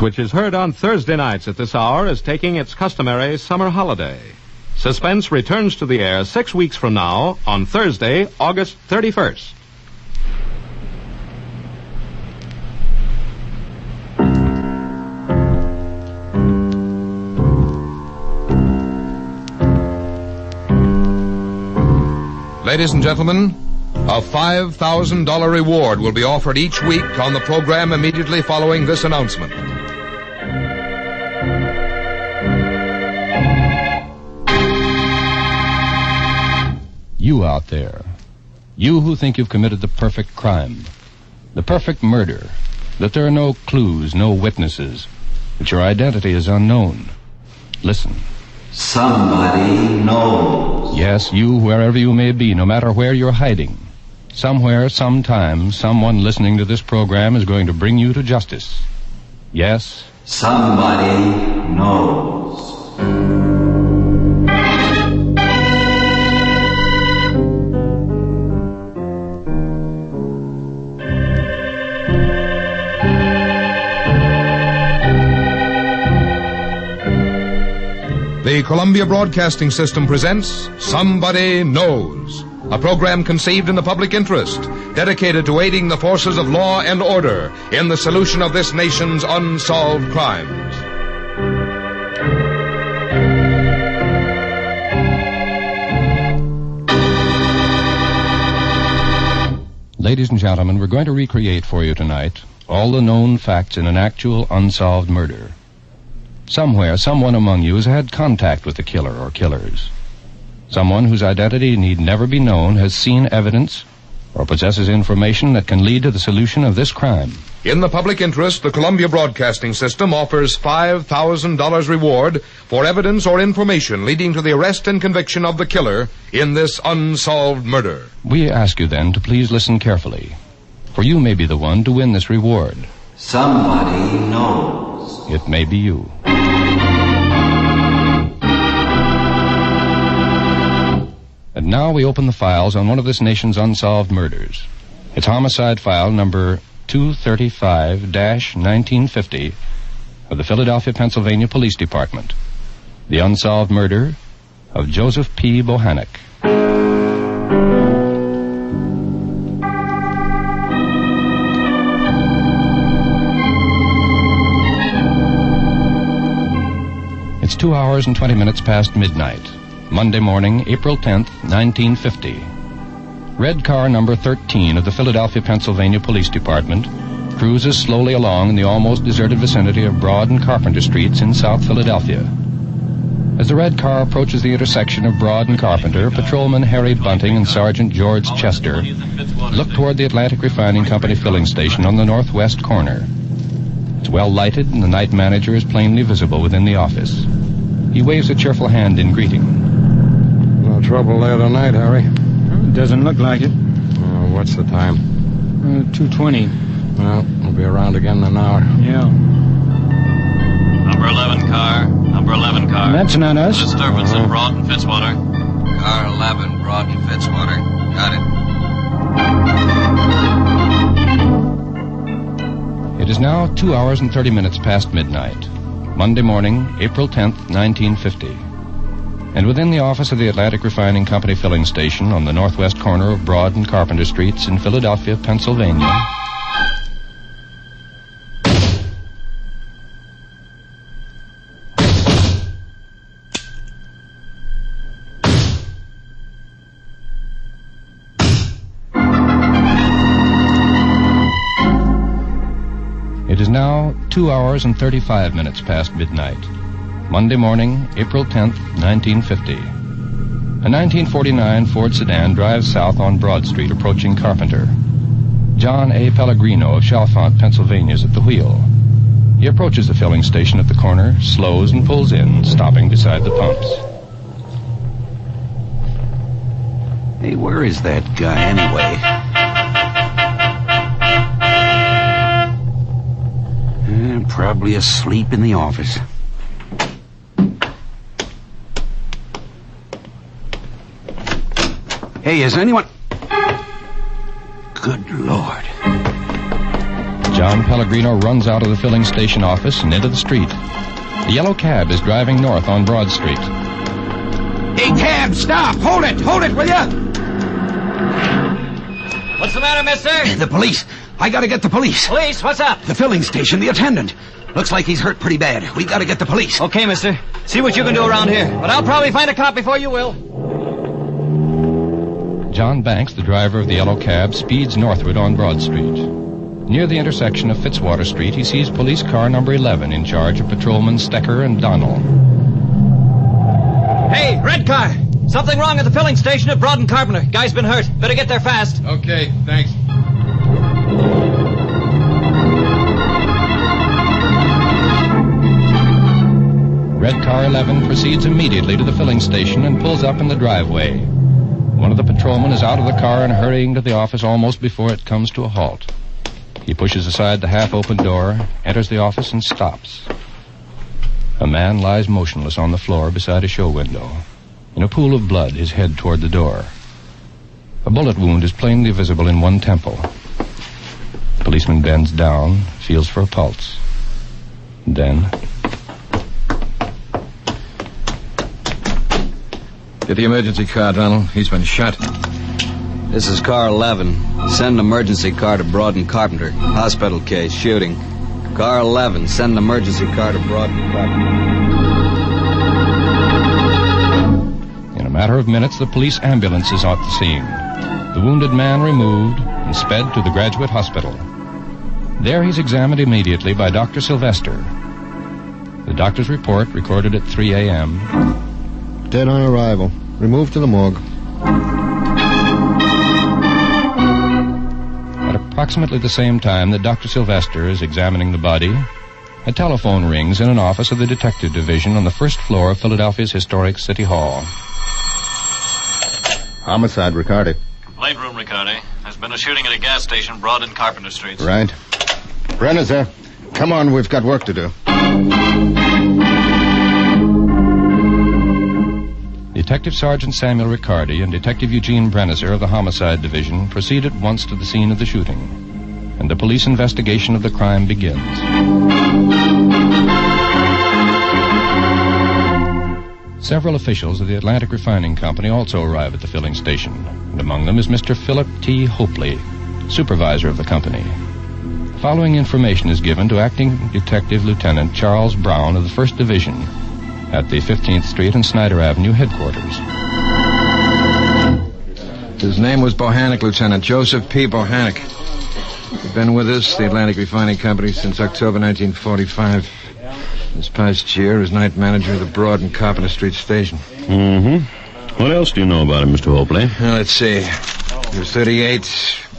which is heard on Thursday nights at this hour, is taking its customary summer holiday. Suspense returns to the air 6 weeks from now on Thursday, August 31st. Ladies and gentlemen, a $5,000 reward will be offered each week on the program immediately following this announcement. You out there, you who think you've committed the perfect crime, the perfect murder, that there are no clues, no witnesses, that your identity is unknown. Listen. Somebody knows. Yes, you, wherever you may be, no matter where you're hiding. Somewhere, sometime, someone listening to this program is going to bring you to justice. Yes? Somebody knows. The Columbia Broadcasting System presents Somebody Knows, a program conceived in the public interest, dedicated to aiding the forces of law and order in the solution of this nation's unsolved crimes. Ladies and gentlemen, we're going to recreate for you tonight all the known facts in an actual unsolved murder. Somewhere, someone among you has had contact with the killer or killers. Someone whose identity need never be known has seen evidence or possesses information that can lead to the solution of this crime. In the public interest, the Columbia Broadcasting System offers $5,000 reward for evidence or information leading to the arrest and conviction of the killer in this unsolved murder. We ask you then to please listen carefully, for you may be the one to win this reward. Somebody knows. It may be you. And now we open the files on one of this nation's unsolved murders. It's homicide file number 235-1950 of the Philadelphia, Pennsylvania Police Department. The unsolved murder of Joseph P. Bohannock. It's 2 hours and 20 minutes past midnight. Monday morning, April 10th, 1950. Red car number 13 of the Philadelphia, Pennsylvania Police Department cruises slowly along in the almost deserted vicinity of Broad and Carpenter Streets in South Philadelphia. As the red car approaches the intersection of Broad and Carpenter, Patrolman Harry Bunting and Sergeant George Chester look toward the Atlantic Refining Company filling station on the northwest corner. It's well lighted and the night manager is plainly visible within the office. He waves a cheerful hand in greeting. No trouble there tonight, Harry? Doesn't look like it. What's the time? 2:20. Well, we'll be around again in an hour. Yeah. Number 11 car. Number 11 car. That's not us. Disturbance in Broad and Fitzwater. Car 11, Broad and Fitzwater. Got it. It is now 2 hours and 30 minutes past midnight. Monday morning, April 10th, 1950. And within the office of the Atlantic Refining Company filling station on the northwest corner of Broad and Carpenter Streets in Philadelphia, Pennsylvania. It is now 2 hours and 35 minutes past midnight. Monday morning, April 10th, 1950. A 1949 Ford sedan drives south on Broad Street, approaching Carpenter. John A. Pellegrino of Chalfont, Pennsylvania, is at the wheel. He approaches the filling station at the corner, slows and pulls in, stopping beside the pumps. Hey, where is that guy anyway? Probably asleep in the office. Hey, is anyone... Good Lord. John Pellegrino runs out of the filling station office and into the street. The yellow cab is driving north on Broad Street. Hey, cab, stop! Hold it, will ya? What's the matter, mister? The police. I gotta get the police. Police, what's up? The filling station, the attendant. Looks like he's hurt pretty bad. We gotta get the police. Okay, mister. See what you can do around here. But I'll probably find a cop before you will. John Banks, the driver of the yellow cab, speeds northward on Broad Street. Near the intersection of Fitzwater Street, he sees police car number 11 in charge of patrolmen Stecker and Donnell. Hey, red car! Something wrong at the filling station at Broad and Carpenter. Guy's been hurt. Better get there fast. Okay, thanks. Red car 11 proceeds immediately to the filling station and pulls up in the driveway. One of the patrolmen is out of the car and hurrying to the office almost before it comes to a halt. He pushes aside the half-open door, enters the office, and stops. A man lies motionless on the floor beside a show window. In a pool of blood, his head toward the door. A bullet wound is plainly visible in one temple. The policeman bends down, feels for a pulse. Then... Get the emergency car, Donald. He's been shot. This is car 11. Send emergency car to Broad and Carpenter. Hospital case, shooting. Car 11, send emergency car to Broad and Carpenter. In a matter of minutes, the police ambulance is at the scene. The wounded man removed and sped to the Graduate Hospital. There he's examined immediately by Dr. Sylvester. The doctor's report, recorded at 3 a.m. Dead on arrival. Removed to the morgue. At approximately the same time that Dr. Sylvester is examining the body, a telephone rings in an office of the Detective Division on the first floor of Philadelphia's historic City Hall. Homicide, Riccardi. Complaint room, Riccardi. There's been a shooting at a gas station, Broad and Carpenter Streets. Right. Brenner's there. Come on, we've got work to do. Detective Sergeant Samuel Riccardi and Detective Eugene Brennizer of the Homicide Division proceed at once to the scene of the shooting, and the police investigation of the crime begins. Several officials of the Atlantic Refining Company also arrive at the filling station, and among them is Mr. Philip T. Hopley, supervisor of the company. The following information is given to Acting Detective Lieutenant Charles Brown of the 1st Division at the 15th Street and Snyder Avenue headquarters. His name was Bohannock, Lieutenant Joseph P. Bohannock. He'd been with us, the Atlantic Refining Company, since October 1945. This past year, as night manager of the Broad and Carpenter Street station. Mm-hmm. What else do you know about him, Mr. Hopley? Well, let's see. He was 38,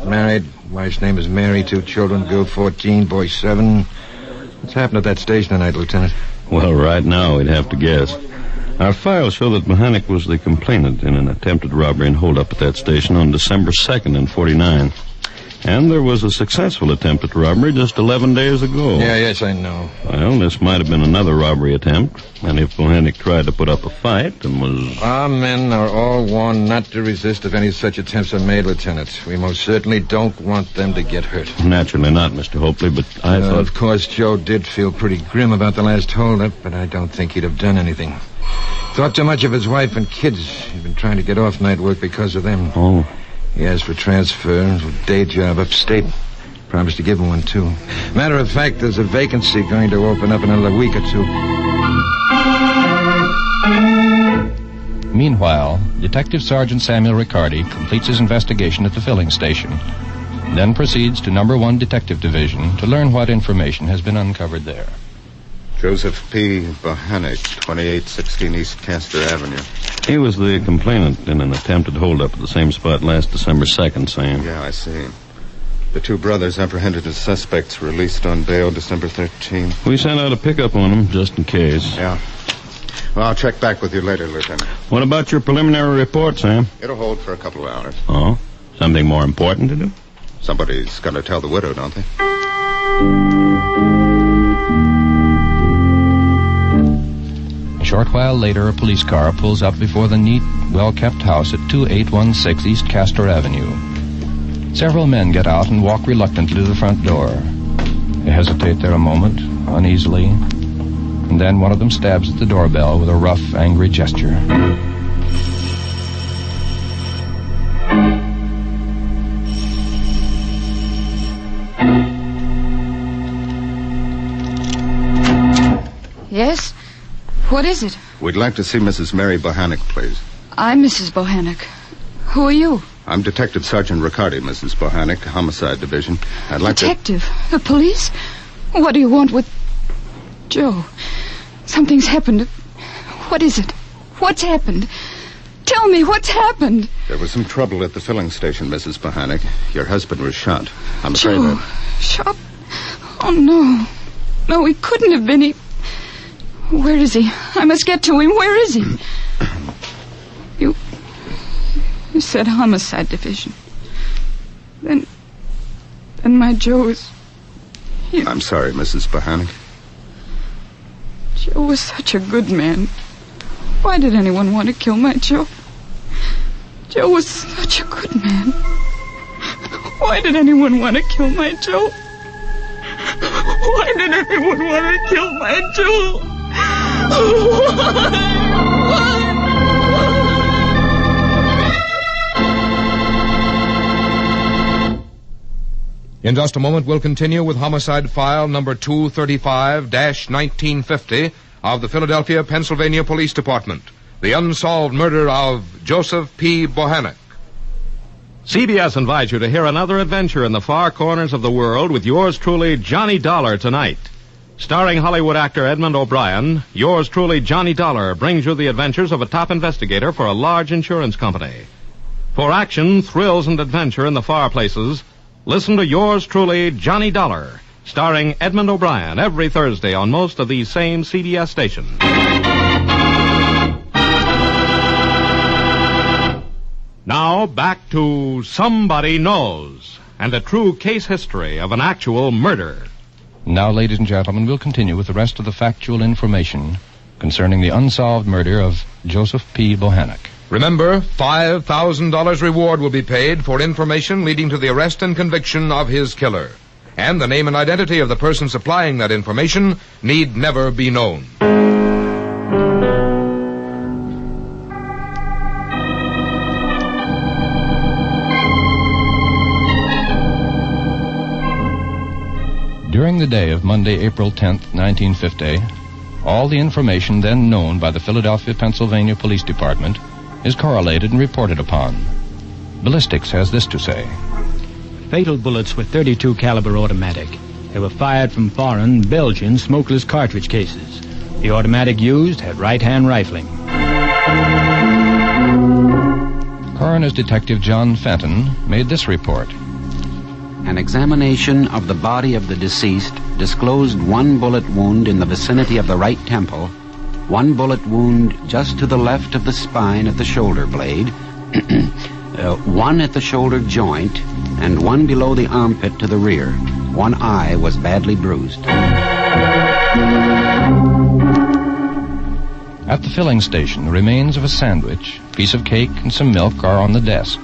married. Wife's name is Mary, 2 children, girl 14, boy 7. What's happened at that station tonight, Lieutenant? Well, right now, we'd have to guess. Our files show that Bohannock was the complainant in an attempted robbery and holdup at that station on December 2nd in 49. And there was a successful attempt at robbery just 11 days ago. Yes, I know. Well, this might have been another robbery attempt. And if Bohannock tried to put up a fight and was... Our men are all warned not to resist if any such attempts are made, Lieutenant. We most certainly don't want them to get hurt. Naturally not, Mr. Hopley, but I thought... Of course, Joe did feel pretty grim about the last holdup, but I don't think he'd have done anything. Thought too much of his wife and kids. He'd been trying to get off night work because of them. Oh. He asked for transfer, a day job upstate. Promised to give him one, too. Matter of fact, there's a vacancy going to open up in another week or 2. Meanwhile, Detective Sergeant Samuel Riccardi completes his investigation at the filling station, then proceeds to number 1 Detective Division to learn what information has been uncovered there. Joseph P. Bohannock, 2816 East Castor Avenue. He was the complainant in an attempted holdup at the same spot last December 2nd, Sam. Yeah, I see. The 2 brothers apprehended as suspects, released on bail December 13th. We sent out a pickup on them, just in case. Yeah. Well, I'll check back with you later, Lieutenant. What about your preliminary report, Sam? It'll hold for a couple of hours. Oh? Something more important to do? Somebody's got to tell the widow, don't they? A short while later, a police car pulls up before the neat, well-kept house at 2816 East Castor Avenue. Several men get out and walk reluctantly to the front door. They hesitate there a moment, uneasily, and then one of them stabs at the doorbell with a rough, angry gesture. Yes? What is it? We'd like to see Mrs. Mary Bohannock, please. I'm Mrs. Bohannock. Who are you? I'm Detective Sergeant Riccardi, Mrs. Bohannock, Homicide Division. I'd like Detective? The police? What do you want with... Joe, something's happened. What is it? What's happened? Tell me what's happened. There was some trouble at the filling station, Mrs. Bohannock. Your husband was shot. I'm afraid Joe, shot? Oh, no. No, he couldn't have been. Where is he? I must get to him. Where is he? You said Homicide Division. Then my Joe is... I'm sorry, Mrs. Bohannock. Joe was such a good man. Why did anyone want to kill my Joe? Joe was such a good man. Why did anyone want to kill my Joe? Why did anyone want to kill my Joe? Why? In just a moment, we'll continue with homicide file number 235-1950 of the Philadelphia, Pennsylvania Police Department, the unsolved murder of Joseph P. Bohannock. CBS invites you to hear another adventure in the far corners of the world with yours truly, Johnny Dollar, tonight. Starring Hollywood actor Edmund O'Brien, yours truly, Johnny Dollar, brings you the adventures of a top investigator for a large insurance company. For action, thrills, and adventure in the far places, listen to yours truly, Johnny Dollar, starring Edmund O'Brien, every Thursday on most of these same CBS stations. Now, back to Somebody Knows, and a true case history of an actual murder. Now, ladies and gentlemen, we'll continue with the rest of the factual information concerning the unsolved murder of Joseph P. Bohannock. Remember, $5,000 reward will be paid for information leading to the arrest and conviction of his killer. And the name and identity of the person supplying that information need never be known. During the day of Monday, April 10th, 1950, all the information then known by the Philadelphia, Pennsylvania Police Department is correlated and reported upon. Ballistics has this to say. Fatal bullets were .32 caliber automatic. They were fired from foreign, Belgian, smokeless cartridge cases. The automatic used had right-hand rifling. Coroner's Detective John Fenton made this report. An examination of the body of the deceased disclosed one bullet wound in the vicinity of the right temple, one bullet wound just to the left of the spine at the shoulder blade, one at the shoulder joint, and one below the armpit to the rear. One eye was badly bruised. At the filling station, the remains of a sandwich, piece of cake, and some milk are on the desk.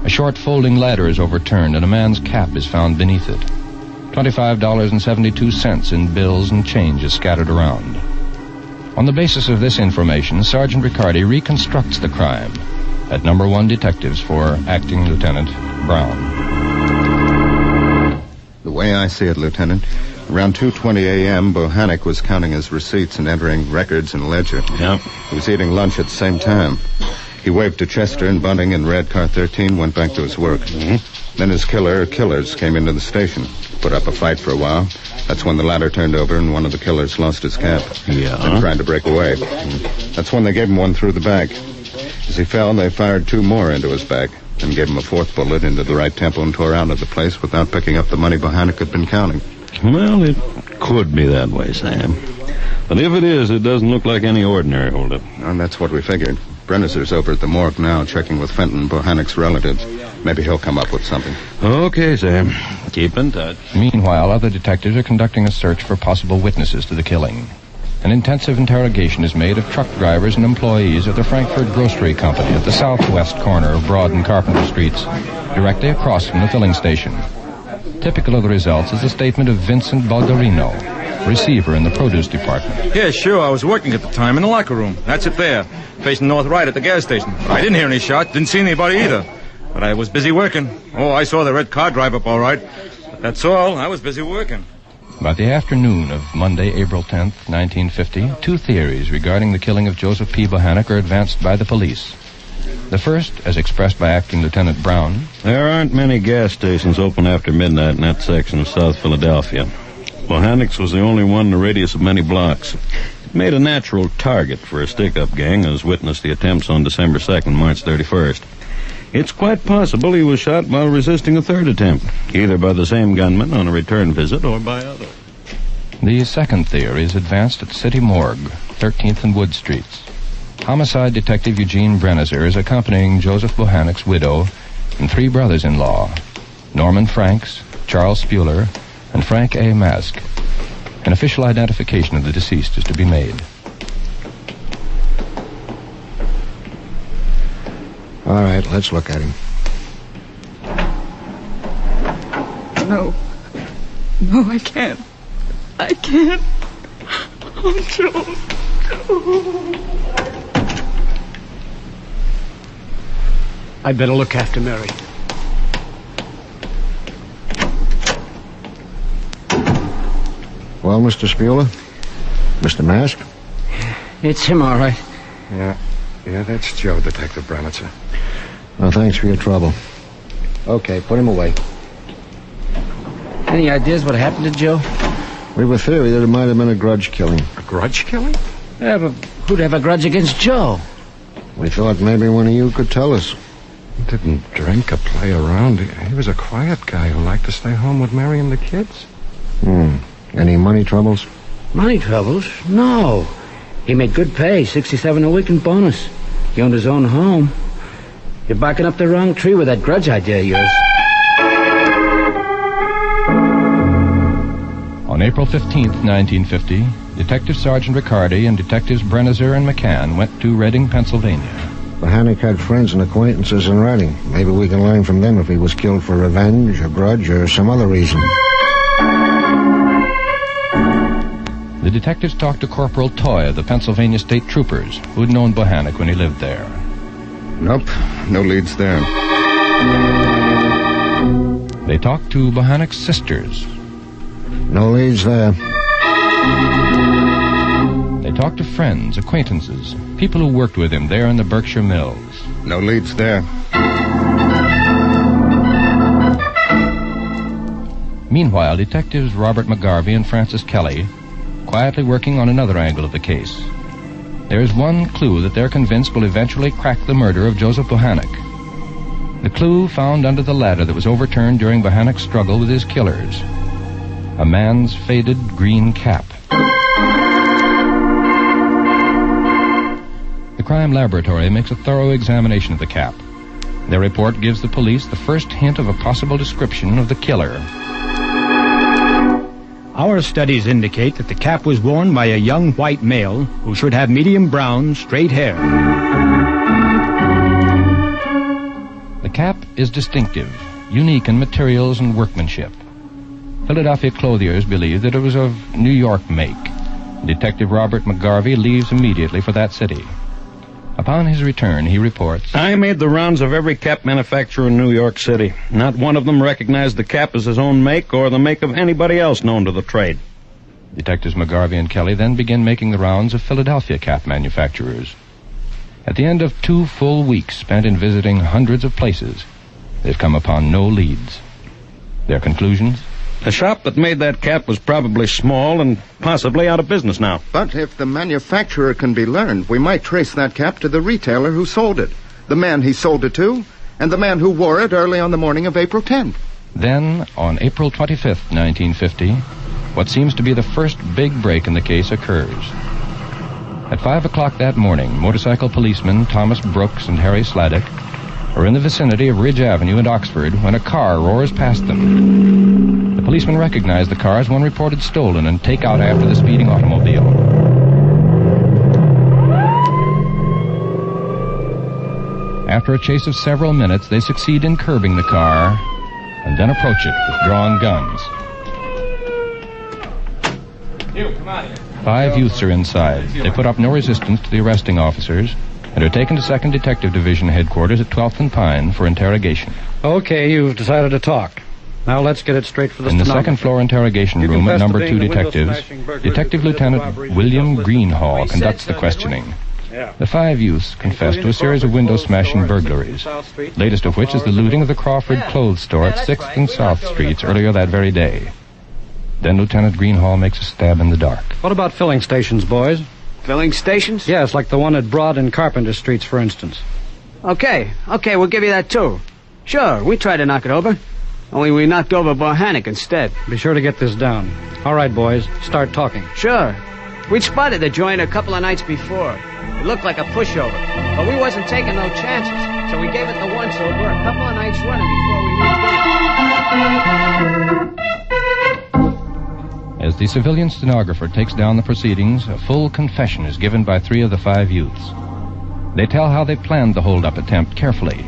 A short folding ladder is overturned, and a man's cap is found beneath it. $25.72 in bills and change is scattered around. On the basis of this information, Sergeant Riccardi reconstructs the crime at number 1 detectives for Acting Lieutenant Brown. The way I see it, Lieutenant, around 2:20 a.m., Bohannock was counting his receipts and entering records in ledger. Yep. He was eating lunch at the same time. He waved to Chester and Bunting in red car 13, went back to his work. Mm-hmm. Then his killers came into the station, put up a fight for a while. That's when the ladder turned over and one of the killers lost his cap. Yeah. And tried to break away. That's when they gave him one through the back. As he fell, they fired 2 more into his back and gave him a 4th bullet into the right temple and tore out of the place without picking up the money Bohannock had been counting. Well, it could be that way, Sam. But if it is, it doesn't look like any ordinary holdup. And that's what we figured. Brenniser's over at the morgue now, checking with Fenton, Bohannock's relatives. Maybe he'll come up with something. Okay, Sam. Keep in touch. Meanwhile, other detectives are conducting a search for possible witnesses to the killing. An intensive interrogation is made of truck drivers and employees of the Frankfurt Grocery Company at the southwest corner of Broad and Carpenter Streets, directly across from the filling station. Typical of the results is the statement of Vincent Bulgarino, receiver in the produce department. Yeah, sure. I was working at the time in the locker room. That's it there, facing north right at the gas station. I didn't hear any shots, didn't see anybody either. But I was busy working. Oh, I saw the red car drive up all right. But that's all. I was busy working. By the afternoon of Monday, April 10th, 1950, two theories regarding the killing of Joseph P. Bohannock are advanced by the police. The first, as expressed by Acting Lieutenant Brown. There aren't many gas stations open after midnight in that section of South Philadelphia. Bohannock's was the only one in a radius of many blocks. It made a natural target for a stick-up gang, as witnessed the attempts on December 2nd, March 31st. It's quite possible he was shot while resisting a third attempt, either by the same gunman on a return visit or by others. The second theory is advanced at City Morgue, 13th and Wood Streets. Homicide Detective Eugene Brennizer is accompanying Joseph Bohannock's widow and three brothers-in-law, Norman Franks, Charles Spuler, and Frank A. Mask. An official identification of the deceased is to be made. All right, let's look at him. No. No, I can't. I can't. Oh, Joe. I'd better look after Mary. Well, Mr. Spuler? Mr. Mask? It's him, all right. Yeah, that's Joe, Detective Brennizer. Well, thanks for your trouble. Okay, put him away. Any ideas what happened to Joe? We have a theory that it might have been a grudge killing. A grudge killing? Yeah, but who'd have a grudge against Joe? We thought maybe one of you could tell us. He didn't drink or play around. He was a quiet guy who liked to stay home with Mary and the kids. Any money troubles? Money troubles? No. He made good pay, $67 a week in bonus. He owned his own home. You're barking up the wrong tree with that grudge idea of yours. On April 15th, 1950, Detective Sergeant Riccardi and Detectives Brennizer and McCann went to Reading, Pennsylvania. Bohannock had friends and acquaintances in Reading. Maybe we can learn from them if he was killed for revenge, a grudge, or some other reason. The detectives talked to Corporal Toy of the Pennsylvania State Troopers, who had known Bohannock when he lived there. Nope, no leads there. They talked to Bohannock's sisters. No leads there. They talked to friends, acquaintances, people who worked with him there in the Berkshire Mills. No leads there. Meanwhile, detectives Robert McGarvey and Francis Kelly quietly working on another angle of the case. There is one clue that they're convinced will eventually crack the murder of Joseph Bohannock. The clue found under the ladder that was overturned during Bohannock's struggle with his killers. A man's faded green cap. The crime laboratory makes a thorough examination of the cap. Their report gives the police the first hint of a possible description of the killer. Our studies indicate that the cap was worn by a young white male who should have medium brown, straight hair. The cap is distinctive, unique in materials and workmanship. Philadelphia clothiers believe that it was of New York make. Detective Robert McGarvey leaves immediately for that city. Upon his return, he reports, I made the rounds of every cap manufacturer in New York City. Not one of them recognized the cap as his own make or the make of anybody else known to the trade. Detectives McGarvey and Kelly then begin making the rounds of Philadelphia cap manufacturers. At the end of 2 full weeks spent in visiting hundreds of places, they've come upon no leads. Their conclusions? The shop that made that cap was probably small and possibly out of business now. But if the manufacturer can be learned, we might trace that cap to the retailer who sold it, the man he sold it to, and the man who wore it early on the morning of April 10th. Then, on April 25th, 1950, what seems to be the first big break in the case occurs. At 5 o'clock that morning, motorcycle policemen Thomas Brooks and Harry Sladek are in the vicinity of Ridge Avenue in Oxford when a car roars past them. The policemen recognize the car as one reported stolen and take out after the speeding automobile. After a chase of several minutes, they succeed in curbing the car and then approach it with drawn guns. You, come on here. 5 youths are inside. They put up no resistance to the arresting officers and are taken to 2nd Detective Division headquarters at 12th and Pine for interrogation. Okay, you've decided to talk. Now let's get it straight for the In the stenographer. 2nd floor interrogation room at number 2 detectives, Detective Lieutenant William Greenhall conducts the questioning. The 5 youths confess to a series of window-smashing burglaries, latest of which is the looting of the Crawford clothes store at 6th and South Streets earlier that very day. Then Lieutenant Greenhall makes a stab in the dark. What about filling stations, boys? Filling stations? Yes, like the one at Broad and Carpenter Streets, for instance. Okay, we'll give you that, too. Sure, we tried to knock it over. Only we knocked over Bohannock instead. Be sure to get this down. All right, boys, start talking. Sure. We'd spotted the joint a couple of nights before. It looked like a pushover, but we wasn't taking no chances, so we gave it the once-over a couple of nights running before we moved in. As the civilian stenographer takes down the proceedings, a full confession is given by 3 of the 5 youths. They tell how they planned the hold-up attempt carefully.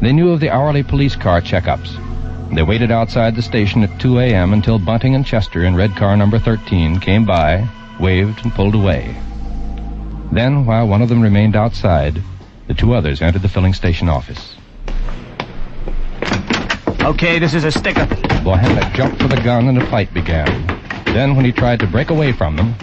They knew of the hourly police car checkups. They waited outside the station at 2 a.m. until Bunting and Chester in red car number 13 came by, waved, and pulled away. Then, while one of them remained outside, the 2 others entered the filling station office. Okay, this is a sticker. Bohannock jumped for the gun and a fight began. Then, when he tried to break away from them,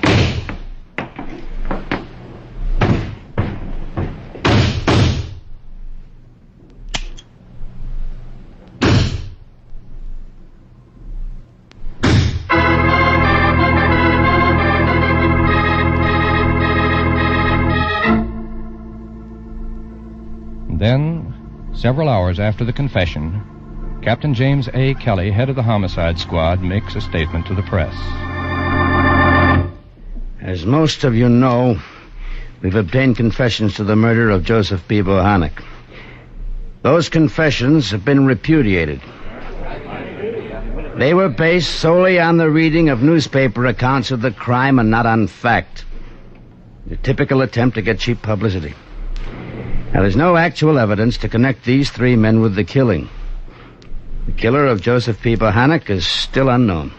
several hours after the confession, Captain James A. Kelly, head of the homicide squad, makes a statement to the press. As most of you know, we've obtained confessions to the murder of Joseph P. Bohannock. Those confessions have been repudiated. They were based solely on the reading of newspaper accounts of the crime and not on fact. A typical attempt to get cheap publicity. Now, there's no actual evidence to connect these 3 men with the killing. The killer of Joseph P. Bohannock is still unknown.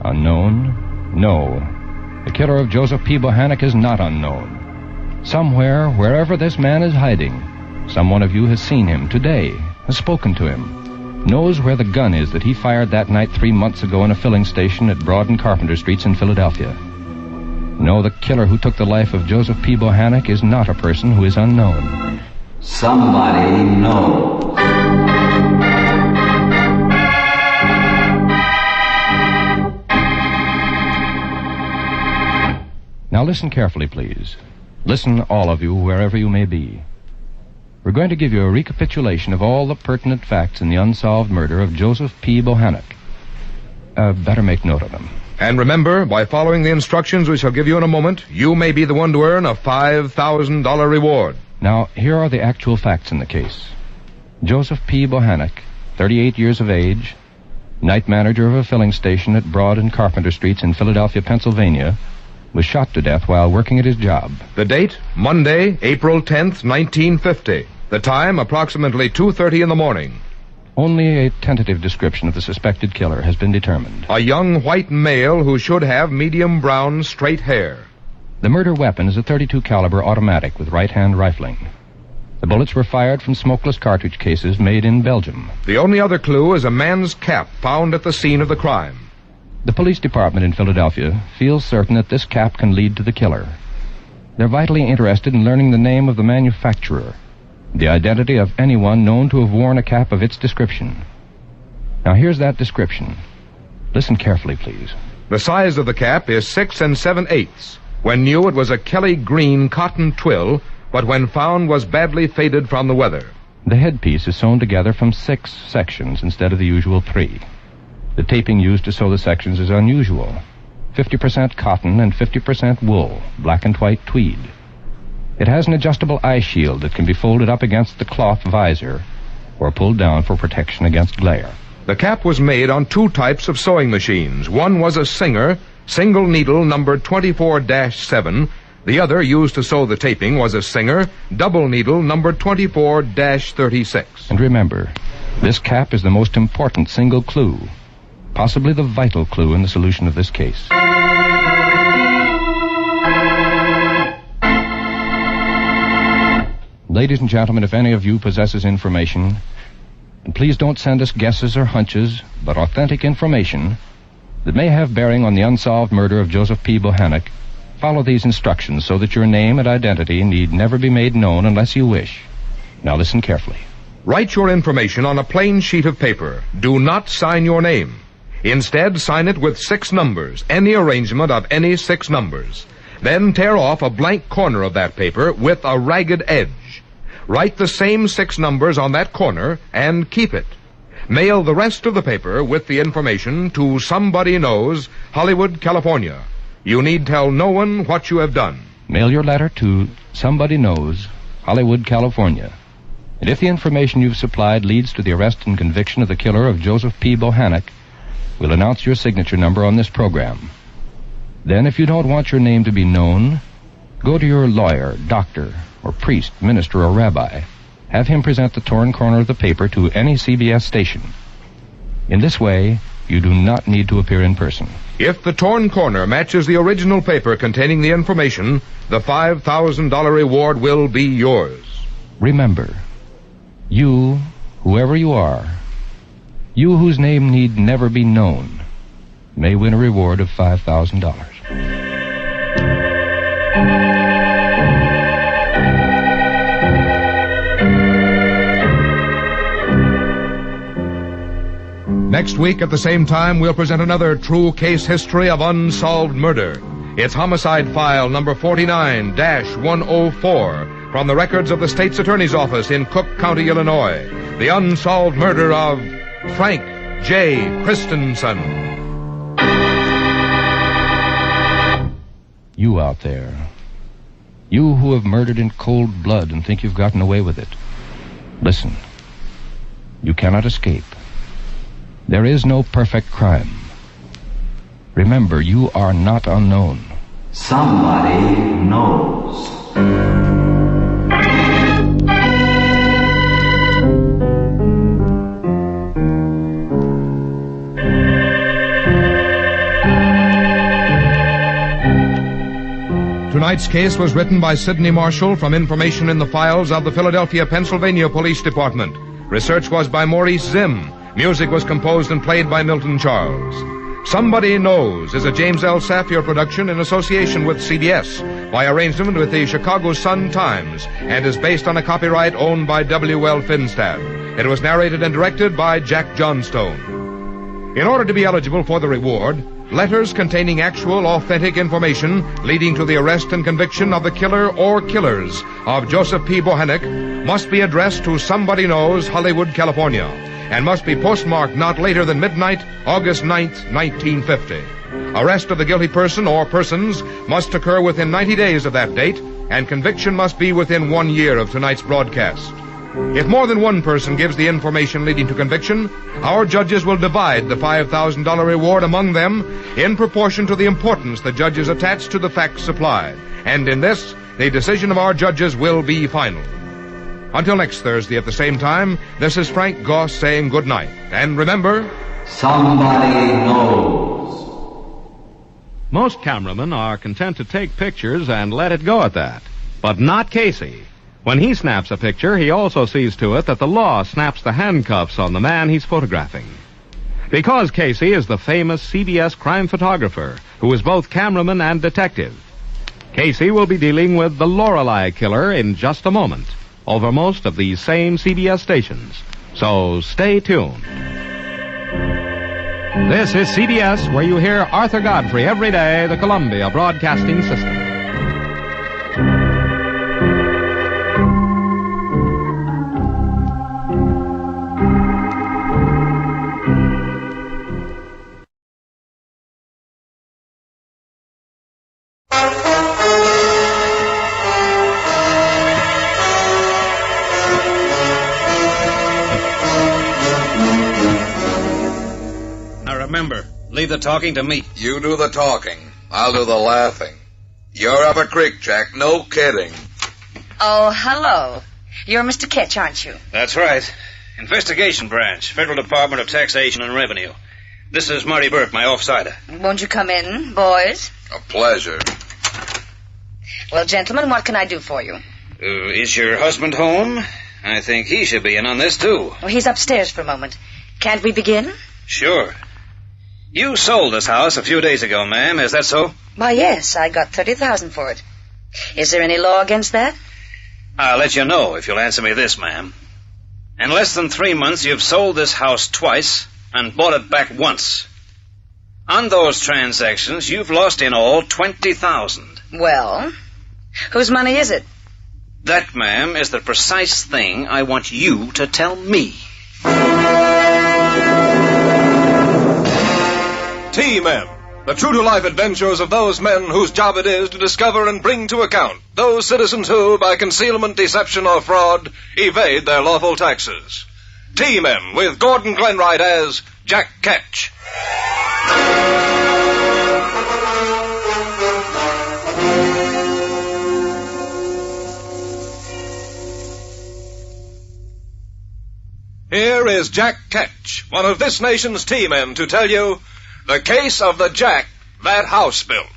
Unknown? No. The killer of Joseph P. Bohannock is not unknown. Somewhere, wherever this man is hiding, some one of you has seen him today, has spoken to him, knows where the gun is that he fired that night 3 months ago in a filling station at Broad and Carpenter Streets in Philadelphia. No, the killer who took the life of Joseph P. Bohannock is not a person who is unknown. Somebody knows. Now listen carefully, please. Listen, all of you, wherever you may be. We're going to give you a recapitulation of all the pertinent facts in the unsolved murder of Joseph P. Bohannock. Better make note of them. And remember, by following the instructions we shall give you in a moment, you may be the one to earn a $5,000 reward. Now, here are the actual facts in the case. Joseph P. Bohannock, 38 years of age, night manager of a filling station at Broad and Carpenter Streets in Philadelphia, Pennsylvania, was shot to death while working at his job. The date, Monday, April 10th, 1950. The time, approximately 2:30 in the morning. Only a tentative description of the suspected killer has been determined. A young white male who should have medium brown straight hair. The murder weapon is a .32 caliber automatic with right-hand rifling. The bullets were fired from smokeless cartridge cases made in Belgium. The only other clue is a man's cap found at the scene of the crime. The police department in Philadelphia feels certain that this cap can lead to the killer. They're vitally interested in learning the name of the manufacturer, the identity of anyone known to have worn a cap of its description. Now, here's that description. Listen carefully, please. The size of the cap is 6 7/8. When new, it was a Kelly green cotton twill, but when found was badly faded from the weather. The headpiece is sewn together from 6 sections instead of the usual 3. The taping used to sew the sections is unusual. 50% cotton and 50% wool, black and white tweed. It has an adjustable eye shield that can be folded up against the cloth visor or pulled down for protection against glare. The cap was made on 2 types of sewing machines. One was a Singer, single needle number 24-7. The other, used to sew the taping, was a Singer, double needle number 24-36. And remember, This cap is the most important single clue, possibly the vital clue in the solution of this case. Ladies and gentlemen, if any of you possesses information, and please don't send us guesses or hunches, but authentic information that may have bearing on the unsolved murder of Joseph P. Bohannock, follow these instructions so that your name and identity need never be made known unless you wish. Now listen carefully. Write your information on a plain sheet of paper. Do not sign your name. Instead, sign it with 6 numbers, any arrangement of any 6 numbers. Then tear off a blank corner of that paper with a ragged edge. Write the same 6 numbers on that corner and keep it. Mail the rest of the paper with the information to Somebody Knows, Hollywood, California. You need tell no one what you have done. Mail your letter to Somebody Knows, Hollywood, California. And if the information you've supplied leads to the arrest and conviction of the killer of Joseph P. Bohannock, we'll announce your signature number on this program. Then, if you don't want your name to be known, go to your lawyer, doctor, or priest, minister, or rabbi. Have him present the torn corner of the paper to any CBS station. In this way, you do not need to appear in person. If the torn corner matches the original paper containing the information, the $5,000 reward will be yours. Remember, you, whoever you are, you whose name need never be known, may win a reward of $5,000. Next week at the same time, we'll present another true case history of unsolved murder. It's homicide file number 49-104 from the records of the state's attorney's office in Cook County, Illinois. The unsolved murder of Frank J. Christensen. You out there, you who have murdered in cold blood and think you've gotten away with it, listen. You cannot escape. There is no perfect crime. Remember, you are not unknown. Somebody knows. Tonight's case was written by Sidney Marshall from information in the files of the Philadelphia, Pennsylvania Police Department. Research was by Maurice Zim. Music was composed and played by Milton Charles. Somebody Knows is a James L. Safier production in association with CBS by arrangement with the Chicago Sun-Times and is based on a copyright owned by W.L. Finstad. It was narrated and directed by Jack Johnstone. In order to be eligible for the reward, letters containing actual, authentic information leading to the arrest and conviction of the killer or killers of Joseph P. Bohannock must be addressed to Somebody Knows, Hollywood, California, and must be postmarked not later than midnight, August 9th, 1950. Arrest of the guilty person or persons must occur within 90 days of that date, and conviction must be within 1 year of tonight's broadcast. If more than one person gives the information leading to conviction, our judges will divide the $5,000 reward among them in proportion to the importance the judges attach to the facts supplied. And in this, the decision of our judges will be final. Until next Thursday at the same time, this is Frank Goss saying good night. And remember, somebody knows. Most cameramen are content to take pictures and let it go at that. But not Casey. When he snaps a picture, he also sees to it that the law snaps the handcuffs on the man he's photographing. Because Casey is the famous CBS crime photographer who is both cameraman and detective. Casey will be dealing with the Lorelei killer in just a moment over most of these same CBS stations. So stay tuned. This is CBS, where you hear Arthur Godfrey every day, the Columbia Broadcasting System. Leave the talking to me. You do the talking. I'll do the laughing. You're up a creek, Jack. No kidding. Oh, hello. You're Mr. Ketch, aren't you? That's right. Investigation Branch, Federal Department of Taxation and Revenue. This is Marty Burke, my off-sider. Won't you come in, boys? A pleasure. Well, gentlemen, what can I do for you? Is your husband home? I think he should be in on this, too. Well, he's upstairs for a moment. Can't we begin? Sure. You sold this house a few days ago, ma'am. Is that so? Why, yes. I got $30,000 for it. Is there any law against that? I'll let you know if you'll answer me this, ma'am. In less than 3 months, you've sold this house twice and bought it back once. On those transactions, you've lost in all $20,000. Well, whose money is it? That, ma'am, is the precise thing I want you to tell me. T-Men, the true-to-life adventures of those men whose job it is to discover and bring to account those citizens who, by concealment, deception, or fraud, evade their lawful taxes. T-Men, with Gordon Glenwright as Jack Ketch. Here is Jack Ketch, one of this nation's T-Men, to tell you the case of the Jack that house built.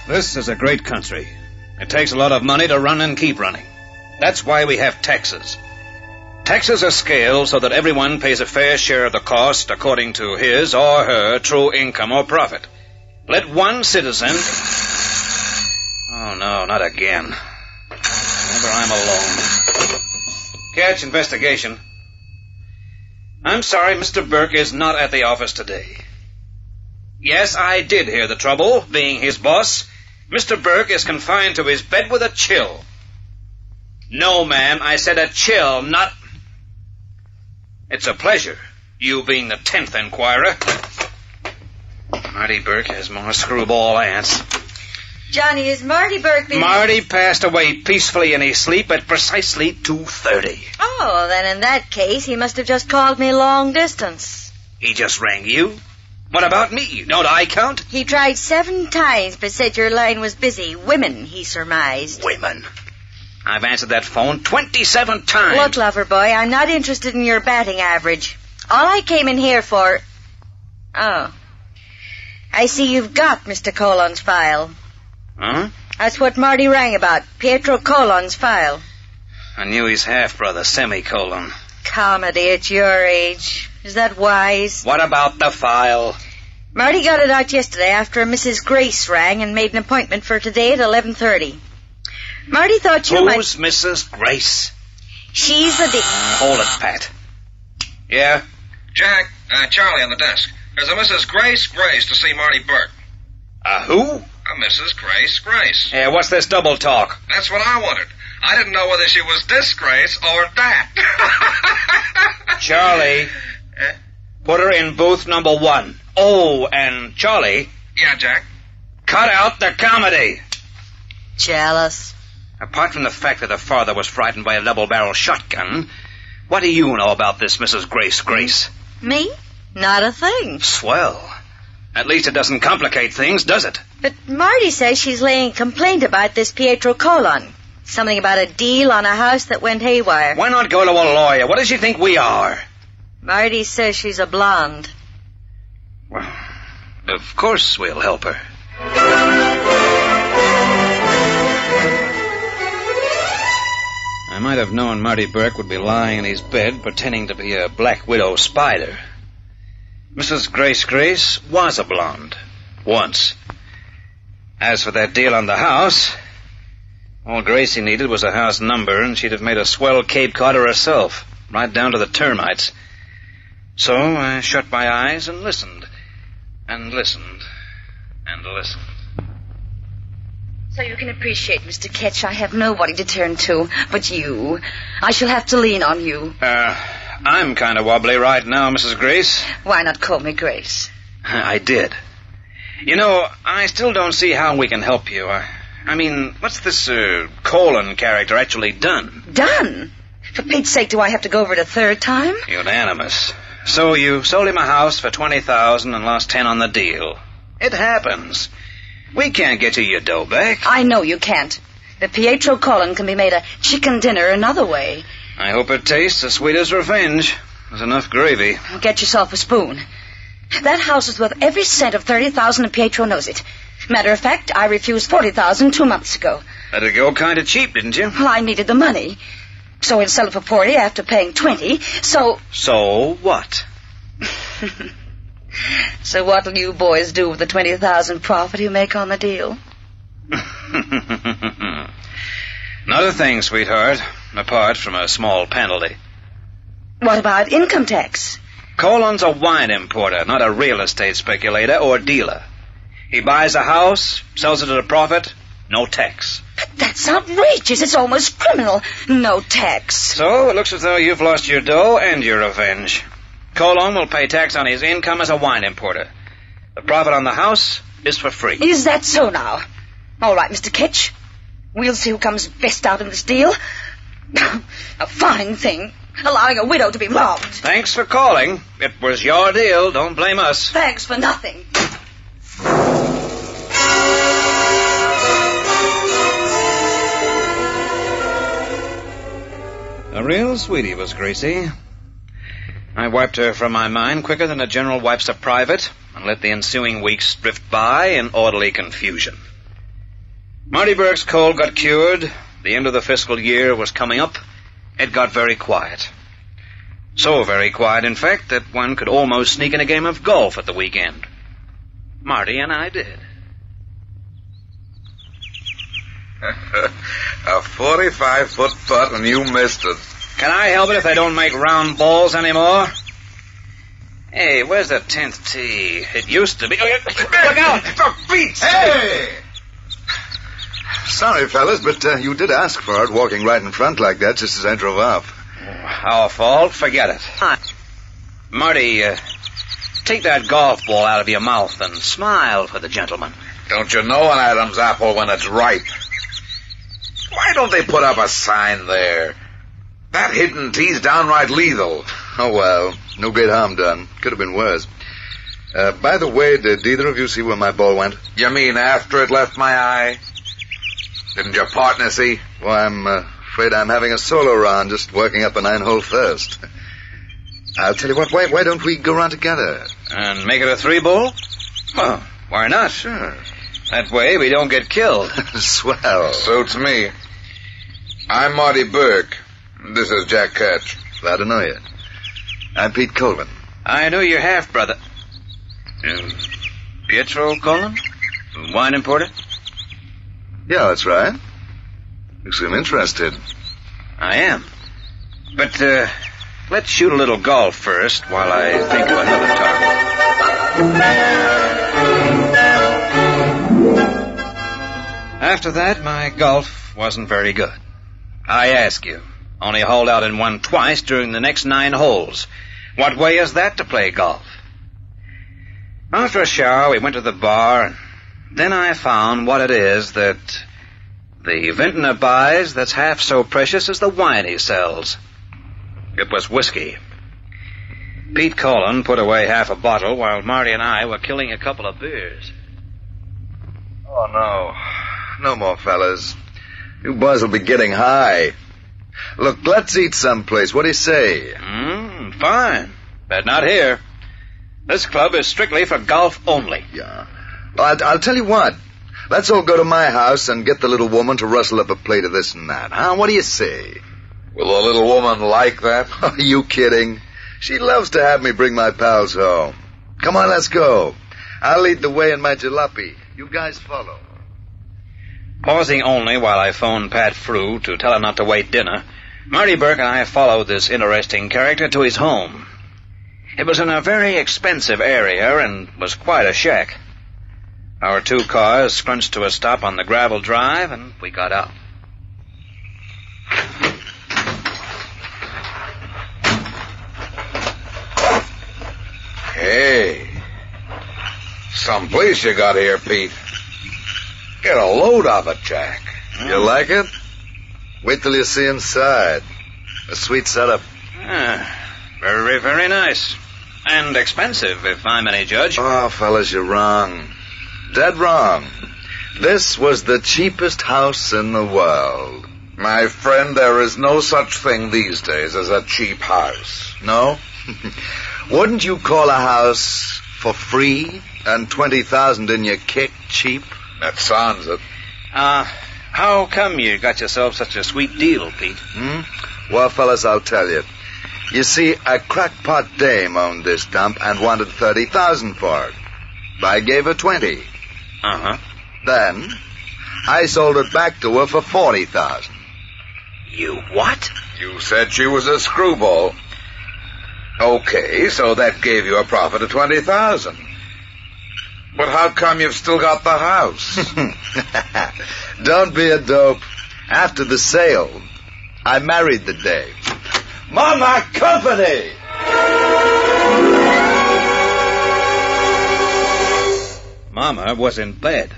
This is a great country. It takes a lot of money to run and keep running. That's why we have taxes. Taxes are scaled so that everyone pays a fair share of the cost according to his or her true income or profit. Let one citizen... Oh, no, not again. Whenever I'm alone. Catch investigation. I'm sorry, Mr. Burke is not at the office today. Yes, I did hear the trouble, being his boss. Mr. Burke is confined to his bed with a chill. No, ma'am, I said a chill, not... It's a pleasure, you being the 10th inquirer. Marty Burke has more screwball ants. Johnny, is Marty Burke the... Marty passed away peacefully in his sleep at precisely 2:30. Oh, then in that case, he must have just called me long distance. He just rang you? What about me? Don't I count? He tried 7 times, but said your line was busy. Women, he surmised. Women? I've answered that phone 27 times. Look, lover boy, I'm not interested in your batting average. All I came in here for... Oh. I see you've got Mr. Colon's file. Huh? That's what Marty rang about. Pietro Colon's file. I knew his half-brother, Semicolon. Comedy at your age. Is that wise? What about the file? Marty got it out yesterday after a Mrs. Grace rang and made an appointment for today at 11:30. Marty thought you might... Who's Mrs. Grace? She's the... Hold it, Pat. Yeah? Jack, Charlie on the desk. There's a Mrs. Grace to see Marty Burke. Who? A Mrs. Grace. Yeah, what's this double talk? That's what I wondered. I didn't know whether she was this Grace or that. Charlie, put her in booth number 1. Oh, and Charlie... Yeah, Jack? Cut out the comedy. Jealous. Apart from the fact that her father was frightened by a double-barrel shotgun, what do you know about this Mrs. Grace? Me? Not a thing. Swell. At least it doesn't complicate things, does it? But Marty says she's laying complaint about this Pietro Colon. Something about a deal on a house that went haywire. Why not go to a lawyer? What does she think we are? Marty says she's a blonde. Well, of course we'll help her. I might have known Marty Burke would be lying in his bed pretending to be a black widow spider. Mrs. Grace was a blonde. Once. As for that deal on the house, all Gracie needed was a house number, and she'd have made a swell Cape Codder herself, right down to the termites. So I shut my eyes and listened. And listened. And listened. So you can appreciate, Mr. Ketch, I have nobody to turn to but you. I shall have to lean on you. I'm kind of wobbly right now, Mrs. Grace. Why not call me Grace? I did. You know, I still don't see how we can help you. I mean, what's this Colon character actually done? Done? For Pete's sake, do I have to go over it a third time? Unanimous. So you sold him a house for $20,000 and lost $10,000 on the deal. It happens. We can't get you your dough back. I know you can't. The Pietro Colon can be made a chicken dinner another way. I hope it tastes as sweet as revenge. There's enough gravy. Get yourself a spoon. That house is worth every cent of $30,000 and Pietro knows it. Matter of fact, I refused $40,000 2 months ago. Let it go kind of cheap, didn't you? Well, I needed the money. So he'll sell it for $40 after paying $20. So what? So what'll you boys do with the $20,000 profit you make on the deal? Not a thing, sweetheart, apart from a small penalty. What about income tax? Colon's a wine importer, not a real estate speculator or dealer. He buys a house, sells it at a profit, no tax. That's outrageous. It's almost criminal. No tax. So it looks as though you've lost your dough and your revenge. Colon will pay tax on his income as a wine importer. The profit on the house is for free. Is that so now? All right, Mr. Ketch. We'll see who comes best out in this deal. A fine thing, allowing a widow to be robbed. Thanks for calling. It was your deal. Don't blame us. Thanks for nothing. A real sweetie was Gracie. I wiped her from my mind quicker than a general wipes a private and let the ensuing weeks drift by in orderly confusion. Marty Burke's cold got cured. The end of the fiscal year was coming up. It got very quiet. So very quiet, in fact, that one could almost sneak in a game of golf at the weekend. Marty and I did. A 45-foot putt and you missed it. Can I help it if they don't make round balls anymore? Hey, where's the 10th tee? It used to be... Look out! For Pete's sake! Hey! Sorry, fellas, but you did ask for it, walking right in front like that just as I drove off. Our fault? Forget it. Marty, take that golf ball out of your mouth and smile for the gentleman. Don't you know an Adam's apple when it's ripe? Why don't they put up a sign there? That hidden tea's downright lethal. Oh, well, no great harm done. Could have been worse. By the way, did either of you see where my ball went? You mean after it left my eye? Didn't your partner see? Well, I'm afraid I'm having a solo round, just working up a 9-hole first. I'll tell you what, why don't we go round together? And make it a 3-ball? Well, why not? Sure. That way we don't get killed. Swell. Suits me. I'm Marty Burke. This is Jack Ketch. Glad to know you. I'm Pete Colvin. I know your half-brother. Pietro Colon? Wine importer? Yeah, that's right. You seem interested. I am. But, let's shoot a little golf first while I think of another target. After that, my golf wasn't very good. I ask you, only hauled out and won twice during the next 9 holes. What way is that to play golf? After a shower, we went to the bar, and then I found what it is that the vintner buys that's half so precious as the wine he sells. It was whiskey. Pete Colon put away half a bottle while Marty and I were killing a couple of beers. Oh, no. No more, fellas. You boys will be getting high. Look, let's eat someplace. What do you say? Fine. But not here. This club is strictly for golf only. Yeah. I'll tell you what. Let's all go to my house and get the little woman to rustle up a plate of this and that, huh? What do you say? Will the little woman like that? Are you kidding? She loves to have me bring my pals home. Come on, let's go. I'll lead the way in my jalopy. You guys follow. Pausing only while I phoned Pat Frew to tell him not to wait dinner, Marty Burke and I followed this interesting character to his home. It was in a very expensive area and was quite a shack. Our 2 cars scrunched to a stop on the gravel drive, and we got out. Hey. Some place you got here, Pete. Get a load of it, Jack. You like it? Wait till you see inside. A sweet setup. Very, very nice. And expensive, if I'm any judge. Oh, fellas, you're wrong. Dead wrong. This was the cheapest house in the world. My friend, there is no such thing these days as a cheap house. No? Wouldn't you call a house for free and 20,000 in your kick cheap? That sounds it. How come you got yourself such a sweet deal, Pete? Well, fellas, I'll tell you. You see, a crackpot dame owned this dump and wanted 30,000 for it. I gave her 20. Uh-huh. Then, I sold it back to her for 40,000. You what? You said she was a screwball. Okay, so that gave you a profit of 20,000. But how come you've still got the house? Don't be a dope. After the sale, I married the dame. Mama Company! Mama was in bed.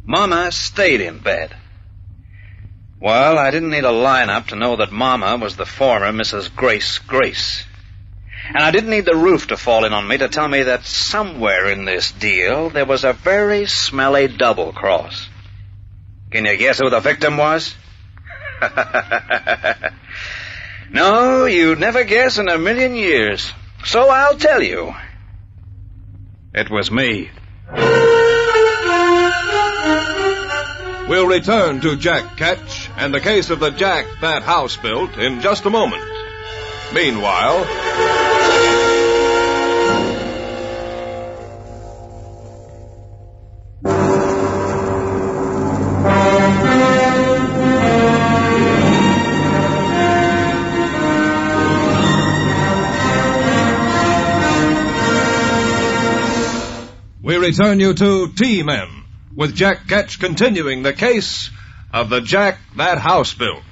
Mama stayed in bed. Well, I didn't need a lineup to know that Mama was the former Mrs. Grace Grace. And I didn't need the roof to fall in on me to tell me that somewhere in this deal there was a very smelly double cross. Can you guess who the victim was? No, you'd never guess in a million years. So I'll tell you. It was me. We'll return to Jack Ketch and the case of the Jack that house built in just a moment. Meanwhile... we return you to T-Men, with Jack Ketch continuing the case of the Jack that house built.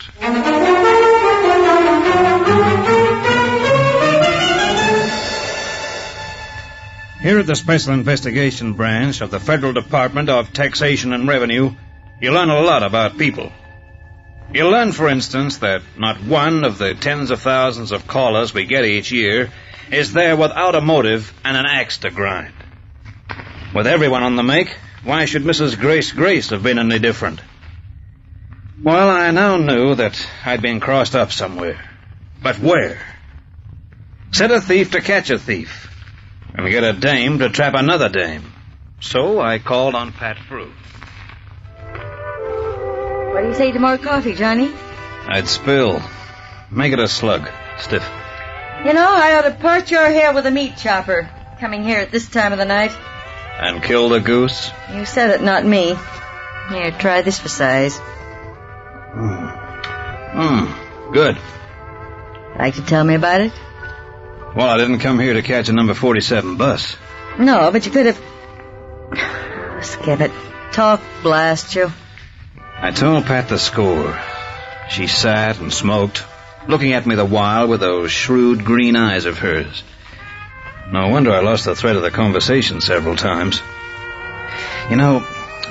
Here at the Special Investigation Branch of the Federal Department of Taxation and Revenue, you learn a lot about people. You learn, for instance, that not one of the tens of thousands of callers we get each year is there without a motive and an axe to grind. With everyone on the make, why should Mrs. Grace Grace have been any different? Well, I now knew that I'd been crossed up somewhere. But where? Set a thief to catch a thief, and get a dame to trap another dame. So I called on Pat Frew. What do you say to more coffee, Johnny? I'd spill. Make it a slug. Stiff. You know, I ought to part your hair with a meat chopper, coming here at this time of the night. And kill the goose? You said it, not me. Here, try this for size. Good. Like to tell me about it? Well, I didn't come here to catch a number 47 bus. No, but you could have... Skip it. Talk, blast you. I told Pat the score. She sat and smoked, looking at me the while with those shrewd green eyes of hers. No wonder I lost the thread of the conversation several times. You know,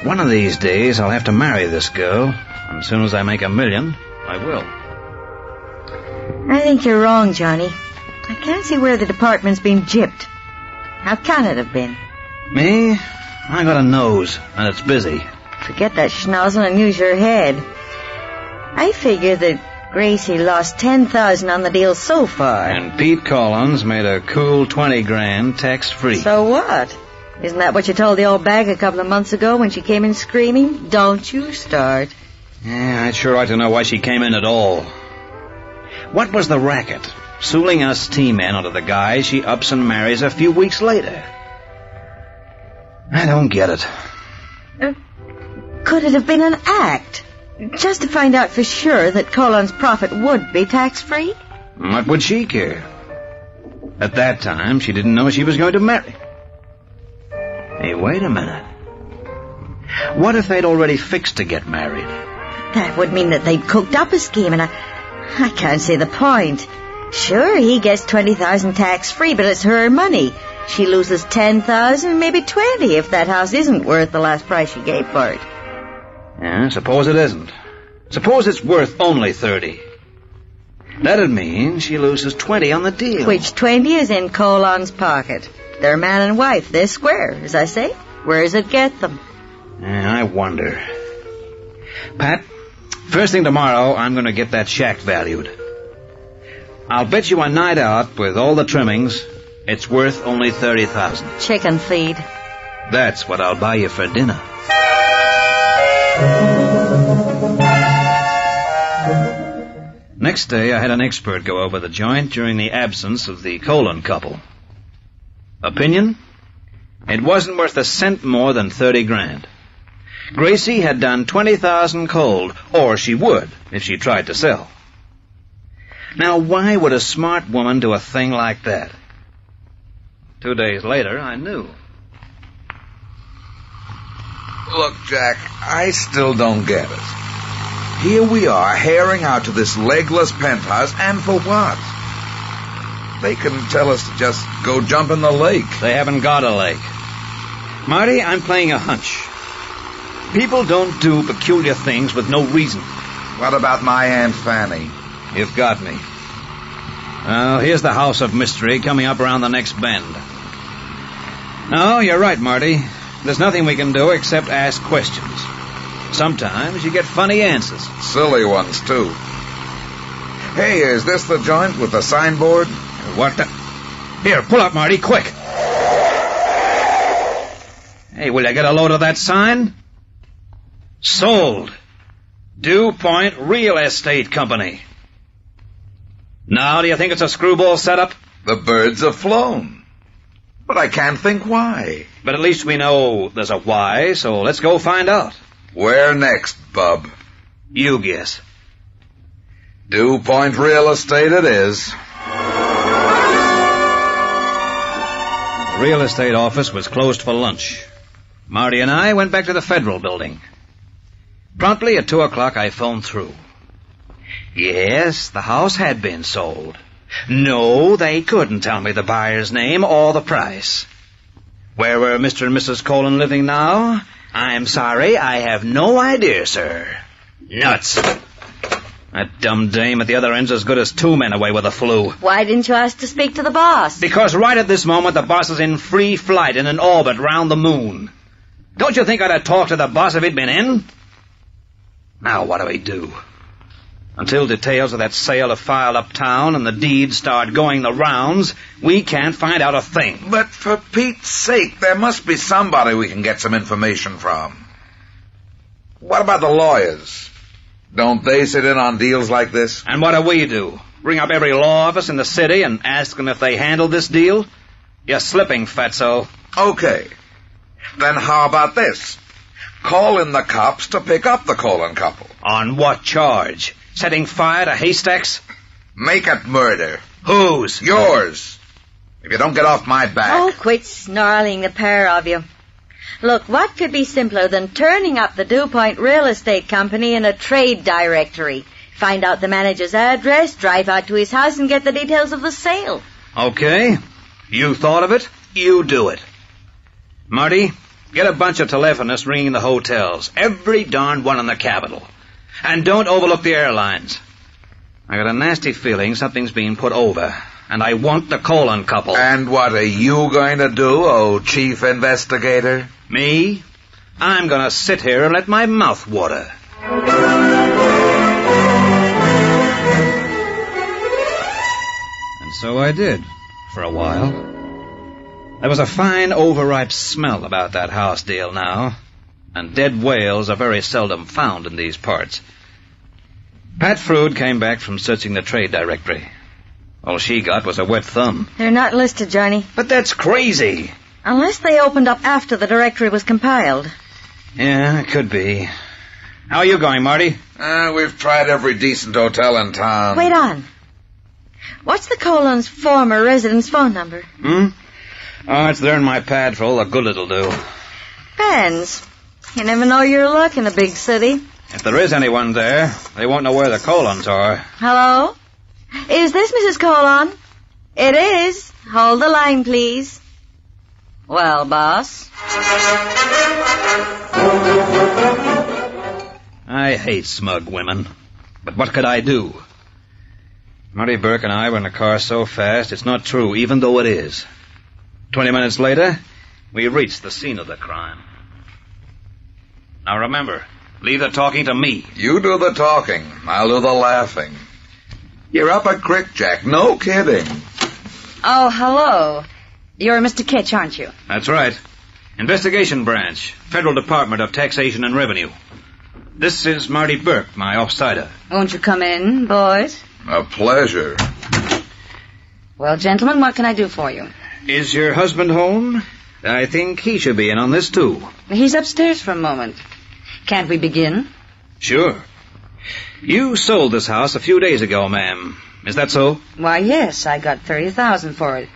one of these days I'll have to marry this girl. And as soon as I make $1 million, I will. I think you're wrong, Johnny. I can't see where the department's been gypped. How can it have been? Me? I got a nose, and it's busy. Forget that schnozzle and use your head. I figure that Gracie lost 10,000 on the deal so far. And Pete Collins made a cool 20 grand tax-free. So what? Isn't that what you told the old bag a couple of months ago when she came in screaming? Don't you start. Yeah, I'd sure like to know why she came in at all. What was the racket? Sooling us T-men onto the guy she ups and marries a few weeks later. I don't get it. Could it have been an act? Just to find out for sure that Collins' profit would be tax-free? What would she care? At that time, she didn't know she was going to marry. Hey, wait a minute. What if they'd already fixed to get married? That would mean that they'd cooked up a scheme, and I can't see the point. Sure, he gets 20,000 tax-free, but it's her money. She loses 10,000, maybe 20, if that house isn't worth the last price she gave for it. Yeah, suppose it isn't. Suppose it's worth only 30. That'd mean she loses 20 on the deal. Which 20 is in Collins' pocket. They're man and wife. They're square, as I say. Where does it get them? I wonder. Pat, first thing tomorrow, I'm going to get that shack valued. I'll bet you a night out with all the trimmings, it's worth only $30,000. Chicken feed. That's what I'll buy you for dinner. Next day, I had an expert go over the joint during the absence of the Colon couple. Opinion? It wasn't worth a cent more than $30,000. Gracie had done 20,000 cold, or she would if she tried to sell. Now, why would a smart woman do a thing like that? 2 days later, I knew. Look, Jack, I still don't get it. Here we are, herring out to this legless penthouse, and for what? They can tell us to just go jump in the lake. They haven't got a lake. Marty, I'm playing a hunch. People don't do peculiar things with no reason. What about my Aunt Fanny? You've got me. Well, here's the house of mystery coming up around the next bend. No, you're right, Marty. There's nothing we can do except ask questions. Sometimes you get funny answers. Silly ones, too. Hey, is this the joint with the signboard? What the... Here, pull up, Marty, quick. Hey, will you get a load of that sign? Sold. Dew Point Real Estate Company. Now, do you think it's a screwball setup? The birds have flown. But I can't think why. But at least we know there's a why, so let's go find out. Where next, bub? You guess. Dew Point Real Estate it is. The real estate office was closed for lunch. Marty and I went back to the Federal Building. Promptly at 2 o'clock, I phoned through. Yes, the house had been sold. No, they couldn't tell me the buyer's name or the price. Where were Mr. and Mrs. Colon living now? I'm sorry, I have no idea, sir. Nuts. That dumb dame at the other end's as good as 2 men away with the flu. Why didn't you ask to speak to the boss? Because right at this moment, the boss is in free flight in an orbit round the moon. Don't you think I'd have talked to the boss if he'd been in? Now, what do we do? Until details of that sale are filed uptown and the deeds start going the rounds, we can't find out a thing. But for Pete's sake, there must be somebody we can get some information from. What about the lawyers? Don't they sit in on deals like this? And what do? Ring up every law office in the city and ask them if they handled this deal? You're slipping, fatso. Okay. Then how about this? Call in the cops to pick up the Colon couple. On what charge? Setting fire to haystacks? Make it murder. Whose? Yours. If you don't get off my back. Oh, quit snarling, the pair of you. Look, what could be simpler than turning up the Dew Point Real Estate Company in a trade directory? Find out the manager's address, drive out to his house, and get the details of the sale. Okay. You thought of it, you do it. Marty, get a bunch of telephonists ringing the hotels. Every darn one in the capital. And don't overlook the airlines. I got a nasty feeling something's being put over. And I want the Colon couple. And what are you going to do, oh chief investigator? Me? I'm going to sit here and let my mouth water. And so I did, for a while. There was a fine overripe smell about that house deal now, and dead whales are very seldom found in these parts. Pat Frood came back from searching the trade directory. All she got was a wet thumb. They're not listed, Johnny. But that's crazy. Unless they opened up after the directory was compiled. Yeah, it could be. How are you going, Marty? We've tried every decent hotel in town. Wait on. What's the Colon's former resident's phone number? Oh, it's there in my pad for all the good it'll do. Ben's. You never know your luck in a big city. If there is anyone there, they won't know where the Colons are. Hello? Is this Mrs. Colon? It is. Hold the line, please. Well, boss? I hate smug women. But what could I do? Marty Burke and I were in the car so fast, it's not true, even though it is. 20 minutes later, we reached the scene of the crime. Now remember, leave the talking to me. You do the talking. I'll do the laughing. You're up a creek, Jack. No kidding. Oh, hello. You're Mr. Kitch, aren't you? That's right. Investigation Branch, Federal Department of Taxation and Revenue. This is Marty Burke, my offsider. Won't you come in, boys? A pleasure. Well, gentlemen, what can I do for you? Is your husband home? I think he should be in on this, too. He's upstairs for a moment. Can't we begin? Sure. You sold this house a few days ago, ma'am. Is that so? Why, yes, I got $30,000 for it.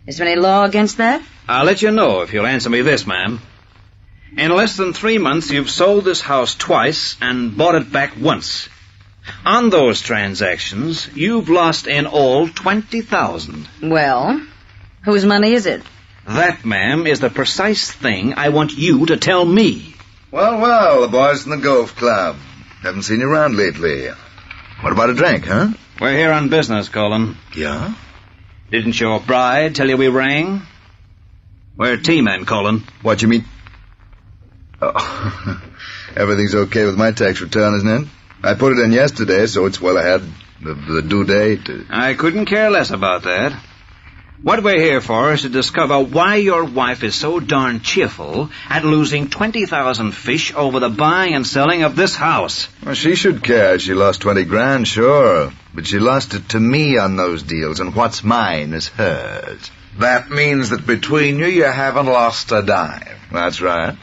Is there any law against that? I'll let you know if you'll answer me this, ma'am. In less than 3 months, you've sold this house twice and bought it back once. On those transactions, you've lost in all $20,000. Well, whose money is it? That, ma'am, is the precise thing I want you to tell me. Well, the boys in the golf club. Haven't seen you around lately. What about a drink, huh? We're here on business, Colin. Yeah? Didn't your bride tell you we rang? We're T-men, Colin. What you mean? Oh, everything's okay with my tax return, isn't it? I put it in yesterday, so it's well ahead of the due date. I couldn't care less about that. What we're here for is to discover why your wife is so darn cheerful at losing 20,000 fish over the buying and selling of this house. Well, she should care. She lost 20 grand, sure. But she lost it to me on those deals, and what's mine is hers. That means that between you haven't lost a dime. That's right.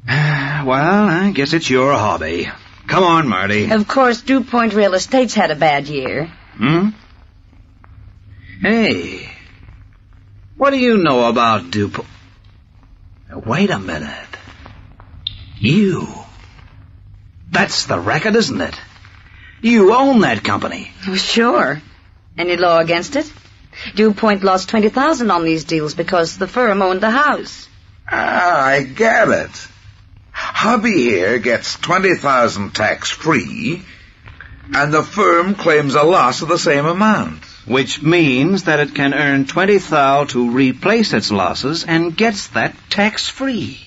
Well, I guess it's your hobby. Come on, Marty. Of course, Dew Point Real Estate's had a bad year. Hey, what do you know about Dew Point? Wait a minute. You. That's the record, isn't it? You own that company. Oh, sure. Any law against it? Dew Point lost $20,000 on these deals because the firm owned the house. I get it. Hubby here gets 20,000 tax-free, and the firm claims a loss of the same amount. Which means that it can earn $20,000 to replace its losses and gets that tax-free.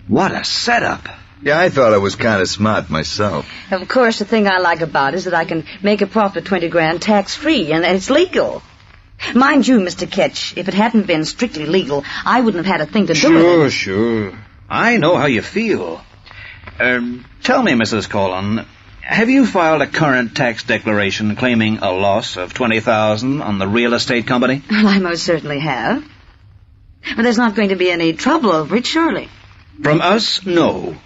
What a setup. Yeah, I thought I was kind of smart myself. Of course, the thing I like about it is that I can make a profit of 20 grand tax-free, and it's legal. Mind you, Mr. Ketch, if it hadn't been strictly legal, I wouldn't have had a thing to do with it. Sure. I know how you feel. Tell me, Mrs. Colin, have you filed a current tax declaration claiming a loss of $20,000 on the real estate company? Well, I most certainly have. But there's not going to be any trouble over it, surely. From us, no.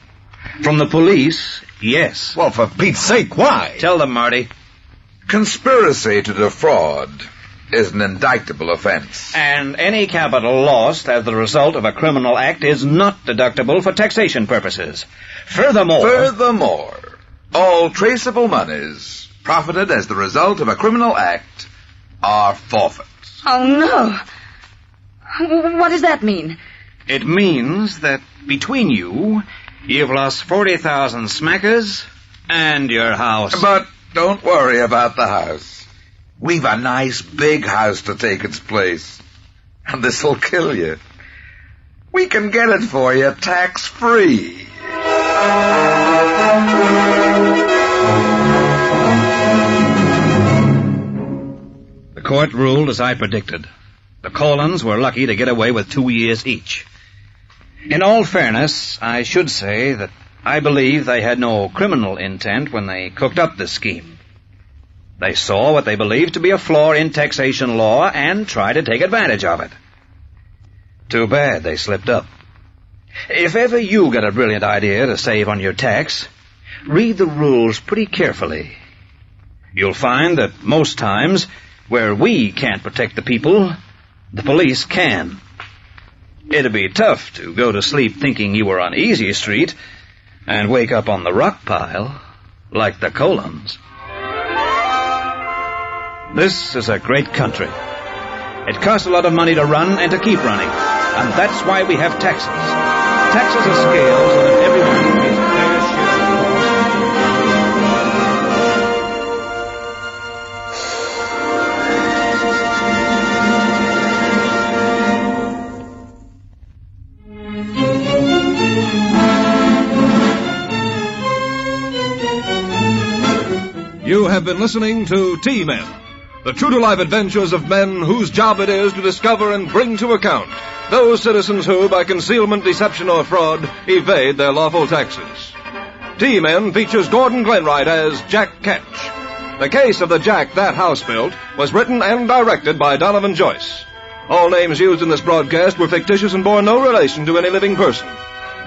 From the police, yes. Well, for Pete's sake, why? Tell them, Marty. Conspiracy to defraud is an indictable offense. And any capital lost as the result of a criminal act is not deductible for taxation purposes. Furthermore, all traceable monies profited as the result of a criminal act are forfeits. Oh, no. What does that mean? It means that between you, you've lost 40,000 smackers and your house. But don't worry about the house. We've a nice big house to take its place. And this'll kill you. We can get it for you tax-free. The court ruled as I predicted. The Colins were lucky to get away with 2 years each. In all fairness, I should say that I believe they had no criminal intent when they cooked up this scheme. They saw what they believed to be a flaw in taxation law and tried to take advantage of it. Too bad they slipped up. If ever you get a brilliant idea to save on your tax, read the rules pretty carefully. You'll find that most times, where we can't protect the people, the police can. It'd be tough to go to sleep thinking you were on Easy Street and wake up on the rock pile like the Colins. This is a great country. It costs a lot of money to run and to keep running, and that's why we have taxes. Taxes are scale so that everyone pays a fair been listening to T-Men, the true-to-life adventures of men whose job it is to discover and bring to account those citizens who, by concealment, deception, or fraud, evade their lawful taxes. T-Men features Gordon Glenwright as Jack Ketch. The Case of the Jack That House Built was written and directed by Donovan Joyce. All names used in this broadcast were fictitious and bore no relation to any living person.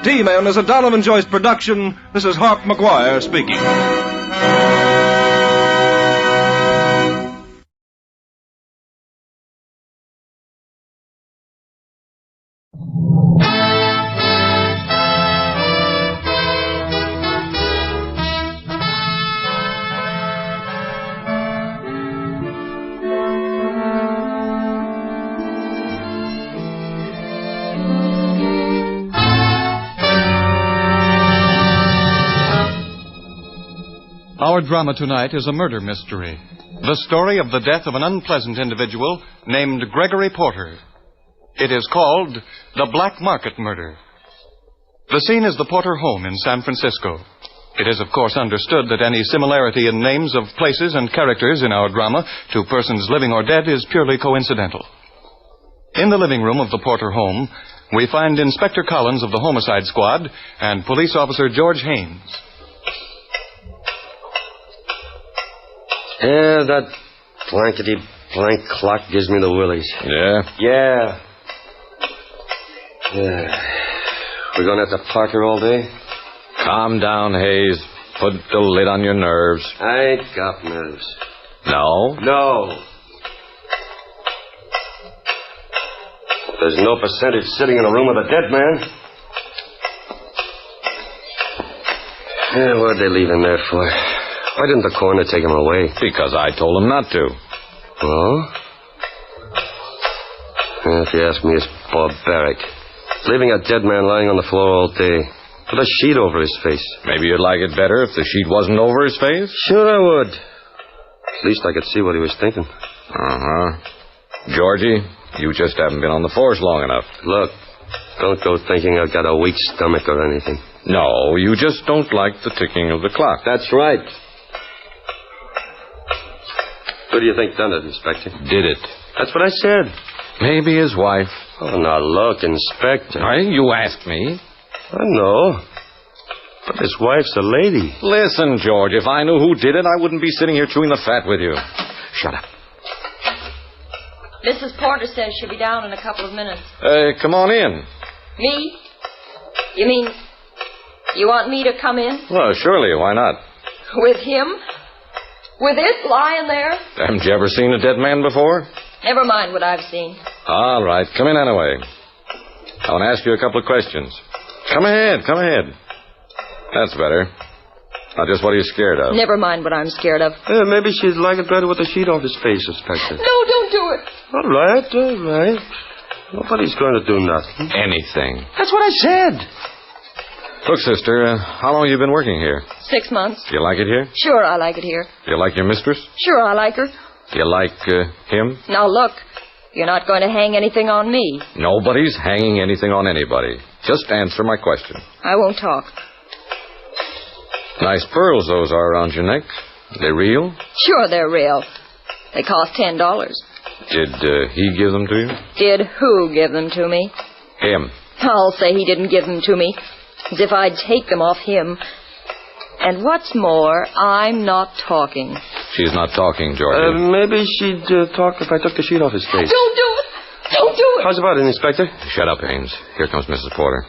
T-Men is a Donovan Joyce production. This is Harp McGuire speaking. Our drama tonight is a murder mystery. The story of the death of an unpleasant individual named Gregory Porter. It is called The Black Market Murder. The scene is the Porter home in San Francisco. It is, of course, understood that any similarity in names of places and characters in our drama to persons living or dead is purely coincidental. In the living room of the Porter home, we find Inspector Collins of the Homicide Squad and Police Officer George Haynes. Yeah, that blankety-blank clock gives me the willies. Yeah? Yeah. We're going to have to park here all day? Calm down, Hayes. Put the lid on your nerves. I ain't got nerves. No? No. There's no percentage sitting in a room with a dead man. Yeah, what'd they leave him there for? Why didn't the coroner take him away? Because I told him not to. Oh? If you ask me, it's barbaric. Leaving a dead man lying on the floor all day with a sheet over his face. Maybe you'd like it better if the sheet wasn't over his face? Sure I would. At least I could see what he was thinking. Uh-huh. Georgie, you just haven't been on the force long enough. Look, don't go thinking I've got a weak stomach or anything. No, you just don't like the ticking of the clock. That's right. Who do you think done it, Inspector? Did it. That's what I said. Maybe his wife. Oh, now look, Inspector. You asked me. I know. But his wife's a lady. Listen, George, if I knew who did it, I wouldn't be sitting here chewing the fat with you. Shut up. Mrs. Porter says she'll be down in a couple of minutes. Come on in. Me? You mean you want me to come in? Well, surely, why not? With him? With it lying there? Haven't you ever seen a dead man before? Never mind what I've seen. All right, come in anyway. I want to ask you a couple of questions. Come ahead. That's better. Now, just what are you scared of? Never mind what I'm scared of. Maybe she'd like it better with the sheet off his face, Inspector. No, don't do it. All right. Nobody's going to do nothing. Anything. That's what I said. Look, sister, how long have you been working here? 6 months. Do you like it here? Sure, I like it here. Do you like your mistress? Sure, I like her. Do you like him? Now, look, you're not going to hang anything on me. Nobody's hanging anything on anybody. Just answer my question. I won't talk. Nice pearls those are around your neck. Are they real? Sure, they're real. They cost $10. Did he give them to you? Did who give them to me? Him. I'll say he didn't give them to me. As if I'd take them off him. And what's more, I'm not talking. She's not talking, Georgie. Maybe she'd talk if I took the sheet off his face. Don't do it! Don't do it! How's about it, Inspector? Shut up, Haynes. Here comes Mrs. Porter.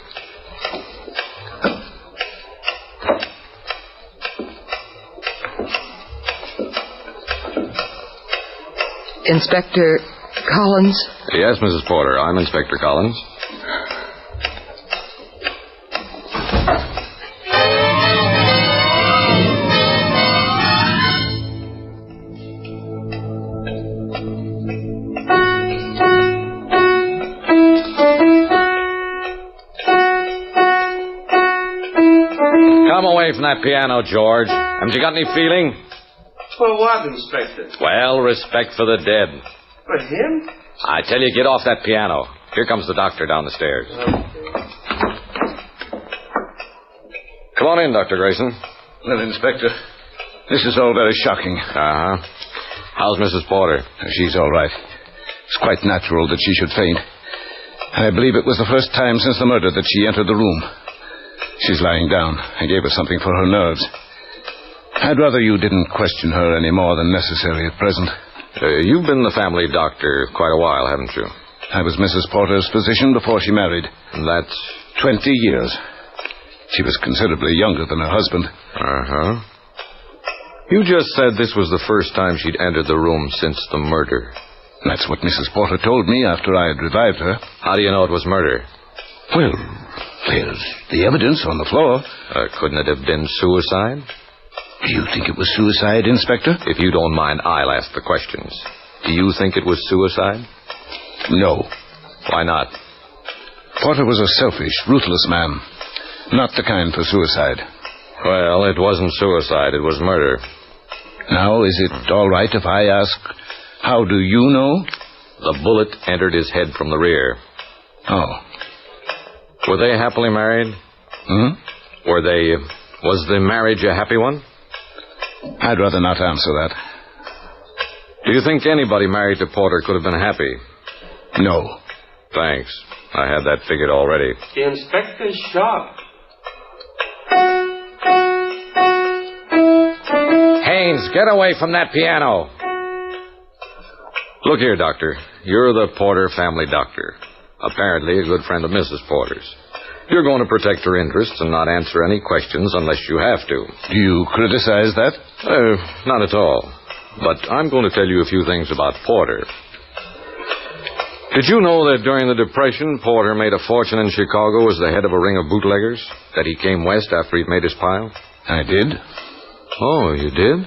Inspector Collins? Yes, Mrs. Porter. I'm Inspector Collins. Come away from that piano, George. Haven't you got any feeling? For what, Inspector? Well, respect for the dead. For him? I tell you, get off that piano. Here comes the doctor down the stairs. Come on in, Dr. Grayson. Well, Inspector, This is all very shocking. Uh-huh. How's Mrs. Porter? She's all right. It's quite natural that she should faint. I believe it was the first time since the murder that she entered the room. She's lying down. I gave her something for her nerves. I'd rather you didn't question her any more than necessary at present. You've been the family doctor quite a while, haven't you? I was Mrs. Porter's physician before she married. And that's 20 years. She was considerably younger than her husband. Uh-huh. You just said this was the first time she'd entered the room since the murder. That's what Mrs. Porter told me after I had revived her. How do you know it was murder? Well, there's the evidence on the floor. Couldn't it have been suicide? Do you think it was suicide, Inspector? If you don't mind, I'll ask the questions. Do you think it was suicide? No. Why not? Porter was a selfish, ruthless man. Not the kind for suicide. Well, it wasn't suicide. It was murder. Now, is it all right if I ask, how do you know? The bullet entered his head from the rear. Oh. Were they happily married? Was the marriage a happy one? I'd rather not answer that. Do you think anybody married to Porter could have been happy? No. Thanks. I had that figured already. The inspector's sharp. Haynes, get away from that piano. Look here, Doctor. You're the Porter family doctor. Apparently a good friend of Mrs. Porter's. You're going to protect her interests and not answer any questions unless you have to. Do you criticize that? Not at all. But I'm going to tell you a few things about Porter. Did you know that during the Depression, Porter made a fortune in Chicago as the head of a ring of bootleggers? That he came west after he'd made his pile? I did. Oh, you did?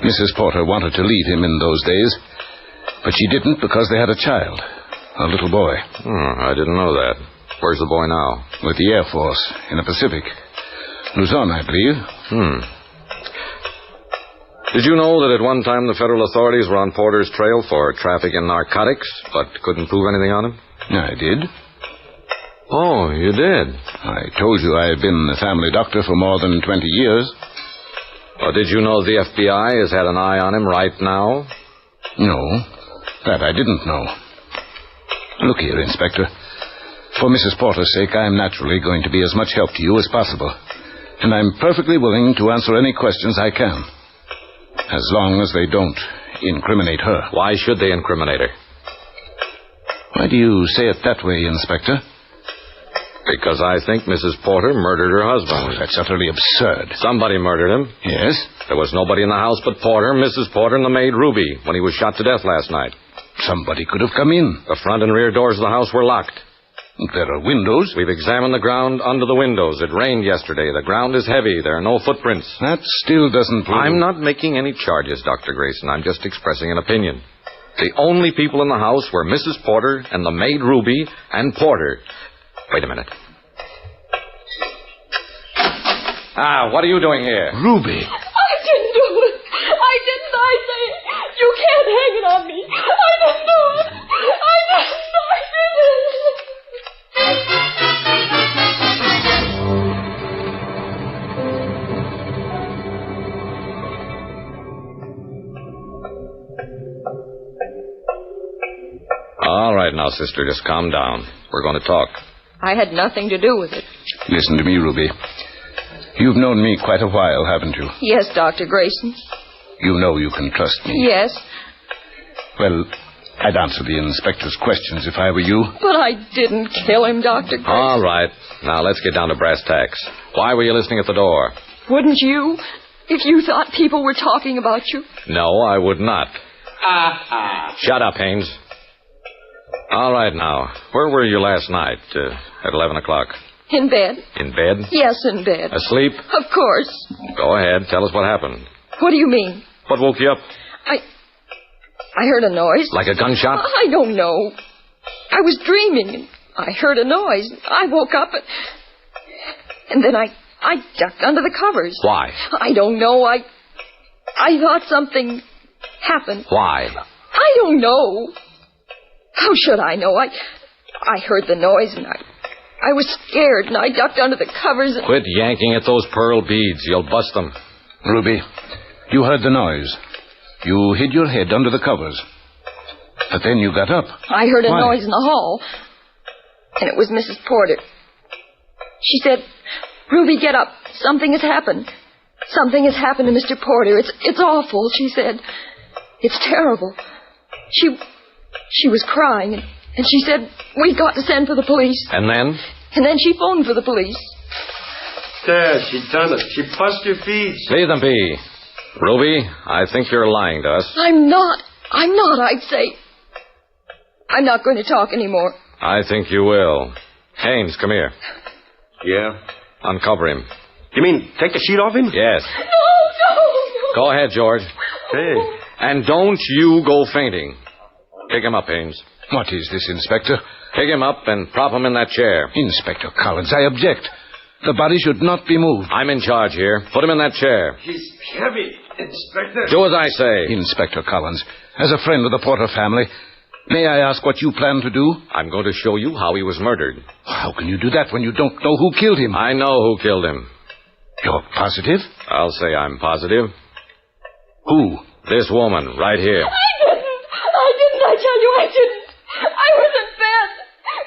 Mrs. Porter wanted to leave him in those days, but she didn't because they had a child, a little boy. I didn't know that. Where's the boy now? With the Air Force, in the Pacific. Luzon, I believe. Did you know that at one time the federal authorities were on Porter's trail for traffic in narcotics, but couldn't prove anything on him? I did. Oh, you did? I told you I had been the family doctor for more than 20 years. Well, did you know the FBI has had an eye on him right now? No, that I didn't know. Look here, Inspector. For Mrs. Porter's sake, I am naturally going to be as much help to you as possible. And I'm perfectly willing to answer any questions I can. As long as they don't incriminate her. Why should they incriminate her? Why do you say it that way, Inspector? Because I think Mrs. Porter murdered her husband. Oh, that's utterly absurd. Somebody murdered him. Yes? There was nobody in the house but Porter, Mrs. Porter, and the maid Ruby when he was shot to death last night. Somebody could have come in. The front and rear doors of the house were locked. There are windows. We've examined the ground under the windows. It rained yesterday. The ground is heavy. There are no footprints. That still doesn't prove... I'm not making any charges, Dr. Grayson. I'm just expressing an opinion. The only people in the house were Mrs. Porter and the maid Ruby and Porter. Wait a minute. What are you doing here? Ruby. I didn't do it. I didn't, I say. You can't hang it on me. I didn't do it. I didn't. All right now, sister, just calm down. We're going to talk. I had nothing to do with it. Listen to me, Ruby. You've known me quite a while, haven't you? Yes, Dr. Grayson. You know you can trust me. Yes. Well, I'd answer the inspector's questions if I were you. But I didn't kill him, Dr. Grayson. All right. Now, let's get down to brass tacks. Why were you listening at the door? Wouldn't you? If you thought people were talking about you? No, I would not. Shut up, Haynes. All right, now. Where were you last night at 11 o'clock? In bed. In bed? Yes, in bed. Asleep? Of course. Go ahead. Tell us what happened. What do you mean? What woke you up? I heard a noise. Like a gunshot? I don't know. I was dreaming, and I heard a noise. I woke up, and then I ducked under the covers. Why? I don't know. I thought something happened. Why? I don't know. How should I know? I heard the noise, and I was scared, and I ducked under the covers. Quit yanking at those pearl beads. You'll bust them. Ruby, You heard the noise. You hid your head under the covers. But then you got up. I heard a Why? noise in the hall. And it was Mrs. Porter. She said, "Ruby, get up. Something has happened. Something has happened to Mr. Porter. It's awful," she said. "It's terrible." She was crying, and she said, "We got to send for the police." And then? And then she phoned for the police. There, she done it. She bust your feeds. Leave them be. Ruby, I think you're lying to us. I'm not, I'd say. I'm not going to talk anymore. I think you will. Haynes, come here. Yeah? Uncover him. You mean take the sheet off him? Yes. No. Go ahead, George. Hey. And don't you go fainting. Pick him up, Haynes. What is this, Inspector? Pick him up and prop him in that chair. Inspector Collins, I object. The body should not be moved. I'm in charge here. Put him in that chair. He's heavy, Inspector. Do as I say. Inspector Collins, as a friend of the Porter family, may I ask what you plan to do? I'm going to show you how he was murdered. How can you do that when you don't know who killed him? I know who killed him. You're positive? I'll say I'm positive. Who? This woman, right here. I tell you, I didn't. I was in bed.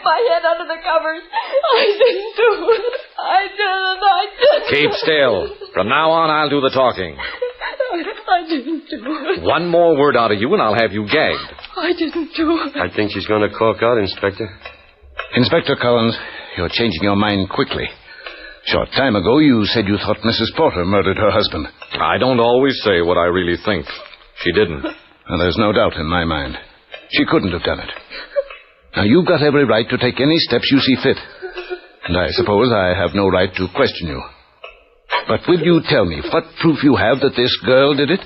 My head under the covers. I didn't do it. I didn't. Keep still. From now on, I'll do the talking. I didn't do it. One more word out of you, and I'll have you gagged. I didn't do it. I think she's going to cork out, Inspector. Inspector Collins, you're changing your mind quickly. Short time ago, you said you thought Mrs. Porter murdered her husband. I don't always say what I really think. She didn't. Well, there's no doubt in my mind. She couldn't have done it. Now, you've got every right to take any steps you see fit. And I suppose I have no right to question you. But will you tell me what proof you have that this girl did it?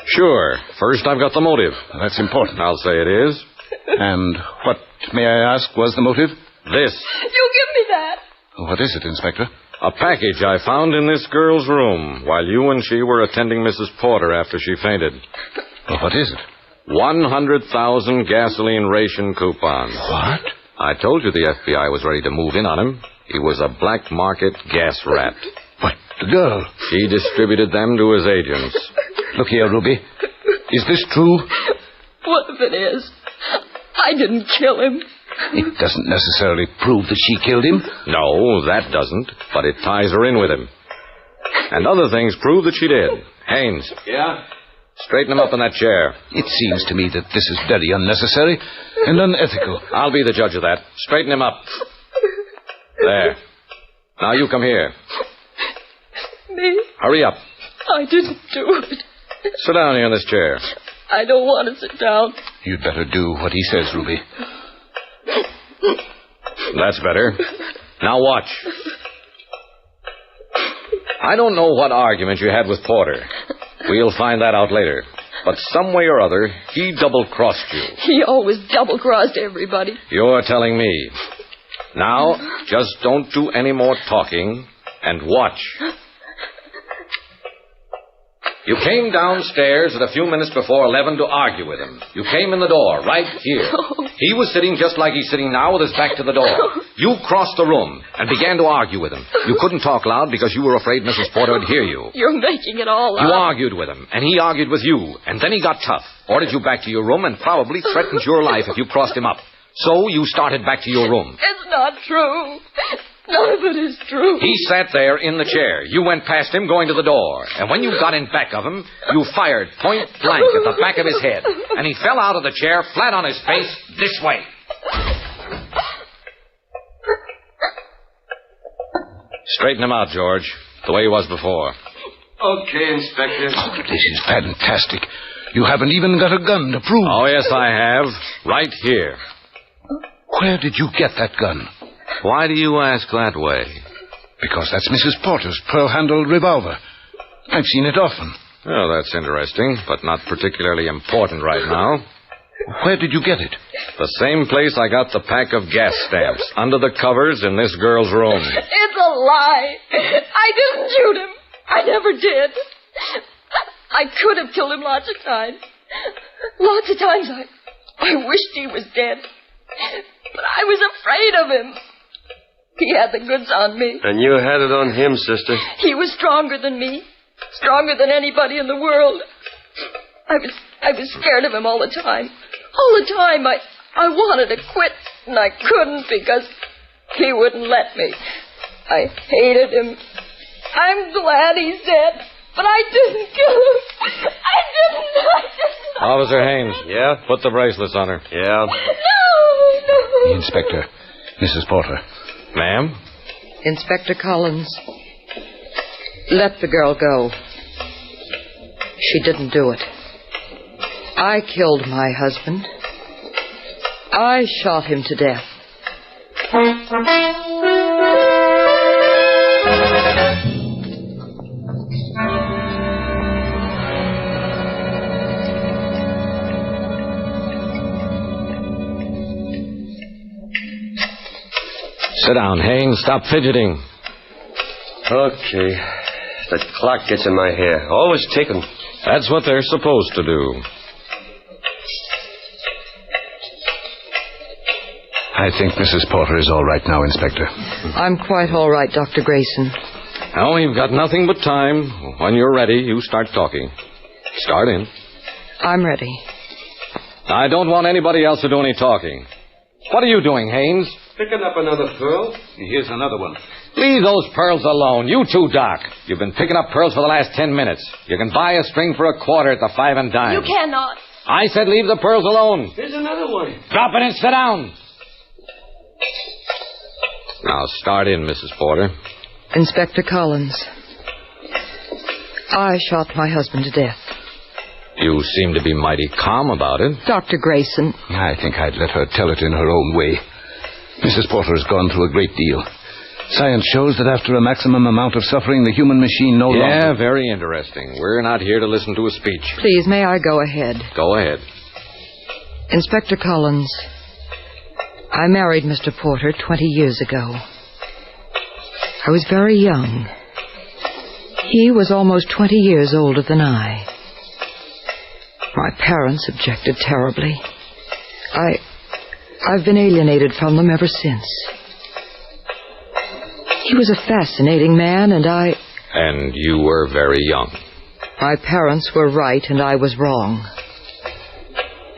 Sure. First, I've got the motive. That's important. I'll say it is. And what, may I ask, was the motive? This. You give me that. What is it, Inspector? A package I found in this girl's room while you and she were attending Mrs. Porter after she fainted. Well, what is it? 100,000 gasoline ration coupons. What? I told you the FBI was ready to move in on him. He was a black market gas rat. What? The girl? She distributed them to his agents. Look here, Ruby. Is this true? What if it is? I didn't kill him. It doesn't necessarily prove that she killed him. No, that doesn't. But it ties her in with him. And other things prove that she did. Haynes. Yeah? Straighten him up in that chair. It seems to me that this is very unnecessary and unethical. I'll be the judge of that. Straighten him up. There. Now you come here. Me? Hurry up. I didn't do it. Sit down here in this chair. I don't want to sit down. You'd better do what he says, Ruby. That's better. Now watch. I don't know what argument you had with Porter. We'll find that out later. But some way or other, he double-crossed you. He always double-crossed everybody. You're telling me. Now, just don't do any more talking and watch. You came downstairs at a few minutes before 11 to argue with him. You came in the door, right here. He was sitting just like he's sitting now with his back to the door. You crossed the room and began to argue with him. You couldn't talk loud because you were afraid Mrs. Porter would hear you. You're making it all up. You argued with him, and he argued with you, and then he got tough, ordered you back to your room, and probably threatened your life if you crossed him up. So you started back to your room. It's not true. None of it is true. He sat there in the chair. You went past him going to the door. And when you got in back of him, you fired point blank at the back of his head. And he fell out of the chair flat on his face this way. Straighten him out, George, the way he was before. Okay, Inspector. Oh, this is fantastic. You haven't even got a gun to prove. Oh, yes, I have. Right here. Where did you get that gun? Why do you ask that way? Because that's Mrs. Porter's pearl-handled revolver. I've seen it often. Oh, that's interesting, but not particularly important right now. Where did you get it? The same place I got the pack of gas stamps, under the covers in this girl's room. It's a lie. I didn't shoot him. I never did. I could have killed him lots of times. Lots of times I wished he was dead. But I was afraid of him. He had the goods on me. And you had it on him, sister. He was stronger than me. Stronger than anybody in the world. I was scared of him all the time. All the time. I wanted to quit, and I couldn't because he wouldn't let me. I hated him. I'm glad he's dead, but I didn't kill him. I didn't. Officer Haynes. Yeah? Put the bracelets on her. Yeah. No. Inspector, Mrs. Porter. Ma'am? Inspector Collins, let the girl go. She didn't do it. I killed my husband. I shot him to death. Sit down, Haynes. Stop fidgeting. Okay. The clock gets in my hair. Always ticking. That's what they're supposed to do. I think Mrs. Porter is all right now, Inspector. I'm quite all right, Dr. Grayson. Now, you've got nothing but time. When you're ready, you start talking. Start in. I'm ready. I don't want anybody else to do any talking. What are you doing, Haynes? Picking up another pearl. Here's another one. Leave those pearls alone. You too, Doc. You've been picking up pearls for the last 10 minutes. You can buy a string for a quarter at the 5 and dime. You cannot. I said leave the pearls alone. Here's another one. Drop it and sit down. Now, start in, Mrs. Porter. Inspector Collins, I shot my husband to death. You seem to be mighty calm about it. Dr. Grayson. I think I'd let her tell it in her own way. Mrs. Porter has gone through a great deal. Science shows that after a maximum amount of suffering, the human machine no longer... Yeah, very interesting. We're not here to listen to a speech. Please, may I go ahead? Go ahead. Inspector Collins, I married Mr. Porter 20 years ago. I was very young. He was almost 20 years older than I. My parents objected terribly. I've been alienated from them ever since. He was a fascinating man, and And you were very young. My parents were right, and I was wrong.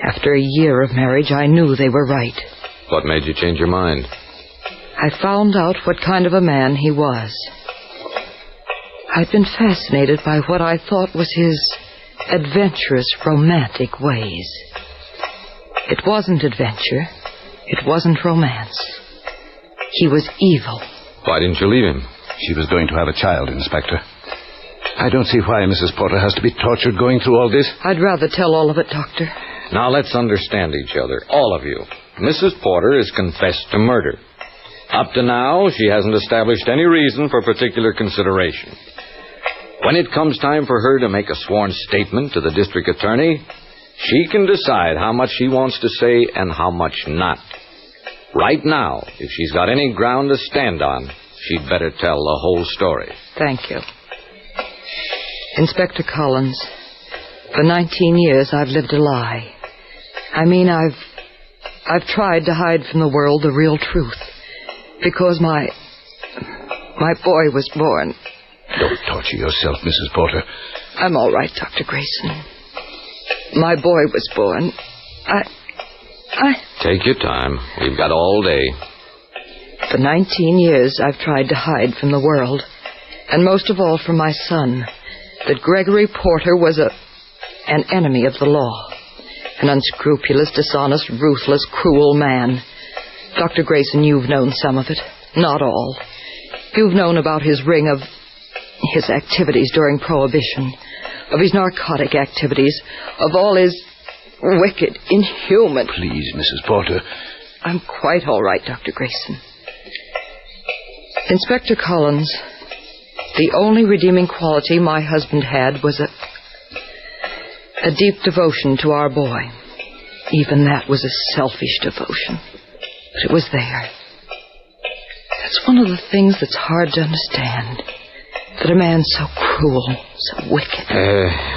After a year of marriage, I knew they were right. What made you change your mind? I found out what kind of a man he was. I'd been fascinated by what I thought was his adventurous, romantic ways. It wasn't adventure. It wasn't romance. He was evil. Why didn't you leave him? She was going to have a child, Inspector. I don't see why Mrs. Porter has to be tortured going through all this. I'd rather tell all of it, Doctor. Now, let's understand each other, all of you. Mrs. Porter has confessed to murder. Up to now, she hasn't established any reason for particular consideration. When it comes time for her to make a sworn statement to the district attorney, she can decide how much she wants to say and how much not. Right now, if she's got any ground to stand on, she'd better tell the whole story. Thank you. Inspector Collins, for 19 years I've lived a lie. I mean, I've tried to hide from the world the real truth. Because my boy was born. Don't torture yourself, Mrs. Porter. I'm all right, Dr. Grayson. My boy was born. Take your time. We've got all day. For 19 years, I've tried to hide from the world, and most of all from my son, that Gregory Porter was an enemy of the law, an unscrupulous, dishonest, ruthless, cruel man. Dr. Grayson, you've known some of it, not all. You've known about his ring of his activities during Prohibition, of his narcotic activities, of all his wicked, inhuman... Please, Mrs. Porter. I'm quite all right, Dr. Grayson. Inspector Collins, the only redeeming quality my husband had was a deep devotion to our boy. Even that was a selfish devotion. But it was there. That's one of the things that's hard to understand. That a man so cruel, so wicked...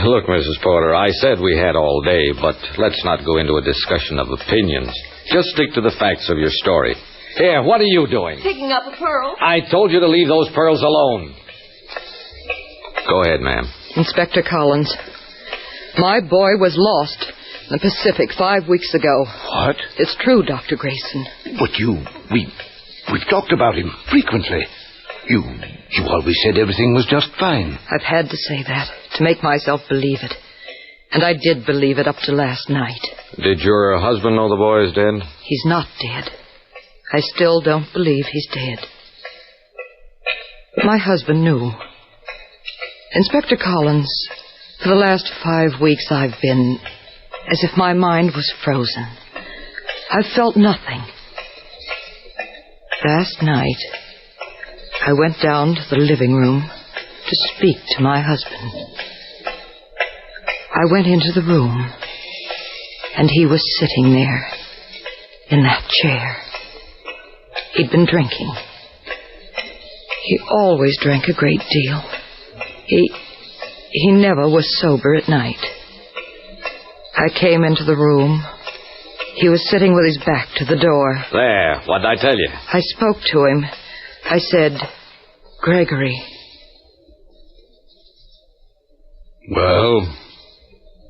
Look, Mrs. Porter, I said we had all day, but let's not go into a discussion of opinions. Just stick to the facts of your story. Here, what are you doing? Picking up a pearl. I told you to leave those pearls alone. Go ahead, ma'am. Inspector Collins, my boy was lost in the Pacific 5 weeks ago. What? It's true, Dr. Grayson. But we've talked about him frequently. You always said everything was just fine. I've had to say that to make myself believe it. And I did believe it up to last night. Did your husband know the boy is dead? He's not dead. I still don't believe he's dead. My husband knew. Inspector Collins, for the last 5 weeks I've been as if my mind was frozen. I've felt nothing. Last night, I went down to the living room to speak to my husband. I went into the room, and he was sitting there, in that chair. He'd been drinking. He always drank a great deal. He never was sober at night. I came into the room. He was sitting with his back to the door. There, what'd I tell you? I spoke to him. I said, Gregory. Well,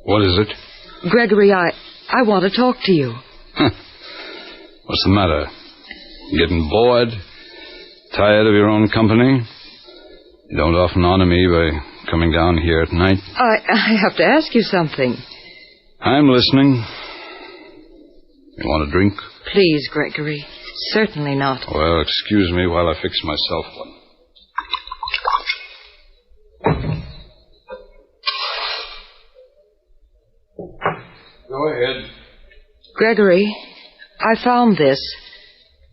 what is it? Gregory, I want to talk to you. What's the matter? Getting bored? Tired of your own company? You don't often honor me by coming down here at night. I have to ask you something. I'm listening. You want a drink? Please, Gregory. Certainly not. Well, excuse me while I fix myself one. Go ahead. Gregory, I found this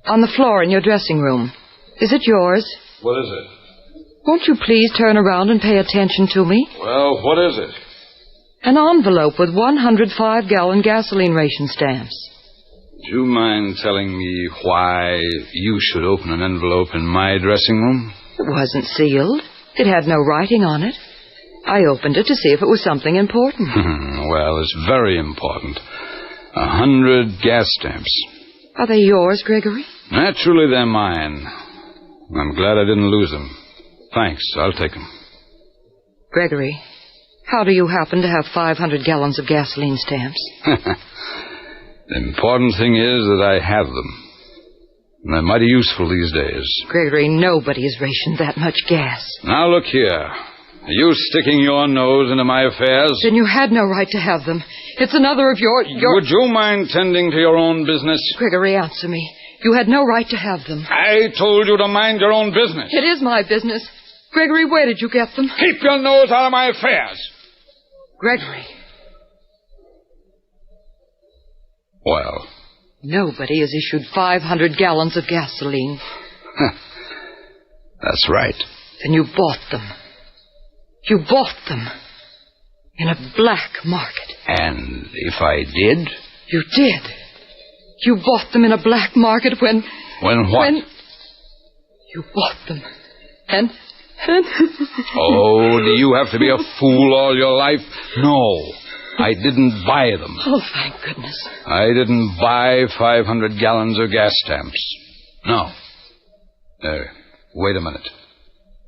on the floor in your dressing room. Is it yours? What is it? Won't you please turn around and pay attention to me? Well, what is it? An envelope with 105-gallon gasoline ration stamps. Do you mind telling me why you should open an envelope in my dressing room? It wasn't sealed. It had no writing on it. I opened it to see if it was something important. Well, it's very important. 100 gas stamps. Are they yours, Gregory? Naturally, they're mine. I'm glad I didn't lose them. Thanks, I'll take them. Gregory, how do you happen to have 500 gallons of gasoline stamps? The important thing is that I have them. And they're mighty useful these days. Gregory, nobody has rationed that much gas. Now look here. Are you sticking your nose into my affairs? Then you had no right to have them. It's another of your... Would you mind tending to your own business? Gregory, answer me. You had no right to have them. I told you to mind your own business. It is my business. Gregory, where did you get them? Keep your nose out of my affairs. Gregory. Well? Nobody has issued 500 gallons of gasoline. That's right. Then you bought them. You bought them. In a black market. And if I did? You did. You bought them in a black market when... When what? When... You bought them. And... Oh, do you have to be a fool all your life? No. I didn't buy them. Oh, thank goodness. I didn't buy 500 gallons of gas stamps. No. Wait a minute.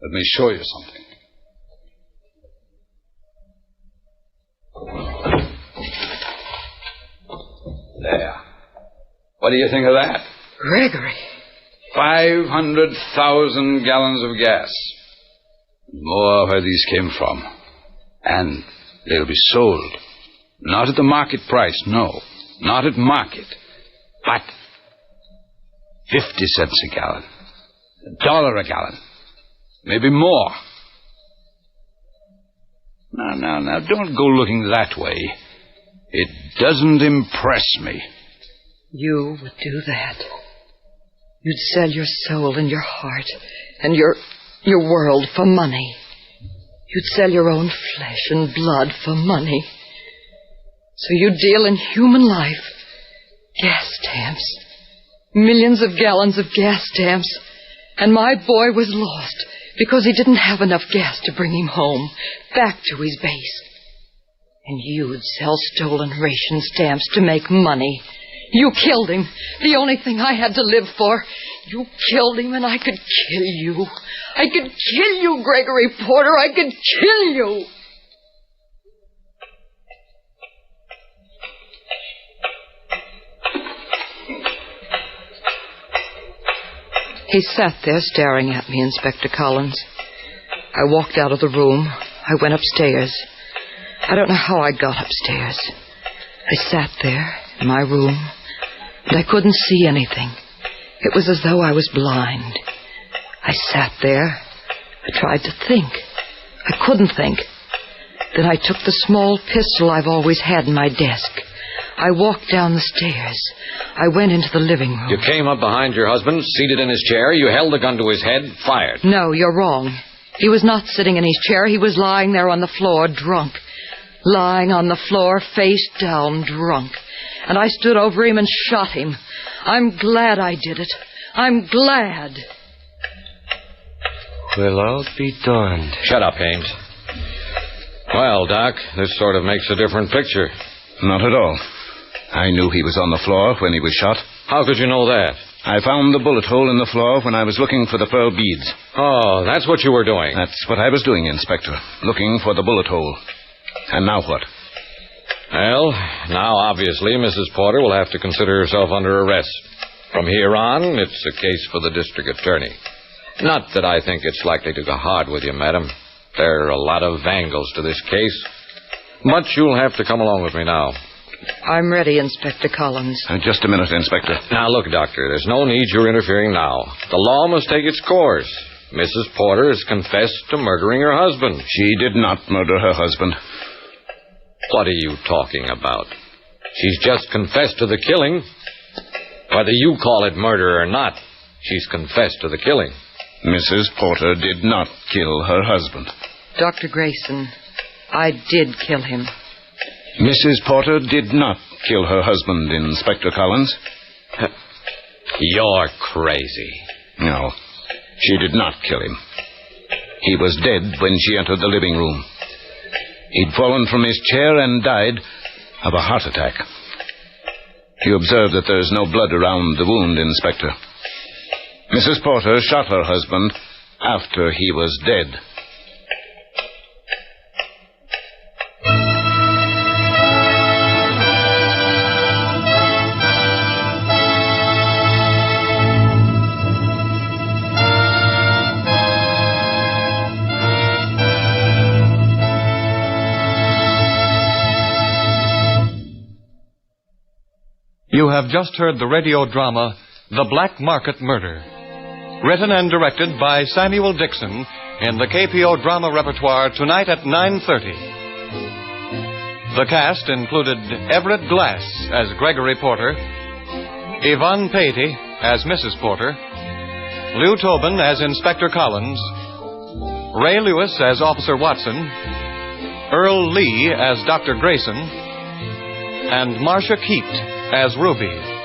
Let me show you something. There. What do you think of that? Gregory. 500,000 gallons of gas. More where these came from. And they'll be sold. Not at the market price, no. Not at market. But 50 cents a gallon. $1 a gallon. Maybe more. Now, don't go looking that way. It doesn't impress me. You would do that. You'd sell your soul and your heart and your world for money. You'd sell your own flesh and blood for money. So you deal in human life. Gas stamps. Millions of gallons of gas stamps. And my boy was lost because he didn't have enough gas to bring him home, back to his base. And you'd sell stolen ration stamps to make money. You killed him. The only thing I had to live for. You killed him, and I could kill you. I could kill you, Gregory Porter. I could kill you. He sat there staring at me, Inspector Collins. I walked out of the room. I went upstairs. I don't know how I got upstairs. I sat there in my room, and I couldn't see anything. It was as though I was blind. I sat there. I tried to think. I couldn't think. Then I took the small pistol I've always had in my desk. I walked down the stairs. I went into the living room. You came up behind your husband, seated in his chair. You held the gun to his head, fired. No, you're wrong. He was not sitting in his chair. He was lying there on the floor, drunk. Lying on the floor, face down, drunk. And I stood over him and shot him. I'm glad I did it. I'm glad. Well, I'll be darned. Shut up, Ames. Well, Doc, this sort of makes a different picture. Not at all. I knew he was on the floor when he was shot. How could you know that? I found the bullet hole in the floor when I was looking for the pearl beads. Oh, that's what you were doing. That's what I was doing, Inspector. Looking for the bullet hole. And now what? Well, now obviously Mrs. Porter will have to consider herself under arrest. From here on, it's a case for the district attorney. Not that I think it's likely to go hard with you, madam. There are a lot of angles to this case. But you'll have to come along with me now. I'm ready, Inspector Collins. Just a minute, Inspector. Now, look, Doctor, there's no need you're interfering now. The law must take its course. Mrs. Porter has confessed to murdering her husband. She did not murder her husband. What are you talking about? She's just confessed to the killing. Whether you call it murder or not, she's confessed to the killing. Mrs. Porter did not kill her husband. Dr. Grayson, I did kill him. Mrs. Porter did not kill her husband, Inspector Collins. You're crazy. No, she did not kill him. He was dead when she entered the living room. He'd fallen from his chair and died of a heart attack. You observe that there's no blood around the wound, Inspector. Mrs. Porter shot her husband after he was dead. You have just heard the radio drama, The Black Market Murder. Written and directed by Samuel Dixon in the KPO drama repertoire tonight at 9:30. The cast included Everett Glass as Gregory Porter, Yvonne Patey as Mrs. Porter, Lou Tobin as Inspector Collins, Ray Lewis as Officer Watson, Earl Lee as Dr. Grayson, and Marcia Keat as Ruby.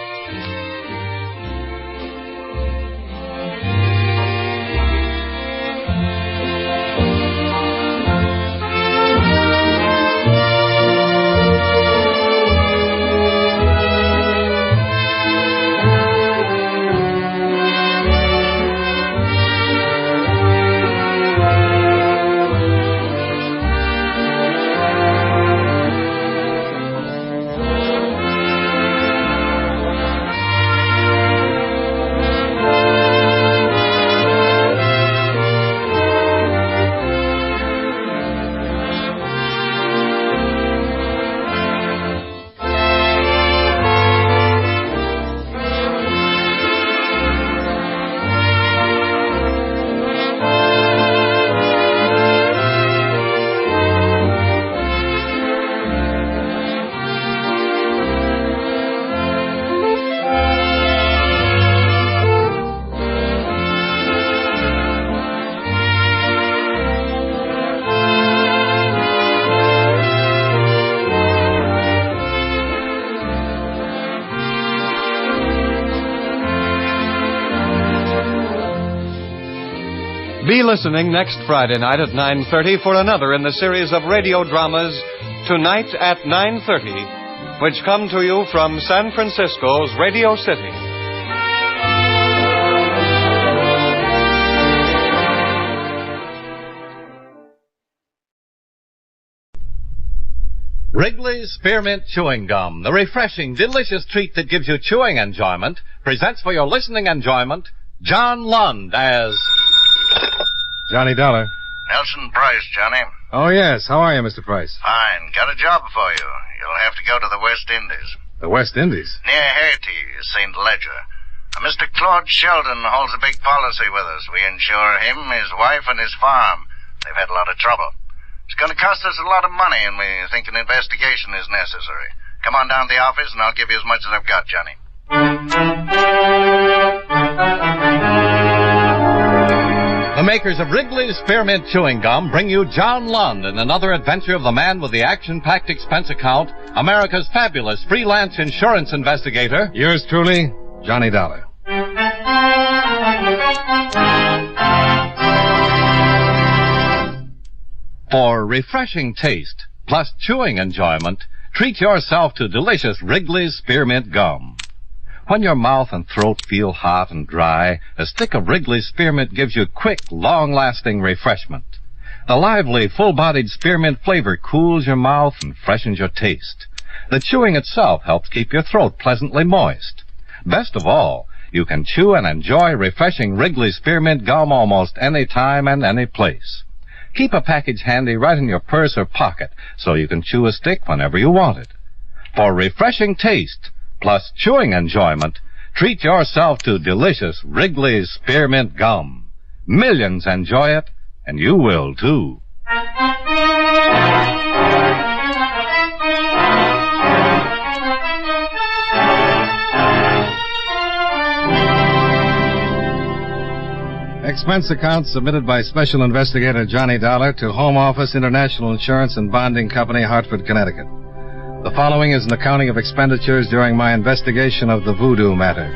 Be listening next Friday night at 9:30 for another in the series of radio dramas Tonight at 9:30, which come to you from San Francisco's Radio City. Wrigley's Spearmint Chewing Gum, the refreshing, delicious treat that gives you chewing enjoyment, presents for your listening enjoyment John Lund as Johnny Dollar. Nelson Price, Johnny. Oh, yes. How are you, Mr. Price? Fine. Got a job for you. You'll have to go to the West Indies. The West Indies? Near Haiti, St. Ledger. Mr. Claude Sheldon holds a big policy with us. We insure him, his wife, and his farm. They've had a lot of trouble. It's going to cost us a lot of money, and we think an investigation is necessary. Come on down to the office, and I'll give you as much as I've got, Johnny. The makers of Wrigley's Spearmint Chewing Gum bring you John Lund in another adventure of the man with the action-packed expense account, America's fabulous freelance insurance investigator. Yours truly, Johnny Dollar. For refreshing taste, plus chewing enjoyment, treat yourself to delicious Wrigley's Spearmint Gum. When your mouth and throat feel hot and dry, a stick of Wrigley's Spearmint gives you quick, long-lasting refreshment. The lively, full-bodied spearmint flavor cools your mouth and freshens your taste. The chewing itself helps keep your throat pleasantly moist. Best of all, you can chew and enjoy refreshing Wrigley's Spearmint Gum almost any time and any place. Keep a package handy right in your purse or pocket so you can chew a stick whenever you want it. For refreshing taste, plus chewing enjoyment, treat yourself to delicious Wrigley's Spearmint Gum. Millions enjoy it, and you will too. Expense account submitted by Special Investigator Johnny Dollar to Home Office International Insurance and Bonding Company, Hartford, Connecticut. The following is an accounting of expenditures during my investigation of the voodoo matter.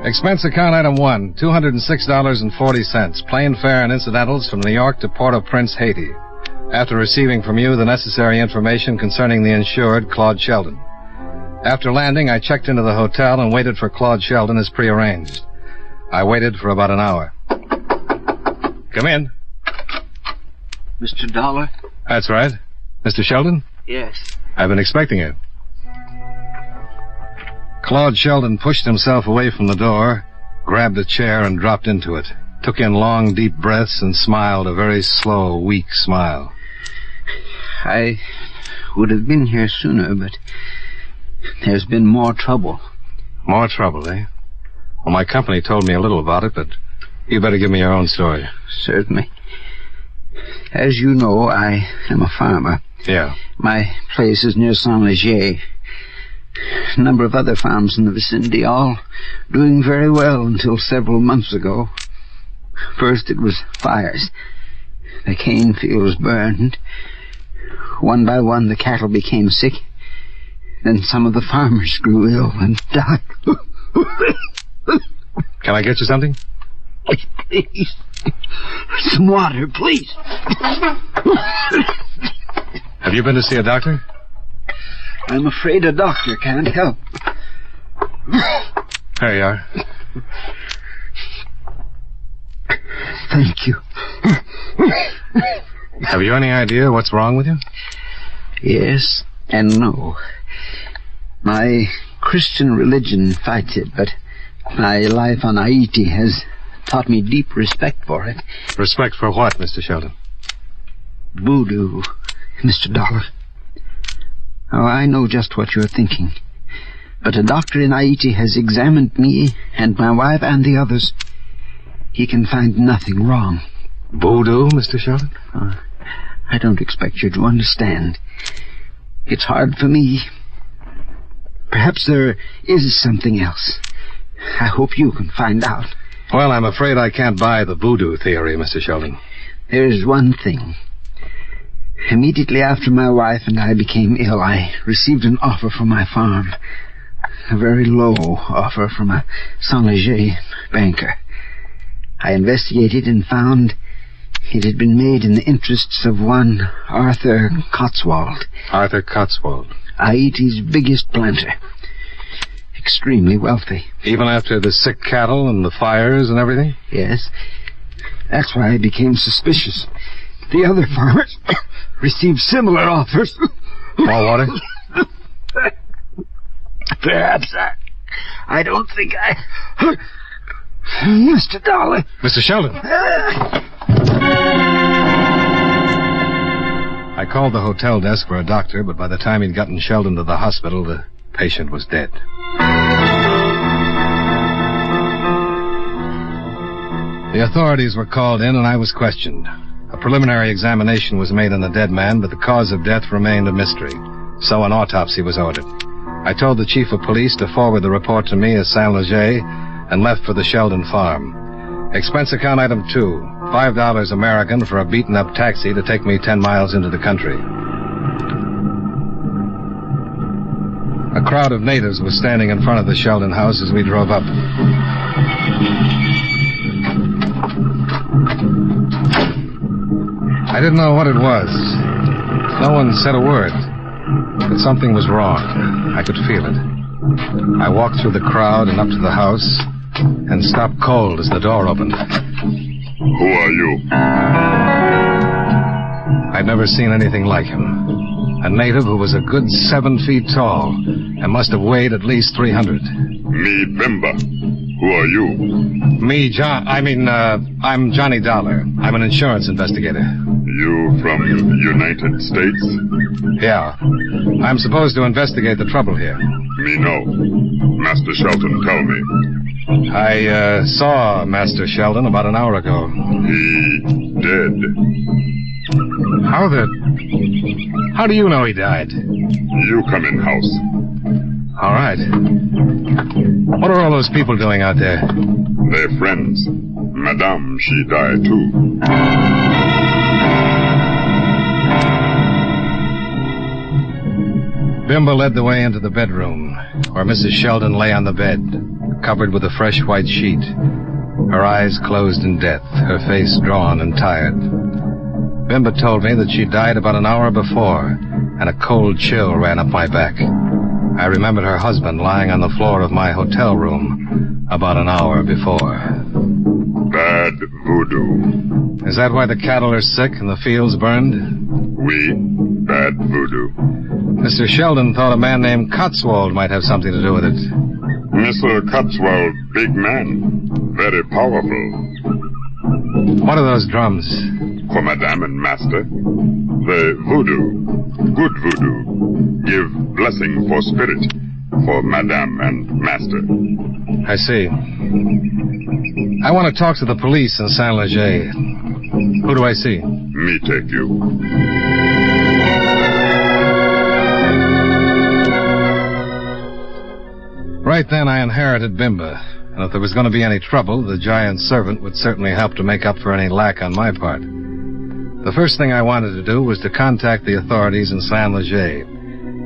Expense account item 1, $206.40, plane fare and incidentals from New York to Port-au-Prince, Haiti, after receiving from you the necessary information concerning the insured, Claude Sheldon. After landing, I checked into the hotel and waited for Claude Sheldon as prearranged. I waited for about an hour. Come in. Mr. Dollar? That's right. Mr. Sheldon? Yes. I've been expecting you. Claude Sheldon pushed himself away from the door, grabbed a chair and dropped into it, took in long, deep breaths and smiled a very slow, weak smile. I would have been here sooner, but there's been more trouble. More trouble, eh? Well, my company told me a little about it, but you better give me your own story. Certainly. As you know, I am a farmer. Yeah. My place is near Saint-Léger. A number of other farms in the vicinity, all doing very well until several months ago. First it was fires. The cane fields burned. One by one the cattle became sick. Then some of the farmers grew ill and died. Can I get you something? Please. Some water, please. Have you been to see a doctor? I'm afraid a doctor can't help. There you are. Thank you. Have you any idea what's wrong with you? Yes and no. My Christian religion fights it, but my life on Haiti has taught me deep respect for it. Respect for what, Mr. Sheldon? Voodoo, Mr. Dollar. Oh, I know just what you're thinking. But a doctor in Haiti has examined me and my wife and the others. He can find nothing wrong. Voodoo, Mr. Sheldon? I don't expect you to understand. It's hard for me. Perhaps there is something else. I hope you can find out. Well, I'm afraid I can't buy the voodoo theory, Mr. Sheldon. There's one thing. Immediately after my wife and I became ill, I received an offer from my farm. A very low offer from a Saint-Léger banker. I investigated and found it had been made in the interests of one Arthur Cotswold. Arthur Cotswold? Haiti's biggest planter. Extremely wealthy. Even after the sick cattle and the fires and everything? Yes. That's why I became suspicious. The other farmers received similar offers. More water? Perhaps I don't think I... Mr. Dollar. Mr. Sheldon. I called the hotel desk for a doctor, but by the time he'd gotten Sheldon to the hospital, the patient was dead. The authorities were called in, and I was questioned. A preliminary examination was made on the dead man, but the cause of death remained a mystery. So an autopsy was ordered. I told the chief of police to forward the report to me as Saint-Leger and left for the Sheldon farm. Expense account item 2, $5 American for a beaten-up taxi to take me 10 miles into the country. A crowd of natives was standing in front of the Sheldon house as we drove up. I didn't know what it was. No one said a word. But something was wrong. I could feel it. I walked through the crowd and up to the house and stopped cold as the door opened. Who are you? I'd never seen anything like him. A native who was a good 7 feet tall and must have weighed at least 300. Me, Bimba. Who are you? Me, I'm Johnny Dollar. I'm an insurance investigator. You from United States? Yeah. I'm supposed to investigate the trouble here. Me know. Master Sheldon, tell me. I saw Master Sheldon about an hour ago. He dead. How do you know he died? You come in house. All right. What are all those people doing out there? They're friends. Madame, she died too. Bimba led the way into the bedroom, where Mrs. Sheldon lay on the bed, covered with a fresh white sheet, her eyes closed in death, her face drawn and tired. Bimba told me that she died about an hour before, and a cold chill ran up my back. I remembered her husband lying on the floor of my hotel room about an hour before. Bad voodoo. Is that why the cattle are sick and the fields burned? Bad voodoo. Mr. Sheldon thought a man named Cotswold might have something to do with it. Mr. Cotswold, big man. Very powerful. What are those drums? For Madame and Master. The voodoo. Good voodoo. Give blessing for spirit. For Madame and Master. I see. I want to talk to the police in Saint-Leger. Who do I see? Me take you. Right then, I inherited Bimba, and if there was going to be any trouble, the giant servant would certainly help to make up for any lack on my part. The first thing I wanted to do was to contact the authorities in Saint-Leger,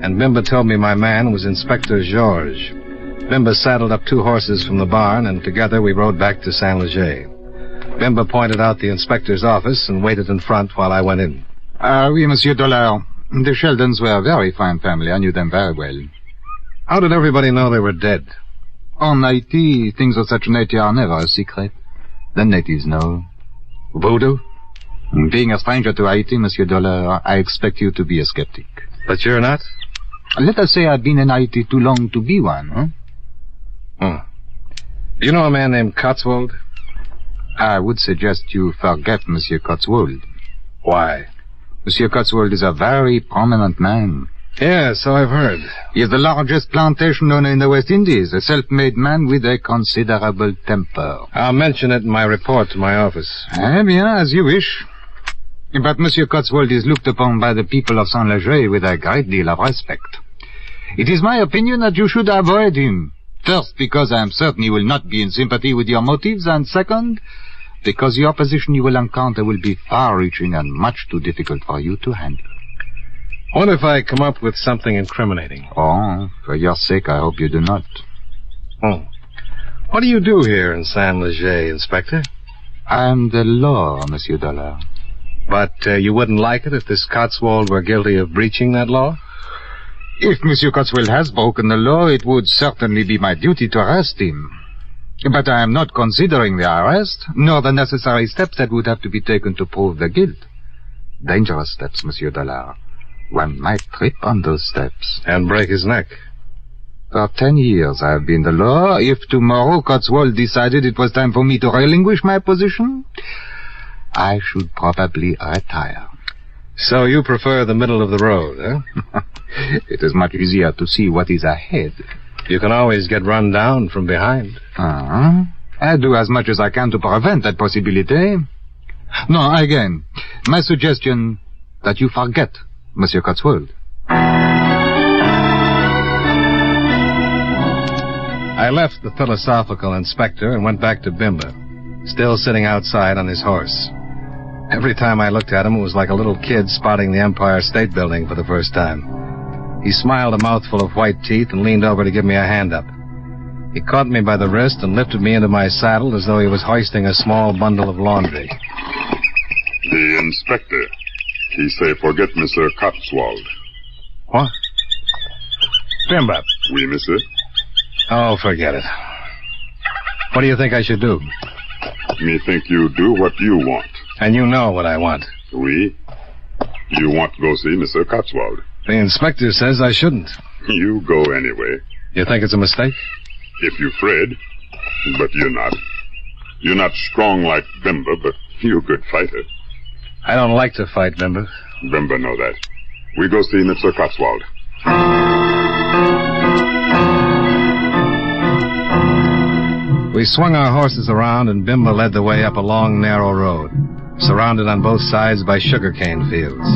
and Bimba told me my man was Inspector Georges. Bimba saddled up 2 horses from the barn, and together we rode back to Saint-Leger. Bimba pointed out the inspector's office and waited in front while I went in. Oui, Monsieur Dollar. The Sheldons were a very fine family. I knew them very well. How did everybody know they were dead? On Haiti, things of such nature are never a secret. The natives know. Voodoo? Being a stranger to Haiti, Monsieur Dollar, I expect you to be a skeptic. But you're not? Let us say I've been in Haiti too long to be one, huh? Do you know a man named Cotswold? I would suggest you forget Monsieur Cotswold. Why? Monsieur Cotswold is a very prominent man. Yes, so I've heard. He is the largest plantation owner in the West Indies, a self-made man with a considerable temper. I'll mention it in my report to my office. Eh bien, as you wish. But Monsieur Cotswold is looked upon by the people of Saint-Leger with a great deal of respect. It is my opinion that you should avoid him. First, because I am certain he will not be in sympathy with your motives, and second, because the opposition you will encounter will be far-reaching and much too difficult for you to handle. What if I come up with something incriminating? Oh, for your sake, I hope you do not. What do you do here in Saint-Leger, Inspector? I am the law, Monsieur Dollar. But you wouldn't like it if this Cotswold were guilty of breaching that law? If Monsieur Cotswold has broken the law, it would certainly be my duty to arrest him. But I am not considering the arrest, nor the necessary steps that would have to be taken to prove the guilt. Dangerous steps, Monsieur Dollar. One might trip on those steps. And break his neck. For 10 years I have been the law. If tomorrow Cotswold decided it was time for me to relinquish my position, I should probably retire. So you prefer the middle of the road, huh? It is much easier to see what is ahead. You can always get run down from behind. I do as much as I can to prevent that possibility. No, again, my suggestion that you forget Monsieur Cotswold. I left the philosophical inspector and went back to Bimba, still sitting outside on his horse. Every time I looked at him, it was like a little kid spotting the Empire State Building for the first time. He smiled a mouthful of white teeth and leaned over to give me a hand up. He caught me by the wrist and lifted me into my saddle as though he was hoisting a small bundle of laundry. The inspector, he say forget Mr. Cotswold. What? Bimba. Oui, monsieur. Oh, forget it. What do you think I should do? Me think you do what you want. And you know what I want. Oui. You want to go see Mr. Cotswold. The inspector says I shouldn't. You go anyway. You think it's a mistake? If you're afraid. But you're not. You're not strong like Bimba, but you're a good fighter. I don't like to fight, Bimba. Bimba know that. We go see Mr. Cotswold. We swung our horses around, and Bimba led the way up a long, narrow road, surrounded on both sides by sugarcane fields.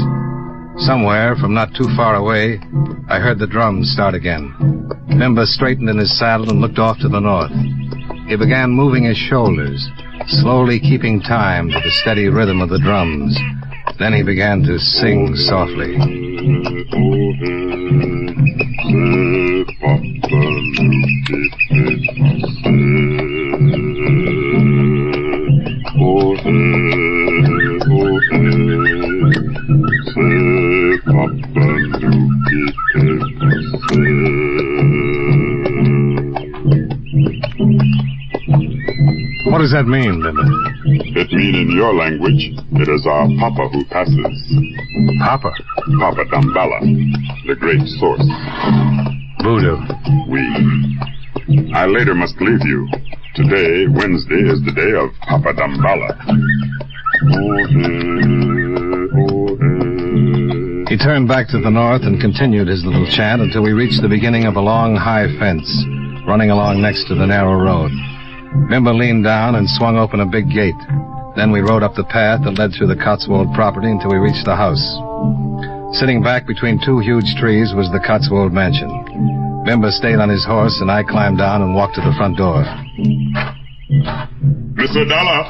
Somewhere, from not too far away, I heard the drums start again. Bimba straightened in his saddle and looked off to the north. He began moving his shoulders, slowly keeping time to the steady rhythm of the drums. Then he began to sing softly. What does that mean, Bimba? It mean in your language, it is our Papa who passes. Papa? Papa Damballa, the great source. Voodoo. Oui. I later must leave you. Today, Wednesday, is the day of Papa Damballa. He turned back to the north and continued his little chant until we reached the beginning of a long, high fence running along next to the narrow road. Bimba leaned down and swung open a big gate. Then we rode up the path that led through the Cotswold property until we reached the house. Sitting back between two huge trees was the Cotswold mansion. Bimba stayed on his horse, and I climbed down and walked to the front door. Mr. Dollar,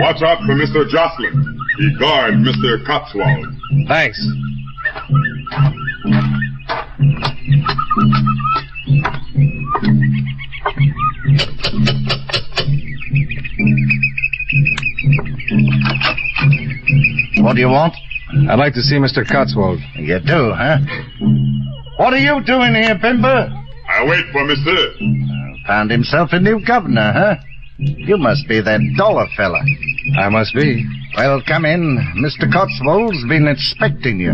watch out for Mr. Jocelyn. He guard Mr. Cotswold. Thanks. What do you want? I'd like to see Mr. Cotswold. You do, huh? What are you doing here, Bimba? I wait for Mr. Found himself a new governor, huh? You must be that dollar fella. I must be. Well, come in. Mr. Cotswold's been expecting you.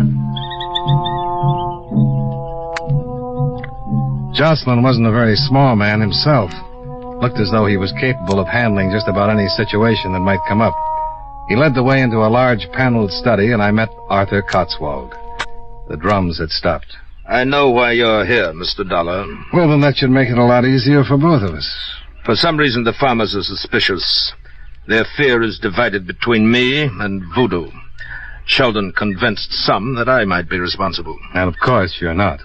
Jocelyn wasn't a very small man himself. Looked as though he was capable of handling just about any situation that might come up. He led the way into a large paneled study, and I met Arthur Cotswold. The drums had stopped. I know why you're here, Mr. Dollar. Well, then that should make it a lot easier for both of us. For some reason, the farmers are suspicious. Their fear is divided between me and Voodoo. Sheldon convinced some that I might be responsible. And of course you're not.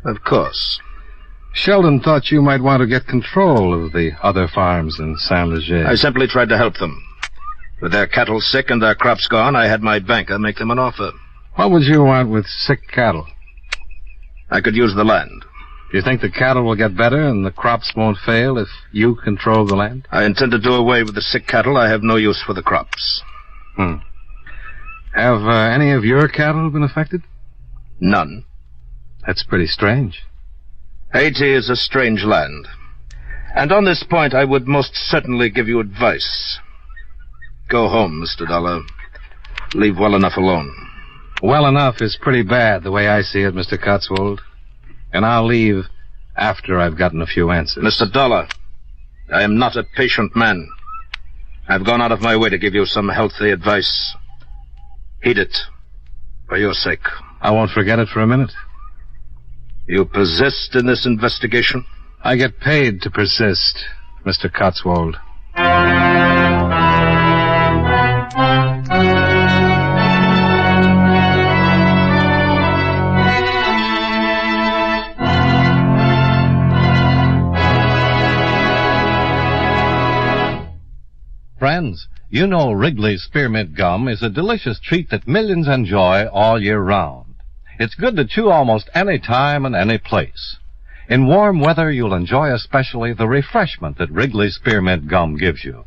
Of course. Sheldon thought you might want to get control of the other farms in Saint-Leger. I simply tried to help them. With their cattle sick and their crops gone, I had my banker make them an offer. What would you want with sick cattle? I could use the land. Do you think the cattle will get better and the crops won't fail if you control the land? I intend to do away with the sick cattle. I have no use for the crops. Have any of your cattle been affected? None. That's pretty strange. Haiti is a strange land. And on this point, I would most certainly give you advice. Go home, Mr. Dollar. leave well enough alone. Well enough is pretty bad, the way I see it, Mr. Cotswold. And I'll leave after I've gotten a few answers. Mr. Dollar, I am not a patient man. I've gone out of my way to give you some healthy advice. Heed it, for your sake. I won't forget it for a minute. You persist in this investigation? I get paid to persist, Mr. Cotswold. Friends, you know Wrigley's Spearmint Gum is a delicious treat that millions enjoy all year round. It's good to chew almost any time and any place. In warm weather, you'll enjoy especially the refreshment that Wrigley's Spearmint Gum gives you.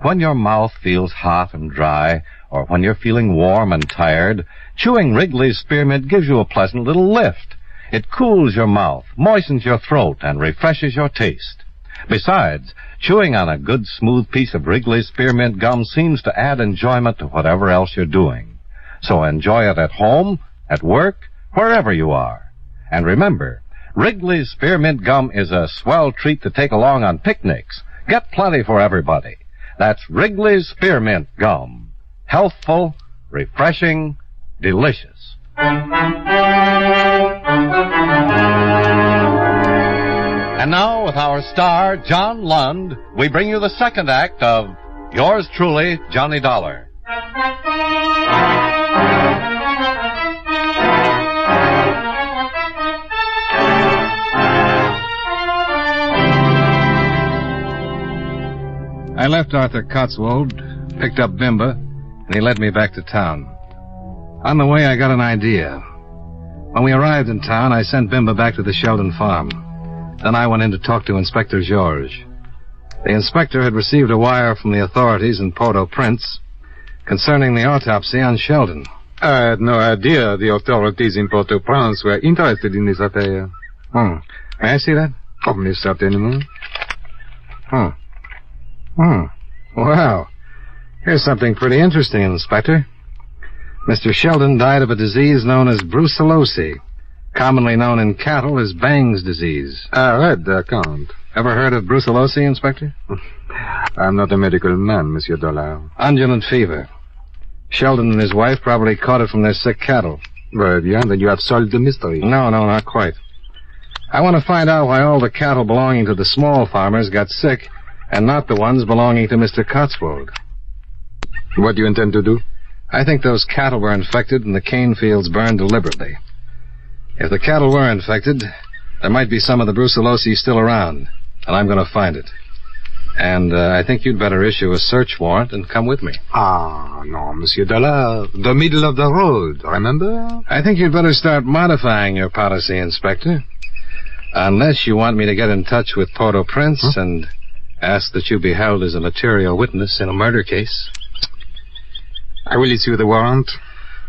When your mouth feels hot and dry, or when you're feeling warm and tired, chewing Wrigley's Spearmint gives you a pleasant little lift. It cools your mouth, moistens your throat, and refreshes your taste. Besides, chewing on a good, smooth piece of Wrigley's Spearmint Gum seems to add enjoyment to whatever else you're doing. So enjoy it at home, at work, wherever you are. And remember, Wrigley's Spearmint Gum is a swell treat to take along on picnics. Get plenty for everybody. That's Wrigley's Spearmint Gum. Healthful, refreshing, delicious. And now, with our star, John Lund, we bring you the second act of Yours Truly, Johnny Dollar. I left Arthur Cotswold, picked up Bimba, and he led me back to town. On the way, I got an idea. When we arrived in town, I sent Bimba back to the Sheldon farm. Then I went in to talk to Inspector Georges. The inspector had received a wire from the authorities in Port-au-Prince concerning the autopsy on Sheldon. I had no idea the authorities in Port-au-Prince were interested in this affair. May I see that? Oh, mais certainement. Wow. Here's something pretty interesting, Inspector. Mr. Sheldon died of a disease known as brucellosis, commonly known in cattle as Bang's disease. I read the account. Ever heard of brucellosis, Inspector? I'm not a medical man, Monsieur Dollar. Undulant fever. Sheldon and his wife probably caught it from their sick cattle. Very bien, then you have solved the mystery. No, not quite. I want to find out why all the cattle belonging to the small farmers got sick and not the ones belonging to Mr. Cotswold. What do you intend to do? I think those cattle were infected and the cane fields burned deliberately. If the cattle were infected, there might be some of the brucellosis still around, and I'm going to find it. And I think you'd better issue a search warrant and come with me. Ah, no, Monsieur Dollar. The middle of the road, remember? I think you'd better start modifying your policy, Inspector. Unless you want me to get in touch with Port-au-Prince and ask that you be held as a material witness in a murder case. I will issue the warrant.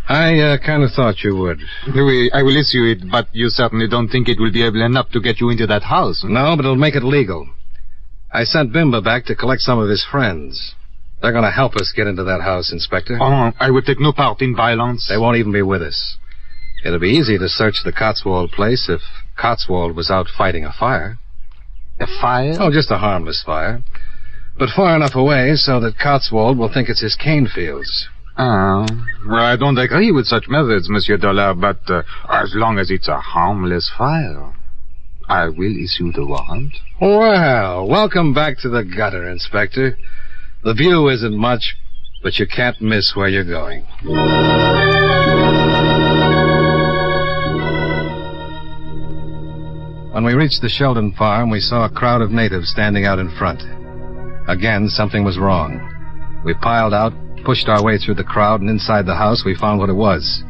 I kind of thought you would. I will issue it, but you certainly don't think it will be able enough to get you into that house? No, but it'll make it legal. I sent Bimba back to collect some of his friends. They're going to help us get into that house, Inspector. Oh, I will take no part in violence. They won't even be with us. It'll be easy to search the Cotswold place if Cotswold was out fighting a fire. A fire? Oh, just a harmless fire. But far enough away so that Cotswold will think it's his cane fields. Well, I don't agree with such methods, Monsieur Dollar, but as long as it's a harmless fire, I will issue the warrant. Well, welcome back to the gutter, Inspector. The view isn't much, but you can't miss where you're going. When we reached the Sheldon farm, we saw a crowd of natives standing out in front. Again, something was wrong. We piled out, pushed our way through the crowd, and inside the house we found what it was.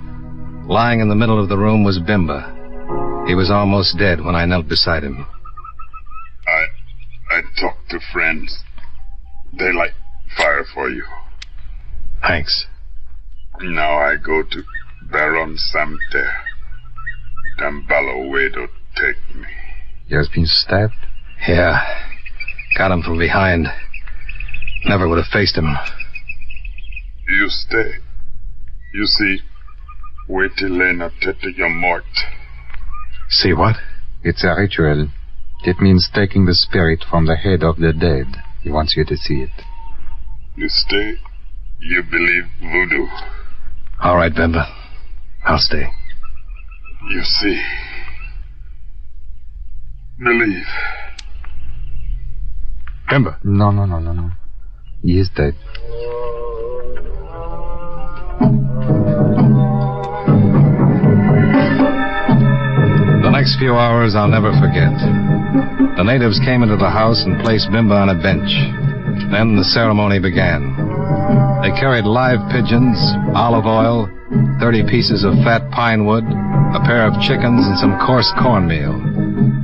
Lying in the middle of the room was Bimba. He was almost dead when I knelt beside him. I talked to friends. They light fire for you. Thanks. Now I go to Baron Samter. Dambalo way to take me. You has been stabbed? Yeah. Got him from behind. Never would have faced him. You stay. You see, wait till Lena tete your mort. See what? It's a ritual. It means taking the spirit from the head of the dead. He wants you to see it. You stay. You believe voodoo. All right, Bimba. I'll stay. You see. Believe. Bimba. No. He is dead. The next few hours I'll never forget. The natives came into the house and placed Bimba on a bench. Then the ceremony began. They carried live pigeons, olive oil, 30 pieces of fat pine wood, a pair of chickens, and some coarse cornmeal.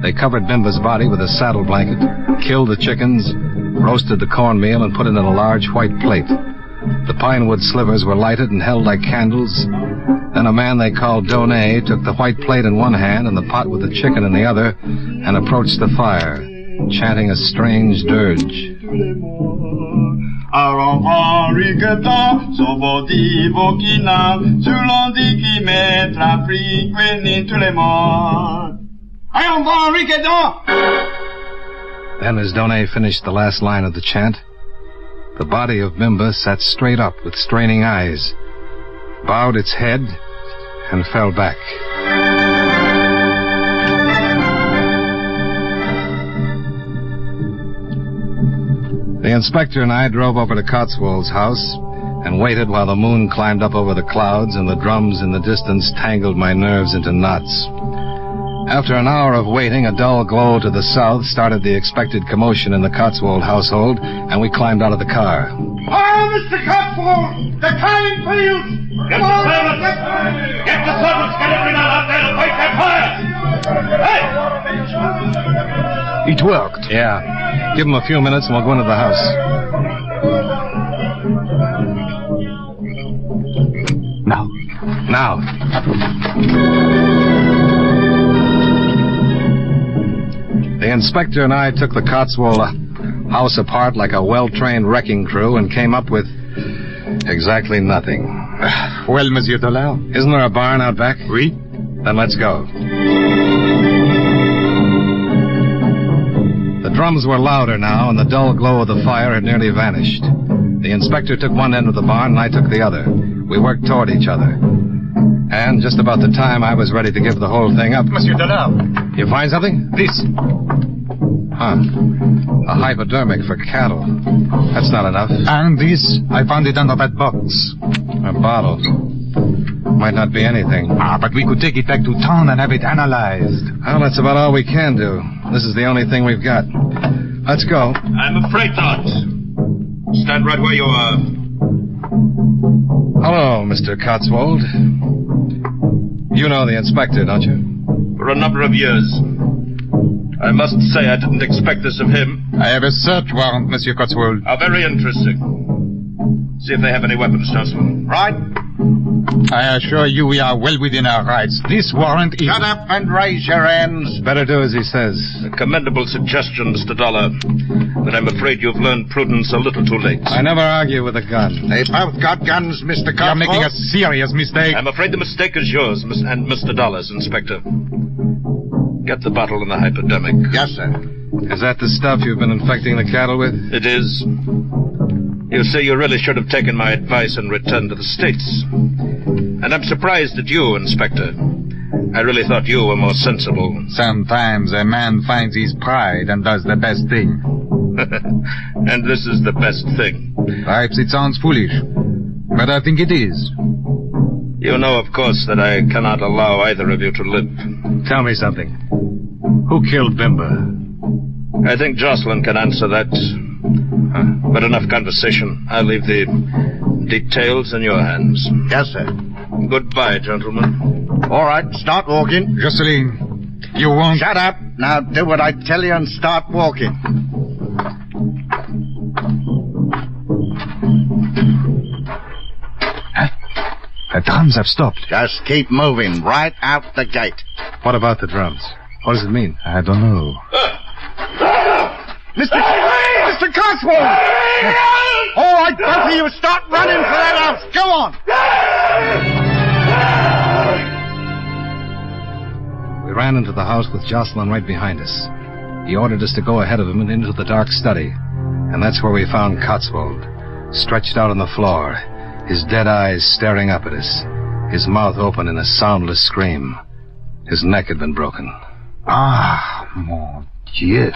They covered Bimba's body with a saddle blanket, killed the chickens, roasted the cornmeal, and put it in a large white plate. The pine wood slivers were lighted and held like candles. Then a man they called Dragnet took the white plate in one hand and the pot with the chicken in the other and approached the fire, chanting a strange dirge. Then as Dragnet finished the last line of the chant, the body of Bimba sat straight up with straining eyes, bowed its head, and fell back. The inspector and I drove over to Cotswold's house and waited while the moon climbed up over the clouds and the drums in the distance tangled my nerves into knots. After an hour of waiting, a dull glow to the south started the expected commotion in the Cotswold household, and we climbed out of the car. Oh, Mr. Cotswold! The time fields! Get the servants! Get the servants! Get everyone out there to fight that fire! Hey! It worked. Yeah. Give them a few minutes and we'll go into the house. Now. The inspector and I took the Cotswold house apart like a well-trained wrecking crew and came up with exactly nothing. Well, Monsieur Dollar? Isn't there a barn out back? Oui. Then let's go. The drums were louder now, and the dull glow of the fire had nearly vanished. The inspector took one end of the barn, and I took the other. We worked toward each other. And just about the time I was ready to give the whole thing up... Monsieur Dollar. You find something? This. Huh. A hypodermic for cattle. That's not enough. And this, I found it under that box. A bottle. Might not be anything. But we could take it back to town and have it analyzed. Well, that's about all we can do. This is the only thing we've got. Let's go. I'm afraid not. Stand right where you are. Hello, Mr. Cotswold. You know the inspector, don't you? For a number of years. I must say I didn't expect this of him. I have a search warrant, Monsieur Cotswold. How very interesting. See if they have any weapons, Jocelyn. Right? I assure you we are well within our rights. This warrant is... Shut up and raise your hands. Better do as he says. A commendable suggestion, Mr. Dollar. But I'm afraid you've learned prudence a little too late. I never argue with a gun. They both got guns, Mr. Cotswold. You're making a serious mistake. I'm afraid the mistake is yours, and Mr. Dollar's, Inspector. Get the bottle and the hypodermic. Yes, sir. Is that the stuff you've been infecting the cattle with? It is. You see, you really should have taken my advice and returned to the States. And I'm surprised at you, Inspector. I really thought you were more sensible. Sometimes a man finds his pride and does the best thing. And this is the best thing. Perhaps it sounds foolish, but I think it is. You know, of course, that I cannot allow either of you to live. Tell me something. Who killed Bimba? I think Jocelyn can answer that. But enough conversation. I'll leave the details in your hands. Yes, sir. Goodbye, gentlemen. All right, start walking. Jocelyn, you won't... Shut up. Now do what I tell you and start walking. The drums have stopped. Just keep moving right out the gate. What about the drums? What does it mean? I don't know. Mr. Cotswold! All right, both of you, start running for that house. Go on. We ran into the house with Jocelyn right behind us. He ordered us to go ahead of him and into the dark study. And that's where we found Cotswold, stretched out on the floor, his dead eyes staring up at us, his mouth open in a soundless scream. His neck had been broken. Ah, mon Dieu.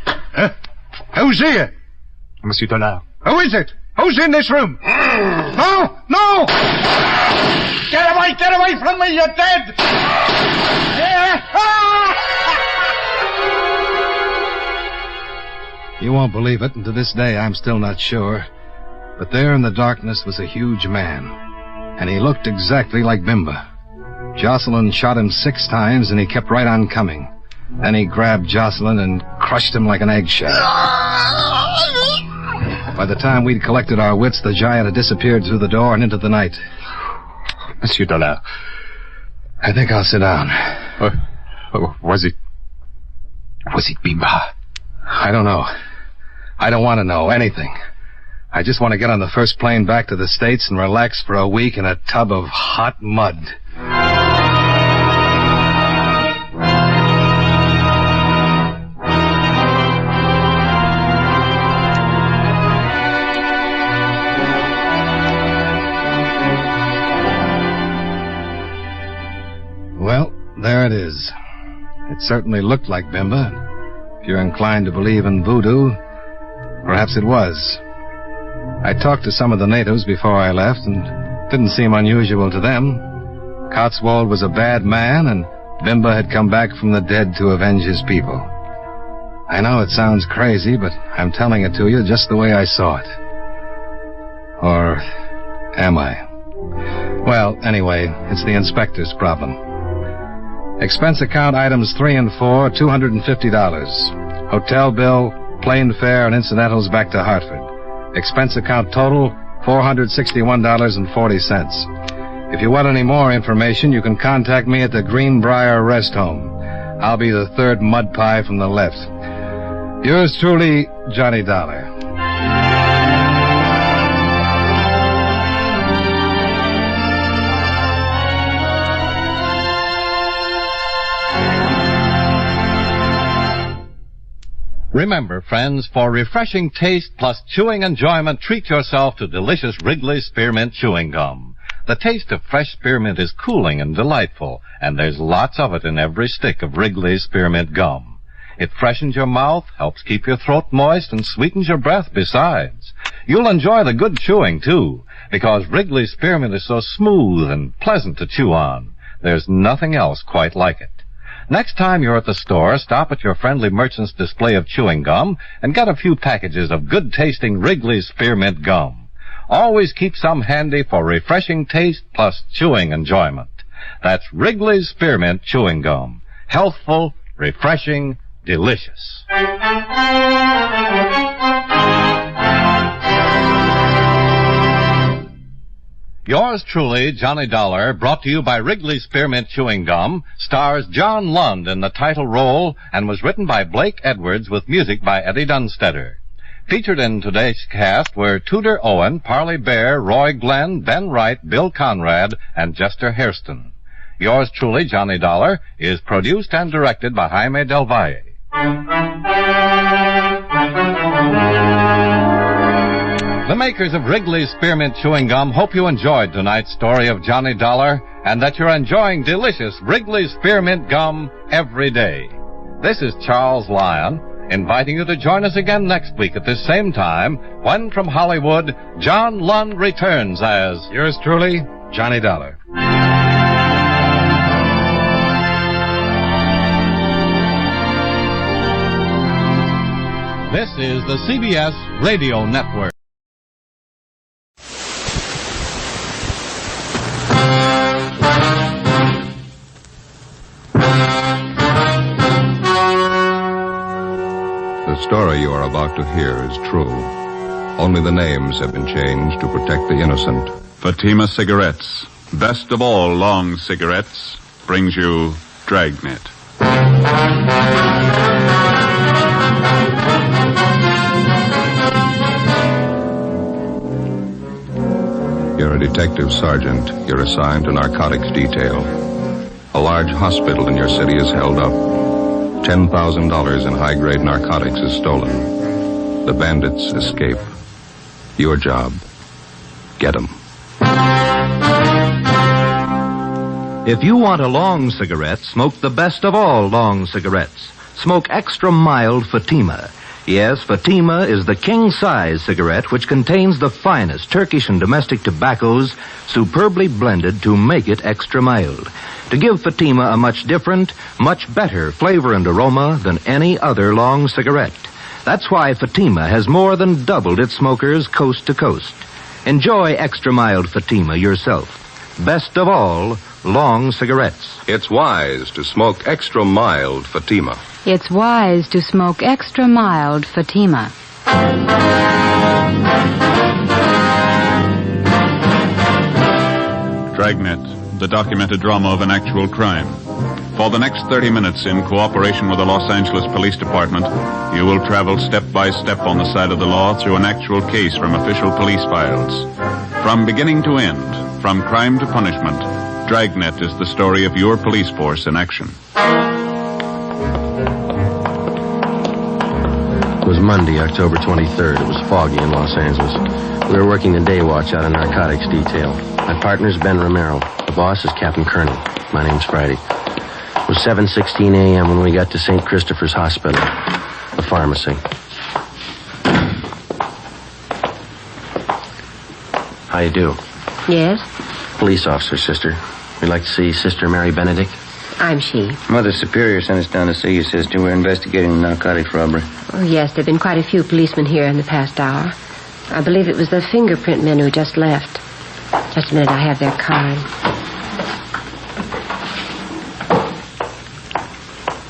Huh? Who's here? Monsieur Dollard. Who is it? Who's in this room? No! No! Get away from me, you're dead! You won't believe it, and to this day I'm still not sure. But there in the darkness was a huge man, and he looked exactly like Bimba. Jocelyn shot him 6 times, and he kept right on coming. Then he grabbed Jocelyn and crushed him like an eggshell. By the time we'd collected our wits, the giant had disappeared through the door and into the night. Monsieur Dollard. I think I'll sit down. Was it Bimba? I don't know. I don't want to know anything. I just want to get on the first plane back to the States and relax for a week in a tub of hot mud. Well, there it is. It certainly looked like Bimba. If you're inclined to believe in voodoo, perhaps it was. I talked to some of the natives before I left, and it didn't seem unusual to them. Cotswold was a bad man, and Bimba had come back from the dead to avenge his people. I know it sounds crazy, but I'm telling it to you just the way I saw it. Or am I? Well, anyway, it's the inspector's problem. Expense account items 3 and 4, $250. Hotel bill, plane fare, and incidentals back to Hartford. Expense account total, $461.40. If you want any more information, you can contact me at the Greenbrier Rest Home. I'll be the 3rd mud pie from the left. Yours truly, Johnny Dollar. Remember, friends, for refreshing taste plus chewing enjoyment, treat yourself to delicious Wrigley's Spearmint Chewing Gum. The taste of fresh spearmint is cooling and delightful, and there's lots of it in every stick of Wrigley's Spearmint Gum. It freshens your mouth, helps keep your throat moist, and sweetens your breath besides. You'll enjoy the good chewing, too, because Wrigley's Spearmint is so smooth and pleasant to chew on. There's nothing else quite like it. Next time you're at the store, stop at your friendly merchant's display of chewing gum and get a few packages of good-tasting Wrigley's Spearmint Gum. Always keep some handy for refreshing taste plus chewing enjoyment. That's Wrigley's Spearmint Chewing Gum. Healthful, refreshing, delicious. Yours truly, Johnny Dollar, brought to you by Wrigley's Spearmint Chewing Gum, stars John Lund in the title role and was written by Blake Edwards with music by Eddie Dunstetter. Featured in today's cast were Tudor Owen, Parley Bear, Roy Glenn, Ben Wright, Bill Conrad, and Jester Hairston. Yours truly, Johnny Dollar, is produced and directed by Jaime Del Valle. The makers of Wrigley's Spearmint Chewing Gum hope you enjoyed tonight's story of Johnny Dollar and that you're enjoying delicious Wrigley's Spearmint Gum every day. This is Charles Lyon, inviting you to join us again next week at this same time when, from Hollywood, John Lund returns as... Yours truly, Johnny Dollar. This is the CBS Radio Network. The story you are about to hear is true. Only the names have been changed to protect the innocent. Fatima Cigarettes, best of all long cigarettes, brings you Dragnet. You're a detective sergeant, you're assigned to narcotics detail. A large hospital in your city is held up. $10,000 in high-grade narcotics is stolen. The bandits escape. Your job, get them. If you want a long cigarette, smoke the best of all long cigarettes. Smoke extra mild Fatima. Yes, Fatima is the king-size cigarette which contains the finest Turkish and domestic tobaccos superbly blended to make it extra mild. To give Fatima a much different, much better flavor and aroma than any other long cigarette. That's why Fatima has more than doubled its smokers coast to coast. Enjoy extra mild Fatima yourself. Best of all, long cigarettes. It's wise to smoke extra mild Fatima. It's wise to smoke extra mild Fatima. Dragnet, the documented drama of an actual crime. For the next 30 minutes, in cooperation with the Los Angeles Police Department, you will travel step by step on the side of the law through an actual case from official police files. From beginning to end, from crime to punishment, Dragnet is the story of your police force in action. It was Monday, October 23rd. It was foggy in Los Angeles. We were working the day watch out of narcotics detail. My partner's Ben Romero. The boss is Captain Kearney. My name's Friday. It was 7:16 a.m. when we got to St. Christopher's Hospital, the pharmacy. How you do? Yes? Police officer, sister. We'd like to see Sister Mary Benedict. I'm she. Mother Superior sent us down to see you, sister. We're investigating the narcotics robbery. Oh, yes, there have been quite a few policemen here in the past hour. I believe it was the fingerprint men who just left. Just a minute, I have their card.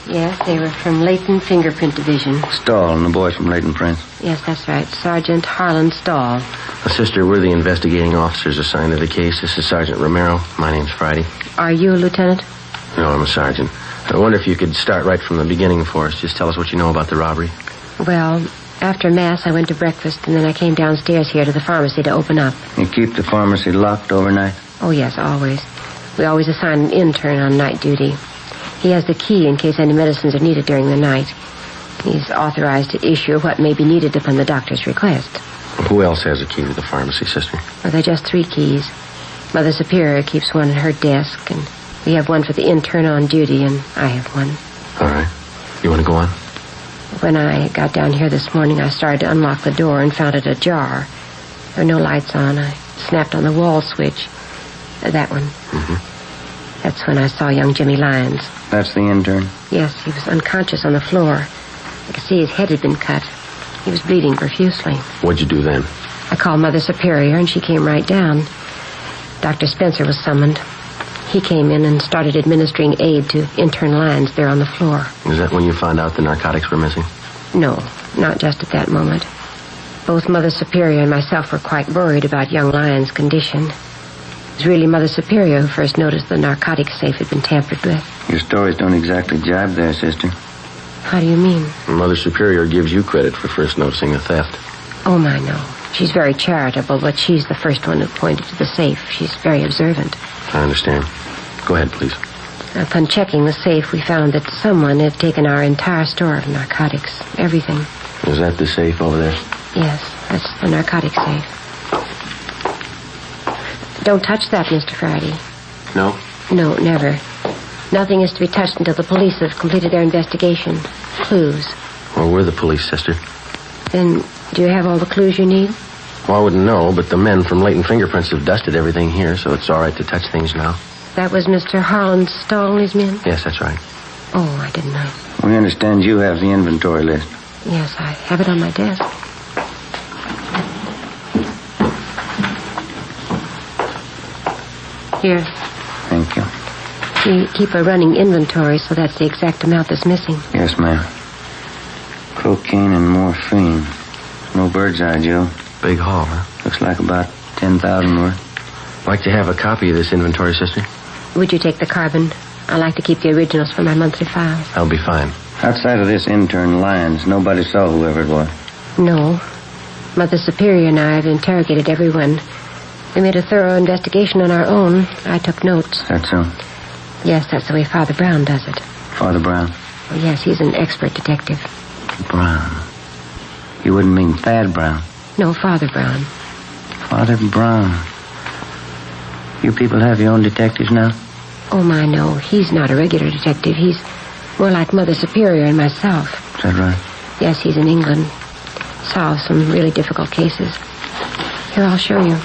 Yes, they were from Leighton Fingerprint Division. Stahl and the boy from Leighton Prince. Yes, that's right. Sergeant Harlan Stahl. Sister, we're the investigating officers assigned to the case. This is Sergeant Romero. My name's Friday. Are you a lieutenant? No, I'm a sergeant. I wonder if you could start right from the beginning for us. Just tell us what you know about the robbery. Well, after Mass, I went to breakfast, and then I came downstairs here to the pharmacy to open up. You keep the pharmacy locked overnight? Oh, yes, always. We always assign an intern on night duty. He has the key in case any medicines are needed during the night. He's authorized to issue what may be needed upon the doctor's request. Who else has a key to the pharmacy, sister? Well, there are just 3 keys. Mother Superior keeps one at her desk, and we have one for the intern on duty, and I have one. All right. You want to go on? When I got down here this morning, I started to unlock the door and found it ajar. There were no lights on. I snapped on the wall switch. That one. Mm-hmm. That's when I saw young Jimmy Lyons. That's the intern? Yes, he was unconscious on the floor. I could see his head had been cut. He was bleeding profusely. What'd you do then? I called Mother Superior, and she came right down. Dr. Spencer was summoned. He came in and started administering aid to intern Lyons there on the floor. Is that when you found out the narcotics were missing? No, not just at that moment. Both Mother Superior and myself were quite worried about young Lyons' condition. It was really Mother Superior who first noticed the narcotics safe had been tampered with. Your stories don't exactly jibe there, sister. How do you mean? Mother Superior gives you credit for first noticing the theft. Oh, my, no. She's very charitable, but she's the first one who pointed to the safe. She's very observant. I understand. Go ahead, please. Upon checking the safe, we found that someone had taken our entire store of narcotics. Everything. Is that the safe over there? Yes, that's the narcotic safe. Don't touch that, Mr. Friday. No? No, never. Nothing is to be touched until the police have completed their investigation. Clues. Well, we're the police, sister. Then, do you have all the clues you need? Well, I wouldn't know, but the men from Leighton Fingerprints have dusted everything here, so it's all right to touch things now. That was Mr. Harlan Stahl and his men? Yes, that's right. Oh, I didn't know. We understand you have the inventory list. Yes, I have it on my desk. Here. Thank you. We keep a running inventory, so that's the exact amount that's missing. Yes, ma'am. Cocaine and morphine. No bird's eye, Joe. Big haul, huh? Looks like about 10,000 worth. I'd like to have a copy of this inventory, sister. Would you take the carbon? I like to keep the originals for my monthly files. That'll be fine. Outside of this intern Lyons, nobody saw whoever it was. No. Mother Superior and I have interrogated everyone. We made a thorough investigation on our own. I took notes. That's so? Yes, that's the way Father Brown does it. Father Brown? Oh, yes, he's an expert detective. Brown. You wouldn't mean Thad Brown? No, Father Brown. Father Brown. You people have your own detectives now? Oh, my, no. He's not a regular detective. He's more like Mother Superior and myself. Is that right? Yes, he's in England. Solves some really difficult cases. Here, I'll show you.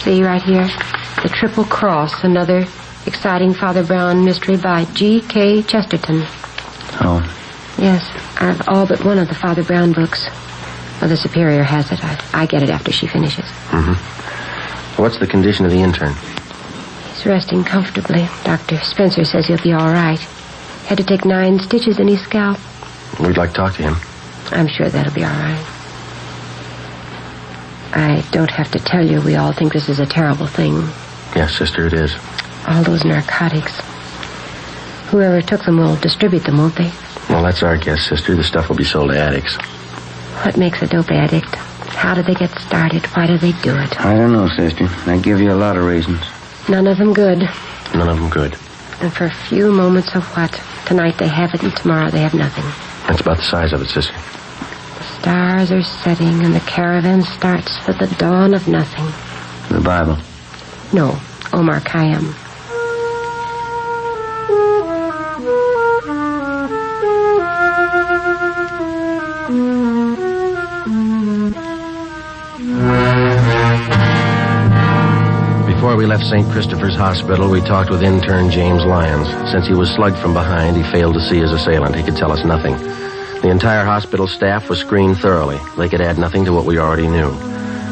See right here? The Triple Cross, another exciting Father Brown mystery by G.K. Chesterton. Oh. Yes, I've all but one of the Father Brown books. Mother Superior has it. I get it after she finishes. Mm-hmm. What's the condition of the intern? He's resting comfortably. Dr. Spencer says he'll be all right. Had to take 9 stitches in his scalp. We'd like to talk to him. I'm sure that'll be all right. I don't have to tell you we all think this is a terrible thing. Yes, sister, it is. All those narcotics. Whoever took them will distribute them, won't they? Well, that's our guess, sister. The stuff will be sold to addicts. What makes a dope addict? How do they get started? Why do they do it? I don't know, sister. I give you a lot of reasons. None of them good. None of them good. And for a few moments of what? Tonight they have it and tomorrow they have nothing. That's about the size of it, sister. The stars are setting and the caravan starts for the dawn of nothing. The Bible? No, Omar Khayyam. Before we left St. Christopher's Hospital, we talked with intern James Lyons. Since he was slugged from behind, he failed to see his assailant. He could tell us nothing. The entire hospital staff was screened thoroughly. They could add nothing to what we already knew.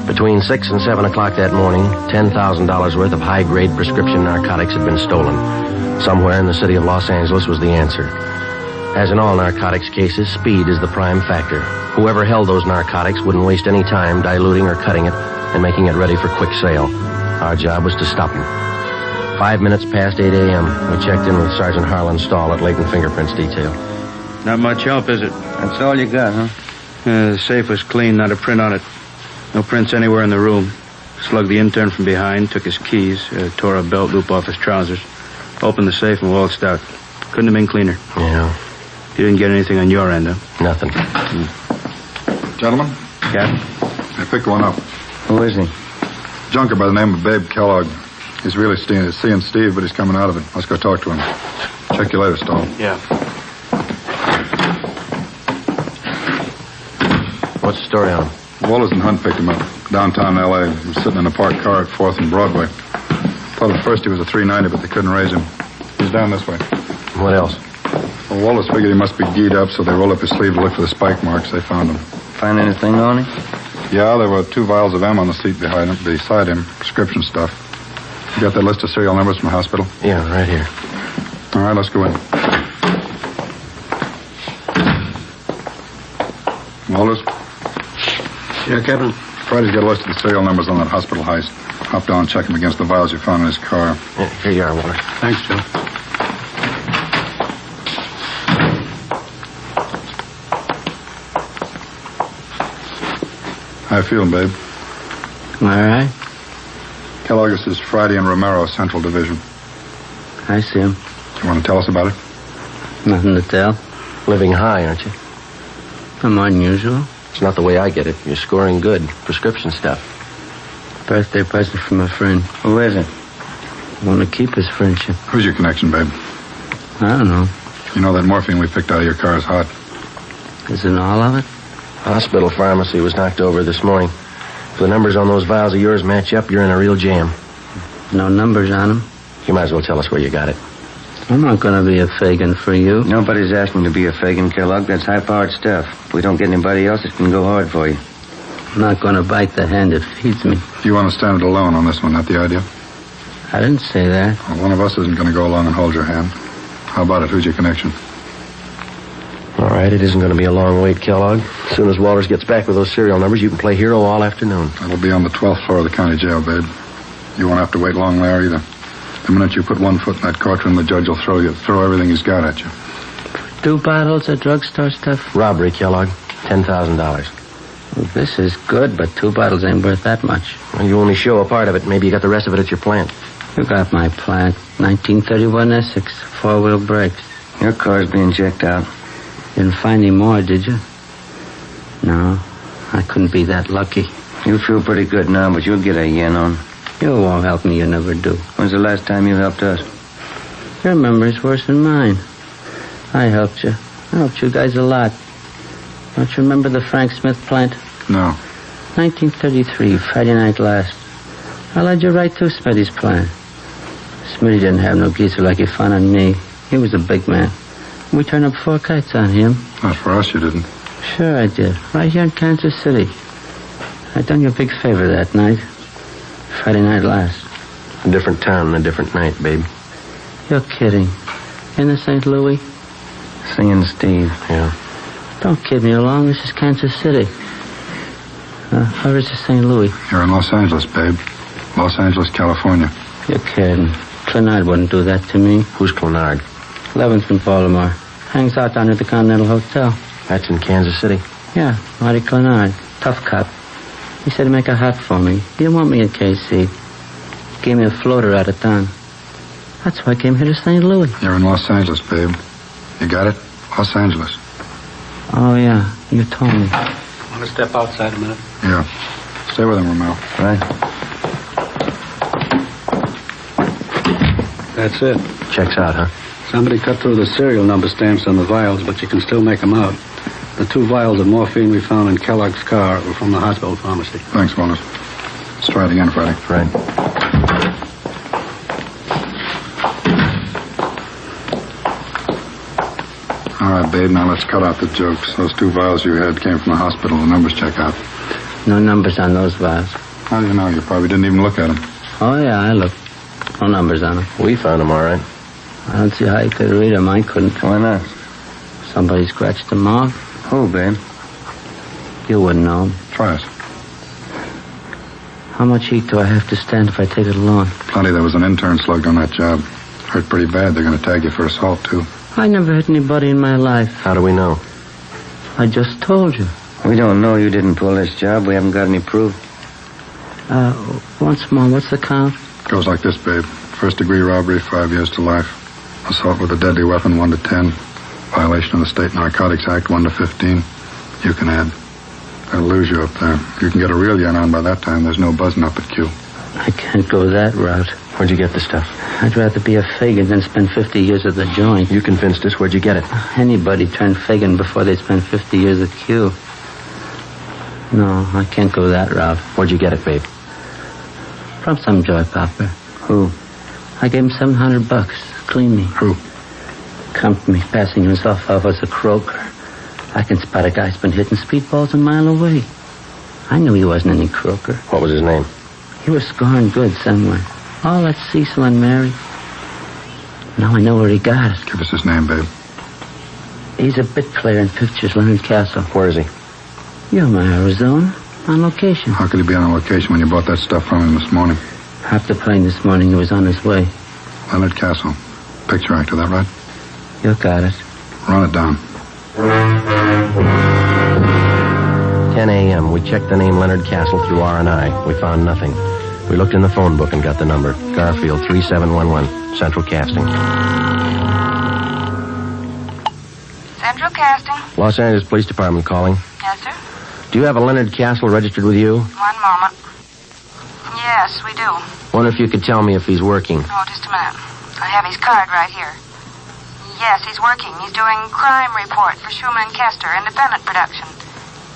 Between 6 and 7 o'clock that morning, $10,000 worth of high-grade prescription narcotics had been stolen. Somewhere in the city of Los Angeles was the answer. As in all narcotics cases, speed is the prime factor. Whoever held those narcotics wouldn't waste any time diluting or cutting it and making it ready for quick sale. Our job was to stop them. 5 minutes past 8 a.m., we checked in with Sergeant Harlan Stahl at Layton Fingerprints Detail. Not much help, is it? That's all you got, huh? The safe was clean, not a print on it. No prints anywhere in the room. Slugged the intern from behind, took his keys, tore a belt loop off his trousers, opened the safe and waltzed out. Couldn't have been cleaner. Yeah. You didn't get anything on your end, huh? Nothing. Gentlemen? Captain? I picked one up. Who is he? Junker by the name of Babe Kellogg. He's really seeing Steve, but he's coming out of it. Let's go talk to him. Check you later, Stahl. Yeah. What's the story on him? Wallace and Hunt picked him up. Downtown L.A. He was sitting in a parked car at 4th and Broadway. Thought at first he was a 390, but they couldn't raise him. He's down this way. What else? Well, Wallace figured he must be geed up, so they rolled up his sleeve to look for the spike marks. They found him. Find anything on him? Yeah, there were 2 vials of M on the seat beside him. Prescription stuff. You got that list of serial numbers from the hospital? Yeah, right here. All right, let's go in. Wallace? Yeah, Captain? Friday's got a list of the serial numbers on that hospital heist. Hop down and check them against the vials you found in his car. Yeah, here you are, Wallace. Thanks, Joe. How you feeling, babe? All right. Kellogg, this is Friday and Romero, Central Division. I see him. You want to tell us about it? Nothing to tell. Living high, aren't you? I'm unusual. It's not the way I get it. You're scoring good. Prescription stuff. Birthday present from a friend. Who is it? I want to keep his friendship. Who's your connection, babe? I don't know. You know that morphine we picked out of your car is hot. Isn't all of it? Hospital pharmacy was knocked over this morning. If the numbers on those vials of yours match up, you're in a real jam. No numbers on them? You might as well tell us where you got it. I'm not going to be a Fagin for you. Nobody's asking to be a Fagin, Kellogg. That's high-powered stuff. If we don't get anybody else, it can go hard for you. I'm not going to bite the hand that feeds me. You want to stand it alone on this one, not the idea? I didn't say that. Well, one of us isn't going to go along and hold your hand. How about it? Who's your connection? All right, it isn't going to be a long wait, Kellogg. As soon as Walters gets back with those serial numbers, you can play hero all afternoon. That'll be on the 12th floor of the county jail, babe. You won't have to wait long there either. The minute you put one foot in that courtroom, the judge will throw everything he's got at you. 2 bottles of drugstore stuff? Robbery, Kellogg. $10,000. Well, this is good, but 2 bottles ain't worth that much. Well, you only show a part of it. Maybe you got the rest of it at your plant. You got my plant. 1931 Essex, 4-wheel brakes. Your car's being checked out. Didn't find any more, did you? No, I couldn't be that lucky. You feel pretty good now, but you'll get a yen on. You won't help me, you never do. When's the last time you helped us? Your memory's worse than mine. I helped you. I helped you guys a lot. Don't you remember the Frank Smith plant? No. 1933, Friday night last. I led you right to Smitty's plant. Smitty didn't have no geezer like he found on me. He was a big man. We turned up 4 kites on him. Not for us, you didn't. Sure I did. Right here in Kansas City. I done you a big favor that night. Friday night last. A different town and a different night, babe. You're kidding. In the St. Louis? Singing Steve. Yeah. Don't kid me along. This is Kansas City. Where is the St. Louis? You're in Los Angeles, babe. Los Angeles, California. You're kidding. Clenard wouldn't do that to me. Who's Clenard? Levinson Baltimore. Hangs out down at the Continental Hotel. That's in Kansas City? Yeah, Marty Clenard. Tough cop. He said he'd make a hot for me. He didn't want me in KC. Gave me a floater out of town. That's why I came here to St. Louis. You're in Los Angeles, babe. You got it? Los Angeles. Oh, yeah. You told me. Want to step outside a minute? Yeah. Stay with him, Romel. Right. That's it. Checks out, huh? Somebody cut through the serial number stamps on the vials, but you can still make them out. The 2 vials of morphine we found in Kellogg's car were from the hospital pharmacy. Thanks, Wallace. Let's try it again, Friday. Right. All right, babe, now let's cut out the jokes. Those 2 vials you had came from the hospital. The numbers check out. No numbers on those vials. How do you know? You probably didn't even look at them. Oh, yeah, I looked. No numbers on them. We found them, all right. I don't see how you could read them. I couldn't. Why not? Somebody scratched them off. Who, babe? You wouldn't know. Try it. How much heat do I have to stand if I take it alone? Plenty. There was an intern slugged on that job. Hurt pretty bad. They're going to tag you for assault, too. I never hit anybody in my life. How do we know? I just told you. We don't know you didn't pull this job. We haven't got any proof. Once more, what's the count? Goes like this, babe. First-degree robbery, 5 years to life. Assault with a deadly weapon, 1 to 10. Violation of the State Narcotics Act, 1 to 15. You can add. That'll lose you up there. If you can get a real yen on by that time, there's no buzzing up at Q. I can't go that route. Where'd you get the stuff? I'd rather be a Fagin than spend 50 years at the joint. You convinced us. Where'd you get it? Anybody turned Fagin before they spend 50 years at Q. No, I can't go that route. Where'd you get it, babe? From some joy popper. Who? I gave him $700. Clean me. Who? Company, passing himself off as a croaker. I can spot a guy's been hitting speedballs a mile away. I knew he wasn't any croaker. What was his name? He was scoring good somewhere. Oh, that's Cecil and Mary. Now I know where he got it. Give us his name, babe. He's a bit player in pictures, Leonard Castle. Where is he? You're my Arizona. On location. How could he be on location when you bought that stuff from him this morning? Hopped the plane this morning. He was on his way. Leonard Castle. Picture actor, that right? You got it. Run it down. 10 a.m. We checked the name Leonard Castle through R&I. We found nothing. We looked in the phone book and got the number. Garfield 3711, Central Casting. Central Casting? Los Angeles Police Department calling. Yes, sir. Do you have a Leonard Castle registered with you? 1 moment. Yes, we do. Wonder if you could tell me if he's working. Oh, just a minute. I have his card right here. Yes, he's working. He's doing crime report for Schumann and Kester, independent production.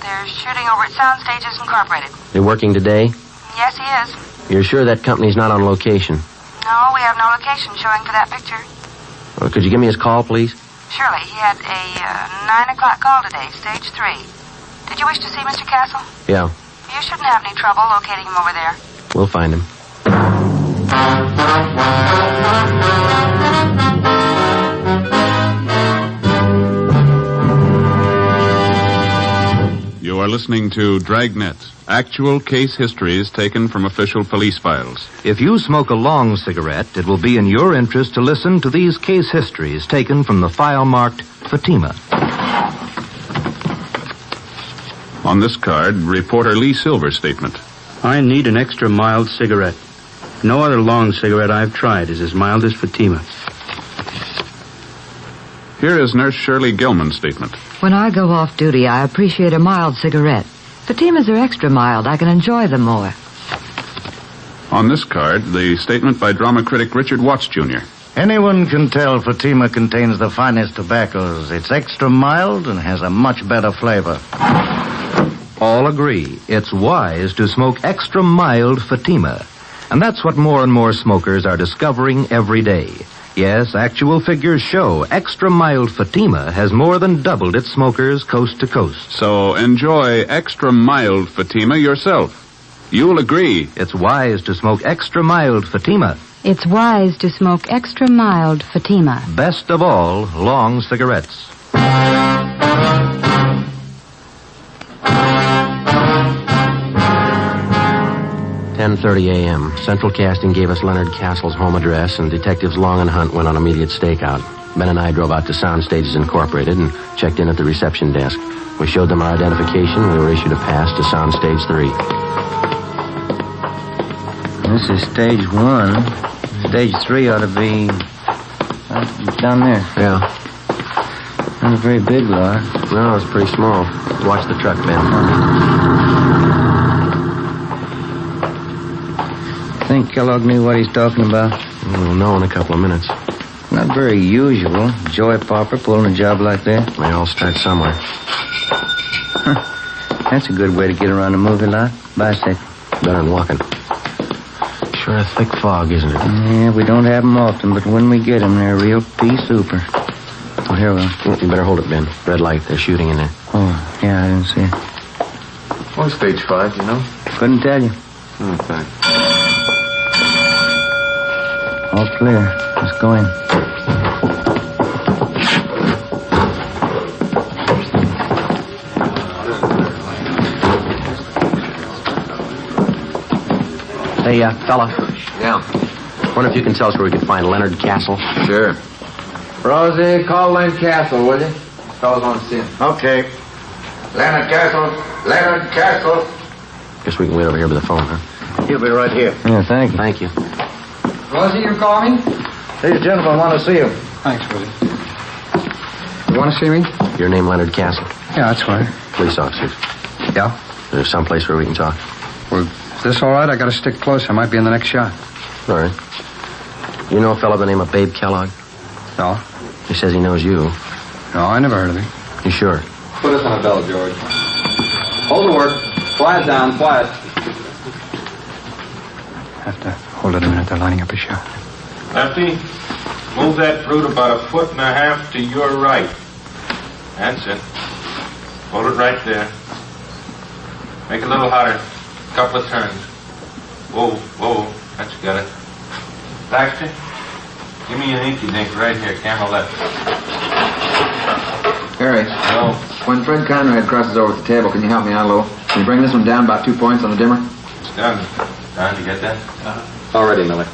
They're shooting over at Sound Stages Incorporated. They're working today? Yes, he is. You're sure that company's not on location? No, we have no location showing for that picture. Well, could you give me his call, please? Surely. He had a 9 o'clock call today, stage 3. Did you wish to see Mr. Castle? Yeah. You shouldn't have any trouble locating him over there. We'll find him. You are listening to Dragnet, actual case histories taken from official police files. If you smoke a long cigarette, it will be in your interest to listen to these case histories taken from the file marked Fatima. On this card, reporter Lee Silver's statement. I need an extra mild cigarette. No other long cigarette I've tried is as mild as Fatima. Here is Nurse Shirley Gilman's statement. When I go off duty, I appreciate a mild cigarette. Fatimas are extra mild. I can enjoy them more. On this card, the statement by drama critic Richard Watts, Jr. Anyone can tell Fatima contains the finest tobaccos. It's extra mild and has a much better flavor. All agree it's wise to smoke extra mild Fatima. And that's what more and more smokers are discovering every day. Yes, actual figures show extra mild Fatima has more than doubled its smokers coast to coast. So enjoy extra mild Fatima yourself. You'll agree it's wise to smoke extra mild Fatima. It's wise to smoke extra mild Fatima. Best of all, long cigarettes. 10:30 a.m. Central Casting gave us Leonard Castle's home address, and Detectives Long and Hunt went on immediate stakeout. Ben and I drove out to Sound Stages Incorporated and checked in at the reception desk. We showed them our identification. We were issued a pass to Sound Stage 3. This is Stage 1. Stage 3 ought to be down there. Yeah. Not a very big lot. No, it's pretty small. Watch the truck, Ben. Think Kellogg knew what he's talking about? We'll know in a couple of minutes. Not very usual. Joy Pauper pulling a job like that. They all start somewhere. That's a good way to get around a movie lot. Bicycle. Better than walking. Sure a thick fog, isn't it? Yeah, we don't have them often, but when we get them, they're real pea super. Oh, here we are. You better hold it, Ben. Red light. They're shooting in there. Oh, yeah, I didn't see it. What's Stage 5, you know? Couldn't tell you. Okay. All clear. Let's go in. Hey, fella. Yeah. Wonder if you can tell us where we can find Leonard Castle? Sure. Rosie, call Len Castle, will you? Fellas want to see him. Okay. Leonard Castle. Leonard Castle. Guess we can wait over here by the phone, huh? He'll be right here. Yeah, thank you. Thank you. Rosie, you call me? These gentlemen want to see you. Thanks, Willie. You want to see me? Your name, Leonard Castle? Yeah, that's right. Police officers. Yeah? There's someplace where we can talk. Well, is this all right? I got to stick close. I might be in the next shot. All right. You know a fellow by the name of Babe Kellogg? No. He says he knows you. No, I never heard of him. You sure? Put us on a bell, George. Hold the work. Quiet down, quiet. Have to hold it a minute. They're lining up a shot. Lefty, move that fruit about 1.5 feet to your right. That's it. Hold it right there. Make it a little hotter. Couple of turns. Whoa, whoa. That's got it. Baxter, give me an inky dink right here. Camera left. Harry. Hello. When Fred Conrad crosses over at the table, can you help me out a little? Can you bring this one down about 2 points on the dimmer? It's done. Don, you get that? All ready, Miller.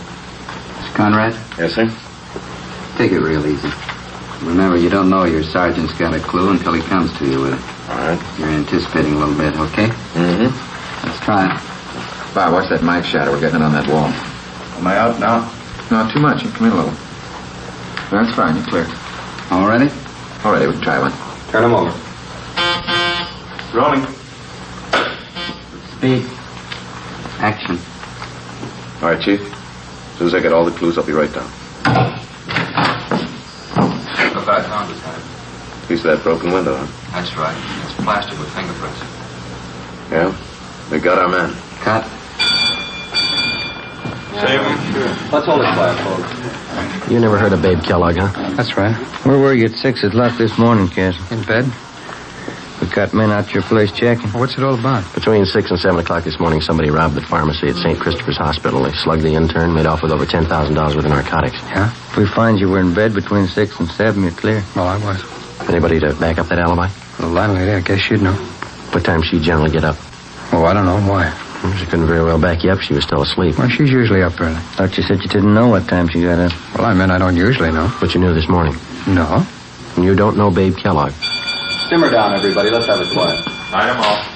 Conrad? Yes, sir. Take it real easy. Remember, you don't know your sergeant's got a clue until he comes to you with it. All right. You're anticipating a little bit, okay? Mm-hmm. Let's try it. Bob, watch that mic shadow. We're getting it on that wall. Am I out now? No, too much. Come in a little. That's fine. You're clear. All ready? All ready. We can try one. Turn them over. Rolling. Speed. Action. All right, Chief. As soon as I get all the clues, I'll be right down. Look, I found this guy. Piece of that broken window, huh? That's right. It's plastered with fingerprints. Yeah? We got our man. Cut. Save him. Let's hold it quiet, folks. You never heard of Babe Kellogg, huh? That's right. Where were you at 6 o'clock this morning, Castle? In bed? We got men out to your place checking. What's it all about? Between 6 and 7 o'clock this morning, somebody robbed the pharmacy at St. Christopher's Hospital. They slugged the intern, made off with over $10,000 worth of narcotics. Yeah? If we find you were in bed between 6 and 7, you're clear. Well, I was. Anybody to back up that alibi? The landlady, I guess she'd know. What time she generally get up? Oh, I don't know. Why? She couldn't very well back you up. She was still asleep. Well, she's usually up early. Thought you said you didn't know what time she got up. Well, I meant I don't usually know. But you knew this morning. No. And you don't know Babe Kellogg. Simmer down, everybody. Let's have it quiet. Light them off.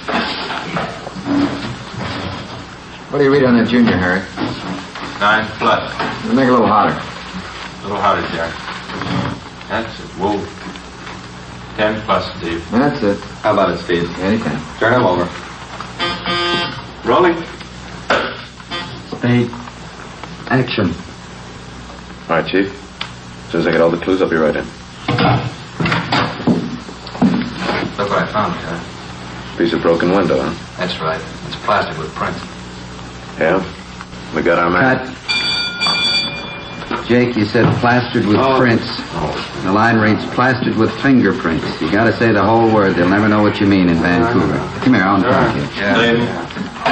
What do you read on that junior, Harry? 9+. Make it a little hotter. A little hotter, Jack. That's it. Whoa. 10+, Steve. That's it. How about it, Steve? Anytime. Turn him over. Rolling. Spade. Action. All right, Chief. As soon as I get all the clues, I'll be right in. Look what I found, Lieutenant. Piece of broken window, huh? That's right. It's plastic with prints. Yeah? We got our man. Jake, you said plastered with prints. The line reads plastered with fingerprints. You gotta say the whole word. They'll never know what you mean in Vancouver. Come here, I'll talk to you.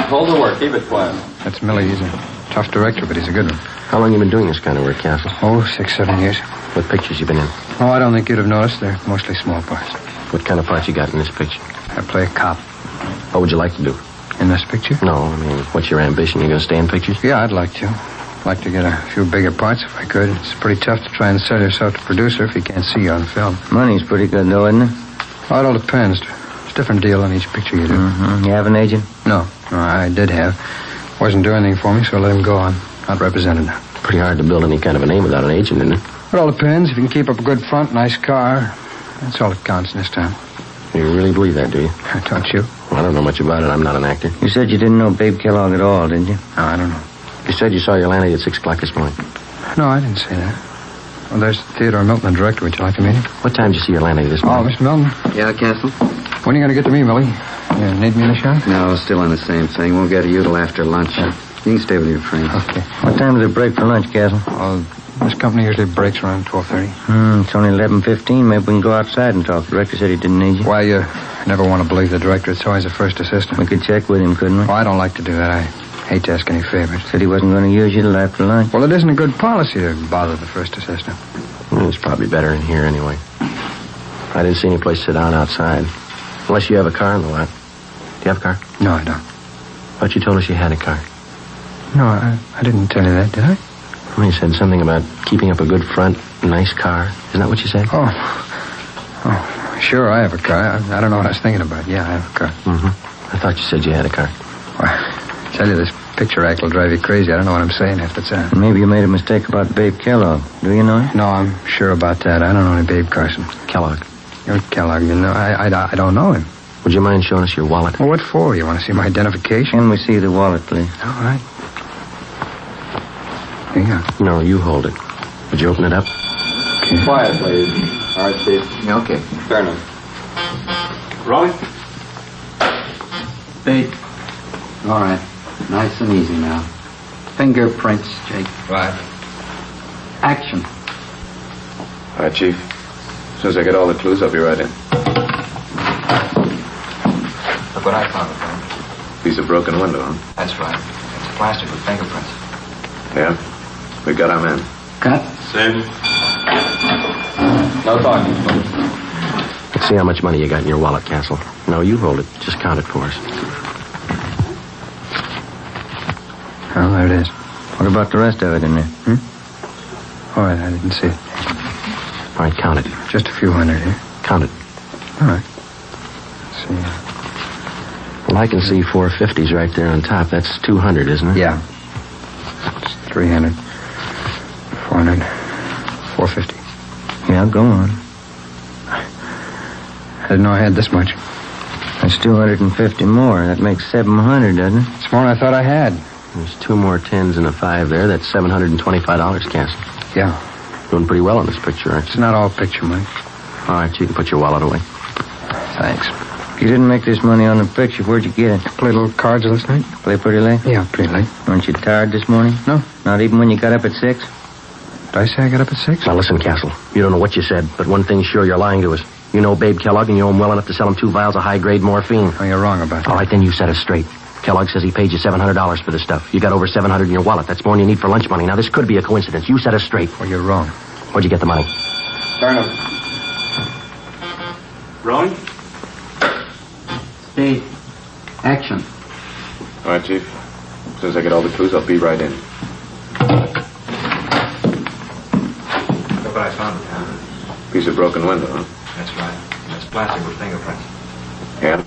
Hold the work. Keep it quiet. That's Millie. He's a tough director, but he's a good one. How long you been doing this kind of work, Castle? Oh, 6-7 years. What pictures you been in? Oh, I don't think you'd have noticed. They're mostly small parts. What kind of part you got in this picture? I play a cop. What would you like to do? In this picture? No, I mean, what's your ambition? You gonna stay in pictures? Yeah, I'd like to. I'd like to get a few bigger parts if I could. It's pretty tough to try and sell yourself to producer if you can't see you on film. Money's pretty good, though, isn't it? Oh, it all depends. It's a different deal on each picture you do. Mm-hmm. You have an agent? No, I did have. Wasn't doing anything for me, so I let him go on. Not represented now. Pretty hard to build any kind of a name without an agent, isn't it? It all depends. If you can keep up a good front, nice car, that's all that counts in this town. You really believe that, do you? Don't you? Well, I don't know much about it. I'm not an actor. You said you didn't know Babe Kellogg at all, didn't you? No, I don't know. You said you saw your landlady at 6 o'clock this morning. No, I didn't say that. Well, there's Theodore Milton, the director. Would you like to meet him? What time did you see your landlady this morning? Oh, Mr. Milton. Yeah, Castle? When are you going to get to me, Millie? You need me in the shop? No, still on the same thing. Won't get to you till after lunch. You can stay with your friends. Okay. What time does it break for lunch, Castle? Oh, this company usually breaks around 12:30. It's only 11:15. Maybe we can go outside and talk. The director said he didn't need you. Well, you never want to believe the director. It's always the first assistant. We could check with him, couldn't we? Oh, I don't like to do that. I hate to ask any favors. Said he wasn't going to use you till after lunch. Well, it isn't a good policy to bother the first assistant. Well, it's probably better in here anyway. I didn't see any place to sit down outside. Unless you have a car in the lot. Do you have a car? No, I don't. But you told us you had a car. No, I didn't tell you that, did I? Well, you said something about keeping up a good front, nice car. Isn't that what you said? Oh, sure, I have a car. I don't know what I was thinking about. Yeah, I have a car. Mm-hmm. I thought you said you had a car. Well, I tell you, this picture act will drive you crazy. I don't know what I'm saying half the time. Maybe you made a mistake about Babe Kellogg. Do you know him? No, I'm sure about that. I don't know any Babe Carson. Kellogg. You're Kellogg, you know. I don't know him. Would you mind showing us your wallet? Well, what for? You want to see my identification? Can we see the wallet, please? All right. Here you go. No, you hold it. Would you open it up? Okay. Quiet, please. All right, Steve. Yeah, okay. Turn him. Rolling. Spade. All right. Nice and easy now. Fingerprints, Jake. Right. Action. All right, Chief. As soon as I get all the clues, I'll be right in. Look what I found, Lieutenant. Piece of broken window, huh? That's right. It's plastic with fingerprints. Yeah? We got our man. Cut. Same. No talking. Let's see how much money you got in your wallet, Castle. No, you hold it. Just count it for us. Oh, there it is. What about the rest of it in there? All right, I didn't see it. All right, count it. Just a few hundred here. Count it. All right. Let's see. Well, I can see 450s right there on top. That's 200, isn't it? Yeah. It's 300, 400, 450. Yeah, go on. I didn't know I had this much. That's 250 more. That makes 700, doesn't it? It's more than I thought I had. There's 2 more 10s and a 5 there. That's $725, Castle. Yeah. Doing pretty well on this picture, aren't you? It's not all picture money. All right, you can put your wallet away. Thanks. You didn't make this money on the picture. Where'd you get it? Play little cards last night. Play pretty late? Yeah, pretty late. Weren't you tired this morning? No. Not even when you got up at 6? Did I say I got up at 6? Now, listen, Castle. You don't know what you said, but one thing's sure, you're lying to us. You know Babe Kellogg, and you know him well enough to sell him 2 vials of high-grade morphine. Oh, you're wrong about that. All right, then you set us straight. Kellogg says he paid you $700 for this stuff. You got over $700 in your wallet. That's more than you need for lunch money. Now, this could be a coincidence. You set us straight. Well, you're wrong. Where'd you get the money? Turn him. Rolling. Spade. Action. All right, Chief. As soon as I get all the clues, I'll be right in. Look what I found, Lieutenant. Piece of broken window, huh? That's right. It's plastic with fingerprints. Yeah?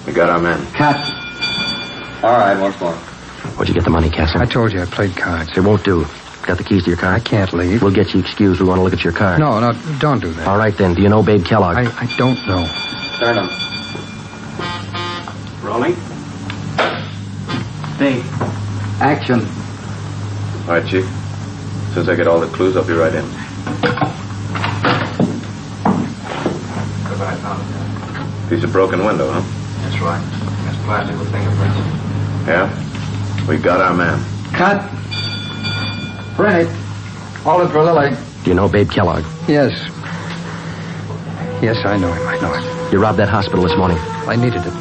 We got our men. Cut. All right, once more. Where'd you get the money, Castle? I told you I played cards. It won't do. Got the keys to your car? I can't leave. We'll get you excused. We want to look at your car. No, don't do that. All right, then. Do you know Babe Kellogg? I don't know. Start him. Rolling. Stay. Action. All right, Chief. As soon as I get all the clues, I'll be right in. Piece of broken window, huh? That's right. That's plastic with fingerprints. Yeah? We got our man. Cut. Print it. Hold it for Lily. Do you know Babe Kellogg? Yes. Yes, I know him. I know it. You robbed that hospital this morning. I needed it.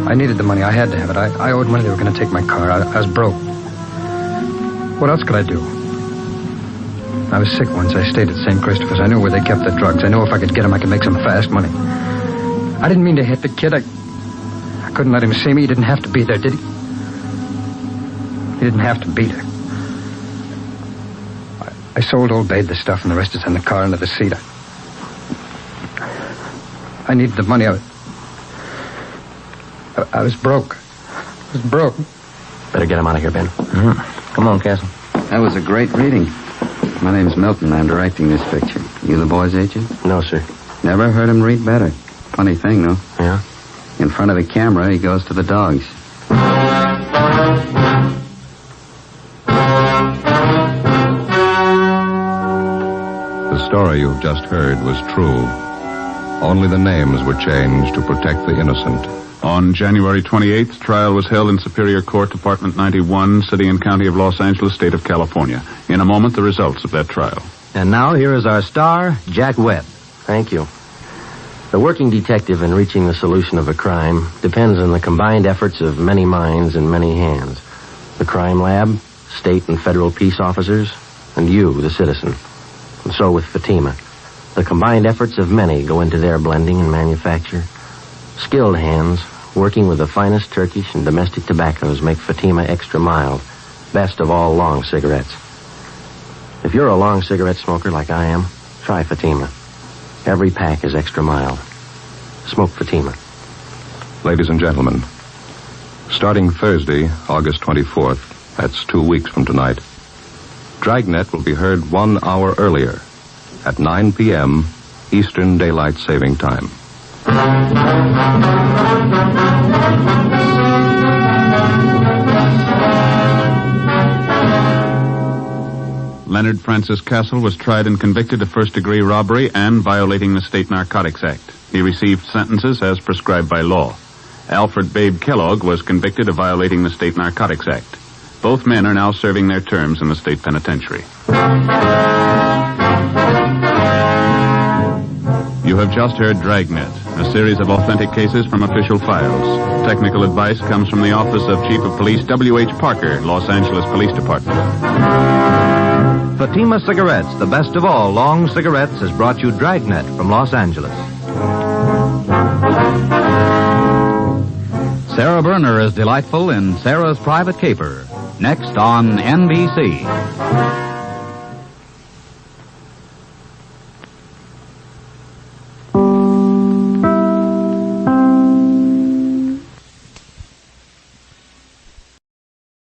I needed the money. I had to have it. I owed money. They were going to take my car. I was broke. What else could I do? I was sick once. I stayed at St. Christopher's. I knew where they kept the drugs. I knew if I could get them, I could make some fast money. I didn't mean to hit the kid. I couldn't let him see me. He didn't have to be there, did he? He didn't have to be there. I sold old Babe the stuff, and the rest is in the car under the seat. I needed the money. I was broke. I was broke. Better get him out of here, Ben. Mm-hmm. Come on, Castle. That was a great reading. My name's Milton. I'm directing this picture. You the boy's agent? No, sir. Never heard him read better. Funny thing, though. Yeah? In front of the camera, he goes to the dogs. The story you've just heard was true. Only the names were changed to protect the innocent. On January 28th, trial was held in Superior Court, Department 91, City and County of Los Angeles, State of California. In a moment, the results of that trial. And now here is our star, Jack Webb. Thank you. The working detective in reaching the solution of a crime depends on the combined efforts of many minds and many hands. The crime lab, state and federal peace officers, and you, the citizen. And so with Fatima. The combined efforts of many go into their blending and manufacture. Skilled hands, working with the finest Turkish and domestic tobaccos, make Fatima extra mild, best of all long cigarettes. If you're a long cigarette smoker like I am, try Fatima. Every pack is extra mild. Smoke Fatima. Ladies and gentlemen, starting Thursday, August 24th, that's 2 weeks from tonight, Dragnet will be heard 1 hour earlier at 9 p.m. Eastern Daylight Saving Time. Leonard Francis Castle was tried and convicted of first-degree robbery and violating the State Narcotics Act. He received sentences as prescribed by law. Alfred Babe Kellogg was convicted of violating the State Narcotics Act. Both men are now serving their terms in the state penitentiary. You have just heard Dragnet, a series of authentic cases from official files. Technical advice comes from the Office of Chief of Police W.H. Parker, Los Angeles Police Department. Fatima Cigarettes, the best of all long cigarettes, has brought you Dragnet from Los Angeles. Sarah Berner is delightful in Sarah's Private Caper. Next on NBC.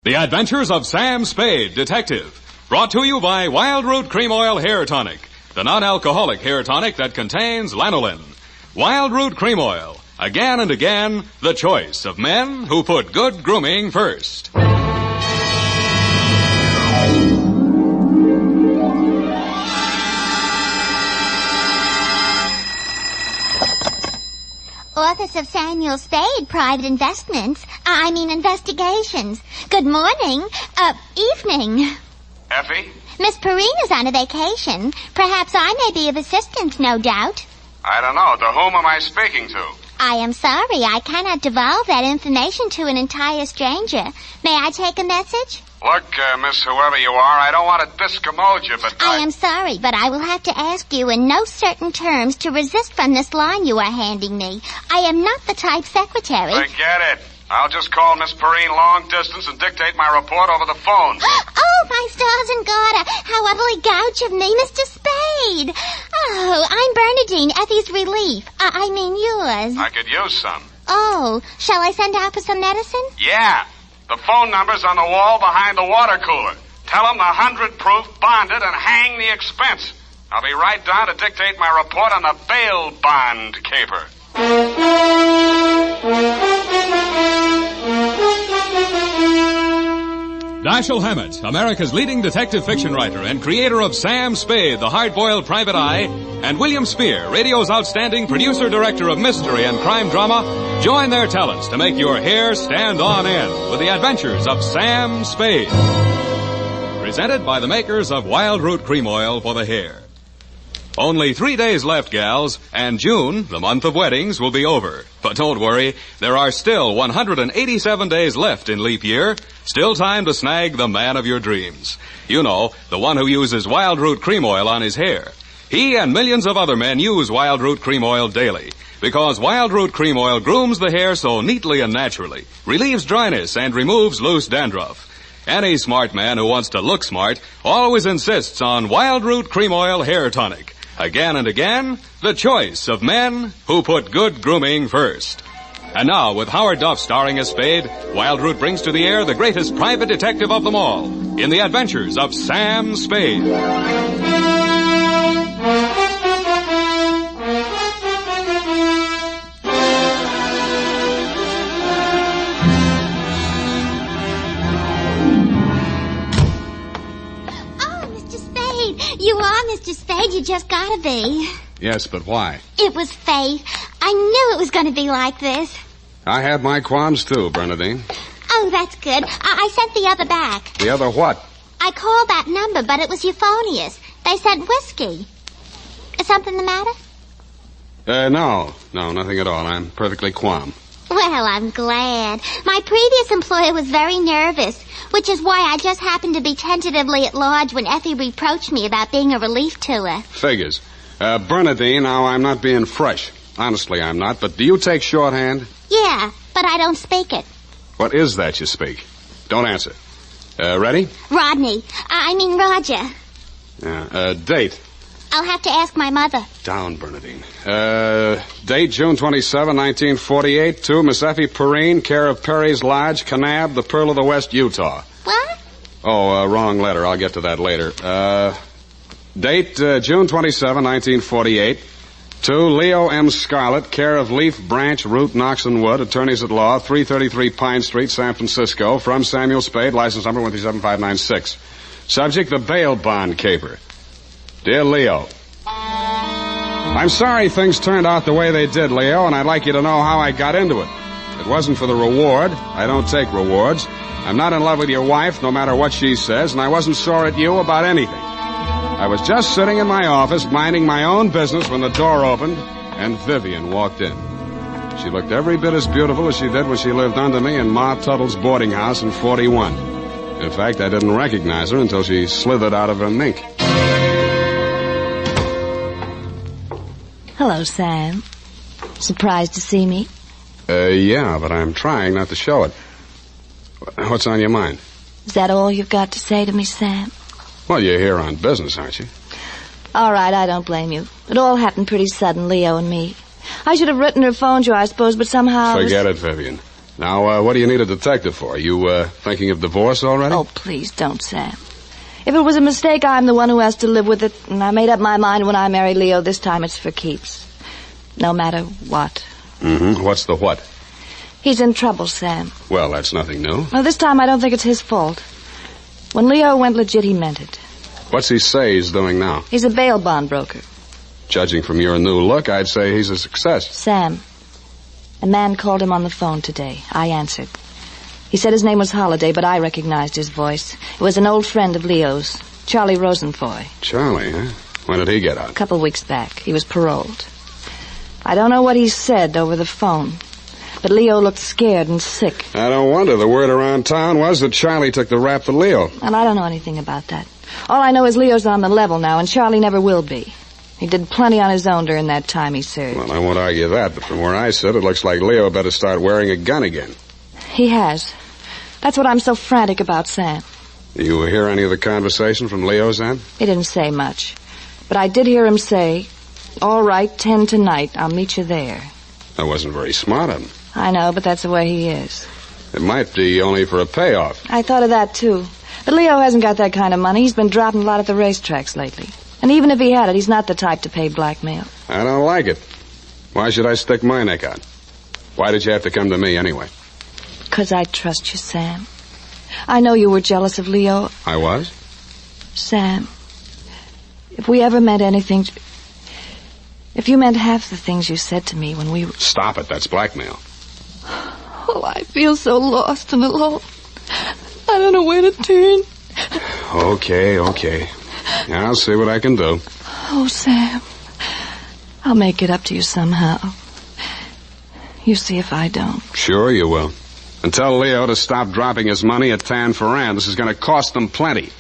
The Adventures of Sam Spade, Detective. Brought to you by Wild Root Cream Oil Hair Tonic, the non-alcoholic hair tonic that contains lanolin. Wild Root Cream Oil, again and again, the choice of men who put good grooming first. Office of Samuel Spade, Private Investigations. Good morning. Evening. Effie? Miss Perrina's on a vacation. Perhaps I may be of assistance, no doubt. I don't know. To whom am I speaking to? I am sorry. I cannot divulge that information to an entire stranger. May I take a message? Look, Miss Whoever you are, I don't want to discommode you, but I am sorry, but I will have to ask you in no certain terms to resist from this line you are handing me. I am not the type secretary. Forget it. I'll just call Miss Perrine long distance and dictate my report over the phone. Oh, my stars and garter. How utterly gouge of me, Mr. Spade. Oh, I'm Bernadine, Effie's relief. I mean yours. I could use some. Oh, shall I send out for some medicine? Yeah. The phone number's on the wall behind the water cooler. Tell them the 100 proof, bonded, and hang the expense. I'll be right down to dictate my report on the bail bond caper. Dashiell Hammett, America's leading detective fiction writer and creator of Sam Spade, the hard-boiled private eye, and William Spear, radio's outstanding producer-director of mystery and crime drama, join their talents to make your hair stand on end with the adventures of Sam Spade. Presented by the makers of Wild Root Cream Oil for the hair. Only 3 days left, gals, and June, the month of weddings, will be over. But don't worry, there are still 187 days left in leap year. Still time to snag the man of your dreams. You know, the one who uses Wild Root Cream Oil on his hair. He and millions of other men use Wild Root Cream Oil daily. Because Wild Root Cream Oil grooms the hair so neatly and naturally, relieves dryness, and removes loose dandruff. Any smart man who wants to look smart always insists on Wild Root Cream Oil Hair Tonic. Again and again, the choice of men who put good grooming first. And now, with Howard Duff starring as Spade, Wild Root brings to the air the greatest private detective of them all, in the adventures of Sam Spade. You are, Mr. Spade. You just gotta be. Yes, but why? It was fate. I knew it was going to be like this. I had my qualms too, Bernadine. Oh, that's good. I sent the other back. The other what? I called that number, but it was euphonious. They said whiskey. Is something the matter? No, nothing at all. I'm perfectly calm. Well, I'm glad. My previous employer was very nervous, which is why I just happened to be tentatively at large when Effie reproached me about being a relief to her. Figures. Bernadine, now I'm not being fresh. Honestly, I'm not. But do you take shorthand? Yeah, but I don't speak it. What is that you speak? Don't answer. Ready? Rodney. I mean Roger. Date. I'll have to ask my mother. Down, Bernadine. Date June 27, 1948, to Miss Effie Perrine, care of Perry's Lodge, Kanab, the Pearl of the West, Utah. What? Oh, wrong letter. I'll get to that later. Date June 27, 1948, to Leo M. Scarlett, care of Leaf Branch, Root, Knox and Wood, attorneys at law, 333 Pine Street, San Francisco, from Samuel Spade, license number 137596. Subject, the bail bond caper. Dear Leo, I'm sorry things turned out the way they did, Leo, and I'd like you to know how I got into it. It wasn't for the reward. I don't take rewards. I'm not in love with your wife, no matter what she says, and I wasn't sore at you about anything. I was just sitting in my office, minding my own business, when the door opened, and Vivian walked in. She looked every bit as beautiful as she did when she lived under me in Ma Tuttle's boarding house in 41. In fact, I didn't recognize her until she slithered out of her mink. Hello, Sam. Surprised to see me? Yeah, but I'm trying not to show it. What's on your mind? Is that all you've got to say to me, Sam? Well, you're here on business, aren't you? All right, I don't blame you. It all happened pretty sudden, Leo and me. I should have written or phoned you, I suppose, but somehow... Forget it, Vivian. Now, what do you need a detective for? You, thinking of divorce already? Oh, please don't, Sam. If it was a mistake, I'm the one who has to live with it, and I made up my mind when I married Leo. This time it's for keeps. No matter what. Mm-hmm. What's the what? He's in trouble, Sam. Well, that's nothing new. Well, this time I don't think it's his fault. When Leo went legit, he meant it. What's he say he's doing now? He's a bail bond broker. Judging from your new look, I'd say he's a success. Sam, a man called him on the phone today. I answered. He said his name was Holliday, but I recognized his voice. It was an old friend of Leo's, Charlie Rosenfoy. Charlie, huh? When did he get out? A couple weeks back. He was paroled. I don't know what he said over the phone, but Leo looked scared and sick. I don't wonder. The word around town was that Charlie took the rap for Leo. And I don't know anything about that. All I know is Leo's on the level now, and Charlie never will be. He did plenty on his own during that time he served. Well, I won't argue that, but from where I sit, it looks like Leo better start wearing a gun again. He has. That's what I'm so frantic about, Sam. You hear any of the conversation from Leo's end? He didn't say much. But I did hear him say, all right, 10 tonight. I'll meet you there. That wasn't very smart of him. I know, but that's the way he is. It might be only for a payoff. I thought of that, too. But Leo hasn't got that kind of money. He's been dropping a lot at the racetracks lately. And even if he had it, he's not the type to pay blackmail. I don't like it. Why should I stick my neck out? Why did you have to come to me anyway? 'Cause I trust you, Sam. I know you were jealous of Leo. I was? Sam, if we ever meant anything... If you meant half the things you said to me when we were... Stop it. That's blackmail. Oh, I feel so lost and alone. I don't know where to turn. Okay. I'll see what I can do. Oh, Sam. I'll make it up to you somehow. You see if I don't. Sure you will. And tell Leo to stop dropping his money at Tan Ferran. This is going to cost them plenty.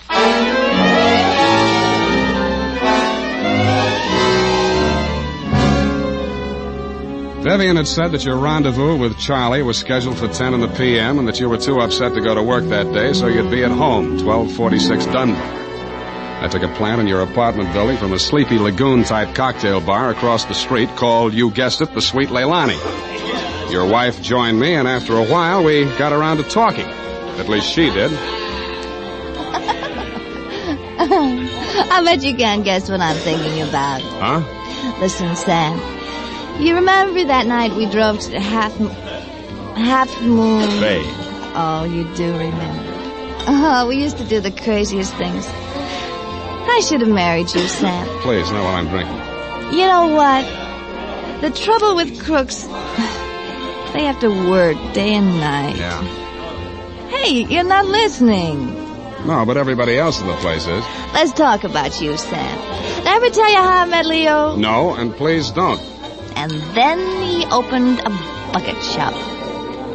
Vivian had said that your rendezvous with Charlie was scheduled for 10 in the p.m. and that you were too upset to go to work that day, so you'd be at home, 1246 Dunbar. I took a plant in your apartment building from a Sleepy Lagoon-type cocktail bar across the street called, you guessed it, the Sweet Leilani. Your wife joined me, and after a while, we got around to talking. At least she did. I bet you can't guess what I'm thinking about. Huh? Listen, Sam. You remember that night we drove to the Half Moon... Bay. Oh, you do remember. Oh, we used to do the craziest things. I should have married you, Sam. Please, not while I'm drinking. You know what? The trouble with crooks... They have to work day and night. Yeah. Hey, you're not listening. No, but everybody else in the place is. Let's talk about you, Sam. Did I ever tell you how I met Leo? No, and please don't. And then he opened a bucket shop.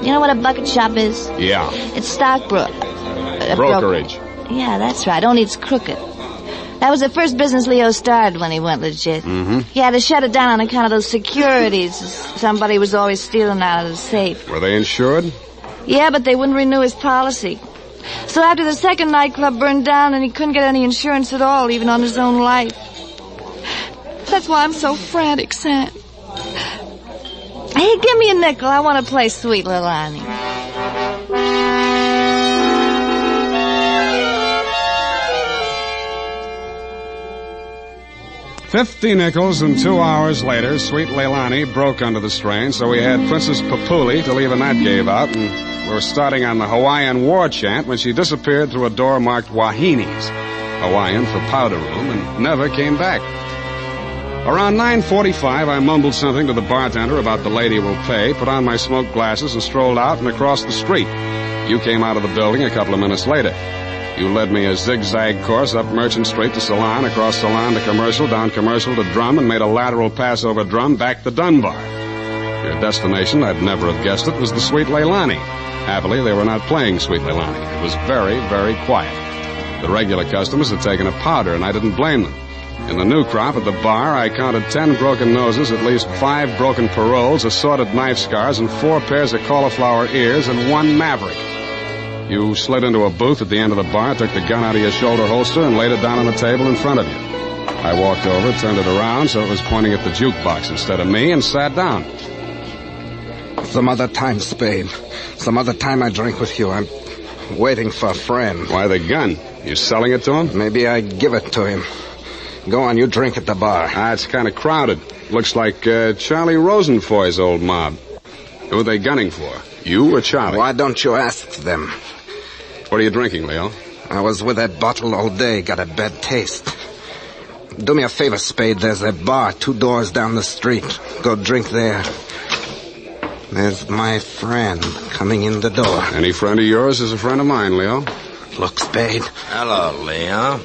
You know what a bucket shop is? Yeah. It's stockbrokerage. Yeah, that's right. Only it's crooked. That was the first business Leo started when he went legit. Mm-hmm. He had to shut it down on account of those securities somebody was always stealing out of the safe. Were they insured? Yeah, but they wouldn't renew his policy. So after the second nightclub burned down, and he couldn't get any insurance at all, even on his own life. That's why I'm so frantic, Sam. Hey, give me a nickel. I want to play Sweet Leilani. $50 nickels, and 2 hours later, Sweet Leilani broke under the strain, so we had Princess Papuli to leave a night gave out, and we were starting on the Hawaiian war chant when she disappeared through a door marked Wahines, Hawaiian for powder room, and never came back. Around 9:45, I mumbled something to the bartender about the lady will pay, put on my smoked glasses, and strolled out and across the street. You came out of the building a couple of minutes later. You led me a zigzag course up Merchant Street to Salon, across Salon to Commercial, down Commercial to Drum, and made a lateral pass over Drum back to Dunbar. Your destination, I'd never have guessed it, was the Sweet Leilani. Happily, they were not playing Sweet Leilani. It was very, very quiet. The regular customers had taken a powder, and I didn't blame them. In the new crop at the bar, I counted 10 broken noses, at least 5 broken paroles, assorted knife scars, and 4 pairs of cauliflower ears, and 1 maverick. You slid into a booth at the end of the bar, took the gun out of your shoulder holster, and laid it down on the table in front of you. I walked over, turned it around so it was pointing at the jukebox instead of me, and sat down. Some other time, Spade. Some other time I drink with you. I'm waiting for a friend. Why the gun? You selling it to him? Maybe I give it to him. Go on, you drink at the bar. It's kind of crowded. Looks like Charlie Rosenfoy's old mob. Who are they gunning for? You or Charlie? Why don't you ask them? What are you drinking, Leo? I was with that bottle all day. Got a bad taste. Do me a favor, Spade. There's a bar 2 doors down the street. Go drink there. There's my friend coming in the door. Any friend of yours is a friend of mine, Leo. Look, Spade. Hello, Leo.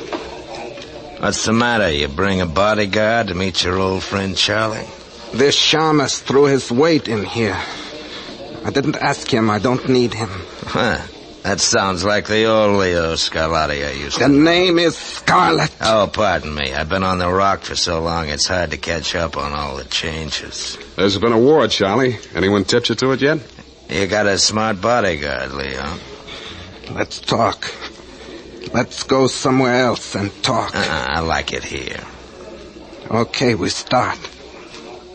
What's the matter? You bring a bodyguard to meet your old friend Charlie? This shamus threw his weight in here. I didn't ask him. I don't need him. Huh. That sounds like the old Leo Scarlatti I used to... The name is Scarlet. Oh, pardon me. I've been on the rock for so long, it's hard to catch up on all the changes. There's been a war, Charlie. Anyone tipped you to it yet? You got a smart bodyguard, Leo. Let's talk. Let's go somewhere else and talk. I like it here. Okay, we start.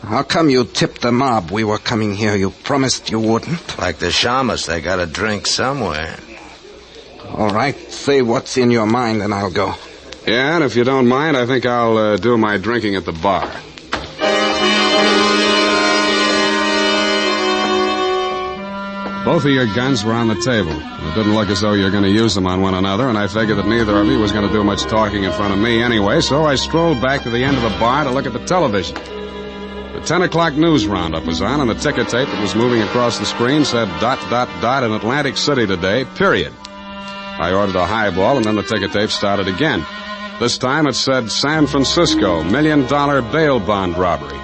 How come you tipped the mob we were coming here? You promised you wouldn't. Like the shamus, they got a drink somewhere. All right, say what's in your mind and I'll go. Yeah, and if you don't mind, I think I'll do my drinking at the bar. Both of your guns were on the table. It didn't look as though you were going to use them on one another, and I figured that neither of you was going to do much talking in front of me anyway, so I strolled back to the end of the bar to look at the television. The 10 o'clock news roundup was on, and the ticker tape that was moving across the screen said ... in Atlantic City today, period. I ordered a highball, and then the ticker tape started again. This time it said San Francisco, $1 million bail bond robbery.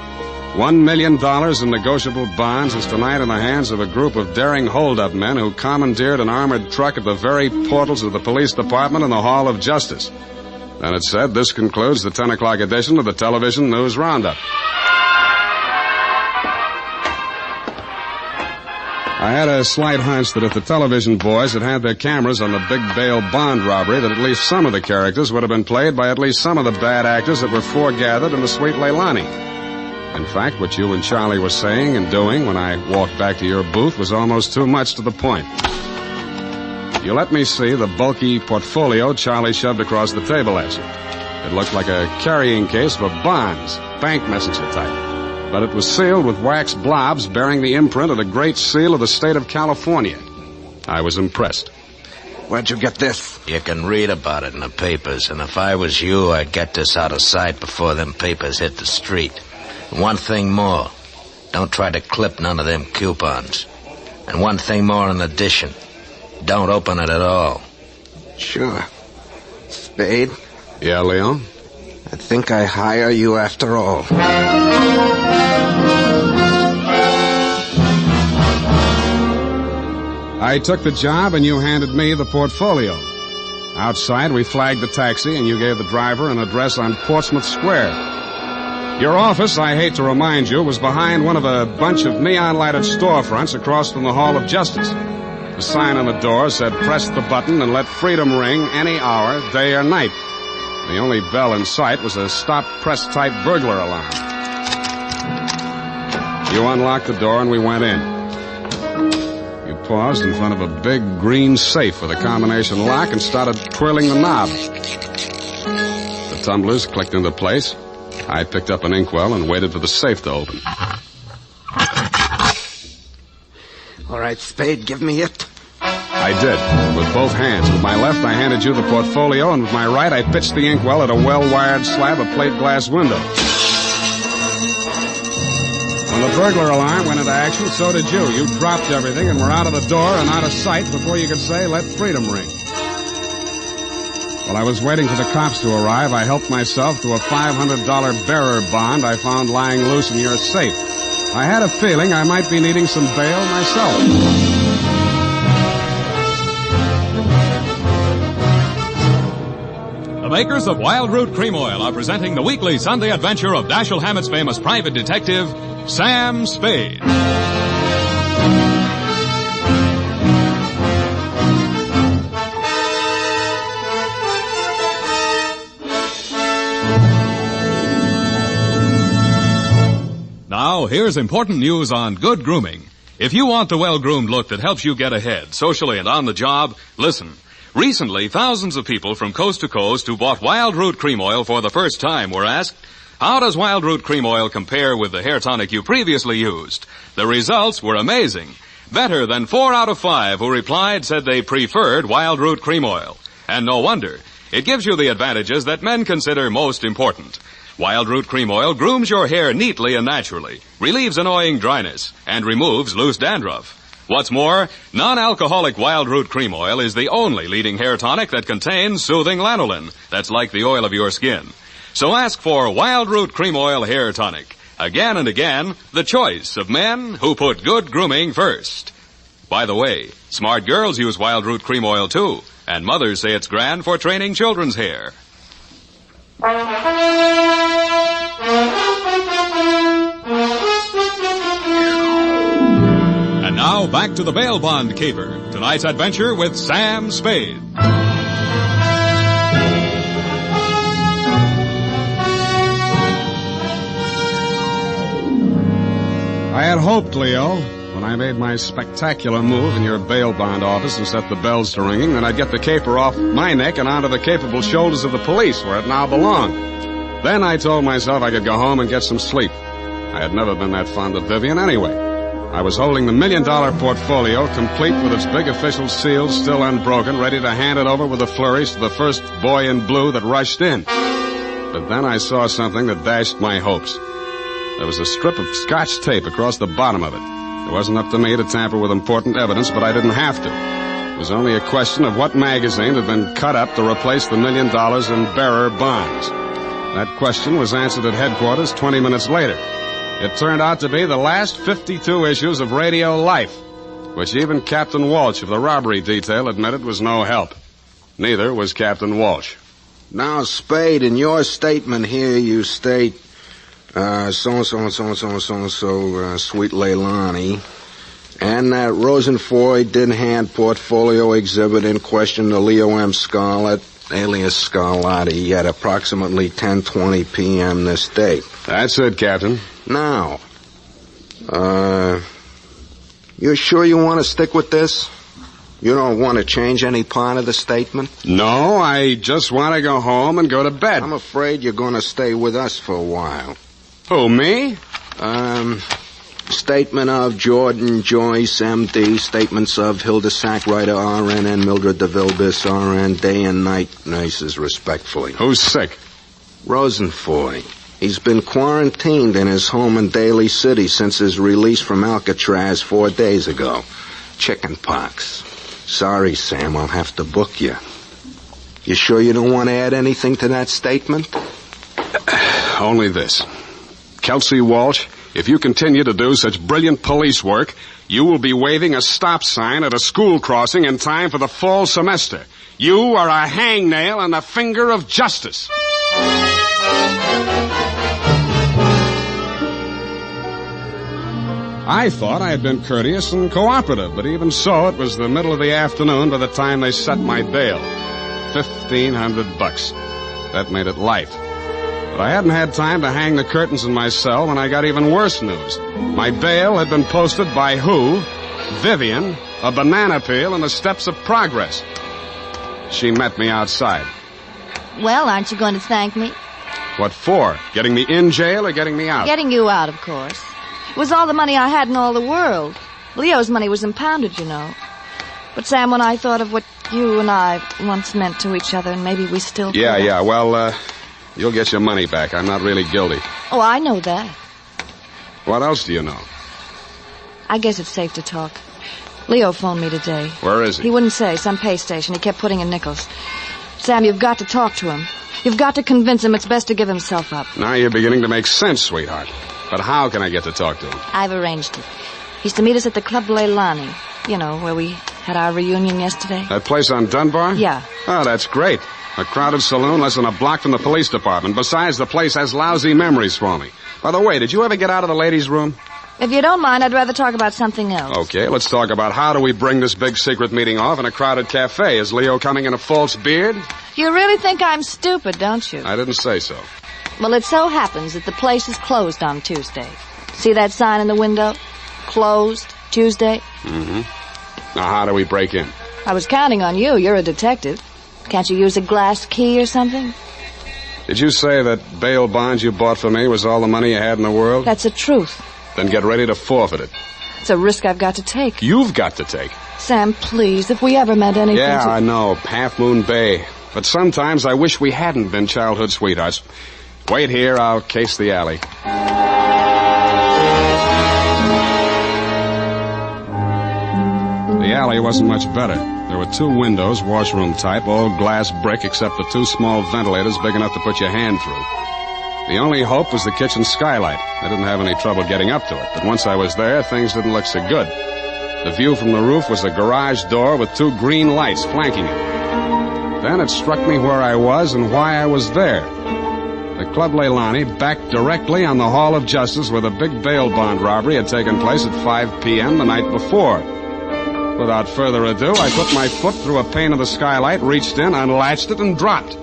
$1 million in negotiable bonds is tonight in the hands of a group of daring hold-up men who commandeered an armored truck at the very portals of the police department and the Hall of Justice. Then it said, this concludes the 10 o'clock edition of the television news roundup. I had a slight hunch that if the television boys had had their cameras on the big bail bond robbery, that at least some of the characters would have been played by at least some of the bad actors that were foregathered in the Sweet Leilani. In fact, what you and Charlie were saying and doing when I walked back to your booth was almost too much to the point. You let me see the bulky portfolio Charlie shoved across the table at you. It looked like a carrying case for bonds, bank messenger type. But it was sealed with wax blobs bearing the imprint of the Great Seal of the state of California. I was impressed. Where'd you get this? You can read about it in the papers, and if I was you, I'd get this out of sight before them papers hit the street. And one thing more, don't try to clip none of them coupons. And one thing more in addition, don't open it at all. Sure. Spade? Yeah, Leon? I think I hire you after all. I took the job and you handed me the portfolio. Outside, we flagged the taxi and you gave the driver an address on Portsmouth Square. Your office, I hate to remind you, was behind one of a bunch of neon-lighted storefronts across from the Hall of Justice. The sign on the door said, press the button and let freedom ring any hour, day or night. The only bell in sight was a stop-press-type burglar alarm. You unlocked the door and we went in. You paused in front of a big green safe with a combination lock and started twirling the knob. The tumblers clicked into place. I picked up an inkwell and waited for the safe to open. All right, Spade, give me it. I did, with both hands. With my left, I handed you the portfolio, and with my right, I pitched the inkwell at a well-wired slab of plate glass window. When the burglar alarm went into action, so did you. You dropped everything and were out of the door and out of sight before you could say, let freedom ring. While I was waiting for the cops to arrive, I helped myself to a $500 bearer bond I found lying loose in your safe. I had a feeling I might be needing some bail myself. The makers of Wild Root Cream Oil are presenting the weekly Sunday adventure of Dashiell Hammett's famous private detective, Sam Spade. Now, here's important news on good grooming. If you want the well-groomed look that helps you get ahead, socially and on the job, listen. Recently, thousands of people from coast to coast who bought Wild Root Cream Oil for the first time were asked, how does Wild Root Cream Oil compare with the hair tonic you previously used? The results were amazing. Better than 4 out of 5 who replied said they preferred Wild Root Cream Oil. And no wonder. It gives you the advantages that men consider most important. Wild Root Cream Oil grooms your hair neatly and naturally, relieves annoying dryness, and removes loose dandruff. What's more, non-alcoholic Wild Root Cream Oil is the only leading hair tonic that contains soothing lanolin. That's like the oil of your skin. So ask for Wild Root Cream Oil Hair Tonic. Again and again, the choice of men who put good grooming first. By the way, smart girls use Wild Root Cream Oil too, and mothers say it's grand for training children's hair. And now, back to the bail bond caper. Tonight's adventure with Sam Spade. had hoped, Leo, when I made my spectacular move in your bail bond office and set the bells to ringing, that I'd get the caper off my neck and onto the capable shoulders of the police, where it now belonged. Then I told myself I could go home and get some sleep. I had never been that fond of Vivian anyway. I was holding the $1 million portfolio, complete with its big official seal still unbroken, ready to hand it over with a flourish to the first boy in blue that rushed in. But then I saw something that dashed my hopes. There was a strip of Scotch tape across the bottom of it. It wasn't up to me to tamper with important evidence, but I didn't have to. It was only a question of what magazine had been cut up to replace the $1 million in bearer bonds. That question was answered at headquarters 20 minutes later. It turned out to be the last 52 issues of Radio Life, which even Captain Walsh of the robbery detail admitted was no help. Neither was Captain Walsh. Now, Spade, in your statement here, you state, so-and-so, Sweet Leilani, and that Rosenfoy did hand portfolio exhibit in question to Leo M. Scarlett, alias Scarlatti, at approximately 10:20 p.m. this date. That's it, Captain. Now, you sure you want to stick with this? You don't want to change any part of the statement? No, I just want to go home and go to bed. I'm afraid you're going to stay with us for a while. Who, me? Statement of Jordan Joyce, M.D., statements of Hilda Sackwriter, R.N., and Mildred DeVille Biss, R.N., day and night nurses, respectfully. Who's sick? Rosenfoy. He's been quarantined in his home in Daly City since his release from Alcatraz 4 days ago. Chicken pox. Sorry, Sam, I'll have to book you. You sure you don't want to add anything to that statement? Only this. Kelsey Walsh, if you continue to do such brilliant police work, you will be waving a stop sign at a school crossing in time for the fall semester. You are a hangnail on the finger of justice. I thought I had been courteous and cooperative, but even so, it was the middle of the afternoon by the time they set my bail. $1,500. That made it light. But I hadn't had time to hang the curtains in my cell when I got even worse news. My bail had been posted by who? Vivian, a banana peel, and the steps of progress. She met me outside. Well, aren't you going to thank me? What for? Getting me in jail or getting me out? Getting you out, of course. It was all the money I had in all the world. Leo's money was impounded, you know. But, Sam, when I thought of what you and I once meant to each other, and maybe we still could. Yeah, well, you'll get your money back. I'm not really guilty. Oh, I know that. What else do you know? I guess it's safe to talk. Leo phoned me today. Where is he? He wouldn't say. Some pay station. He kept putting in nickels. Sam, you've got to talk to him. You've got to convince him it's best to give himself up. Now you're beginning to make sense, sweetheart. But how can I get to talk to him? I've arranged it. He's to meet us at the Club Leilani. You know, where we had our reunion yesterday. That place on Dunbar? Yeah. Oh, that's great. A crowded saloon less than a block from the police department. Besides, the place has lousy memories for me. By the way, did you ever get out of the ladies' room? If you don't mind, I'd rather talk about something else. Okay, let's talk about how do we bring this big secret meeting off in a crowded cafe. Is Leo coming in a false beard? You really think I'm stupid, don't you? I didn't say so. Well, it so happens that the place is closed on Tuesday. See that sign in the window? Closed Tuesday? Mm-hmm. Now, how do we break in? I was counting on you. You're a detective. Can't you use a glass key or something? Did you say that bail bond you bought for me was all the money you had in the world? That's the truth. Then get ready to forfeit it. It's a risk I've got to take. You've got to take. Sam, please, if we ever meant anything Yeah, to... I know. Half Moon Bay. But sometimes I wish we hadn't been childhood sweethearts. Wait here, I'll case the alley. The alley wasn't much better. There were 2 windows, washroom type, all glass brick, except for 2 small ventilators big enough to put your hand through. The only hope was the kitchen skylight. I didn't have any trouble getting up to it, but once I was there, things didn't look so good. The view from the roof was a garage door with 2 green lights flanking it. Then it struck me where I was and why I was there. The Club Leilani backed directly on the Hall of Justice where the big bail bond robbery had taken place at 5 p.m. the night before. Without further ado, I put my foot through a pane of the skylight, reached in, unlatched it, and dropped.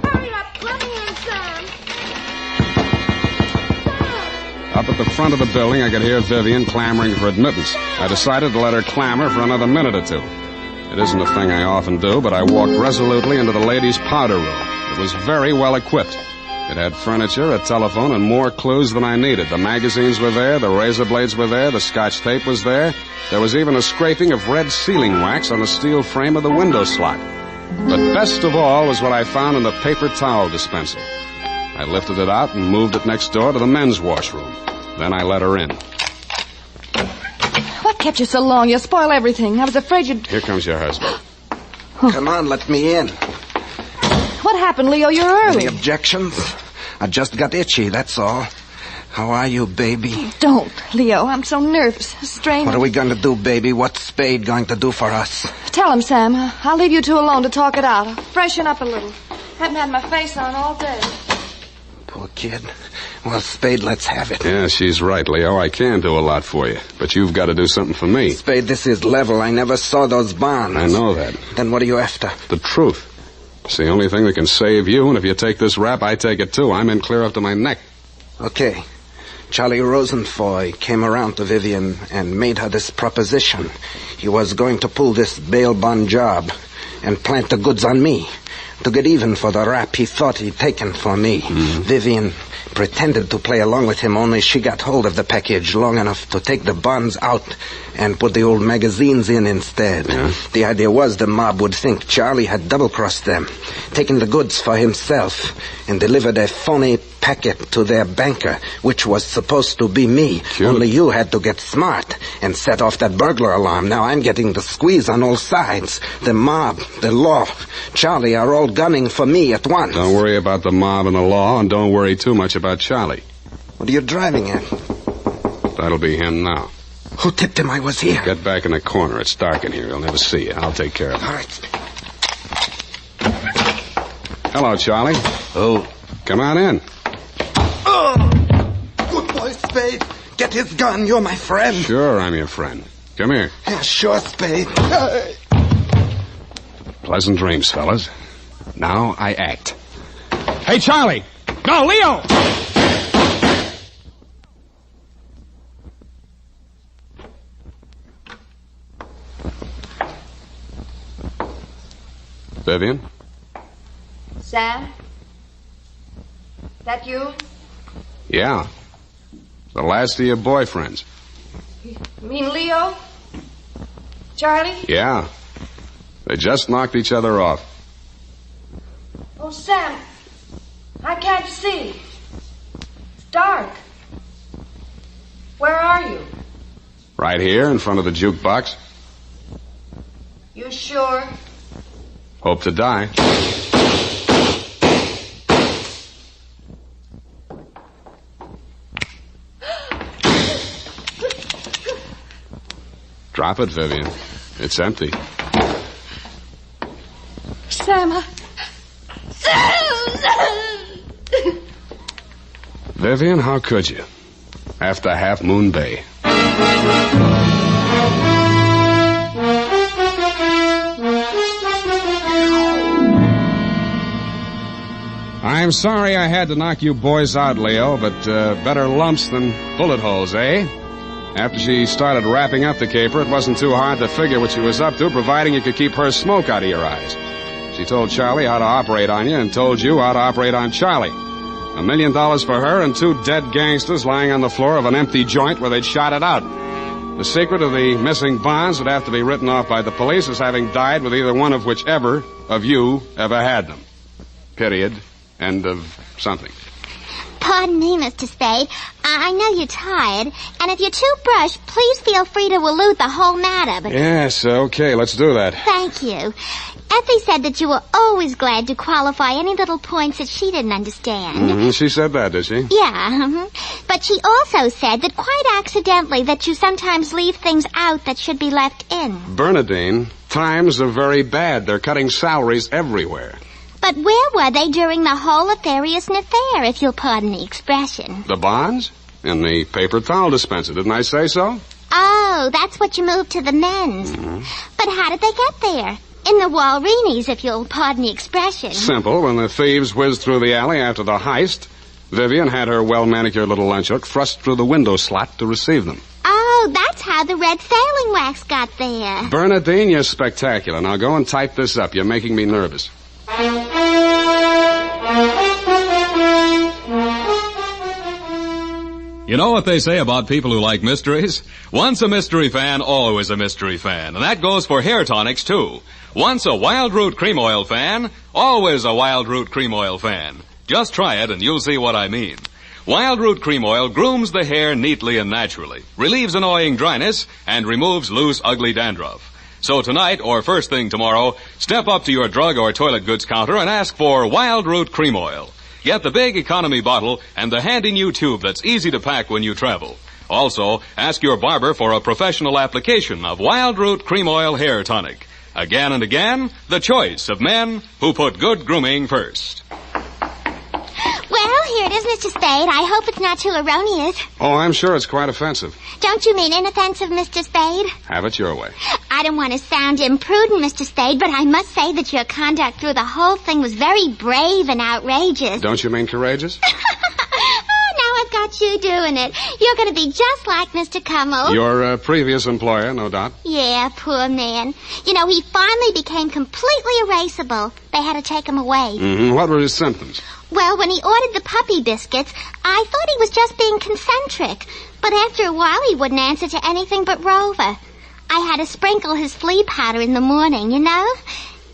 Hurry up, let me in, Sam. Up at the front of the building, I could hear Vivian clamoring for admittance. I decided to let her clamor for another minute or two. It isn't a thing I often do, but I walked resolutely into the ladies' powder room. It was very well equipped. It had furniture, a telephone, and more clues than I needed. The magazines were there, the razor blades were there, the Scotch tape was there. There was even a scraping of red sealing wax on the steel frame of the window slot. But best of all was what I found in the paper towel dispenser. I lifted it out and moved it next door to the men's washroom. Then I let her in. What kept you so long? You'll spoil everything. I was afraid you'd... Here comes your husband. Come on, let me in. What happened, Leo? You're early. Any objections? I just got itchy, that's all. How are you, baby? Don't, Leo. I'm so nervous. Strained. What are we going to do, baby? What's Spade going to do for us? Tell him, Sam. I'll leave you two alone to talk it out. I'll freshen up a little. Haven't had my face on all day. Poor kid. Well, Spade, let's have it. Yeah, she's right, Leo. I can do a lot for you. But you've got to do something for me. Spade, this is level. I never saw those bonds. I know that. Then what are you after? The truth. It's the only thing that can save you, and if you take this rap, I take it too. I'm in clear up to my neck. Okay. Charlie Rosenfoy came around to Vivian and made her this proposition. He was going to pull this bail bond job and plant the goods on me to get even for the rap he thought he'd taken for me. Mm-hmm. Vivian pretended to play along with him, only she got hold of the package long enough to take the bonds out and put the old magazines in instead. Yeah. The idea was the mob would think Charlie had double-crossed them, taken the goods for himself, and delivered a phony packet to their banker, which was supposed to be me. Cute. Only you had to get smart and set off that burglar alarm. Now I'm getting the squeeze on all sides. The mob, the law, Charlie are all gunning for me at once. Don't worry about the mob and the law, and don't worry too much about Charlie. What are you driving at? That'll be him now. Who tipped him I was here? Get back in the corner. It's dark in here. He'll never see you. I'll take care of him. All right. Hello, Charlie. Oh. Come on in. Good boy, Spade. Get his gun. You're my friend. Sure, I'm your friend. Come here. Yeah, sure, Spade. Pleasant dreams, fellas. Now I act. Hey, Charlie! No, Leo! Vivian? Sam? That you? Yeah. The last of your boyfriends. You mean Leo? Charlie? Yeah. They just knocked each other off. Oh, Sam, I can't see. It's dark. Where are you? Right here in front of the jukebox. You sure? Hope to die. Drop it, Vivian. It's empty. Sam, Vivian, how could you? After Half Moon Bay. I'm sorry I had to knock you boys out, Leo, but better lumps than bullet holes, eh? After she started wrapping up the caper, it wasn't too hard to figure what she was up to, providing you could keep her smoke out of your eyes. She told Charlie how to operate on you and told you how to operate on Charlie. $1 million for her and 2 dead gangsters lying on the floor of an empty joint where they'd shot it out. The secret of the missing bonds would have to be written off by the police as having died with either one of whichever of you ever had them. Period. End of something. Pardon me, Mr. Spade. I know you're tired, and if you're too brushed, please feel free to elude the whole matter. But Yes, okay, let's do that. thank you. Effie said that you were always glad to qualify any little points that she didn't understand. Mm-hmm. She said that, did she? Yeah, but she also said that quite accidentally that you sometimes leave things out that should be left in. Bernadine, times are very bad. They're cutting salaries everywhere. But where were they during the whole affairs and affair, if you'll pardon the expression? The bonds? In the paper towel dispenser, didn't I say so? Oh, that's what you moved to the men's. Mm-hmm. But how did they get there? In the Walreenies, if you'll pardon the expression. Simple. When the thieves whizzed through the alley after the heist, Vivian had her well-manicured little lunch hook thrust through the window slot to receive them. Oh, that's how the red sailing wax got there. Bernadine, you're spectacular. Now go and type this up. You're making me nervous. You know what they say about people who like mysteries? Once a mystery fan, always a mystery fan. And that goes for hair tonics, too. Once a Wild Root Cream Oil fan, always a Wild Root Cream Oil fan. Just try it and you'll see what I mean. Wild Root Cream Oil grooms the hair neatly and naturally, relieves annoying dryness, and removes loose, ugly dandruff. So tonight, or first thing tomorrow, step up to your drug or toilet goods counter and ask for Wild Root Cream Oil. Get the big economy bottle and the handy new tube that's easy to pack when you travel. Also, ask your barber for a professional application of Wild Root Cream Oil Hair Tonic. Again and again, the choice of men who put good grooming first. Well, here it is, Mr. Spade. I hope it's not too erroneous. Oh, I'm sure it's quite offensive. Don't you mean inoffensive, Mr. Spade? Have it your way. I don't want to sound imprudent, Mr. Spade, but I must say that your conduct through the whole thing was very brave and outrageous. Don't you mean courageous? Now I've got you doing it. You're going to be just like Mr. Cummel. Your previous employer, no doubt. Yeah, poor man. You know, he finally became completely erasable. They had to take him away. Mm-hmm. What were his symptoms? Well, when he ordered the puppy biscuits, I thought he was just being concentric. But after a while, he wouldn't answer to anything but Rover. I had to sprinkle his flea powder in the morning, you know?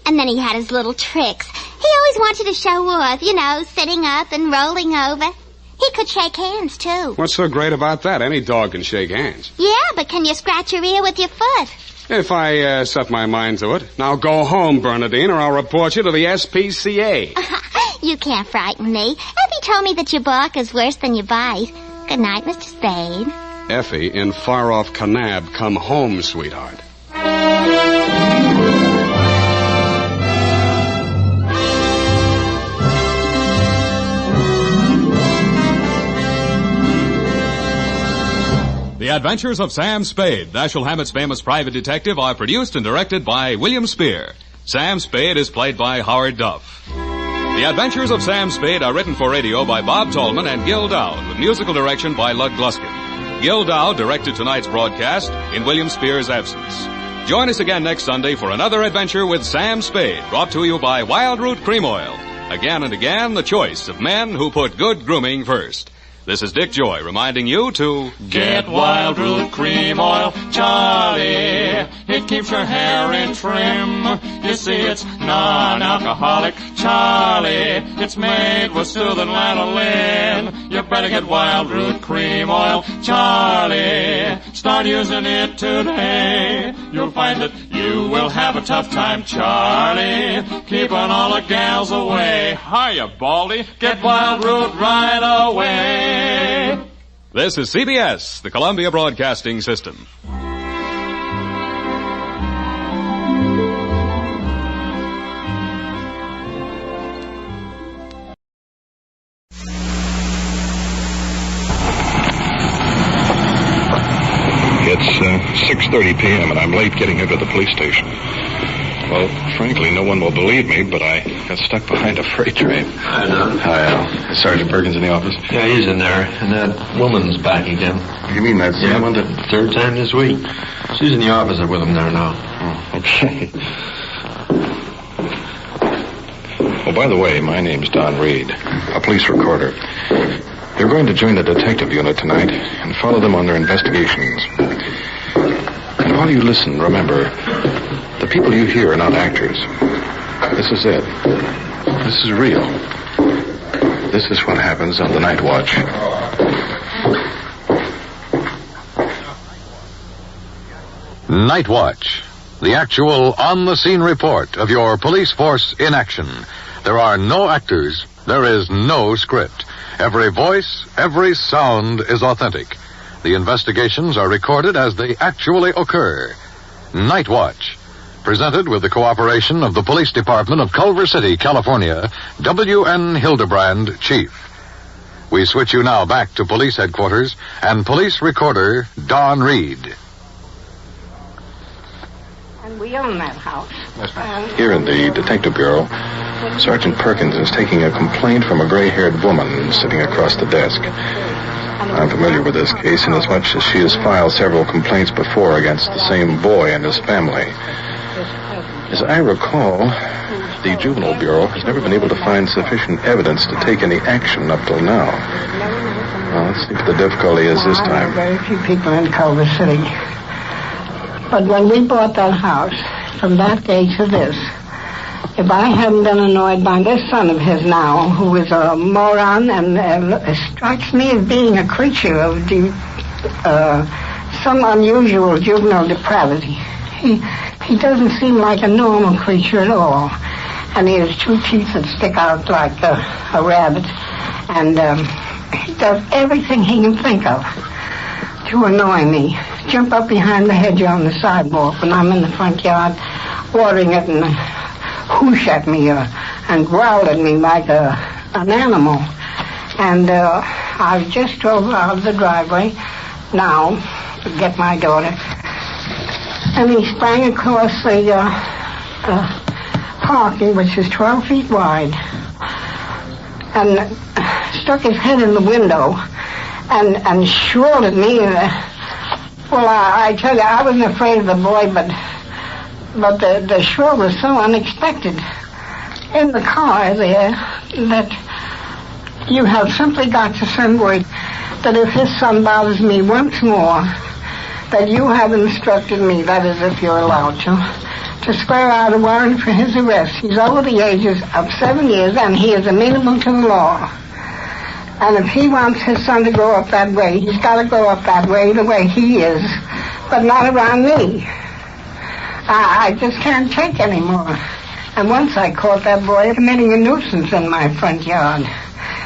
And then he had his little tricks. He always wanted to show off, you know, sitting up and rolling over. He could shake hands, too. What's so great about that? Any dog can shake hands. Yeah, but can you scratch your ear with your foot? If I set my mind to it. Now go home, Bernadine, or I'll report you to the SPCA. You can't frighten me. Effie told me that your bark is worse than your bite. Good night, Mr. Spade. Effie, in far-off Kanab, come home, sweetheart. The Adventures of Sam Spade, Dashiell Hammett's famous private detective, are produced and directed by William Spear. Sam Spade is played by Howard Duff. The Adventures of Sam Spade are written for radio by Bob Tallman and Gil Dowd, with musical direction by Lud Gluskin. Gil Dowd directed tonight's broadcast in William Spear's absence. Join us again next Sunday for another adventure with Sam Spade, brought to you by Wild Root Cream Oil. Again and again, the choice of men who put good grooming first. This is Dick Joy reminding you to get Wild Root Cream Oil, Charlie. It keeps your hair in trim. You see, it's non-alcoholic, Charlie. It's made with soothing lanolin. You better get Wild Root Cream Oil, Charlie. Start using it today. You'll find that you will have a tough time, Charlie. Keeping all the gals away. Hiya, Baldy. Get Wild Root right away. This is CBS, the Columbia Broadcasting System. It's 6:30 p.m. and I'm late getting into the police station. Well, frankly, no one will believe me, but I got stuck behind a freight train. Hi, Don. Hi, Al. Is Sergeant Perkins in the office? Yeah, he's in there, and that woman's back again. You mean that someone? The third time this week. She's in the office with him there now. Oh, okay. Oh, by the way, my name's Don Reed, a police recorder. You're going to join the detective unit tonight and follow them on their investigations. And while you listen, remember, the people you hear are not actors. This is it. This is real. This is what happens on the night watch. Night Watch, the actual on-the-scene report of your police force in action. There are no actors. There is no script. Every voice, every sound is authentic. The investigations are recorded as they actually occur. Night Watch, presented with the cooperation of the Police Department of Culver City, California, W.N. Hildebrand, Chief. We switch you now back to police headquarters and police recorder Don Reed. And we own that house. Here in the Detective Bureau, Sergeant Perkins is taking a complaint from a gray-haired woman sitting across the desk. I'm familiar with this case inasmuch as she has filed several complaints before against the same boy and his family. As I recall, the Juvenile Bureau has never been able to find sufficient evidence to take any action up till now. Well, let's see what the difficulty is this time. Very few people in Culver City. But when we bought that house, from that day to this, if I hadn't been annoyed by this son of his now, who is a moron and strikes me as being a creature of some unusual juvenile depravity. He doesn't seem like a normal creature at all. And he has 2 teeth that stick out like a rabbit. And he does everything he can think of to annoy me. Jump up behind the hedge on the sidewalk when I'm in the front yard watering it and whoosh at me and growl at me like an animal. And I just drove out of the driveway now to get my daughter. And he sprang across the parking, which is 12 feet wide, and stuck his head in the window and shrilled at me. Well, I tell you, I wasn't afraid of the boy, but the shrill was so unexpected in the car there that you have simply got to send word that if his son bothers me once more, that you have instructed me, that is if you're allowed to swear out a warrant for his arrest. He's over the ages of 7 years, and he is amenable to the law. And if he wants his son to grow up that way, he's got to grow up that way the way he is, but not around me. I just can't take any more. And once I caught that boy committing a nuisance in my front yard.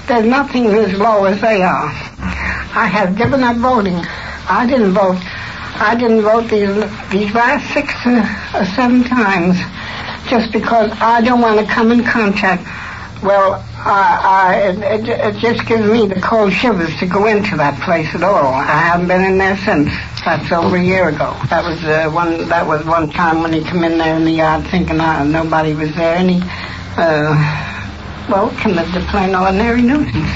There's nothing as low as they are. I have given up voting. I didn't vote these last 6 or 7 times just because I don't want to come in contact. Well, it just gives me the cold shivers to go into that place at all. I haven't been in there since. That's over a year ago. That was one time when he came in there in the yard thinking nobody was there, and he committed a plain ordinary nuisance.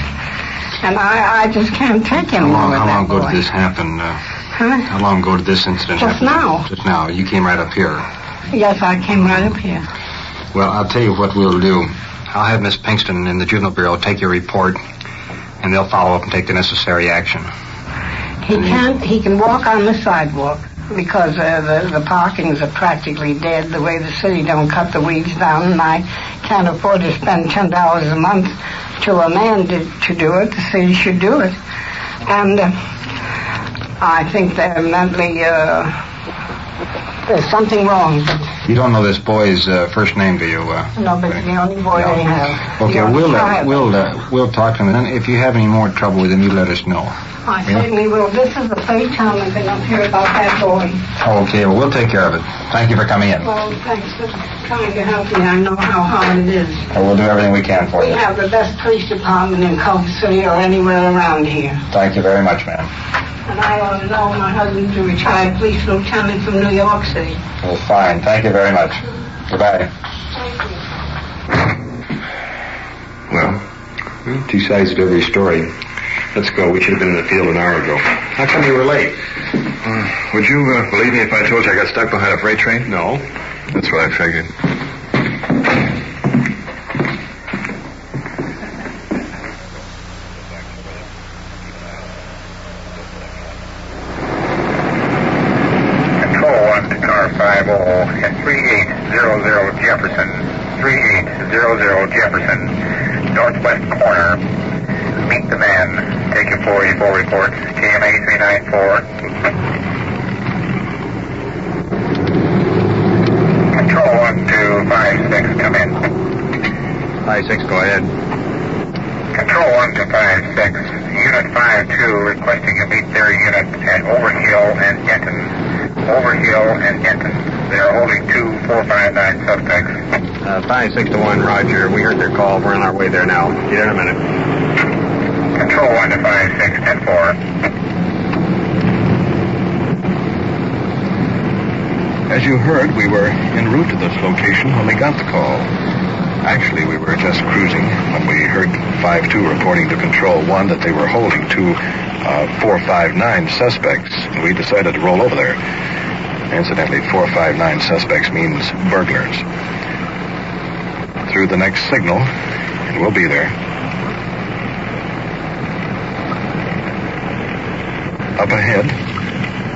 And I just can't take any more of that. How long ago boy. did this happen? How long ago did this incident happen? Now. Just now. You came right up here. Yes, I came right up here. Well, I'll tell you what we'll do. I'll have Miss Pinkston in the Juvenile Bureau take your report, and they'll follow up and take the necessary action. He can walk on the sidewalk because the parkings are practically dead the way the city don't cut the weeds down, and I can't afford to spend $10 a month to a man to do it. The city should do it. And I think they're mentally, there's something wrong. But you don't know this boy's first name, do you? No, but it's the only boy they have. Okay, we'll talk to him. And if you have any more trouble with him, you let us know. I certainly will. This is the 3rd time I've been up here about that boy. Okay, well, we'll take care of it. Thank you for coming in. Well, thanks for trying to help me. I know how hard it is. Well, we'll do everything we can for you. We have the best police department in Culver City or anywhere around here. Thank you very much, ma'am. And I ought to know my husband's a retired police lieutenant from New York City. Well, fine. Thank you very much. Goodbye. Well, 2 sides to every story. Let's go. We should have been in the field an hour ago. How come you were late? Would you believe me if I told you I got stuck behind a freight train? No. That's what I figured. Control 1 to car 50 at 3800 Jefferson. 3800 Jefferson. Northwest corner. Meet the man. Take your 484 reports. KMA 394. Control 1 to 56, come in. 56, go ahead. Control 1 to 56. Unit 52 requesting you meet their unit at Overhill and Denton. Overhill and Denton. They are holding 2 459 suspects. 56 to 1, Roger. We heard their call. We're on our way there now. Get in a minute. Control 1 to 56, 10-4. As you heard, we were en route to this location when we got the call. Actually, we were just cruising when we heard 5-2 reporting to Control 1 that they were holding 2 459 suspects. We decided to roll over there. Incidentally, 459 suspects means burglars. Through the next signal, and we'll be there. Up ahead,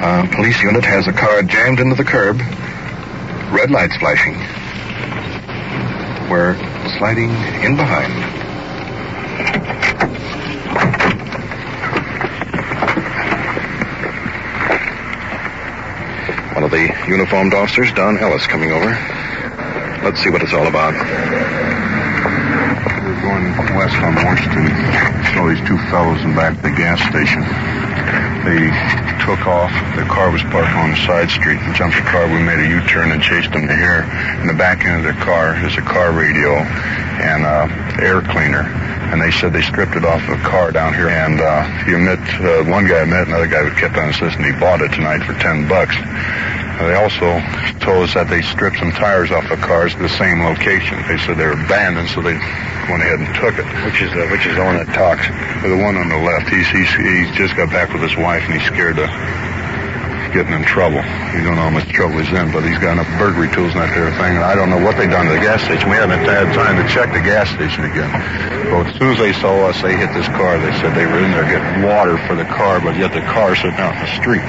a police unit has a car jammed into the curb. Red lights flashing. We're sliding in behind. One of the uniformed officers, Don Ellis, coming over. Let's see what it's all about. We're going west on Washington. Saw these 2 fellows in back of the gas station. They took off. The car was parked on the side street and jumped the car. We made a U-turn and chased them to here. In the back end of their car is a car radio and air cleaner. And they said they stripped it off the car down here. And one guy admitted, another guy kept on insisting he bought it tonight for $10. They also told us that they stripped some tires off the cars at the same location. They said they were abandoned, so they went ahead and took it. Which is the one that talks? The one on the left. He's just got back with his wife, and he's scared of getting in trouble. We don't know how much trouble he's in, but he's got enough burglary tools and that there thing. And I don't know what they done to the gas station. We haven't had time to check the gas station again. But as soon as they saw us, they hit this car. They said they were in there getting water for the car, but yet the car sitting out in the street.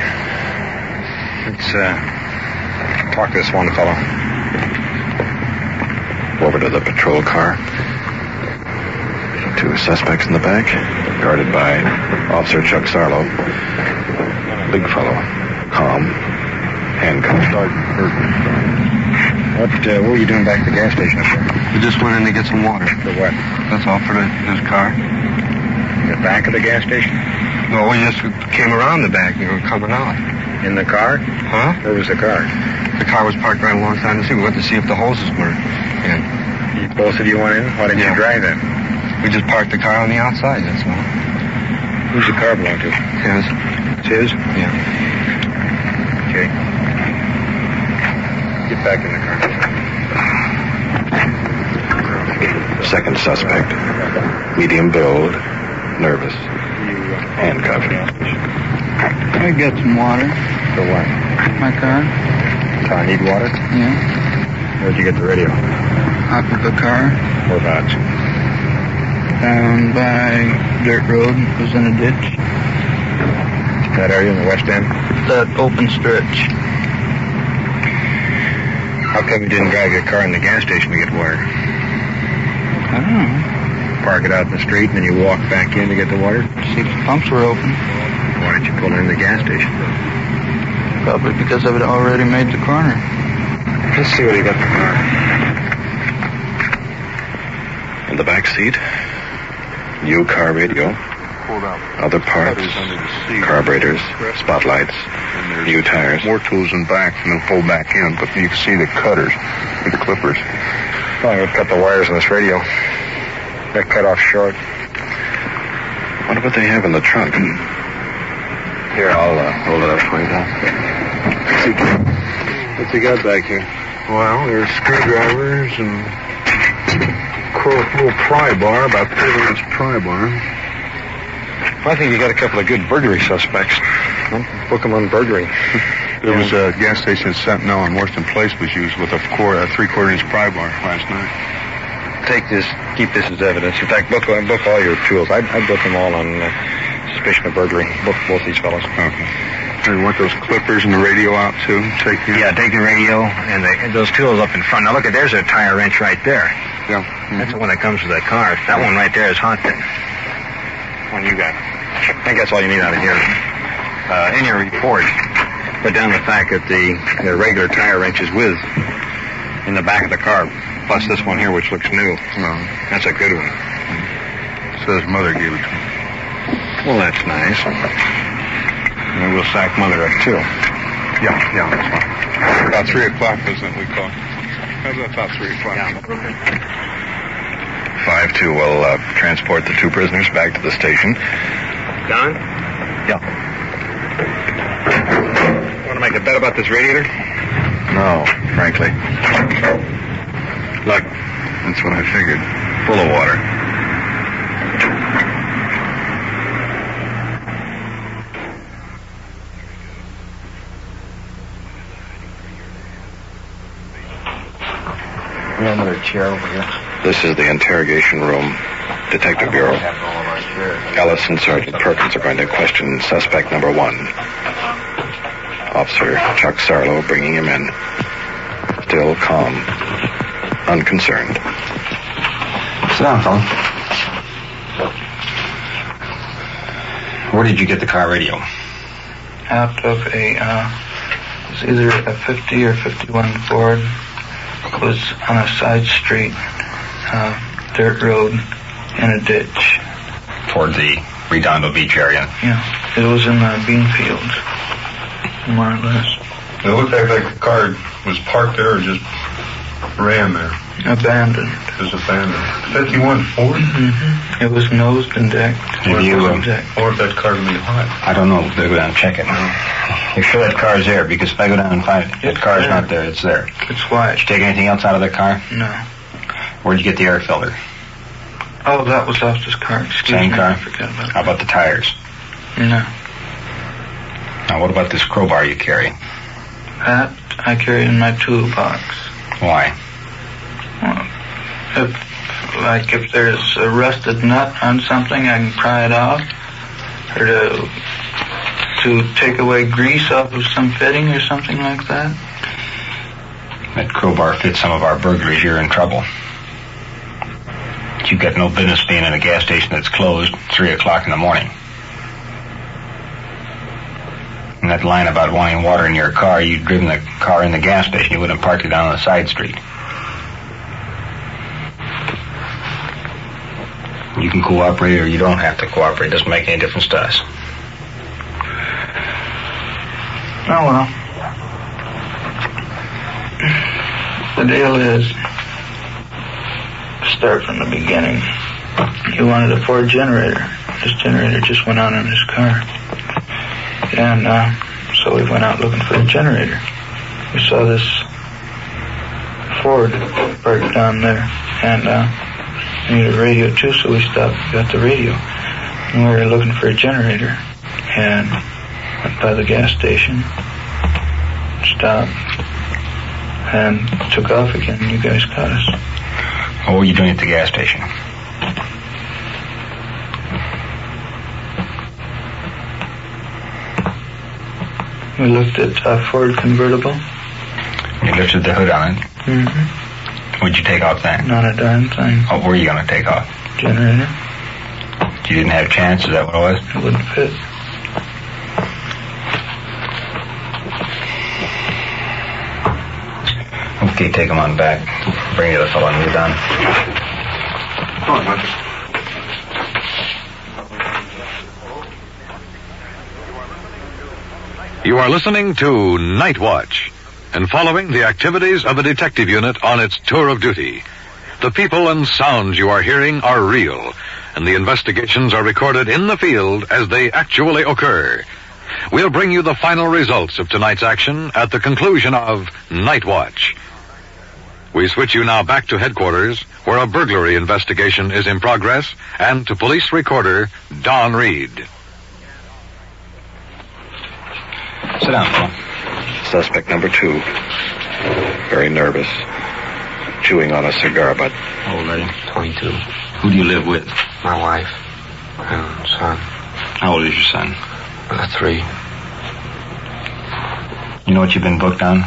Let's talk to this one fellow. Over to the patrol car. 2 suspects in the back, guarded by Officer Chuck Sarlo. Big fellow, calm, handcuffed. What were you doing back at the gas station up there? We just went in to get some water. For what? That's all for his car. In the back of the gas station? Well, we just came around the back and we were coming out. In the car? Huh? Where was the car? The car was parked right alongside the street. We went to see if the hoses were in. Both of you went in? Why didn't you drive in? We just parked the car on the outside, that's all. Who's the car belong to? His. It's his? Yeah. Okay. Get back in the car. Second suspect, medium build, nervous, handcuffed. I got some water. For what? My car. Car need water? Yeah. Where'd you get the radio? Out of the car. Whereabouts? Down by dirt road. It was in a ditch. That area in the west end? That open stretch. How come you didn't drive your car in the gas station to get water? I don't know. Park it out in the street and then you walk back in to get the water? See if the pumps were open. Why didn't you pull in the gas station? Probably because I had already made the corner. Let's see what you got in the car. In the back seat, new car radio, other parts, carburetors, spotlights, new tires. More tools in back and then pull back in, but you can see the cutters, the clippers. Probably would cut the wires on this radio. They're cut off short. Wonder what they have in the trunk. Here, I'll hold it up for you, Doc. What's he got back here? Well, there's screwdrivers and little pry bar, about 30-inch pry bar. I think you got a couple of good burglary suspects. Book them on burglary. There was a gas station at Sentinel in Washington Place was used with a 3/4-inch pry bar last night. Take this, keep this as evidence. In fact, book all your tools. I'd book them all on suspicion of burglary. Book both these fellows. Okay. You want those clippers and the radio out, too? Take the radio and those tools up in front. Now, look, there's a tire wrench right there. Yeah. Mm-hmm. That's the one that comes with that car. That one right there is haunted. One you got. I think that's all you need out of here. In your report, put down the fact that the regular tire wrench is with in the back of the car, plus this one here, which looks new. That's a good one. Says Mother gave it to me. Well, that's nice. And we'll sack Mother up, too. Yeah, that's fine. About 3 o'clock, isn't it, we call? How's that about 3 o'clock? Yeah. 5-2 will transport the 2 prisoners back to the station. Don? Yeah. Want to make a bet about this radiator? No, frankly. Look, That's what I figured. Full of water. We have another chair over here. This is the interrogation room. Detective Bureau. Ellis and Sergeant Perkins are going to question suspect number 1. Officer Chuck Sarlo bringing him in. Still calm. Unconcerned. Sit down, fella. Where did you get the car radio? Out of it was either a 50 or 51 Ford. It was on a side street, dirt road, in a ditch. Toward the Redondo Beach area? Yeah, it was in the bean fields, more or less. It looked like the car was parked there or just ran there. Abandoned. It was abandoned. 51 Ford? Mm-hmm. It was nosed and decked. Did you, or if that car really hot? I don't know. Better go down and check it. You sure that car's there? Because if I go down and find it, that car's not there, it's there. It's white. Did you take anything else out of the car? No. Where'd you get the air filter? Oh, that was off this car. Excuse Same me. car? I forgot about How about the tires? No. Now, what about this crowbar you carry? That I carry in my toolbox. Why? Well, if there's a rusted nut on something, I can pry it off. Or to take away grease off of some fitting or something like that. That crowbar fits some of our burglaries. You're in trouble. You've got no business being in a gas station that's closed 3 o'clock in the morning. And that line about wanting water in your car, you'd driven the car in the gas station. You wouldn't have parked it down on the side street. You can cooperate or you don't have to cooperate. It doesn't make any difference to us. Oh, well. The deal is, start from the beginning. He wanted a Ford generator. This generator just went on in his car. And so we went out looking for a generator. We saw this Ford parked down there. And we needed a radio too, so we stopped and got the radio. And we were looking for a generator. And went by the gas station, stopped, and took off again. You guys caught us. What were you doing at the gas station? We looked at a Ford convertible. You lifted the hood on it? Mm-hmm. What'd you take off then? Not a darn thing. What were you going to take off? Generator. You didn't have a chance? Is that what it was? It wouldn't fit. Okay, take him on back. Bring the other fellow and we're done. Come on, Marcus. You are listening to Night Watch and following the activities of a detective unit on its tour of duty. The people and sounds you are hearing are real, and the investigations are recorded in the field as they actually occur. We'll bring you the final results of tonight's action at the conclusion of Night Watch. We switch you now back to headquarters, where a burglary investigation is in progress, and to police recorder Don Reed. Sit down, Phil. Suspect number 2. Very nervous. Chewing on a cigar butt. How old are you? 22. Who do you live with? My wife and son. How old is your son? 3. You know what you've been booked on?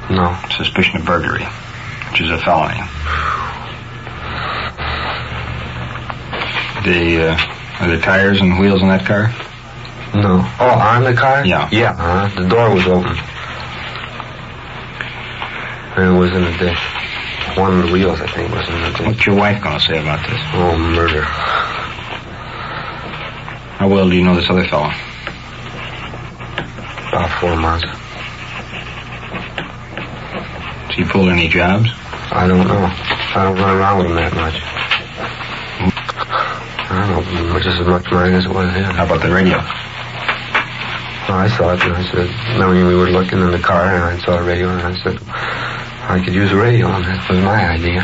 No. Suspicion of burglary, which is a felony. Are the tires and wheels in that car? No. Oh, on the car? Yeah. Yeah. The door was open. And it was in the ditch. One of the wheels, I think, was in the ditch. What's your wife going to say about this? Oh, murder. How well do you know this other fellow? About 4 months. Has he pulled any jobs? I don't know. I don't run around with him that much. I don't know, just as much mine as it was his. How about the radio? Well, I saw it, and I said, when we were looking in the car, and I saw the radio, and I said, I could use a radio, and that was my idea.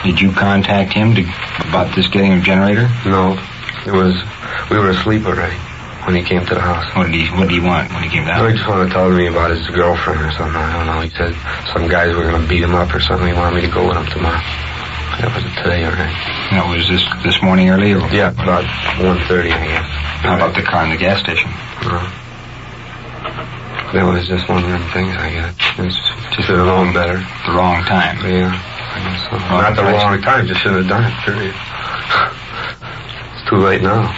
Did you contact him about this getting a generator? No. We were asleep already when he came to the house. What did he want when he came down? He just wanted to talk to me about his girlfriend or something. I don't know. He said some guys were going to beat him up or something. He wanted me to go with him tomorrow. That was today already. That was this morning early? Or yeah, about 1:30, I guess. How about the car in the gas station? No. That was just one of them things, I guess. Just should have known better. The wrong time. Yeah, I guess so. Not the wrong time, just shouldn't have done it, period. It's too late now.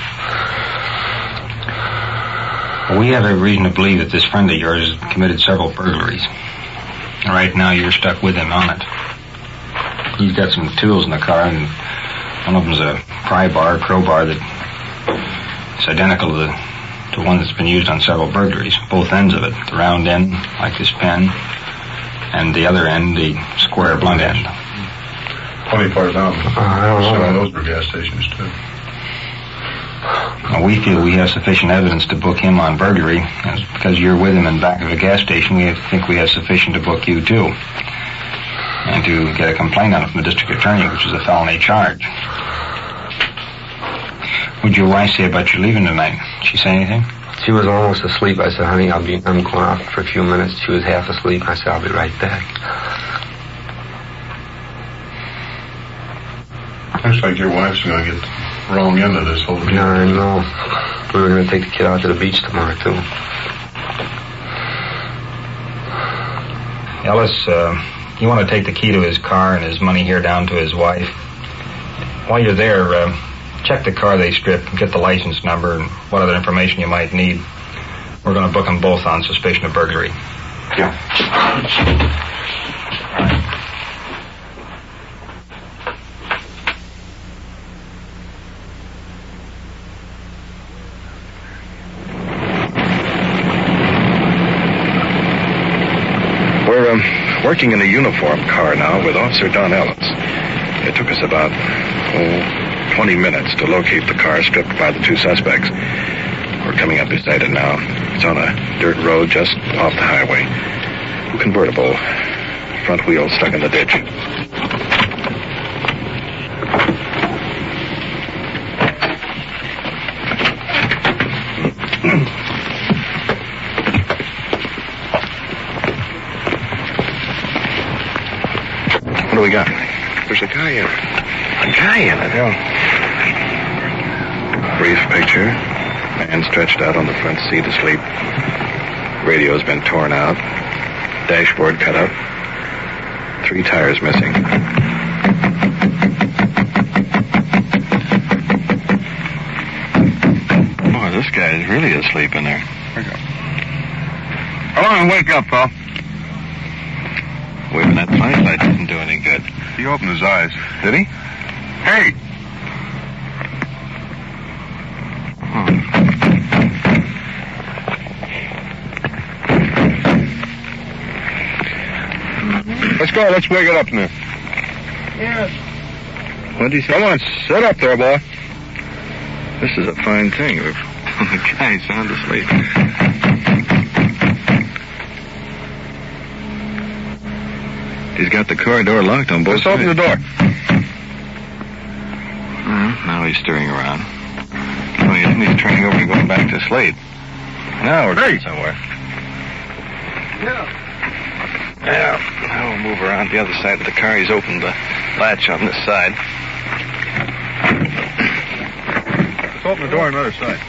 We have every reason to believe that this friend of yours has committed several burglaries. And right now you're stuck with him on it. He's got some tools in the car, and one of them's a pry bar, crowbar that is identical to the one that's been used on several burglaries. Both ends of it. The round end, like this pen, and the other end, the square blunt end. 24,000. I don't know. Some of those were gas stations, too. Now, we feel we have sufficient evidence to book him on burglary. And because you're with him in back of a gas station, we think we have sufficient to book you, too. And to get a complaint on it from the district attorney, which is a felony charge. What'd your wife say about you leaving tonight? Did she say anything? She was almost asleep. I said, honey, I'm going out for a few minutes. She was half asleep. I said, I'll be right back. Looks like your wife's going to get the wrong end of this whole deal. Yeah, I know. We were going to take the kid out to the beach tomorrow, too. Ellis, you want to take the key to his car and his money here down to his wife. While you're there, check the car they stripped and get the license number and what other information you might need. We're going to book them both on suspicion of burglary. Yeah. We're working in a uniform car now with Officer Don Ellis. It took us about 20 minutes to locate the car stripped by the two suspects. We're coming up beside it now. It's on a dirt road just off the highway. Convertible. Front wheel stuck in the ditch. What do we got? There's a guy in it. A guy in it? Yeah. Brief picture. Man stretched out on the front seat asleep. Radio's been torn out. Dashboard cut up. 3 tires missing. Boy, this guy's really asleep in there. Come on, wake up, pal. Waving that flashlight didn't do any good. He opened his eyes. Did he? Hey! Let's go. Let's wake it up now. Yes. What did he say? Come on, sit up there, boy. This is a fine thing. The guy's sound asleep. He's got the car door locked on both sides. Let's open the door. Now he's stirring around. No, he isn't. He's turning over and going back to sleep. Now we're going somewhere. Yeah. Yeah. Now we'll move around the other side of the car. He's opened the latch on this side. Let's open the door on the other side.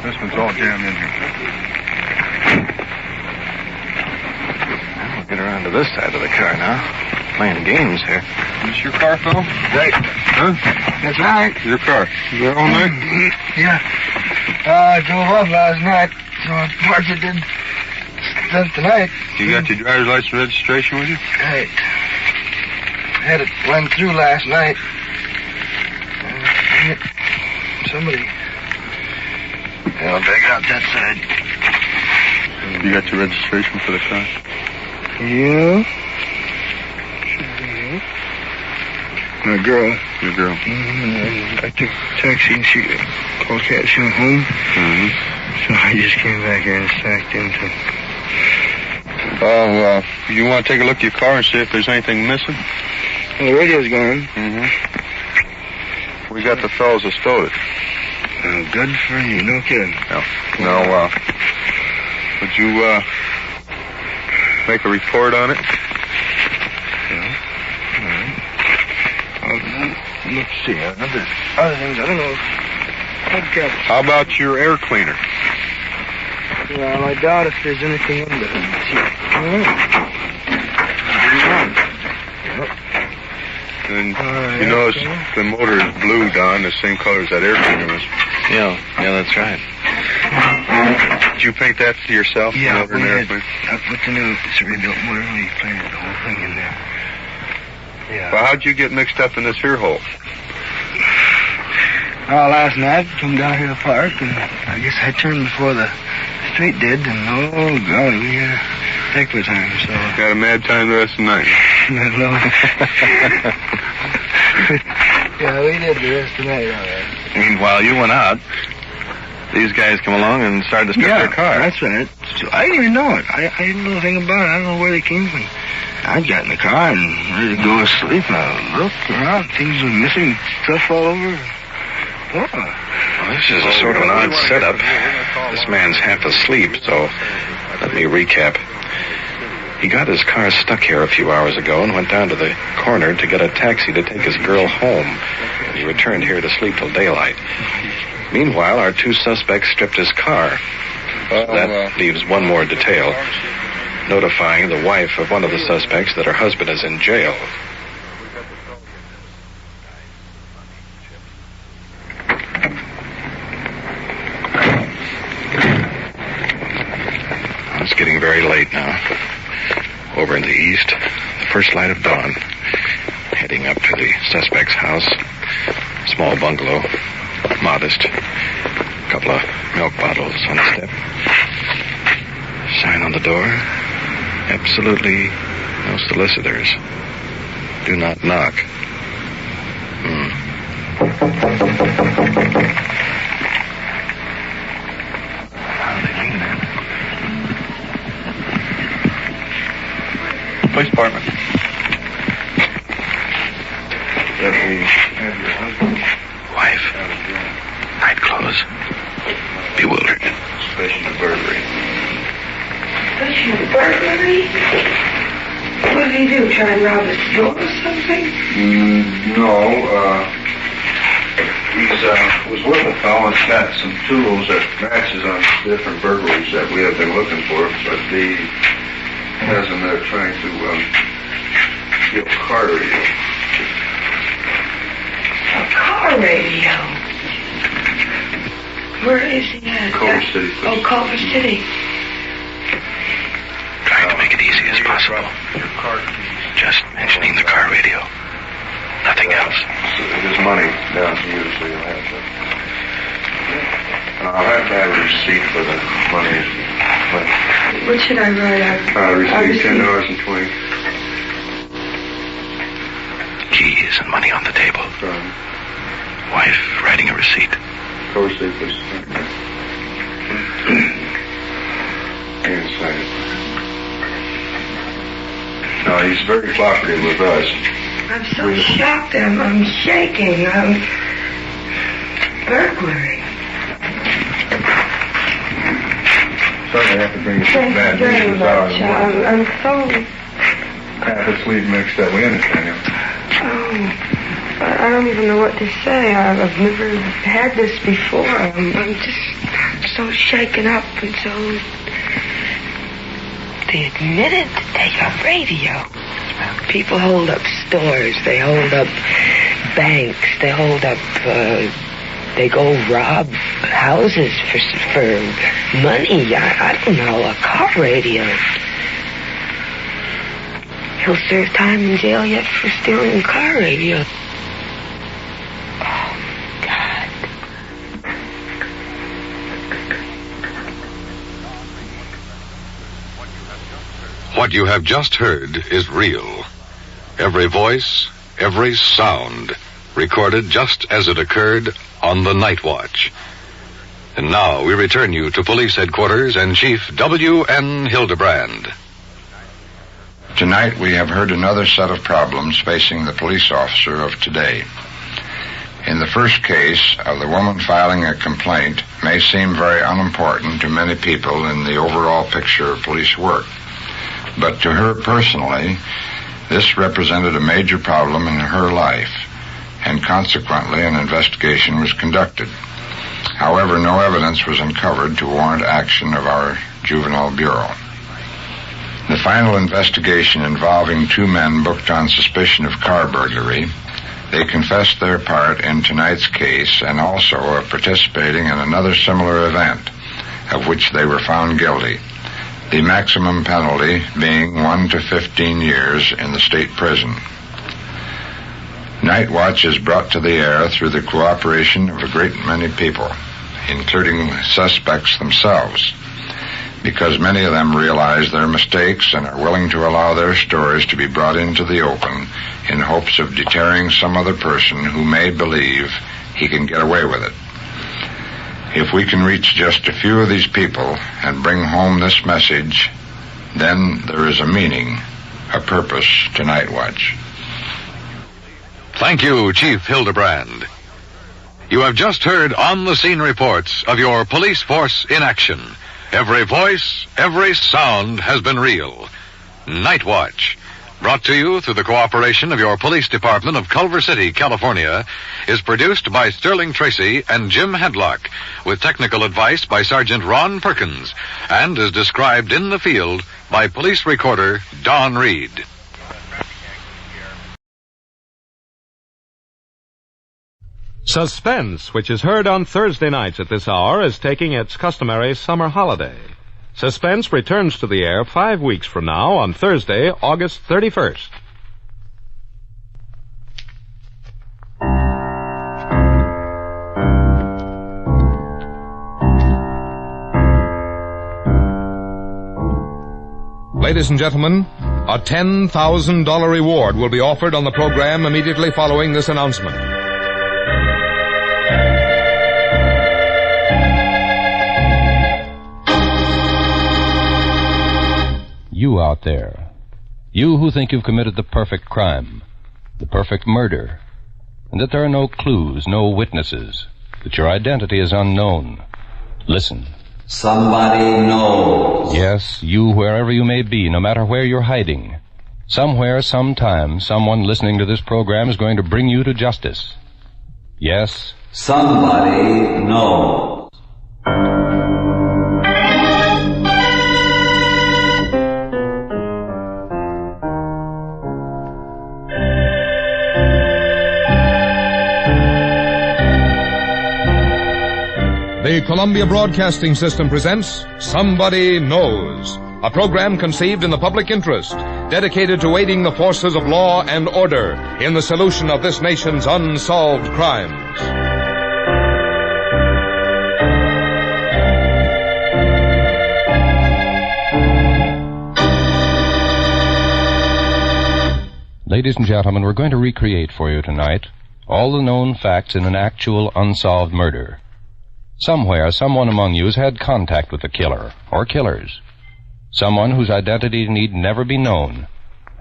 This one's all jammed in here. Now we'll get around to this side of the car now. Playing games here. Is this your car, Phil? Right. Huh? That's right. Your car. You there all night? Yeah. I drove up last night, so I parked it in tonight. You got your driver's license registration with you? Right. Had it went through last night. Somebody. Well, they got that side. You got your registration for the car? Yeah. A girl. Your girl. I took a taxi and she called Cat. She went home. So I just came back here and sacked into You want to take a look at your car and see if there's anything missing? Well, the radio's gone. We got the fellows that stole it. Good for you. No kidding. No, would you, make a report on it? Yeah. All right. Let's see. Other things, I don't know. How about your air cleaner? Well, I doubt if there's anything in there. And you notice the motor is blue, Don, the same color as that air cleaner was. Yeah, that's right. Did you paint that for yourself? Yeah, I put the new rebuilt motor, we painted the whole thing in there. Yeah. Well, how'd you get mixed up in this here hole? Last night, come down here to the park, and I guess I turned before the street did, and oh, golly, we had a heck of a time, so... Got a mad time the rest of the night. Yeah, we did the rest of the night, all right. Meanwhile, you went out. These guys come along and started to strip their car. That's right. So I didn't even know it. I didn't know anything about it. I don't know where they came from. I got in the car and ready to go to sleep, and I looked around. Things were missing, stuff all over. Well, this is a sort of an odd setup. This man's half asleep, so let me recap. He got his car stuck here a few hours ago and went down to the corner to get a taxi to take his girl home. He returned here to sleep till daylight. Meanwhile, our two suspects stripped his car. So that leaves one more detail, notifying the wife of one of the suspects that her husband is in jail. It's getting very late now. Over in the east, the first light of dawn. Heading up to the suspect's house. Small bungalow. Modest. A couple of milk bottles on the step. Sign on the door. Absolutely no solicitors. Do not knock. Police department. Wife. Night clothes. Bewildered. Suspicion of burglary. Suspicion of burglary? What did he do? Try and rob a store or something? No, was with a fellow and got some tools that matches on different burglaries that we have been looking for, but he has them there trying to get a car radio. A car radio? Where is he at? Culver City. Oh, Culver City. Trying to make it easy as possible. Just mentioning the car radio. Nothing else. So there's money down to you, so you'll have that. I'll have to have a receipt for the money. What should I write out? Receipt $10.20. Keys and money on the table. Wife writing a receipt. Culver City, please. And sign it. No, he's very cooperative with us. I'm so shocked. I'm shaking. Burglary. Sorry I have to bring you some bad news out of the way. I'm so... Half asleep mixed up. We understand you. I don't even know what to say. I've never had this before. I'm just so shaken up and so... They admitted to take a radio. People hold up stores. They hold up banks. They hold up... they go rob houses for money. I don't know, a car radio. He'll serve time in jail yet for stealing a car radio. Oh, God. What you have just heard is real. Every voice, every sound, recorded just as it occurred on the night watch. And now we return you to police headquarters and Chief W.N. Hildebrand. Tonight we have heard another set of problems facing the police officer of today. In the first case of the woman filing a complaint may seem very unimportant to many people in the overall picture of police work. But to her personally, this represented a major problem in her life, and consequently an investigation was conducted. However, no evidence was uncovered to warrant action of our Juvenile Bureau. The final investigation involving two men booked on suspicion of car burglary. They confessed their part in tonight's case and also of participating in another similar event, of which they were found guilty, the maximum penalty being 1 to 15 years in the state prison. Night Watch is brought to the air through the cooperation of a great many people, including suspects themselves, because many of them realize their mistakes and are willing to allow their stories to be brought into the open in hopes of deterring some other person who may believe he can get away with it. If we can reach just a few of these people and bring home this message, then there is a meaning, a purpose to Night Watch. Thank you, Chief Hildebrand. You have just heard on-the-scene reports of your police force in action. Every voice, every sound has been real. Night Watch, brought to you through the cooperation of your police department of Culver City, California, is produced by Sterling Tracy and Jim Hadlock, with technical advice by Sergeant Ron Perkins, and is described in the field by police recorder Don Reed. Suspense, which is heard on Thursday nights at this hour, is taking its customary summer holiday. Suspense returns to the air 5 weeks from now on Thursday, August 31st. Ladies and gentlemen, a $10,000 reward will be offered on the program immediately following this announcement. You out there, you who think you've committed the perfect crime, the perfect murder, and that there are no clues, no witnesses, that your identity is unknown. Listen. Somebody knows. Yes, you, wherever you may be, no matter where you're hiding. Somewhere, sometime, someone listening to this program is going to bring you to justice. Yes. Somebody knows. The Columbia Broadcasting System presents Somebody Knows, a program conceived in the public interest, dedicated to aiding the forces of law and order in the solution of this nation's unsolved crimes. Ladies and gentlemen, we're going to recreate for you tonight all the known facts in an actual unsolved murder. Somewhere, someone among you has had contact with the killer, or killers. Someone whose identity need never be known,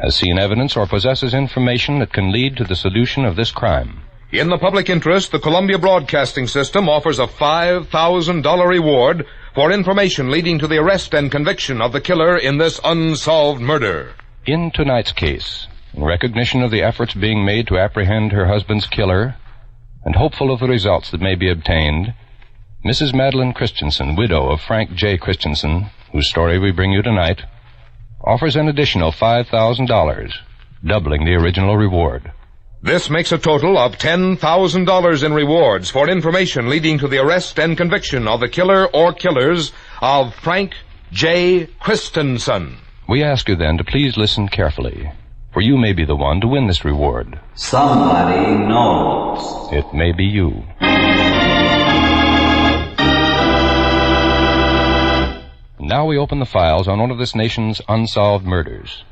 has seen evidence or possesses information that can lead to the solution of this crime. In the public interest, the Columbia Broadcasting System offers a $5,000 reward for information leading to the arrest and conviction of the killer in this unsolved murder. In tonight's case, in recognition of the efforts being made to apprehend her husband's killer, and hopeful of the results that may be obtained, Mrs. Madeline Christensen, widow of Frank J. Christensen, whose story we bring you tonight, offers an additional $5,000, doubling the original reward. This makes a total of $10,000 in rewards for information leading to the arrest and conviction of the killer or killers of Frank J. Christensen. We ask you then to please listen carefully, for you may be the one to win this reward. Somebody knows. It may be you. Now we open the files on one of this nation's unsolved murders.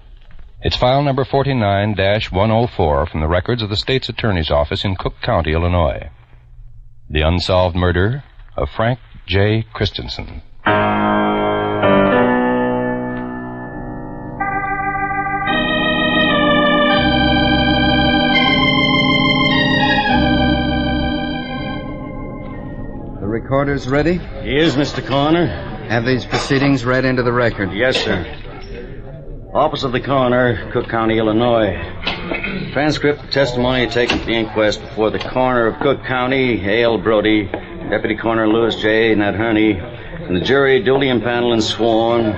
It's file number 49-104 from the records of the state's attorney's office in Cook County, Illinois. The unsolved murder of Frank J. Christensen. recorder's ready? He is, Mr. Coroner. Have these proceedings read into the record? Yes, sir. Office of the Coroner, Cook County, Illinois. Transcript of testimony taken at the inquest before the Coroner of Cook County, A.L. Brody, Deputy Coroner Louis J. Nadherney, and the jury duly impaneled and sworn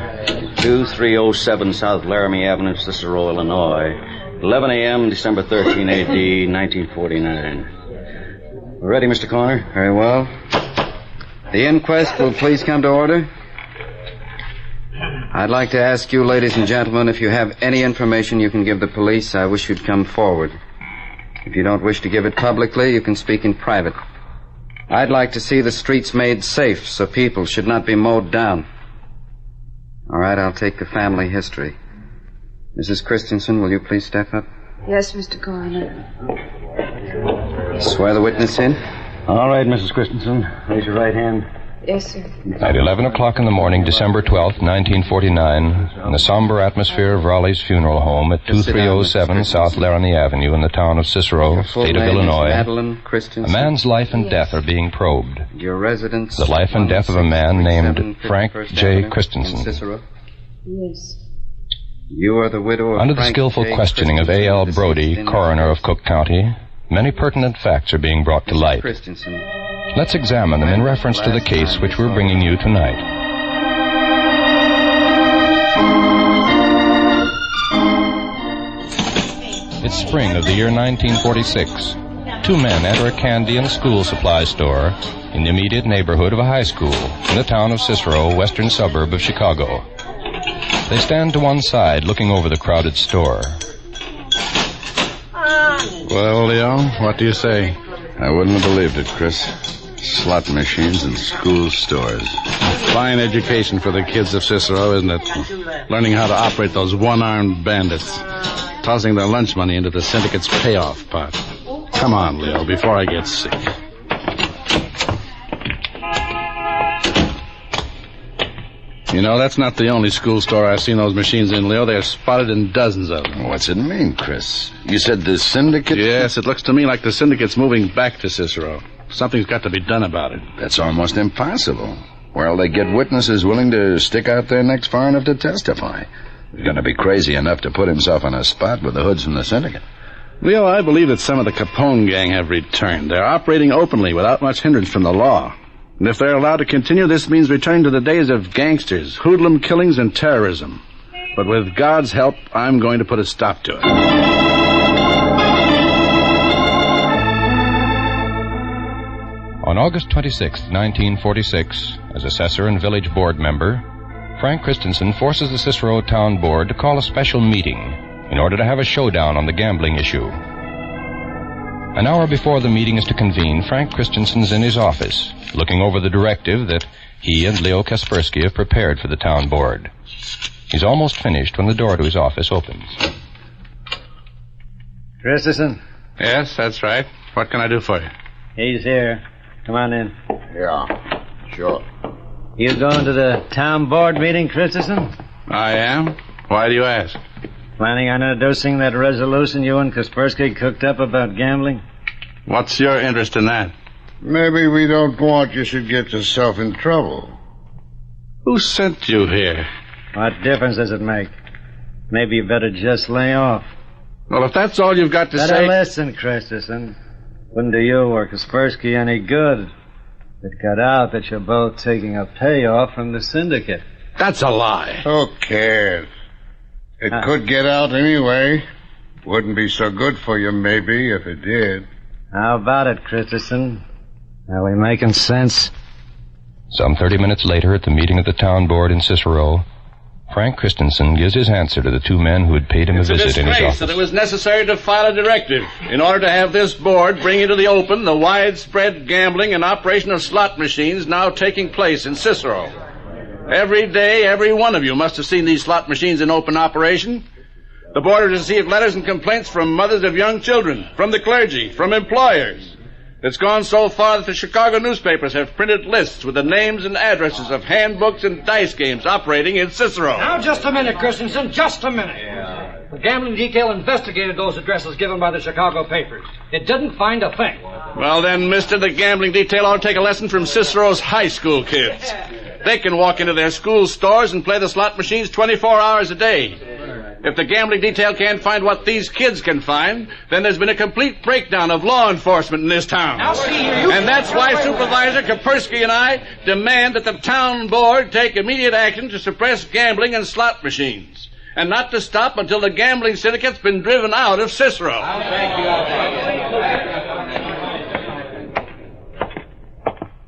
2307 South Laramie Avenue, Cicero, Illinois. 11 a.m., December 13, A.D., 1949. We're ready, Mr. Coroner. Very well. The inquest will please come to order. I'd like to ask you, ladies and gentlemen, if you have any information you can give the police, I wish you'd come forward. If you don't wish to give it publicly, you can speak in private. I'd like to see the streets made safe so people should not be mowed down. All right, I'll take the family history. Mrs. Christensen, will you please step up? Yes, Mr. Coroner. Swear the witness in. All right, Mrs. Christensen. Raise your right hand. Yes, sir. At 11 o'clock in the morning, December 12th, 1949, in the somber atmosphere of Raleigh's funeral home at 2307 South Laramie Avenue in the town of Cicero, state of Illinois, a man's life and death are being probed. Your residence. The life and death of a man named Frank J. Christensen. Yes. You are the widow of Under the Frank skillful J. questioning of A.L. Brody, coroner of Cook County, many pertinent facts are being brought to light. Let's examine them in reference to the case which we're bringing you tonight. It's spring of the year 1946. Two men enter a candy and school supply store in the immediate neighborhood of a high school in the town of Cicero, western suburb of Chicago. They stand to one side looking over the crowded store. Well, Leo, what do you say? I wouldn't have believed it, Chris. Slot machines and school stores. Fine education for the kids of Cicero, isn't it? Learning how to operate those one-armed bandits. Tossing their lunch money into the syndicate's payoff pot. Come on, Leo, before I get sick. You know, that's not the only school store I've seen those machines in, Leo. They're spotted in dozens of them. What's it mean, Chris? You said the syndicate? Yes, it looks to me like the syndicate's moving back to Cicero. Something's got to be done about it. That's almost impossible. Where'll they get witnesses willing to stick out their necks far enough to testify? He's going to be crazy enough to put himself on a spot with the hoods from the syndicate. Leo, I believe that some of the Capone gang have returned. They're operating openly without much hindrance from the law. And if they're allowed to continue, this means returning to the days of gangsters, hoodlum killings, and terrorism. But with God's help, I'm going to put a stop to it. On August 26, 1946, as assessor and village board member, Frank Christensen forces the Cicero Town Board to call a special meeting in order to have a showdown on the gambling issue. An hour before the meeting is to convene, Frank Christensen's in his office, looking over the directive that he and Leo Kaspersky have prepared for the town board. He's almost finished when the door to his office opens. Christensen? Yes, that's right. What can I do for you? He's here. Come on in. Yeah, sure. You going to the town board meeting, Christensen? I am. Why do you ask? Planning on introducing that resolution you and Kaspersky cooked up about gambling? What's your interest in that? Maybe we don't want you should get yourself in trouble. Who sent you here? What difference does it make? Maybe you better just lay off. Well, if that's all you've got to better say... listen, Christensen. Wouldn't do you or Kaspersky any good. It got out that you're both taking a payoff from the syndicate. That's a lie. Who cares? It could get out anyway. Wouldn't be so good for you, maybe, if it did. How about it, Christensen? Are we making sense? Some 30 minutes later, at the meeting of the town board in Cicero, Frank Christensen gives his answer to the two men who had paid him a visit in his office. That it was necessary to file a directive in order to have this board bring into the open the widespread gambling and operation of slot machines now taking place in Cicero. Every day, every one of you must have seen these slot machines in open operation. The board has received letters and complaints from mothers of young children, from the clergy, from employers. It's gone so far that the Chicago newspapers have printed lists with the names and addresses of handbooks and dice games operating in Cicero. Now, just a minute, Christensen, just a minute. The gambling detail investigated those addresses given by the Chicago papers. It didn't find a thing. Well, then, mister, the gambling detail ought to take a lesson from Cicero's high school kids. They can walk into their school stores and play the slot machines 24 hours a day. If the gambling detail can't find what these kids can find, then there's been a complete breakdown of law enforcement in this town. Now, see here, And that's why Supervisor Kapersky and I demand that the town board take immediate action to suppress gambling and slot machines, and not to stop until the gambling syndicate's been driven out of Cicero.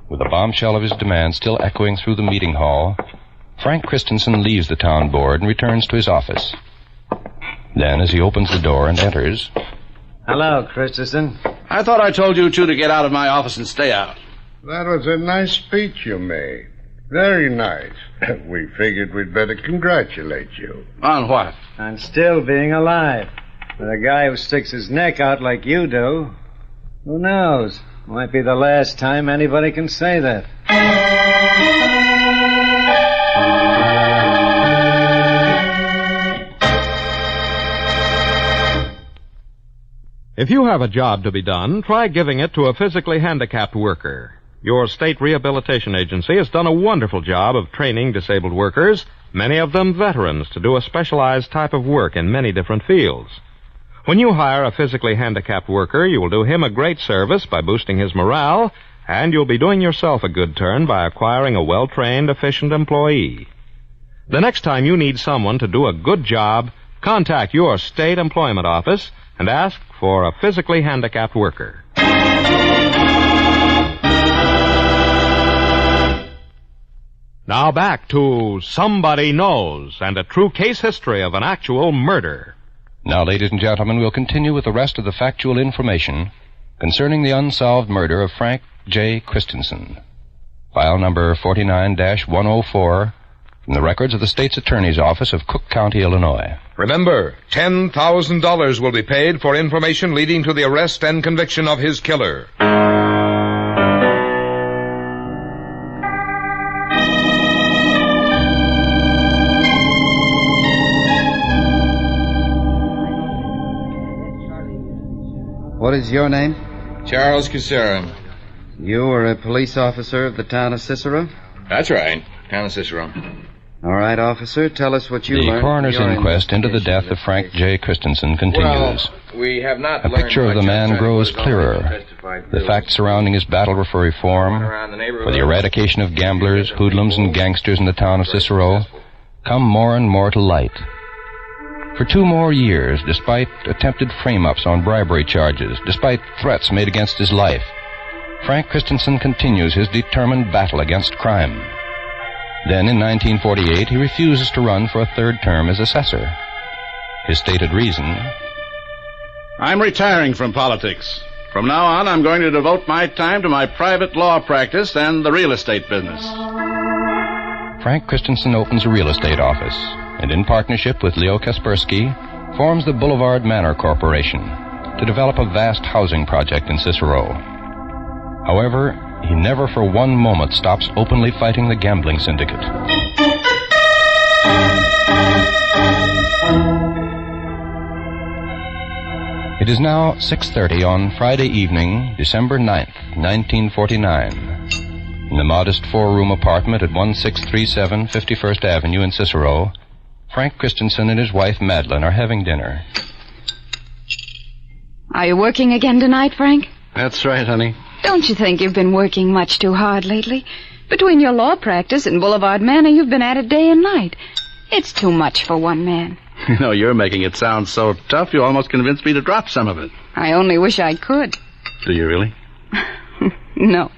With the bombshell of his demand still echoing through the meeting hall, Frank Christensen leaves the town board and returns to his office. Then, as he opens the door and enters... Hello, Christensen. I thought I told you two to get out of my office and stay out. That was a nice speech you made. Very nice. We figured we'd better congratulate you. On what? On still being alive. For a guy who sticks his neck out like you do. Who knows? Might be the last time anybody can say that. If you have a job to be done, try giving it to a physically handicapped worker. Your state rehabilitation agency has done a wonderful job of training disabled workers, many of them veterans, to do a specialized type of work in many different fields. When you hire a physically handicapped worker, you will do him a great service by boosting his morale, and you'll be doing yourself a good turn by acquiring a well-trained, efficient employee. The next time you need someone to do a good job, contact your state employment office and ask for a physically handicapped worker. Now back to Somebody Knows and a true case history of an actual murder. Now, ladies and gentlemen, we'll continue with the rest of the factual information concerning the unsolved murder of Frank J. Christensen. File number 49-104 from the records of the State's Attorney's Office of Cook County, Illinois. Remember, $10,000 will be paid for information leading to the arrest and conviction of his killer. What is your name? Charles Casera. You are a police officer of the town of Cicero? That's right, town of Cicero. All right, officer, tell us what you learned. The coroner's inquest into the death of Frank J. Christensen continues. We have not A picture of the man grows clearer. The facts surrounding his battle for reform, for the eradication of gamblers, hoodlums, and gangsters in the town of Cicero, come more and more to light. For 2 more years, despite attempted frame-ups on bribery charges, despite threats made against his life, Frank Christensen continues his determined battle against crime. Then, in 1948, he refuses to run for a 3rd term as assessor. His stated reason... I'm retiring from politics. From now on, I'm going to devote my time to my private law practice and the real estate business. Frank Christensen opens a real estate office, and in partnership with Leo Kaspersky, forms the Boulevard Manor Corporation to develop a vast housing project in Cicero. However, he never for one moment stops openly fighting the gambling syndicate. It is now 6:30 on Friday evening, December 9th, 1949. In the modest 4-room apartment at 1637 51st Avenue in Cicero, Frank Christensen and his wife, Madeline, are having dinner. Are you working again tonight, Frank? That's right, honey. Don't you think you've been working much too hard lately? Between your law practice and Boulevard Manor, you've been at it day and night. It's too much for one man. You know, you're making it sound so tough, you almost convinced me to drop some of it. I only wish I could. Do you really? No.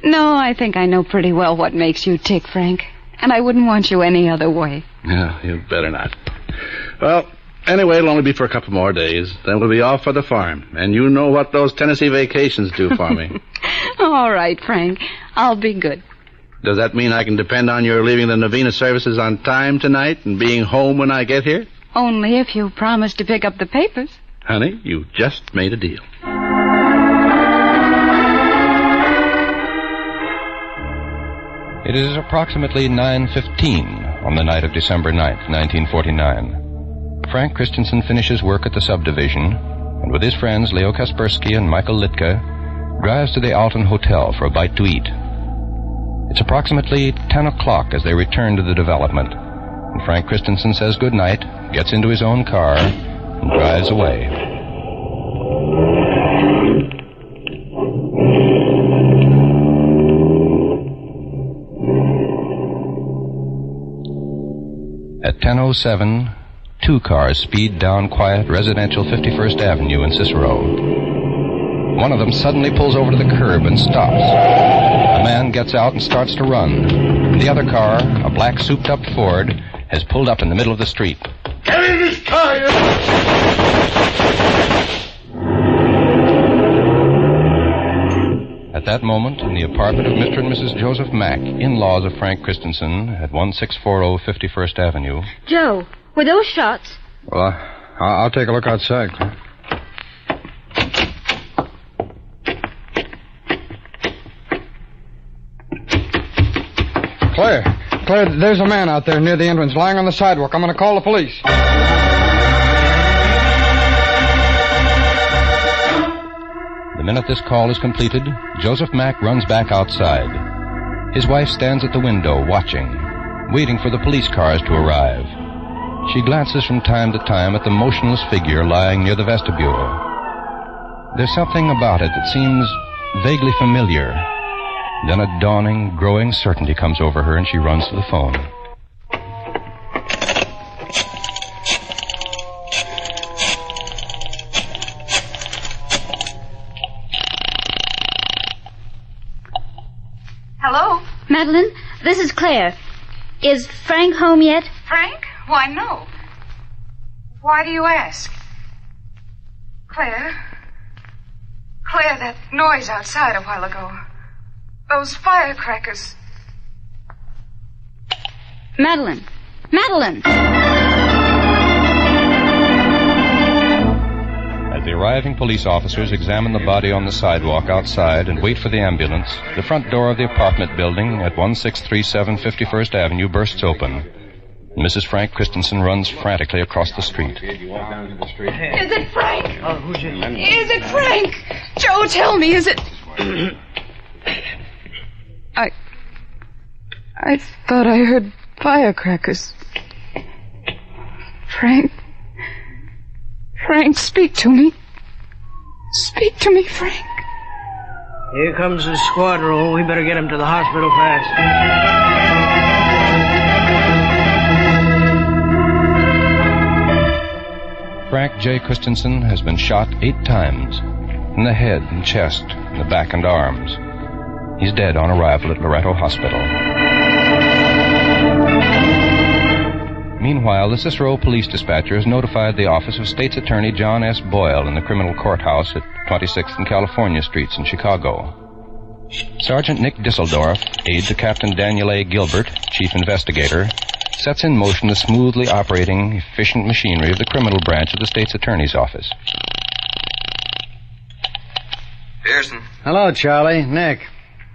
No, I think I know pretty well what makes you tick, Frank. And I wouldn't want you any other way. Yeah, you better not. Well, anyway, it'll only be for a couple more days. Then we'll be off for the farm. And you know what those Tennessee vacations do for me. All right, Frank. I'll be good. Does that mean I can depend on your leaving the Novena services on time tonight and being home when I get here? Only if you promise to pick up the papers. Honey, you just made a deal. It is approximately 9:15 on the night of December 9th, 1949. Frank Christensen finishes work at the subdivision, and with his friends Leo Kaspersky and Michael Litka, drives to the Alton Hotel for a bite to eat. It's approximately 10 o'clock as they return to the development, and Frank Christensen says goodnight, gets into his own car, and drives away. At 10:07, two cars speed down quiet residential 51st Avenue in Cicero. One of them suddenly pulls over to the curb and stops. A man gets out and starts to run. The other car, a black souped-up Ford, has pulled up in the middle of the street. Get in this car! At that moment, in the apartment of Mr. and Mrs. Joseph Mack, in-laws of Frank Christensen, at 1640 51st Avenue. Joe, were those shots? Well, I'll take a look outside. Claire, there's a man out there near the entrance, lying on the sidewalk. I'm going to call the police. The minute this call is completed, Joseph Mack runs back outside. His wife stands at the window, watching, waiting for the police cars to arrive. She glances from time to time at the motionless figure lying near the vestibule. There's something about it that seems vaguely familiar. Then a dawning, growing certainty comes over her, and she runs to the phone. Hello? Madeline, this is Claire. Is Frank home yet? Frank? Why, no. Why do you ask? Claire, that noise outside a while ago. Those firecrackers. Madeline. As the arriving police officers examine the body on the sidewalk outside and wait for the ambulance, the front door of the apartment building at 1637 51st Avenue bursts open. Mrs. Frank Christensen runs frantically across the street. Is it Frank? Who's it? Is it Frank? Joe, tell me, is it... I thought I heard firecrackers. Frank, speak to me. Speak to me, Frank. Here comes the squad roll. We better get him to the hospital fast. Frank J. Christensen has been shot 8 times, in the head and chest, in the back and arms. He's dead on arrival at Loretto Hospital. Meanwhile, the Cicero police dispatcher has notified the office of State's Attorney John S. Boyle in the criminal courthouse at 26th and California Streets in Chicago. Sergeant Nick Disseldorf, aide to Captain Daniel A. Gilbert, chief investigator, sets in motion the smoothly operating, efficient machinery of the criminal branch of the State's Attorney's office. Pearson. Hello, Charlie. Nick.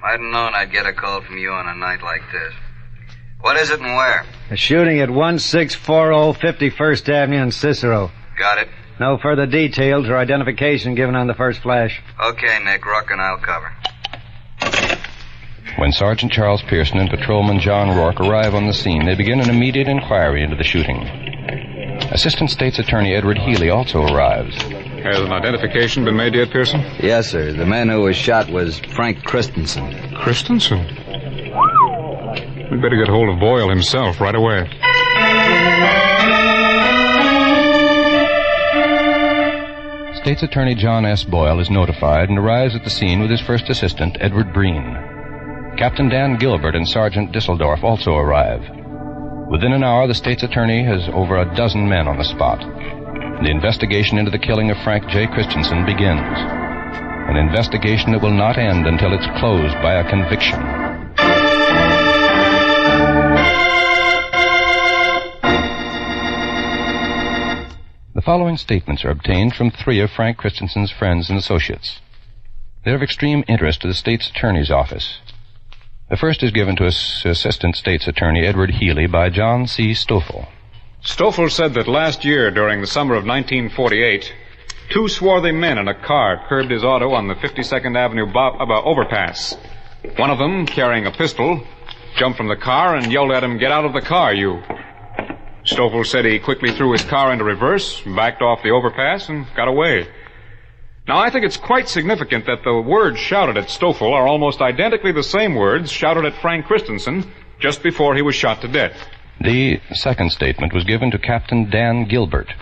I'd have known I'd get a call from you on a night like this. What is it and where? A shooting at 1640 51st Avenue in Cicero. Got it. No further details or identification given on the first flash. Okay, Nick. Rook and I'll cover. When Sergeant Charles Pearson and Patrolman John Rourke arrive on the scene, they begin an immediate inquiry into the shooting. Assistant State's Attorney Edward Healy also arrives. Has an identification been made yet, Pearson? Yes, sir. The man who was shot was Frank Christensen. Christensen? We'd better get hold of Boyle himself right away. State's Attorney John S. Boyle is notified and arrives at the scene with his first assistant, Edward Breen. Captain Dan Gilbert and Sergeant Disseldorf also arrive. Within an hour, the State's Attorney has over a dozen men on the spot. The investigation into the killing of Frank J. Christensen begins. An investigation that will not end until it's closed by a conviction. The following statements are obtained from 3 of Frank Christensen's friends and associates. They're of extreme interest to the State's Attorney's office. The first is given to Assistant State's Attorney Edward Healy by John C. Stoffel. Stoffel said that last year, during the summer of 1948, two swarthy men in a car curbed his auto on the 52nd Avenue overpass. One of them, carrying a pistol, jumped from the car and yelled at him, "Get out of the car, you." Stoffel said he quickly threw his car into reverse, backed off the overpass, and got away. Now, I think it's quite significant that the words shouted at Stoffel are almost identically the same words shouted at Frank Christensen just before he was shot to death. The second statement was given to Captain Dan Gilbert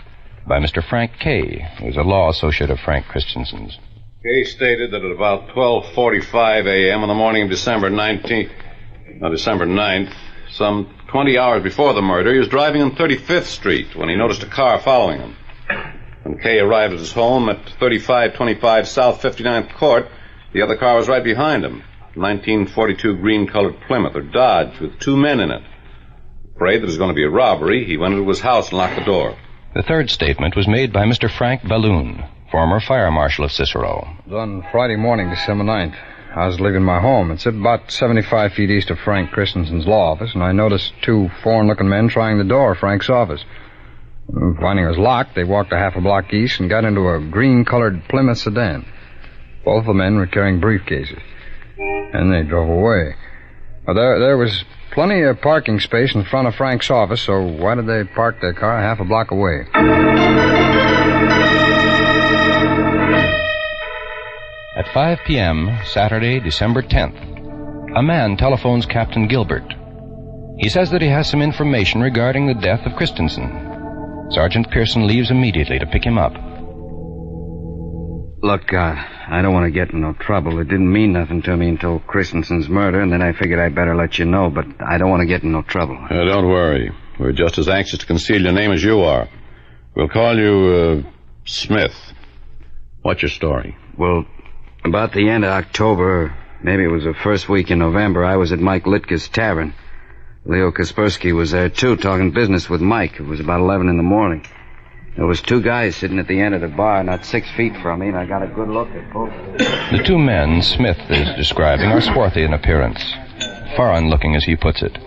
by Mr. Frank Kay, who was a law associate of Frank Christensen's. Kay stated that at about 12:45 a.m. on the morning of December 9th, some 20 hours before the murder, he was driving on 35th Street when he noticed a car following him. When Kay arrived at his home at 3525 South 59th Court, the other car was right behind him, a 1942 green-colored Plymouth or Dodge with two men in it. Afraid that it was going to be a robbery, he went into his house and locked the door. The third statement was made by Mr. Frank Balloon, former fire marshal of Cicero. It was on Friday morning, December 9th. I was leaving my home. It's about 75 feet east of Frank Christensen's law office, and I noticed two foreign-looking men trying the door of Frank's office. Finding it was locked, they walked a half a block east and got into a green-colored Plymouth sedan. Both the men were carrying briefcases. And they drove away. Well, there was plenty of parking space in front of Frank's office, so why did they park their car half a block away? At 5 p.m., Saturday, December 10th, a man telephones Captain Gilbert. He says that he has some information regarding the death of Christensen. Sergeant Pearson leaves immediately to pick him up. Look, I don't want to get in no trouble. It didn't mean nothing to me until Christensen's murder, and then I figured I'd better let you know, but I don't want to get in no trouble. Don't worry. We're just as anxious to conceal your name as you are. We'll call you, Smith. What's your story? Well, about the end of October, maybe it was the first week in November, I was at Mike Litke's tavern. Leo Kaspersky was there, too, talking business with Mike. It was about 11 in the morning. There was two guys sitting at the end of the bar, not 6 feet from me, and I got a good look at both. The two men Smith is describing are swarthy in appearance, foreign-looking as he puts it.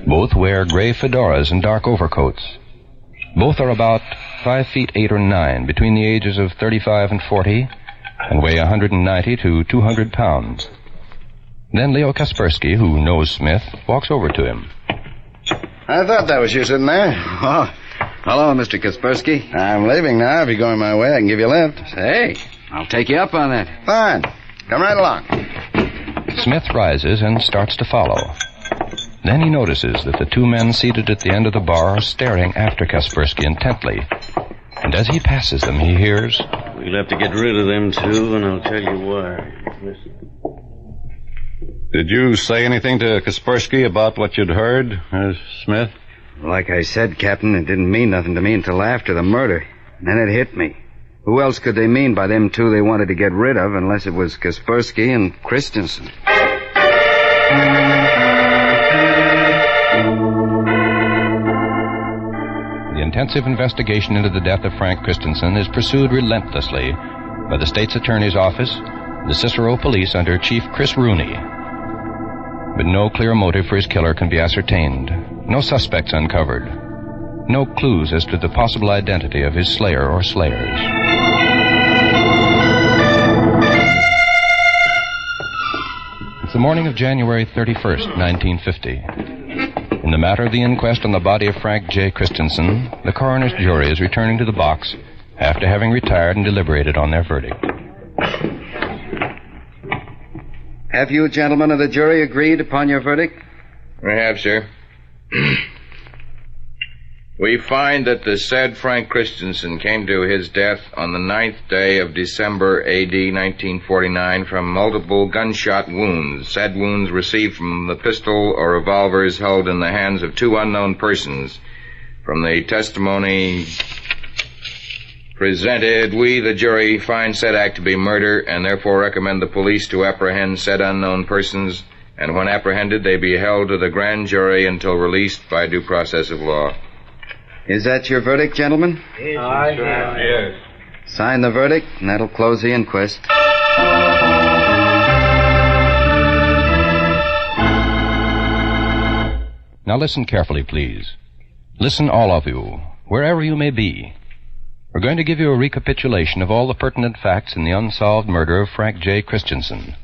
Both wear gray fedoras and dark overcoats. Both are about 5 feet 8 or 9, between the ages of 35 and 40, and weigh 190 to 200 pounds. Then Leo Kaspersky, who knows Smith, walks over to him. I thought that was you sitting there. Oh, hello, Mr. Kaspersky. I'm leaving now. If you're going my way, I can give you a lift. Hey, I'll take you up on that. Fine. Come right along. Smith rises and starts to follow. Then he notices that the two men seated at the end of the bar are staring after Kaspersky intently. And as he passes them, he hears... We'll have to get rid of them, too, and I'll tell you why. Did you say anything to Kaspersky about what you'd heard, Smith? Like I said, Captain, it didn't mean nothing to me until after the murder. And then it hit me. Who else could they mean by them two they wanted to get rid of unless it was Kaspersky and Christensen? The intensive investigation into the death of Frank Christensen is pursued relentlessly by the state's attorney's office, the Cicero police under Chief Chris Rooney. But no clear motive for his killer can be ascertained. No suspects uncovered. No clues as to the possible identity of his slayer or slayers. It's the morning of January 31st, 1950. In the matter of the inquest on the body of Frank J. Christensen, the coroner's jury is returning to the box after having retired and deliberated on their verdict. Have you, gentlemen of the jury, agreed upon your verdict? We have, sir. We find that the said Frank Christensen came to his death on the 9th day of December, A.D. 1949, from multiple gunshot wounds. Said wounds received from the pistol or revolvers held in the hands of two unknown persons. From the testimony presented, we, the jury, find said act to be murder and therefore recommend the police to apprehend said unknown persons, and when apprehended, they be held to the grand jury until released by due process of law. Is that your verdict, gentlemen? Yes. Sign the verdict, and that'll close the inquest. Now listen carefully, please. Listen, all of you, wherever you may be. We're going to give you a recapitulation of all the pertinent facts in the unsolved murder of Frank J. Christensen.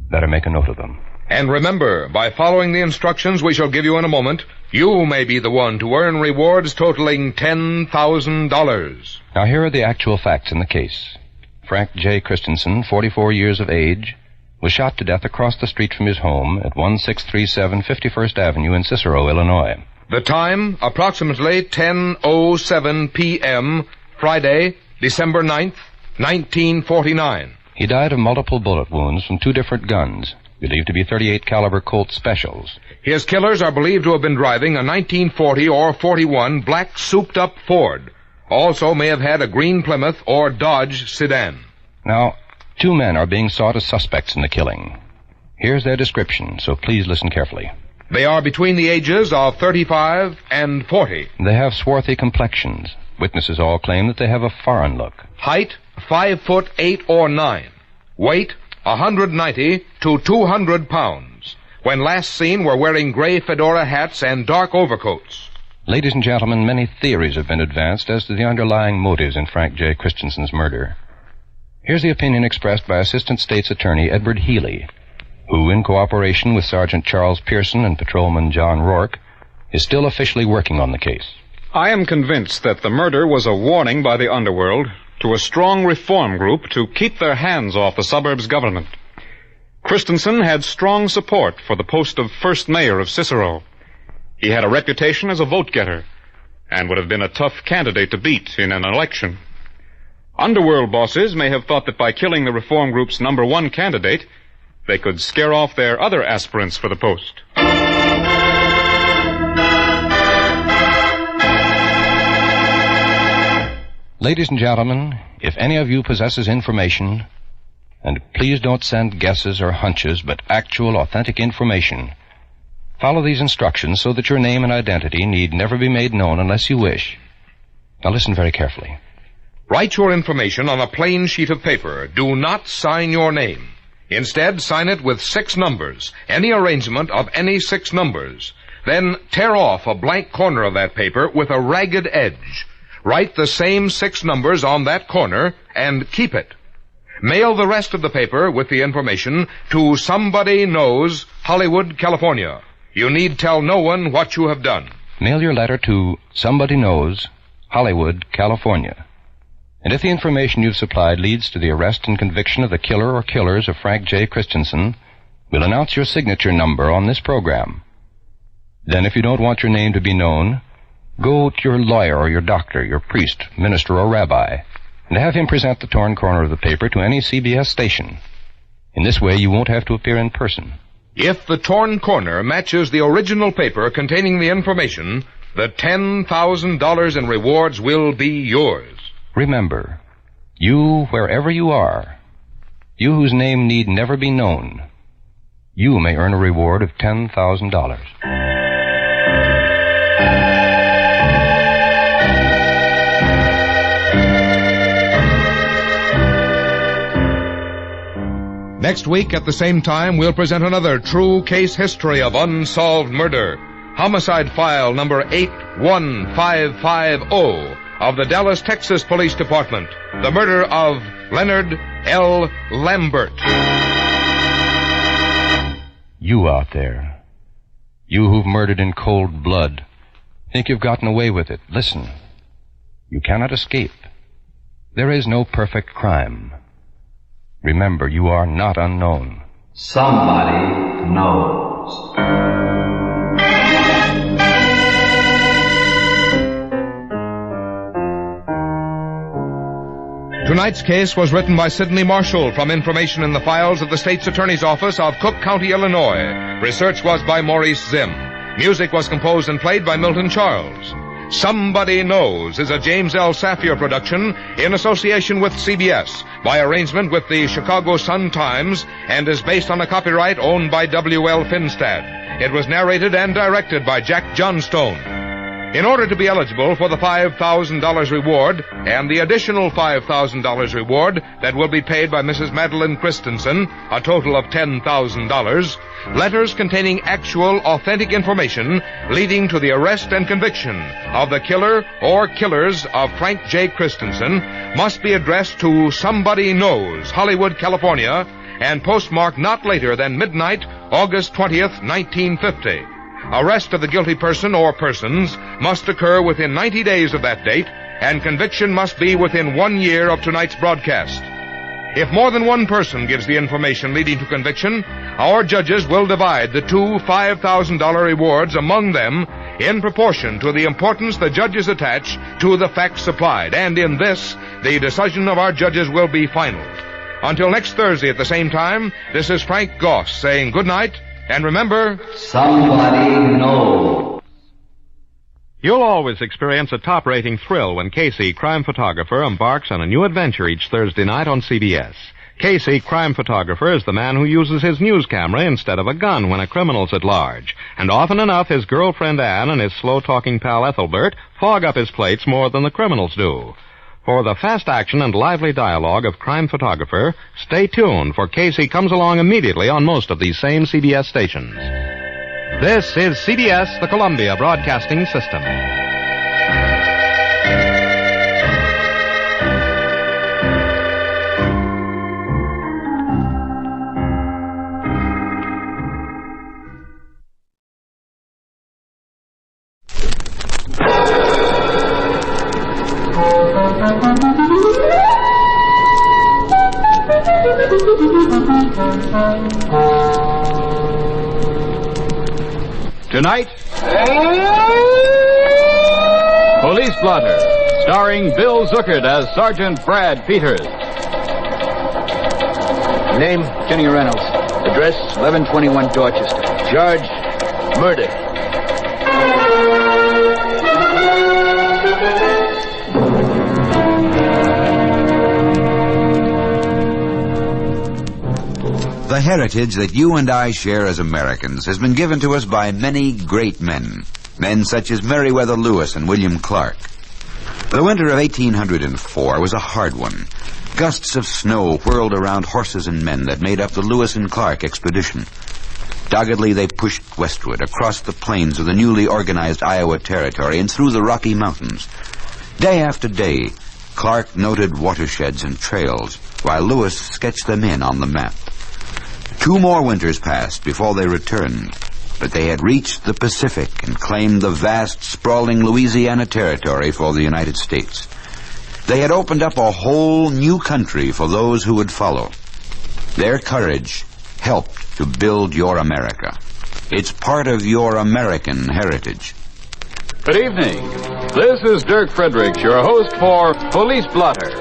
Better make a note of them. And remember, by following the instructions we shall give you in a moment, you may be the one to earn rewards totaling $10,000. Now, here are the actual facts in the case. Frank J. Christensen, 44 years of age, was shot to death across the street from his home at 1637 51st Avenue in Cicero, Illinois. The time, approximately 10:07 p.m., Friday, December 9th, 1949. He died of multiple bullet wounds from 2 different guns, believed to be .38 caliber Colt Specials. His killers are believed to have been driving a 1940 or 41 black souped-up Ford. Also may have had a green Plymouth or Dodge sedan. Now, 2 men are being sought as suspects in the killing. Here's their description, so please listen carefully. They are between the ages of 35 and 40. They have swarthy complexions. Witnesses all claim that they have a foreign look. Height, 5'8" or 9. Weight, 190 to 200 pounds. When last seen were wearing gray fedora hats and dark overcoats. Ladies and gentlemen, many theories have been advanced as to the underlying motives in Frank J. Christensen's murder. Here's the opinion expressed by Assistant State's Attorney Edward Healy, who, in cooperation with Sergeant Charles Pearson and Patrolman John Rourke, is still officially working on the case. I am convinced that the murder was a warning by the underworld to a strong reform group to keep their hands off the suburbs government. Christensen had strong support for the post of first mayor of Cicero. He had a reputation as a vote-getter and would have been a tough candidate to beat in an election. Underworld bosses may have thought that by killing the reform group's #1 candidate, they could scare off their other aspirants for the post. Ladies and gentlemen, if any of you possesses information, and please don't send guesses or hunches, but actual, authentic information, follow these instructions so that your name and identity need never be made known unless you wish. Now listen very carefully. Write your information on a plain sheet of paper. Do not sign your name. Instead, sign it with 6 numbers, any arrangement of any 6 numbers. Then tear off a blank corner of that paper with a ragged edge. Write the same 6 numbers on that corner and keep it. Mail the rest of the paper with the information to Somebody Knows, Hollywood, California. You need tell no one what you have done. Mail your letter to Somebody Knows, Hollywood, California. And if the information you've supplied leads to the arrest and conviction of the killer or killers of Frank J. Christensen, we'll announce your signature number on this program. Then, if you don't want your name to be known, go to your lawyer or your doctor, your priest, minister, or rabbi, and have him present the torn corner of the paper to any CBS station. In this way, you won't have to appear in person. If the torn corner matches the original paper containing the information, the $10,000 in rewards will be yours. Remember, you, wherever you are, you whose name need never be known, you may earn a reward of $10,000. Next week at the same time, we'll present another true case history of unsolved murder. Homicide file number 81550 of the Dallas, Texas Police Department. The murder of Leonard L. Lambert. You out there, you who've murdered in cold blood, think you've gotten away with it. Listen, you cannot escape. There is no perfect crime. Remember, you are not unknown. Somebody knows. Tonight's case was written by Sidney Marshall from information in the files of the State's Attorney's Office of Cook County, Illinois. Research was by Maurice Zimm. Music was composed and played by Milton Charles. Somebody Knows is a James L. Safier production in association with CBS by arrangement with the Chicago Sun-Times and is based on a copyright owned by W.L. Finstad. It was narrated and directed by Jack Johnstone. In order to be eligible for the $5,000 reward and the additional $5,000 reward that will be paid by Mrs. Madeline Christensen, a total of $10,000, letters containing actual, authentic information leading to the arrest and conviction of the killer or killers of Frank J. Christensen must be addressed to Somebody Knows, Hollywood, California, and postmarked not later than midnight, August 20th, 1950. Arrest of the guilty person or persons must occur within 90 days of that date, and conviction must be within 1 year of tonight's broadcast. If more than one person gives the information leading to conviction, our judges will divide the two $5,000 rewards among them in proportion to the importance the judges attach to the facts supplied. And in this, the decision of our judges will be final. Until next Thursday at the same time, this is Frank Goss saying good night, and remember, somebody knows. You'll always experience a top-rating thrill when Casey, crime photographer, embarks on a new adventure each Thursday night on CBS. Casey, crime photographer, is the man who uses his news camera instead of a gun when a criminal's at large. And often enough, his girlfriend Anne and his slow-talking pal Ethelbert fog up his plates more than the criminals do. For the fast action and lively dialogue of crime photographer, stay tuned, for Casey comes along immediately on most of these same CBS stations. This is CBS, the Columbia Broadcasting System. Tonight, Police Blotter, starring Bill Zuckert as Sergeant Brad Peters. Name? Kenny Reynolds. Address? 1121 Dorchester. Charge? Murder. The heritage that you and I share as Americans has been given to us by many great men. Men such as Meriwether Lewis and William Clark. The winter of 1804 was a hard one. Gusts of snow whirled around horses and men that made up the Lewis and Clark expedition. Doggedly they pushed westward across the plains of the newly organized Iowa Territory and through the Rocky Mountains. Day after day, Clark noted watersheds and trails, while Lewis sketched them in on the map. 2 more winters passed before they returned, but they had reached the Pacific and claimed the vast, sprawling Louisiana Territory for the United States. They had opened up a whole new country for those who would follow. Their courage helped to build your America. It's part of your American heritage. Good evening. This is Dirk Fredericks, your host for Police Blotter.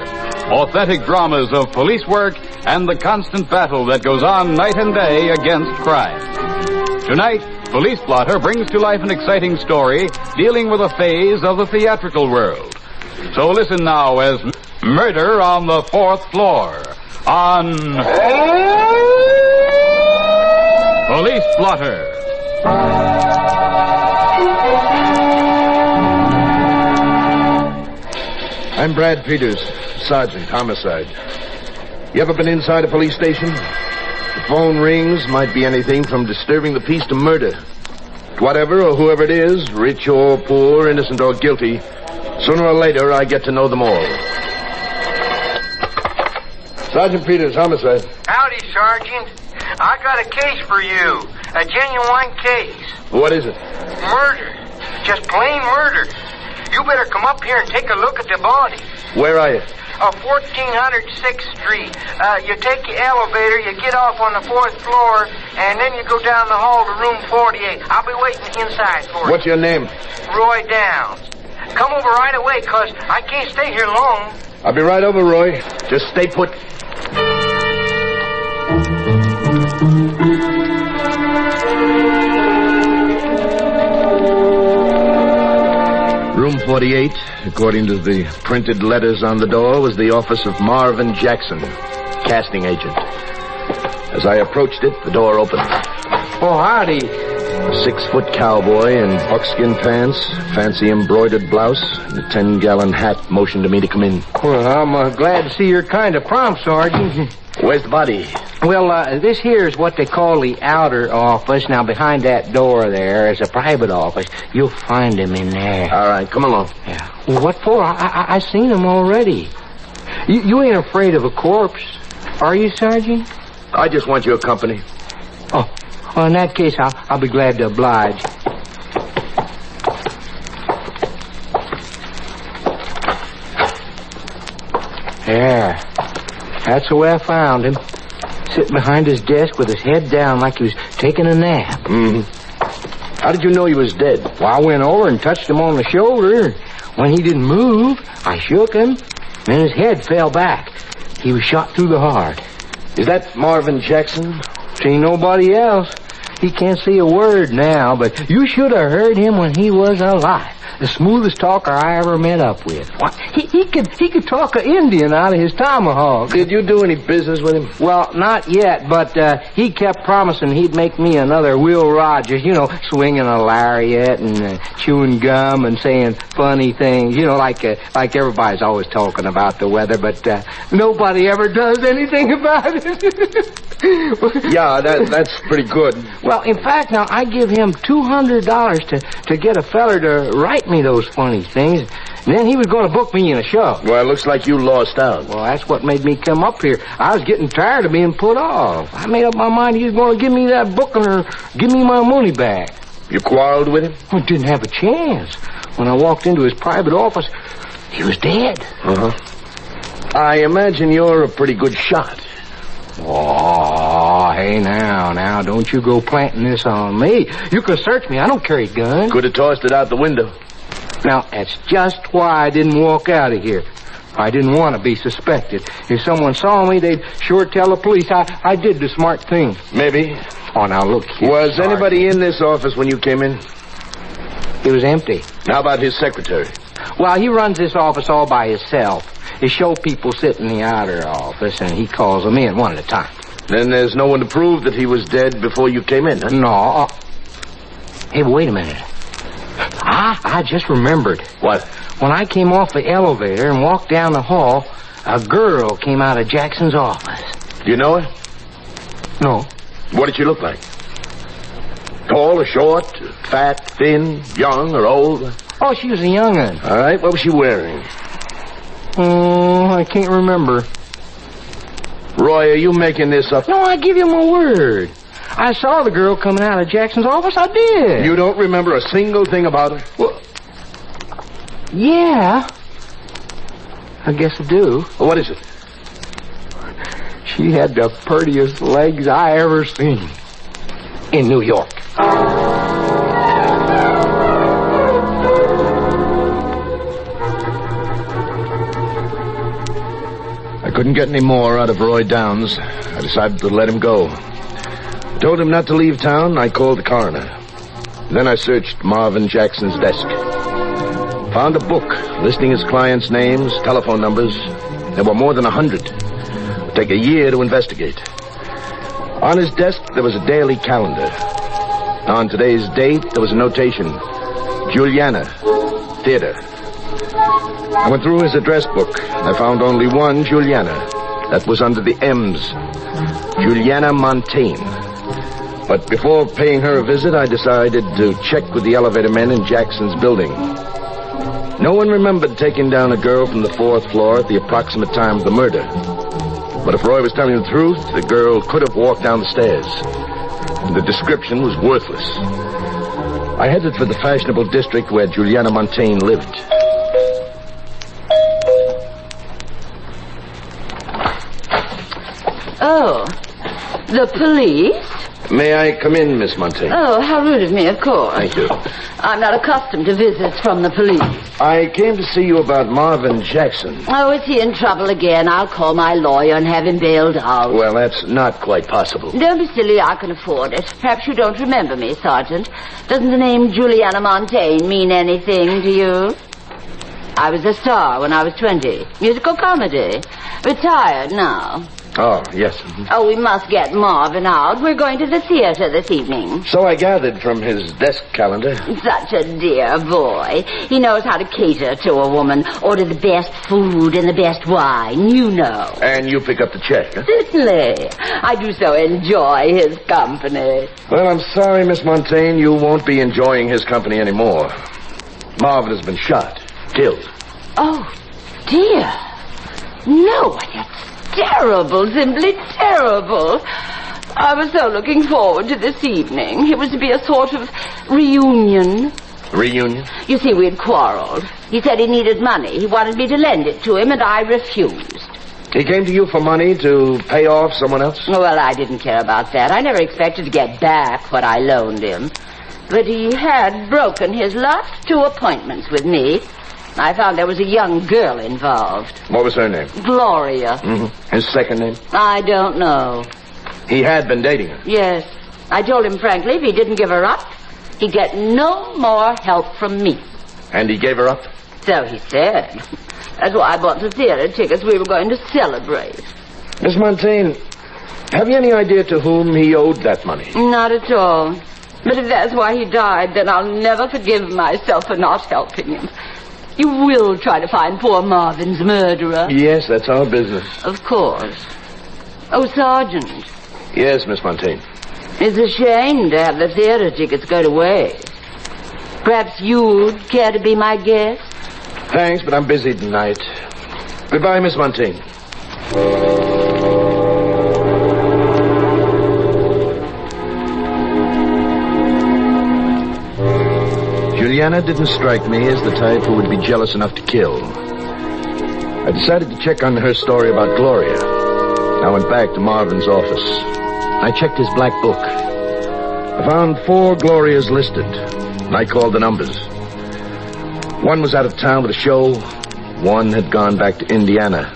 Authentic dramas of police work and the constant battle that goes on night and day against crime. Tonight, Police Blotter brings to life an exciting story dealing with a phase of the theatrical world. So listen now as Murder on the Fourth Floor on Police Blotter. I'm Brad Peters, Sergeant, Homicide. You ever been inside a police station? The phone rings, might be anything from disturbing the peace to murder. Whatever or whoever it is, rich or poor, innocent or guilty, sooner or later I get to know them all. Sergeant Peters, Homicide. Howdy, Sergeant. I got a case for you. A genuine case. What is it? Murder. Just plain murder. You better come up here and take a look at the body. Where are you? 1406th Street. You take the elevator, you get off on the 4th floor, and then you go down the hall to room 48. I'll be waiting inside for you. What's your name? Roy Downs. Come over right away, 'cause I can't stay here long. I'll be right over, Roy. Just stay put. Room 48, according to the printed letters on the door, was the office of Marvin Jackson, casting agent. As I approached it, the door opened. Oh, howdy. A 6-foot cowboy in buckskin pants, fancy embroidered blouse, and a 10-gallon hat motioned to me to come in. Well, I'm glad to see you're kind of prompt, Sergeant. Where's the body? Well, this here is what they call the outer office. Now, behind that door there is a private office. You'll find him in there. All right, come along. Yeah. Well, what for? I seen him already. You ain't afraid of a corpse, are you, Sergeant? I just want your company. Oh, well, in that case, I'll be glad to oblige. There. That's the way I found him. Sitting behind his desk with his head down like he was taking a nap. Mm-hmm. How did you know he was dead? Well, I went over and touched him on the shoulder. When he didn't move, I shook him. Then his head fell back. He was shot through the heart. Is that Marvin Jackson? See nobody else. He can't say a word now, but you should have heard him when he was alive. The smoothest talker I ever met up with. What? He could talk an Indian out of his tomahawk. Did you do any business with him? Well, not yet, but he kept promising he'd make me another Will Rogers, you know, swinging a lariat and chewing gum and saying funny things, you know, like everybody's always talking about the weather, but nobody ever does anything about it. Yeah, that's pretty good. Well, in fact, now, I give him $200 to get a feller to write me those funny things. And then he was going to book me in a show. Well, it looks like you lost out. Well, that's what made me come up here. I was getting tired of being put off. I made up my mind he was going to give me that booking or give me my money back. You quarreled with him? I didn't have a chance. When I walked into his private office, he was dead. Uh-huh. I imagine you're a pretty good shot. Oh, hey, now, don't you go planting this on me. You can search me. I don't carry a gun. Could have tossed it out the window. Now, that's just why I didn't walk out of here. I didn't want to be suspected. If someone saw me, they'd sure tell the police I did the smart thing. Maybe. Oh, now, look here. Was anybody in this office when you came in? It was empty. How about his secretary? Well, he runs this office all by himself. His show people sit in the outer office, and he calls them in one at a time. Then there's no one to prove that he was dead before you came in, huh? No. Hey, wait a minute. I just remembered. What? When I came off the elevator and walked down the hall, a girl came out of Jackson's office. Do you know her? No. What did she look like? Tall or short? Fat, thin, young or old? Oh, she was a young'un. All right, what was she wearing? Oh, I can't remember. Roy, are you making this up? No, I give you my word. I saw the girl coming out of Jackson's office. I did. You don't remember a single thing about her? Well, yeah. I guess I do. What is it? She had the prettiest legs I ever seen. In New York. I couldn't get any more out of Roy Downs. I decided to let him go. I told him not to leave town. I called the coroner. Then I searched Marvin Jackson's desk. Found a book listing his clients' names, telephone numbers. There were more than 100. It'd take a year to investigate. On his desk, there was a daily calendar. On today's date, there was a notation. Juliana, theater. I went through his address book. I found only one Juliana. That was under the M's. Juliana Montaigne. But before paying her a visit, I decided to check with the elevator men in Jackson's building. No one remembered taking down a girl from the 4th floor at the approximate time of the murder. But if Roy was telling the truth, the girl could have walked down the stairs. The description was worthless. I headed for the fashionable district where Juliana Montaigne lived. Oh, the police? May I come in, Miss Montaigne? Oh, how rude of me, of course. Thank you. I'm not accustomed to visits from the police. I came to see you about Marvin Jackson. Oh, is he in trouble again? I'll call my lawyer and have him bailed out. Well, that's not quite possible. Don't be silly, I can afford it. Perhaps you don't remember me, Sergeant. Doesn't the name Juliana Montaigne mean anything to you? I was a star when I was 20. Musical comedy. Retired now. Oh, yes. Oh, we must get Marvin out. We're going to the theater this evening. So I gathered from his desk calendar. Such a dear boy. He knows how to cater to a woman. Order the best food and the best wine, you know. And you pick up the check, huh? Certainly. I do so enjoy his company. Well, I'm sorry, Miss Montaigne, you won't be enjoying his company anymore. Marvin has been shot. Killed. Oh, dear. No, that's terrible, simply terrible. I was so looking forward to this evening. It was to be a sort of reunion. Reunion? You see, we had quarreled. He said he needed money. He wanted me to lend it to him, and I refused. He came to you for money to pay off someone else? Well, I didn't care about that. I never expected to get back what I loaned him. But he had broken his last 2 appointments with me. I found there was a young girl involved. What was her name? Gloria. Mm-hmm. His second name? I don't know. He had been dating her? Yes. I told him frankly if he didn't give her up, he'd get no more help from me. And he gave her up? So he said. That's why I bought the theater tickets. We were going to celebrate. Miss Montaigne, have you any idea to whom he owed that money? Not at all. But if that's why he died, then I'll never forgive myself for not helping him. You will try to find poor Marvin's murderer? Yes, that's our business. Of course. Oh, Sergeant. Yes, Miss Montaigne. It's a shame to have the theater tickets go to waste. Perhaps you'd care to be my guest? Thanks, but I'm busy tonight. Goodbye, Miss Montaigne. Juliana didn't strike me as the type who would be jealous enough to kill. I decided to check on her story about Gloria. I went back to Marvin's office. I checked his black book. I found 4 Glorias listed, and I called the numbers. 1 was out of town with a show. 1 had gone back to Indiana.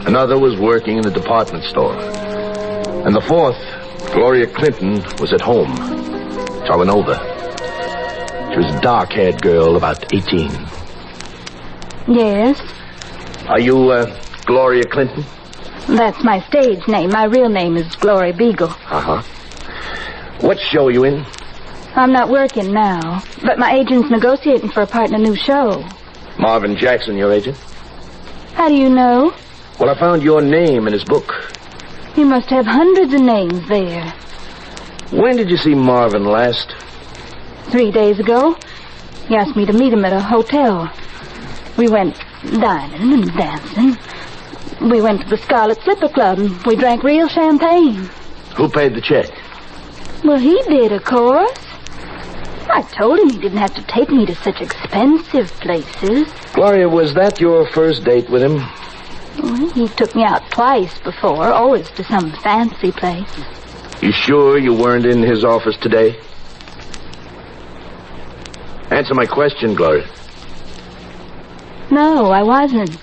Another was working in a department store. And the 4th, Gloria Clinton, was at home. So I went over. She was a dark-haired girl, about 18. Yes? Are you, Gloria Clinton? That's my stage name. My real name is Gloria Beagle. Uh-huh. What show are you in? I'm not working now, but my agent's negotiating for a part in a new show. Marvin Jackson, your agent? How do you know? Well, I found your name in his book. He must have hundreds of names there. When did you see Marvin last? 3 days ago. He asked me to meet him at a hotel. We went dining and dancing. We went to the Scarlet Slipper Club and we drank real champagne. Who paid the check? Well, he did, of course. I told him he didn't have to take me to such expensive places. Gloria, was that your first date with him? Well, he took me out twice before, always to some fancy place. You sure you weren't in his office today? Answer my question, Gloria. No, I wasn't.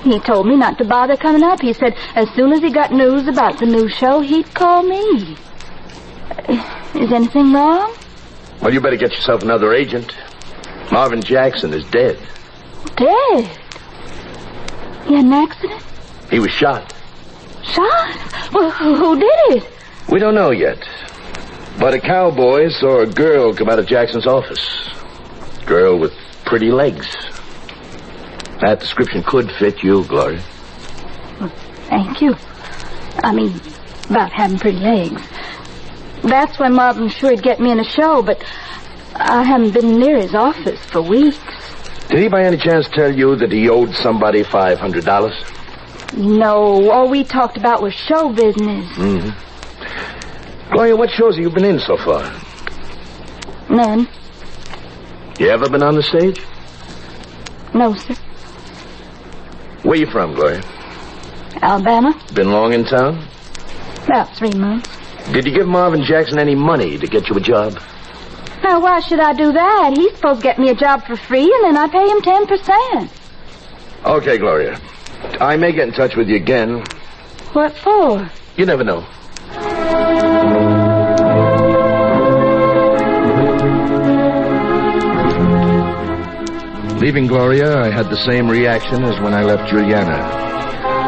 He told me not to bother coming up. He said as soon as he got news about the new show, he'd call me. Is anything wrong? Well, you better get yourself another agent. Marvin Jackson is dead. Dead? He had an accident? He was shot. Shot? Well, who did it? We don't know yet. But a cowboy saw a girl come out of Jackson's office. Girl with pretty legs. That description could fit you, Gloria. Well, thank you. I mean, about having pretty legs. That's when Marvin was sure he'd get me in a show, but I haven't been near his office for weeks. Did he by any chance tell you that he owed somebody $500? No, all we talked about was show business. Mm-hmm. Gloria, what shows have you been in so far? None. You ever been on the stage? No, sir. Where you from, Gloria? Alabama. Been long in town? About 3 months. Did you give Marvin Jackson any money to get you a job? Now, why should I do that? He's supposed to get me a job for free, and then I pay him 10%. Okay, Gloria. I may get in touch with you again. What for? You never know. Leaving Gloria, I had the same reaction as when I left Juliana.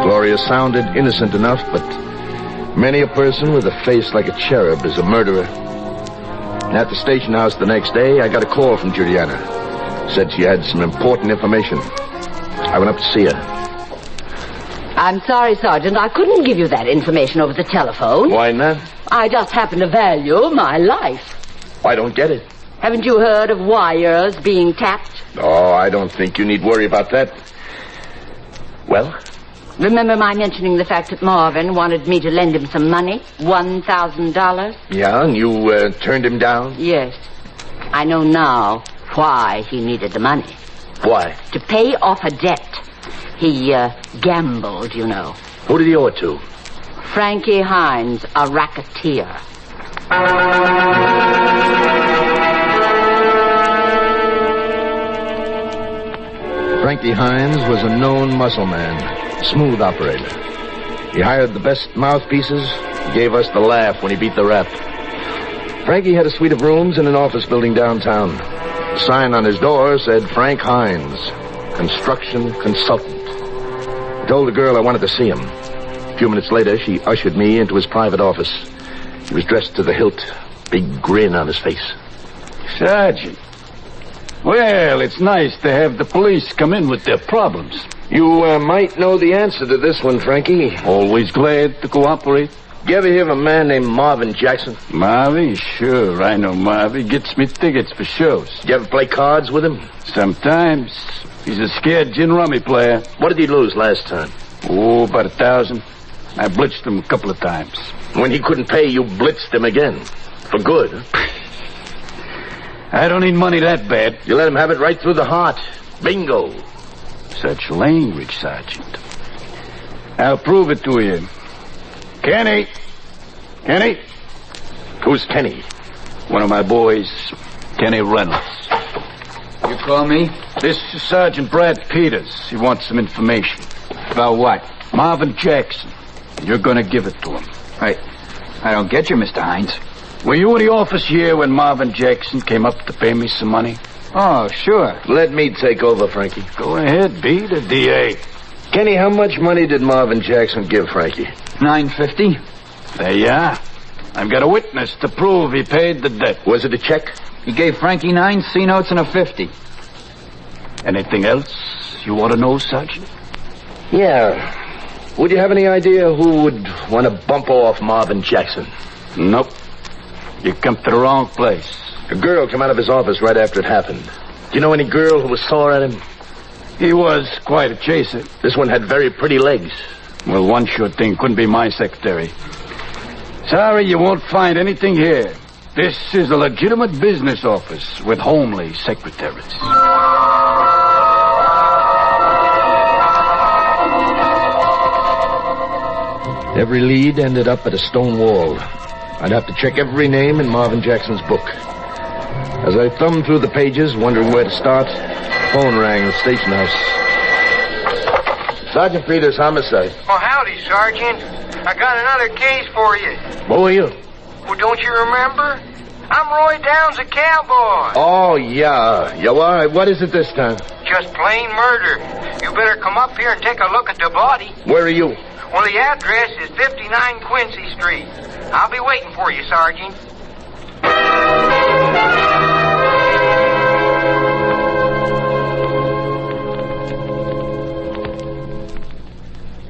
Gloria sounded innocent enough, but many a person with a face like a cherub is a murderer. At the station house the next day, I got a call from Juliana. Said she had some important information. I went up to see her. I'm sorry, Sergeant. I couldn't give you that information over the telephone. Why not? I just happen to value my life. I don't get it. Haven't you heard of wires being tapped? Oh, I don't think you need worry about that. Well? Remember my mentioning the fact that Marvin wanted me to lend him some money? $1,000? Yeah, and you turned him down? Yes. I know now why he needed the money. Why? To pay off a debt. He gambled, you know. Who did he owe it to? Frankie Hines, a racketeer. Frankie Hines was a known muscle man, smooth operator. He hired the best mouthpieces, gave us the laugh when he beat the rap. Frankie had a suite of rooms in an office building downtown. The sign on his door said Frank Hines, construction consultant. I told the girl I wanted to see him. A few minutes later, she ushered me into his private office. He was dressed to the hilt, big grin on his face. Sergeant. Well, it's nice to have the police come in with their problems. You might know the answer to this one, Frankie. Always glad to cooperate. You ever hear of a man named Marvin Jackson? Marvin? Sure, I know Marvin. Gets me tickets for shows. You ever play cards with him? Sometimes. He's a scared gin rummy player. What did he lose last time? Oh, about 1,000. I blitzed him a couple of times. When he couldn't pay, you blitzed him again. For good, huh? I don't need money that bad. You let him have it right through the heart. Bingo. Such language, Sergeant. I'll prove it to you. Kenny! Kenny? Who's Kenny? One of my boys, Kenny Reynolds. You call me? This is Sergeant Brad Peters. He wants some information. About what? Marvin Jackson. You're gonna give it to him. I don't get you, Mr. Hines. Were you in the office here when Marvin Jackson came up to pay me some money? Oh, sure. Let me take over, Frankie. Go ahead, be the DA. Kenny, how much money did Marvin Jackson give Frankie? $950. There you are. I've got a witness to prove he paid the debt. Was it a check? He gave Frankie 9 C-notes and a 50. Anything else you want to know, Sergeant? Yeah. Would you have any idea who would want to bump off Marvin Jackson? Nope. You come to the wrong place. A girl came out of his office right after it happened. Do you know any girl who was sore at him? He was quite a chaser. This one had very pretty legs. Well, one sure thing couldn't be my secretary. Sorry, you won't find anything here. This is a legitimate business office with homely secretaries. Every lead ended up at a stone wall. I'd have to check every name in Marvin Jackson's book. As I thumbed through the pages, wondering where to start, phone rang at the station house. Sergeant Peters, homicide. Oh, howdy, Sergeant. I got another case for you. Who are you? Well, don't you remember? I'm Roy Downs, a cowboy. Oh, yeah. Yeah, all right. What is it this time? Just plain murder. You better come up here and take a look at the body. Where are you? Well, the address is 59 Quincy Street. I'll be waiting for you, Sergeant.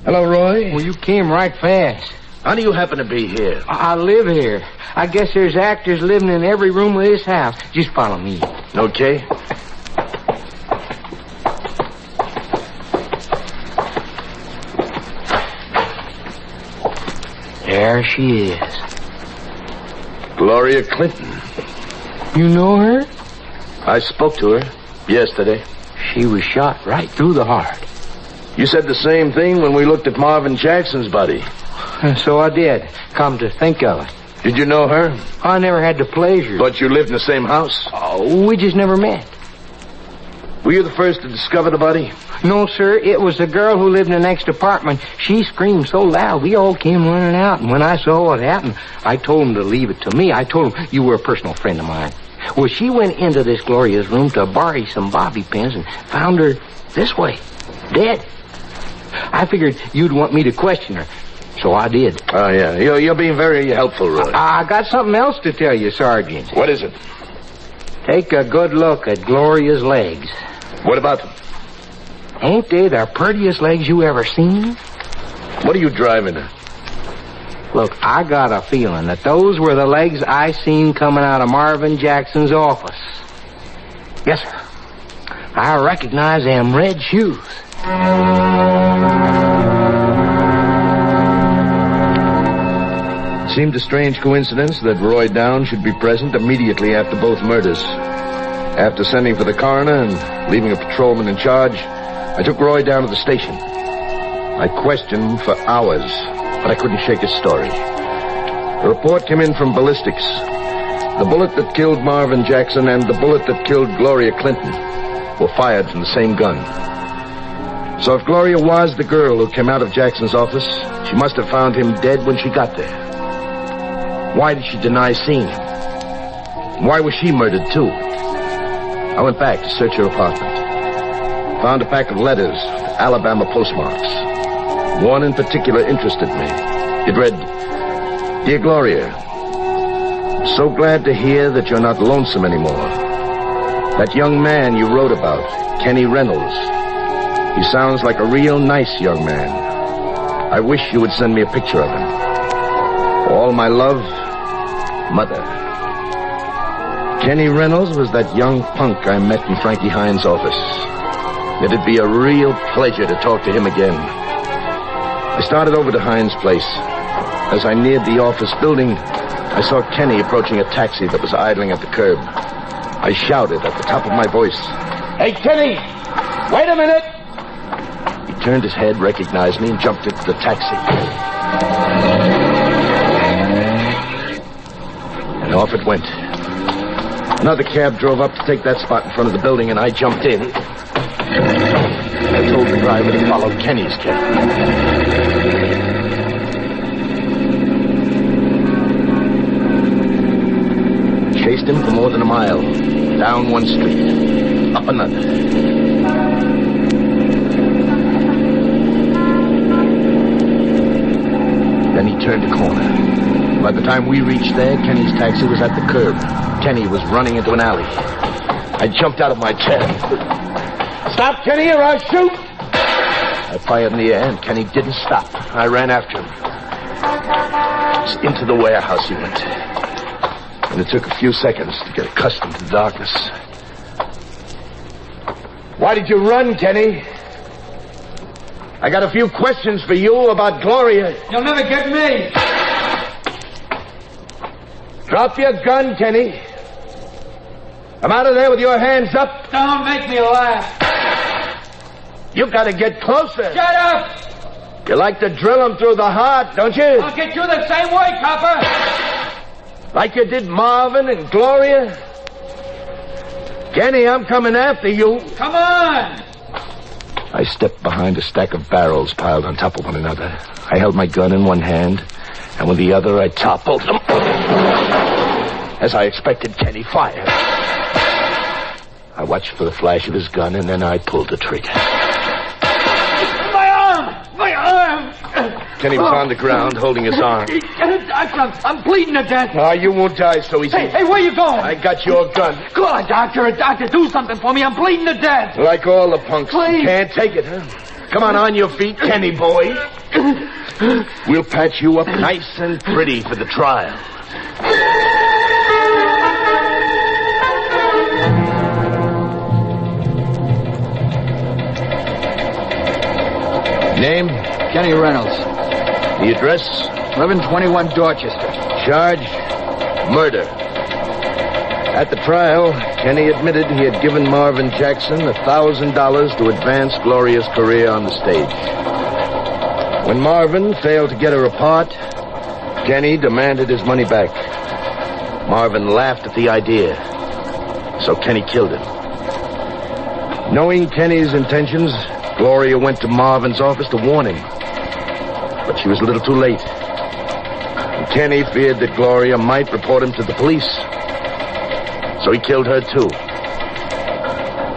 Hello, Roy. Well, you came right fast. How do you happen to be here? I live here. I guess there's actors living in every room of this house. Just follow me. Okay. There she is. Gloria Clinton. You know her? I spoke to her yesterday. She was shot right through the heart. You said the same thing when we looked at Marvin Jackson's body. So I did. Come to think of it. Did you know her? I never had the pleasure. But you lived in the same house? Oh, we just never met. Were you the first to discover the body? No, sir. It was the girl who lived in the next apartment. She screamed so loud, we all came running out. And when I saw what happened, I told him to leave it to me. I told him you were a personal friend of mine. Well, she went into this Gloria's room to borrow some bobby pins and found her this way, dead. I figured you'd want me to question her. So I did. Oh, yeah. You're being very helpful, Roy. I got something else to tell you, Sergeant. What is it? Take a good look at Gloria's legs. What about them? Ain't they the prettiest legs you ever seen? What are you driving at? Look, I got a feeling that those were the legs I seen coming out of Marvin Jackson's office. Yes, sir. I recognize them red shoes. It seemed a strange coincidence that Roy Down should be present immediately after both murders. After sending for the coroner and leaving a patrolman in charge, I took Roy down to the station. I questioned him for hours, but I couldn't shake his story. The report came in from ballistics. The bullet that killed Marvin Jackson and the bullet that killed Gloria Clinton were fired from the same gun. So if Gloria was the girl who came out of Jackson's office, she must have found him dead when she got there. Why did she deny seeing him? Why was she murdered, too? I went back to search her apartment. Found a pack of letters with Alabama postmarks. One in particular interested me. It read, "Dear Gloria, I'm so glad to hear that you're not lonesome anymore. That young man you wrote about, Kenny Reynolds, he sounds like a real nice young man. I wish you would send me a picture of him. All my love, Mother." Kenny Reynolds was that young punk I met in Frankie Hines' office. It'd be a real pleasure to talk to him again. I started over to Hines' place. As I neared the office building, I saw Kenny approaching a taxi that was idling at the curb. I shouted at the top of my voice, "Hey, Kenny! Wait a minute!" He turned his head, recognized me, and jumped into the taxi. And off it went. Another cab drove up to take that spot in front of the building, and I jumped in. I told the driver to follow Kenny's cab. Chased him for more than a mile. Down one street. Up another. Then he turned a corner. By the time we reached there, Kenny's taxi was at the curb. Kenny was running into an alley. I jumped out of my chair. "Stop, Kenny, or I'll shoot!" I fired in the air, and Kenny didn't stop. I ran after him. Into the warehouse he went. And it took a few seconds to get accustomed to the darkness. "Why did you run, Kenny? I got a few questions for you about Gloria." "You'll never get me." "Drop your gun, Kenny. I'm out of there with your hands up." "Don't make me laugh." "You gotta get closer." "Shut up!" "You like to drill him through the heart, don't you?" "I'll get you the same way, copper." "Like you did Marvin and Gloria?" "Kenny, I'm coming after you." "Come on!" I stepped behind a stack of barrels piled on top of one another. I held my gun in one hand, and with the other I toppled them. As I expected, Kenny fired. I watched for the flash of his gun, and then I pulled the trigger. My arm! My arm! Kenny was on the ground, holding his arm. Doctor, I'm bleeding to death. Ah, you won't die so easy. Hey, where you going? I got your gun. Come on, Doctor, do something for me. I'm bleeding to death. Like all the punks. Please. You can't take it, huh? Come on your feet, Kenny boy. We'll patch you up nice and pretty for the trial. Name? Kenny Reynolds. The address? 1121 Dorchester. Charge? Murder. At the trial, Kenny admitted he had given Marvin Jackson $1,000 to advance Gloria's career on the stage. When Marvin failed to get her a part, Kenny demanded his money back. Marvin laughed at the idea, so Kenny killed him. Knowing Kenny's intentions, Gloria went to Marvin's office to warn him. But she was a little too late. And Kenny feared that Gloria might report him to the police. So he killed her, too.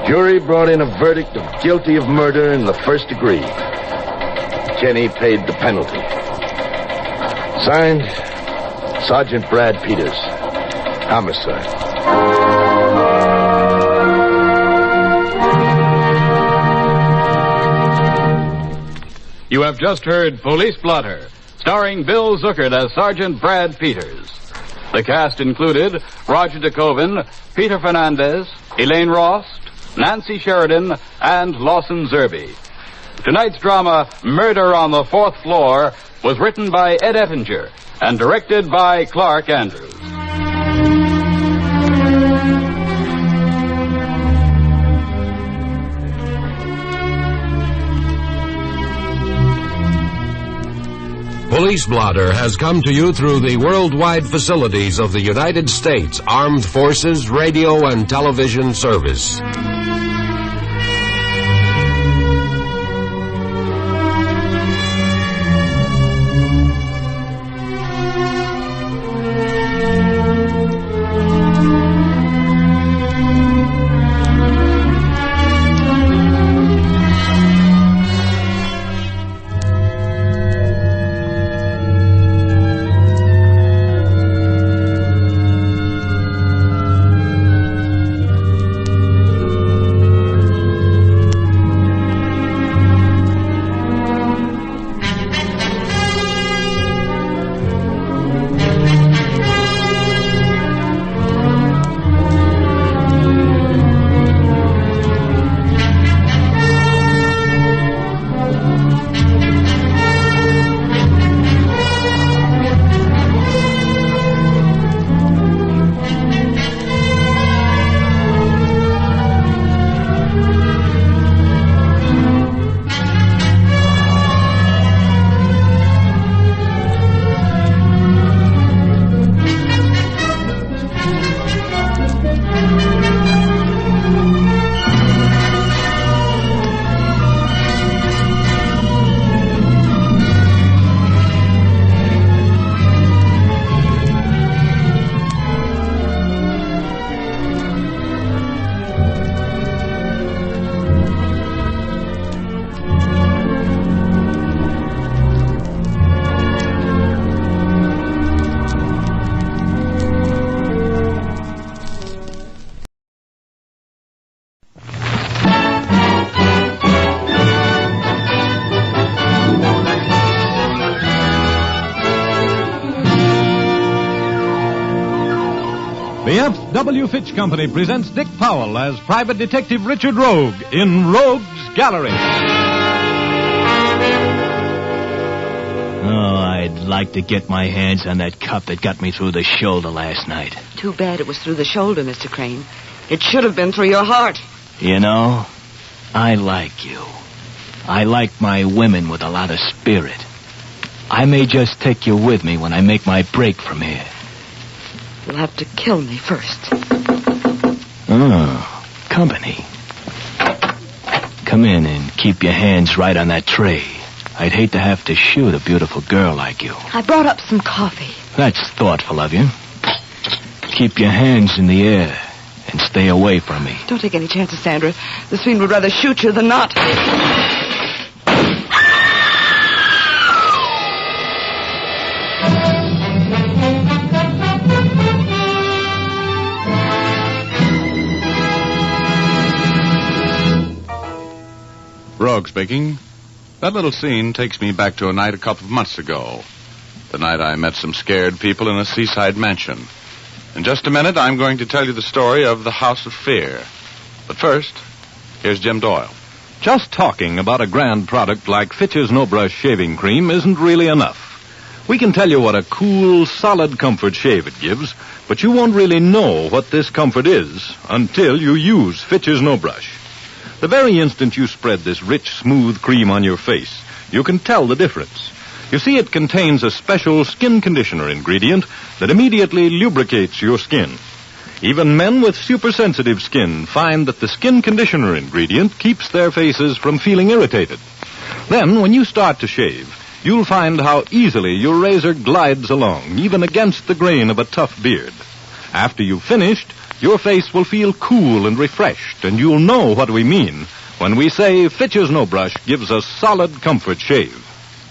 Jury brought in a verdict of guilty of murder in the first degree. Jenny paid the penalty. Signed, Sergeant Brad Peters. Homicide. You have just heard Police Blotter, starring Bill Zuckert as Sergeant Brad Peters. The cast included Roger DeKoven, Peter Fernandez, Elaine Rost, Nancy Sheridan, and Lawson Zerby. Tonight's drama, Murder on the Fourth Floor, was written by Ed Ettinger and directed by Clark Andrews. Police Blotter has come to you through the worldwide facilities of the United States Armed Forces Radio and Television Service. The F.W. Fitch Company presents Dick Powell as Private Detective Richard Rogue in Rogue's Gallery. Oh, I'd like to get my hands on that cup that got me through the shoulder last night. Too bad it was through the shoulder, Mr. Crane. It should have been through your heart. You know, I like you. I like my women with a lot of spirit. I may just take you with me when I make my break from here. You'll have to kill me first. Oh, company. Come in and keep your hands right on that tray. I'd hate to have to shoot a beautiful girl like you. I brought up some coffee. That's thoughtful of you. Keep your hands in the air and stay away from me. Don't take any chances, Sandra. The Swede would rather shoot you than not. Rogue speaking. That little scene takes me back to a night a couple of months ago. The night I met some scared people in a seaside mansion. In just a minute, I'm going to tell you the story of the House of Fear. But first, here's Jim Doyle. Just talking about a grand product like Fitch's No Brush Shaving Cream isn't really enough. We can tell you what a cool, solid comfort shave it gives, but you won't really know what this comfort is until you use Fitch's No Brush. The very instant you spread this rich, smooth cream on your face, you can tell the difference. You see, it contains a special skin conditioner ingredient that immediately lubricates your skin. Even men with super-sensitive skin find that the skin conditioner ingredient keeps their faces from feeling irritated. Then, when you start to shave, you'll find how easily your razor glides along, even against the grain of a tough beard. After you've finished, your face will feel cool and refreshed, and you'll know what we mean when we say Fitch's No Brush gives a solid comfort shave.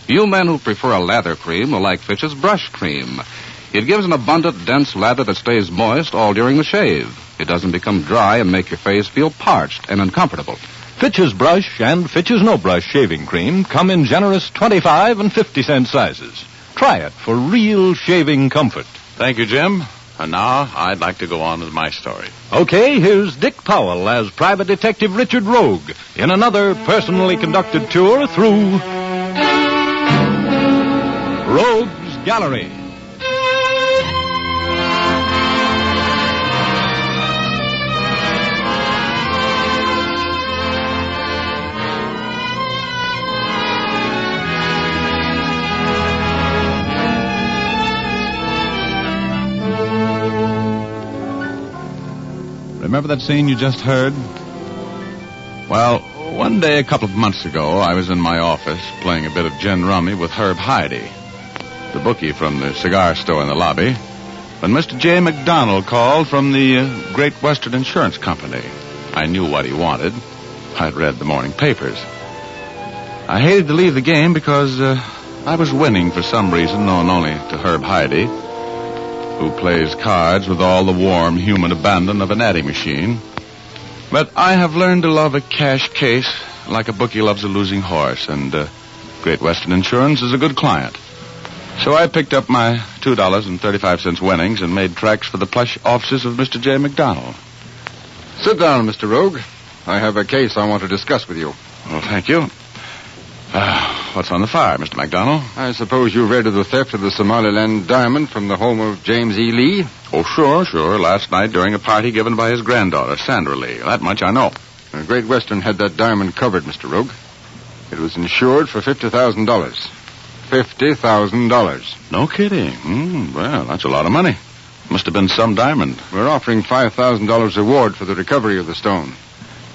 You men who prefer a lather cream will like Fitch's Brush Cream. It gives an abundant, dense lather that stays moist all during the shave. It doesn't become dry and make your face feel parched and uncomfortable. Fitch's Brush and Fitch's No Brush shaving cream come in generous 25 and 50-cent sizes. Try it for real shaving comfort. Thank you, Jim. And now I'd like to go on with my story. Okay, here's Dick Powell as Private Detective Richard Rogue in another personally conducted tour through Rogue's Gallery. Remember that scene you just heard? Well, one day a couple of months ago, I was in my office playing a bit of gin rummy with Herb Heide, the bookie from the cigar store in the lobby, when Mr. J. McDonald called from the Great Western Insurance Company. I knew what he wanted. I'd read the morning papers. I hated to leave the game because I was winning for some reason known only to Herb Heide, who plays cards with all the warm human abandon of an adding machine. But I have learned to love a cash case like a bookie loves a losing horse, and Great Western Insurance is a good client. So I picked up my $2.35 winnings and made tracks for the plush offices of Mr. J. McDonald. Sit down, Mr. Rogue. I have a case I want to discuss with you. Well, thank you. What's on the fire, Mr. McDonald? I suppose you read of the theft of the Somaliland diamond from the home of James E. Lee? Oh, sure. Last night during a party given by his granddaughter, Sandra Lee. That much I know. Great Western had that diamond covered, Mr. Rogue. It was insured for $50,000. $50,000. No kidding. Well, that's a lot of money. Must have been some diamond. We're offering $5,000 reward for the recovery of the stone.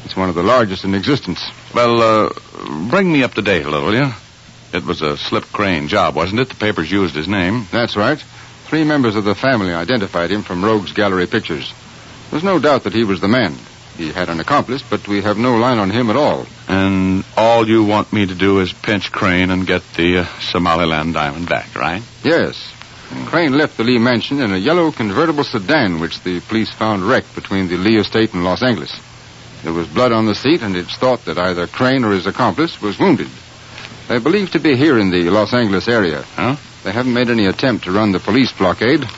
It's one of the largest in existence. Well, bring me up to date a little, will you? It was a slip crane job, wasn't it? The papers used his name. That's right. 3 members of the family identified him from Rogue's Gallery pictures. There's no doubt that he was the man. He had an accomplice, but we have no line on him at all. And all you want me to do is pinch Crane and get the Somaliland diamond back, right? Yes. Crane left the Lee mansion in a yellow convertible sedan, which the police found wrecked between the Lee estate and Los Angeles. There was blood on the seat, and it's thought that either Crane or his accomplice was wounded. They're believed to be here in the Los Angeles area. Huh? They haven't made any attempt to run the police blockade.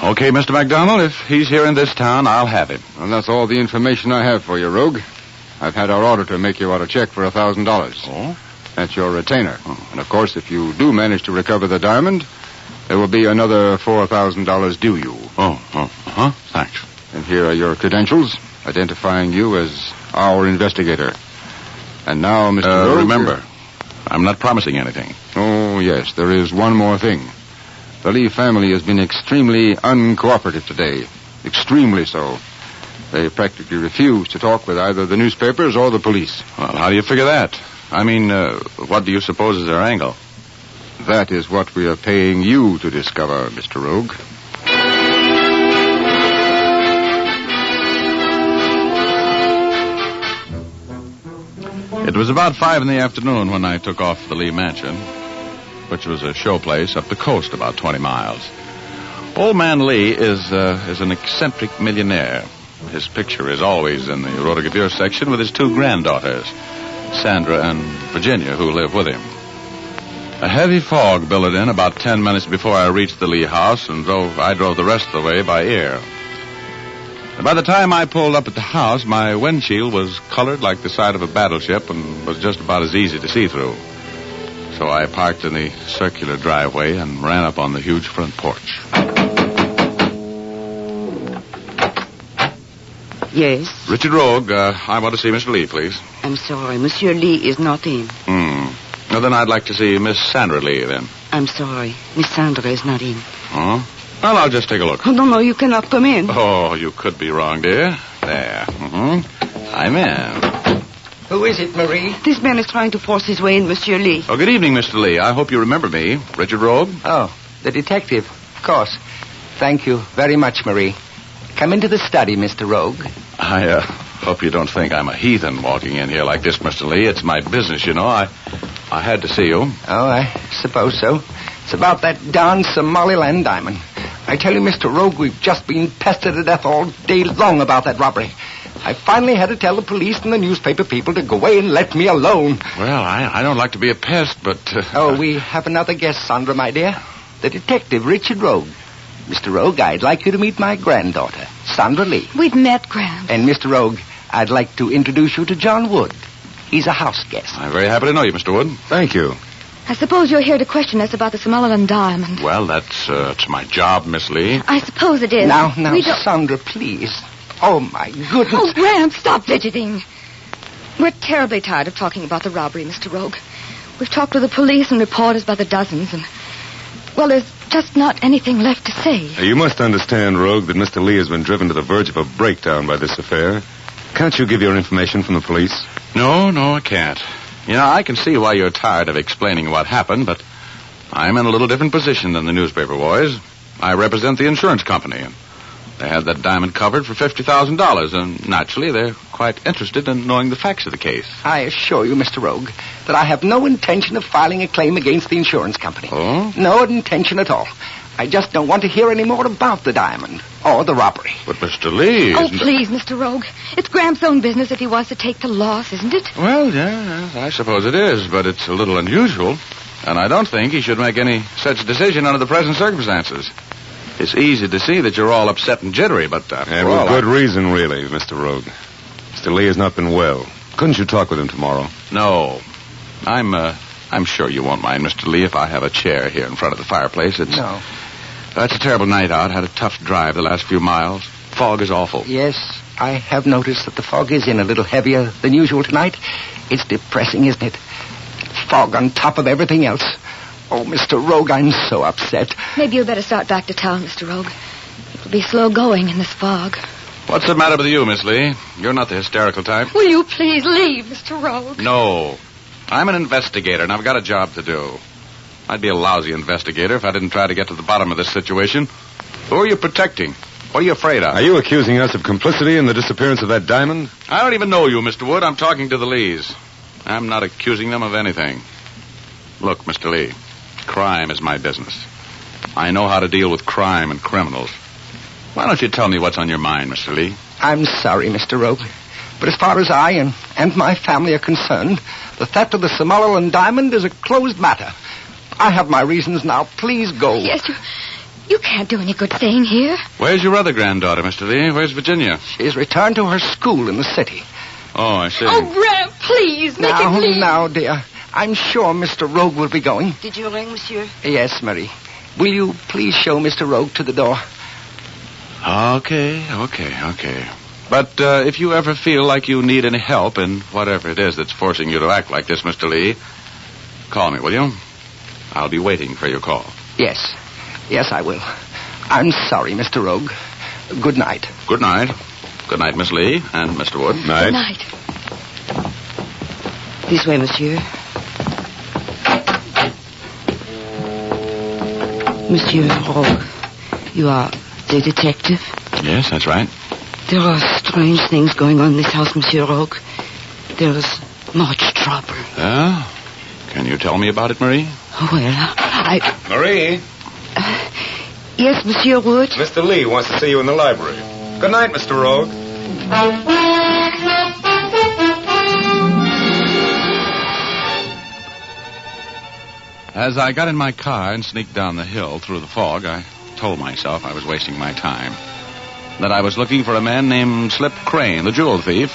Okay, Mr. McDonald, if he's here in this town, I'll have him. Well, that's all the information I have for you, Rogue. I've had our auditor make you out a check for $1,000. Oh? That's your retainer. Oh. And, of course, if you do manage to recover the diamond, there will be another $4,000 due you. Thanks. And here are your credentials, identifying you as our investigator. And now, Mr. Rogue... Remember, I'm not promising anything. Oh, yes, there is one more thing. The Lee family has been extremely uncooperative today. Extremely so. They practically refuse to talk with either the newspapers or the police. Well, how do you figure that? I mean, what do you suppose is their angle? That is what we are paying you to discover, Mr. Rogue. It was about 5 in the afternoon when I took off for the Lee Mansion, which was a show place up the coast about 20 miles. Old man Lee is an eccentric millionaire. His picture is always in the Rotogravure section with his 2 granddaughters, Sandra and Virginia, who live with him. A heavy fog billowed in about 10 minutes before I reached the Lee house, and I drove the rest of the way by ear. And by the time I pulled up at the house, my windshield was colored like the side of a battleship and was just about as easy to see through. So I parked in the circular driveway and ran up on the huge front porch. Yes? Richard Rogue, I want to see Mr. Lee, please. I'm sorry. Monsieur Lee is not in. Well, then I'd like to see Miss Sandra Lee, then. I'm sorry. Miss Sandra is not in. Oh? Well, I'll just take a look. Oh, no, you cannot come in. Oh, you could be wrong, dear. There. I'm in. Who is it, Marie? This man is trying to force his way in, Monsieur Lee. Oh, good evening, Mr. Lee. I hope you remember me. Richard Rogue? Oh, the detective. Of course. Thank you very much, Marie. Come into the study, Mr. Rogue. I hope you don't think I'm a heathen walking in here like this, Mr. Lee. It's my business, you know. I had to see you. Oh, I Suppose so. It's about that darn Somaliland diamond. I tell you, Mr. Rogue, we've just been pestered to death all day long about that robbery. I finally had to tell the police and the newspaper people to go away and let me alone. Well, I don't like to be a pest, but... we have another guest, Sandra, my dear. The detective, Richard Rogue. Mr. Rogue, I'd like you to meet my granddaughter, Sandra Lee. We've met, Gramps. And, Mr. Rogue, I'd like to introduce you to John Wood. He's a house guest. I'm very happy to know you, Mr. Wood. Thank you. I suppose you're here to question us about the Somaliland diamond. Well, it's my job, Miss Lee. I suppose it is. Now, Sandra, please. Oh, my goodness. Oh, Gramps, stop fidgeting. We're terribly tired of talking about the robbery, Mr. Rogue. We've talked to the police and reporters by the dozens, and... well, there's just not anything left to say. You must understand, Rogue, that Mr. Lee has been driven to the verge of a breakdown by this affair. Can't you give your information from the police? No, I can't. You know, I can see why you're tired of explaining what happened, but I'm in a little different position than the newspaper boys. I represent the insurance company, and they had that diamond covered for $50,000, and naturally they're quite interested in knowing the facts of the case. I assure you, Mr. Rogue, that I have no intention of filing a claim against the insurance company. Oh? No intention at all. I just don't want to hear any more about the diamond or the robbery. But Mr. Lee... Oh, please, Mr. Rogue. It's Gramps' own business if he wants to take the loss, isn't it? Well, yeah, I suppose it is, but it's a little unusual. And I don't think he should make any such decision under the present circumstances. It's easy to see that you're all upset and jittery, but... and with good reason, really, Mr. Rogue. Mr. Lee has not been well. Couldn't you talk with him tomorrow? No. I'm sure you won't mind, Mr. Lee, if I have a chair here in front of the fireplace. No. It's a terrible night out. Had a tough drive the last few miles. Fog is awful. Yes, I have noticed that the fog is in a little heavier than usual tonight. It's depressing, isn't it? Fog on top of everything else. Oh, Mr. Rogue, I'm so upset. Maybe you better start back to town, Mr. Rogue. It'll be slow going in this fog. What's the matter with you, Miss Lee? You're not the hysterical type. Will you please leave, Mr. Rogue? No. I'm an investigator, and I've got a job to do. I'd be a lousy investigator if I didn't try to get to the bottom of this situation. Who are you protecting? What are you afraid of? Are you accusing us of complicity in the disappearance of that diamond? I don't even know you, Mr. Wood. I'm talking to the Lees. I'm not accusing them of anything. Look, Mr. Lee, crime is my business. I know how to deal with crime and criminals. Why don't you tell me what's on your mind, Mr. Lee? I'm sorry, Mr. Rogue. But as far as I and my family are concerned, the theft of the Somaliland diamond is a closed matter. I have my reasons now. Please go. Yes, you can't do any good staying here. Where's your other granddaughter, Mr. Lee? Where's Virginia? She's returned to her school in the city. Oh, I see. Oh, Gramp, please, make him leave. Now, dear. I'm sure Mr. Rogue will be going. Did you ring, monsieur? Yes, Marie. Will you please show Mr. Rogue to the door? Okay. But if you ever feel like you need any help in whatever it is that's forcing you to act like this, Mr. Lee, call me, will you? I'll be waiting for your call. Yes, I will. I'm sorry, Mr. Rogue. Good night. Good night. Good night, Miss Lee and Mr. Wood. Good night. This way, monsieur. Monsieur Rogue, you are the detective? Yes, that's right. There are strange things going on in this house, Monsieur Rogue. There's much trouble. Yeah? Can you tell me about it, Marie? Well, Marie? Yes, Monsieur Wood? Mr. Lee wants to see you in the library. Good night, Mr. Rogue. As I got in my car and sneaked down the hill through the fog, I told myself I was wasting my time. That I was looking for a man named Slip Crane, the jewel thief,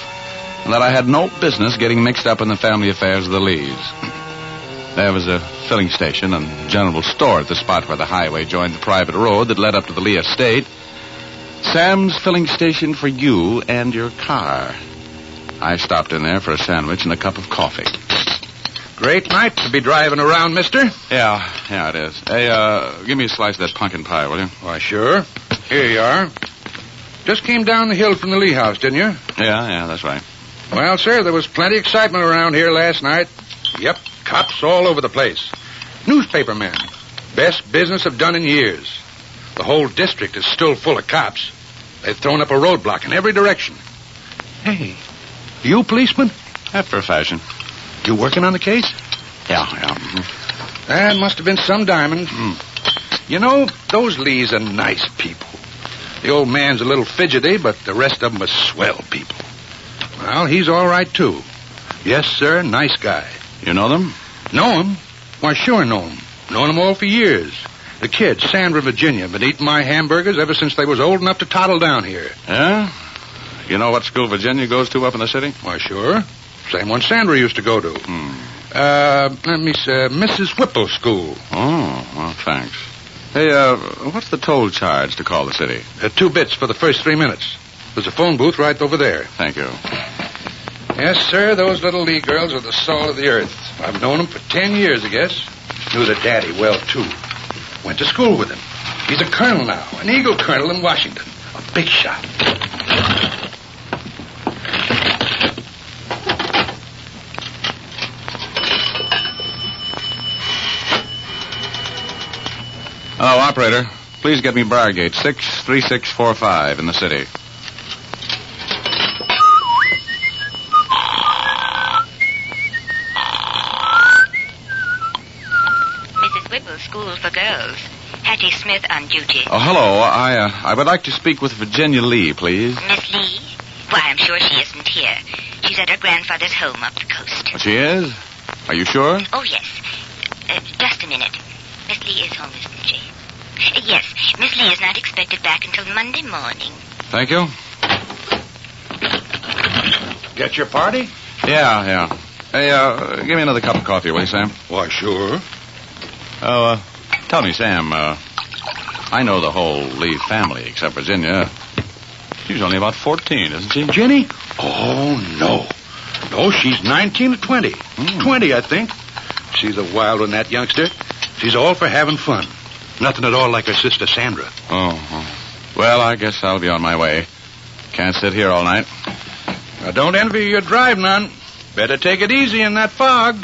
and that I had no business getting mixed up in the family affairs of the Lees. There was a filling station and general store at the spot where the highway joined the private road that led up to the Lee estate. Sam's filling station for you and your car. I stopped in there for a sandwich and a cup of coffee. Great night to be driving around, mister. Yeah, it is. Hey, give me a slice of that pumpkin pie, will you? Why, sure. Here you are. Just came down the hill from the Lee house, didn't you? Yeah, that's right. Well, sir, there was plenty of excitement around here last night. Yep, cops all over the place. Newspaper men. Best business I've done in years. The whole district is still full of cops. They've thrown up a roadblock in every direction. Hey, you a policeman? After a fashion. You working on the case? Yeah. That must have been some diamond. You know, those Lees are nice people. The old man's a little fidgety, but the rest of them are swell people. Well, he's all right, too. Yes, sir, nice guy. You know them? Know him? Why, sure know him. Known them all for years. The kids, Sandra, Virginia, been eating my hamburgers ever since they was old enough to toddle down here. Yeah? You know what school Virginia goes to up in the city? Why, sure. Same one Sandra used to go to. Let me see, Mrs. Whipple School. Oh, well, thanks. Hey, what's the toll charge to call the city? 2 bits for the first 3 minutes. There's a phone booth right over there. Thank you. Yes, sir, those little Lee girls are the salt of the earth. I've known them for 10 years, I guess. Knew their daddy well, too. Went to school with him. He's a colonel now, an Eagle colonel in Washington. A big shot. Hello, operator. Please get me Briargate, 63645 in the city. Mrs. Whipple's School for Girls. Hattie Smith on duty. Oh, hello. I would like to speak with Virginia Lee, please. Miss Lee? Why, I'm sure she isn't here. She's at her grandfather's home up the coast. She is? Are you sure? Oh, yes. Just a minute. Miss Lee is home, isn't she? Yes, Miss Lee is not expected back until Monday morning. Thank you. Get your party? Yeah. Hey, give me another cup of coffee, will you, Sam? Why, sure. Oh, tell me, Sam, I know the whole Lee family except Virginia. She's only about 14, isn't she? Jenny? Oh, no. No, she's 19 or 20. 20, I think. She's a wild one, that youngster. She's all for having fun. Nothing at all like her sister Sandra. Oh. Well, I guess I'll be on my way. Can't sit here all night. Now, don't envy your drive none. Better take it easy in that fog.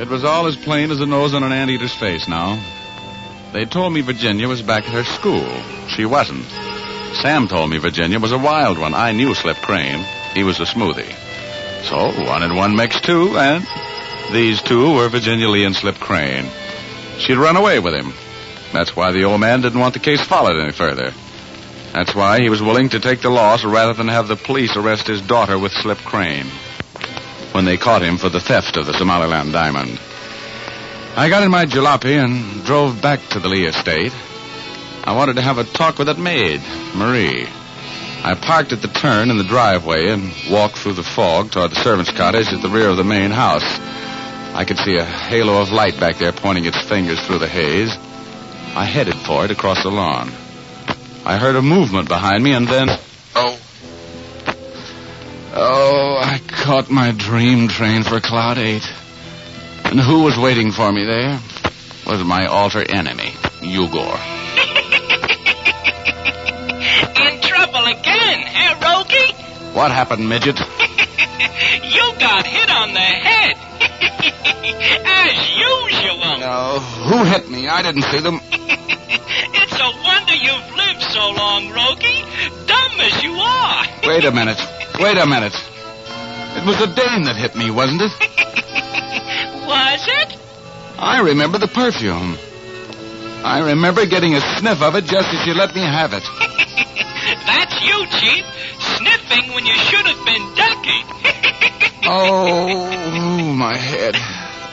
It was all as plain as the nose on an anteater's face now. They told me Virginia was back at her school. She wasn't. Sam told me Virginia was a wild one. I knew Slip Crane. He was a smoothie. So, 1 and 1 makes 2, and these two were Virginia Lee and Slip Crane. She'd run away with him. That's why the old man didn't want the case followed any further. That's why he was willing to take the loss rather than have the police arrest his daughter with Slip Crane when they caught him for the theft of the Somaliland diamond. I got in my jalopy and drove back to the Lee estate. I wanted to have a talk with that maid, Marie. I parked at the turn in the driveway and walked through the fog toward the servant's cottage at the rear of the main house. I could see a halo of light back there pointing its fingers through the haze. I headed for it across the lawn. I heard a movement behind me and then... Oh, I caught my dream train for Cloud 8. And who was waiting for me there? Was my alter enemy, Ugor. In trouble again, eh, Rogie? What happened, midget? You got hit on the head. As usual. No, who hit me? I didn't see them. It's a wonder you've lived so long, Rogie. Dumb as you are. Wait a minute. It was a dame that hit me, wasn't it? Was it? I remember the perfume. I remember getting a sniff of it just as you let me have it. That's you, Chief. Sniffing when you should have been ducking. Oh, my head.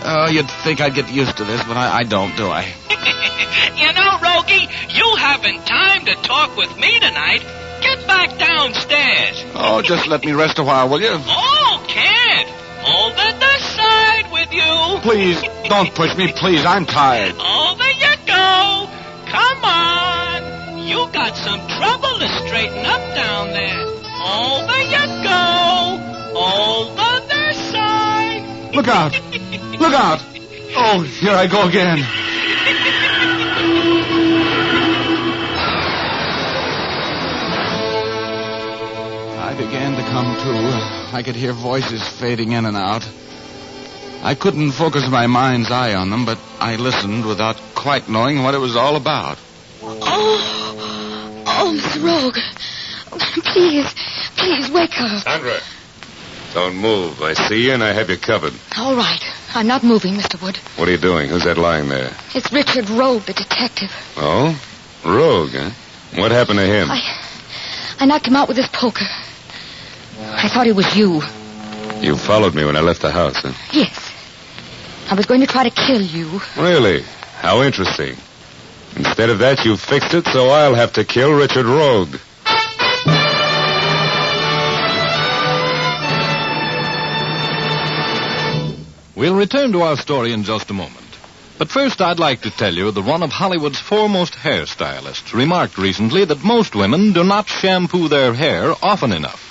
Oh, you'd think I'd get used to this, but I don't, do I? You know, Rogie, you haven't time to talk with me tonight. Get back downstairs. Oh, just let me rest a while, will you? Oh, can't. Over the side with you. Please, don't push me, please. I'm tired. Over you go. Come on. You got some trouble to straighten up down there. Over you go. Over the side. Look out. Look out. Oh, here I go again. I began to come to. I could hear voices fading in and out. I couldn't focus my mind's eye on them, but I listened without quite knowing what it was all about. Oh, Miss Rogue. Please Please, wake up. Sandra. Don't move. I see you and I have you covered. All right. I'm not moving, Mr. Wood. What are you doing? Who's that lying there? It's Richard Rogue, the detective. Oh? Rogue, huh? What happened to him? I knocked him out with this poker. I thought it was you. You followed me when I left the house, huh? Yes. I was going to try to kill you. Really? How interesting. Instead of that, you fixed it, so I'll have to kill Richard Rogue. We'll return to our story in just a moment. But first, I'd like to tell you that one of Hollywood's foremost hairstylists remarked recently that most women do not shampoo their hair often enough.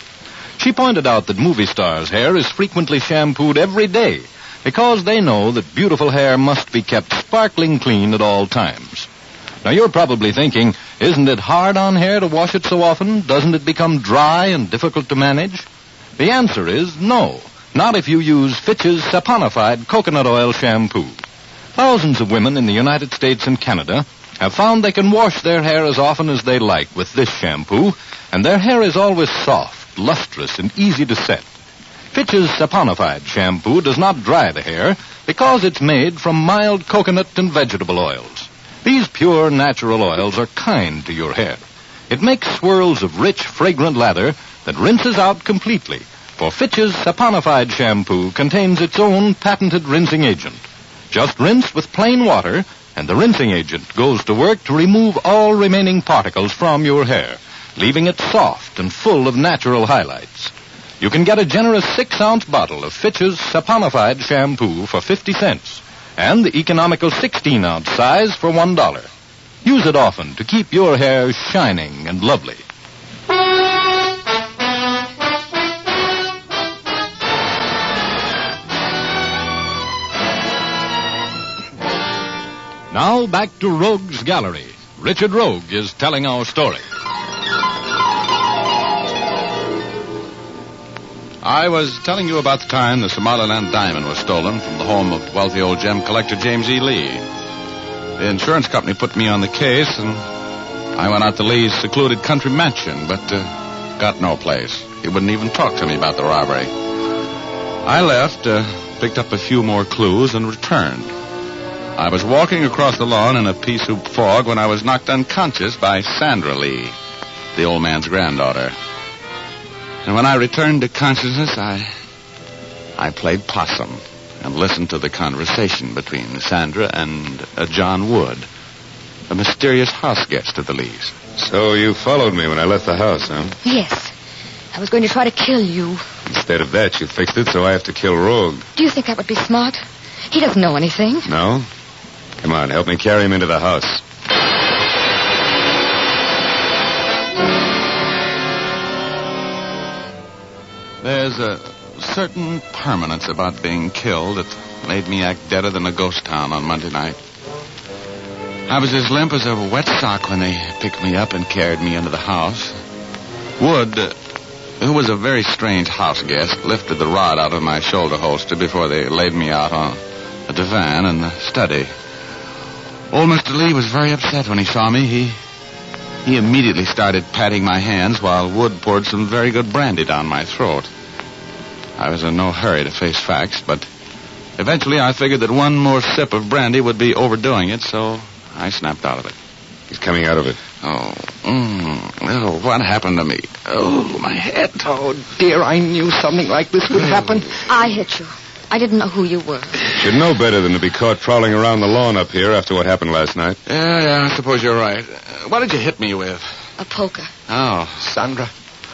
She pointed out that movie stars' hair is frequently shampooed every day because they know that beautiful hair must be kept sparkling clean at all times. Now, you're probably thinking, isn't it hard on hair to wash it so often? Doesn't it become dry and difficult to manage? The answer is no. Not if you use Fitch's saponified coconut oil shampoo. Thousands of women in the United States and Canada have found they can wash their hair as often as they like with this shampoo, and their hair is always soft, lustrous, and easy to set. Fitch's saponified shampoo does not dry the hair because it's made from mild coconut and vegetable oils. These pure natural oils are kind to your hair. It makes swirls of rich, fragrant lather that rinses out completely. For Fitch's saponified shampoo contains its own patented rinsing agent. Just rinse with plain water, and the rinsing agent goes to work to remove all remaining particles from your hair, leaving it soft and full of natural highlights. You can get a generous 6-ounce bottle of Fitch's saponified shampoo for 50 cents, and the economical 16-ounce size for $1. Use it often to keep your hair shining and lovely. Now back to Rogue's Gallery. Richard Rogue is telling our story. I was telling you about the time the Somaliland diamond was stolen from the home of wealthy old gem collector James E. Lee. The insurance company put me on the case, and I went out to Lee's secluded country mansion, but got no place. He wouldn't even talk to me about the robbery. I left, picked up a few more clues, and returned. I was walking across the lawn in a pea-soup fog when I was knocked unconscious by Sandra Lee, the old man's granddaughter. And when I returned to consciousness, I played possum and listened to the conversation between Sandra and John Wood, a mysterious house guest of the Lees. So you followed me when I left the house, huh? Yes. I was going to try to kill you. Instead of that, you fixed it so I have to kill Rogue. Do you think that would be smart? He doesn't know anything. No? Come on, help me carry him into the house. There's a certain permanence about being killed that made me act deader than a ghost town on Monday night. I was as limp as a wet sock when they picked me up and carried me into the house. Wood, who was a very strange house guest, lifted the rod out of my shoulder holster before they laid me out on a divan in the study. Old Mr. Lee was very upset when he saw me. He immediately started patting my hands while Wood poured some very good brandy down my throat. I was in no hurry to face facts, but eventually I figured that one more sip of brandy would be overdoing it, so I snapped out of it. He's coming out of it. Oh, what happened to me? Oh, my head. Oh, dear, I knew something like this would happen. I hit you. I didn't know who you were. You'd know better than to be caught prowling around the lawn up here after what happened last night. Yeah, I suppose you're right. What did you hit me with? A poker. Oh. Sandra,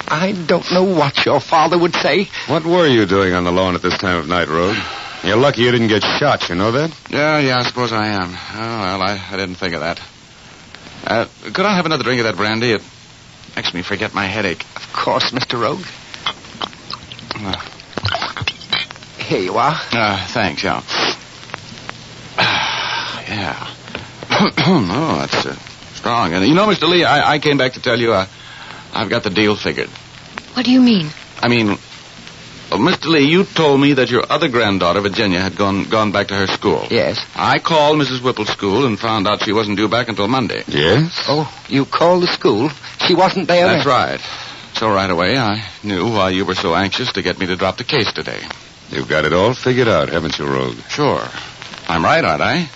I don't know what your father would say. What were you doing on the lawn at this time of night, Rogue? You're lucky you didn't get shot, you know that? Yeah, I suppose I am. Oh, well, I didn't think of that. Could I have another drink of that brandy? It makes me forget my headache. Of course, Mr. Rogue. Here you are. Thanks, yeah. Yeah. Oh, that's strong. And you know, Mr. Lee, I came back to tell you I've got the deal figured. What do you mean? I mean, well, Mr. Lee, you told me that your other granddaughter, Virginia, had gone back to her school. Yes. I called Mrs. Whipple's school and found out she wasn't due back until Monday. Yes? Oh, you called the school? She wasn't there? That's right. So right away, I knew why you were so anxious to get me to drop the case today. You've got it all figured out, haven't you, Rogue? Sure. I'm right, aren't I?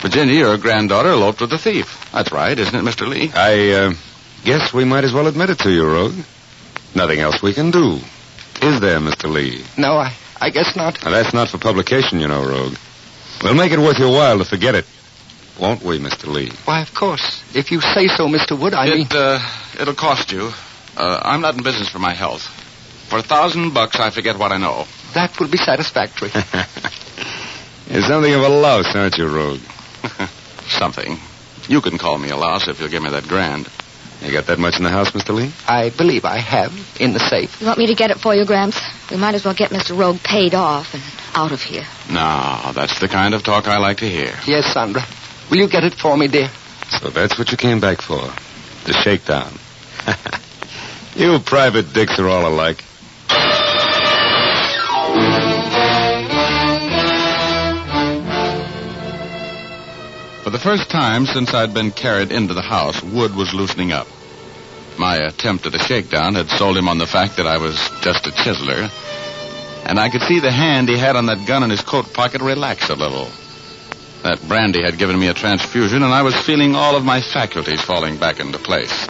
Virginia, your granddaughter, eloped with the thief. That's right, isn't it, Mr. Lee? I guess we might as well admit it to you, Rogue. Nothing else we can do. Is there, Mr. Lee? No, I guess not. Now, that's not for publication, you know, Rogue. We'll make it worth your while to forget it. Won't we, Mr. Lee? Why, of course. If you say so, Mr. Wood, I mean... It'll cost you. I'm not in business for my health. For $1,000, I forget what I know. That will be satisfactory. You're something of a louse, aren't you, Rogue? Something. You can call me a louse if you'll give me that grand. You got that much in the house, Mr. Lee? I believe I have, in the safe. You want me to get it for you, Gramps? We might as well get Mr. Rogue paid off and out of here. No, that's the kind of talk I like to hear. Yes, Sandra. Will you get it for me, dear? So that's what you came back for. The shakedown. You private dicks are all alike. For the first time since I'd been carried into the house, Wood was loosening up. My attempt at a shakedown had sold him on the fact that I was just a chiseler, and I could see the hand he had on that gun in his coat pocket relax a little. That brandy had given me a transfusion, and I was feeling all of my faculties falling back into place.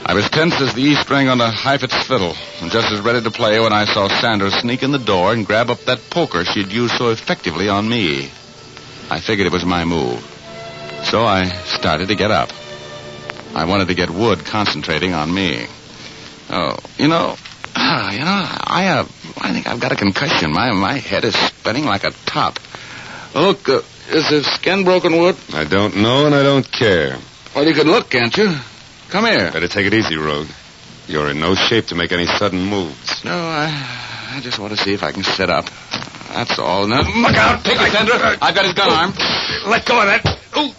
I was tense as the E string on a Heifetz fiddle, and just as ready to play when I saw Sandra sneak in the door and grab up that poker she'd used so effectively on me. I figured it was my move. So I started to get up. I wanted to get Wood concentrating on me. I think I've got a concussion. My head is spinning like a top. Look, is the skin broken, Wood? I don't know, and I don't care. Well, you could look, can't you? Come here. Better take it easy, Rogue. You're in no shape to make any sudden moves. No, I just want to see if I can sit up. That's all. Now, look out! Take it, Sandra. I've got his gun arm. Let go of that. Ooh.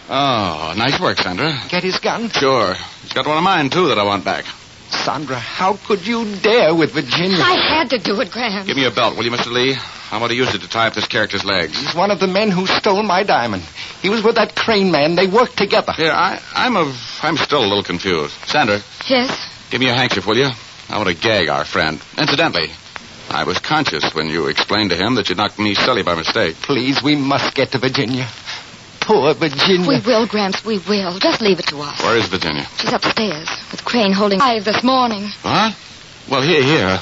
Oh, nice work, Sandra. Get his gun? Sure. He's got one of mine, too, that I want back. Sandra, how could you dare with Virginia? I had to do it, Graham. Give me your belt, will you, Mr. Lee? I want to use it to tie up this character's legs. He's one of the men who stole my diamond. He was with that Crane man. They worked together. Here, I'm still a little confused. Sandra. Yes? Give me a handkerchief, will you? I want to gag our friend. Incidentally, I was conscious when you explained to him that you knocked me silly by mistake. Please, we must get to Virginia. Poor Virginia. We will, Gramps, we will. Just leave it to us. Where is Virginia? She's upstairs, with Crane holding 5 this morning. Huh? Well, here.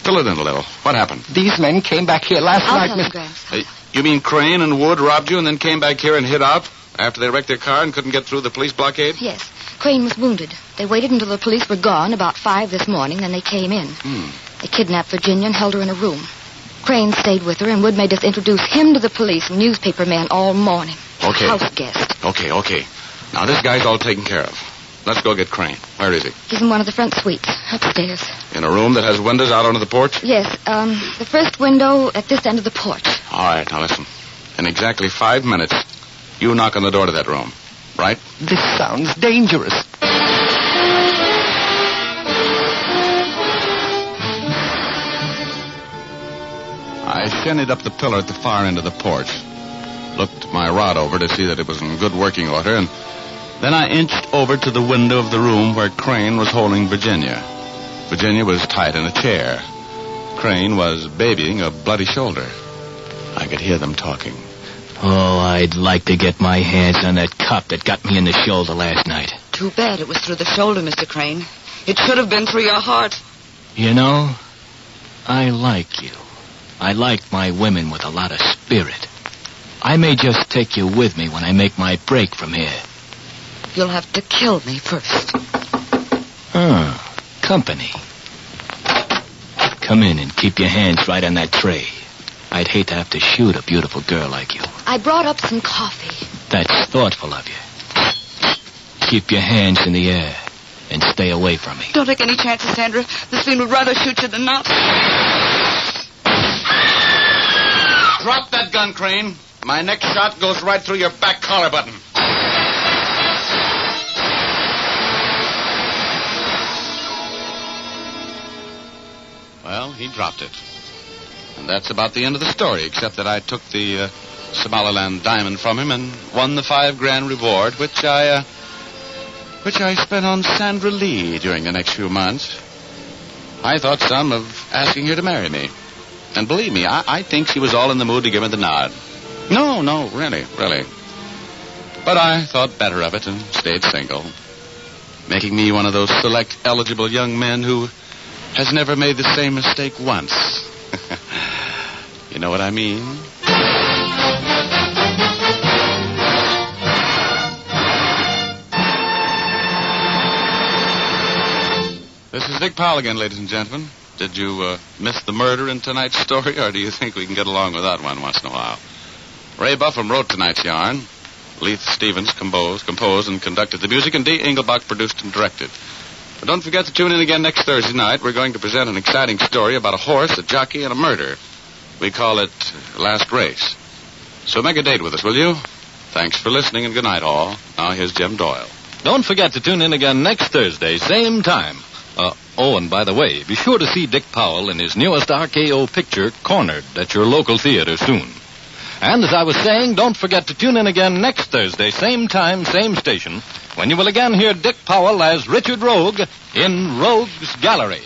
Fill it in a little. What happened? These men came back here last I'll night, tell you, Miss... Gramps. You mean Crane and Wood robbed you and then came back here and hid out after they wrecked their car and couldn't get through the police blockade? Yes. Crane was wounded. They waited until the police were gone, about 5 this morning, then they came in. They kidnapped Virginia and held her in a room. Crane stayed with her, and Wood made us introduce him to the police and newspaper man all morning. Okay. House guest. Okay. Now, this guy's all taken care of. Let's go get Crane. Where is he? He's in one of the front suites, upstairs. In a room that has windows out onto the porch? Yes, the first window at this end of the porch. All right, now listen. In exactly 5 minutes, you knock on the door to that room. Right? This sounds dangerous. I shinnied up the pillar at the far end of the porch. Looked my rod over to see that it was in good working order, and then I inched over to the window of the room where Crane was holding Virginia. Virginia was tied in a chair. Crane was babying a bloody shoulder. I could hear them talking. Oh, I'd like to get my hands on that cop that got me in the shoulder last night. Too bad it was through the shoulder, Mr. Crane. It should have been through your heart. You know, I like you. I like my women with a lot of spirit. I may just take you with me when I make my break from here. You'll have to kill me first. Company. Come in and keep your hands right on that tray. I'd hate to have to shoot a beautiful girl like you. I brought up some coffee. That's thoughtful of you. Keep your hands in the air and stay away from me. Don't take any chances, Sandra. This fiend would rather shoot you than not. Drop that gun, Crane. My next shot goes right through your back collar button. Well, he dropped it. And that's about the end of the story, except that I took the Somaliland diamond from him and won the $5,000 reward, which I which I spent on Sandra Lee during the next few months. I thought some of asking her to marry me. And believe me, I think she was all in the mood to give me the nod. No, really. But I thought better of it and stayed single, making me one of those select eligible young men who has never made the same mistake once. You know what I mean? This is Dick Powell again, ladies and gentlemen. Did you miss the murder in tonight's story, or do you think we can get along without one once in a while? Ray Buffum wrote tonight's yarn. Leith Stevens composed and conducted the music, and Dee Engelbach produced and directed. But don't forget to tune in again next Thursday night. We're going to present an exciting story about a horse, a jockey, and a murder. We call it Last Race. So make a date with us, will you? Thanks for listening, and good night, all. Now here's Jim Doyle. Don't forget to tune in again next Thursday, same time. And by the way, be sure to see Dick Powell in his newest RKO picture, Cornered, at your local theater soon. And as I was saying, don't forget to tune in again next Thursday, same time, same station, when you will again hear Dick Powell as Richard Rogue in Rogue's Gallery.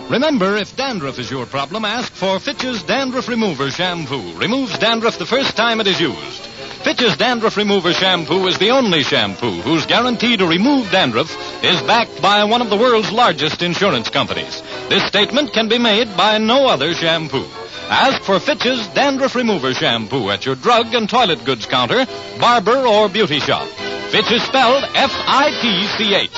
Remember, if dandruff is your problem, ask for Fitch's Dandruff Remover Shampoo. Removes dandruff the first time it is used. Fitch's Dandruff Remover Shampoo is the only shampoo whose guarantee to remove dandruff is backed by one of the world's largest insurance companies. This statement can be made by no other shampoo. Ask for Fitch's Dandruff Remover Shampoo at your drug and toilet goods counter, barber, or beauty shop. Fitch is spelled F-I-T-C-H.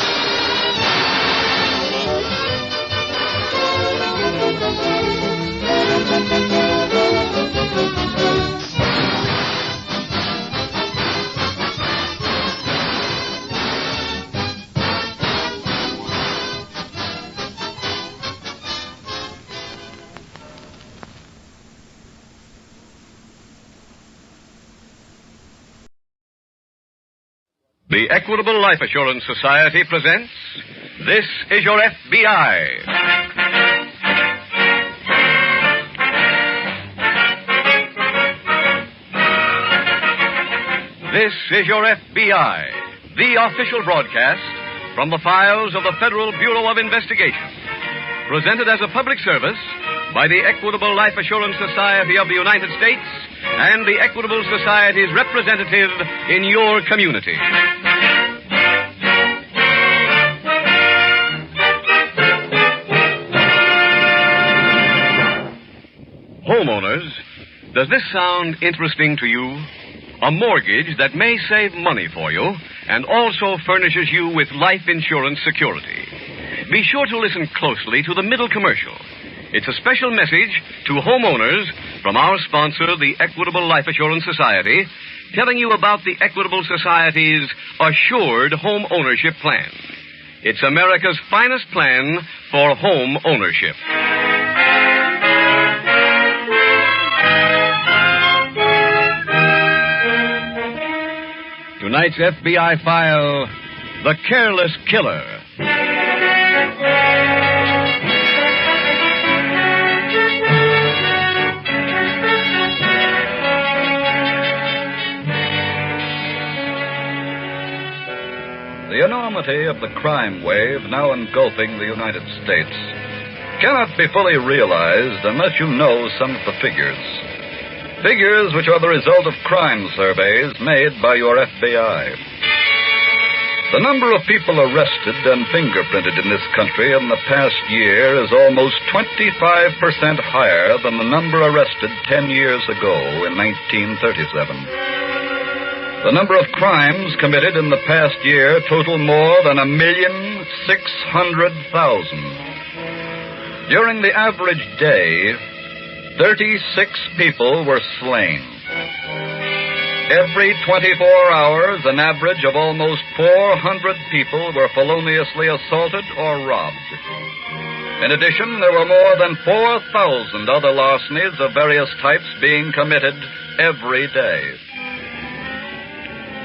The Equitable Life Assurance Society presents This Is Your FBI. This is Your FBI, the official broadcast from the files of the Federal Bureau of Investigation. Presented as a public service by the Equitable Life Assurance Society of the United States and the Equitable Society's representative in your community. Homeowners, does this sound interesting to you? A mortgage that may save money for you and also furnishes you with life insurance security. Be sure to listen closely to the middle commercial. It's a special message to homeowners from our sponsor, the Equitable Life Assurance Society, telling you about the Equitable Society's Assured Home Ownership Plan. It's America's finest plan for home ownership. Tonight's FBI file, The Careless Killer. The enormity of the crime wave now engulfing the United States cannot be fully realized unless you know some of the figures. Figures which are the result of crime surveys made by your FBI. The number of people arrested and fingerprinted in this country in the past year is almost 25% higher than the number arrested 10 years ago in 1937. The number of crimes committed in the past year total more than 1,600,000. During the average day, 36 people were slain. Every 24 hours, an average of almost 400 people were feloniously assaulted or robbed. In addition, there were more than 4,000 other larcenies of various types being committed every day.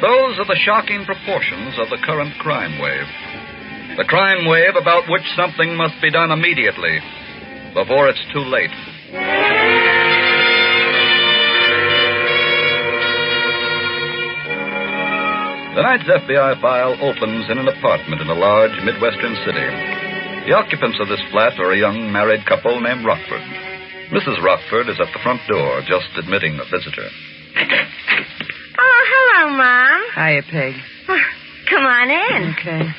Those are the shocking proportions of the current crime wave. The crime wave about which something must be done immediately, before it's too late. Tonight's FBI file opens in an apartment in a large Midwestern city. The occupants of this flat are a young married couple named Rockford. Mrs. Rockford is at the front door, just admitting a visitor. Oh, hello, Mom. Hiya, Peg. Come on in. Okay.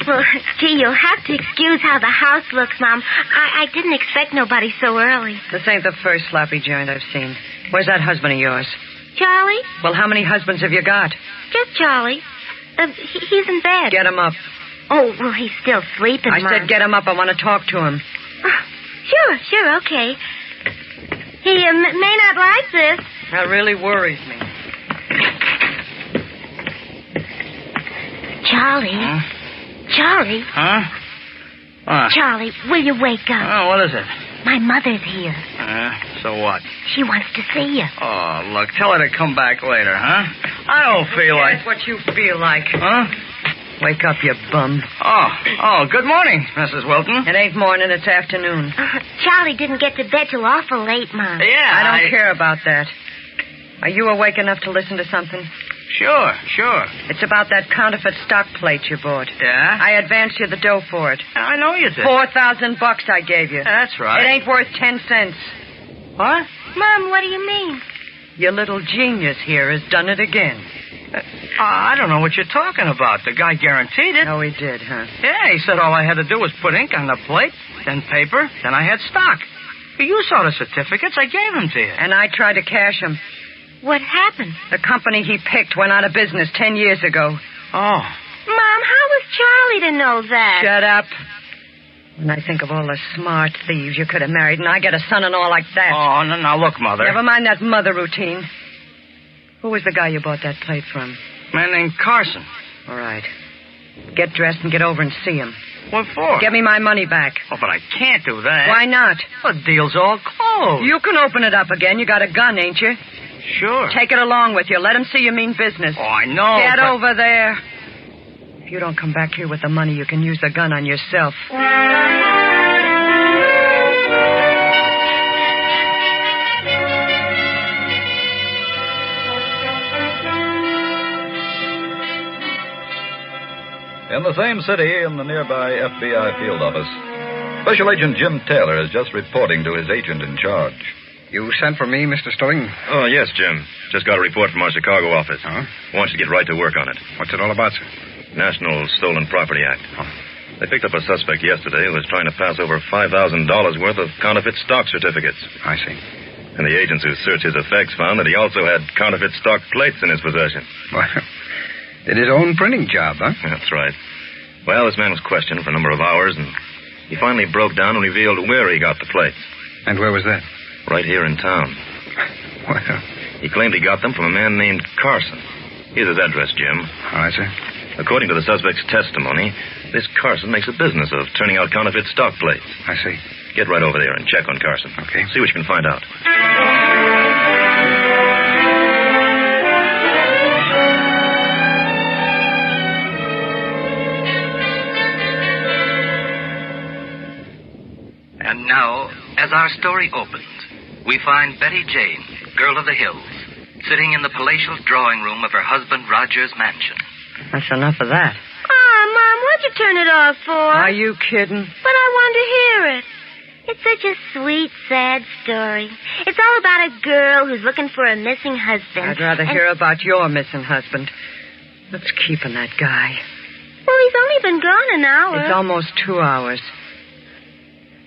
Well, gee, you'll have to excuse how the house looks, Mom. I didn't expect nobody so early. This ain't the first sloppy joint I've seen. Where's that husband of yours? Charlie? Well, how many husbands have you got? Just Charlie. He's in bed. Get him up. Oh, well, he's still sleeping, I Mom. said get him up. I want to talk to him. Sure, okay. He may not like this. That really worries me. Charlie. Huh? Charlie. Huh? What? Charlie, will you wake up? Oh, what is it? My mother's here. So what? She wants to see you. Oh, look, tell her to come back later, huh? I don't feel like... That's what you feel like. Huh? Wake up, you bum. Oh, good morning, Mrs. Wilton. It ain't morning, it's afternoon. Charlie didn't get to bed till awful late, Mom. Yeah, I don't care about that. Are you awake enough to listen to something? Sure. It's about that counterfeit stock plate you bought. Yeah? I advanced you the dough for it. I know you did. $4,000 I gave you. That's right. It ain't worth 10 cents. What? Mom, what do you mean? Your little genius here has done it again. I don't know what you're talking about. The guy guaranteed it. Oh, he did, huh? Yeah, he said all I had to do was put ink on the plate, then paper, then I had stock. You saw the certificates. I gave them to you. And I tried to cash them. What happened? The company he picked went out of business 10 years ago. Oh. Mom, how was Charlie to know that? Shut up. When I think of all the smart thieves you could have married, and I get a son-in-law like that. Oh, no, now look, Mother. Never mind that mother routine. Who was the guy you bought that plate from? Man named Carson. All right. Get dressed and get over and see him. What for? Get me my money back. Oh, but I can't do that. Why not? The deal's all closed. You can open it up again. You got a gun, ain't you? Sure. Take it along with you. Let him see you mean business. Oh, I know. Get over there. If you don't come back here with the money, you can use the gun on yourself. In the same city, in the nearby FBI field office, Special Agent Jim Taylor is just reporting to his agent in charge. You sent for me, Mr. Stowing? Oh, yes, Jim. Just got a report from our Chicago office. Huh? Want you to get right to work on it. What's it all about, sir? National Stolen Property Act. Oh. They picked up a suspect yesterday who was trying to pass over $5,000 worth of counterfeit stock certificates. I see. And the agents who searched his effects found that he also had counterfeit stock plates in his possession. Well, did his own printing job, huh? That's right. Well, this man was questioned for a number of hours, and he finally broke down and revealed where he got the plates. And where was that? Right here in town. Well, he claimed he got them from a man named Carson. Here's his address, Jim. All right, sir. According to the suspect's testimony, this Carson makes a business of turning out counterfeit stock plates. I see. Get right over there and check on Carson. Okay. See what you can find out. And now, as our story opens, we find Betty Jane, girl of the hills, sitting in the palatial drawing room of her husband Roger's mansion. That's enough of that. Oh, Mom, what'd you turn it off for? Are you kidding? But I want to hear it. It's such a sweet, sad story. It's all about a girl who's looking for a missing husband. I'd rather hear about your missing husband. What's keeping that guy? Well, he's only been gone an hour. It's almost 2 hours.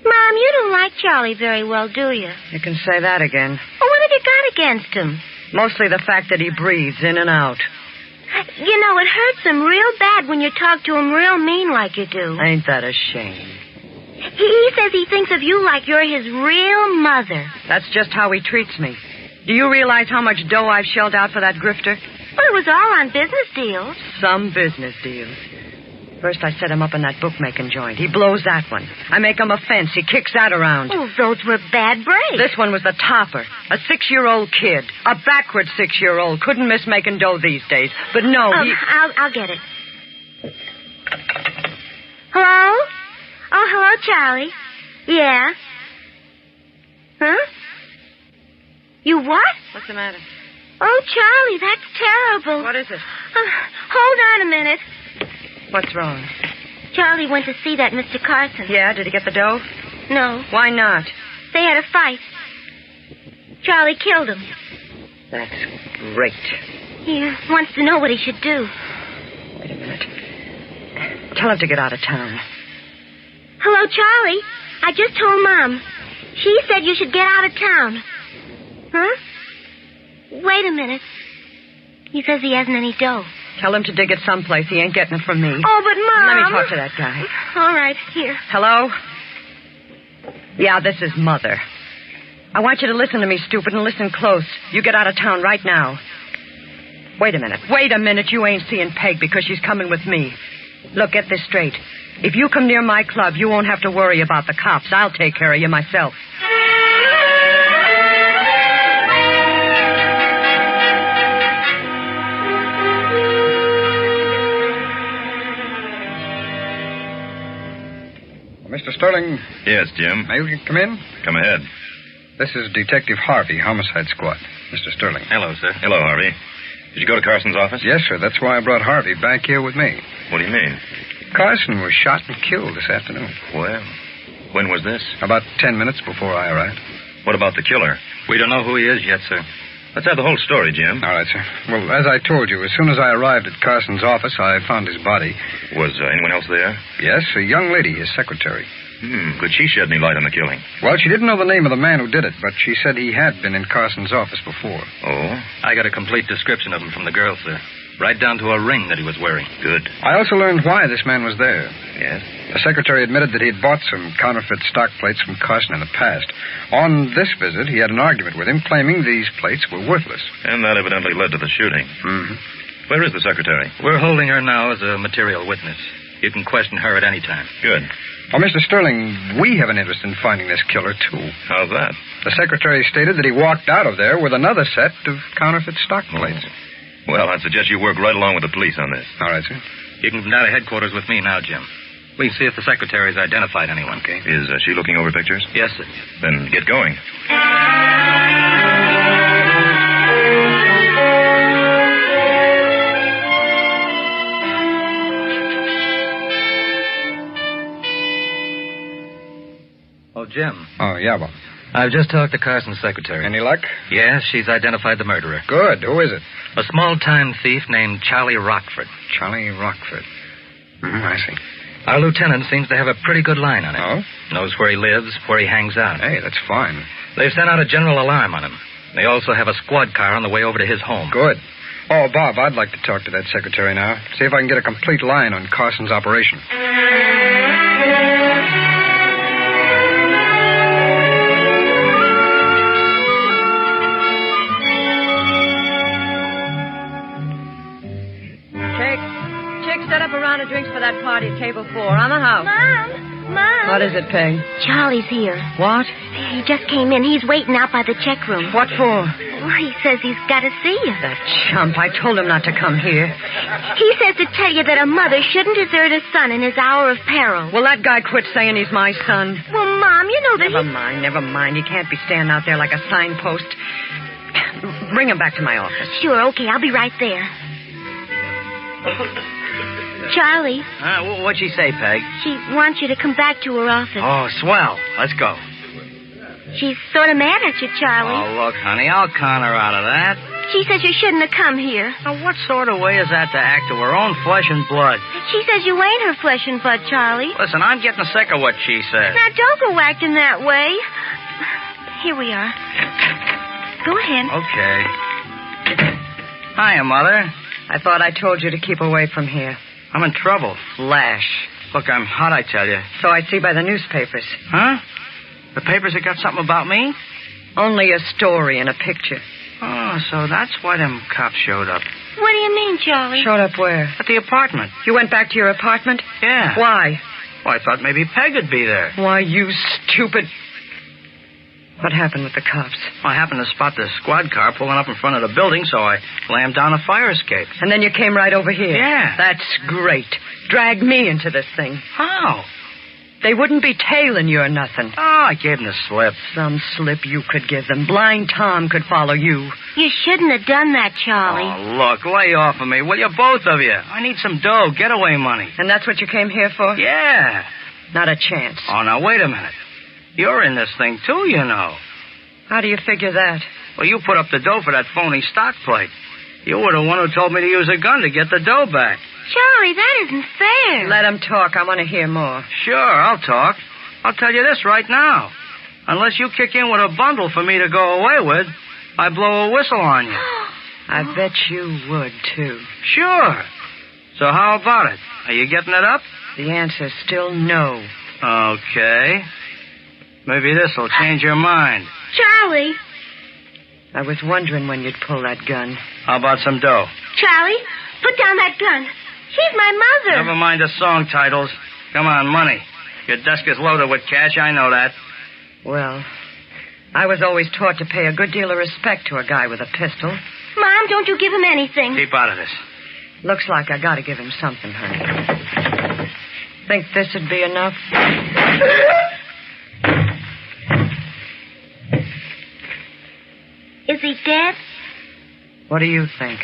Mom, you don't like Charlie very well, do you? You can say that again. Well, what have you got against him? Mostly the fact that he breathes in and out. You know, it hurts him real bad when you talk to him real mean like you do. Ain't that a shame? He says he thinks of you like you're his real mother. That's just how he treats me. Do you realize how much dough I've shelled out for that grifter? Well, it was all on business deals. Some business deals. First, I set him up in that bookmaking joint. He blows that one. I make him a fence. He kicks that around. Oh, those were bad breaks. This one was the topper. A 6-year-old kid. A backward 6-year-old. Couldn't miss making dough these days. But no, I'll get it. Hello? Oh, hello, Charlie. Yeah? Huh? You what? What's the matter? Oh, Charlie, that's terrible. What is it? Hold on a minute. What's wrong? Charlie went to see that Mr. Carson. Yeah, did he get the dough? No. Why not? They had a fight. Charlie killed him. That's great. He wants to know what he should do. Wait a minute. Tell him to get out of town. Hello, Charlie. I just told Mom. She said you should get out of town. Huh? Wait a minute. He says he hasn't any dough. Tell him to dig it someplace. He ain't getting it from me. Oh, but Mom... Let me talk to that guy. All right, here. Hello? Yeah, this is Mother. I want you to listen to me, stupid, and listen close. You get out of town right now. Wait a minute. Wait a minute. You ain't seeing Peg because she's coming with me. Look, get this straight. If you come near my club, you won't have to worry about the cops. I'll take care of you myself. Mr. Sterling. Yes, Jim. May we come in? Come ahead. This is Detective Harvey, Homicide Squad. Mr. Sterling. Hello, sir. Hello, Harvey. Did you go to Carson's office? Yes, sir. That's why I brought Harvey back here with me. What do you mean? Carson was shot and killed this afternoon. Well, when was this? About 10 minutes before I arrived. What about the killer? We don't know who he is yet, sir. Let's have the whole story, Jim. All right, sir. Well, as I told you, as soon as I arrived at Carson's office, I found his body. Was anyone else there? Yes, a young lady, his secretary. Could she shed any light on the killing? Well, she didn't know the name of the man who did it, but she said he had been in Carson's office before. Oh? I got a complete description of him from the girl, sir. Right down to a ring that he was wearing. Good. I also learned why this man was there. Yes? The secretary admitted that he had bought some counterfeit stock plates from Carson in the past. On this visit, he had an argument with him, claiming these plates were worthless. And that evidently led to the shooting. Mm-hmm. Where is the secretary? We're holding her now as a material witness. You can question her at any time. Good. Well, Mr. Sterling, we have an interest in finding this killer, too. How's that? The secretary stated that he walked out of there with another set of counterfeit stock plates. Well, I'd suggest you work right along with the police on this. All right, sir. You can come down to headquarters with me now, Jim. We can see if the secretary's identified anyone. Okay. Is she looking over pictures? Yes, sir. Then get going. Oh, Jim. Oh, yeah, Bob. I've just talked to Carson's secretary. Any luck? Yes, she's identified the murderer. Good. Who is it? A small-time thief named Charlie Rockford. Charlie Rockford. I see. Our lieutenant seems to have a pretty good line on him. Oh? Knows where he lives, where he hangs out. Hey, that's fine. They've sent out a general alarm on him. They also have a squad car on the way over to his home. Good. Oh, Bob, I'd like to talk to that secretary now. See if I can get a complete line on Carson's operation. Set up a round of drinks for that party at table 4 on the house. Mom. What is it, Peg? Charlie's here. What? He just came in. He's waiting out by the check room. What for? Well, he says he's got to see you. That chump. I told him not to come here. He says to tell you that a mother shouldn't desert her son in his hour of peril. Will that guy quit saying he's my son? Well, Mom, you know that Never mind. You can't be standing out there like a signpost. Bring him back to my office. Sure, okay. I'll be right there. Charlie. What'd she say, Peg? She wants you to come back to her office. Oh, swell. Let's go. She's sort of mad at you, Charlie. Oh, look, honey, I'll con her out of that. She says you shouldn't have come here. Now, what sort of way is that to act to her own flesh and blood? She says you ain't her flesh and blood, Charlie. Listen, I'm getting sick of what she says. Now, don't go acting that way. Here we are. Go ahead. Okay. Hiya, Mother. I thought I told you to keep away from here. I'm in trouble. Flash. Look, I'm hot, I tell you. So I see by the newspapers. Huh? The papers have got something about me? Only a story and a picture. Oh, so that's why them cops showed up. What do you mean, Charlie? Showed up where? At the apartment. You went back to your apartment? Yeah. Why? Well, I thought maybe Peg would be there. Why, you stupid... What happened with the cops? I happened to spot the squad car pulling up in front of the building, so I slammed down a fire escape. And then you came right over here? Yeah. That's great. Drag me into this thing. How? They wouldn't be tailing you or nothing. Oh, I gave them the slip. Some slip you could give them. Blind Tom could follow you. You shouldn't have done that, Charlie. Oh, look, lay off of me, will you, both of you? I need some dough, getaway money. And that's what you came here for? Yeah. Not a chance. Oh, now, wait a minute. You're in this thing, too, you know. How do you figure that? Well, you put up the dough for that phony stock plate. You were the one who told me to use a gun to get the dough back. Charlie, that isn't fair. Let him talk. I want to hear more. Sure, I'll talk. I'll tell you this right now. Unless you kick in with a bundle for me to go away with, I blow a whistle on you. I bet you would, too. Sure. So how about it? Are you getting it up? The answer's still no. Okay. Maybe this'll change your mind. Charlie. I was wondering when you'd pull that gun. How about some dough? Charlie, put down that gun. She's my mother. Never mind the song titles. Come on, money. Your desk is loaded with cash, I know that. Well, I was always taught to pay a good deal of respect to a guy with a pistol. Mom, don't you give him anything. Keep out of this. Looks like I gotta give him something, honey. Think this'd be enough? Is he dead? What do you think?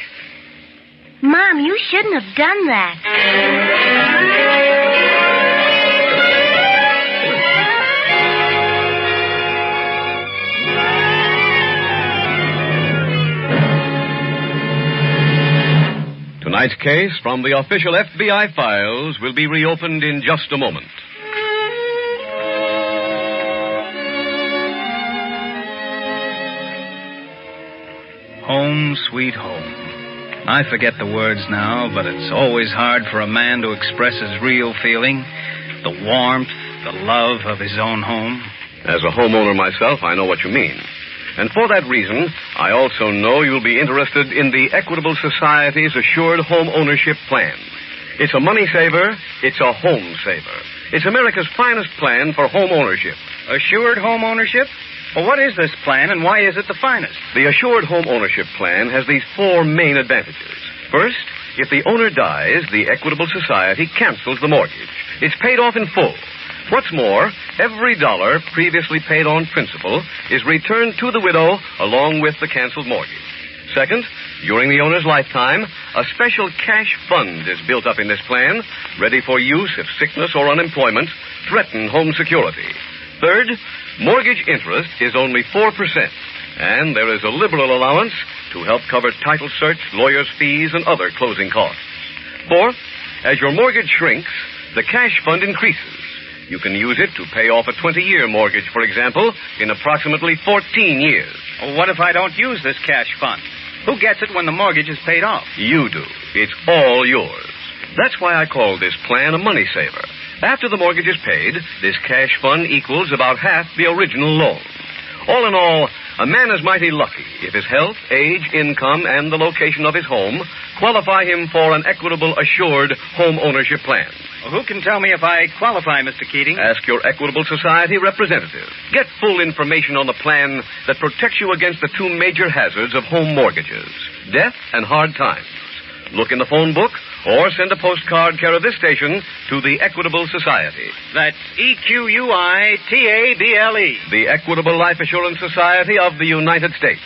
Mom, you shouldn't have done that. Tonight's case from the official FBI files will be reopened in just a moment. Home, sweet home. I forget the words now, but it's always hard for a man to express his real feeling, the warmth, the love of his own home. As a homeowner myself, I know what you mean. And for that reason, I also know you'll be interested in the Equitable Society's Assured Home Ownership Plan. It's a money saver. It's a home saver. It's America's finest plan for home ownership. Assured home ownership? Well, what is this plan, and why is it the finest? The Assured Home Ownership Plan has these four main advantages. First, if the owner dies, the Equitable Society cancels the mortgage. It's paid off in full. What's more, every dollar previously paid on principal is returned to the widow along with the canceled mortgage. Second, during the owner's lifetime, a special cash fund is built up in this plan, ready for use if sickness or unemployment threaten home security. Third, mortgage interest is only 4%, and there is a liberal allowance to help cover title search, lawyer's fees, and other closing costs. Fourth, as your mortgage shrinks, the cash fund increases. You can use it to pay off a 20-year mortgage, for example, in approximately 14 years. Well, what if I don't use this cash fund? Who gets it when the mortgage is paid off? You do. It's all yours. That's why I call this plan a money saver. After the mortgage is paid, this cash fund equals about half the original loan. All in all, a man is mighty lucky if his health, age, income, and the location of his home qualify him for an Equitable Assured Home Ownership Plan. Well, who can tell me if I qualify, Mr. Keating? Ask your Equitable Society representative. Get full information on the plan that protects you against the two major hazards of home mortgages, death and hard times. Look in the phone book or send a postcard care of this station to the Equitable Society. That's EQUITABLE. The Equitable Life Assurance Society of the United States.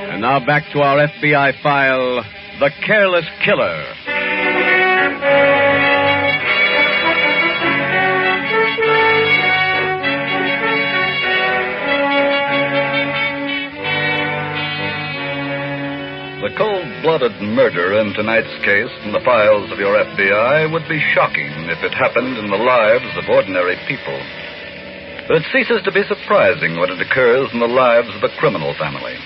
And now back to our FBI file, The Careless Killer. The cold-blooded murder in tonight's case from the files of your FBI would be shocking if it happened in the lives of ordinary people. But it ceases to be surprising when it occurs in the lives of a criminal family.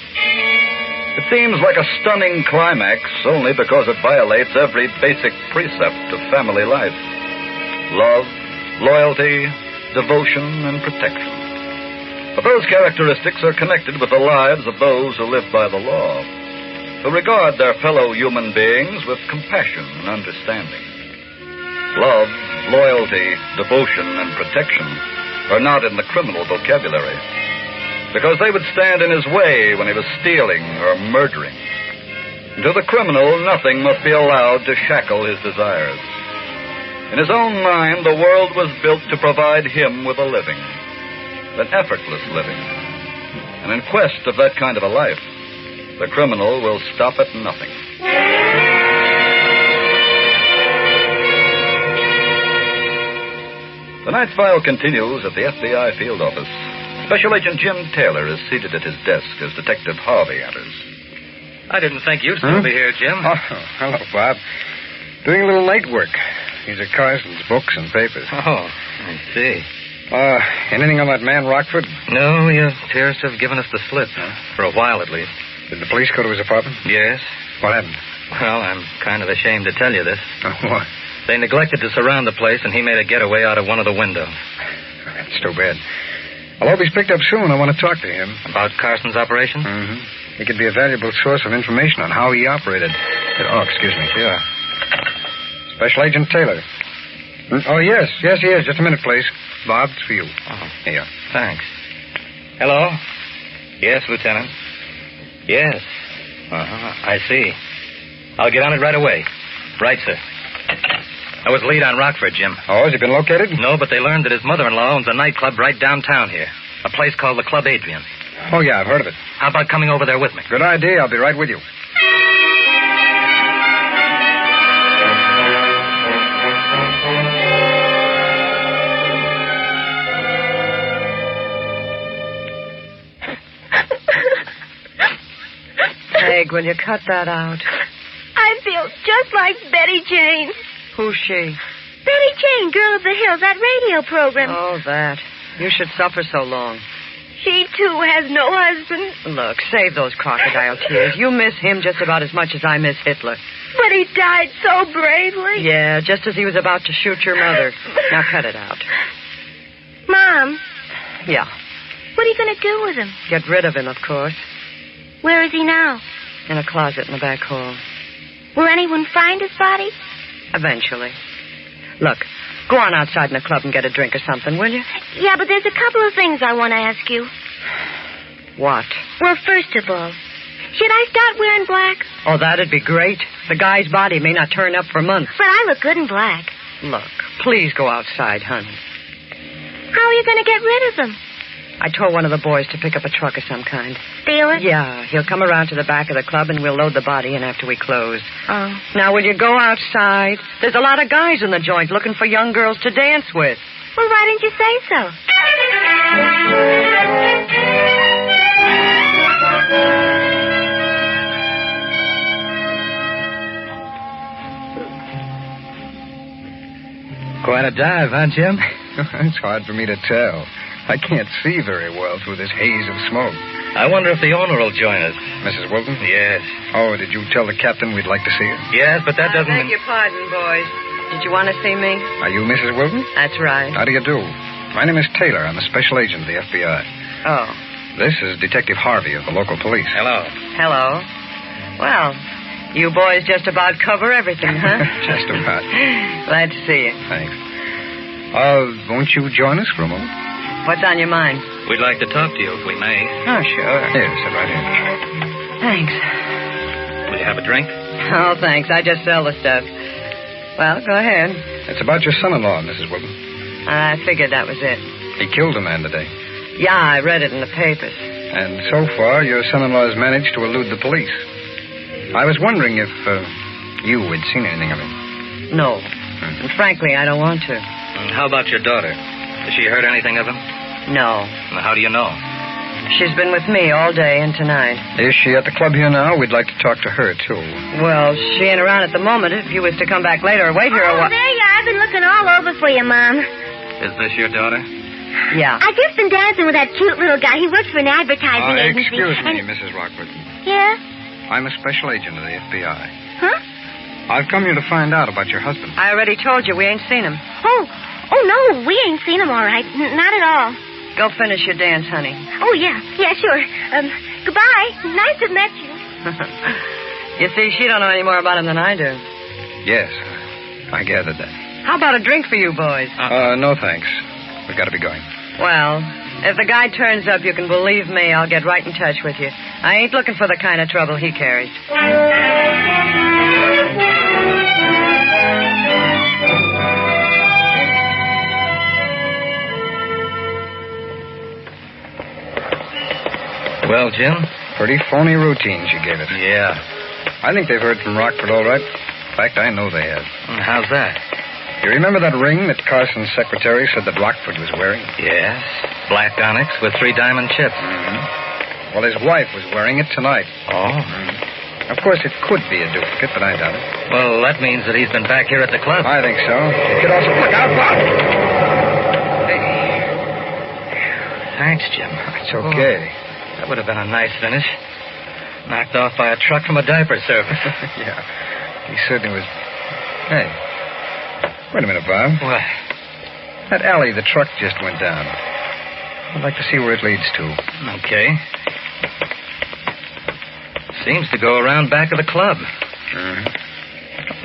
It seems like a stunning climax only because it violates every basic precept of family life. Love, loyalty, devotion, and protection. But those characteristics are connected with the lives of those who live by the law, who regard their fellow human beings with compassion and understanding. Love, loyalty, devotion, and protection are not in the criminal vocabulary, because they would stand in his way when he was stealing or murdering. To the criminal, nothing must be allowed to shackle his desires. In his own mind, the world was built to provide him with a living, an effortless living. And in quest of that kind of a life, the criminal will stop at nothing. The night's file continues at the FBI field office. Special Agent Jim Taylor is seated at his desk as Detective Harvey enters. I didn't think you'd still be here, Jim. Oh, hello, Bob. Doing a little night work. These are Carson's books and papers. Oh, I see. Anything on that man, Rockford? No, he appears to have given us the slip, for a while at least. Did the police go to his apartment? Yes. What happened? Well, I'm kind of ashamed to tell you this. What? They neglected to surround the place, and he made a getaway out of one of the windows. That's too bad. I hope he's picked up soon. I want to talk to him. About Carson's operation? Mm-hmm. He could be a valuable source of information on how he operated. Excuse me. Sure. Special Agent Taylor. Oh, yes, he is. Just a minute, please. Bob, it's for you. Oh, here. Thanks. Hello? Yes, Lieutenant. Yes. I see. I'll get on it right away. Right, sir. I was lead on Rockford, Jim. Oh, has he been located? No, but they learned that his mother-in-law owns a nightclub right downtown here. A place called the Club Adrian. Oh, yeah, I've heard of it. How about coming over there with me? Good idea. I'll be right with you. Peg, will you cut that out? I feel just like Betty Jane. Who's she? Betty Jane, Girl of the Hills, that radio program. Oh, that. You should suffer so long. She, too, has no husband. Look, save those crocodile tears. You miss him just about as much as I miss Hitler. But he died so bravely. Yeah, just as he was about to shoot your mother. Now cut it out. Mom. Yeah. What are you going to do with him? Get rid of him, of course. Where is he now? In a closet in the back hall. Will anyone find his body? Eventually. Look, go on outside in the club and get a drink or something, will you? Yeah, but there's a couple of things I want to ask you. What? Well, first of all, should I start wearing black? Oh, that'd be great. The guy's body may not turn up for months. But I look good in black. Look, please go outside, honey. How are you going to get rid of him? I told one of the boys to pick up a truck of some kind. Steal it? Yeah, he'll come around to the back of the club and we'll load the body in after we close. Oh. Now, will you go outside? There's a lot of guys in the joint looking for young girls to dance with. Well, why didn't you say so? Quite a dive, huh, Jim? It's hard for me to tell. I can't see very well through this haze of smoke. I wonder if the owner will join us. Mrs. Wilton? Yes. Oh, did you tell the captain we'd like to see her? Yes, but that doesn't... I beg your pardon, boys. Did you want to see me? Are you Mrs. Wilton? That's right. How do you do? My name is Taylor. I'm a special agent of the FBI. Oh. This is Detective Harvey of the local police. Hello. Hello. Well, you boys just about cover everything, huh? Just about. Glad to see you. Thanks. Won't you join us for a moment? What's on your mind? We'd like to talk to you, if we may. Oh, sure. Here, sit right here. Thanks. Will you have a drink? Oh, thanks. I just sell the stuff. Well, go ahead. It's about your son-in-law, Mrs. Wilton. I figured that was it. He killed a man today. Yeah, I read it in the papers. And so far, your son-in-law has managed to elude the police. I was wondering if you had seen anything of him. No. And frankly, I don't want to. And how about your daughter? Has she heard anything of him? No. Well, how do you know? She's been with me all day and tonight. Is she at the club here now? We'd like to talk to her, too. Well, she ain't around at the moment. If you was to come back later or wait here a while... there you are. I've been looking all over for you, Mom. Is this your daughter? Yeah. I've just been dancing with that cute little guy. He works for an advertising agency. Excuse me, Mrs. Rockford. Yeah? I'm a special agent of the FBI. Huh? I've come here to find out about your husband. I already told you we ain't seen him. Oh, no, we ain't seen him all right. Not at all. Go finish your dance, honey. Oh, yeah. Yeah, sure. Goodbye. Nice to meet you. You see, she don't know any more about him than I do. Yes, I gathered that. How about a drink for you boys? No thanks. We've got to be going. Well, if the guy turns up, you can believe me, I'll get right in touch with you. I ain't looking for the kind of trouble he carries. Well, Jim? Pretty phony routines you gave it. Yeah. I think they've heard from Rockford all right. In fact, I know they have. How's that? You remember that ring that Carson's secretary said that Rockford was wearing? Yes. Black onyx with 3 diamond chips. Mm-hmm. Well, his wife was wearing it tonight. Oh? Of course, it could be a duplicate, but I doubt it. Well, that means that he's been back here at the club. I think so. It could also... Look out, Bob! Hey. Thanks, Jim. It's okay. That would have been a nice finish. Knocked off by a truck from a diaper service. Yeah. He certainly was... Hey. Wait a minute, Bob. What? That alley the truck just went down. I'd like to see where it leads to. Okay. Seems to go around back of the club. Mm-hmm.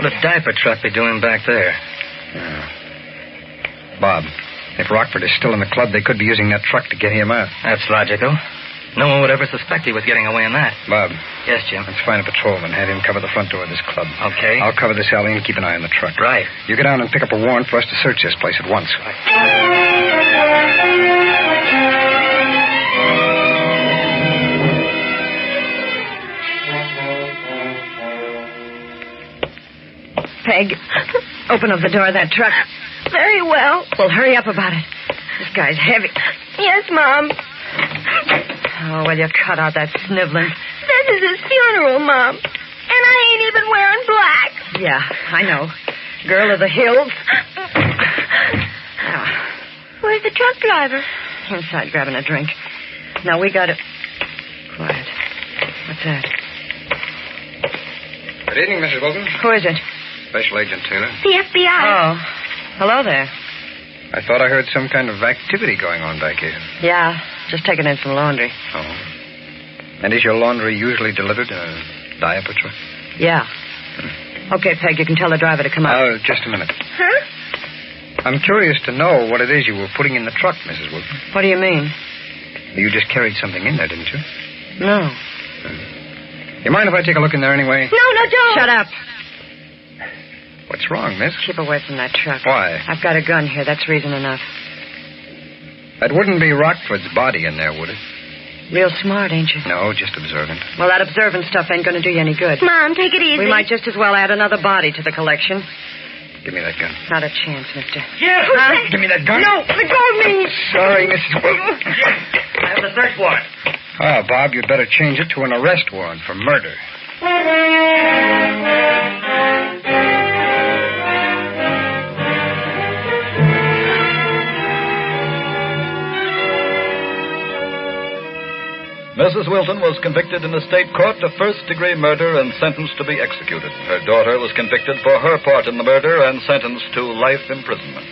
What would a diaper truck be doing back there? Yeah. Bob, if Rockford is still in the club, they could be using that truck to get him out. That's logical. No one would ever suspect he was getting away in that. Bob. Yes, Jim? Let's find a patrolman. Have him cover the front door of this club. Okay. I'll cover this alley and keep an eye on the truck. Right. You get down and pick up a warrant for us to search this place at once. Peg, open up the door of that truck. Very well. Well, hurry up about it. This guy's heavy. Yes, Mom. Oh, well, you cut out that sniveling. This is his funeral, Mom. And I ain't even wearing black. Yeah, I know. Girl of the hills. Where's the truck driver? Inside grabbing a drink. Now, we got to... Quiet. What's that? Good evening, Mrs. Wilton. Who is it? Special Agent Taylor. The FBI. Oh, hello there. I thought I heard some kind of activity going on back here. Yeah, just taking in some laundry. Oh. And is your laundry usually delivered in a diaper truck? Yeah. Okay, Peg, you can tell the driver to come out. Just a minute. Huh? I'm curious to know what it is you were putting in the truck, Mrs. Wilton. What do you mean? You just carried something in there, didn't you? No. You mind if I take a look in there anyway? No, don't. Shut up. What's wrong, miss? Keep away from that truck. Why? I've got a gun here. That's reason enough. That wouldn't be Rockford's body in there, would it? Real smart, ain't you? No, just observant. Well, that observant stuff ain't going to do you any good. Mom, take it easy. We might just as well add another body to the collection. Give me that gun. Not a chance, mister. Yeah. Huh? Give me that gun. No, let go of me. Sorry, Mrs. Wilton. I have the search warrant. Ah, Bob, you'd better change it to an arrest warrant for murder. Mrs. Wilton was convicted in the state court of first-degree murder and sentenced to be executed. Her daughter was convicted for her part in the murder and sentenced to life imprisonment.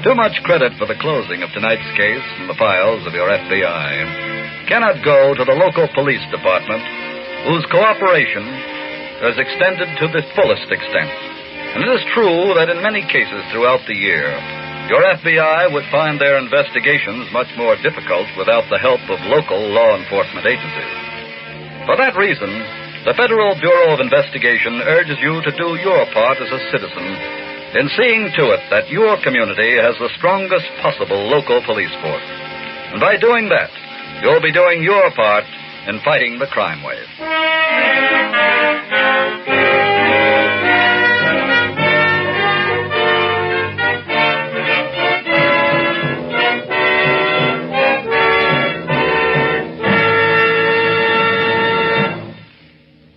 Too much credit for the closing of tonight's case from the files of your FBI cannot go to the local police department, whose cooperation is extended to the fullest extent. And it is true that in many cases throughout the year, your FBI would find their investigations much more difficult without the help of local law enforcement agencies. For that reason, the Federal Bureau of Investigation urges you to do your part as a citizen in seeing to it that your community has the strongest possible local police force. And by doing that, you'll be doing your part in fighting the crime wave.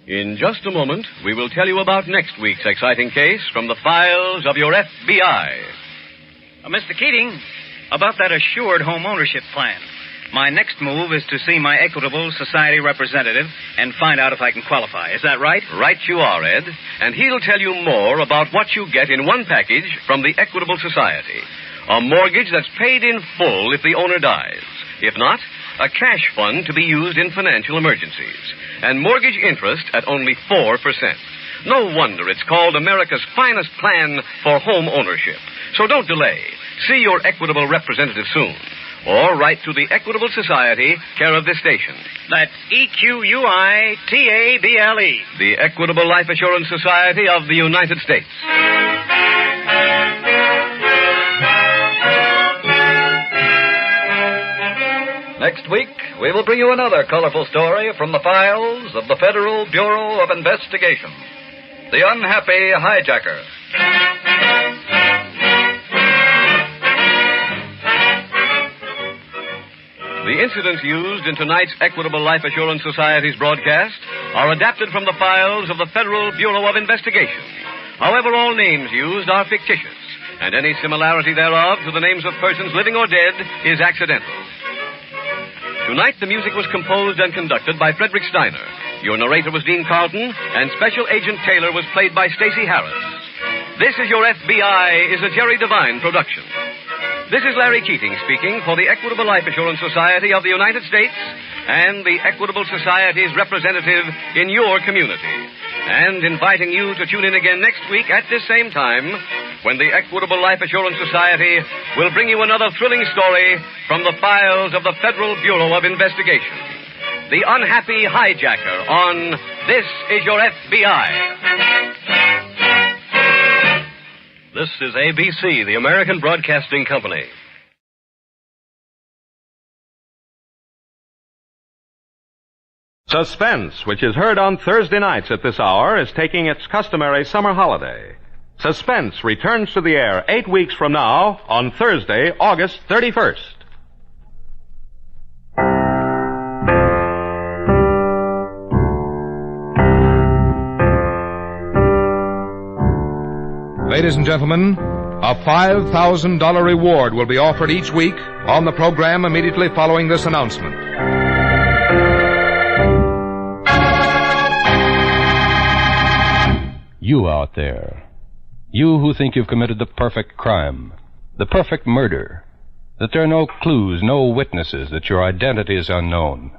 In just a moment, we will tell you about next week's exciting case from the files of your FBI. Mr. Keating, about that assured home ownership plan. My next move is to see my Equitable Society representative and find out if I can qualify. Is that right? Right you are, Ed. And he'll tell you more about what you get in one package from the Equitable Society. A mortgage that's paid in full if the owner dies. If not, a cash fund to be used in financial emergencies. And mortgage interest at only 4%. No wonder it's called America's finest plan for home ownership. So don't delay. See your Equitable representative soon. Or write to the Equitable Society, care of this station. That's EQUITABLE. The Equitable Life Assurance Society of the United States. Next week, we will bring you another colorful story from the files of the Federal Bureau of Investigation. The Unhappy Hijacker. The incidents used in tonight's Equitable Life Assurance Society's broadcast are adapted from the files of the Federal Bureau of Investigation. However, all names used are fictitious, and any similarity thereof to the names of persons living or dead is accidental. Tonight, the music was composed and conducted by Frederick Steiner. Your narrator was Dean Carlton, and Special Agent Taylor was played by Stacey Harris. This Is Your FBI is a Jerry Devine production. This is Larry Keating speaking for the Equitable Life Assurance Society of the United States and the Equitable Society's representative in your community, and inviting you to tune in again next week at this same time when the Equitable Life Assurance Society will bring you another thrilling story from the files of the Federal Bureau of Investigation. The Unhappy Hijacker on This Is Your FBI. This is ABC, the American Broadcasting Company. Suspense, which is heard on Thursday nights at this hour, is taking its customary summer holiday. Suspense returns to the air 8 weeks from now on Thursday, August 31st. Ladies and gentlemen, a $5,000 reward will be offered each week on the program immediately following this announcement. You out there, you who think you've committed the perfect crime, the perfect murder, that there are no clues, no witnesses, that your identity is unknown.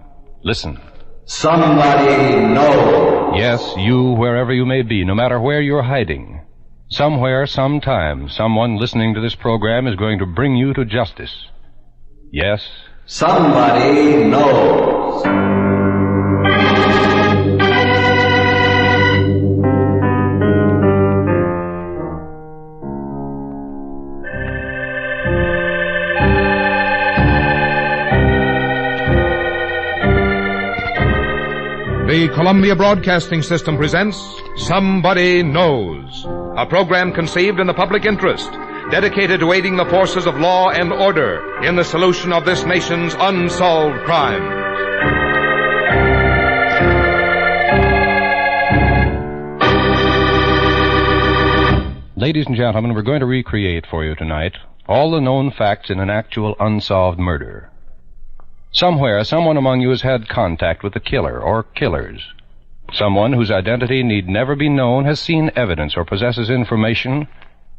Listen. Somebody knows. Yes, you, wherever you may be, no matter where you're hiding. Somewhere, sometime, someone listening to this program is going to bring you to justice. Yes? Somebody knows. The Columbia Broadcasting System presents Somebody Knows, a program conceived in the public interest, dedicated to aiding the forces of law and order in the solution of this nation's unsolved crimes. Ladies and gentlemen, we're going to recreate for you tonight all the known facts in an actual unsolved murder. Somewhere, someone among you has had contact with the killer or killers. Someone whose identity need never be known has seen evidence or possesses information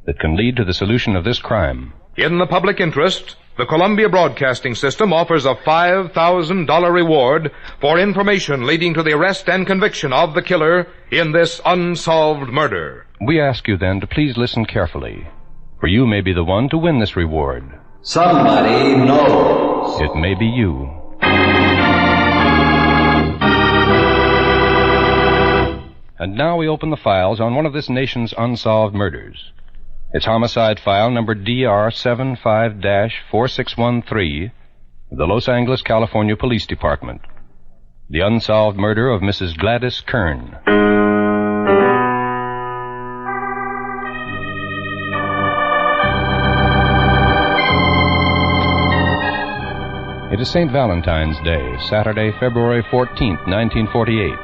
that can lead to the solution of this crime. In the public interest, the Columbia Broadcasting System offers a $5,000 reward for information leading to the arrest and conviction of the killer in this unsolved murder. We ask you then to please listen carefully, for you may be the one to win this reward. Somebody knows. It may be you. And now we open the files on one of this nation's unsolved murders. It's homicide file number DR75-4613 of the Los Angeles, California Police Department. The unsolved murder of Mrs. Gladys Kern. It is St. Valentine's Day, Saturday, February 14th, 1948.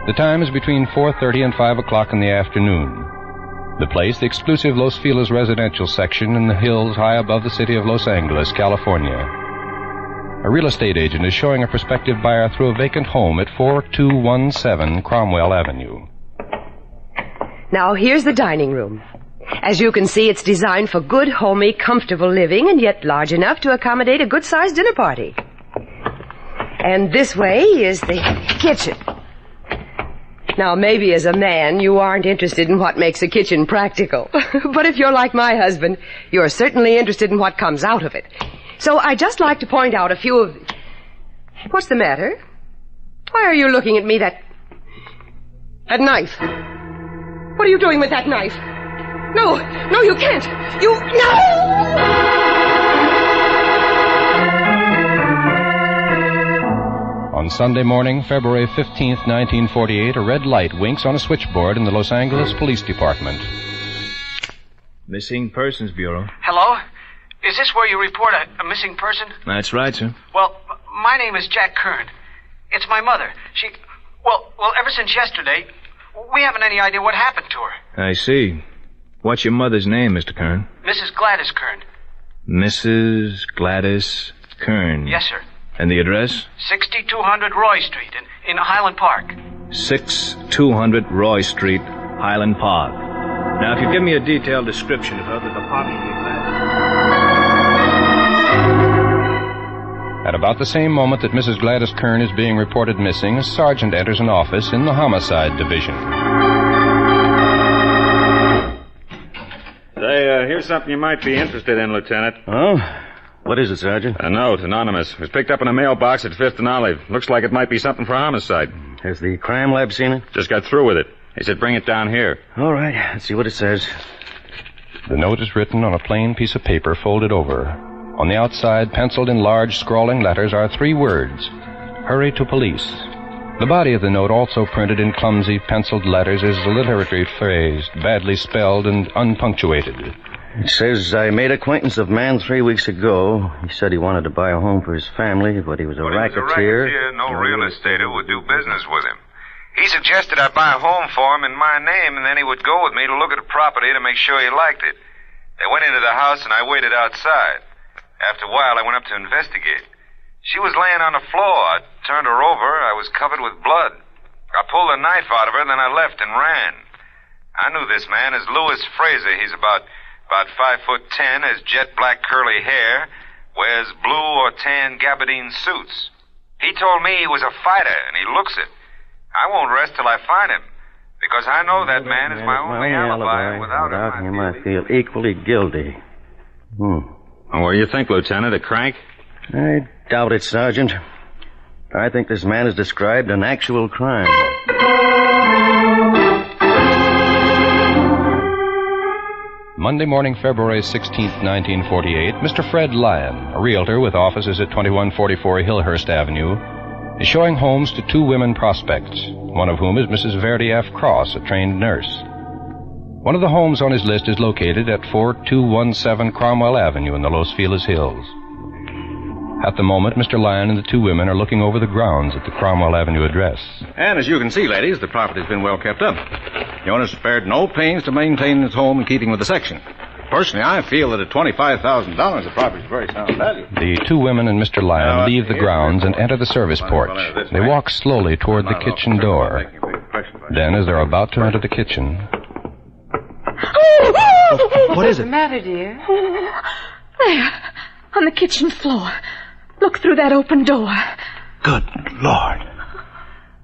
The time is between 4:30 and 5 o'clock in the afternoon. The place, the exclusive Los Feliz residential section in the hills high above the city of Los Angeles, California. A real estate agent is showing a prospective buyer through a vacant home at 4217 Cromwell Avenue. Now, here's the dining room. As you can see, it's designed for good, homey, comfortable living, and yet large enough to accommodate a good-sized dinner party. And this way is the kitchen. Now, maybe as a man, you aren't interested in what makes a kitchen practical. But if you're like my husband, you're certainly interested in what comes out of it. So I'd just like to point out a few of... What's the matter? Why are you looking at me that knife? What are you doing with that knife? No, you can't. No! On Sunday morning, February 15th, 1948, a red light winks on a switchboard in the Los Angeles Police Department. Missing Persons Bureau. Hello? Is this where you report a missing person? That's right, sir. Well, my name is Jack Kern. It's my mother. She... Well, ever since yesterday, we haven't any idea what happened to her. I see. What's your mother's name, Mr. Kern? Mrs. Gladys Kern. Mrs. Gladys Kern. Yes, sir. And the address? 6200 Roy Street in Highland Park. 6200 Roy Street, Highland Park. Now, if you give me a detailed description of her, the department will be glad. At about the same moment that Mrs. Gladys Kern is being reported missing, a sergeant enters an office in the Homicide Division. Say, here's something you might be interested in, Lieutenant. Oh? What is it, Sergeant? A note, anonymous. It was picked up in a mailbox at 5th and Olive. Looks like it might be something for homicide. Has the crime lab seen it? Just got through with it. They said bring it down here. All right, let's see what it says. The note is written on a plain piece of paper folded over. On the outside, penciled in large, scrawling letters, are 3 words. Hurry to police. The body of the note, also printed in clumsy, penciled letters, is alliteratively phrased, badly spelled, and unpunctuated. It says, I made acquaintance of man 3 weeks ago. He said he wanted to buy a home for his family, but he was a racketeer. No real estater would do business with him. He suggested I buy a home for him in my name, and then he would go with me to look at the property to make sure he liked it. They went into the house, and I waited outside. After a while, I went up to investigate. She was laying on the floor. I turned her over. I was covered with blood. I pulled a knife out of her, then I left and ran. I knew this man as Louis Fraser. He's about 5'10", has jet black curly hair, wears blue or tan gabardine suits. He told me he was a fighter, and he looks it. I won't rest till I find him, because I know that man is my only alibi. Without him, I feel equally guilty. Well, what do you think, Lieutenant? A crank? I doubt it, Sergeant. I think this man has described an actual crime. Monday morning, February 16th, 1948, Mr. Fred Lyon, a realtor with offices at 2144 Hillhurst Avenue, is showing homes to 2 women prospects, one of whom is Mrs. Verdi F. Cross, a trained nurse. One of the homes on his list is located at 4217 Cromwell Avenue in the Los Feliz Hills. At the moment, Mr. Lyon and the 2 women are looking over the grounds at the Cromwell Avenue address. And as you can see, ladies, the property's been well kept up. The owner spared no pains to maintain his home in keeping with the section. Personally, I feel that at $25,000, the property's very sound value. The 2 women and Mr. Lyon leave the grounds and enter the service porch. They walk slowly toward the kitchen door. Then, as they're about to enter the kitchen... What is it? What's the matter, dear? There, on the kitchen floor. Look through that open door. Good Lord.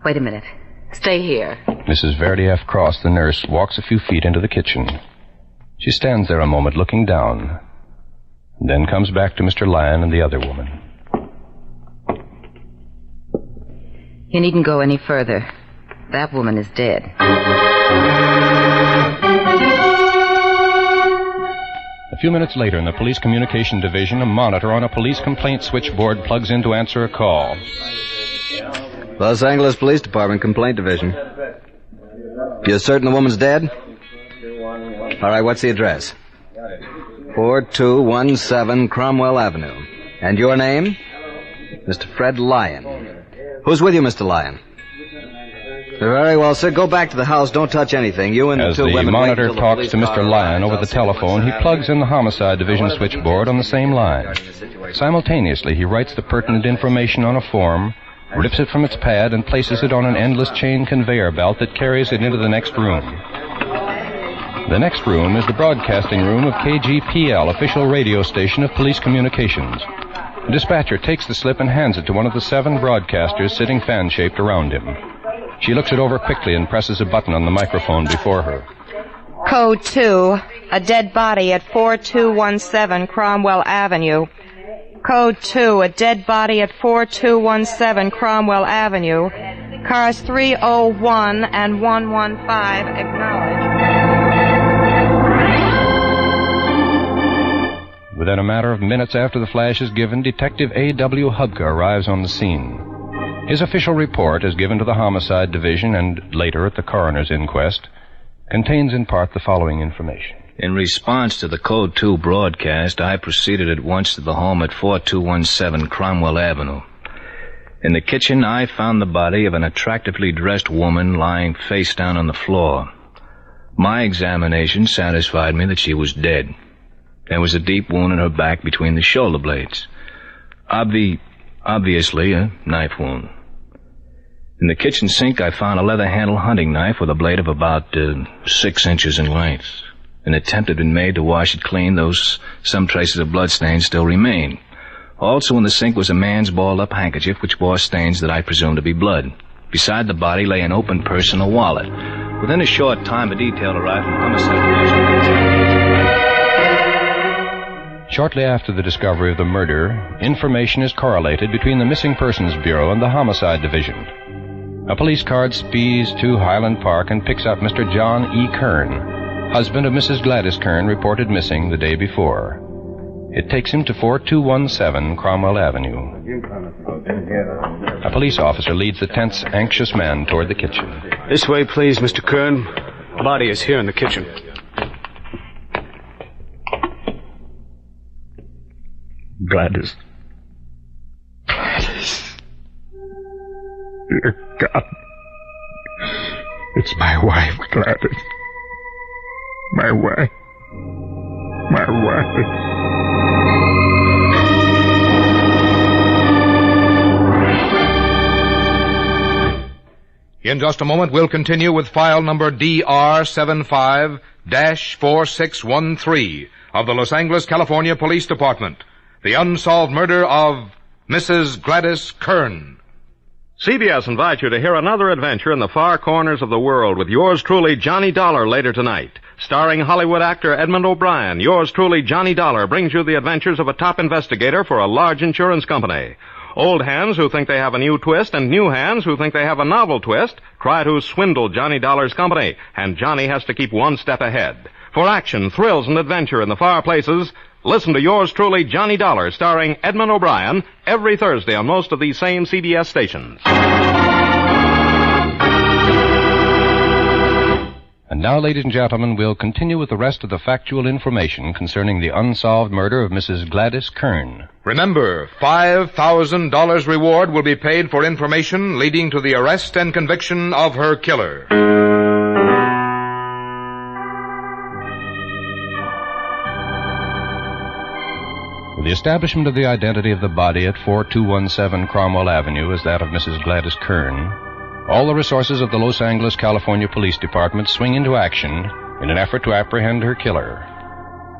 Wait a minute. Stay here. Mrs. Verdi F. Cross, the nurse, walks a few feet into the kitchen. She stands there a moment looking down, then comes back to Mr. Lyon and the other woman. You needn't go any further. That woman is dead. A few minutes later, in the Police Communication Division, a monitor on a police complaint switchboard plugs in to answer a call. Los Angeles Police Department Complaint Division. You're certain the woman's dead? All right, what's the address? 4217 Cromwell Avenue. And your name? Mr. Fred Lyon. Who's with you, Mr. Lyon? Very well, sir. Go back to the house. Don't touch anything. You and the 2 women... As the monitor talks to Mr. Lyon over the telephone, he plugs in the Homicide Division switchboard on the same line. Simultaneously, he writes the pertinent information on a form, rips it from its pad, and places it on an endless chain conveyor belt that carries it into the next room. The next room is the broadcasting room of KGPL, official radio station of police communications. The dispatcher takes the slip and hands it to one of the 7 broadcasters sitting fan-shaped around him. She looks it over quickly and presses a button on the microphone before her. Code 2, a dead body at 4217 Cromwell Avenue. Code 2, a dead body at 4217 Cromwell Avenue. Cars 301 and 115 acknowledged. Within a matter of minutes after the flash is given, Detective A.W. Hubka arrives on the scene. His official report, as given to the Homicide Division and later at the coroner's inquest, contains in part the following information. In response to the Code 2 broadcast, I proceeded at once to the home at 4217 Cromwell Avenue. In the kitchen, I found the body of an attractively dressed woman lying face down on the floor. My examination satisfied me that she was dead. There was a deep wound in her back between the shoulder blades. Obviously a knife wound. In the kitchen sink, I found a leather-handled hunting knife with a blade of about 6 inches in length. An attempt had been made to wash it clean, though some traces of bloodstains still remained. Also in the sink was a man's balled-up handkerchief which bore stains that I presumed to be blood. Beside the body lay an open purse and a wallet. Within a short time, a detail arrived from Homicide Division. Shortly after the discovery of the murder, information is correlated between the Missing Persons Bureau and the Homicide Division. A police card speeds to Highland Park and picks up Mr. John E. Kern, husband of Mrs. Gladys Kern, reported missing the day before. It takes him to 4217 Cromwell Avenue. A police officer leads the tense, anxious man toward the kitchen. This way, please, Mr. Kern. The body is here in the kitchen. Gladys. Dear God. It's my wife, Gladys. My wife. My wife. In just a moment, we'll continue with file number DR75-4613 of the Los Angeles, California Police Department. The unsolved murder of Mrs. Gladys Kern. CBS invites you to hear another adventure in the far corners of the world with yours truly, Johnny Dollar, later tonight. Starring Hollywood actor Edmund O'Brien, yours truly, Johnny Dollar, brings you the adventures of a top investigator for a large insurance company. Old hands who think they have a new twist and new hands who think they have a novel twist try to swindle Johnny Dollar's company, and Johnny has to keep one step ahead. For action, thrills, and adventure in the far places, listen to yours truly, Johnny Dollar, starring Edmund O'Brien, every Thursday on most of these same CBS stations. And now, ladies and gentlemen, we'll continue with the rest of the factual information concerning the unsolved murder of Mrs. Gladys Kern. Remember, $5,000 reward will be paid for information leading to the arrest and conviction of her killer. The establishment of the identity of the body at 4217 Cromwell Avenue as that of Mrs. Gladys Kern, all the resources of the Los Angeles, California Police Department swing into action in an effort to apprehend her killer.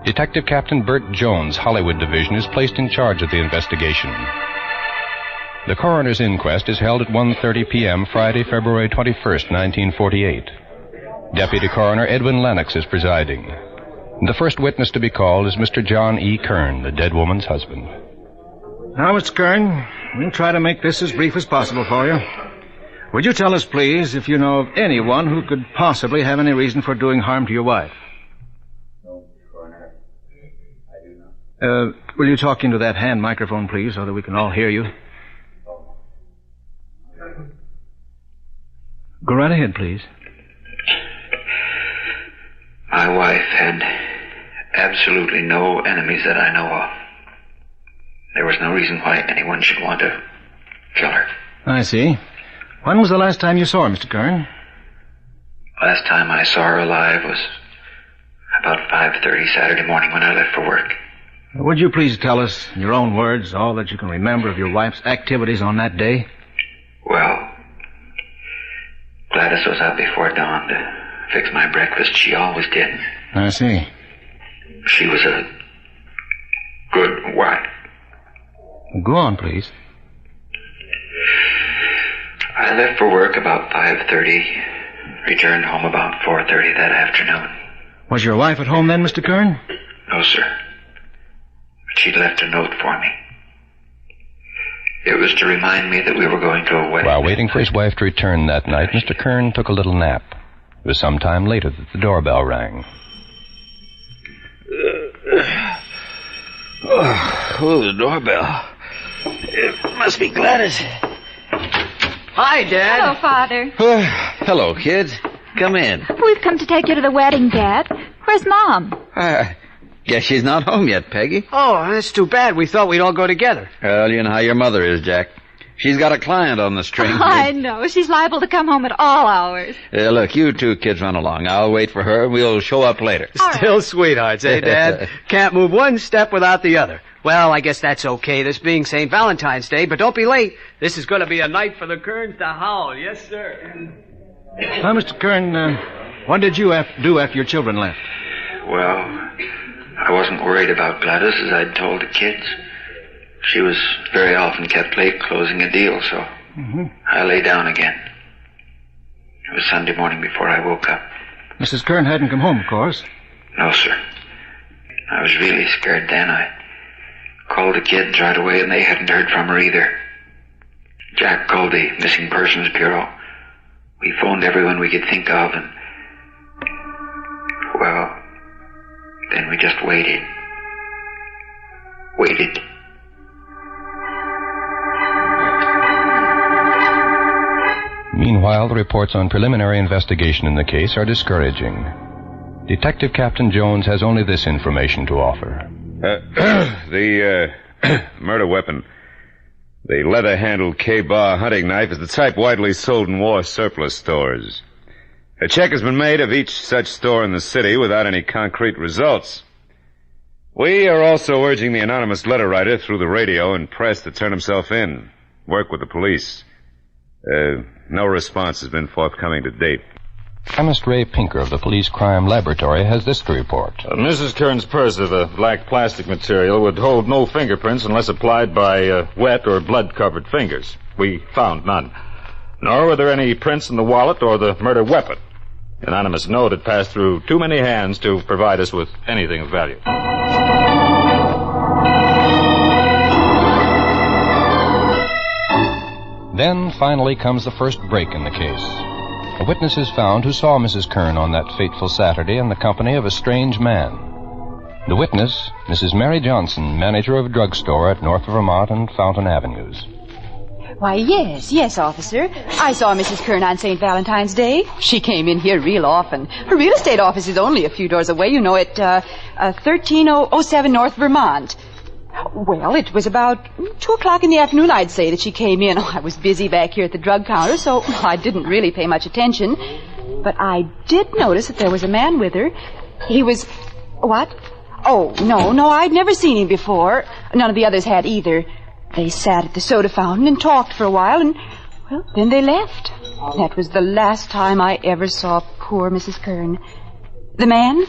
Detective Captain Bert Jones, Hollywood Division, is placed in charge of the investigation. The coroner's inquest is held at 1:30 p.m. Friday, February 21st, 1948. Deputy Coroner Edwin Lennox is presiding. The first witness to be called is Mr. John E. Kern, the dead woman's husband. Now, Mr. Kern, we'll try to make this as brief as possible for you. Would you tell us, please, if you know of anyone who could possibly have any reason for doing harm to your wife? No, Coroner. I do not. Will you talk into that hand microphone, please, so that we can all hear you? Go right ahead, please. My wife had absolutely no enemies that I know of. There was no reason why anyone should want to kill her. I see. When was the last time you saw her, Mr. Kern? Last time I saw her alive was about 5:30 Saturday morning when I left for work. Would you please tell us, in your own words, all that you can remember of your wife's activities on that day? Well, Gladys was out before dawn to fix my breakfast. She always did. I see. She was a good wife. Go on, please. I left for work about 5:30, returned home about 4:30 that afternoon. Was your wife at home then, Mr. Kern? No, sir. But she'd left a note for me. It was to remind me that we were going to a wedding. While waiting for his wife to return that night, Mr. Kern took a little nap. It was some time later that the doorbell rang. Oh, the doorbell. It must be Gladys. Hi, Dad. Hello, Father. Hello, kids. Come in. We've come to take you to the wedding, Dad. Where's Mom? Guess she's not home yet, Peggy. Oh, that's too bad. We thought we'd all go together. Well, you know how your mother is, Jack. She's got a client on the string. I know. She's liable to come home at all hours. Look, you two kids run along. I'll wait for her, and we'll show up later. Still sweethearts, eh, Dad? Can't move one step without the other. Well, I guess that's okay, this being St. Valentine's Day, but don't be late. This is going to be a night for the Kerns to howl. Yes, sir. Now, Mr. Kern, what did you do after your children left? Well, I wasn't worried about Gladys, as I'd told the kids. She was very often kept late closing a deal, so I lay down again. It was Sunday morning before I woke up. Mrs. Kern hadn't come home, of course. No, sir. I was really scared then. I called the kids right away, and they hadn't heard from her either. Jack called the Missing Persons Bureau. We phoned everyone we could think of, and... well, then we just waited. Waited. Meanwhile, the reports on preliminary investigation in the case are discouraging. Detective Captain Jones has only this information to offer. The murder weapon, the leather-handled K-bar hunting knife, is the type widely sold in war surplus stores. A check has been made of each such store in the city without any concrete results. We are also urging the anonymous letter writer through the radio and press to turn himself in, work with the police. No response has been forthcoming to date. Chemist Ray Pinker of the Police Crime Laboratory has this to report. Mrs. Kern's purse of a black plastic material would hold no fingerprints unless applied by wet or blood-covered fingers. We found none. Nor were there any prints in the wallet or the murder weapon. The anonymous note had passed through too many hands to provide us with anything of value. Then, finally, comes the first break in the case. A witness is found who saw Mrs. Kern on that fateful Saturday in the company of a strange man. The witness, Mrs. Mary Johnson, manager of a drugstore at North Vermont and Fountain Avenues. Why, yes, officer. I saw Mrs. Kern on St. Valentine's Day. She came in here real often. Her real estate office is only a few doors away, you know, at 13007 North Vermont. Well, it was about 2 o'clock in the afternoon, I'd say, that she came in. I was busy back here at the drug counter, so I didn't really pay much attention. But I did notice that there was a man with her. He was... What? Oh, no, I'd never seen him before. None of the others had either. They sat at the soda fountain and talked for a while, and, well, then they left. That was the last time I ever saw poor Mrs. Kern. The man?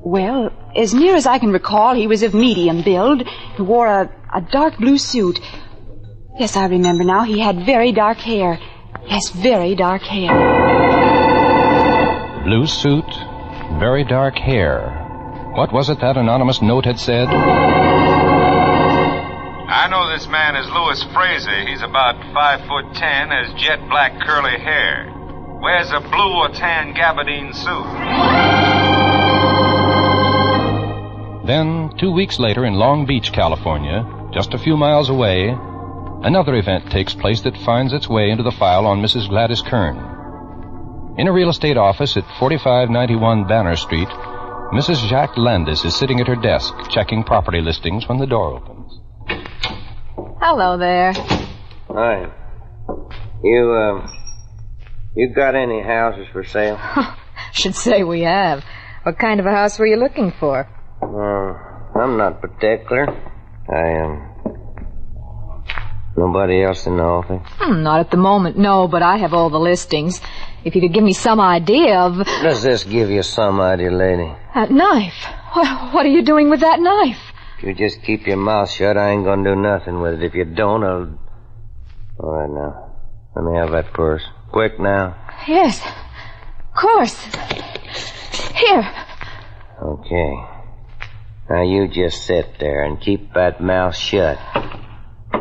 Well, as near as I can recall, he was of medium build. He wore a dark blue suit. Yes, I remember now. He had very dark hair. Yes, very dark hair. Blue suit, very dark hair. What was it that anonymous note had said? I know this man is Louis Fraser. He's about 5'10", has jet black curly hair. Wears a blue or tan gabardine suit. Then, 2 weeks later in Long Beach, California, just a few miles away, another event takes place that finds its way into the file on Mrs. Gladys Kern. In a real estate office at 4591 Banner Street, Mrs. Jacques Landis is sitting at her desk checking property listings when the door opens. Hello there. Hi. You got any houses for sale? Should say we have. What kind of a house were you looking for? I'm not particular. Nobody else in the office? Not at the moment, no, but I have all the listings. If you could give me some idea of... Does this give you some idea, lady? That knife. What are you doing with that knife? If you just keep your mouth shut, I ain't gonna do nothing with it. If you don't, I'll... All right, now. Let me have that purse. Quick now. Yes, of course. Here. Okay. Now you just sit there and keep that mouth shut.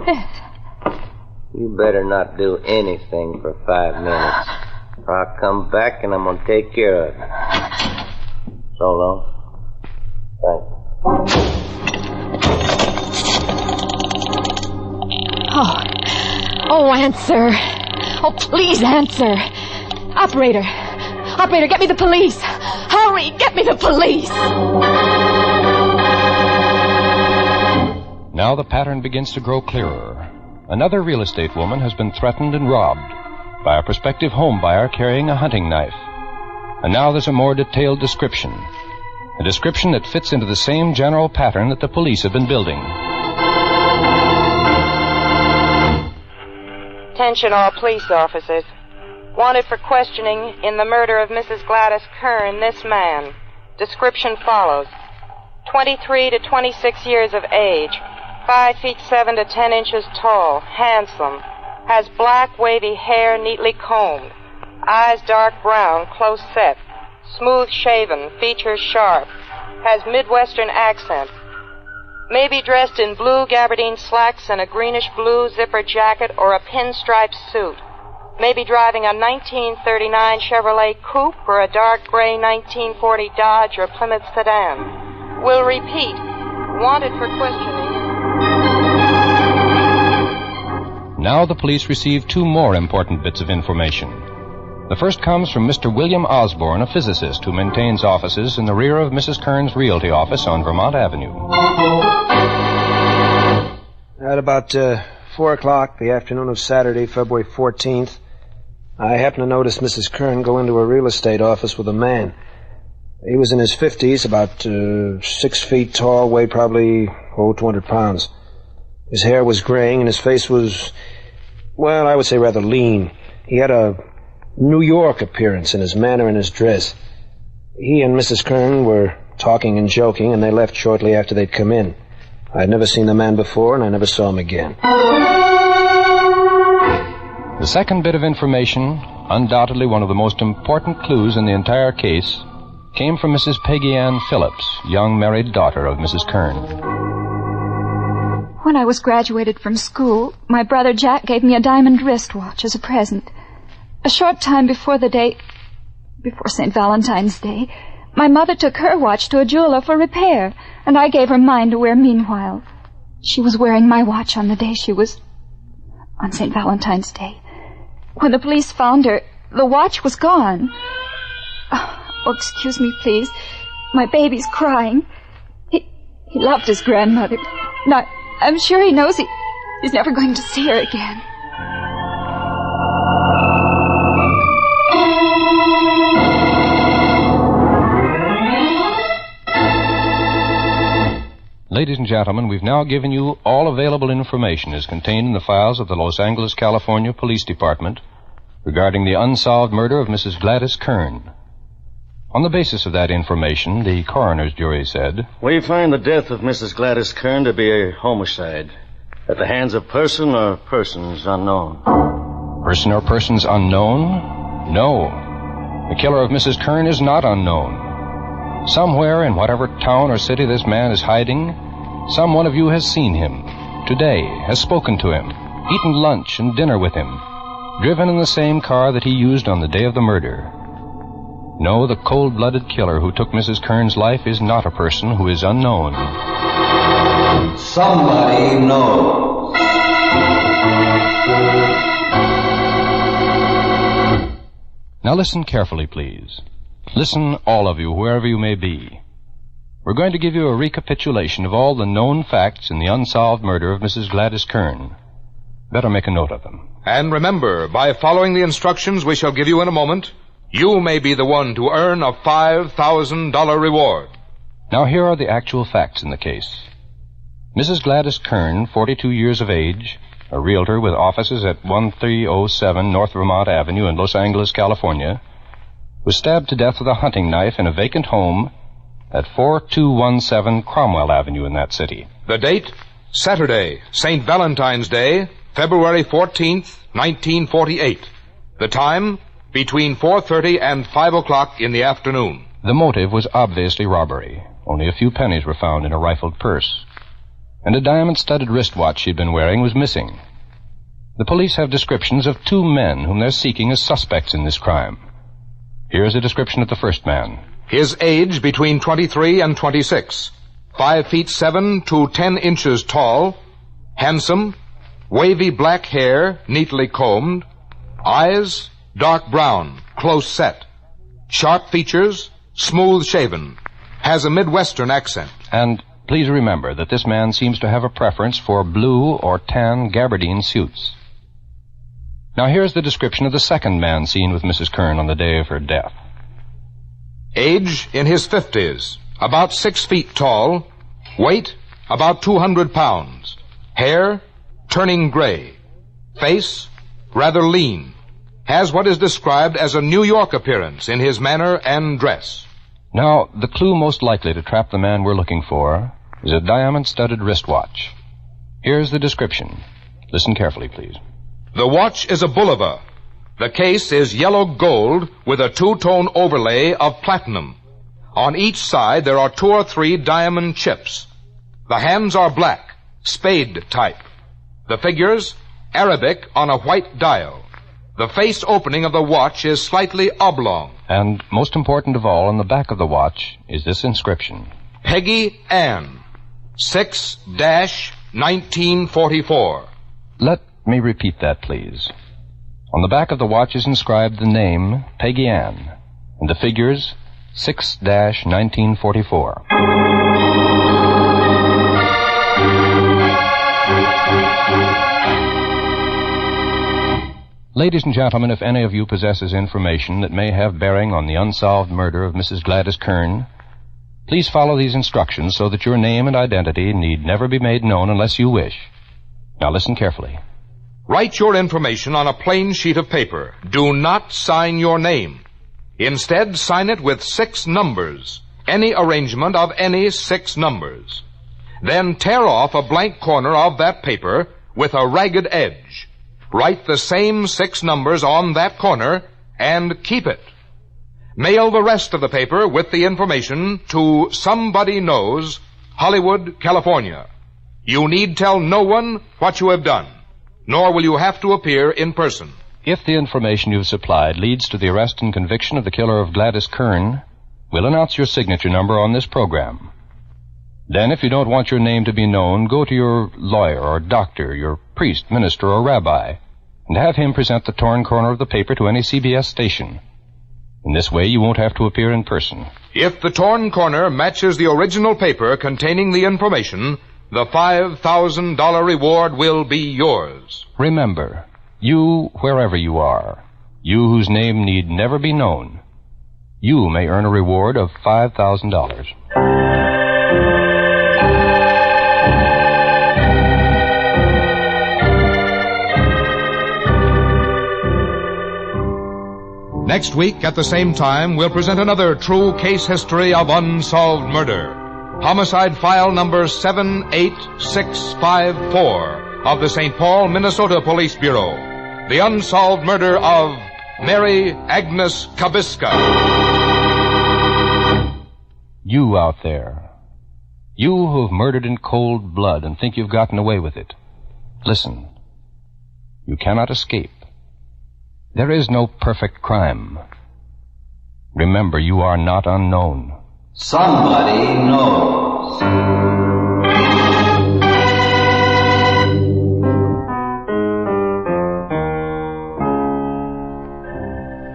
Yes. You better not do anything for 5 minutes. Or I'll come back and I'm going to take care of you. So long. Thanks. Oh, answer. Oh, please answer. Operator, get me the police. Hurry, get me the police. Now the pattern begins to grow clearer. Another real estate woman has been threatened and robbed by a prospective home buyer carrying a hunting knife. And now there's a more detailed description. A description that fits into the same general pattern that the police have been building. Attention all police officers. Wanted for questioning in the murder of Mrs. Gladys Kern, this man. Description follows. 23 to 26 years of age. 5 feet 7 to 10 inches tall. Handsome. Has black wavy hair neatly combed. Eyes dark brown, close set. Smooth shaven, features sharp. Has Midwestern accent. May be dressed in blue gabardine slacks and a greenish-blue zipper jacket or a pinstripe suit. May be driving a 1939 Chevrolet Coupe or a dark gray 1940 Dodge or Plymouth sedan. Will repeat. Wanted for questioning. Now the police receive 2 more important bits of information. The first comes from Mr. William Osborne, a physicist who maintains offices in the rear of Mrs. Kern's realty office on Vermont Avenue. At about 4 o'clock the afternoon of Saturday, February 14th, I happened to notice Mrs. Kern go into a real estate office with a man. He was in his 50s, about 6 feet tall, weighed probably 200 pounds. His hair was graying and his face was, well, I would say rather lean. He had a New York appearance in his manner and his dress. He and Mrs. Kern were talking and joking, and they left shortly after they'd come in. I'd never seen the man before, and I never saw him again. The second bit of information, undoubtedly one of the most important clues in the entire case, came from Mrs. Peggy Ann Phillips, young married daughter of Mrs. Kern. When I was graduated from school, my brother Jack gave me a diamond wristwatch as a present. A short time before St. Valentine's Day, my mother took her watch to a jeweler for repair, and I gave her mine to wear meanwhile. She was wearing my watch on the day on St. Valentine's Day. When the police found her, the watch was gone. Oh, excuse me, please. My baby's crying. He loved his grandmother. Now, I'm sure he knows he's never going to see her again. Ladies and gentlemen, we've now given you all available information as contained in the files of the Los Angeles, California Police Department regarding the unsolved murder of Mrs. Gladys Kern. On the basis of that information, the coroner's jury said, We find the death of Mrs. Gladys Kern to be a homicide at the hands of person or persons unknown. Person or persons unknown? No. The killer of Mrs. Kern is not unknown. Somewhere in whatever town or city this man is hiding, some one of you has seen him, today, has spoken to him, eaten lunch and dinner with him, driven in the same car that he used on the day of the murder. No, the cold-blooded killer who took Mrs. Kern's life is not a person who is unknown. Somebody knows. Now listen carefully, please. Listen, all of you, wherever you may be. We're going to give you a recapitulation of all the known facts in the unsolved murder of Mrs. Gladys Kern. Better make a note of them. And remember, by following the instructions we shall give you in a moment, you may be the one to earn a $5,000 reward. Now here are the actual facts in the case. Mrs. Gladys Kern, 42 years of age, a realtor with offices at 1307 North Vermont Avenue in Los Angeles, California, was stabbed to death with a hunting knife in a vacant home at 4217 Cromwell Avenue in that city. The date? Saturday, St. Valentine's Day, February 14th, 1948. The time, between 4:30 and 5 o'clock in the afternoon. The motive was obviously robbery. Only a few pennies were found in a rifled purse. And a diamond-studded wristwatch she'd been wearing was missing. The police have descriptions of 2 men whom they're seeking as suspects in this crime. Here's a description of the first man. His age between 23 and 26. 5 feet 7 to 10 inches tall. Handsome. Wavy black hair, neatly combed. Eyes, dark brown, close set. Sharp features, smooth shaven. Has a Midwestern accent. And please remember that this man seems to have a preference for blue or tan gabardine suits. Now here's the description of the second man seen with Mrs. Kern on the day of her death. Age in his 50s, about 6 feet tall. Weight, about 200 pounds. Hair, turning gray. Face, rather lean. Has what is described as a New York appearance in his manner and dress. Now, the clue most likely to trap the man we're looking for is a diamond-studded wristwatch. Here's the description. Listen carefully, please. The watch is a Bulova. The case is yellow gold with a 2-tone overlay of platinum. On each side there are 2 or 3 diamond chips. The hands are black, spade type. The figures, Arabic on a white dial. The face opening of the watch is slightly oblong. And most important of all, on the back of the watch is this inscription. Peggy Ann, 6-1944. Let me repeat that, please. On the back of the watch is inscribed the name Peggy Ann and the figures 6-1944. Ladies and gentlemen, if any of you possesses information that may have bearing on the unsolved murder of Mrs. Gladys Kern, please follow these instructions so that your name and identity need never be made known unless you wish. Now listen carefully. Write your information on a plain sheet of paper. Do not sign your name. Instead, sign it with 6 numbers, any arrangement of any 6 numbers. Then tear off a blank corner of that paper with a ragged edge. Write the same 6 numbers on that corner and keep it. Mail the rest of the paper with the information to Somebody Knows, Hollywood, California. You need tell no one what you have done, nor will you have to appear in person. If the information you've supplied leads to the arrest and conviction of the killer of Gladys Kern, we'll announce your signature number on this program. Then, if you don't want your name to be known, go to your lawyer or doctor, your priest, minister, or rabbi, and have him present the torn corner of the paper to any CBS station. In this way, you won't have to appear in person. If the torn corner matches the original paper containing the information, the $5,000 reward will be yours. Remember, you, wherever you are, you whose name need never be known, you may earn a reward of $5,000. Next week, at the same time, we'll present another true case history of unsolved murder. Homicide file number 78654 of the St. Paul, Minnesota Police Bureau. The unsolved murder of Mary Agnes Kabiska. You out there, you who've murdered in cold blood and think you've gotten away with it, listen. You cannot escape. There is no perfect crime. Remember, you are not unknown. Somebody knows.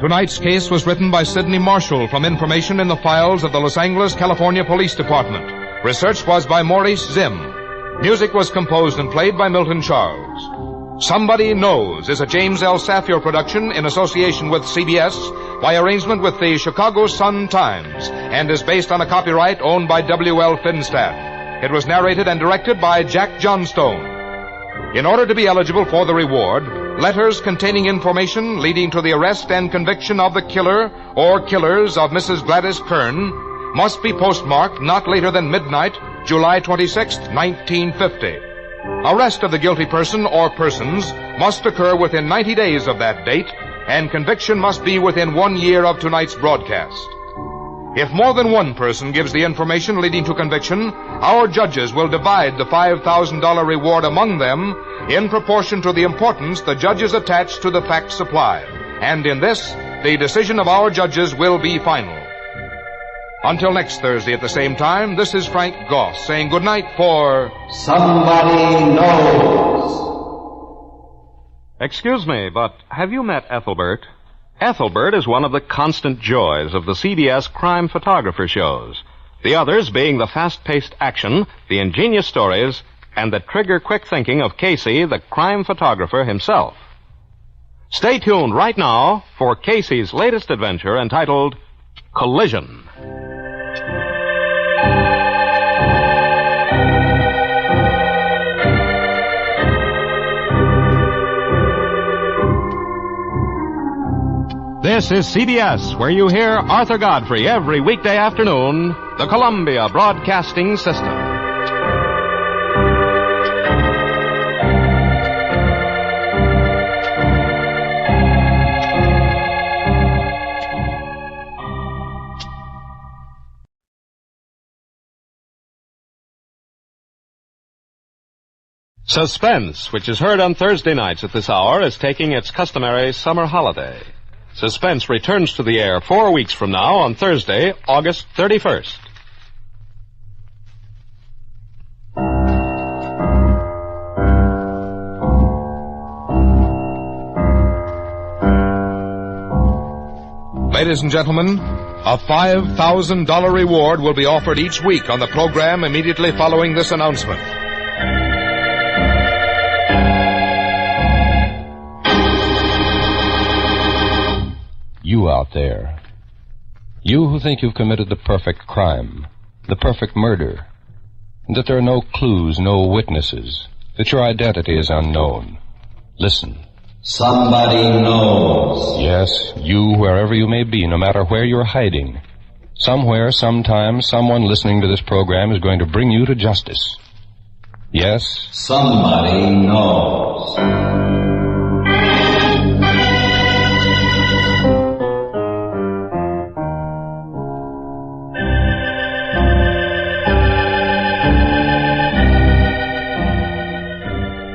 Tonight's case was written by Sidney Marshall from information in the files of the Los Angeles, California Police Department. Research was by Maurice Zim. Music was composed and played by Milton Charles. Somebody Knows is a James L. Safier production in association with CBS by arrangement with the Chicago Sun-Times and is based on a copyright owned by W.L. Finstad. It was narrated and directed by Jack Johnstone. In order to be eligible for the reward, letters containing information leading to the arrest and conviction of the killer or killers of Mrs. Gladys Kern must be postmarked not later than midnight, July 26, 1950. Arrest of the guilty person or persons must occur within 90 days of that date, and conviction must be within 1 year of tonight's broadcast. If more than one person gives the information leading to conviction, our judges will divide the $5,000 reward among them in proportion to the importance the judges attach to the facts supplied. And in this, the decision of our judges will be final. Until next Thursday at the same time, this is Frank Goss saying good night for Somebody Knows. Excuse me, but have you met Ethelbert? Ethelbert is one of the constant joys of the CBS crime photographer shows. The others being the fast-paced action, the ingenious stories, and the trigger-quick thinking of Casey, the crime photographer himself. Stay tuned right now for Casey's latest adventure entitled Collision. This is CBS, where you hear Arthur Godfrey every weekday afternoon, the Columbia Broadcasting System. Suspense, which is heard on Thursday nights at this hour, is taking its customary summer holiday. Suspense returns to the air 4 weeks from now on Thursday, August 31st. Ladies and gentlemen, a $5,000 reward will be offered each week on the program immediately following this announcement. You out there. You who think you've committed the perfect crime, the perfect murder, and that there are no clues, no witnesses, that your identity is unknown. Listen. Somebody knows. Yes, you, wherever you may be, no matter where you're hiding. Somewhere, sometime, someone listening to this program is going to bring you to justice. Yes? Somebody knows.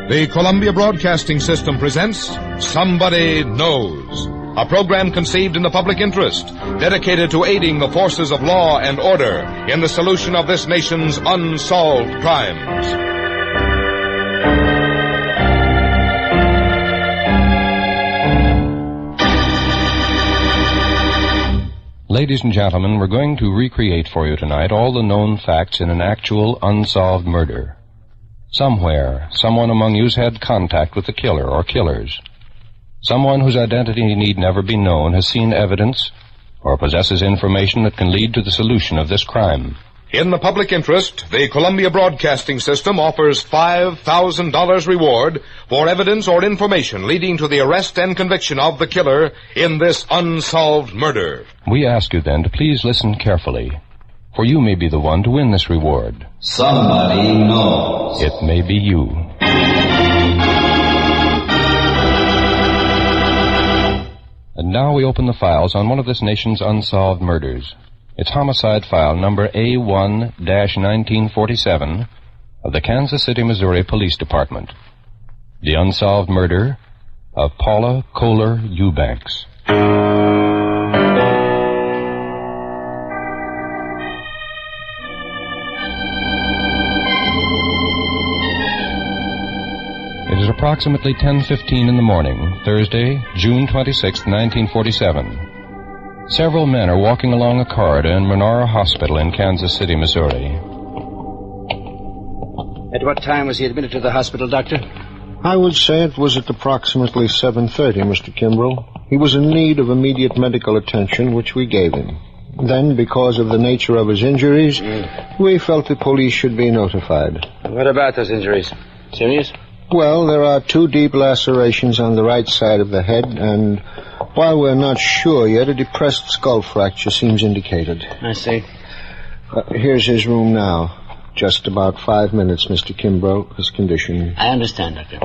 The Columbia Broadcasting System presents Somebody Knows, a program conceived in the public interest, dedicated to aiding the forces of law and order in the solution of this nation's unsolved crimes. Ladies and gentlemen, we're going to recreate for you tonight all the known facts in an actual unsolved murder. Somewhere, someone among you's had contact with the killer or killers. Someone whose identity need never be known has seen evidence or possesses information that can lead to the solution of this crime. In the public interest, the Columbia Broadcasting System offers $5,000 reward for evidence or information leading to the arrest and conviction of the killer in this unsolved murder. We ask you then to please listen carefully, for you may be the one to win this reward. Somebody knows. It may be you. And now we open the files on one of this nation's unsolved murders. It's homicide file number A1-1947 of the Kansas City, Missouri Police Department. The unsolved murder of Paula Kohler Eubanks. It is approximately 10:15 in the morning, Thursday, June 26, 1947. Several men are walking along a corridor in Menora Hospital in Kansas City, Missouri. At what time was he admitted to the hospital, Doctor? I would say it was at approximately 7:30, Mr. Kimbrough. He was in need of immediate medical attention, which we gave him. Then, because of the nature of his injuries, we felt the police should be notified. What about those injuries? Serious? Well, there are 2 deep lacerations on the right side of the head, and while we're not sure yet, a depressed skull fracture seems indicated. I see. Here's his room now. Just about 5 minutes, Mr. Kimbrough. His condition. I understand, Doctor.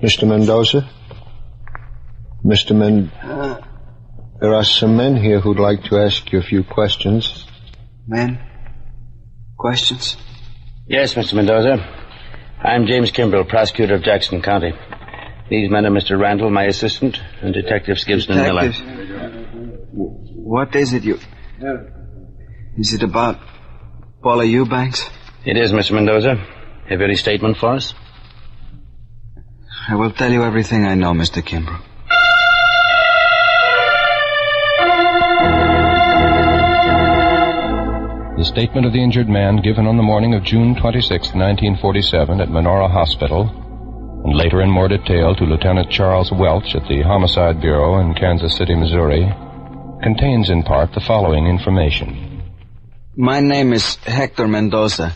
Mr. Mendoza? There are some men here who'd like to ask you a few questions. Men? Questions? Yes, Mr. Mendoza. I'm James Kimbrough, prosecutor of Jackson County. These men are Mr. Randall, my assistant, and Detectives Gibson and Miller. What is it you... Is it about Paula Eubanks? It is, Mr. Mendoza. Have you any statement for us? I will tell you everything I know, Mr. Kimbrough. The statement of the injured man given on the morning of June 26, 1947 at Menorah Hospital, and later in more detail to Lieutenant Charles Welch at the Homicide Bureau in Kansas City, Missouri, contains in part the following information. My name is Hector Mendoza.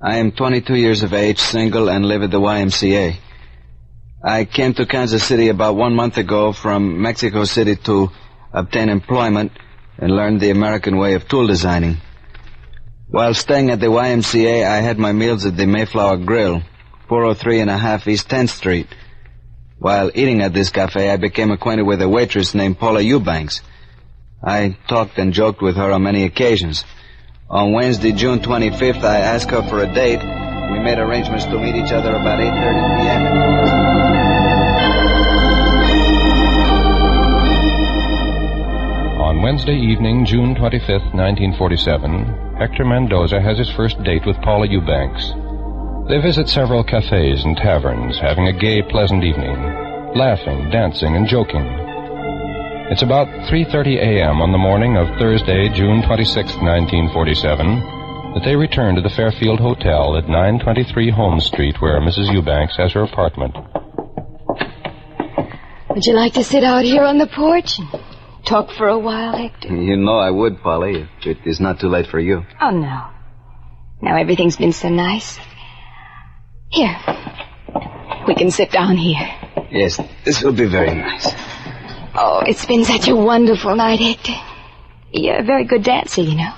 I am 22 years of age, single, and live at the YMCA. I came to Kansas City about 1 month ago from Mexico City to obtain employment and learn the American way of tool designing. While staying at the YMCA, I had my meals at the Mayflower Grill, 403.5 East 10th Street. While eating at this cafe, I became acquainted with a waitress named Paula Eubanks. I talked and joked with her on many occasions. On Wednesday, June 25th, I asked her for a date. We made arrangements to meet each other about 8:30 p.m. On Wednesday evening, June 25th, 1947, Hector Mendoza has his first date with Paula Eubanks. They visit several cafes and taverns, having a gay, pleasant evening, laughing, dancing, and joking. It's about 3:30 a.m. on the morning of Thursday, June 26, 1947, that they return to the Fairfield Hotel at 923 Holmes Street, where Mrs. Eubanks has her apartment. Would you like to sit out here on the porch and talk for a while, Hector? You know I would, Polly, if it is not too late for you. Oh, no. Now everything's been so nice. Here. We can sit down here. Yes, this will be very nice. Oh, it's been such a wonderful night, Hector. You're a very good dancer, you know.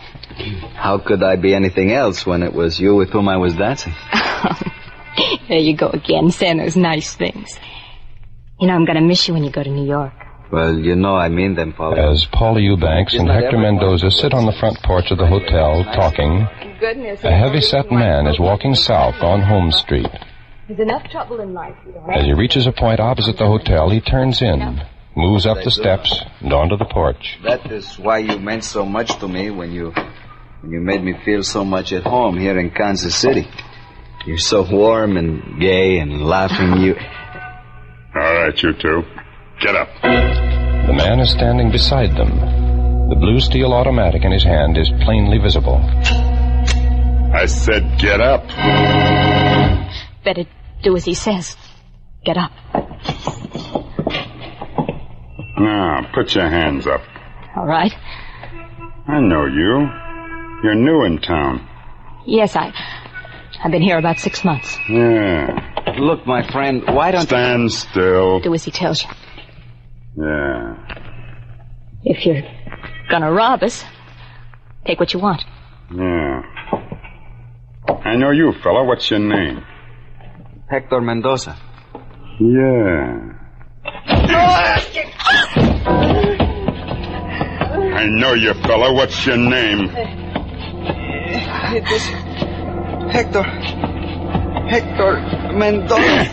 How could I be anything else when it was you with whom I was dancing? There you go again, saying those nice things. You know, I'm going to miss you when you go to New York. Well, you know I mean them, Polly. As Paula Eubanks and Hector Mendoza sit on the front porch of the hotel talking, a heavy-set man is walking south on Holmes Street. There's enough trouble in life. As he reaches a point opposite the hotel, he turns in, moves up the steps, and onto the porch. That is why you meant so much to me when you made me feel so much at home here in Kansas City. You're so warm and gay and laughing. All right, you two. Get up. The man is standing beside them. The blue steel automatic in his hand is plainly visible. I said get up. Better do as he says. Get up. Now, put your hands up. All right. I know you. You're new in town. Yes, I've been here about 6 months. Yeah. Look, my friend, why don't Stand still. Do as he tells you. Yeah. If you're gonna rob us, take what you want. Yeah. I know you, fella. What's your name? Hector Mendoza. Yeah. I know you, fella. What's your name? It is Hector Mendoza.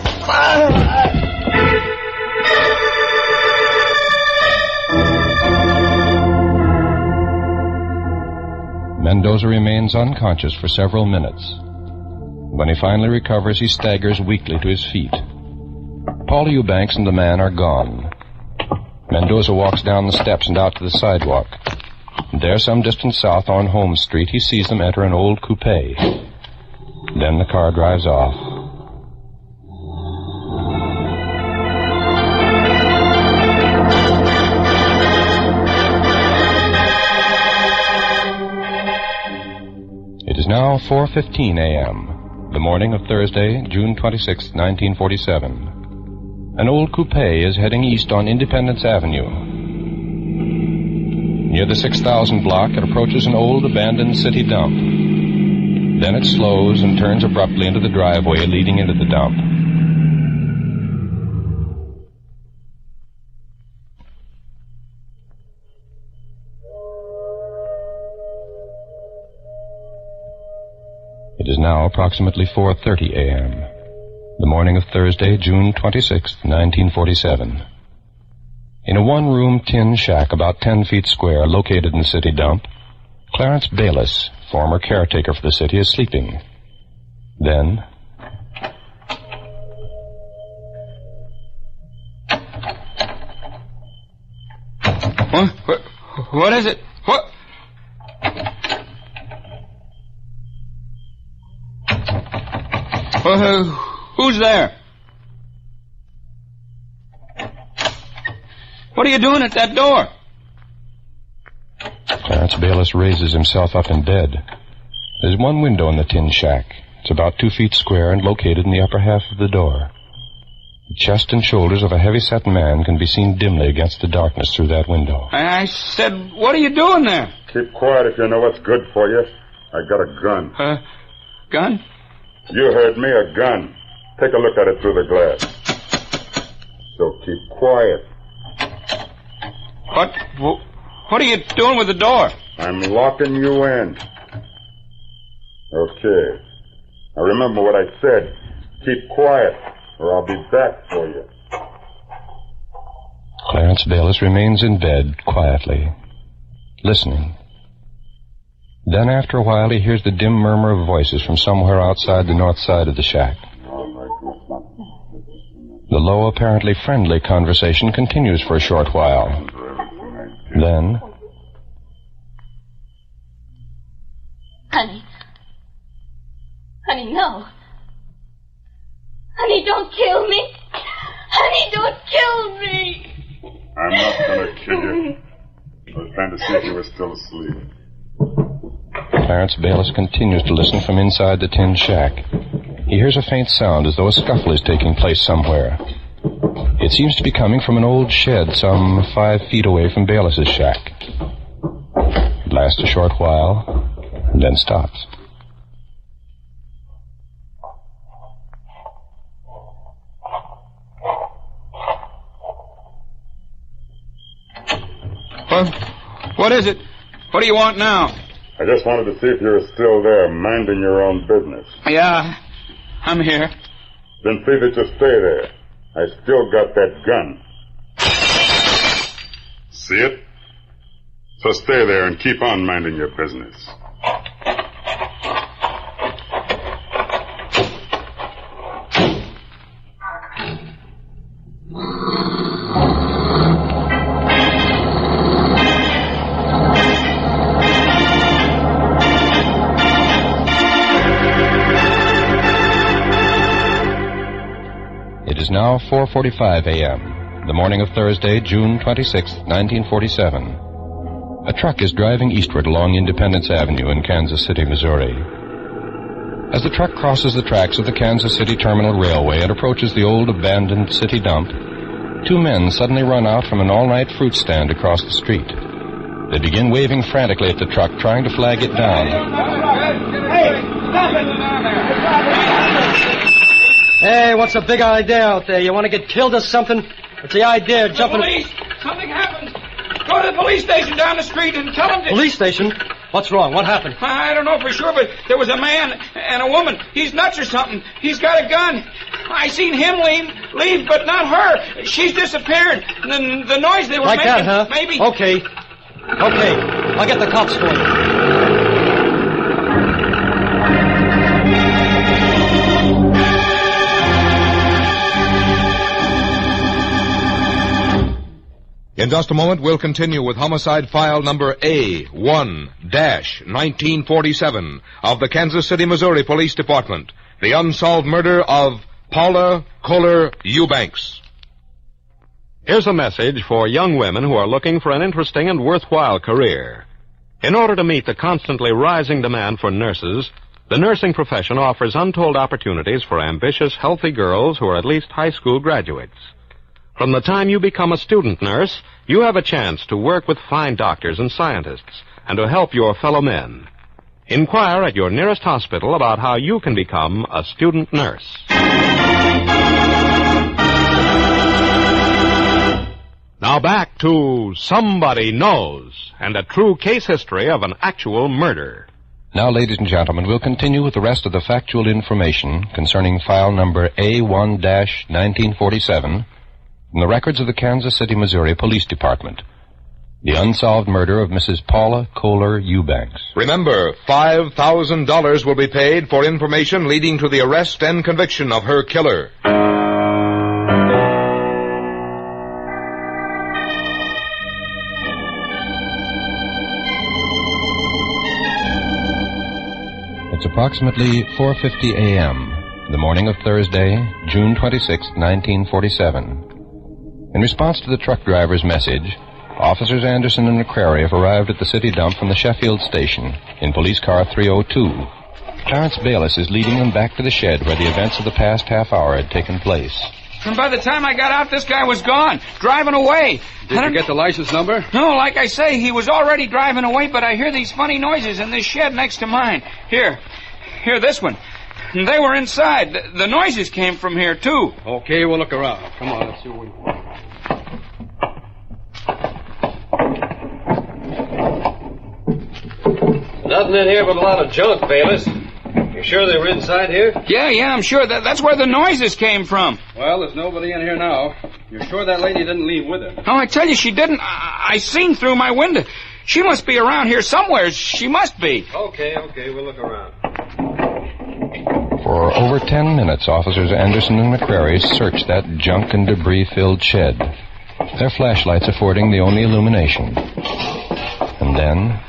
Mendoza remains unconscious for several minutes. When he finally recovers, he staggers weakly to his feet. Paula Eubanks and the man are gone. Mendoza walks down the steps and out to the sidewalk. There, some distance south on Holmes Street, he sees them enter an old coupe. Then the car drives off. It is now 4:15 a.m., the morning of Thursday, June 26, 1947. An old coupe is heading east on Independence Avenue. Near the 6000 block, it approaches an old abandoned city dump. Then it slows and turns abruptly into the driveway leading into the dump. It is now approximately 4:30 a.m., the morning of Thursday, June 26, 1947. In a one-room tin shack about 10 feet square located in the city dump, Clarence Bayless, former caretaker for the city, is sleeping. Then... What is it? What? Who's there? What are you doing at that door? Clarence Bayless raises himself up in bed. There's one window in the tin shack. It's about 2 feet square and located in the upper half of the door. The chest and shoulders of a heavy-set man can be seen dimly against the darkness through that window. I said, what are you doing there? Keep quiet if you know what's good for you. I got a gun. Gun? You heard me, a gun. Take a look at it through the glass. So keep quiet. What are you doing with the door? I'm locking you in. Okay. Now remember what I said. Keep quiet, or I'll be back for you. Clarence Bayless remains in bed quietly, listening. Then after a while he hears the dim murmur of voices from somewhere outside the north side of the shack. The low, apparently friendly conversation continues for a short while. Then... Honey, no. Honey, don't kill me. Honey, don't kill me. I'm not going to kill you. I was trying to see if you were still asleep. Clarence Bayless continues to listen from inside the tin shack. He hears a faint sound as though a scuffle is taking place somewhere. It seems to be coming from an old shed some 5 feet away from Bayless's shack. It lasts a short while, and then stops. What is it? What do you want now? I just wanted to see if you were still there, minding your own business. Yeah, I'm here. Then see that you stay there. I still got that gun. See it? So stay there and keep on minding your business. It is now 4:45 a.m., the morning of Thursday, June 26, 1947. A truck is driving eastward along Independence Avenue in Kansas City, Missouri. As the truck crosses the tracks of the Kansas City Terminal Railway and approaches the old abandoned city dump, 2 men suddenly run out from an all-night fruit stand across the street. They begin waving frantically at the truck, trying to flag it down. Hey, stop it! Hey, what's the big idea out there? You want to get killed or something? What's the idea of jumping... Police! Something happened! Go to the police station down the street and tell them to... Police station? What's wrong? What happened? I don't know for sure, but there was a man and a woman. He's nuts or something. He's got a gun. I seen him leave, but not her. She's disappeared. The noise they were like making... Like that, huh? Maybe... Okay. I'll get the cops for you. In just a moment, we'll continue with homicide file number A1-1947 of the Kansas City, Missouri Police Department, the unsolved murder of Paula Kohler Eubanks. Here's a message for young women who are looking for an interesting and worthwhile career. In order to meet the constantly rising demand for nurses, the nursing profession offers untold opportunities for ambitious, healthy girls who are at least high school graduates. From the time you become a student nurse, you have a chance to work with fine doctors and scientists and to help your fellow men. Inquire at your nearest hospital about how you can become a student nurse. Now back to Somebody Knows and a true case history of an actual murder. Now, ladies and gentlemen, we'll continue with the rest of the factual information concerning file number A1-1947 from the records of the Kansas City, Missouri Police Department. The unsolved murder of Mrs. Paula Kohler Eubanks. Remember, $5,000 will be paid for information leading to the arrest and conviction of her killer. It's approximately 4:50 a.m., the morning of Thursday, June 26, 1947. In response to the truck driver's message, Officers Anderson and McCrary have arrived at the city dump from the Sheffield station in police car 302. Clarence Bayless is leading them back to the shed where the events of the past half hour had taken place. And by the time I got out, this guy was gone, driving away. Did you get the license number? No, like I say, he was already driving away, but I hear these funny noises in this shed next to mine. Here, this one. They were inside. The noises came from here, too. Okay, we'll look around. Come on, let's see what we can. Nothing in here but a lot of junk, Bayless. You sure they were inside here? Yeah, I'm sure. That's where the noises came from. Well, there's nobody in here now. You're sure that lady didn't leave with her? Oh, I tell you, she didn't. I seen through my window. She must be around here somewhere. She must be. Okay, we'll look around. For over 10 minutes, Officers Anderson and McCrary searched that junk and debris-filled shed, their flashlights affording the only illumination. And then...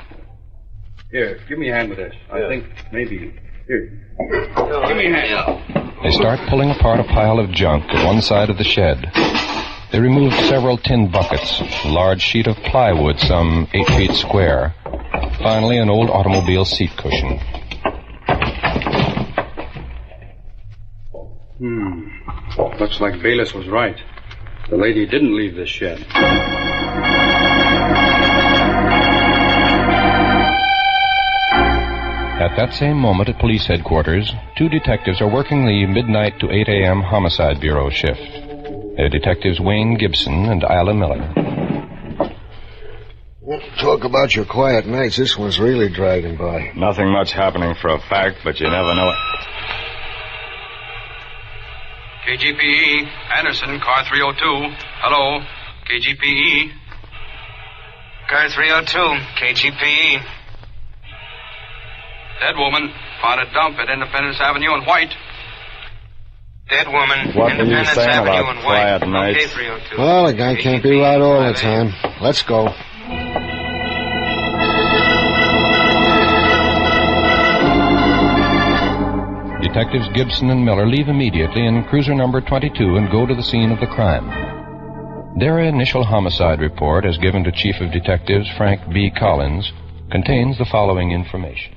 Here, give me a hand with this. I think maybe... Here. Give me a hand. They start pulling apart a pile of junk at one side of the shed. They removed several tin buckets, a large sheet of plywood some 8 feet square, finally an old automobile seat cushion. Looks like Bayless was right. The lady didn't leave this shed. At that same moment at police headquarters, 2 detectives are working the midnight to 8 a.m. Homicide Bureau shift. They're Detectives Wayne Gibson and Isla Miller. Talk about your quiet nights. This one's really dragging by. Nothing much happening for a fact, but you never know it. KGPE, Anderson, car 302. Hello, KGPE. Car 302, KGPE. Dead woman, found a dump at Independence Avenue in White. Dead woman, what Independence saying Avenue about in quiet White. nights? Okay, 302. Well, a guy can't be right all the time. Let's go. Detectives Gibson and Miller leave immediately in cruiser number 22 and go to the scene of the crime. Their initial homicide report, as given to Chief of Detectives Frank B. Collins, contains the following information.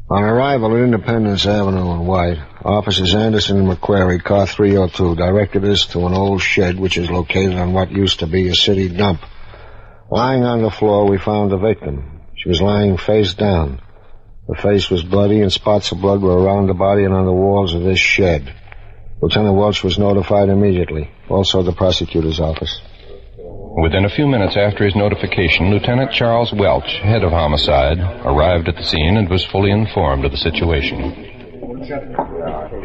On arrival at Independence Avenue in White, Officers Anderson and McCrary, car 302, directed us to an old shed which is located on what used to be a city dump. Lying on the floor, we found the victim. She was lying face down. Her face was bloody and spots of blood were around the body and on the walls of this shed. Lieutenant Welch was notified immediately, also the prosecutor's office. Within a few minutes after his notification, Lieutenant Charles Welch, head of homicide, arrived at the scene and was fully informed of the situation.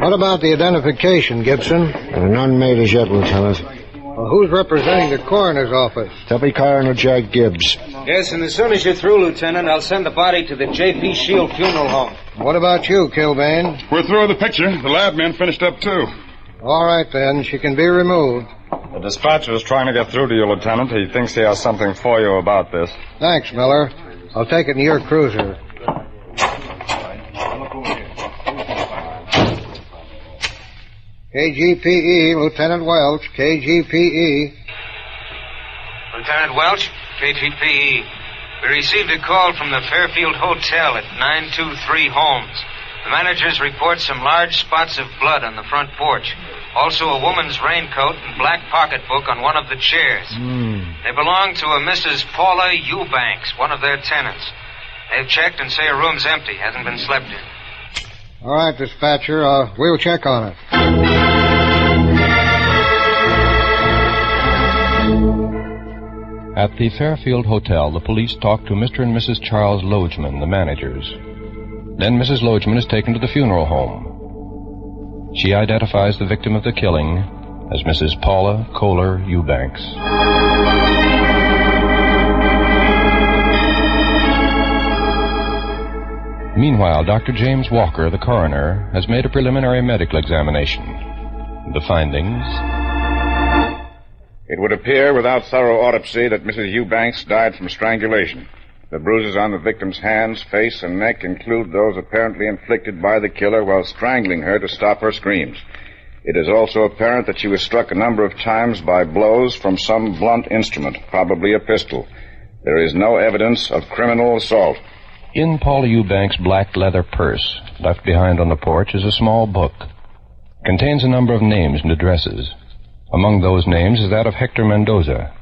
What about the identification, Gibson? None made as yet, Lieutenant. Well, who's representing the coroner's office? Deputy Coroner Jack Gibbs. Yes, and as soon as you're through, Lieutenant, I'll send the body to the J.P. Shield Funeral Home. What about you, Kilbane? We're through with the picture. The lab men finished up, too. All right, then. She can be removed. The dispatcher is trying to get through to you, Lieutenant. He thinks he has something for you about this. Thanks, Miller. I'll take it in your cruiser. KGPE, Lieutenant Welch, KGPE. Lieutenant Welch, KGPE. We received a call from the Fairfield Hotel at 923 Holmes. The managers report some large spots of blood on the front porch. Also a woman's raincoat and black pocketbook on one of the chairs. They belong to a Mrs. Paula Eubanks, one of their tenants. They've checked and say her room's empty, hasn't been slept in. All right, dispatcher. We'll check on it. At the Fairfield Hotel, the police talk to Mr. and Mrs. Charles Logeman, the managers. Then Mrs. Logeman is taken to the funeral home. She identifies the victim of the killing as Mrs. Paula Kohler Eubanks. Meanwhile, Dr. James Walker, the coroner, has made a preliminary medical examination. The findings... It would appear without thorough autopsy that Mrs. Eubanks died from strangulation. The bruises on the victim's hands, face, and neck include those apparently inflicted by the killer while strangling her to stop her screams. It is also apparent that she was struck a number of times by blows from some blunt instrument, probably a pistol. There is no evidence of criminal assault. In Paula Eubanks' black leather purse, left behind on the porch, is a small book. It contains a number of names and addresses. Among those names is that of Hector Mendoza.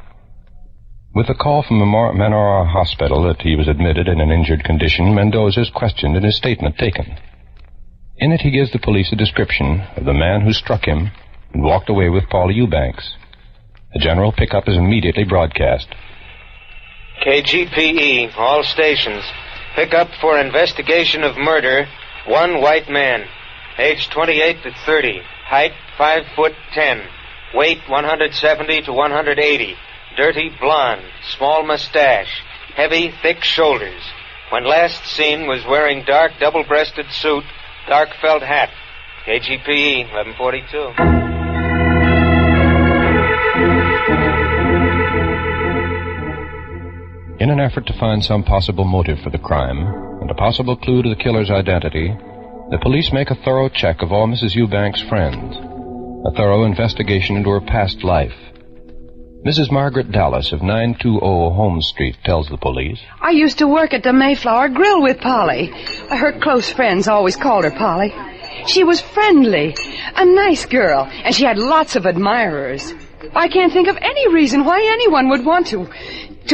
With a call from Menora Hospital that he was admitted in an injured condition, Mendoza is questioned and his statement taken. In it, he gives the police a description of the man who struck him and walked away with Paula Eubanks. A general pickup is immediately broadcast. KGPE, all stations. Pickup for investigation of murder. One white man. Age 28 to 30. Height 5'10". Weight 170 to 180. Dirty blonde. Small mustache. Heavy, thick shoulders. When last seen was wearing dark double-breasted suit, dark felt hat. KGPE 1142. In an effort to find some possible motive for the crime and a possible clue to the killer's identity, the police make a thorough check of all Mrs. Eubanks' friends, a thorough investigation into her past life. Mrs. Margaret Dallas of 920 Holmes Street tells the police, I used to work at the Mayflower Grill with Polly. Her close friends always called her Polly. She was friendly, a nice girl, and she had lots of admirers. I can't think of any reason why anyone would want to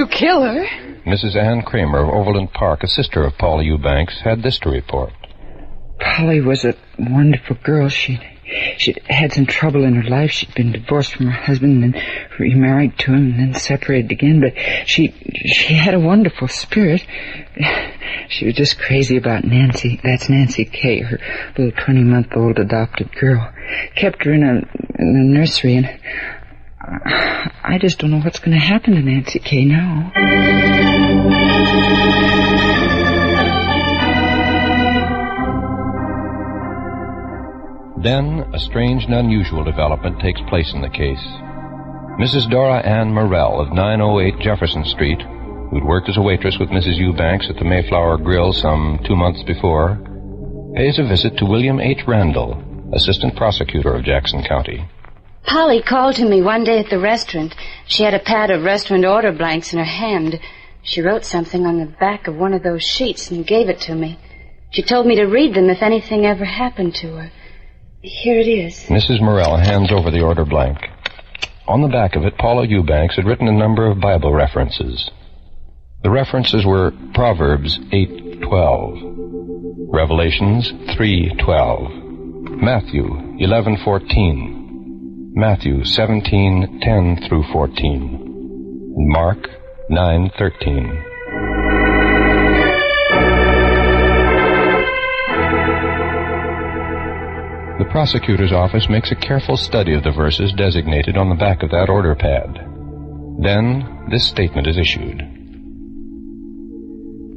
kill her. Mrs. Ann Kramer of Overland Park, a sister of Paula Eubanks, had this to report. Polly was a wonderful girl. She'd had some trouble in her life. She'd been divorced from her husband and then remarried to him and then separated again. But she had a wonderful spirit. She was just crazy about Nancy. That's Nancy Kay, her little 20-month-old adopted girl. Kept her in a nursery, and I just don't know what's going to happen to Nancy Kay now. Then, a strange and unusual development takes place in the case. Mrs. Dora Ann Morrell of 908 Jefferson Street, who'd worked as a waitress with Mrs. Eubanks at the Mayflower Grill some 2 months before, pays a visit to William H. Randall, assistant prosecutor of Jackson County. Polly called to me one day at the restaurant. She had a pad of restaurant order blanks in her hand. She wrote something on the back of one of those sheets and gave it to me. She told me to read them if anything ever happened to her. Here it is. Mrs. Morrell hands over the order blank. On the back of it, Paula Eubanks had written a number of Bible references. The references were Proverbs 8:12, Revelations 3:12, Matthew 11:14, Matthew 17:10 through 14, and Mark 9:13. The prosecutor's office makes a careful study of the verses designated on the back of that order pad. Then, this statement is issued.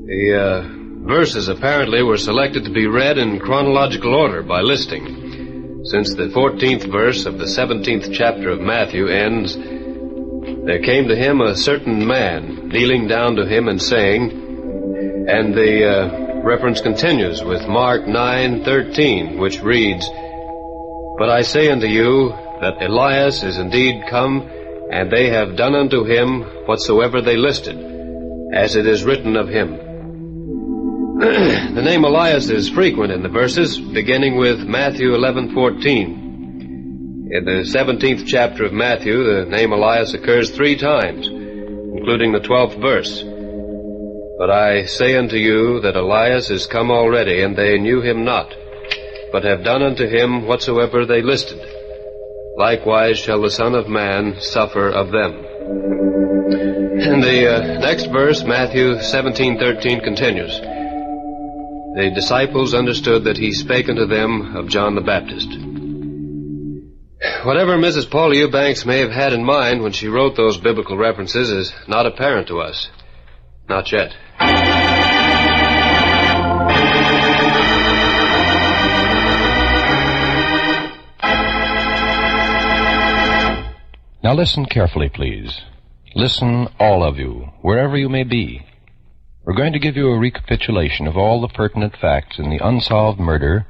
The verses apparently were selected to be read in chronological order by listing. Since the 14th verse of the 17th chapter of Matthew ends, there came to him a certain man, kneeling down to him and saying, and the reference continues with Mark 9:13, which reads, But I say unto you that Elias is indeed come, and they have done unto him whatsoever they listed, as it is written of him. The name Elias is frequent in the verses, beginning with Matthew 11:14. In the 17th chapter of Matthew, the name Elias occurs 3 times, including the 12th verse. But I say unto you that Elias is come already, and they knew him not, but have done unto him whatsoever they listed. Likewise shall the Son of Man suffer of them. And the next verse, Matthew 17:13, continues. The disciples understood that he spake unto them of John the Baptist. Whatever Mrs. Paula Eubanks may have had in mind when she wrote those biblical references is not apparent to us. Not yet. Now listen carefully, please. Listen, all of you, wherever you may be. We're going to give you a recapitulation of all the pertinent facts in the unsolved murder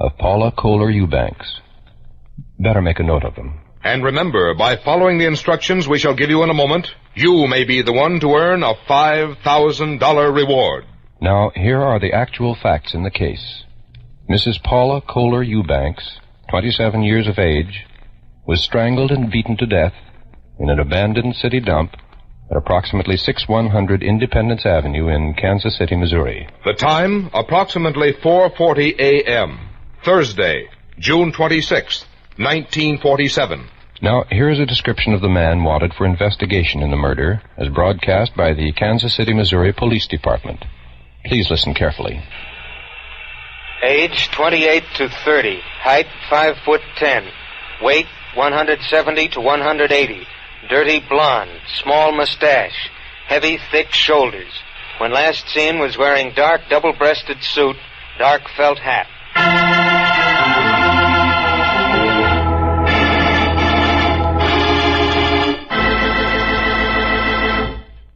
of Paula Kohler Eubanks. Better make a note of them. And remember, by following the instructions we shall give you in a moment, you may be the one to earn a $5,000 reward. Now, here are the actual facts in the case. Mrs. Paula Kohler Eubanks, 27 years of age, was strangled and beaten to death in an abandoned city dump at approximately 6100 Independence Avenue in Kansas City, Missouri. The time, approximately 4:40 a.m., Thursday, June 26th, 1947. Now, here is a description of the man wanted for investigation in the murder, as broadcast by the Kansas City, Missouri Police Department. Please listen carefully. Age 28 to 30. Height 5'10". Weight 170 to 180. Dirty blonde. Small mustache. Heavy, thick shoulders. When last seen was wearing dark double-breasted suit, dark felt hat.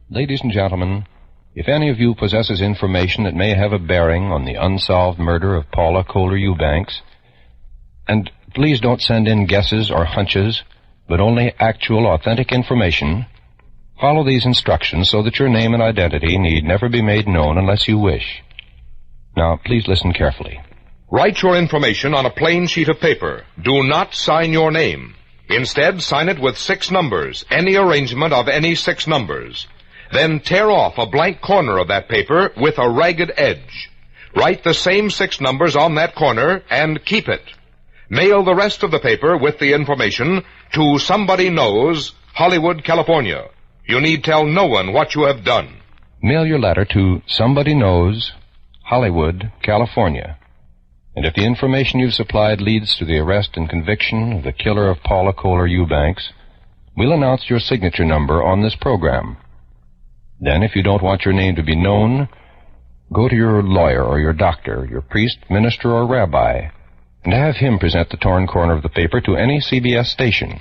Ladies and gentlemen, if any of you possesses information that may have a bearing on the unsolved murder of Paula Kohler Eubanks, and please don't send in guesses or hunches, but only actual, authentic information, follow these instructions so that your name and identity need never be made known unless you wish. Now, please listen carefully. Write your information on a plain sheet of paper. Do not sign your name. Instead, sign it with 6 numbers, any arrangement of any 6 numbers. Then tear off a blank corner of that paper with a ragged edge. Write the same 6 numbers on that corner and keep it. Mail the rest of the paper with the information to Somebody Knows, Hollywood, California. You need tell no one what you have done. Mail your letter to Somebody Knows, Hollywood, California. And if the information you've supplied leads to the arrest and conviction of the killer of Paula Kohler Eubanks, we'll announce your signature number on this program. Then, if you don't want your name to be known, go to your lawyer or your doctor, your priest, minister, or rabbi, and have him present the torn corner of the paper to any CBS station.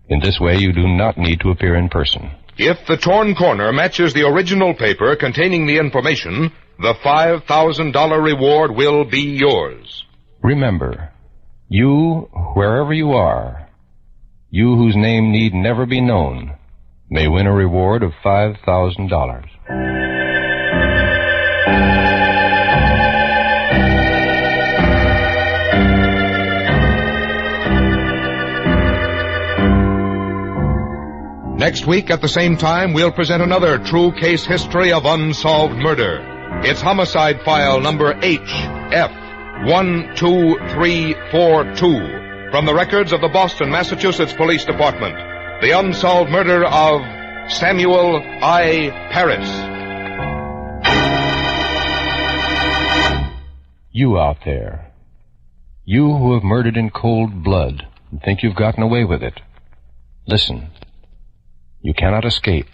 In this way, you do not need to appear in person. If the torn corner matches the original paper containing the information, the $5,000 reward will be yours. Remember, you, wherever you are, you whose name need never be known, may win a reward of $5,000. Next week at the same time, we'll present another true case history of unsolved murder. It's homicide file number HF12342 from the records of the Boston, Massachusetts Police Department. The unsolved murder of Samuel I. Paris. You out there, you who have murdered in cold blood and think you've gotten away with it, listen. You cannot escape.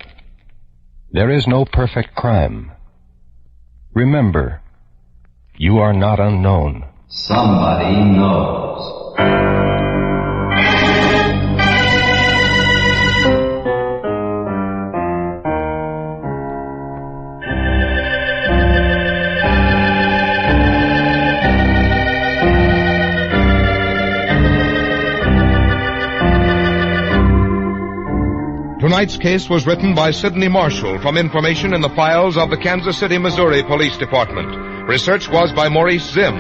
There is no perfect crime. Remember, you are not unknown. Somebody knows. Tonight's case was written by Sidney Marshall from information in the files of the Kansas City, Missouri Police Department. Research was by Maurice Zim.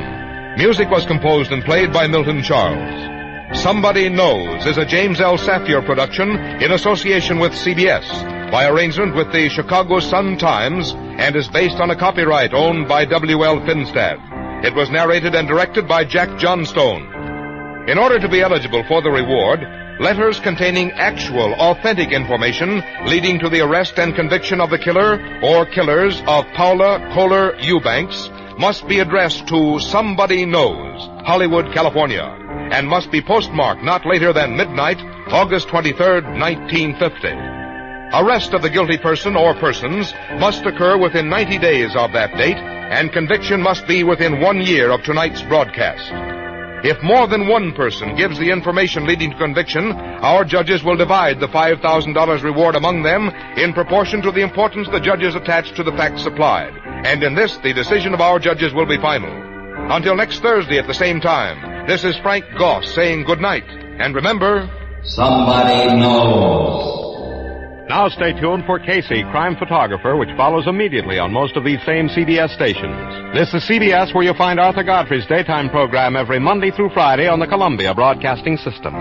Music was composed and played by Milton Charles. Somebody Knows is a James L. Safier production in association with CBS by arrangement with the Chicago Sun-Times and is based on a copyright owned by W.L. Finstad. It was narrated and directed by Jack Johnstone. In order to be eligible for the reward, letters containing actual, authentic information leading to the arrest and conviction of the killer or killers of Paula Kohler Eubanks must be addressed to Somebody Knows, Hollywood, California, and must be postmarked not later than midnight, August 23rd, 1950. Arrest of the guilty person or persons must occur within 90 days of that date, and conviction must be within 1 year of tonight's broadcast. If more than one person gives the information leading to conviction, our judges will divide the $5,000 reward among them in proportion to the importance the judges attach to the facts supplied. And in this, the decision of our judges will be final. Until next Thursday at the same time, this is Frank Goss saying good night. And remember, somebody knows. Now stay tuned for Casey, Crime Photographer, which follows immediately on most of these same CBS stations. This is CBS, where you'll find Arthur Godfrey's daytime program every Monday through Friday on the Columbia Broadcasting System.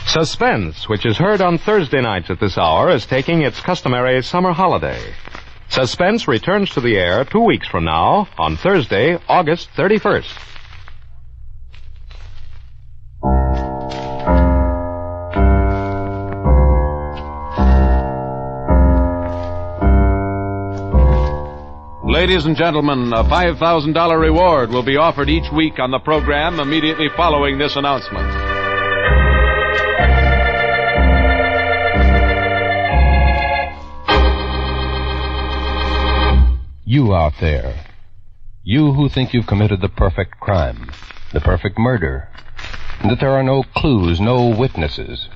Suspense, which is heard on Thursday nights at this hour, is taking its customary summer holiday. Suspense returns to the air 2 weeks from now on Thursday, August 31st. Ladies and gentlemen, a $5,000 reward will be offered each week on the program immediately following this announcement. You out there, you who think you've committed the perfect crime, the perfect murder, and that there are no clues, no witnesses,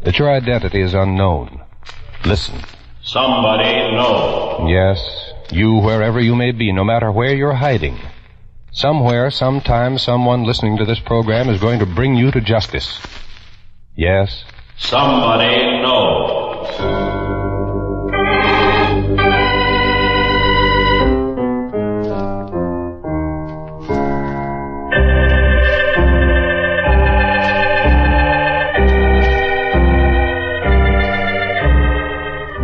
that your identity is unknown. Listen. Somebody knows. Yes, you, wherever you may be, no matter where you're hiding. Somewhere, sometime, someone listening to this program is going to bring you to justice. Yes. Somebody knows.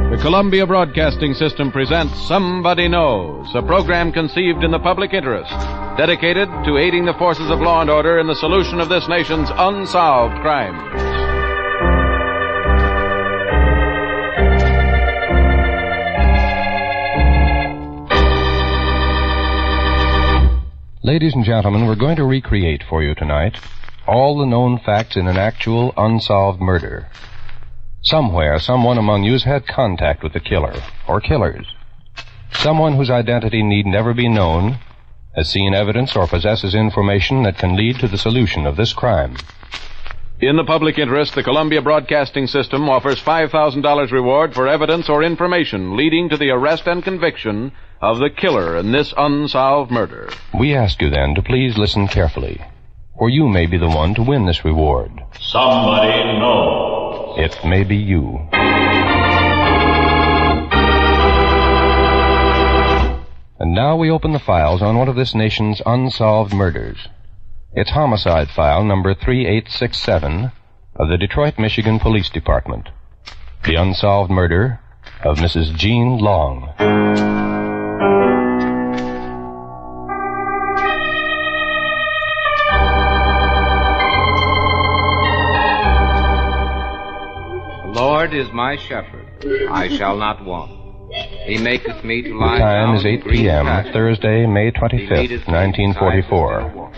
The Columbia Broadcasting System presents Somebody Knows, a program conceived in the public interest, dedicated to aiding the forces of law and order in the solution of this nation's unsolved crimes. Ladies and gentlemen, we're going to recreate for you tonight all the known facts in an actual unsolved murder. Somewhere, someone among you has had contact with the killer, or killers. Someone whose identity need never be known has seen evidence or possesses information that can lead to the solution of this crime. In the public interest, the Columbia Broadcasting System offers $5,000 reward for evidence or information leading to the arrest and conviction of the killer in this unsolved murder. We ask you then to please listen carefully, for you may be the one to win this reward. Somebody knows. It may be you. And now we open the files on one of this nation's unsolved murders. It's homicide file number 3867 of the Detroit, Michigan Police Department. The unsolved murder of Mrs. Jean Long. The Lord is my shepherd, I shall not want. He maketh me to lie down. The time is 8 p.m., pastures. Thursday, May 25th, 1944.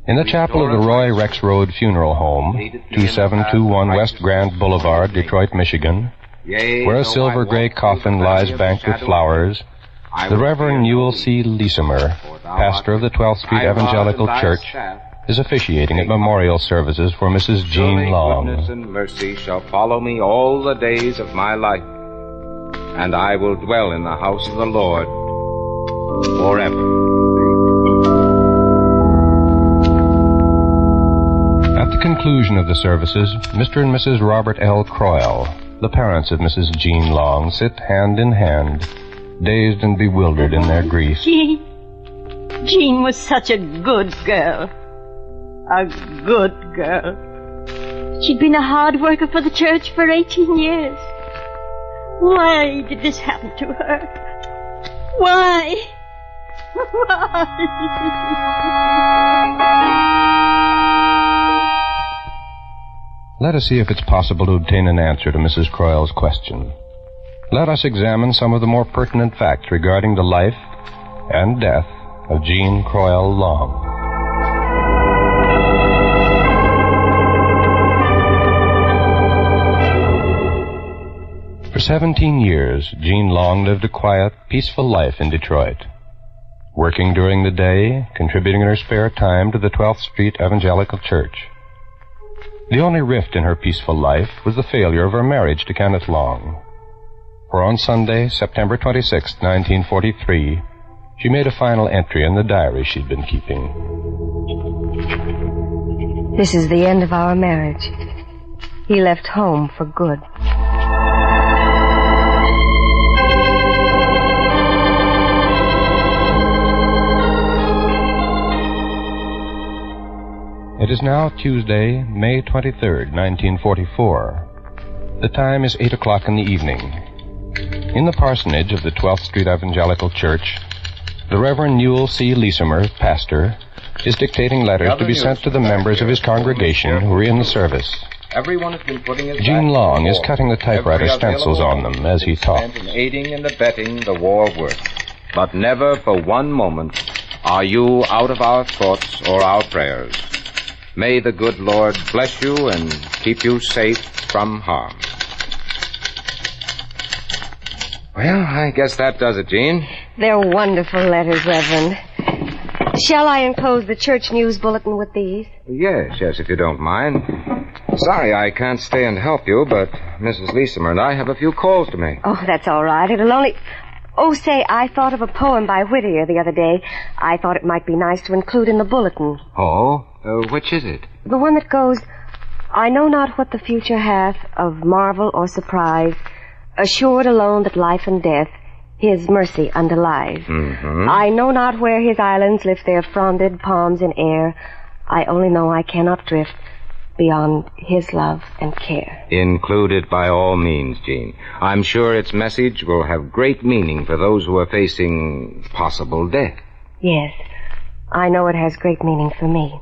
In the chapel of the Roy Rex Road Funeral Home, 2721 West Grand Boulevard, Detroit, Michigan, where a silver gray coffin lies banked with flowers, the Reverend Newell C. Leesimer, pastor of the 12th Street Evangelical Church, is officiating at memorial services for Mrs. Jean Long. Goodness and mercy shall follow me all the days of my life, and I will dwell in the house of the Lord forever. conclusion of the services, Mr. and Mrs. Robert L. Croyle, the parents of Mrs. Jean Long, sit hand in hand, dazed and bewildered in their grief. Jean was such a good girl. A good girl. She'd been a hard worker for the church for 18 years. Why did this happen to her? Why? Let us see if it's possible to obtain an answer to Mrs. Croyle's question. Let us examine some of the more pertinent facts regarding the life and death of Jean Croyle Long. For 17 years, Jean Long lived a quiet, peaceful life in Detroit, working during the day, contributing in her spare time to the 12th Street Evangelical Church. The only rift in her peaceful life was the failure of her marriage to Kenneth Long. For on Sunday, September 26, 1943, she made a final entry in the diary she'd been keeping. This is the end of our marriage. He left home for good. It is now Tuesday, May 23rd, 1944. The time is 8 o'clock in the evening. In the parsonage of the 12th Street Evangelical Church, the Reverend Newell C. Leesimer, pastor, is dictating letters to be sent to the members of his congregation who are in the service. Everyone has been putting his Jean Long is cutting the typewriter stencils on them as he talks. In aiding and abetting the war work. But never for one moment are you out of our thoughts or our prayers. May the good Lord bless you and keep you safe from harm. Well, I guess that does it, Jean. They're wonderful letters, Reverend. Shall I enclose the church news bulletin with these? Yes, if you don't mind. Sorry I can't stay and help you, but Mrs. Leesimer and I have a few calls to make. Oh, that's all right. It'll only... Oh, say, I thought of a poem by Whittier the other day. I thought it might be nice to include in the bulletin. Oh? Which is it? The one that goes, I know not what the future hath of marvel or surprise, assured alone that life and death his mercy underlies. Mm-hmm. I know not where his islands lift their fronded palms in air. I only know I cannot drift beyond his love and care. Include it by all means, Jean. I'm sure its message will have great meaning for those who are facing possible death. Yes, I know it has great meaning for me.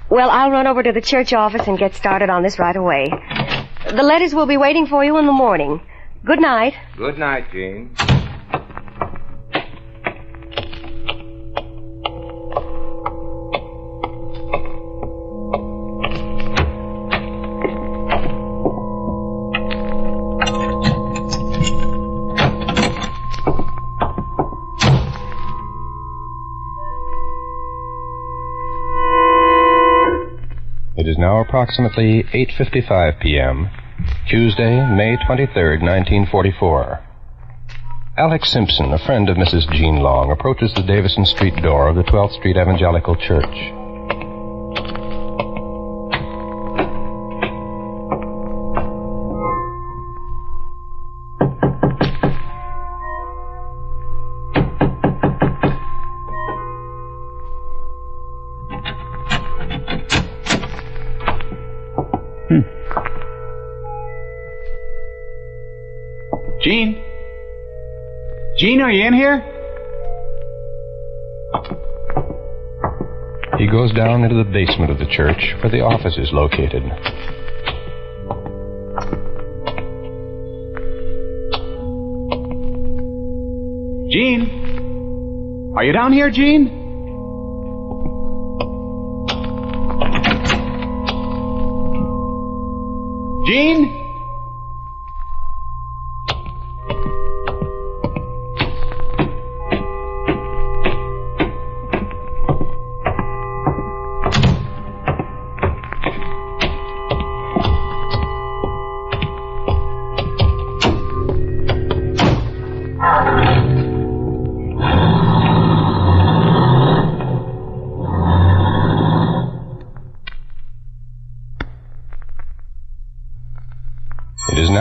Well, I'll run over to the church office and get started on this right away. The letters will be waiting for you in the morning. Good night. Good night, Jean. It is now approximately 8:55 p.m., Tuesday, May 23rd, 1944. Alex Simpson, a friend of Mrs. Jean Long, approaches the Davison Street door of the 12th Street Evangelical Church. Jean? Jean, are you in here? He goes down into the basement of the church where the office is located. Jean? Are you down here, Jean? Jean?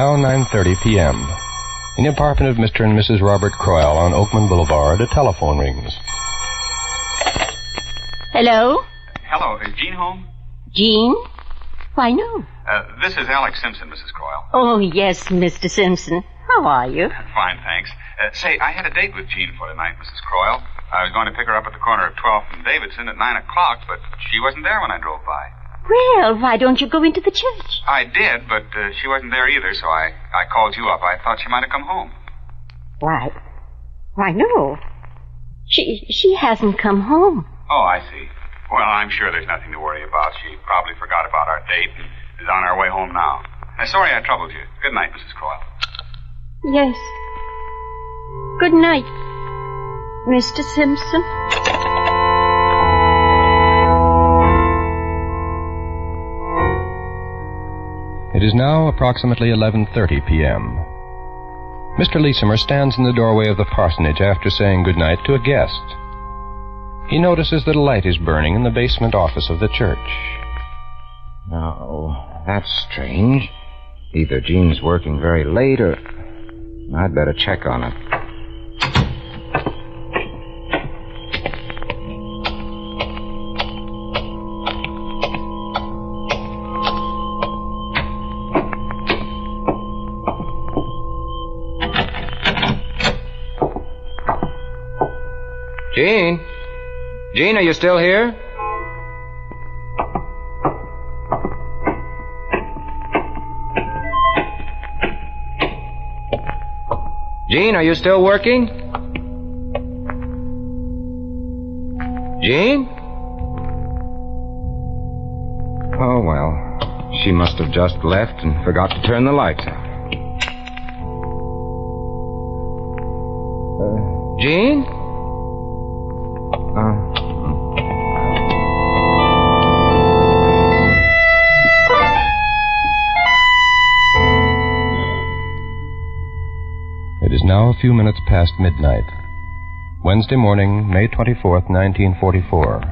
now 9:30 p.m. In the apartment of Mr. and Mrs. Robert Croyle on Oakman Boulevard, a telephone rings. Hello? Hello, is Jean home? Jean? Why, no. This is Alex Simpson, Mrs. Croyle. Oh, yes, Mr. Simpson. How are you? Fine, thanks. Say, I had a date with Jean for tonight, Mrs. Croyle. I was going to pick her up at the corner of 12th and Davidson at 9 o'clock, but she wasn't there when I drove by. Well, why don't you go into the church? I did, but she wasn't there either, so I called you up. I thought she might have come home. Why, no. She hasn't come home. Oh, I see. Well, I'm sure there's nothing to worry about. She probably forgot about our date and is on her way home now. Sorry I troubled you. Good night, Mrs. Croyle. Yes. Good night, Mr. Simpson. It is now approximately 11:30 p.m. Mr. Leesimer stands in the doorway of the parsonage after saying good night to a guest. He notices that a light is burning in the basement office of the church. No, that's strange. Either Jean's working very late or... I'd better check on it. Jean? Jean, are you still here? Jean, are you still working? Jean? Oh, well, she must have just left and forgot to turn the lights out. Jean? It is now a few minutes past midnight. Wednesday morning, May 24th, 1944.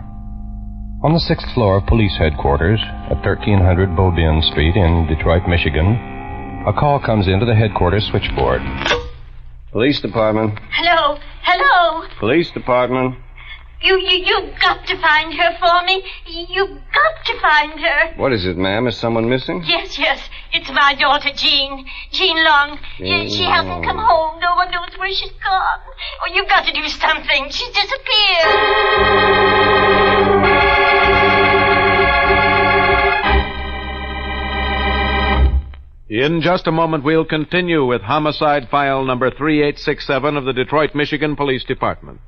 On the 6th floor of police headquarters at 1300 Beaubien Street in Detroit, Michigan, a call comes into the headquarters switchboard. Police department. Hello? Hello? Police department. You've got to find her for me. You've got to find her. What is it, ma'am? Is someone missing? Yes. It's my daughter, Jean. Jean Long. She hasn't come home. No one knows where she's gone. Oh, you've got to do something. She's disappeared. In just a moment, we'll continue with homicide file number 3867 of the Detroit, Michigan Police Department.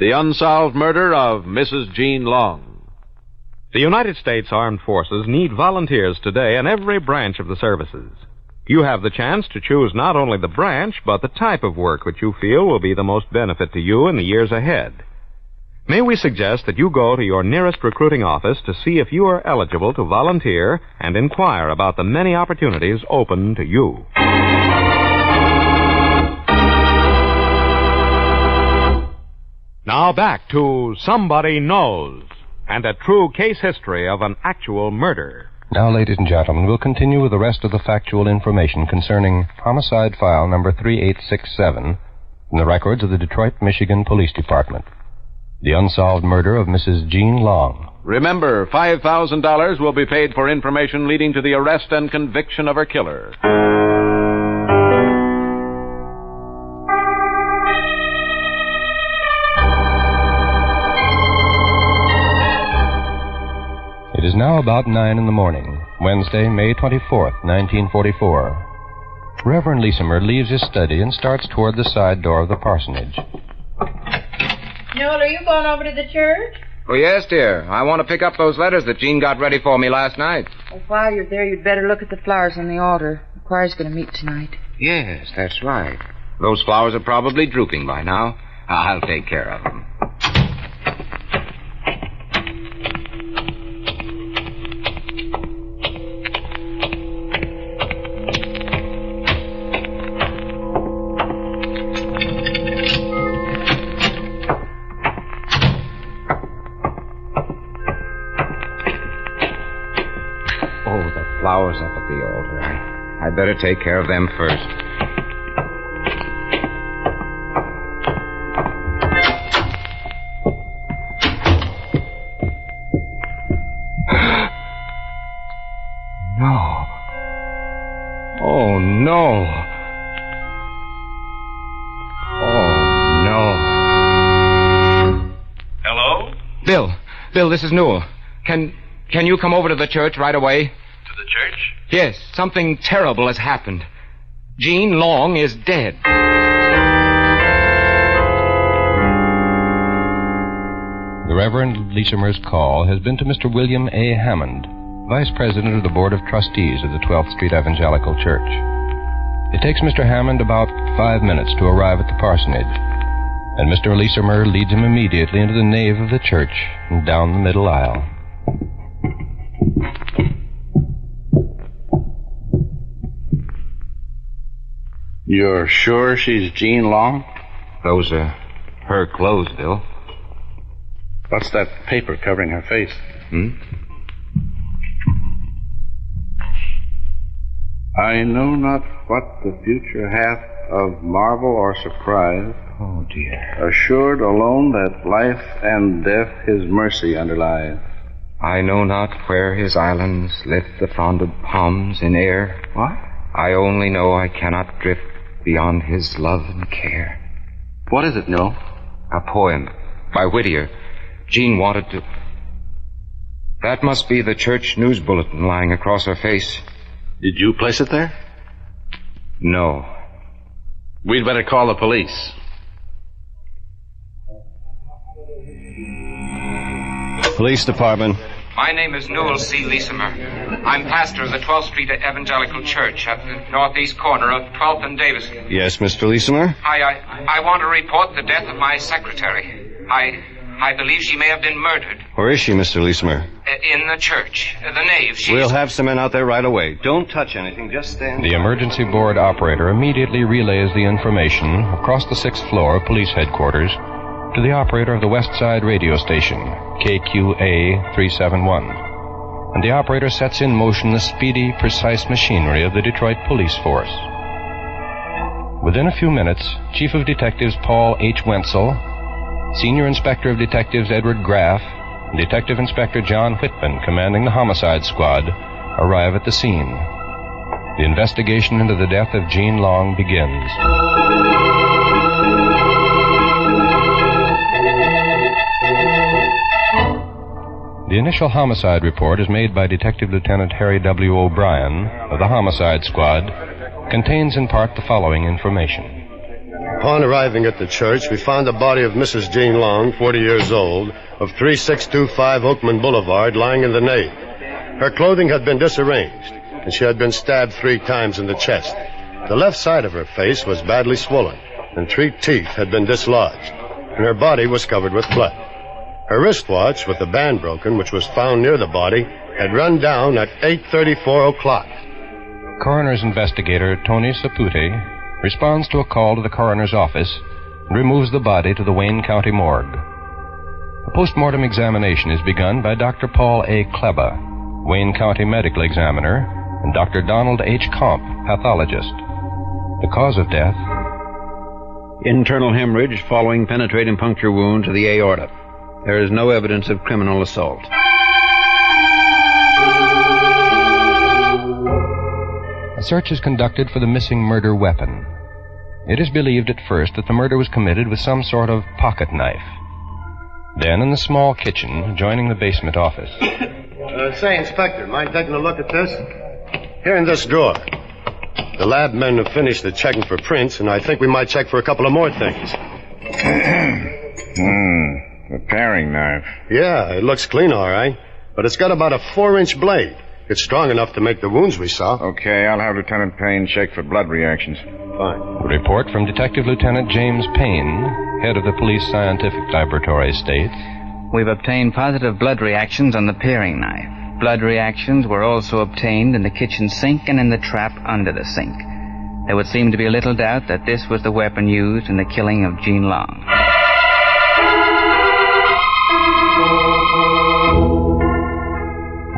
The unsolved murder of Mrs. Jean Long. The United States Armed Forces need volunteers today in every branch of the services. You have the chance to choose not only the branch, but the type of work which you feel will be the most benefit to you in the years ahead. May we suggest that you go to your nearest recruiting office to see if you are eligible to volunteer and inquire about the many opportunities open to you. Now back to Somebody Knows, and a true case history of an actual murder. Now, ladies and gentlemen, we'll continue with the rest of the factual information concerning homicide file number 3867 from the records of the Detroit, Michigan Police Department. The unsolved murder of Mrs. Jean Long. Remember, $5,000 will be paid for information leading to the arrest and conviction of her killer. It is now about 9 in the morning, Wednesday, May 24th, 1944. Reverend Leesimer leaves his study and starts toward the side door of the parsonage. Noel, are you going over to the church? Oh, yes, dear. I want to pick up those letters that Jean got ready for me last night. Well, while you're there, you'd better look at the flowers on the altar. The choir's going to meet tonight. Yes, that's right. Those flowers are probably drooping by now. I'll take care of them. Flowers up at the altar. I'd better take care of them first. No. Oh, no. Oh, no. Hello? Bill, this is Newell. Can you come over to the church right away? To the church? Yes, something terrible has happened. Jean Long is dead. The Reverend Leesimer's call has been to Mr. William A. Hammond, Vice President of the Board of Trustees of the 12th Street Evangelical Church. It takes Mr. Hammond about 5 minutes to arrive at the parsonage, and Mr. Leesimer leads him immediately into the nave of the church and down the middle aisle. You're sure she's Jean Long? Those are her clothes, Bill. What's that paper covering her face? I know not what the future hath of marvel or surprise. Oh, dear. Assured alone that life and death his mercy underlies. I know not where his islands lift the fronded palms in air. What? I only know I cannot drift beyond his love and care. What is it, Newell? A poem by Whittier. Jean wanted to... That must be the church news bulletin lying across her face. Did you place it there? No. We'd better call the police. Police Department. My name is Newell C. Leesimer. I'm pastor of the 12th Street Evangelical Church at the northeast corner of 12th and Davison. Yes, Mr. Leesimer? I want to report the death of my secretary. I believe she may have been murdered. Where is she, Mr. Leesimer? In the church. The nave. We'll have some men out there right away. Don't touch anything. Just stand. The emergency board operator immediately relays the information across the 6th floor of police headquarters to the operator of the West Side radio station, KQA 371. And the operator sets in motion the speedy, precise machinery of the Detroit police force. Within a few minutes, Chief of Detectives Paul H. Wenzel, Senior Inspector of Detectives Edward Graff, and Detective Inspector John Whitman, commanding the homicide squad, arrive at the scene. The investigation into the death of Jean Long begins. The initial homicide report is made by Detective Lieutenant Harry W. O'Brien of the Homicide Squad, contains in part the following information. Upon arriving at the church, we found the body of Mrs. Jean Long, 40 years old, of 3625 Oakman Boulevard, lying in the nave. Her clothing had been disarranged, and she had been stabbed 3 times in the chest. The left side of her face was badly swollen, and 3 teeth had been dislodged, and her body was covered with blood. Her wristwatch, with the band broken, which was found near the body, had run down at 8:34 o'clock. Coroner's investigator Tony Sapute responds to a call to the coroner's office and removes the body to the Wayne County morgue. A post-mortem examination is begun by Dr. Paul A. Kleba, Wayne County medical examiner, and Dr. Donald H. Comp, pathologist. The cause of death? Internal hemorrhage following penetrating puncture wound to the aorta. There is no evidence of criminal assault. A search is conducted for the missing murder weapon. It is believed at first that the murder was committed with some sort of pocket knife. Then, in the small kitchen adjoining the basement office. Say, Inspector, mind taking a look at this? Here in this drawer. The lab men have finished the checking for prints, and I think we might check for a couple of more things. The paring knife. Yeah, it looks clean, all right. But it's got about a 4-inch blade. It's strong enough to make the wounds we saw. Okay, I'll have Lieutenant Payne check for blood reactions. Fine. A report from Detective Lieutenant James Payne, head of the Police Scientific Laboratory, states, We've obtained positive blood reactions on the paring knife. Blood reactions were also obtained in the kitchen sink and in the trap under the sink. There would seem to be little doubt that this was the weapon used in the killing of Jean Long.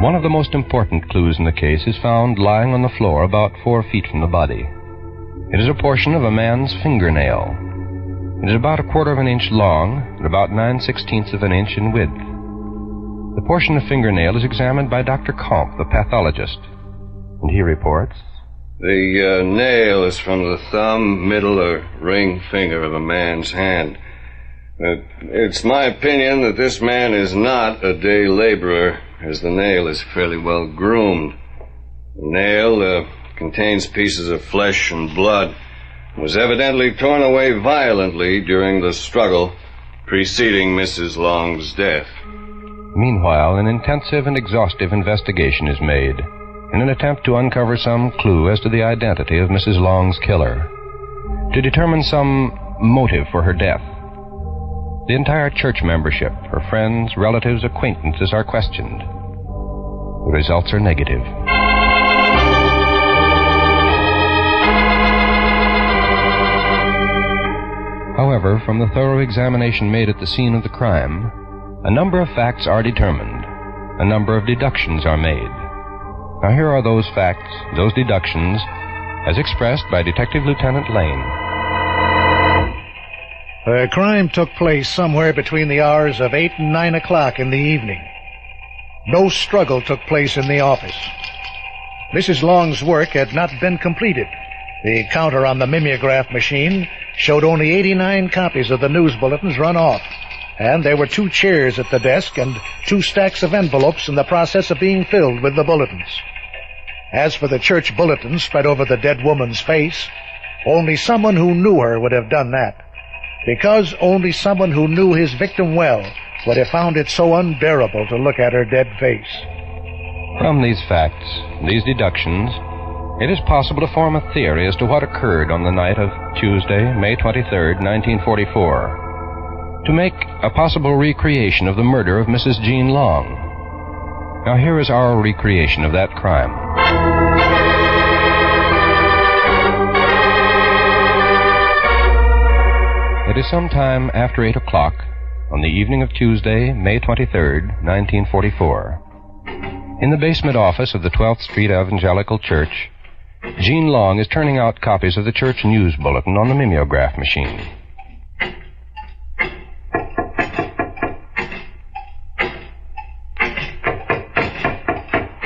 One of the most important clues in the case is found lying on the floor about 4 feet from the body. It is a portion of a man's fingernail. It is about 1/4 of an inch long and about 9/16 of an inch in width. The portion of fingernail is examined by Dr. Comp, the pathologist, and he reports, The nail is from the thumb, middle, or ring finger of a man's hand. It's my opinion that this man is not a day laborer, as the nail is fairly well groomed. The nail contains pieces of flesh and blood, and was evidently torn away violently during the struggle preceding Mrs. Long's death. Meanwhile, an intensive and exhaustive investigation is made in an attempt to uncover some clue as to the identity of Mrs. Long's killer, to determine some motive for her death. The entire church membership, her friends, relatives, acquaintances are questioned. The results are negative. However, from the thorough examination made at the scene of the crime, a number of facts are determined. A number of deductions are made. Now here are those facts, those deductions, as expressed by Detective Lieutenant Lane. The crime took place somewhere between the hours of 8 and 9 o'clock in the evening. No struggle took place in the office. Mrs. Long's work had not been completed. The counter on the mimeograph machine showed only 89 copies of the news bulletins run off, and there were 2 chairs at the desk and 2 stacks of envelopes in the process of being filled with the bulletins. As for the church bulletins spread over the dead woman's face, only someone who knew her would have done that, because only someone who knew his victim well would have found it so unbearable to look at her dead face. From these facts, these deductions, it is possible to form a theory as to what occurred on the night of Tuesday, May 23rd, 1944, to make a possible recreation of the murder of Mrs. Jean Long. Now here is our recreation of that crime. It is sometime after 8 o'clock on the evening of Tuesday, May 23rd, 1944. In the basement office of the 12th Street Evangelical Church, Jean Long is turning out copies of the church news bulletin on the mimeograph machine.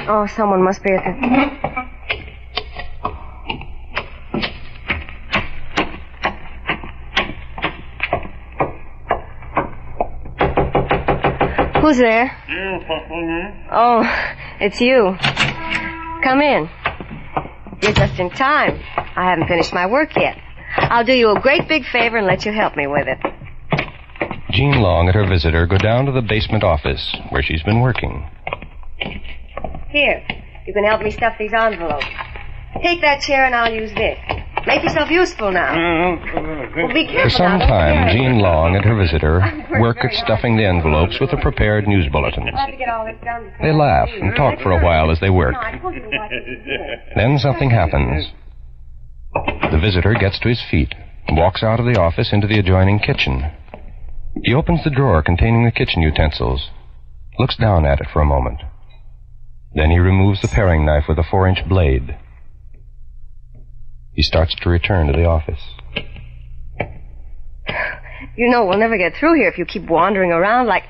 Oh, someone must be at the... Who's there? Oh, it's you. Come in. You're just in time. I haven't finished my work yet. I'll do you a great big favor and let you help me with it. Jean Long and her visitor go down to the basement office where she's been working. Here, you can help me stuff these envelopes. Take that chair and I'll use this. Make yourself useful now. Well, be careful. For some time, Jean Long and her visitor work at stuffing the envelopes with the prepared news bulletins. They laugh and talk for a while as they work. Then something happens. The visitor gets to his feet and walks out of the office into the adjoining kitchen. He opens the drawer containing the kitchen utensils, looks down at it for a moment. Then he removes the paring knife with a 4-inch blade. He starts to return to the office. You know we'll never get through here if you keep wandering around like...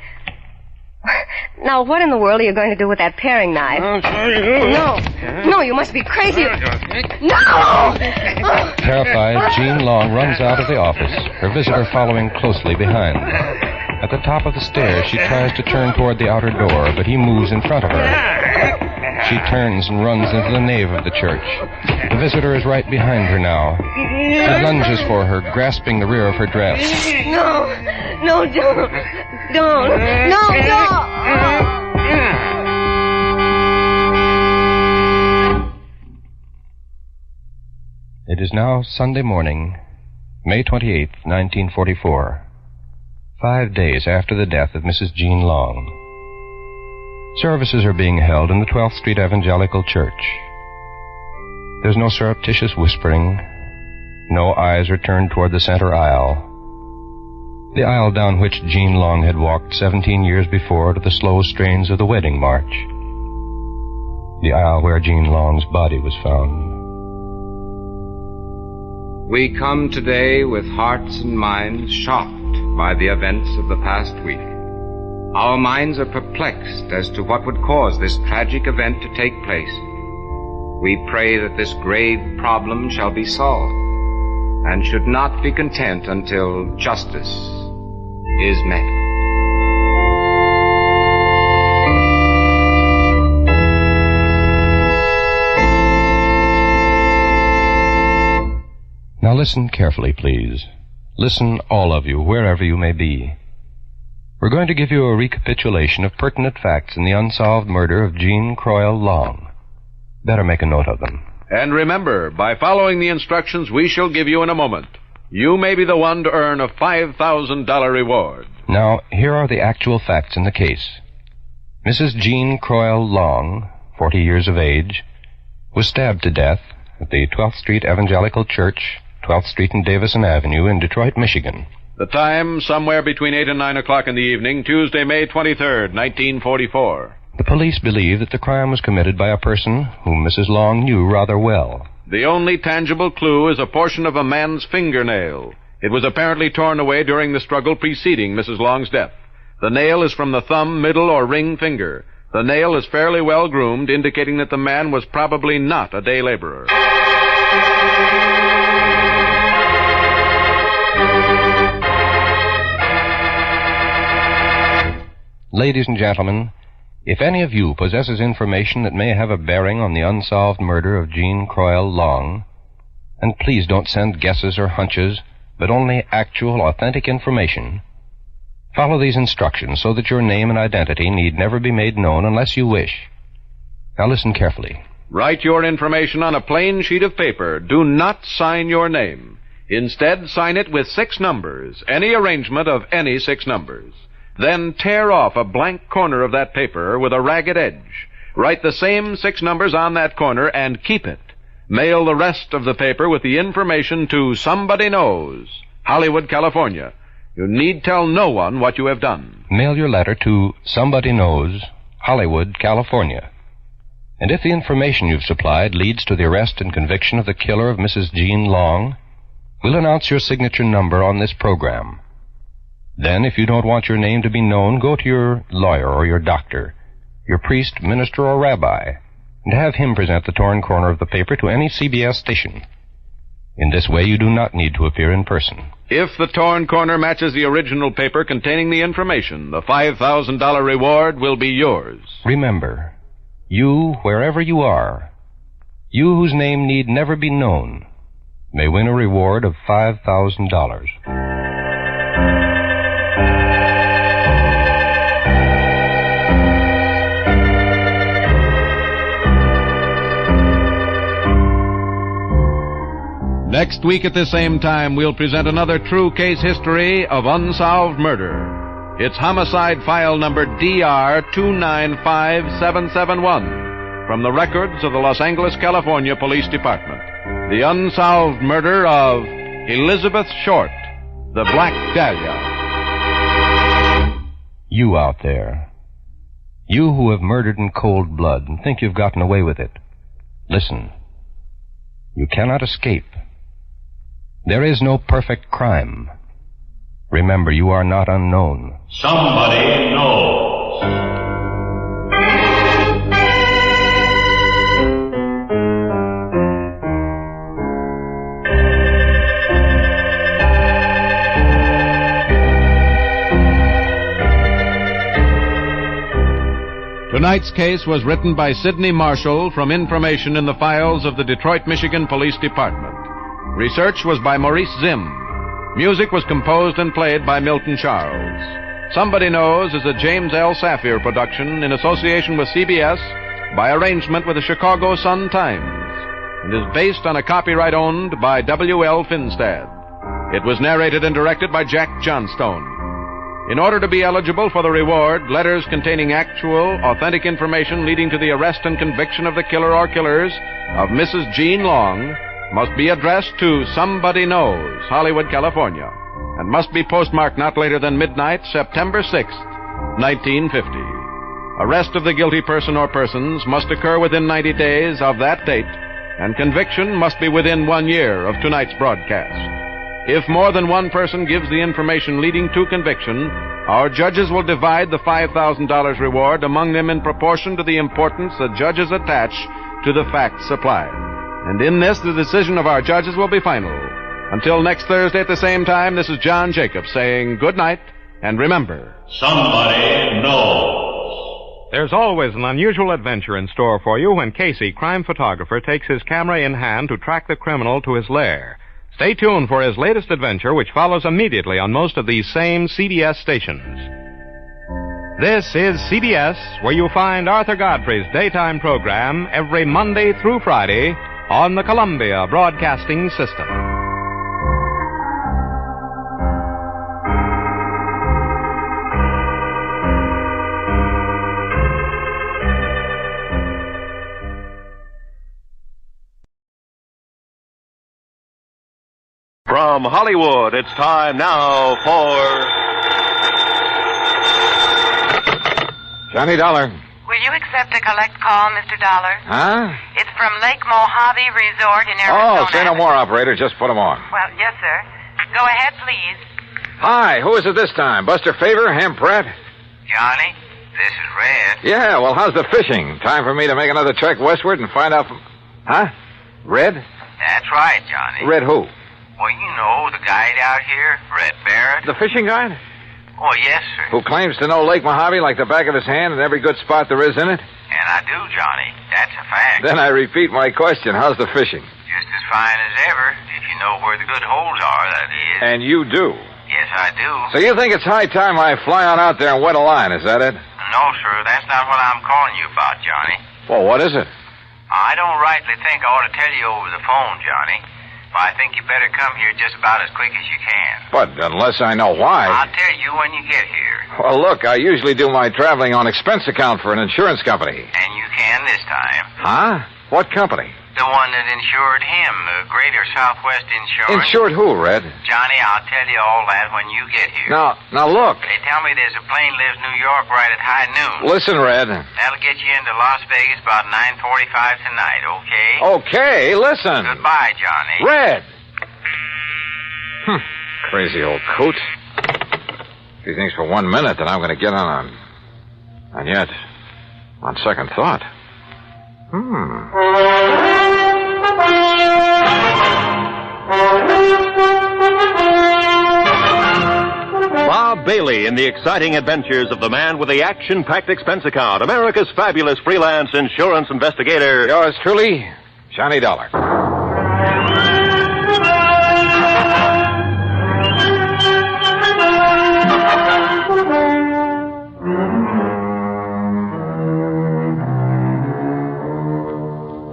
Now, what in the world are you going to do with that paring knife? No, you must be crazy. No! Terrified, Jean Long runs out of the office, her visitor following closely behind. At the top of the stairs, she tries to turn toward the outer door, but he moves in front of her. She turns and runs into the nave of the church. The visitor is right behind her now. He lunges for her, grasping the rear of her dress. No, don't. It is now Sunday morning, May 28th, 1944, 5 days after the death of Mrs. Jean Long. Services are being held in the 12th Street Evangelical Church. There's no surreptitious whispering. No eyes are turned toward the center aisle. The aisle down which Jean Long had walked 17 years before to the slow strains of the wedding march. the aisle where Jean Long's body was found. We come today with hearts and minds shocked by the events of the past week. Our minds are perplexed as to what would cause this tragic event to take place. We pray that this grave problem shall be solved and should not be content until justice is met. Now listen carefully, please. Listen, all of you, wherever you may be. We're going to give you a recapitulation of pertinent facts in the unsolved murder of Jean Croyle Long. Better make a note of them. And remember, by following the instructions we shall give you in a moment, you may be the one to earn a $5,000 reward. Now, here are the actual facts in the case. Mrs. Jean Croyle Long, 40 years of age, was stabbed to death at the 12th Street Evangelical Church, 12th Street and Davison Avenue in Detroit, Michigan. The time, somewhere between 8 and 9 o'clock in the evening, Tuesday, May 23rd, 1944. The police believe that the crime was committed by a person whom Mrs. Long knew rather well. The only tangible clue is a portion of a man's fingernail. It was apparently torn away during the struggle preceding Mrs. Long's death. The nail is from the thumb, middle, or ring finger. The nail is fairly well groomed, indicating that the man was probably not a day laborer. Ladies and gentlemen, if any of you possesses information that may have a bearing on the unsolved murder of Jean Croyle Long, and please don't send guesses or hunches, but only actual, authentic information, follow these instructions so that your name and identity need never be made known unless you wish. Now listen carefully. Write your information on a plain sheet of paper. Do not sign your name. Instead, sign it with 6 numbers, any arrangement of any 6 numbers. Then tear off a blank corner of that paper with a ragged edge. Write the same 6 numbers on that corner and keep it. Mail the rest of the paper with the information to Somebody Knows, Hollywood, California. You need tell no one what you have done. Mail your letter to Somebody Knows, Hollywood, California. And if the information you've supplied leads to the arrest and conviction of the killer of Mrs. Jean Long, we'll announce your signature number on this program. Then, if you don't want your name to be known, go to your lawyer or your doctor, your priest, minister, or rabbi, and have him present the torn corner of the paper to any CBS station. In this way, you do not need to appear in person. If the torn corner matches the original paper containing the information, the $5,000 reward will be yours. Remember, you, wherever you are, you whose name need never be known, may win a reward of $5,000. Next week at the same time, we'll present another true case history of unsolved murder. It's homicide file number DR 295771 from the records of the Los Angeles, California Police Department. The unsolved murder of Elizabeth Short, the Black Dahlia. You out there, you who have murdered in cold blood and think you've gotten away with it, listen. You cannot escape. There is no perfect crime. Remember, you are not unknown. Somebody knows. Tonight's case was written by Sidney Marshall from information in the files of the Detroit, Michigan Police Department. Research was by Maurice Zim. Music was composed and played by Milton Charles. Somebody Knows is a James L. Saphir production in association with CBS by arrangement with the Chicago Sun-Times and is based on a copyright owned by W.L. Finstad. It was narrated and directed by Jack Johnstone. In order to be eligible for the reward, letters containing actual, authentic information leading to the arrest and conviction of the killer or killers of Mrs. Jean Long must be addressed to Somebody Knows, Hollywood, California, and must be postmarked not later than midnight, September 6th, 1950. Arrest of the guilty person or persons must occur within 90 days of that date, and conviction must be within 1 year of tonight's broadcast. If more than one person gives the information leading to conviction, our judges will divide the $5,000 reward among them in proportion to the importance the judges attach to the facts supplied. And in this, the decision of our judges will be final. Until next Thursday at the same time, this is John Jacobs saying good night, and remember, somebody knows. There's always an unusual adventure in store for you when Casey, crime photographer, takes his camera in hand to track the criminal to his lair. Stay tuned for his latest adventure, which follows immediately on most of these same CBS stations. This is CBS, where you'll find Arthur Godfrey's daytime program every Monday through Friday on the Columbia Broadcasting System. From Hollywood, it's time now for... Johnny Dollar. Will you accept a collect call, Mr. Dollar? Huh? It's from Lake Mojave Resort in Arizona. Oh, say no more, operator. Just put him on. Well, yes, sir. Go ahead, please. Hi, who is it this time? Buster Favor, Ham Pratt? Johnny, this is Red. Yeah, well, how's the fishing? Time for me to make another trek westward and find out from... Huh? Red? That's right, Johnny. Red who? Well, you know, the guide out here, Red Barrett. The fishing guide? Oh, yes, sir. Who claims to know Lake Mojave like the back of his hand and every good spot there is in it? And I do, Johnny. That's a fact. Then I repeat my question. How's the fishing? Just as fine as ever, if you know where the good holes are, that is. And you do? Yes, I do. So you think it's high time I fly on out there and wet a line, is that it? No, sir, that's not what I'm calling you about, Johnny. Well, what is it? I don't rightly think I ought to tell you over the phone, Johnny. But I think you better come here just about as quick as you can. But unless I know why... I'll tell you when you get here. Well, look, I usually do my traveling on expense account for an insurance company. And you can this time. Huh? What company? The one that insured him, the Greater Southwest Insurance. Insured who, Red? Johnny, I'll tell you all that when you get here. Now look. They tell me there's a plane leaves New York right at high noon. Listen, Red. That'll get you into Las Vegas about 9:45 tonight, okay? Okay, listen. Goodbye, Johnny. Red! Crazy old coot. If he thinks for 1 minute that I'm going to get on. And yet, on second thought. Bob Bailey in the exciting adventures of the man with the action-packed expense account, America's fabulous freelance insurance investigator. Yours truly, Johnny Dollar.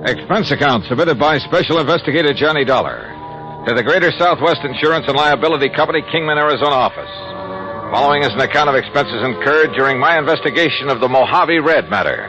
Expense account submitted by Special Investigator Johnny Dollar to the Greater Southwest Insurance and Liability Company, Kingman, Arizona office. Following is an account of expenses incurred during my investigation of the Mojave Red matter.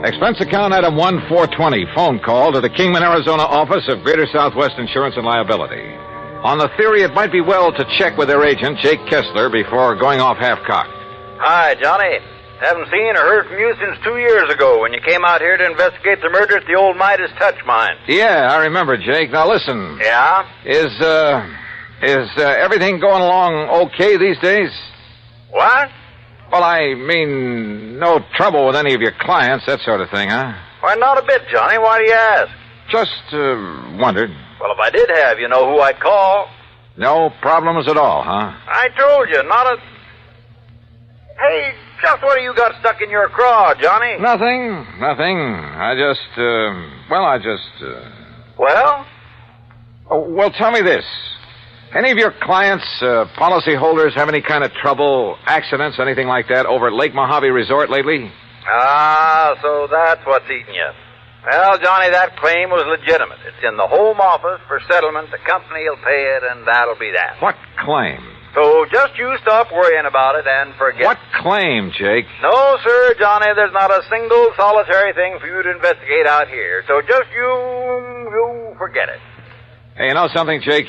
Expense account item 1420, phone call to the Kingman, Arizona office of Greater Southwest Insurance and Liability. On the theory it might be well to check with their agent, Jake Kessler, before going off half-cocked. Hi, Johnny. Haven't seen or heard from you since 2 years ago when you came out here to investigate the murder at the old Midas Touch mine. Yeah, I remember, Jake. Now listen. Yeah? Is everything going along okay these days? What? Well, I mean, no trouble with any of your clients, that sort of thing, huh? Why, not a bit, Johnny. Why do you ask? Just wondered. Well, if I did have, you know who I'd call. No problems at all, huh? I told you, not a... Hey, just what do you got stuck in your craw, Johnny? Nothing. I just... Well? Oh, well, tell me this. Any of your clients, policyholders, have any kind of trouble, accidents, anything like that over at Lake Mojave Resort lately? Ah, so that's what's eating you. Well, Johnny, that claim was legitimate. It's in the home office for settlement. The company will pay it, and that'll be that. What claim? So just you stop worrying about it and forget. What claim, Jake? No, sir, Johnny, there's not a single solitary thing for you to investigate out here. So just you forget it. Hey, you know something, Jake?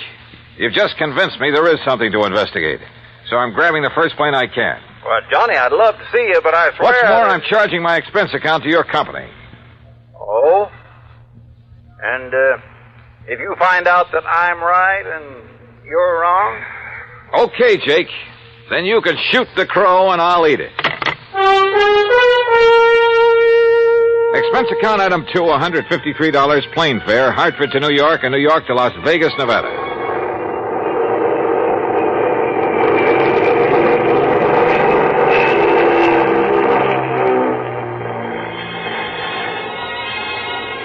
You've just convinced me there is something to investigate. So I'm grabbing the first plane I can. Well, Johnny, I'd love to see you, but I swear... What's more, I'm charging my expense account to your company. Oh? And, if you find out that I'm right and you're wrong... Okay, Jake. Then you can shoot the crow and I'll eat it. Expense account item 2, $153 plane fare, Hartford to New York and New York to Las Vegas, Nevada.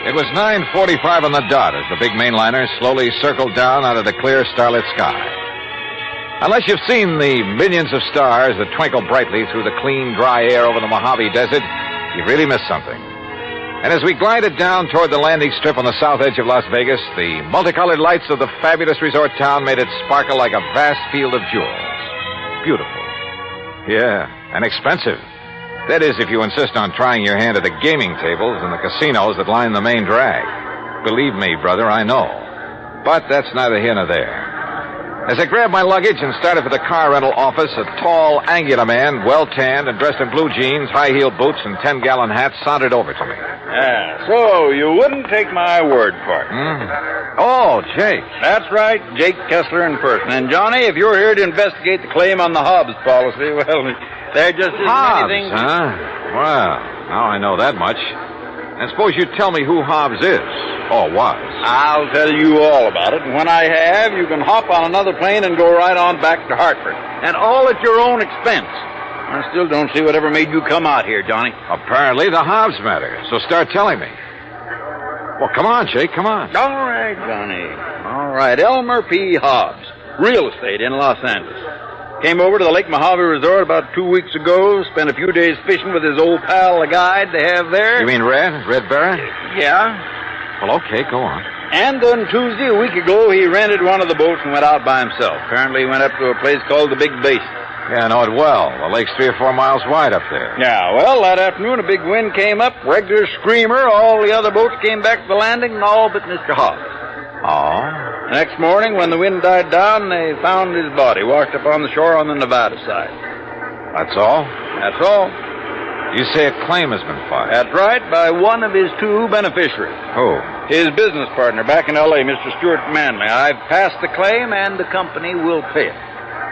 It was 9:45 on the dot as the big mainliner slowly circled down out of the clear starlit sky. Unless you've seen the millions of stars that twinkle brightly through the clean, dry air over the Mojave Desert, you've really missed something. And as we glided down toward the landing strip on the south edge of Las Vegas, the multicolored lights of the fabulous resort town made it sparkle like a vast field of jewels. Beautiful. Yeah, and expensive. That is, if you insist on trying your hand at the gaming tables and the casinos that line the main drag. Believe me, brother, I know. But that's neither here nor there. As I grabbed my luggage and started for the car rental office, a tall, angular man, well-tanned and dressed in blue jeans, high-heeled boots, and 10-gallon hat sauntered over to me. So you wouldn't take my word for it. Oh, Jake. That's right, Jake Kessler in person. And, Johnny, if you're here to investigate the claim on the Hobbs policy, well, there just isn't Hobbs, anything... huh? Well, now I know that much. And suppose you tell me who Hobbs is, or was. I'll tell you all about it, and when I have, you can hop on another plane and go right on back to Hartford. And all at your own expense. I still don't see whatever made you come out here, Johnny. Apparently the Hobbs matter, so start telling me. Well, come on, Jake, come on. All right, Johnny. All right, Elmer P. Hobbs, real estate in Los Angeles. Came over to the Lake Mojave Resort about 2 weeks ago, spent a few days fishing with his old pal, the guide they have there. You mean Red Barra? Yeah. Well, okay, go on. And then Tuesday, a week ago, he rented one of the boats and went out by himself. Apparently he went up to a place called the Big Basin. Yeah, I know it well. The lake's 3 or 4 miles wide up there. Yeah, well, that afternoon, a big wind came up, regular screamer. All the other boats came back to the landing, and all but Mr. Hobbs. Oh? Next morning, when the wind died down, they found his body washed up on the shore on the Nevada side. That's all? That's all. You say a claim has been filed? That's right, by one of his 2 beneficiaries. Who? His business partner back in L.A., Mr. Stuart Manley. I've passed the claim, and the company will pay it.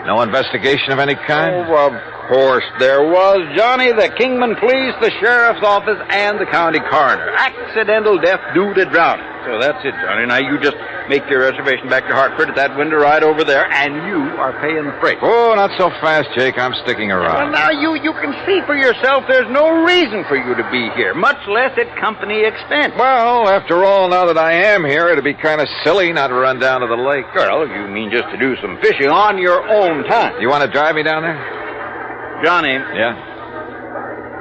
No investigation of any kind? Oh, of course there was, Johnny. The Kingman Police, the Sheriff's Office, and the County Coroner. Accidental death due to drowning. So that's it, Johnny. Now you just make your reservation back to Hartford at that window right over there, and you are paying the freight. Oh, not so fast, Jake. I'm sticking around. Well, now you can see for yourself there's no reason for you to be here, much less at company expense. Well, after all, now that I am here, it'd be kind of silly not to run down to the lake. Well, you mean just to do some fishing on your own time. You want to drive me down there? Johnny. Yeah?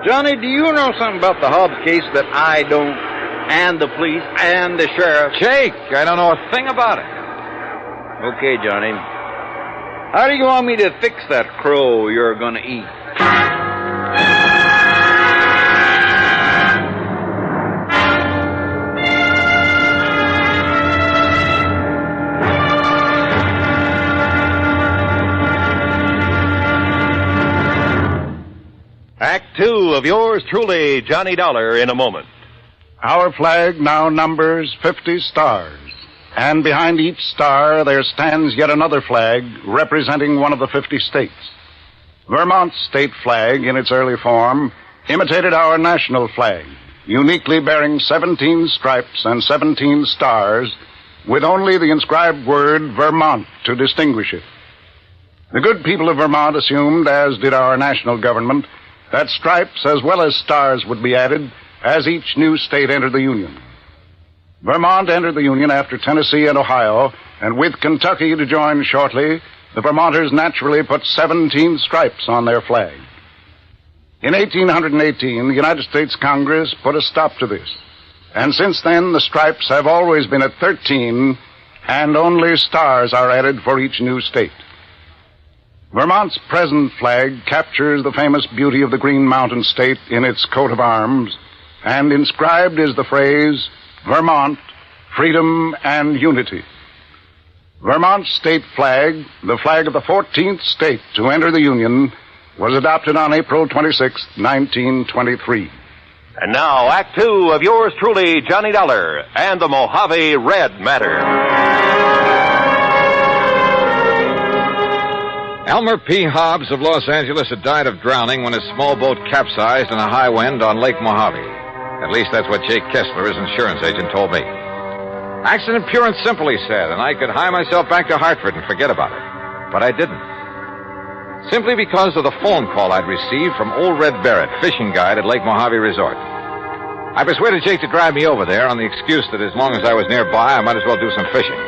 Johnny, do you know something about the Hobbs case that I don't, and the police, and the sheriff? Jake, I don't know a thing about it. Okay, Johnny. How do you want me to fix that crow you're going to eat? Act 2 of yours truly, Johnny Dollar, in a moment. Our flag now numbers 50 stars, and behind each star there stands yet another flag representing one of the 50 states. Vermont's state flag, in its early form, imitated our national flag, uniquely bearing 17 stripes and 17 stars, with only the inscribed word Vermont to distinguish it. The good people of Vermont assumed, as did our national government, that stripes as well as stars would be added as each new state entered the Union. Vermont entered the Union after Tennessee and Ohio, and with Kentucky to join shortly, the Vermonters naturally put 17 stripes on their flag. In 1818, the United States Congress put a stop to this, and since then the stripes have always been at 13, and only stars are added for each new state. Vermont's present flag captures the famous beauty of the Green Mountain State in its coat of arms, and inscribed is the phrase, Vermont, Freedom and Unity. Vermont's state flag, the flag of the 14th state to enter the Union, was adopted on April 26, 1923. And now, Act Two of yours truly, Johnny Dollar, and the Mojave Red Matter. Elmer P. Hobbs of Los Angeles had died of drowning when his small boat capsized in a high wind on Lake Mojave. At least that's what Jake Kessler, his insurance agent, told me. Accident pure and simple, he said, and I could hie myself back to Hartford and forget about it. But I didn't. Simply because of the phone call I'd received from old Red Barrett, fishing guide at Lake Mojave Resort. I persuaded Jake to drive me over there on the excuse that as long as I was nearby, I might as well do some fishing.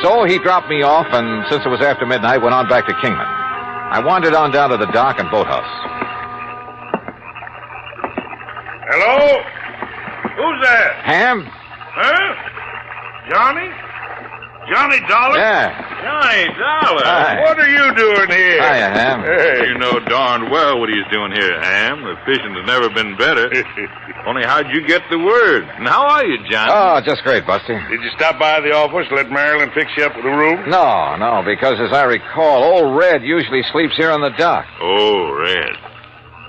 So he dropped me off, and since it was after midnight, went on back to Kingman. I wandered on down to the dock and boathouse. Hello? Who's that? Ham? Huh? Johnny? Johnny Dollar? Yeah. Johnny Dollar? Hi. What are you doing here? Hiya, Ham. Hey. You know darn well what he's doing here, Ham. The fishing has never been better. Only how'd you get the word? And how are you, Johnny? Oh, just great, Buster. Did you stop by the office, let Marilyn fix you up with a room? No, because as I recall, old Red usually sleeps here on the dock. Oh, Red.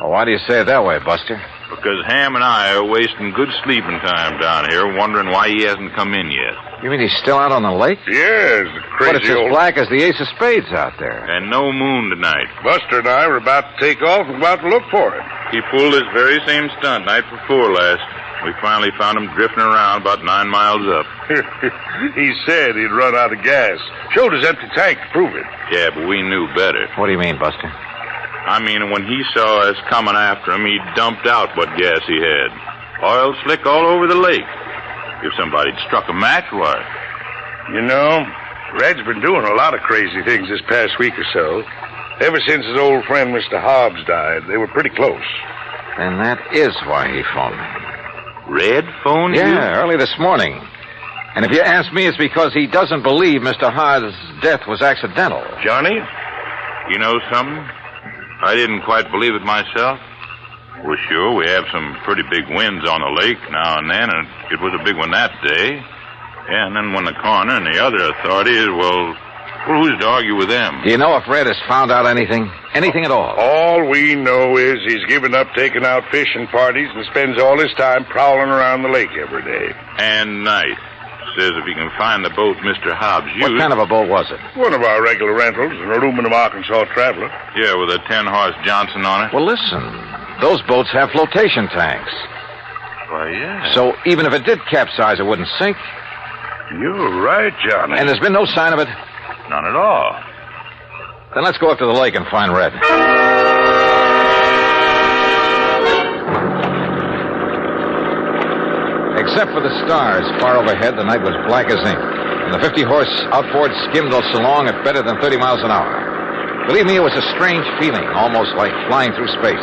Well, why do you say it that way, Buster? Because Ham and I are wasting good sleeping time down here, wondering why he hasn't come in yet. You mean he's still out on the lake? Yes, the crazy But it's as black as the ace of spades out there. And no moon tonight. Buster and I were about to take off and about to look for it. He pulled this very same stunt night before last. We finally found him drifting around about 9 miles up. He said he'd run out of gas. Showed his empty tank to prove it. Yeah, but we knew better. What do you mean, Buster? I mean, when he saw us coming after him, he dumped out what gas he had. Oil slick all over the lake. If somebody'd struck a match, why? You know, Red's been doing a lot of crazy things this past week or so. Ever since his old friend, Mr. Hobbs, died, they were pretty close. And that is why he phoned me. Red phoned you? Yeah, early this morning. And if you ask me, it's because he doesn't believe Mr. Hobbs' death was accidental. Johnny, you know something? I didn't quite believe it myself. Well, sure, we have some pretty big winds on the lake now and then, and it was a big one that day. Yeah, and then when the coroner and the other authorities, well, who's to argue with them? Do you know if Red has found out anything? Anything at all? All we know is he's given up taking out fishing parties and spends all his time prowling around the lake every day. And night. Says if he can find the boat Mr. Hobbs used... What kind of a boat was it? One of our regular rentals, an aluminum Arkansas Traveler. Yeah, with a 10-horse Johnson on it. Well, listen. Those boats have flotation tanks. Why, yeah. So even if it did capsize, it wouldn't sink. You're right, Johnny. And there's been no sign of it? None at all. Then let's go up to the lake and find Red. Except for the stars far overhead, the night was black as ink. And the 50-horse outboard skimmed us along at better than 30 miles an hour. Believe me, it was a strange feeling, almost like flying through space.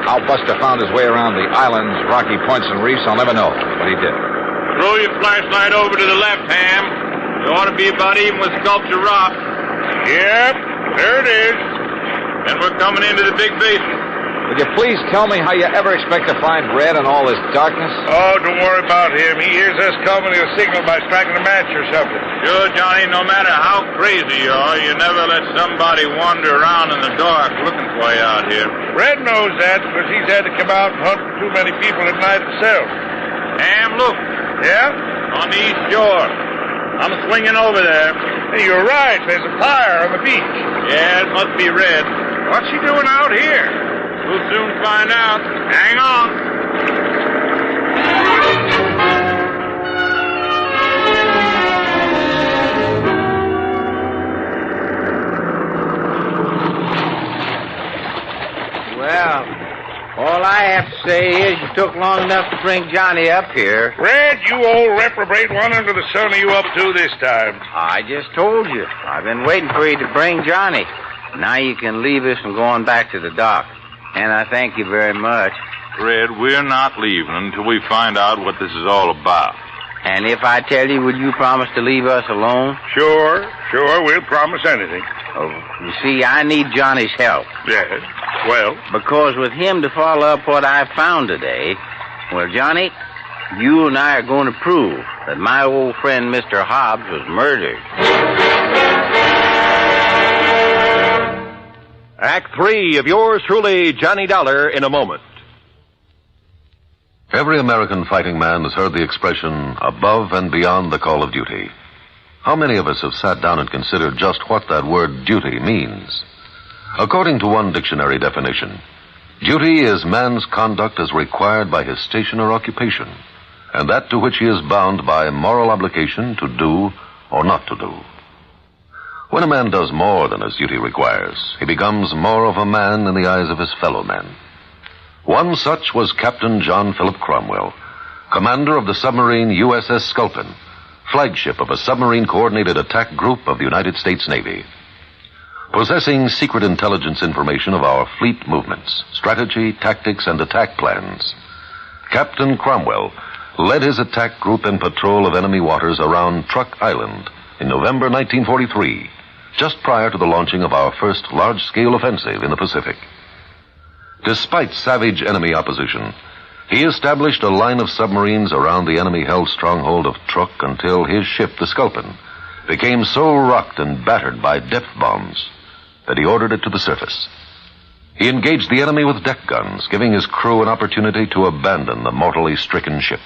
How Buster found his way around the islands, rocky points, and reefs, I'll never know, but he did. Throw your flashlight over to the left, Ham. You ought to be about even with Sculpture Rock. Yep, there it is. And we're coming into the big basin. Would you please tell me how you ever expect to find Red in all this darkness? Oh, don't worry about him. He hears us coming, he'll signal by striking a match or something. Sure, Johnny, no matter how crazy you are, you never let somebody wander around in the dark looking for you out here. Red knows that because he's had to come out and hunt for too many people at night himself. Ham, look. Yeah? On the east shore. I'm swinging over there. Hey, you're right. There's a fire on the beach. Yeah, it must be Red. What's she doing out here? We'll soon find out. Hang on. Well, all I have to say is you took long enough to bring Johnny up here. Red, you old reprobate, what under the sun are you up to this time? I just told you. I've been waiting for you to bring Johnny. Now you can leave us and go on back to the dock. And I thank you very much. Red, we're not leaving until we find out what this is all about. And if I tell you, will you promise to leave us alone? Sure, we'll promise anything. Oh, you see, I need Johnny's help. Yes, well? Because with him to follow up what I found today, well, Johnny, you and I are going to prove that my old friend Mr. Hobbs was murdered. Act 3 of yours truly, Johnny Dollar, in a moment. Every American fighting man has heard the expression, above and beyond the call of duty. How many of us have sat down and considered just what that word duty means? According to one dictionary definition, duty is man's conduct as required by his station or occupation, and that to which he is bound by moral obligation to do or not to do. When a man does more than his duty requires, he becomes more of a man in the eyes of his fellow men. One such was Captain John Philip Cromwell, commander of the submarine USS Sculpin, flagship of a submarine-coordinated attack group of the United States Navy. Possessing secret intelligence information of our fleet movements, strategy, tactics, and attack plans, Captain Cromwell led his attack group in patrol of enemy waters around Truk Island in November 1943, just prior to the launching of our first large-scale offensive in the Pacific. Despite savage enemy opposition, he established a line of submarines around the enemy-held stronghold of Truk until his ship, the Sculpin, became so rocked and battered by depth bombs that he ordered it to the surface. He engaged the enemy with deck guns, giving his crew an opportunity to abandon the mortally stricken ship.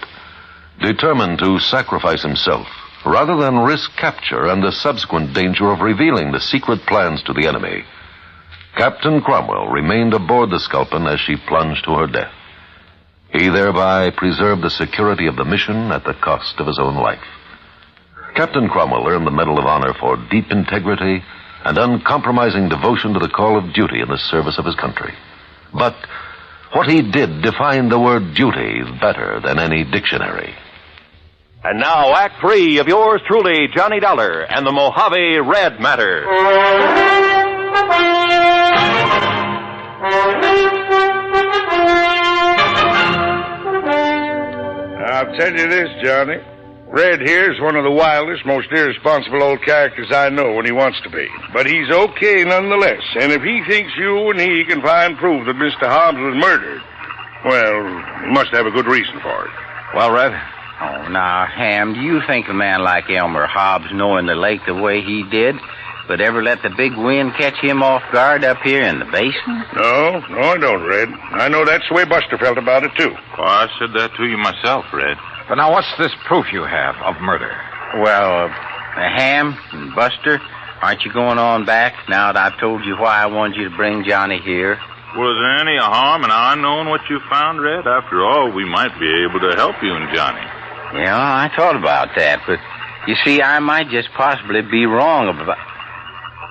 Determined to sacrifice himself, rather than risk capture and the subsequent danger of revealing the secret plans to the enemy, Captain Cromwell remained aboard the Sculpin as she plunged to her death. He thereby preserved the security of the mission at the cost of his own life. Captain Cromwell earned the Medal of Honor for deep integrity and uncompromising devotion to the call of duty in the service of his country. But what he did defined the word duty better than any dictionary. And now, Act 3 of yours truly, Johnny Dollar, and the Mojave Red Matter. I'll tell you this, Johnny. Red here's one of the wildest, most irresponsible old characters I know when he wants to be. But he's okay nonetheless. And if he thinks you and he can find proof that Mr. Hobbs was murdered, well, he must have a good reason for it. Well, Red? Oh, now, Ham, do you think a man like Elmer Hobbs, knowing the lake the way he did, would ever let the big wind catch him off guard up here in the basement? No, I don't, Red. I know that's the way Buster felt about it, too. Well, I said that to you myself, Red. But now, what's this proof you have of murder? Well, Ham and Buster, aren't you going on back now that I've told you why I wanted you to bring Johnny here? Was there any harm in our knowing what you found, Red? After all, we might be able to help you and Johnny. Yeah, I thought about that, but you see, I might just possibly be wrong about...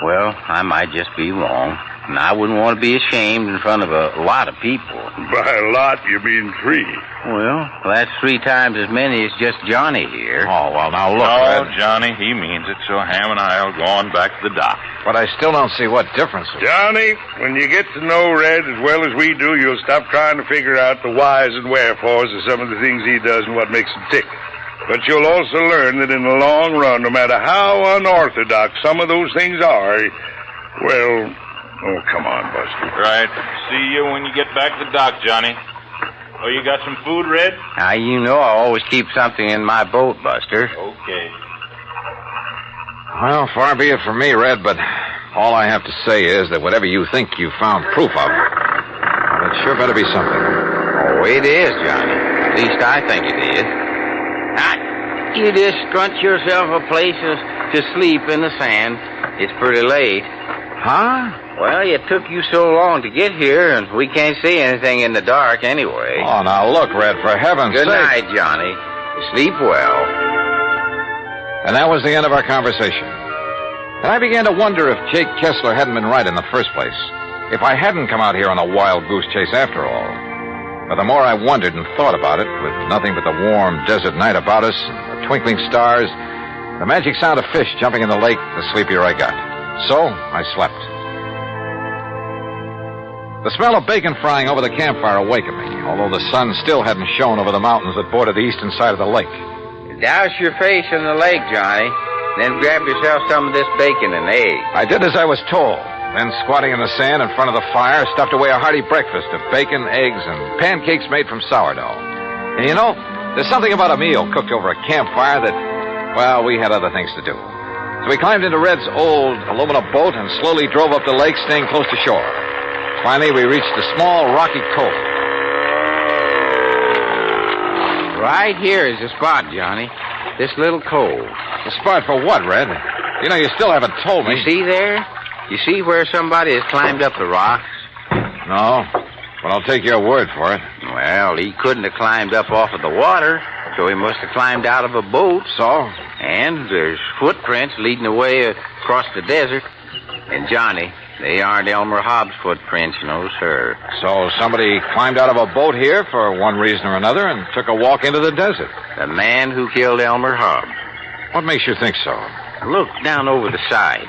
Well, I might just be wrong. And I wouldn't want to be ashamed in front of a lot of people. By a lot, you mean 3. Well, that's 3 times as many as just Johnny here. Oh, well, now look, No, Red. Johnny, he means it, so Ham and I'll go on back to the dock. But I still don't see what difference... Johnny, when you get to know Red as well as we do, you'll stop trying to figure out the whys and wherefores of some of the things he does and what makes him tick. But you'll also learn that in the long run, no matter how unorthodox some of those things are, well... Oh, come on, Buster. Right. See you when you get back to the dock, Johnny. Oh, you got some food, Red? Now, you know I always keep something in my boat, Buster. Okay. Well, far be it from me, Red, but all I have to say is that whatever you think you found proof of, well, it sure better be something. Oh, it is, Johnny. At least I think it is. Now, you just scrunch yourself a place to sleep in the sand. It's pretty late. Huh? Well, it took you so long to get here, and we can't see anything in the dark anyway. Oh, now look, Red, for heaven's sake. Good night, Johnny. Sleep well. And that was the end of our conversation. And I began to wonder if Jake Kessler hadn't been right in the first place. If I hadn't come out here on a wild goose chase after all. But the more I wondered and thought about it, with nothing but the warm desert night about us, and the twinkling stars, the magic sound of fish jumping in the lake, the sleepier I got. So, I slept. The smell of bacon frying over the campfire awakened me, although the sun still hadn't shone over the mountains that border the eastern side of the lake. Douse your face in the lake, Johnny. Then grab yourself some of this bacon and eggs. I did as I was told. Then, squatting in the sand in front of the fire, stuffed away a hearty breakfast of bacon, eggs, and pancakes made from sourdough. And you know, There's something about a meal cooked over a campfire that, well, we had other things to do. So we climbed into Red's old aluminum boat and slowly drove up the lake, staying close to shore. Finally, we reached a small rocky cove. Right here is the spot, Johnny. This little cove. The spot for what, Red? You know, you still haven't told me. You see there? You see where somebody has climbed up the rocks? No, but I'll take your word for it. Well, he couldn't have climbed up off of the water, so he must have climbed out of a boat. So? And there's footprints leading away across the desert. And, Johnny, they aren't Elmer Hobbs' footprints, no, sir. So somebody climbed out of a boat here for one reason or another and took a walk into the desert. The man who killed Elmer Hobbs. What makes you think so? Look down over the side,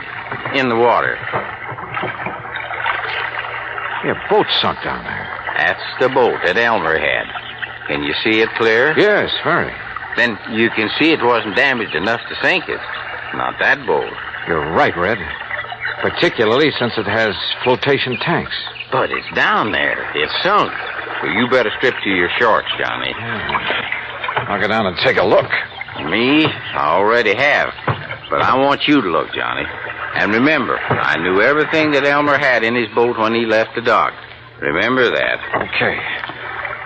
in the water. Yeah, a boat sunk down there. That's the boat that Elmer had. Can you see it clear? Yes, very. Then you can see it wasn't damaged enough to sink it. Not that boat. You're right, Red. Particularly since it has flotation tanks. But it's down there. It's sunk. So you better strip to your shorts, Johnny. I'll go down and take a look. Me? I already have. But I want you to look, Johnny. And remember, I knew everything that Elmer had in his boat when he left the dock. Remember that. Okay.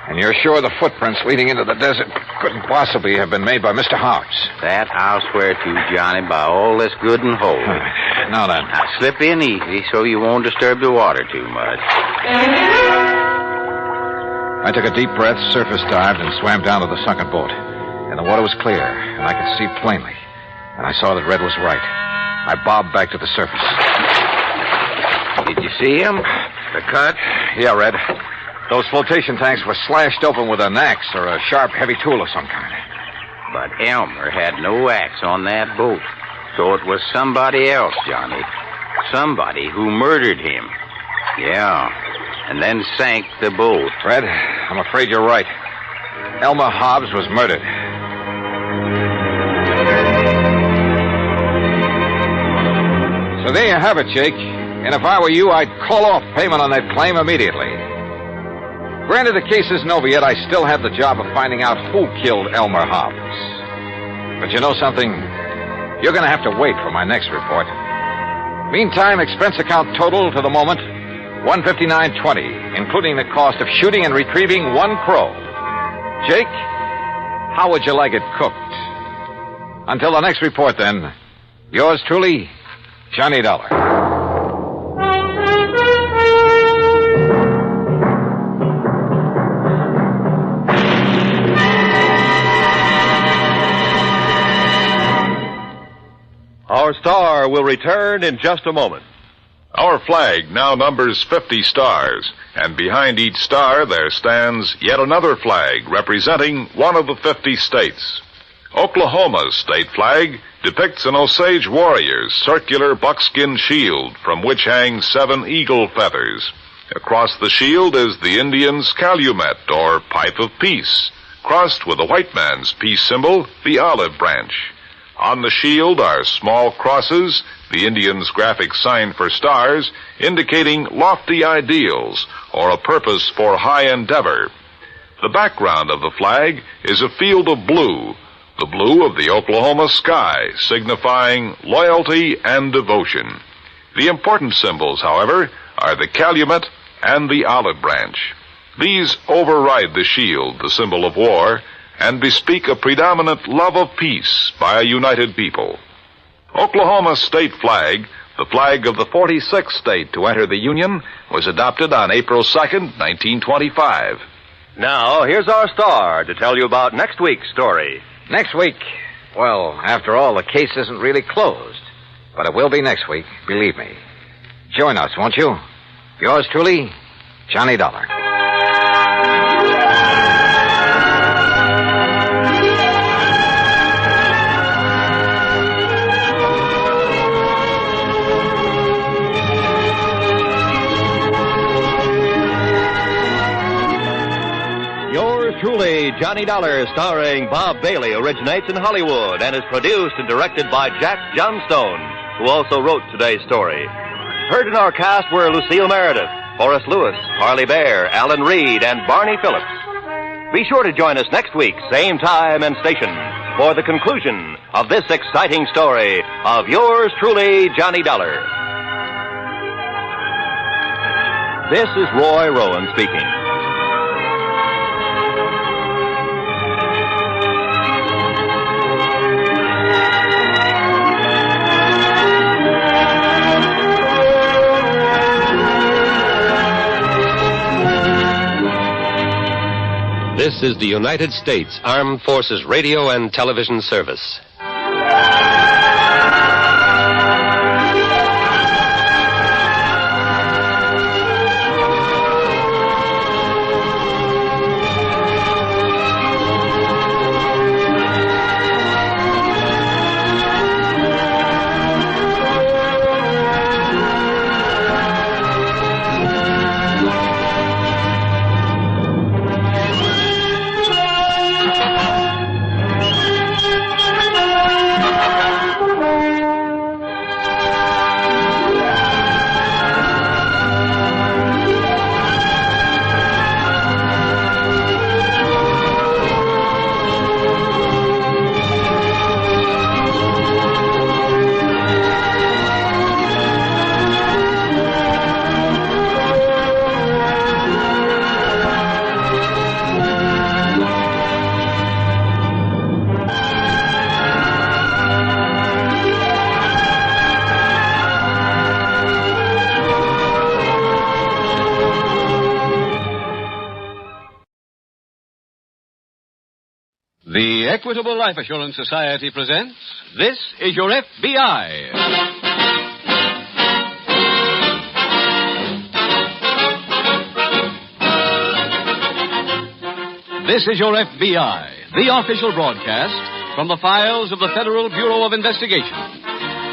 And you're sure the footprints leading into the desert couldn't possibly have been made by Mr. Hobbs? That I'll swear to, Johnny, by all that's good and holy. Now then. Now slip in easy so you won't disturb the water too much. I took a deep breath, surface dived, and swam down to the sunken boat. And the water was clear, and I could see plainly. And I saw that Red was right. I bobbed back to the surface. Did you see him? The cut? Yeah, Red. Those flotation tanks were slashed open with an axe or a sharp, heavy tool of some kind. But Elmer had no axe on that boat. So it was somebody else, Johnny. Somebody who murdered him. Yeah. And then sank the boat. Red, I'm afraid you're right. Elmer Hobbs was murdered. So there you have it, Jake. And if I were you, I'd call off payment on that claim immediately. Granted, the case isn't over yet, I still have the job of finding out who killed Elmer Hobbs. But you know something? You're going to have to wait for my next report. Meantime, expense account total to the moment, $159.20, including the cost of shooting and retrieving one crow. Jake, how would you like it cooked? Until the next report, then, yours truly, Johnny Dollar. Our star will return in just a moment. Our flag now numbers 50 stars, and behind each star there stands yet another flag representing one of the 50 states. Oklahoma's state flag depicts an Osage warrior's circular buckskin shield from which hang 7 eagle feathers. Across the shield is the Indian's calumet, or pipe of peace, crossed with the white man's peace symbol, the olive branch. On the shield are small crosses, the Indian's graphic sign for stars, indicating lofty ideals or a purpose for high endeavor. The background of the flag is a field of blue, the blue of the Oklahoma sky, signifying loyalty and devotion. The important symbols, however, are the calumet and the olive branch. These override the shield, the symbol of war, and bespeak a predominant love of peace by a united people. Oklahoma's state flag, the flag of the 46th state to enter the Union, was adopted on April 2nd, 1925. Now, here's our star to tell you about next week's story. Next week? Well, after all, the case isn't really closed. But it will be next week, believe me. Join us, won't you? Yours truly, Johnny Dollar. Truly, Johnny Dollar, starring Bob Bailey, originates in Hollywood and is produced and directed by Jack Johnstone, who also wrote today's story. Heard in our cast were Lucille Meredith, Forrest Lewis, Harley Bear, Alan Reed, and Barney Phillips. Be sure to join us next week, same time and station, for the conclusion of this exciting story of yours truly, Johnny Dollar. This is Roy Rowan speaking. This is the United States Armed Forces Radio and Television Service. The Equitable Life Assurance Society presents This is Your FBI. This is Your FBI, the official broadcast from the files of the Federal Bureau of Investigation.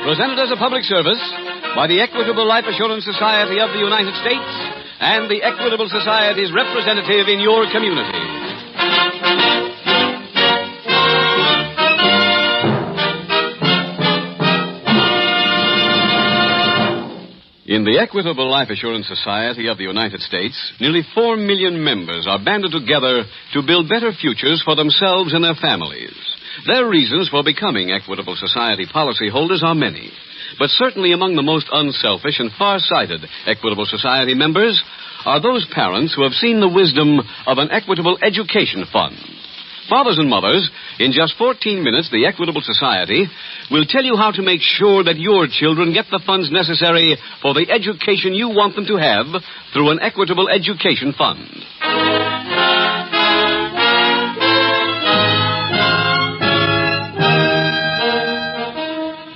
Presented as a public service by the Equitable Life Assurance Society of the United States and the Equitable Society's representative in your community. In the Equitable Life Assurance Society of the United States, nearly 4 million members are banded together to build better futures for themselves and their families. Their reasons for becoming Equitable Society policyholders are many, but certainly among the most unselfish and far-sighted Equitable Society members are those parents who have seen the wisdom of an Equitable Education Fund. Fathers and mothers, in just 14 minutes, the Equitable Society will tell you how to make sure that your children get the funds necessary for the education you want them to have through an Equitable Education Fund.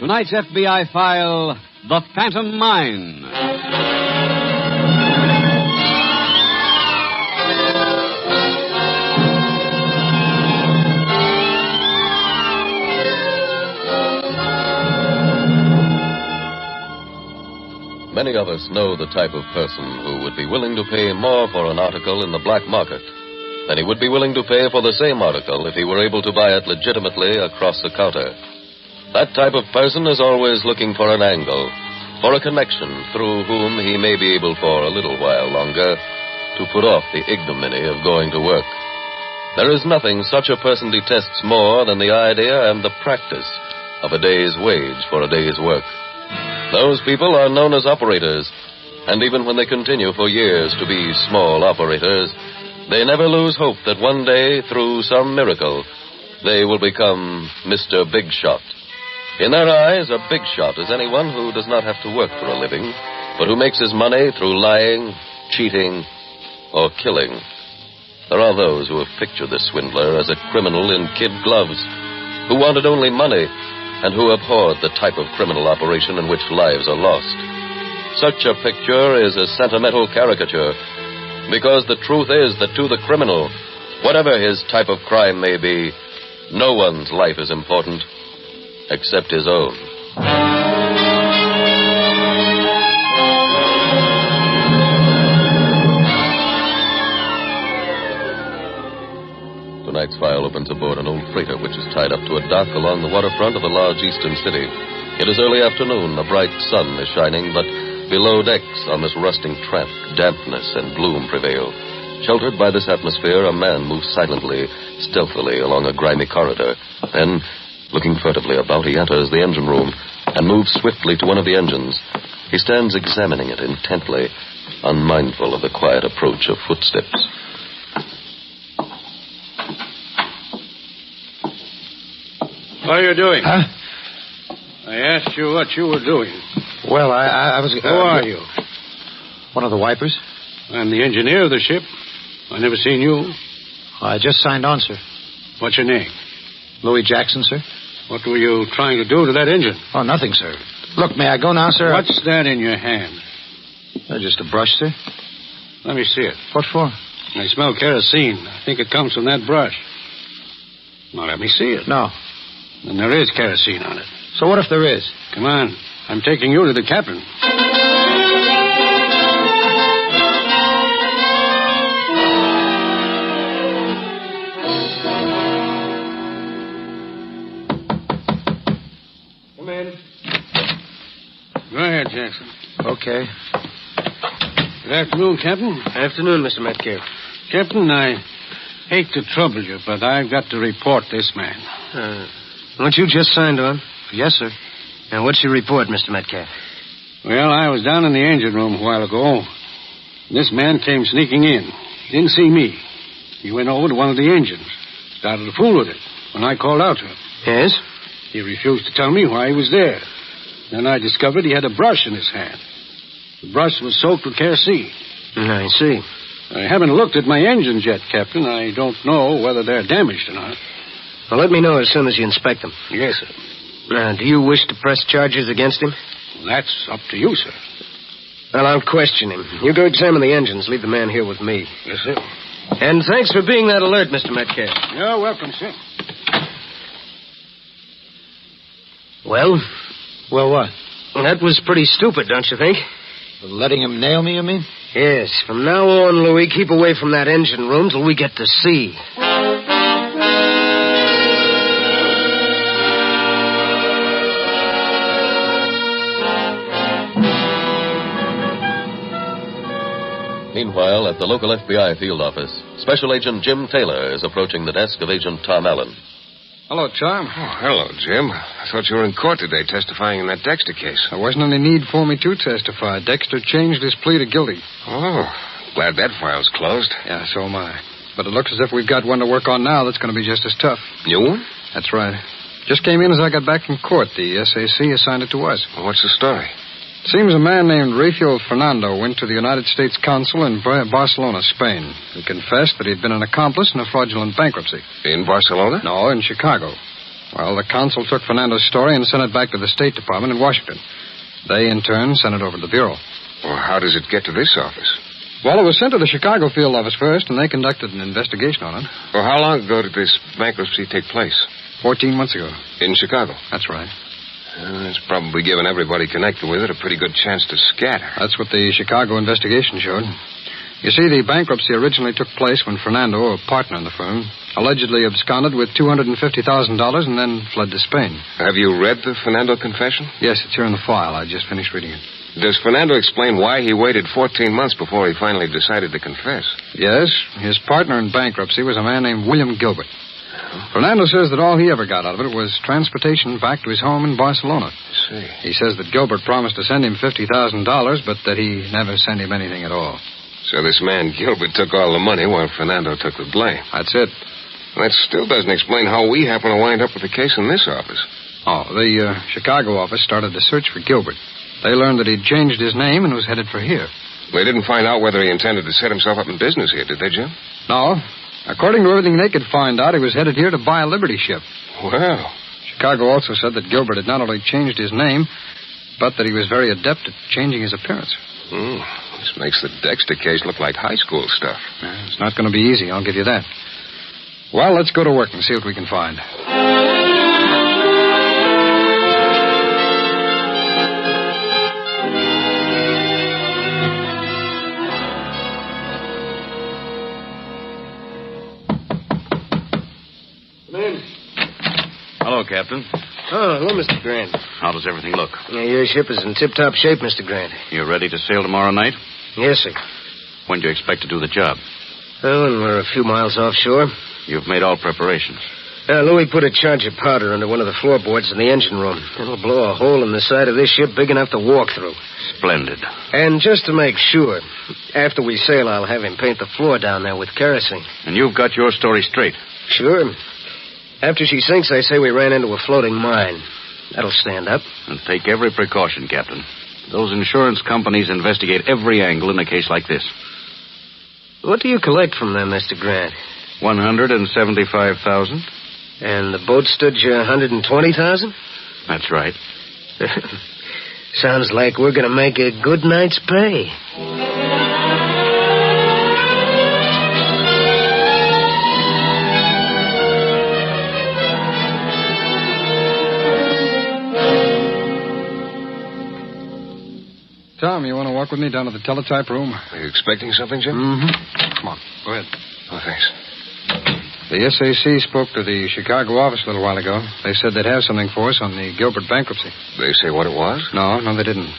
Tonight's FBI file, The Phantom Mine. Many of us know the type of person who would be willing to pay more for an article in the black market than he would be willing to pay for the same article if he were able to buy it legitimately across the counter. That type of person is always looking for an angle, for a connection through whom he may be able for a little while longer to put off the ignominy of going to work. There is nothing such a person detests more than the idea and the practice of a day's wage for a day's work. Those people are known as operators, and even when they continue for years to be small operators, they never lose hope that one day, through some miracle, they will become Mr. Big Shot. In their eyes, a big shot is anyone who does not have to work for a living, but who makes his money through lying, cheating, or killing. There are those who have pictured the swindler as a criminal in kid gloves, who wanted only money, and who abhorred the type of criminal operation in which lives are lost. Such a picture is a sentimental caricature, because the truth is that to the criminal, whatever his type of crime may be, no one's life is important except his own. Tonight's file opens aboard an old freighter which is tied up to a dock along the waterfront of a large eastern city. It is early afternoon. A bright sun is shining, but below decks on this rusting tramp, dampness and gloom prevail. Sheltered by this atmosphere, a man moves silently, stealthily along a grimy corridor. Then, looking furtively about, he enters the engine room and moves swiftly to one of the engines. He stands examining it intently, unmindful of the quiet approach of footsteps. What are you doing? Huh? I asked you what you were doing. Well, I was... Who are you? One of the wipers. I'm the engineer of the ship. I never seen you. I just signed on, sir. What's your name? Louis Jackson, sir. What were you trying to do to that engine? Oh, nothing, sir. Look, may I go now, sir? What's that in your hand? Just a brush, sir. Let me see it. What for? I smell kerosene. I think it comes from that brush. Now, let me see it. No. Then there is kerosene on it. So what if there is? Come on. I'm taking you to the captain. Come in. Go ahead, Jackson. Okay. Good afternoon, Captain. Afternoon, Mr. Metcalf. Captain, I hate to trouble you, but I've got to report this man. Weren't you just signed on? Yes, sir. Now, what's your report, Mr. Metcalf? Well, I was down in the engine room a while ago. This man came sneaking in. He didn't see me. He went over to one of the engines. Started to fool with it when I called out to him. Yes? He refused to tell me why he was there. Then I discovered he had a brush in his hand. The brush was soaked with kerosene. I see. I haven't looked at my engines yet, Captain. I don't know whether they're damaged or not. Well, let me know as soon as you inspect them. Yes, sir. Do you wish to press charges against him? That's up to you, sir. Well, I'll question him. You go examine the engines. Leave the man here with me. Yes, sir. And thanks for being that alert, Mr. Metcalf. You're welcome, sir. Well? Well, what? That was pretty stupid, don't you think? Letting him nail me, you mean? Yes. From now on, Louis, keep away from that engine room till we get to sea. Meanwhile, at the local FBI field office, Special Agent Jim Taylor is approaching the desk of Agent Tom Allen. Hello, Tom. Oh, hello, Jim. I thought you were in court today testifying in that Dexter case. There wasn't any need for me to testify. Dexter changed his plea to guilty. Oh, glad that file's closed. Yeah, so am I. But it looks as if we've got one to work on now that's going to be just as tough. New one? That's right. Just came in as I got back from court. The SAC assigned it to us. Well, what's the story? Seems a man named Rafael Fernando went to the United States consul in Barcelona, Spain. He confessed that he'd been an accomplice in a fraudulent bankruptcy. In Barcelona? No, in Chicago. Well, the consul took Fernando's story and sent it back to the State Department in Washington. They, in turn, sent it over to the Bureau. Well, how does it get to this office? Well, it was sent to the Chicago field office first, and they conducted an investigation on it. Well, how long ago did this bankruptcy take place? 14 months ago. In Chicago? That's right. It's probably given everybody connected with it a pretty good chance to scatter. That's what the Chicago investigation showed. You see, the bankruptcy originally took place when Fernando, a partner in the firm, allegedly absconded with $250,000 and then fled to Spain. Have you read the Fernando confession? Yes, it's here in the file. I just finished reading it. Does Fernando explain why he waited 14 months before he finally decided to confess? Yes. His partner in bankruptcy was a man named William Gilbert. Fernando says that all he ever got out of it was transportation back to his home in Barcelona. I see. He says that Gilbert promised to send him $50,000, but that he never sent him anything at all. So this man Gilbert took all the money while Fernando took the blame. That's it. That still doesn't explain how we happen to wind up with the case in this office. Oh, the Chicago office started a search for Gilbert. They learned that he'd changed his name and was headed for here. They didn't find out whether he intended to set himself up in business here, did they, Jim? No. According to everything they could find out, he was headed here to buy a Liberty ship. Well. Chicago also said that Gilbert had not only changed his name, but that he was very adept at changing his appearance. This makes the Dexter case look like high school stuff. It's not going to be easy, I'll give you that. Well, let's go to work and see what we can find. Hello, Captain. Oh, hello, Mr. Grant. How does everything look? Yeah, your ship is in tip-top shape, Mr. Grant. You ready to sail tomorrow night? Yes, sir. When do you expect to do the job? Oh, and we're a few miles offshore. You've made all preparations. Louis put a charge of powder under one of the floorboards in the engine room. It'll blow a hole in the side of this ship big enough to walk through. Splendid. And just to make sure, after we sail, I'll have him paint the floor down there with kerosene. And you've got your story straight. Sure. After she sinks, they say we ran into a floating mine. That'll stand up. And take every precaution, Captain. Those insurance companies investigate every angle in a case like this. What do you collect from them, Mr. Grant? $175,000. And the boat stood you $120,000? That's right. Sounds like we're going to make a good night's pay. Tom, you want to walk with me down to the teletype room? Are you expecting something, Jim? Mm-hmm. Come on, go ahead. Oh, thanks. The SAC spoke to the Chicago office a little while ago. They said they'd have something for us on the Gilbert bankruptcy. They say what it was? No, they didn't.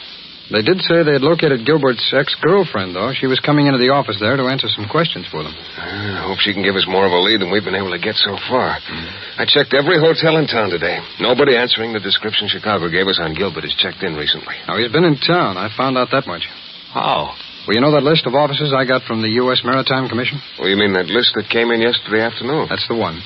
They did say they had located Gilbert's ex-girlfriend, though. She was coming into the office there to answer some questions for them. I hope she can give us more of a lead than we've been able to get so far. I checked every hotel in town today. Nobody answering the description Chicago gave us on Gilbert has checked in recently. Now, he's been in town. I found out that much. How? Well, you know that list of officers I got from the U.S. Maritime Commission? Well, you mean that list that came in yesterday afternoon? That's the one.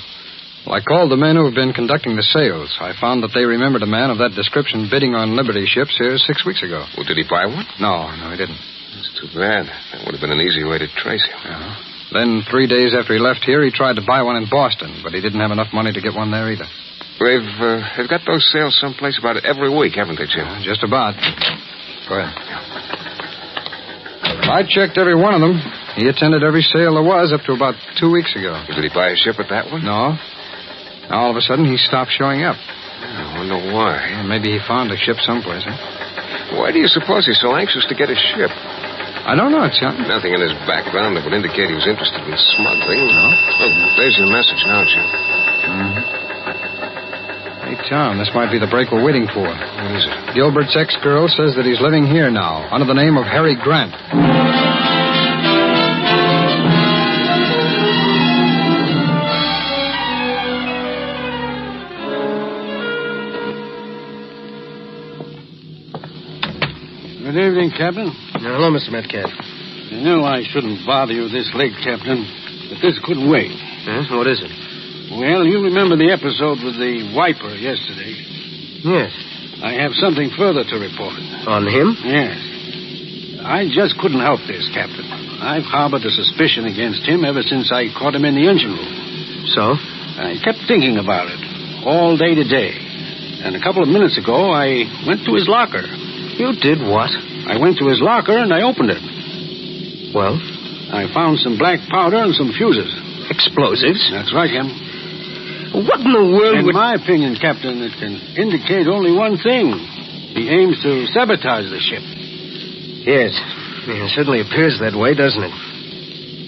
Well, I called the men who have been conducting the sales. I found that they remembered a man of that description bidding on Liberty ships here 6 weeks ago. Well, did he buy one? No, he didn't. That's too bad. That would have been an easy way to trace him. Yeah. Then 3 days after he left here, he tried to buy one in Boston, but he didn't have enough money to get one there either. They've got those sales someplace about every week, haven't they, Jim? Just about. Go ahead. I checked every one of them. He attended every sale there was up to about 2 weeks ago. Did he buy a ship at that one? No. Now, all of a sudden, he stopped showing up. I wonder why. Well, maybe he found a ship someplace, huh? Why do you suppose he's so anxious to get a ship? I don't know, John. Nothing in his background that would indicate he was interested in smuggling. No? Oh, there's your message now, Jim. Hey, Tom, this might be the break we're waiting for. What is it? Gilbert's ex-girl says that he's living here now, under the name of Harry Grant. Good evening, Captain. Hello, Mr. Metcalf. I know I shouldn't bother you this late, Captain, but this couldn't wait. Huh? What is it? Well, you remember the episode with the wiper yesterday? Yes. I have something further to report. On him? Yes. I just couldn't help this, Captain. I've harbored a suspicion against him ever since I caught him in the engine room. So? I kept thinking about it all day today. And a couple of minutes ago, I went to his locker. You did what? I went to his locker and I opened it. Well? I found some black powder and some fuses. Explosives? That's right, Captain. What in the world In my opinion, Captain, it can indicate only one thing. He aims to sabotage the ship. Yes. It certainly appears that way, doesn't it?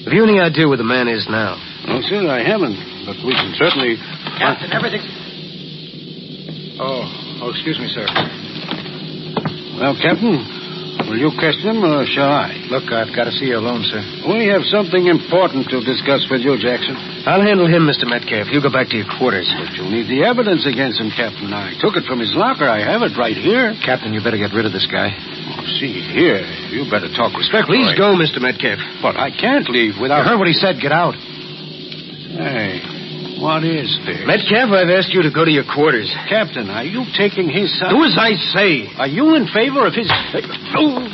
Have you any idea where the man is now? No, sir, I haven't. But we can certainly... Captain, everything's... Oh, excuse me, sir. Well, Captain, will you question him or shall I? Look, I've got to see you alone, sir. We have something important to discuss with you, Jackson. I'll handle him, Mr. Metcalf. You go back to your quarters. But you'll need the evidence against him, Captain. I took it from his locker. I have it right here. Captain, you better get rid of this guy. Oh, see here. You better talk respectfully. Please go, Mr. Metcalf. But I can't leave without... You heard what he said. Get out. Hey, what is this? Metcalf, I've asked you to go to your quarters. Captain, are you taking his side? Do as I say. Are you in favor of his... Oh,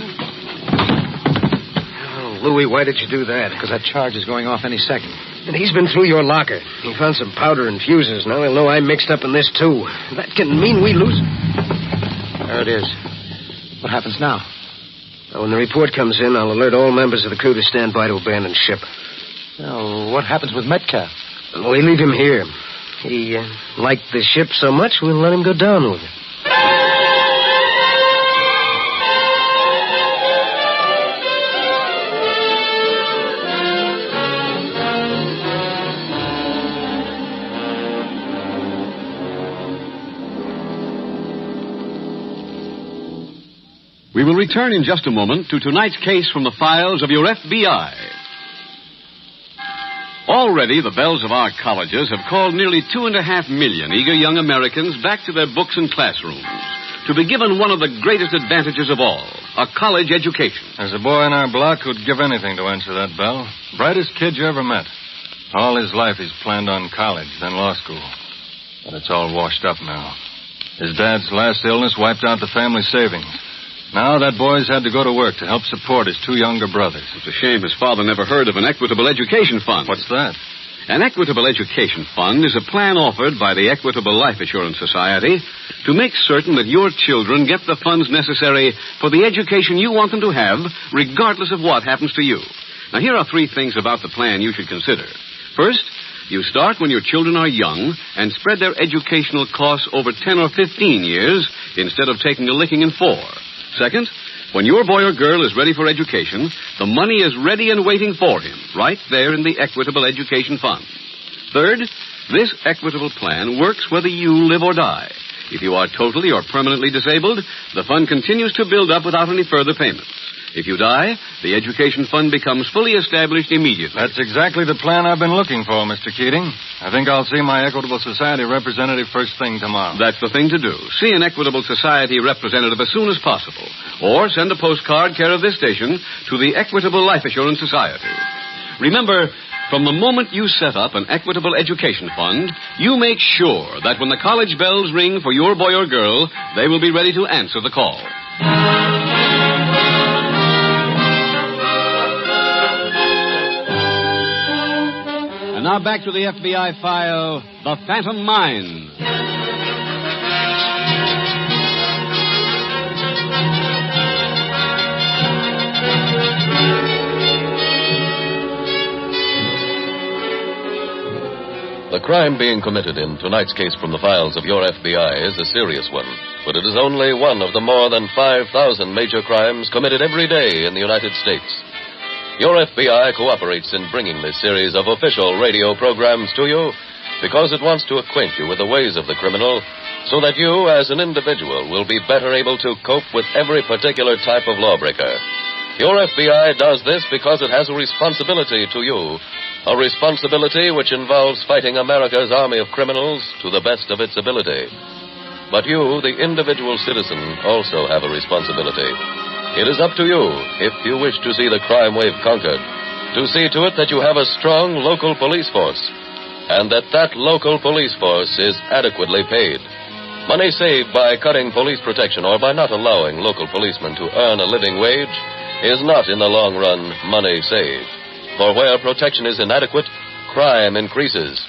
Louis, why did you do that? Because that charge is going off any second. And he's been through your locker. He found some powder and fuses. Now he'll know I'm mixed up in this, too. That can mean we lose... There it is. What happens now? Well, when the report comes in, I'll alert all members of the crew to stand by to abandon ship. Well, what happens with Metcalf? We leave him here. He liked the ship so much, we'll let him go down with it. We will return in just a moment to tonight's case from the files of your FBI. Already, the bells of our colleges have called nearly 2.5 million eager young Americans back to their books and classrooms to be given one of the greatest advantages of all, a college education. There's a boy in our block who'd give anything to answer that bell. Brightest kid you ever met. All his life he's planned on college, then law school. But it's all washed up now. His dad's last illness wiped out the family savings. Now that boy's had to go to work to help support his 2 younger brothers. It's a shame his father never heard of an Equitable Education Fund. What's that? An Equitable Education Fund is a plan offered by the Equitable Life Assurance Society to make certain that your children get the funds necessary for the education you want them to have, regardless of what happens to you. Now, here are 3 things about the plan you should consider. First, you start when your children are young and spread their educational costs over 10 or 15 years instead of taking a licking in 4. Second, when your boy or girl is ready for education, the money is ready and waiting for him, right there in the Equitable Education Fund. Third, this Equitable plan works whether you live or die. If you are totally or permanently disabled, the fund continues to build up without any further payments. If you die, the education fund becomes fully established immediately. That's exactly the plan I've been looking for, Mr. Keating. I think I'll see my Equitable Society representative first thing tomorrow. That's the thing to do. See an Equitable Society representative as soon as possible. Or send a postcard care of this station to the Equitable Life Assurance Society. Remember, from the moment you set up an Equitable Education Fund, you make sure that when the college bells ring for your boy or girl, they will be ready to answer the call. And now back to the FBI file, The Phantom Mine. The crime being committed in tonight's case from the files of your FBI is a serious one, but it is only one of the more than 5,000 major crimes committed every day in the United States. Your FBI cooperates in bringing this series of official radio programs to you because it wants to acquaint you with the ways of the criminal so that you, as an individual, will be better able to cope with every particular type of lawbreaker. Your FBI does this because it has a responsibility to you, a responsibility which involves fighting America's army of criminals to the best of its ability. But you, the individual citizen, also have a responsibility. It is up to you, if you wish to see the crime wave conquered, to see to it that you have a strong local police force, and that local police force is adequately paid. Money saved by cutting police protection or by not allowing local policemen to earn a living wage is not, in the long run, money saved. For where protection is inadequate, crime increases.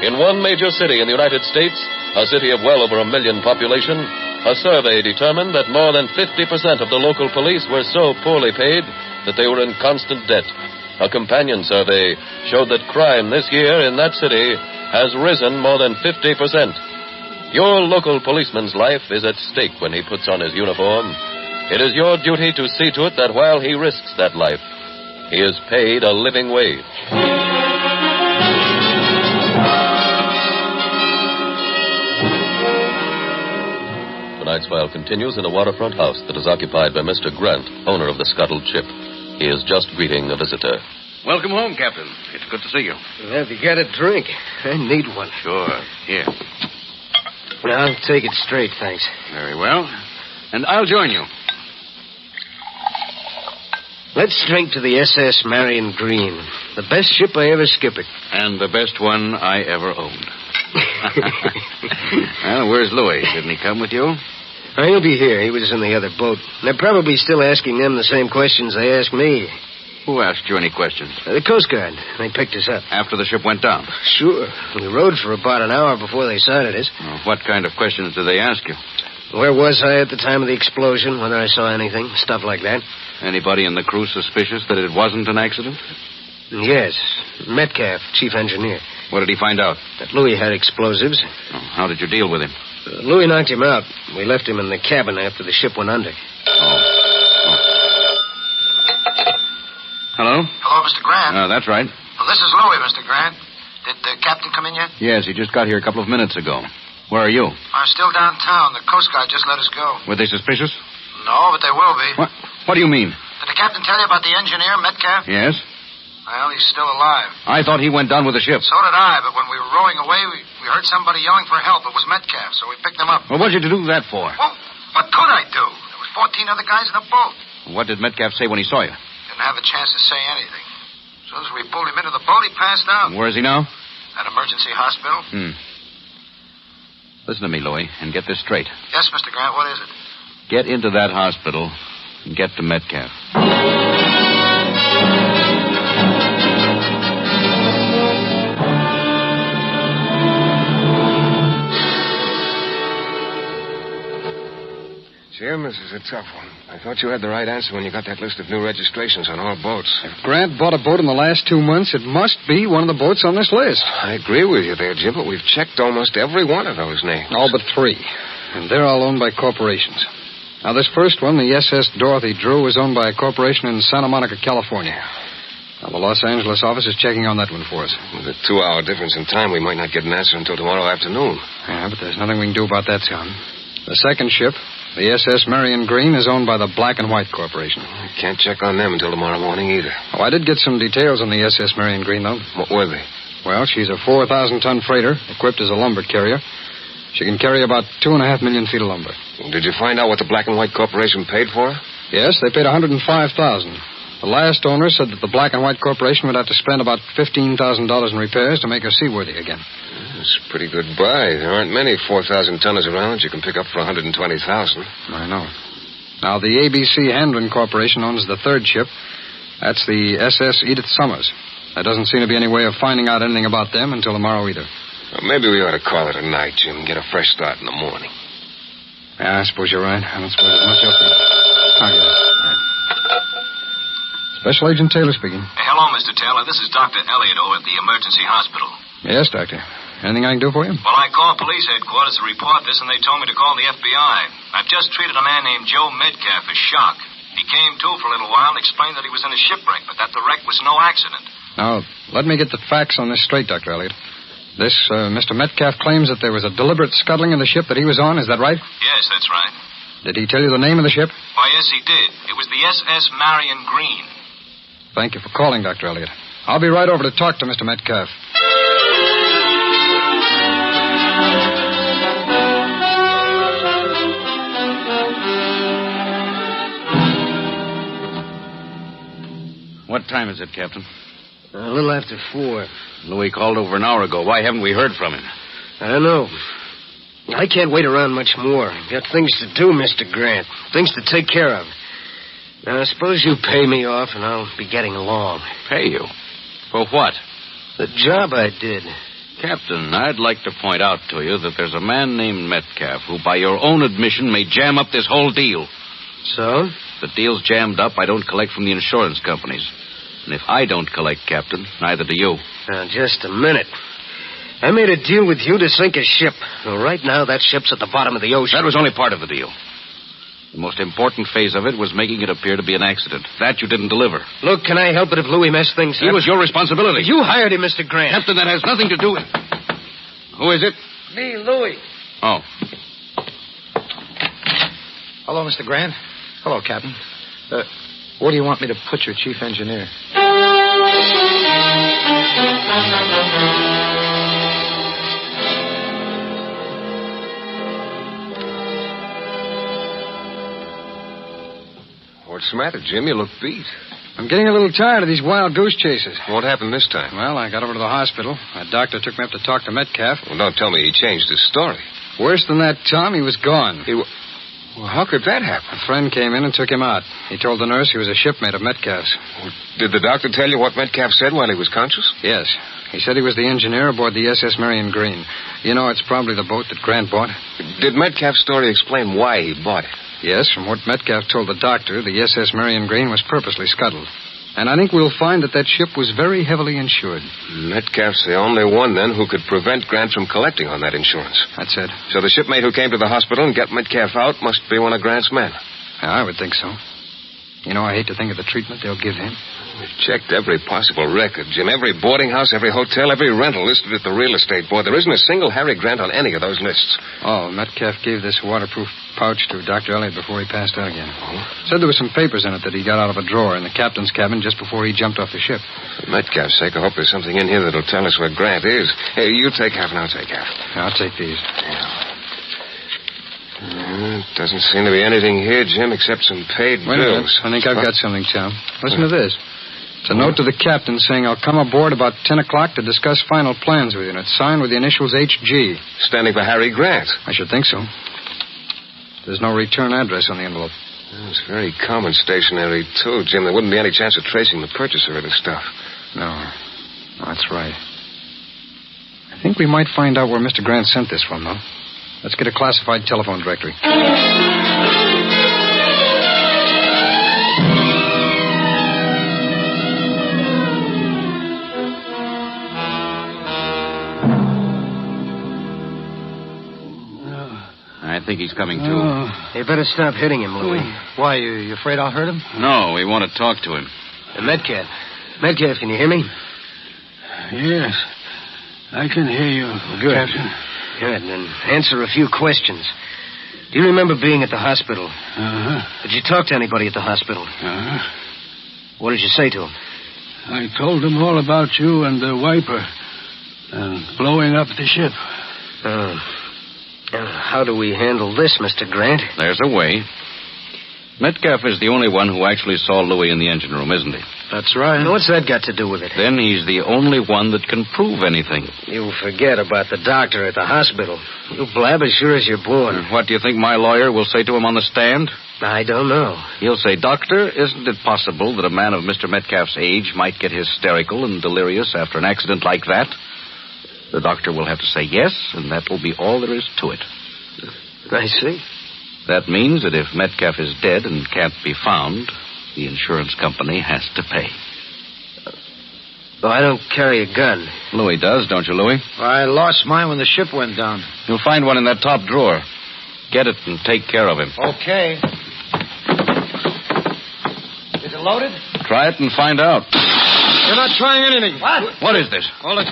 In one major city in the United States, a city of well over 1 million population, a survey determined that more than 50% of the local police were so poorly paid that they were in constant debt. A companion survey showed that crime this year in that city has risen more than 50%. Your local policeman's life is at stake when he puts on his uniform. It is your duty to see to it that while he risks that life, he is paid a living wage. Tonight's file continues in a waterfront house that is occupied by Mr. Grant, owner of the scuttled ship. He is just greeting a visitor. Welcome home, Captain. It's good to see you. Well, have you got a drink? I need one. Sure. Here. I'll take it straight, thanks. Very well. And I'll join you. Let's drink to the SS Marion Green, the best ship I ever skippered. And the best one I ever owned. Well, where's Louis? Didn't he come with you? Oh, he'll be here. He was in the other boat. They're probably still asking them the same questions they asked me. Who asked you any questions? The Coast Guard. They picked us up. After the ship went down? Sure. We rode for about an hour before they sighted us. Well, what kind of questions did they ask you? Where was I at the time of the explosion? Whether I saw anything? Stuff like that. Anybody in the crew suspicious that it wasn't an accident? Yes. Metcalf, chief engineer. What did he find out? That Louis had explosives. Oh, how did you deal with him? Louis knocked him out. We left him in the cabin after the ship went under. Hello? Hello, Mr. Grant. That's right. Well, this is Louis, Mr. Grant. Did the captain come in yet? Yes, he just got here a couple of minutes ago. Where are you? I'm still downtown. The Coast Guard just let us go. Were they suspicious? No, but they will be. What do you mean? Did the captain tell you about the engineer, Metcalf? Yes. Well, he's still alive. I thought he went down with the ship. So did I, but when we were rowing away, we heard somebody yelling for help. It was Metcalf, so we picked him up. Well, what did you do that for? Well, what could I do? There was 14 other guys in a boat. What did Metcalf say when he saw you? Didn't have a chance to say anything. As soon as we pulled him into the boat, he passed out. Where is he now? At emergency hospital. Listen to me, Louie, and get this straight. Yes, Mr. Grant, what is it? Get into that hospital and get to Metcalf. Jim, this is a tough one. I thought you had the right answer when you got that list of new registrations on all boats. If Grant bought a boat in the last 2 months, it must be one of the boats on this list. I agree with you there, Jim, but we've checked almost every one of those names. All but 3. And they're all owned by corporations. Now, this first one, the SS Dorothy Drew, is owned by a corporation in Santa Monica, California. Now, the Los Angeles office is checking on that one for us. With a 2-hour difference in time, we might not get an answer until tomorrow afternoon. Yeah, but there's nothing we can do about that, Tom. The second ship, the SS Marion Green, is owned by the Black and White Corporation. We can't check on them until tomorrow morning either. Oh, I did get some details on the SS Marion Green, though. What were they? Well, she's a 4,000-ton freighter, equipped as a lumber carrier. She can carry about 2.5 million feet of lumber. Did you find out what the Black and White Corporation paid for her? Yes, they paid $105,000. The last owner said that the Black and White Corporation would have to spend about $15,000 in repairs to make her seaworthy again. That's a pretty good buy. There aren't many 4,000-tonners around you can pick up for $120,000. I know. Now, the ABC Handling Corporation owns the third ship. That's the SS Edith Summers. There doesn't seem to be any way of finding out anything about them until tomorrow either. Well, maybe we ought to call it a night, Jim, and get a fresh start in the morning. Yeah, I suppose you're right. I don't suppose there's much else to do. Right. Special Agent Taylor speaking. Hey, hello, Mr. Taylor. This is Dr. Elliott over at the emergency hospital. Yes, Doctor. Anything I can do for you? Well, I called police headquarters to report this, and they told me to call the FBI. I've just treated a man named Joe Metcalf as shock. He came to for a little while and explained that he was in a shipwreck, but that the wreck was no accident. Now, let me get the facts on this straight, Dr. Elliott. This Mr. Metcalf claims that there was a deliberate scuttling in the ship that he was on. Is that right? Yes, that's right. Did he tell you the name of the ship? Why, yes, he did. It was the SS Marion Green. Thank you for calling, Dr. Elliott. I'll be right over to talk to Mr. Metcalf. What time is it, Captain? A little after 4. Louis called over an hour ago. Why haven't we heard from him? I don't know. I can't wait around much more. I've got things to do, Mr. Grant. Things to take care of. Now, I suppose you pay me off and I'll be getting along. Pay you? For what? The job I did. Captain, I'd like to point out to you that there's a man named Metcalf who, by your own admission, may jam up this whole deal. So? If the deal's jammed up, I don't collect from the insurance companies. And if I don't collect, Captain, neither do you. Now, just a minute. I made a deal with you to sink a ship. Well, right now, that ship's at the bottom of the ocean. That was only part of the deal. The most important phase of it was making it appear to be an accident. That you didn't deliver. Look, can I help it if Louis messed things up? It was your responsibility. You hired him, Mr. Grant. Captain, that has nothing to do with... Who is it? Me, Louis. Oh. Hello, Mr. Grant. Hello, Captain. Where do you want me to put your chief engineer? What's the matter, Jim? You look beat. I'm getting a little tired of these wild goose chases. What happened this time? Well, I got over to the hospital. A doctor took me up to talk to Metcalf. Well, don't tell me he changed his story. Worse than that, Tom, he was gone. Well, how could that happen? A friend came in and took him out. He told the nurse he was a shipmate of Metcalf's. Well, did the doctor tell you what Metcalf said while he was conscious? Yes. He said he was the engineer aboard the SS Marion Green. You know, it's probably the boat that Grant bought. Did Metcalf's story explain why he bought it? Yes, from what Metcalf told the doctor, the SS Marion Green was purposely scuttled. And I think we'll find that ship was very heavily insured. Metcalf's the only one, then, who could prevent Grant from collecting on that insurance. That's it. So the shipmate who came to the hospital and got Metcalf out must be one of Grant's men. Yeah, I would think so. You know, I hate to think of the treatment they'll give him. We've checked every possible record, Jim. Every boarding house, every hotel, every rental listed at the real estate board. There isn't a single Harry Grant on any of those lists. Oh, Metcalf gave this waterproof pouch to Dr. Elliott before he passed out again. Said there were some papers in it that he got out of a drawer in the captain's cabin just before he jumped off the ship. For Metcalf's sake, I hope there's something in here that'll tell us where Grant is. Hey, you take half and I'll take half. I'll take these. Doesn't seem to be anything here, Jim, except some paid Wait a minute. bills. I think I've got something, Tom. Listen to this. It's a note to the captain saying I'll come aboard about 10 o'clock to discuss final plans with you, and it's signed with the initials H.G. Standing for Harry Grant. I should think so. There's no return address on the envelope. It's very common stationery, too, Jim. There wouldn't be any chance of tracing the purchaser of the stuff. No, that's right. I think we might find out where Mr. Grant sent this from, though. Let's get a classified telephone directory. I think he's coming, too. You better stop hitting him, Louis. Why, you afraid I'll hurt him? No, we want to talk to him. Metcalf. Metcalf, can you hear me? Yes. I can hear you, Good. Captain. Good, then answer a few questions. Do you remember being at the hospital? Uh-huh. Did you talk to anybody at the hospital? Uh-huh. What did you say to him? I told them all about you and the wiper and blowing up the ship. How do we handle this, Mr. Grant? There's a way. Metcalf is the only one who actually saw Louis in the engine room, isn't he? That's right. What's that got to do with it? Then he's the only one that can prove anything. You forget about the doctor at the hospital. You blab as sure as you're born. What do you think my lawyer will say to him on the stand? I don't know. He'll say, Doctor, isn't it possible that a man of Mr. Metcalf's age might get hysterical and delirious after an accident like that? The doctor will have to say yes, and that will be all there is to it. I see. That means that if Metcalf is dead and can't be found, the insurance company has to pay. Well, I don't carry a gun. Louis does, don't you, Louis? I lost mine when the ship went down. You'll find one in that top drawer. Get it and take care of him. Okay. Is it loaded? Try it and find out. You're not trying anything. What is this? Hold it.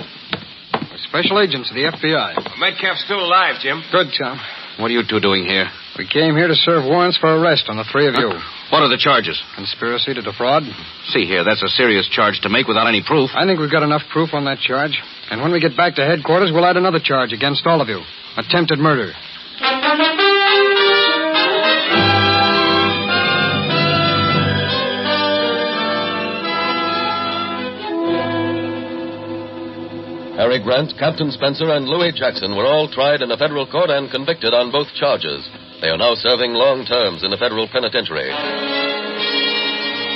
We're special agents of the FBI. Metcalf's still alive, Jim. Good, Tom. What are you two doing here? We came here to serve warrants for arrest on the three of you. What are the charges? Conspiracy to defraud. See here, that's a serious charge to make without any proof. I think we've got enough proof on that charge. And when we get back to headquarters, we'll add another charge against all of you. Attempted murder. Harry Grant, Captain Spencer, and Louis Jackson were all tried in a federal court and convicted on both charges. They are now serving long terms in a federal penitentiary.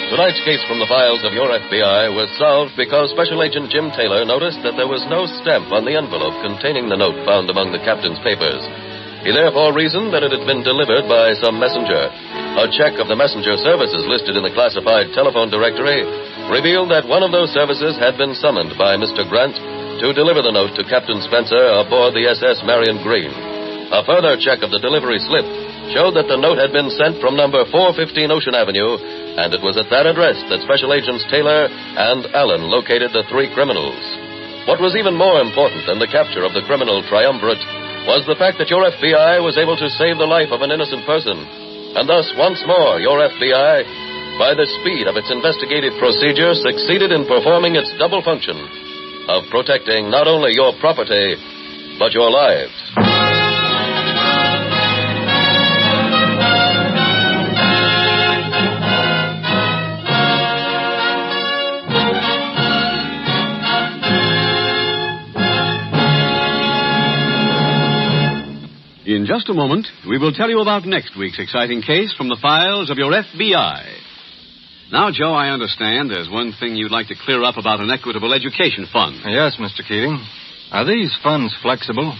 Tonight's case from the files of your FBI was solved because Special Agent Jim Taylor noticed that there was no stamp on the envelope containing the note found among the captain's papers. He therefore reasoned that it had been delivered by some messenger. A check of the messenger services listed in the classified telephone directory revealed that one of those services had been summoned by Mr. Grant to deliver the note to Captain Spencer aboard the SS Marion Green. A further check of the delivery slip showed that the note had been sent from number 415 Ocean Avenue, and it was at that address that Special Agents Taylor and Allen located the three criminals. What was even more important than the capture of the criminal triumvirate was the fact that your FBI was able to save the life of an innocent person. And thus, once more, your FBI, by the speed of its investigative procedure, succeeded in performing its double function of protecting not only your property, but your lives. In just a moment, we will tell you about next week's exciting case from the files of your FBI. Now, Joe, I understand there's one thing you'd like to clear up about an equitable education fund. Yes, Mr. Keating. Are these funds flexible?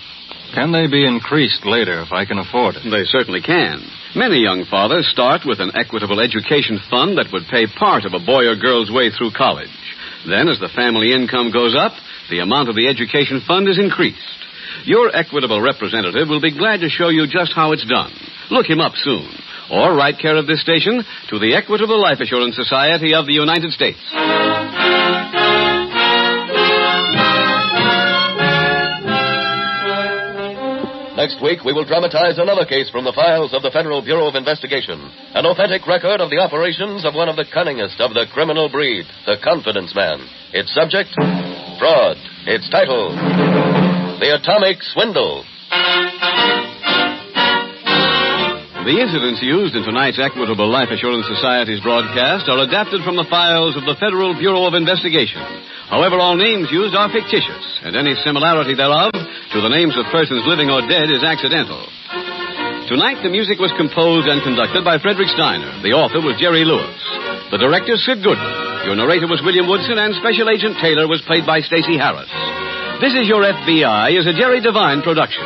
Can they be increased later if I can afford it? They certainly can. Many young fathers start with an equitable education fund that would pay part of a boy or girl's way through college. Then, as the family income goes up, the amount of the education fund is increased. Your equitable representative will be glad to show you just how it's done. Look him up soon. or write care of this station to the Equitable Life Assurance Society of the United States. Next week, we will dramatize another case from the files of the Federal Bureau of Investigation. An authentic record of the operations of one of the cunningest of the criminal breed, the confidence man. Its subject, fraud. Its title, The Atomic Swindle. The incidents used in tonight's Equitable Life Assurance Society's broadcast are adapted from the files of the Federal Bureau of Investigation. However, all names used are fictitious, and any similarity thereof to the names of persons living or dead is accidental. Tonight, the music was composed and conducted by Frederick Steiner. The author was Jerry Lewis. The director, Sid Goodman. Your narrator was William Woodson, and Special Agent Taylor was played by Stacey Harris. This Is Your FBI is a Jerry Devine production.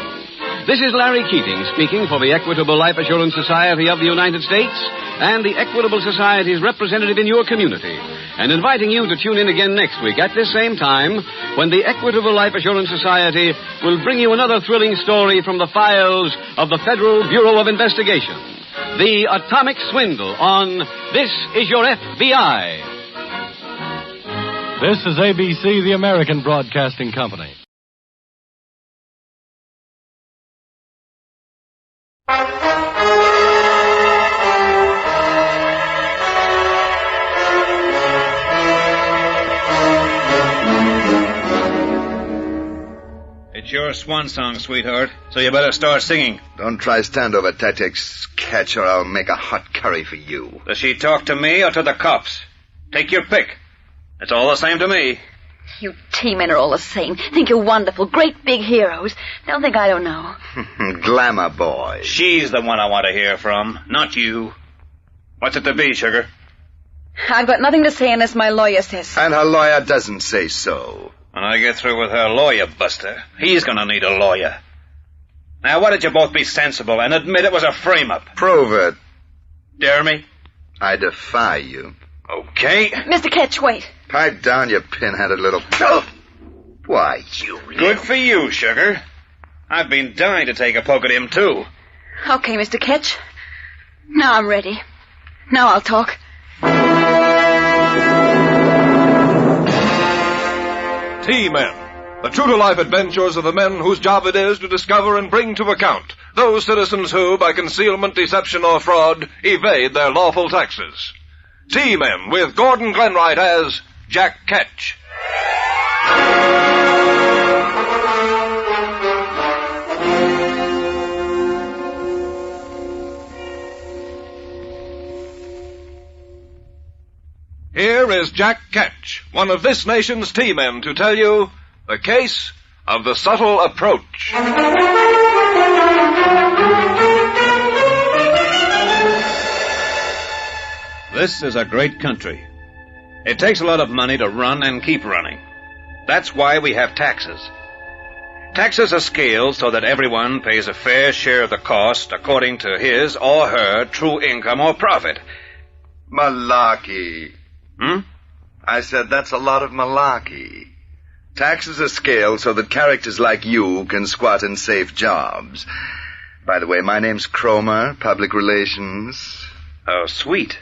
This is Larry Keating speaking for the Equitable Life Assurance Society of the United States and the Equitable Society's representative in your community, and inviting you to tune in again next week at this same time when the Equitable Life Assurance Society will bring you another thrilling story from the files of the Federal Bureau of Investigation. The Atomic Swindle on This Is Your FBI. This is ABC, the American Broadcasting Company. It's your swan song, sweetheart, so you better start singing. Don't try standover tactics, Catch, or I'll make a hot curry for you. Does she talk to me or to the cops? Take your pick. It's all the same to me. You T-men are all the same. Think you're wonderful, great big heroes. Don't think I don't know. Glamour boy. She's the one I want to hear from, not you. What's it to be, sugar? I've got nothing to say unless my lawyer says so. And her lawyer doesn't say so. When I get through with her lawyer, Buster, he's going to need a lawyer. Now, why don't you both be sensible and admit it was a frame-up? Prove it. Dare me? I defy you. Okay. Mr. Ketch, wait. Pipe down, you pin-headed little... Why, you... Good for you, sugar. I've been dying to take a poke at him, too. Okay, Mr. Ketch. Now I'm ready. Now I'll talk. T-Men, the true-to-life adventures of the men whose job it is to discover and bring to account those citizens who, by concealment, deception, or fraud, evade their lawful taxes. T-Men, with Gordon Glenwright as Jack Ketch. Here is Jack Ketch, one of this nation's T-Men, to tell you the case of the subtle approach. This is a great country. It takes a lot of money to run and keep running. That's why we have taxes. Taxes are scaled so that everyone pays a fair share of the cost according to his or her true income or profit. Malarkey. I said that's a lot of malarkey. Taxes are scaled so that characters like you can squat in safe jobs. By the way, my name's Cromer, Public Relations. Oh, sweet.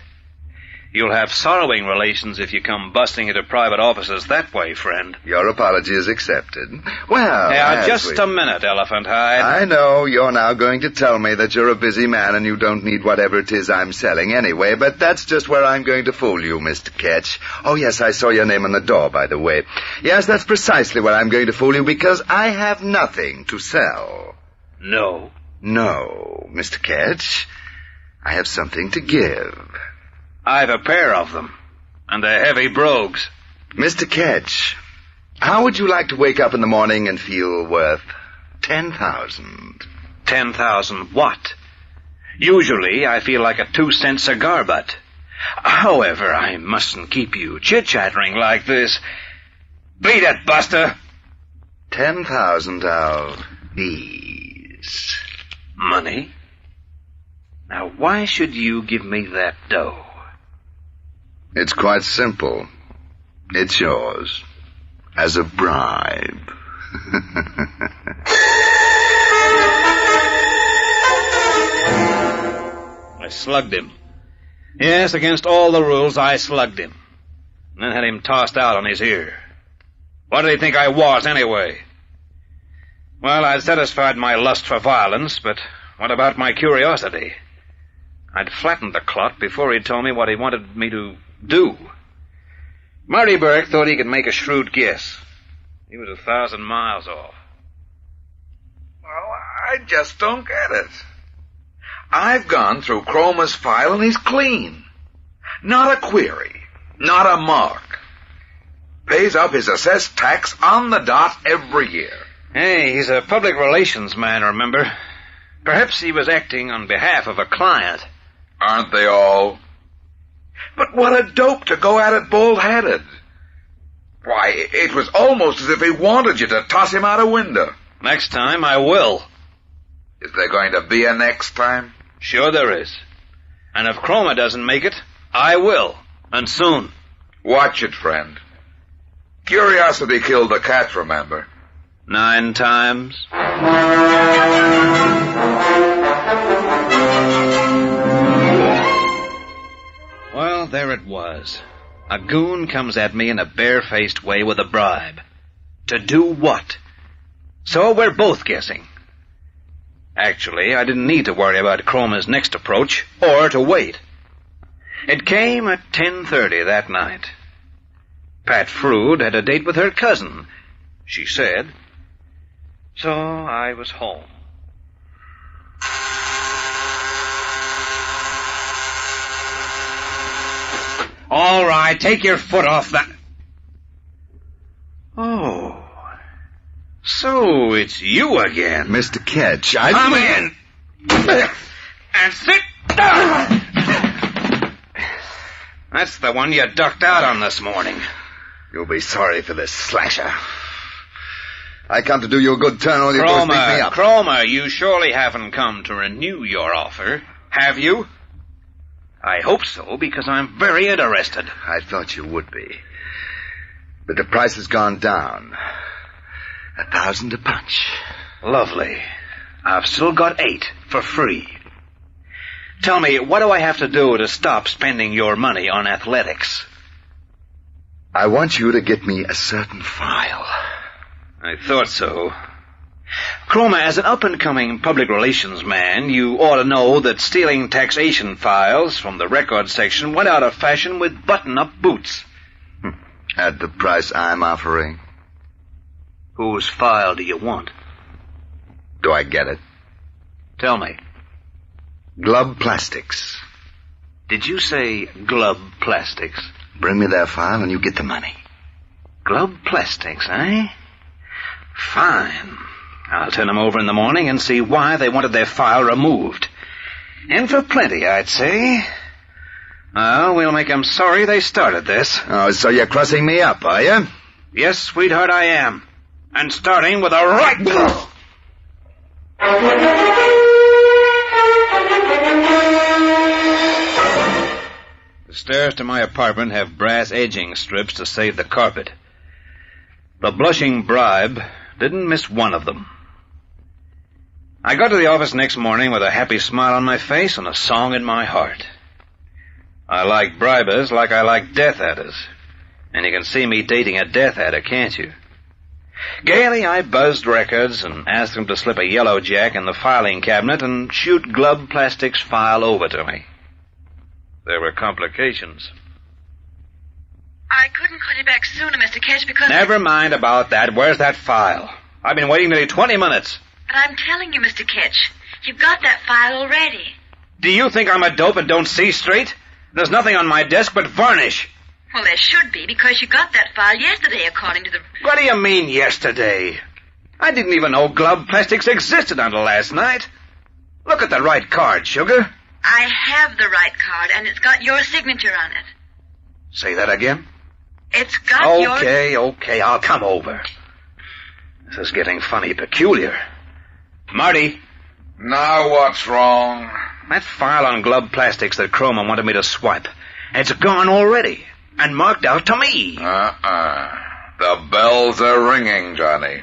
You'll have sorrowing relations if you come busting into private offices that way, friend. Your apology is accepted. Well, now, just a minute, Elephant Hide. I know you're now going to tell me that you're a busy man and you don't need whatever it is I'm selling anyway, but that's just where I'm going to fool you, Mr. Ketch. Oh, yes, I saw your name on the door, by the way. Yes, that's precisely where I'm going to fool you, because I have nothing to sell. No? No, Mr. Ketch. I have something to give. I've a pair of them, and they're heavy brogues. Mr. Ketch, how would you like to wake up in the morning and feel worth 10,000? 10,000 what? Usually I feel like a 2-cent cigar butt. However, I mustn't keep you chit-chattering like this. Beat it, Buster. 10,000 of these. Money? Now, why should you give me that dough? It's quite simple. It's yours. As a bribe. I slugged him. Yes, against all the rules, I slugged him. And then had him tossed out on his ear. What did he think I was, anyway? Well, I'd satisfied my lust for violence, but what about my curiosity? I'd flattened the clot before he'd told me what he wanted me to do. Marty Burke thought he could make a shrewd guess. He was 1,000 miles off. Well, I just don't get it. I've gone through Cromer's file and he's clean. Not a query. Not a mark. Pays up his assessed tax on the dot every year. Hey, he's a public relations man, remember? Perhaps he was acting on behalf of a client. Aren't they all? But what a dope to go at it bald-headed. Why, it was almost as if he wanted you to toss him out a window. Next time, I will. Is there going to be a next time? Sure there is. And if Cromer doesn't make it, I will. And soon. Watch it, friend. Curiosity killed the cat, remember? 9 times. Well, there it was. A goon comes at me in a barefaced way with a bribe. To do what? So we're both guessing. Actually, I didn't need to worry about Cromer's next approach, or to wait. It came at 10:30 that night. Pat Frood had a date with her cousin, she said. So I was home. All right, take your foot off that. Oh. So it's you again. Mr. Ketch, Come in. And sit down. That's the one you ducked out on this morning. You'll be sorry for this, Slasher. I come to do you a good turn, or you both beat me up. Cromer, you surely haven't come to renew your offer, have you? I hope so, because I'm very interested. I thought you would be. But the price has gone down. 1,000 a punch. Lovely. I've still got 8 for free. Tell me, what do I have to do to stop spending your money on athletics? I want you to get me a certain file. I thought so. Cromer, as an up-and-coming public relations man, you ought to know that stealing taxation files from the record section went out of fashion with button-up boots. At the price I'm offering. Whose file do you want? Do I get it? Tell me. Glove Plastics. Did you say Glove Plastics? Bring me their file and you get the money. Glove Plastics, eh? Fine. I'll turn them over in the morning and see why they wanted their file removed. And for plenty, I'd say. Well, we'll make them sorry they started this. Oh, so you're crossing me up, are you? Yes, sweetheart, I am. And starting with a right blow. The stairs to my apartment have brass edging strips to save the carpet. The blushing bribe didn't miss one of them. I got to the office next morning with a happy smile on my face and a song in my heart. I like bribers like I like Death Adders. And you can see me dating a Death Adder, can't you? Gaily, I buzzed records and asked them to slip a yellow jack in the filing cabinet and shoot Glove Plastics' file over to me. There were complications. I couldn't call you back sooner, Mr. Ketch, because... Never mind about that. Where's that file? I've been waiting nearly 20 minutes. But I'm telling you, Mr. Ketch, you've got that file already. Do you think I'm a dope and don't see straight? There's nothing on my desk but varnish. Well, there should be, because you got that file yesterday, according to the... What do you mean, yesterday? I didn't even know Glove Plastics existed until last night. Look at the right card, Sugar. I have the right card, and it's got your signature on it. Say that again? It's got your... Okay, I'll come over. This is getting funny peculiar. Marty. Now what's wrong? That file on Glove Plastics that Cromer wanted me to swipe. It's gone already. And marked out to me. The bells are ringing, Johnny.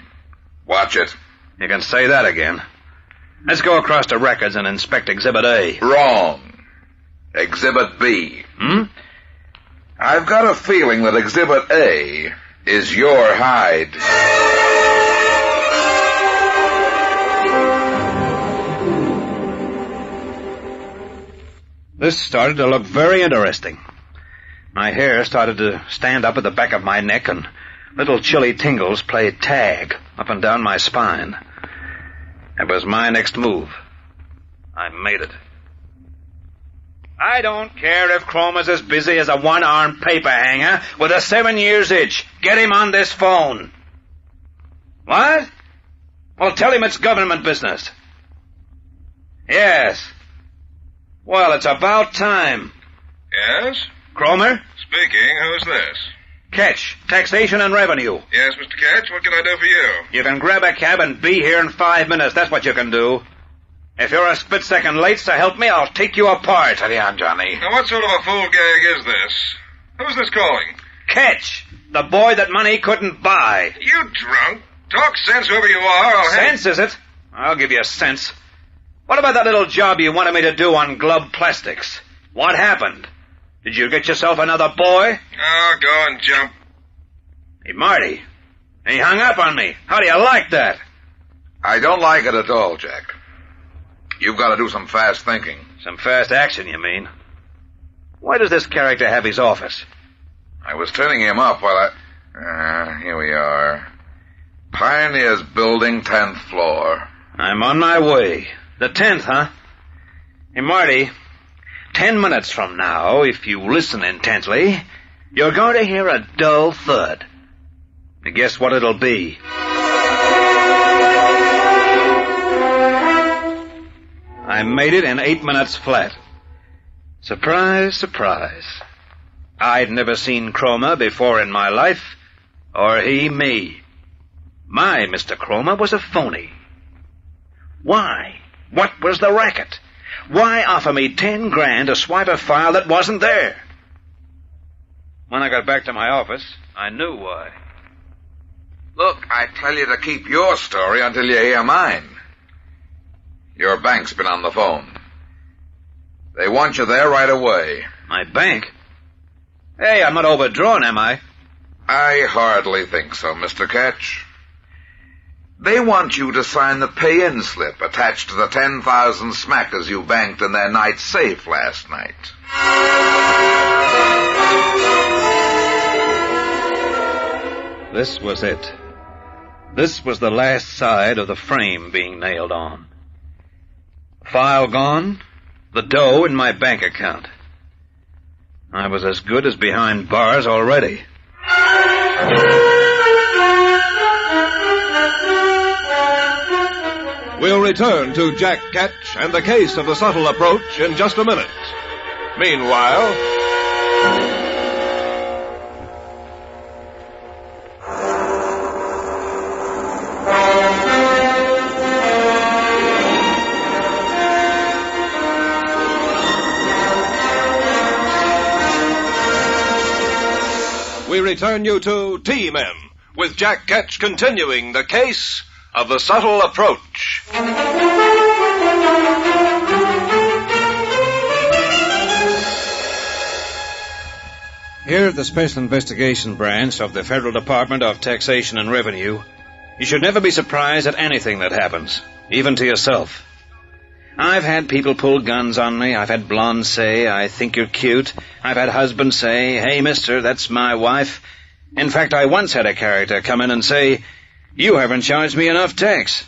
Watch it. You can say that again. Let's go across to records and inspect Exhibit A. Wrong. Exhibit B. I've got a feeling that Exhibit A is your hide. This started to look very interesting. My hair started to stand up at the back of my neck, and little chilly tingles played tag up and down my spine. It was my next move. I made it. I don't care if Cromer's as busy as a one-armed paper hanger with a 7 years itch. Get him on this phone. What? Well, tell him it's government business. Yes. Well, it's about time. Yes? Cromer? Speaking. Who's this? Ketch, Taxation and Revenue. Yes, Mr. Ketch, what can I do for you? You can grab a cab and be here in 5 minutes. That's what you can do. If you're a split second late, so help me, I'll take you apart. Steady on, Johnny. Now, what sort of a fool gag is this? Who's this calling? Ketch, the boy that money couldn't buy. You drunk? Talk sense, whoever you are. Sense, is it? I'll give you sense. What about that little job you wanted me to do on Glove Plastics? What happened? Did you get yourself another boy? Oh, go and jump. Hey, Marty. He hung up on me. How do you like that? I don't like it at all, Jack. You've got to do some fast thinking. Some fast action, you mean? Why does this character have his office? I was turning him up while here we are. Pioneers Building, 10th floor. I'm on my way. The 10th, huh? Hey, Marty, 10 minutes from now, if you listen intently, you're going to hear a dull thud. Now guess what it'll be? I made it in 8 minutes flat. Surprise, surprise. I'd never seen Cromer before in my life, or he me. My Mr. Cromer was a phony. Why? What was the racket? Why offer me 10 grand to swipe a file that wasn't there? When I got back to my office, I knew why. Look, I tell you to keep your story until you hear mine. Your bank's been on the phone. They want you there right away. My bank? Hey, I'm not overdrawn, am I? I hardly think so, Mr. Ketch. They want you to sign the pay-in slip attached to the 10,000 smackers you banked in their night safe last night. This was it. This was the last side of the frame being nailed on. File gone, the dough in my bank account. I was as good as behind bars already. We'll return to Jack Ketch and the case of the subtle approach in just a minute. Meanwhile... we return you to T-Men, with Jack Ketch continuing the case of the subtle approach. Here at the Special Investigation Branch of the Federal Department of Taxation and Revenue, you should never be surprised at anything that happens, even to yourself. I've had people pull guns on me. I've had blondes say, I think you're cute. I've had husbands say, hey, mister, that's my wife. In fact, I once had a character come in and say, you haven't charged me enough tax.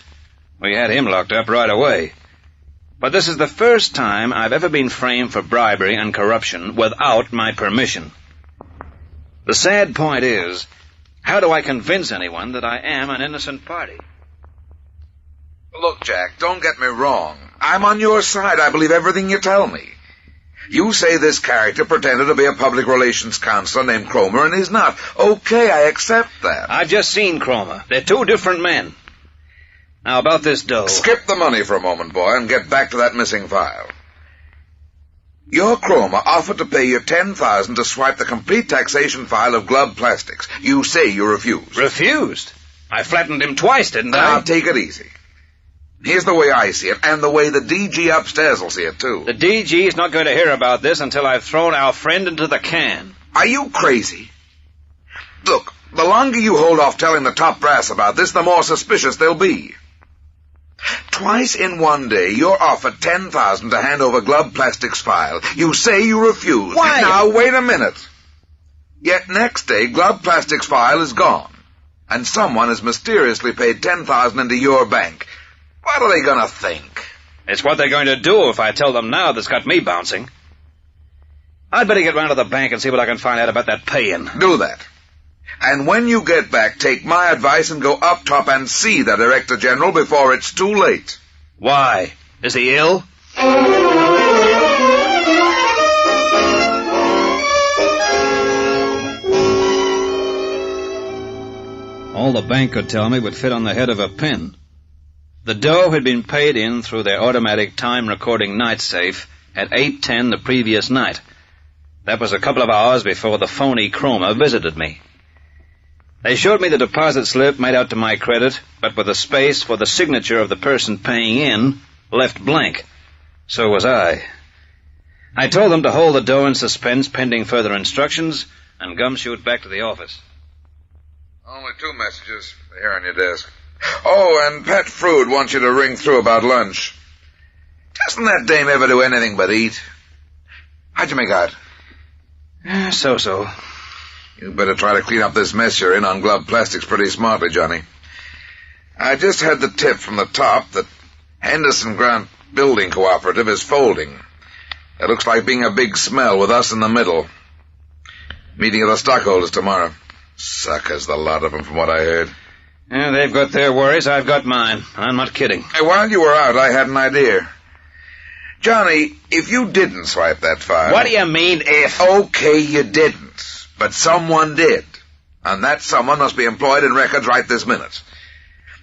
We had him locked up right away. But this is the first time I've ever been framed for bribery and corruption without my permission. The sad point is, how do I convince anyone that I am an innocent party? Look, Jack, don't get me wrong. I'm on your side. I believe everything you tell me. You say this character pretended to be a public relations counselor named Cromer, and he's not. Okay, I accept that. I've just seen Cromer. They're two different men. Now, about this dough... Skip the money for a moment, boy, and get back to that missing file. Your Cromer offered to pay you $10,000 to swipe the complete taxation file of Glove Plastics. You say you refused. Refused? I flattened him twice, didn't I? Now, take it easy. Here's the way I see it, and the way the DG upstairs will see it, too. The DG's not going to hear about this until I've thrown our friend into the can. Are you crazy? Look, the longer you hold off telling the top brass about this, the more suspicious they'll be. Twice in one day, you're offered $10,000 to hand over Glove Plastic's file. You say you refuse. Why? Now, wait a minute. Yet next day, Glove Plastic's file is gone, and someone has mysteriously paid $10,000 into your bank. What are they going to think? It's what they're going to do if I tell them now that's got me bouncing. I'd better get round to the bank and see what I can find out about that pay-in. Do that. And when you get back, take my advice and go up top and see the Director General before it's too late. Why? Is he ill? All the bank could tell me would fit on the head of a pin. The dough had been paid in through their automatic time-recording night safe at 8:10 the previous night. That was a couple of hours before the phony Chroma visited me. They showed me the deposit slip made out to my credit, but with a space for the signature of the person paying in left blank. So was I. I told them to hold the dough in suspense pending further instructions and gumshoot back to the office. Only 2 messages here on your desk. Oh, and Pat Frood wants you to ring through about lunch. Doesn't that dame ever do anything but eat? How'd you make out? So-so. You better try to clean up this mess you're in on Glove Plastics pretty smartly, Johnny. I just had the tip from the top that Henderson Grant Building Cooperative is folding. It looks like being a big smell with us in the middle. Meeting of the stockholders tomorrow. Suckers, the lot of them, from what I heard. Yeah, they've got their worries, I've got mine. I'm not kidding. Hey, while you were out, I had an idea. Johnny, if you didn't swipe that file... What do you mean, if? Okay, you didn't. But someone did. And that someone must be employed in records right this minute.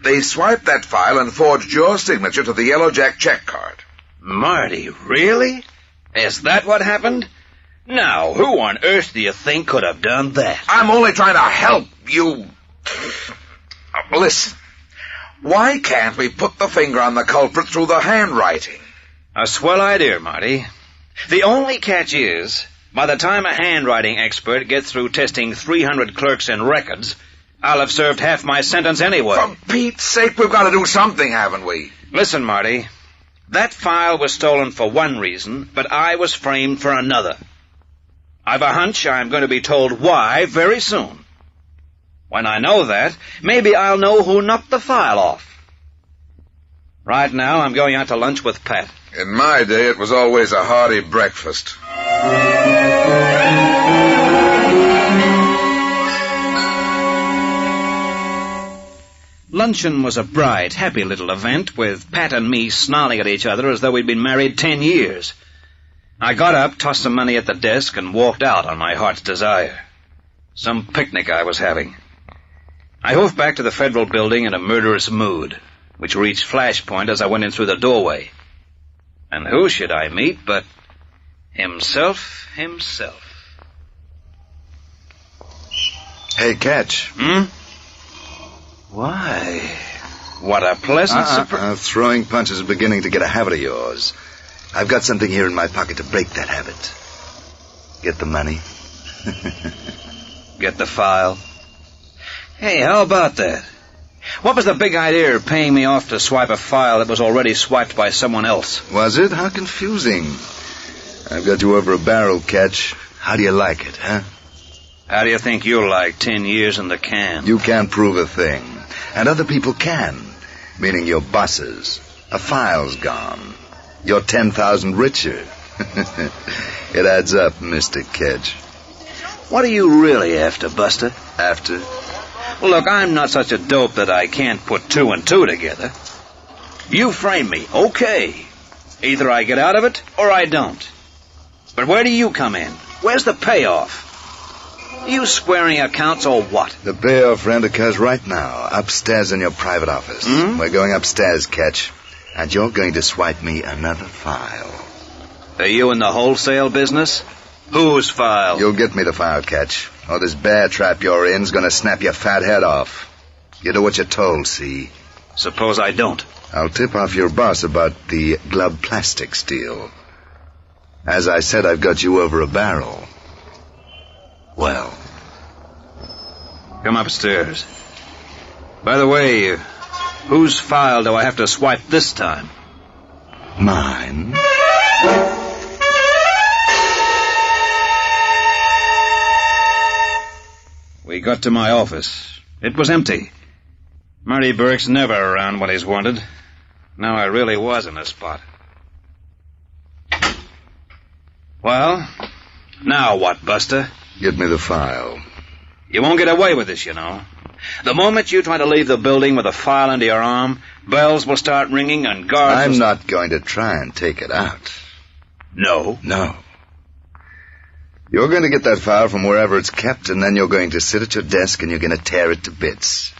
They swiped that file and forged your signature to the Yellow Jack check card. Marty, really? Is that what happened? Now, who on earth do you think could have done that? I'm only trying to help you... Listen, why can't we put the finger on the culprit through the handwriting? A swell idea, Marty. The only catch is, by the time a handwriting expert gets through testing 300 clerks in records, I'll have served half my sentence anyway. For Pete's sake, we've got to do something, haven't we? Listen, Marty, that file was stolen for one reason, but I was framed for another. I've a hunch I'm going to be told why very soon. When I know that, maybe I'll know who knocked the file off. Right now, I'm going out to lunch with Pat. In my day, it was always a hearty breakfast. Luncheon was a bright, happy little event, with Pat and me snarling at each other as though we'd been married 10 years. I got up, tossed some money at the desk, and walked out on my heart's desire. Some picnic I was having. I hoofed back to the Federal Building in a murderous mood, which reached flashpoint as I went in through the doorway. And who should I meet but himself. Hey, Catch. Why, what a pleasant surprise. Throwing punches is beginning to get a habit of yours. I've got something here in my pocket to break that habit. Get the money? Get the file? Hey, how about that? What was the big idea of paying me off to swipe a file that was already swiped by someone else? Was it? How confusing. I've got you over a barrel, Catch. How do you like it, huh? How do you think you'll like 10 years in the can? You can't prove a thing. And other people can. Meaning your bosses. A file's gone. You're 10,000 richer. It adds up, Mr. Catch. What are you really after, Buster? After? Well, look, I'm not such a dope that I can't put 2 and 2 together. You frame me, okay. Either I get out of it, or I don't. But where do you come in? Where's the payoff? Are you squaring accounts or what? The payoff, friend, occurs right now, upstairs in your private office. We're going upstairs, Catch, and you're going to swipe me another file. Are you in the wholesale business? Whose file? You'll get me the file, Catch, or this bear trap you're in's going to snap your fat head off. You do what you're told, see? Suppose I don't. I'll tip off your boss about the glove plastics deal. As I said, I've got you over a barrel. Well. Come upstairs. By the way, whose file do I have to swipe this time? Mine. We got to my office. It was empty. Marty Burke's never around when he's wanted. Now I really was in a spot. Well, now what, Buster? Get me the file. You won't get away with this, you know. The moment you try to leave the building with a file under your arm, bells will start ringing and guards I'm not going to try and take it out. No? No. You're going to get that file from wherever it's kept, and then you're going to sit at your desk and you're going to tear it to bits.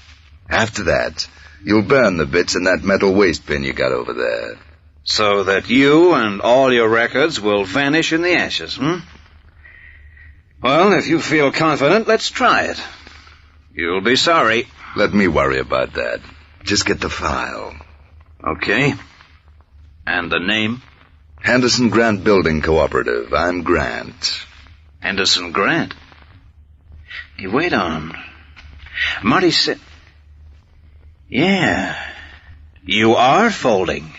After that, you'll burn the bits in that metal waste bin you got over there. So that you and all your records will vanish in the ashes, Well, if you feel confident, let's try it. You'll be sorry. Let me worry about that. Just get the file. Okay. And the name? Henderson Grant Building Cooperative. I'm Grant. Henderson Grant? Hey, wait on. Marty said... Yeah. You are folding.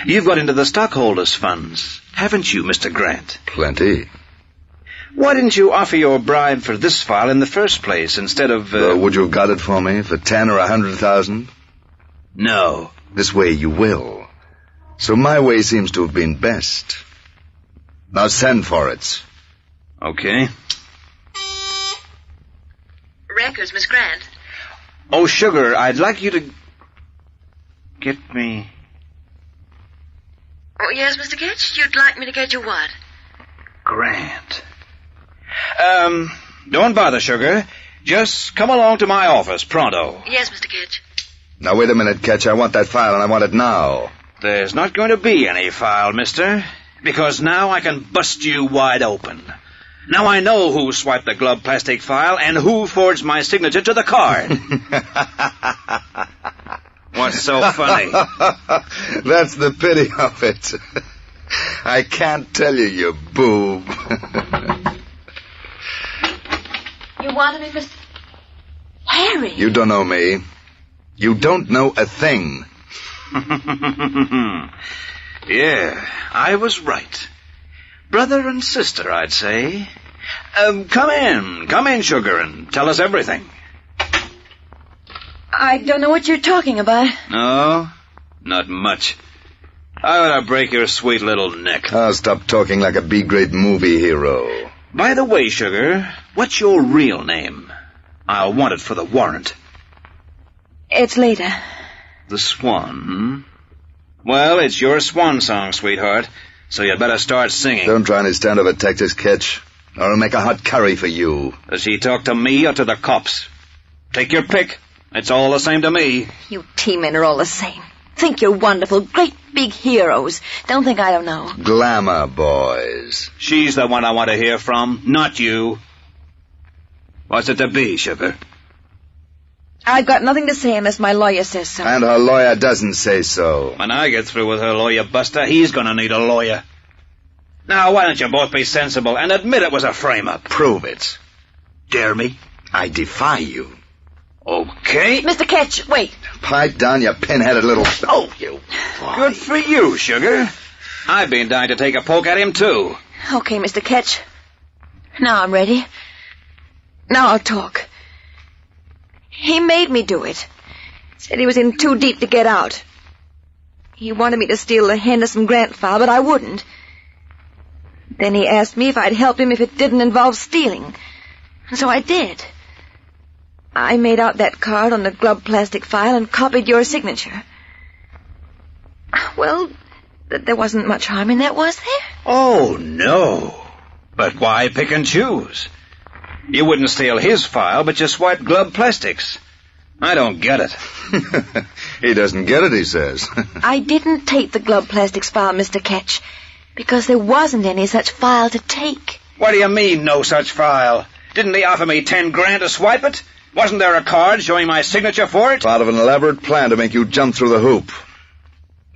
You've got into the stockholders' funds, haven't you, Mr. Grant? Plenty. Why didn't you offer your bribe for this file in the first place instead of... would you have got it for me for 10 or 100,000? No. This way you will. So my way seems to have been best. Now send for it. Okay. Records, Miss Grant. Oh, Sugar, I'd like you to... get me... Oh, yes, Mr. Ketch? You'd like me to get you what? Grant. Don't bother, Sugar. Just come along to my office, pronto. Yes, Mr. Ketch. Now, wait a minute, Ketch. I want that file, and I want it now. There's not going to be any file, mister, because now I can bust you wide open. Now I know who swiped the glove plastic file and who forged my signature to the card. What's so funny? That's the pity of it. I can't tell you, you boob. You wanted me, Mr. Harry? You don't know me. You don't know a thing. Yeah, I was right. Brother and sister, I'd say. Come in, Sugar, and tell us everything. I don't know what you're talking about. No, not much. I ought to break your sweet little neck. I'll stop talking like a B-grade movie hero. By the way, Sugar, what's your real name? I'll want it for the warrant. It's Leda. The Swan, Well, it's your swan song, sweetheart, so you'd better start singing. Don't try any stand-up at Texas, Ketch, or I'll make a hot curry for you. Does she talk to me or to the cops? Take your pick. It's all the same to me. You T-men are all the same. Think you're wonderful, great big heroes. Don't think I don't know. Glamour boys. She's the one I want to hear from, not you. What's it to be, Sugar? I've got nothing to say unless my lawyer says so. And her lawyer doesn't say so. When I get through with her lawyer, Buster, he's going to need a lawyer. Now, why don't you both be sensible and admit it was a frame-up? Prove it. Dare me? I defy you. Okay. Mr. Ketch, wait. Pipe down, you pin-headed little... Oh, you... Good for you, Sugar. I've been dying to take a poke at him, too. Okay, Mr. Ketch. Now I'm ready. Now I'll talk. He made me do it. Said he was in too deep to get out. He wanted me to steal the Henderson Grant file, but I wouldn't. Then he asked me if I'd help him if it didn't involve stealing. And so I did. I made out that card on the glove plastic file and copied your signature. Well, there wasn't much harm in that, was there? Oh, no. But why pick and choose? You wouldn't steal his file, but you swiped glove plastics. I don't get it. He doesn't get it, he says. I didn't take the glove plastics file, Mr. Ketch, because there wasn't any such file to take. What do you mean, no such file? Didn't he offer me $10,000 to swipe it? Wasn't there a card showing my signature for it? Part of an elaborate plan to make you jump through the hoop.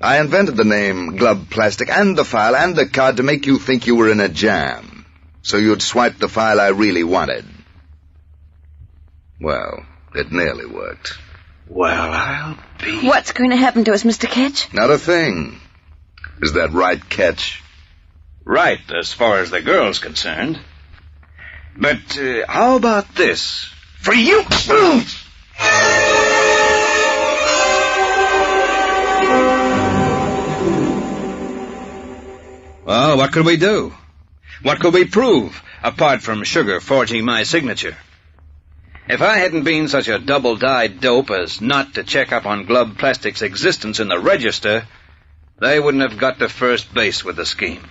I invented the name Glove Plastic and the file and the card to make you think you were in a jam, so you'd swipe the file I really wanted. Well, it nearly worked. Well, I'll be... What's going to happen to us, Mr. Ketch? Not a thing. Is that right, Ketch? Right, as far as the girl's concerned. But how about this? For you! Well, what could we do? What could we prove, apart from Sugar forging my signature? If I hadn't been such a double-dyed dope as not to check up on Glove Plastic's existence in the register, they wouldn't have got to first base with the scheme.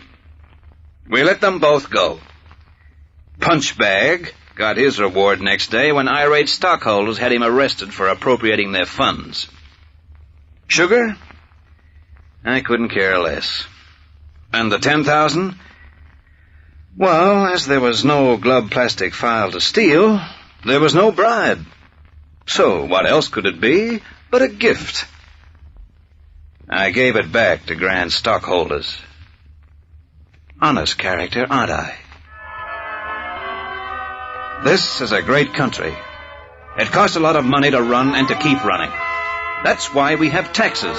We let them both go. Punchbag got his reward next day when irate stockholders had him arrested for appropriating their funds. Sugar? I couldn't care less. And the 10,000? Well, as there was no Glove Plastic file to steal, there was no bribe. So what else could it be but a gift? I gave it back to grand stockholders. Honest character, aren't I? This is a great country. It costs a lot of money to run and to keep running. That's why we have taxes.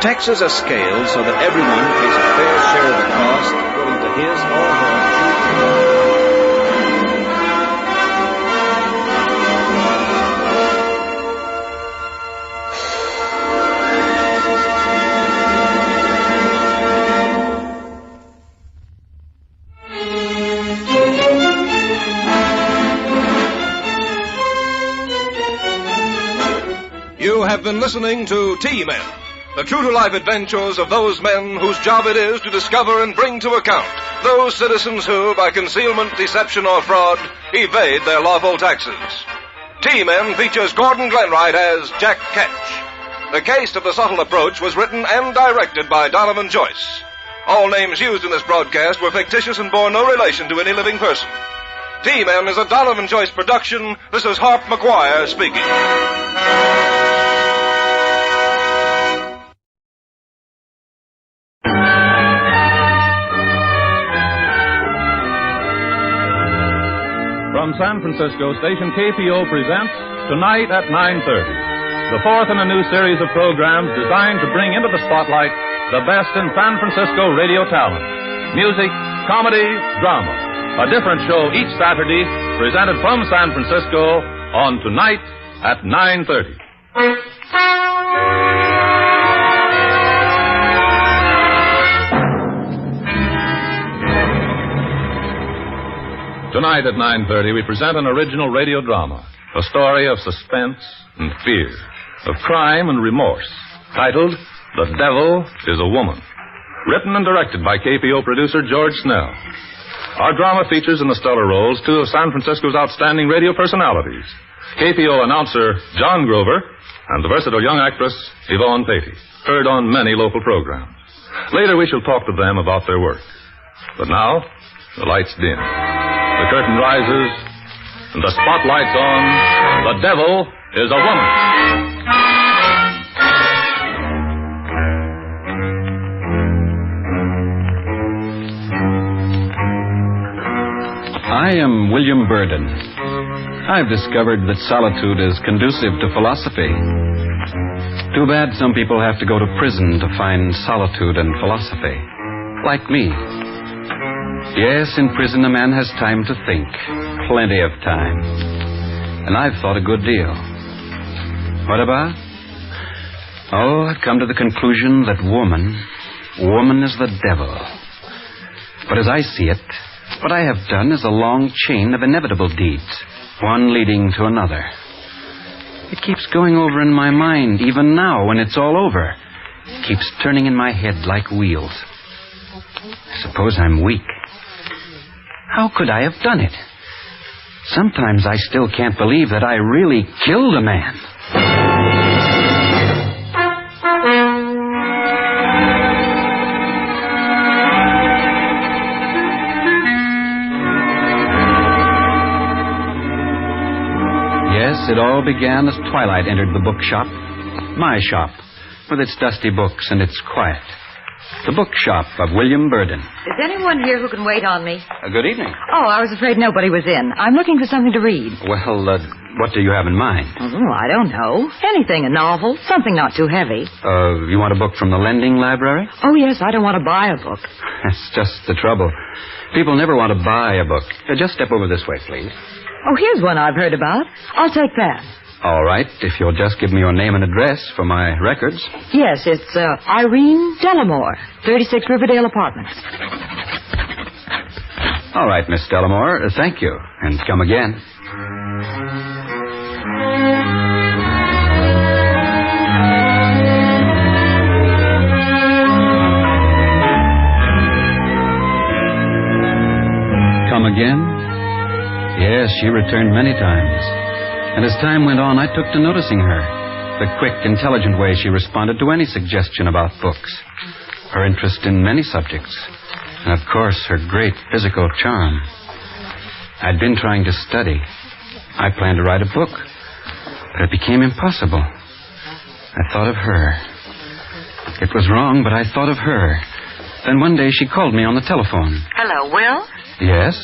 Taxes are scaled so that everyone pays a fair share of the cost according to his or her You have been listening to T-Men, the true-to-life adventures of those men whose job it is to discover and bring to account those citizens who, by concealment, deception, or fraud, evade their lawful taxes. T-Men features Gordon Glenwright as Jack Ketch. The case of the subtle approach was written and directed by Donovan Joyce. All names used in this broadcast were fictitious and bore no relation to any living person. T-Men is a Donovan Joyce production. This is Harp McGuire speaking. From San Francisco, station KPO presents Tonight at 9:30, the fourth in a new series of programs designed to bring into the spotlight the best in San Francisco radio talent. Music, comedy, drama. A different show each Saturday, presented from San Francisco on Tonight at 9:30. Tonight at 9:30, we present an original radio drama, a story of suspense and fear, of crime and remorse, titled The Devil is a Woman, written and directed by KPO producer George Snell. Our drama features in the stellar roles two of San Francisco's outstanding radio personalities, KPO announcer John Grover and the versatile young actress Yvonne Patey, heard on many local programs. Later we shall talk to them about their work. But now, the lights dim. The curtain rises, and the spotlight's on The Devil is a Woman. I am William Burden. I've discovered that solitude is conducive to philosophy. Too bad some people have to go to prison to find solitude and philosophy. Like me. Yes, in prison a man has time to think. Plenty of time. And I've thought a good deal. What about? Oh, I've come to the conclusion that woman is the devil. But as I see it, what I have done is a long chain of inevitable deeds, one leading to another. It keeps going over in my mind, even now when it's all over. It keeps turning in my head like wheels. I suppose I'm weak. How could I have done it? Sometimes I still can't believe that I really killed a man. Yes, it all began as twilight entered the bookshop. My shop, with its dusty books and its quiet. The bookshop of William Burden. Is anyone here who can wait on me? Good evening. Oh, I was afraid nobody was in. I'm looking for something to read. Well, what do you have in mind? Oh, I don't know. Anything, a novel, something not too heavy. You want a book from the lending library? Oh, yes, I don't want to buy a book. That's just the trouble. People never want to buy a book. Just step over this way, please. Oh, here's one I've heard about. I'll take that. All right, if you'll just give me your name and address for my records. Yes, it's Irene Delamore, 36 Riverdale Apartments. All right, Miss Delamore, thank you, and come again. Come again? Yes, she returned many times. And as time went on, I took to noticing her. The quick, intelligent way she responded to any suggestion about books. Her interest in many subjects. And, of course, her great physical charm. I'd been trying to study. I planned to write a book. But it became impossible. I thought of her. It was wrong, but I thought of her. Then one day she called me on the telephone. Hello, Will? Yes?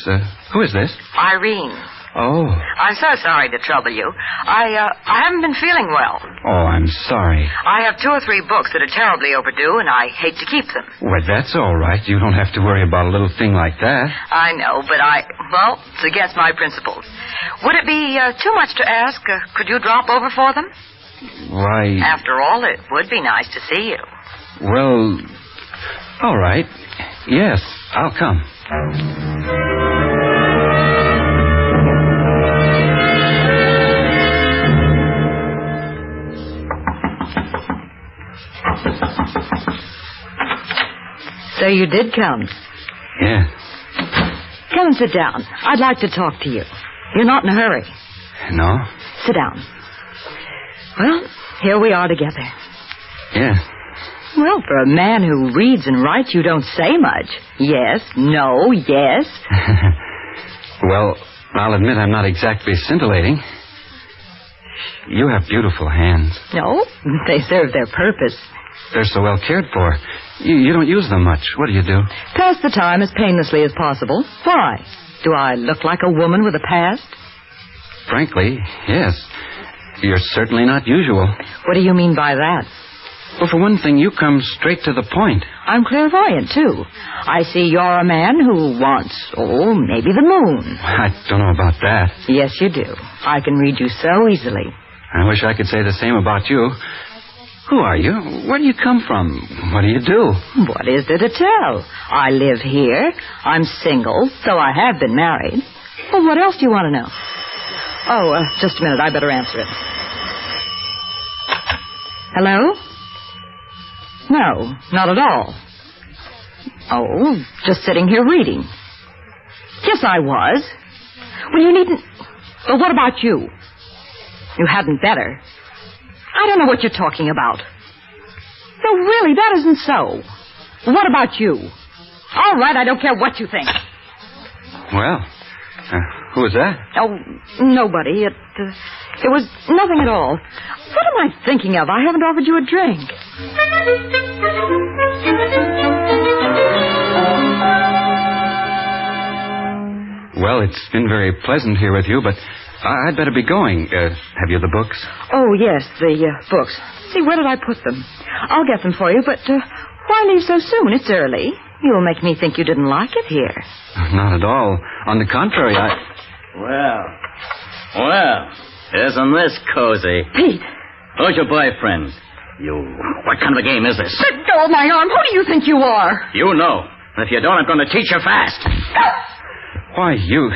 Who is this? Irene. Oh. I'm so sorry to trouble you. I haven't been feeling well. Oh, I'm sorry. I have 2 or 3 books that are terribly overdue, and I hate to keep them. Well, that's all right. You don't have to worry about a little thing like that. I know, but it's against my principles. Would it be too much to ask? Could you drop over for them? Why... After all, it would be nice to see you. Well, all right. Yes, I'll come. So you did come? Yeah. Come and sit down. I'd like to talk to you. You're not in a hurry. No? Sit down. Well, here we are together. Yeah. Well, for a man who reads and writes, you don't say much. Yes, no, yes. Well, I'll admit I'm not exactly scintillating. You have beautiful hands. No, they serve their purpose. They're so well cared for. You don't use them much. What do you do? Pass the time as painlessly as possible. Why? Do I look like a woman with a past? Frankly, yes. You're certainly not usual. What do you mean by that? Well, for one thing, you come straight to the point. I'm clairvoyant, too. I see you're a man who wants, maybe the moon. I don't know about that. Yes, you do. I can read you so easily. I wish I could say the same about you. Who are you? Where do you come from? What do you do? What is there to tell? I live here. I'm single, though I have been married. Well, what else do you want to know? Oh, just a minute. I better answer it. Hello? No, not at all. Oh, just sitting here reading. Yes, I was. Well, you needn't... Well, what about you? You hadn't better. I don't know what you're talking about. No, really, that isn't so. What about you? All right, I don't care what you think. Well, who was that? Oh, nobody. It was nothing at all. What am I thinking of? I haven't offered you a drink. Well, it's been very pleasant here with you, but I'd better be going. Have you the books? Oh, yes, the books. See, where did I put them? I'll get them for you, but why leave so soon? It's early. You'll make me think you didn't like it here. Not at all. On the contrary, Well, isn't this cozy? Pete! Who's your boyfriend? What kind of a game is this? Let go of my arm. Who do you think you are? You know. And if you don't, I'm going to teach you fast. Why, you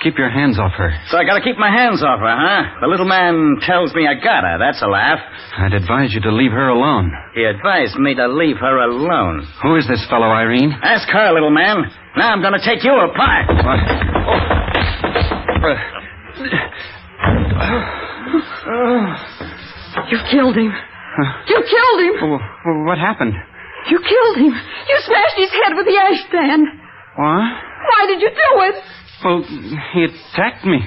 keep your hands off her. So I got to keep my hands off her, huh? The little man tells me I gotta. That's a laugh. I'd advise you to leave her alone. He advised me to leave her alone. Who is this fellow, Irene? Ask her, little man. Now I'm going to take you apart. You killed him. You killed him. What happened? You killed him. You smashed his head with the ashstand. What? Why did you do it? Well, he attacked me.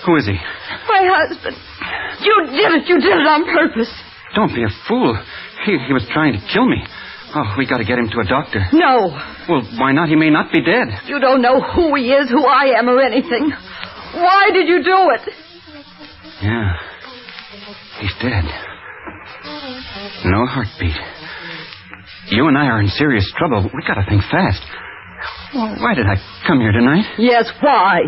Who is he? My husband. You did it. You did it on purpose. Don't be a fool. He was trying to kill me. Oh, we got to get him to a doctor. No. Well, why not? He may not be dead. You don't know who he is, who I am, or anything. Why did you do it? Yeah. He's dead. No heartbeat. You and I are in serious trouble. We got to think fast. Well, why did I come here tonight? Yes, why?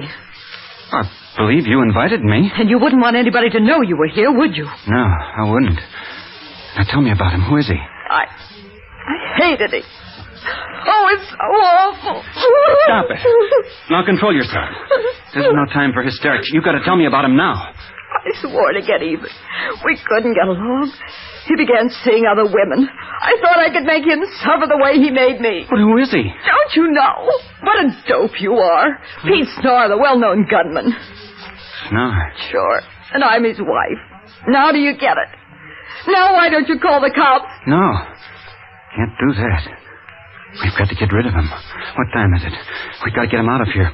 I believe you invited me. And you wouldn't want anybody to know you were here, would you? No, I wouldn't. Now tell me about him. Who is he? I hated him. Oh, it's so awful. Stop it. Now control yourself. There's no time for hysterics. You got to tell me about him now. I swore to get even. We couldn't get along. He began seeing other women. I thought I could make him suffer the way he made me. But who is he? Don't you know? What a dope you are. Pete Snarr, the well-known gunman. Snarr? Sure. And I'm his wife. Now do you get it? Now why don't you call the cops? No. Can't do that. We've got to get rid of him. What time is it? We've got to get him out of here.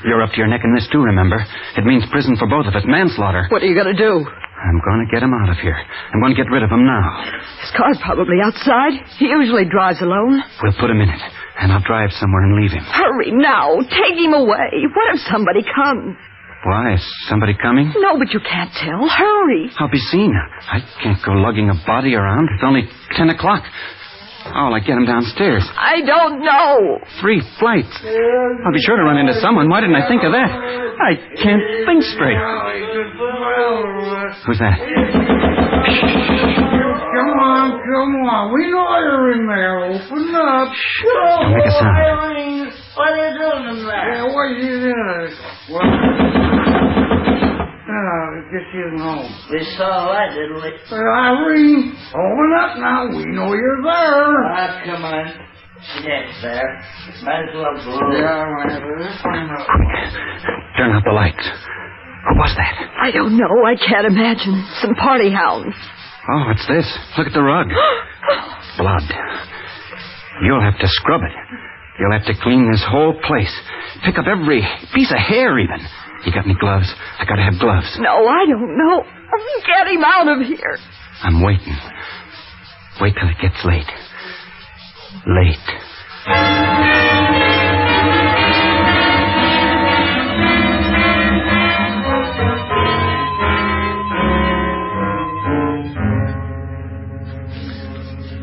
You're up to your neck in this, too, remember? It means prison for both of us. Manslaughter. What are you going to do? I'm going to get him out of here. I'm going to get rid of him now. His car's probably outside. He usually drives alone. We'll put him in it, and I'll drive somewhere and leave him. Hurry now. Take him away. What if somebody comes? Why? Is somebody coming? No, but you can't tell. Hurry. I'll be seen. I can't go lugging a body around. It's only 10 o'clock. Oh, I'll get him downstairs. I don't know. 3 flights. I'll be sure to run into someone. Why didn't I think of that? I can't think straight. Who's that? Come on. We know you're in there. Open up. Don't make a sound. What are you doing in there? Yeah, what are you doing? Guess she isn't home. We saw that, didn't we? Irene, open up now. We know you're there. Ah, come on. Yes, there. Might as well go. Yeah, let's find out. Turn out the lights. Who was that? I don't know. I can't imagine. Some party hounds. Oh, what's this? Look at the rug. Blood. You'll have to scrub it. You'll have to clean this whole place. Pick up every piece of hair, even. You got any gloves? I gotta have gloves. No, I don't know. Get him out of here. I'm waiting. Wait till it gets late. Late.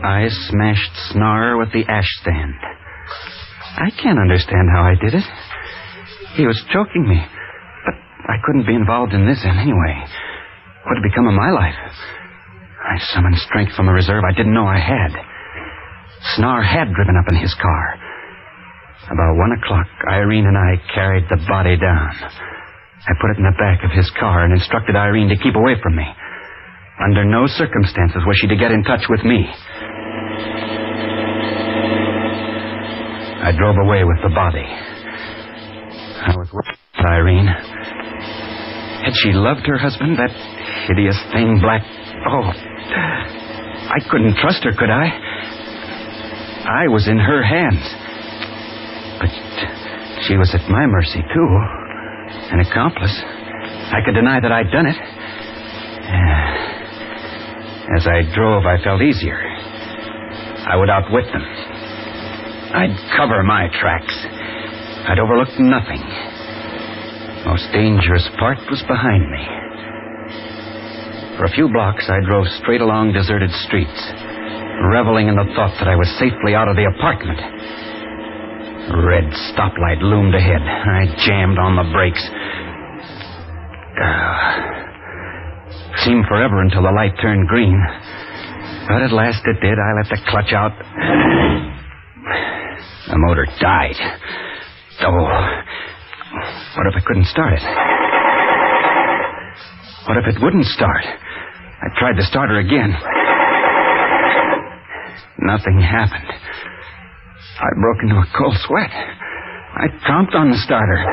I smashed Snarr with the ashstand. I can't understand how I did it. He was choking me. But I couldn't be involved in this anyway. What had become of my life? I summoned strength from a reserve I didn't know I had. Snarr had driven up in his car. About 1 o'clock, Irene and I carried the body down. I put it in the back of his car and instructed Irene to keep away from me. Under no circumstances was she to get in touch with me. I drove away with the body. I was with Irene. Had she loved her husband, that hideous thing, Black... Oh, I couldn't trust her, could I? I was in her hands. But she was at my mercy, too. An accomplice. I could deny that I'd done it. As I drove, I felt easier. I would outwit them. I'd cover my tracks. I'd overlook nothing. Most dangerous part was behind me. For a few blocks, I drove straight along deserted streets, reveling in the thought that I was safely out of the apartment. A red stoplight loomed ahead. I jammed on the brakes. It seemed forever until the light turned green. But at last it did. I let the clutch out. The motor died. Oh, what if I couldn't start it? What if it wouldn't start? I tried to start her again. Nothing happened. I broke into a cold sweat. I tromped on the starter.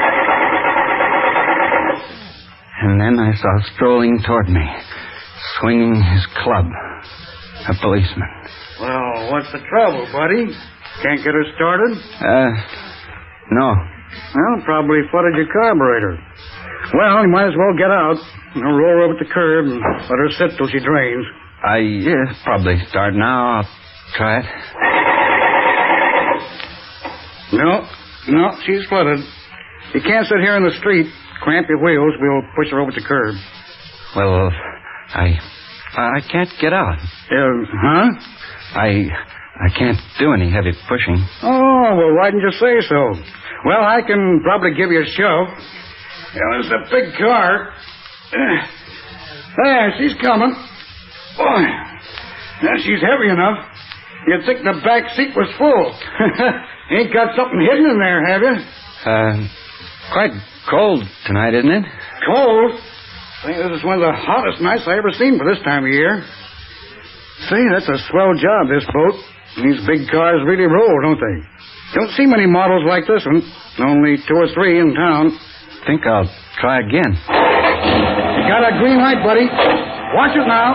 And then I saw strolling toward me, swinging his club, a policeman. Well, what's the trouble, buddy? Can't get her started? No. Well, probably flooded your carburetor. Well, you might as well get out. Roll her over at the curb and let her sit till she drains. Probably start now. I'll try it. No, she's flooded. You can't sit here in the street. Cramp your wheels. We'll push her over at the curb. Well, I can't get out. Huh? I can't do any heavy pushing. Oh, well, why didn't you say so? Well, I can probably give you a shove. There's a big car. There, she's coming. Boy, she's heavy enough. You'd think the back seat was full. Ain't got something hidden in there, have you? Quite cold tonight, isn't it? Cold? I think this is one of the hottest nights I ever seen for this time of year. Say, that's a swell job, this boat. These big cars really roll, don't they? Don't see many models like this one. Only 2 or 3 in town. Think I'll try again. You got a green light, buddy. Watch it now.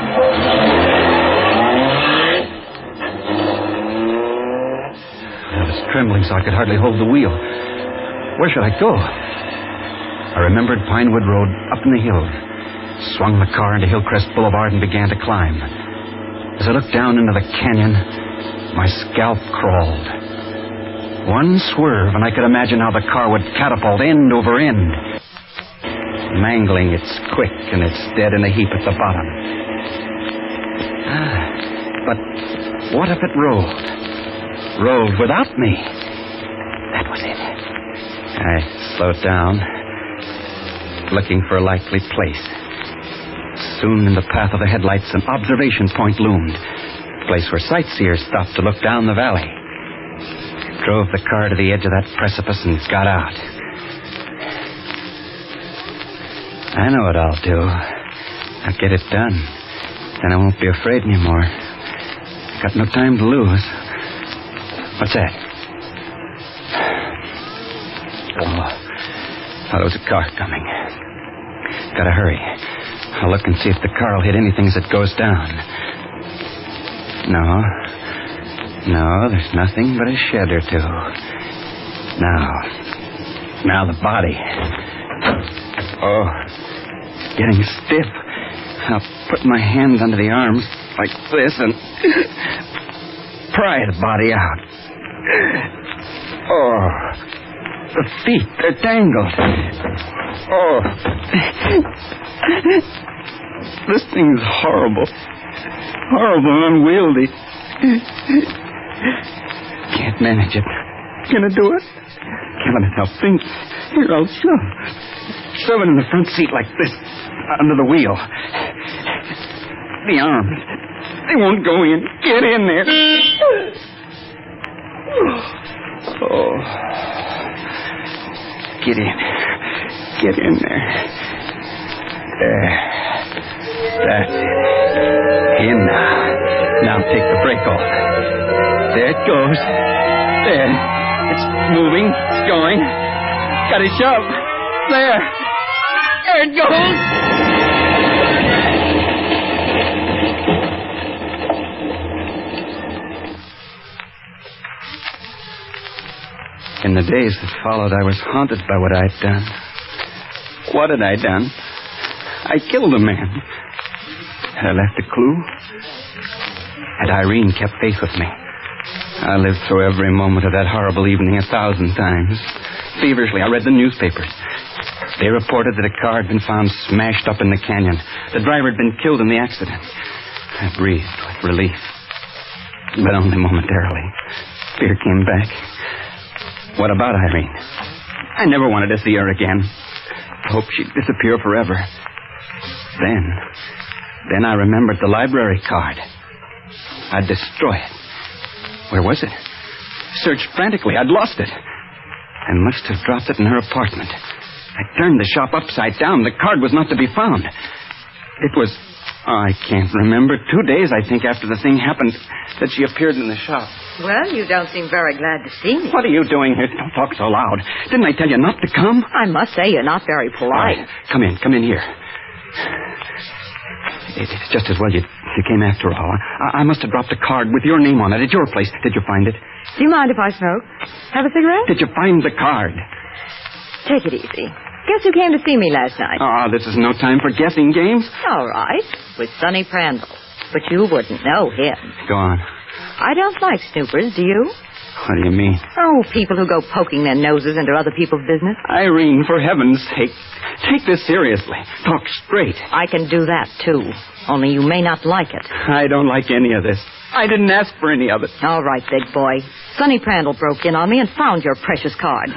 I was trembling so I could hardly hold the wheel. Where should I go? I remembered Pinewood Road up in the hills. Swung the car into Hillcrest Boulevard and began to climb. As I looked down into the canyon, my scalp crawled. One swerve, and I could imagine how the car would catapult end over end, mangling its quick and its dead in a heap at the bottom. But what if it rolled? Rolled without me? That was it. I slowed down, looking for a likely place. Soon in the path of the headlights, an observation point loomed, a place where sightseers stopped to look down the valley. Drove the car to the edge of that precipice and got out. I know what I'll do. I'll get it done. Then I won't be afraid anymore. Got no time to lose. What's that? Oh, there was a car coming. Gotta hurry. I'll look and see if the car will hit anything as it goes down. No, there's nothing but a shed or two. Now the body. Oh, getting stiff. I'll put my hands under the arms like this and pry the body out. Oh, the feet, they're tangled. Oh, this thing's horrible. Horrible and unwieldy. Can't manage it. Gonna do it? Can't let myself think. Here, I'll shove it in the front seat like this, under the wheel. The arms, they won't go in. Get in there. Oh. Get in. Get in there. There. That's it. In now. Now take the brake off. There it goes. There. It's moving. It's going. Got to shove. There. There it goes. In the days that followed, I was haunted by what I'd done. What had I done? I killed a man. Had I left a clue? Had Irene kept faith with me? I lived through every moment of that horrible evening 1,000 times. Feverishly, I read the newspapers. They reported that a car had been found smashed up in the canyon. The driver had been killed in the accident. I breathed with relief, but only momentarily. Fear came back. What about Irene? I never wanted to see her again. I hoped she'd disappear forever. Then I remembered the library card. I'd destroy it. Where was it? Searched frantically. I'd lost it. I must have dropped it in her apartment. I turned the shop upside down. The card was not to be found. It was, I can't remember, 2 days, I think, after the thing happened, that she appeared in the shop. Well, you don't seem very glad to see me. What are you doing here? Don't talk so loud. Didn't I tell you not to come? I must say you're not very polite. Come in here. It's just as well you came after all. I must have dropped a card with your name on it at your place. Did you find it? Do you mind if I smoke? Have a cigarette? Did you find the card? Take it easy. Guess who came to see me last night? Oh, this is no time for guessing games. All right. With Sonny Prandtl. But you wouldn't know him. Go on. I don't like snoopers, do you? What do you mean? Oh, people who go poking their noses into other people's business. Irene, for heaven's sake, take this seriously. Talk straight. I can do that, too. Only you may not like it. I don't like any of this. I didn't ask for any of it. All right, big boy. Sonny Prandtl broke in on me and found your precious card.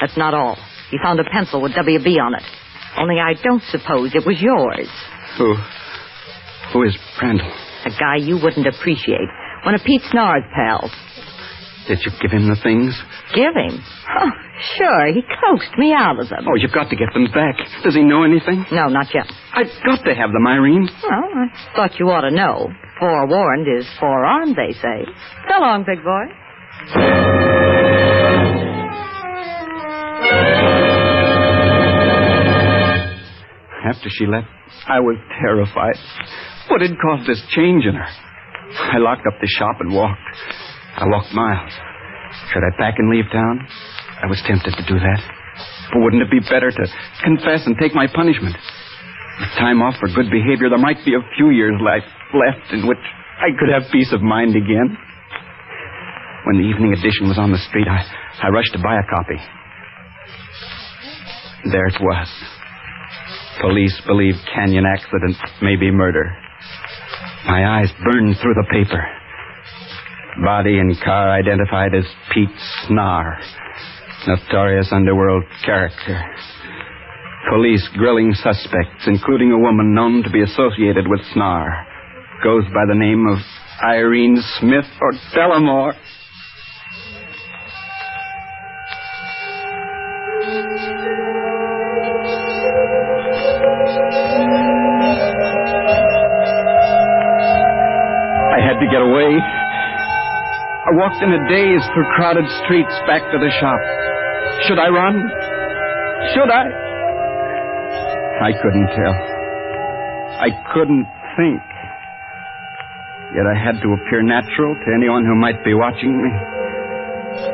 That's not all. He found a pencil with WB on it. Only I don't suppose it was yours. Who is Prandtl? A guy you wouldn't appreciate. One of Pete Snar's pals. Did you give him the things? Give him? Oh, sure. He coaxed me out of them. Oh, you've got to get them back. Does he know anything? No, not yet. I've got to have them, Irene. Well, I thought you ought to know. Forewarned is forearmed, they say. So long, big boy. After she left, I was terrified. What had caused this change in her? I locked up the shop and walked. I walked miles. Should I pack and leave town? I was tempted to do that. But wouldn't it be better to confess and take my punishment? With time off for good behavior, there might be a few years left in which I could have peace of mind again. When the evening edition was on the street, I rushed to buy a copy. There it was. Police believe canyon accident may be murder. My eyes burned through the paper. Body and car identified as Pete Snar, notorious underworld character. Police grilling suspects, including a woman known to be associated with Snar. Goes by the name of Irene Smith or Dellamore. I had to get away. I walked in a daze through crowded streets back to the shop. Should I run? Should I? I couldn't tell. I couldn't think. Yet I had to appear natural to anyone who might be watching me.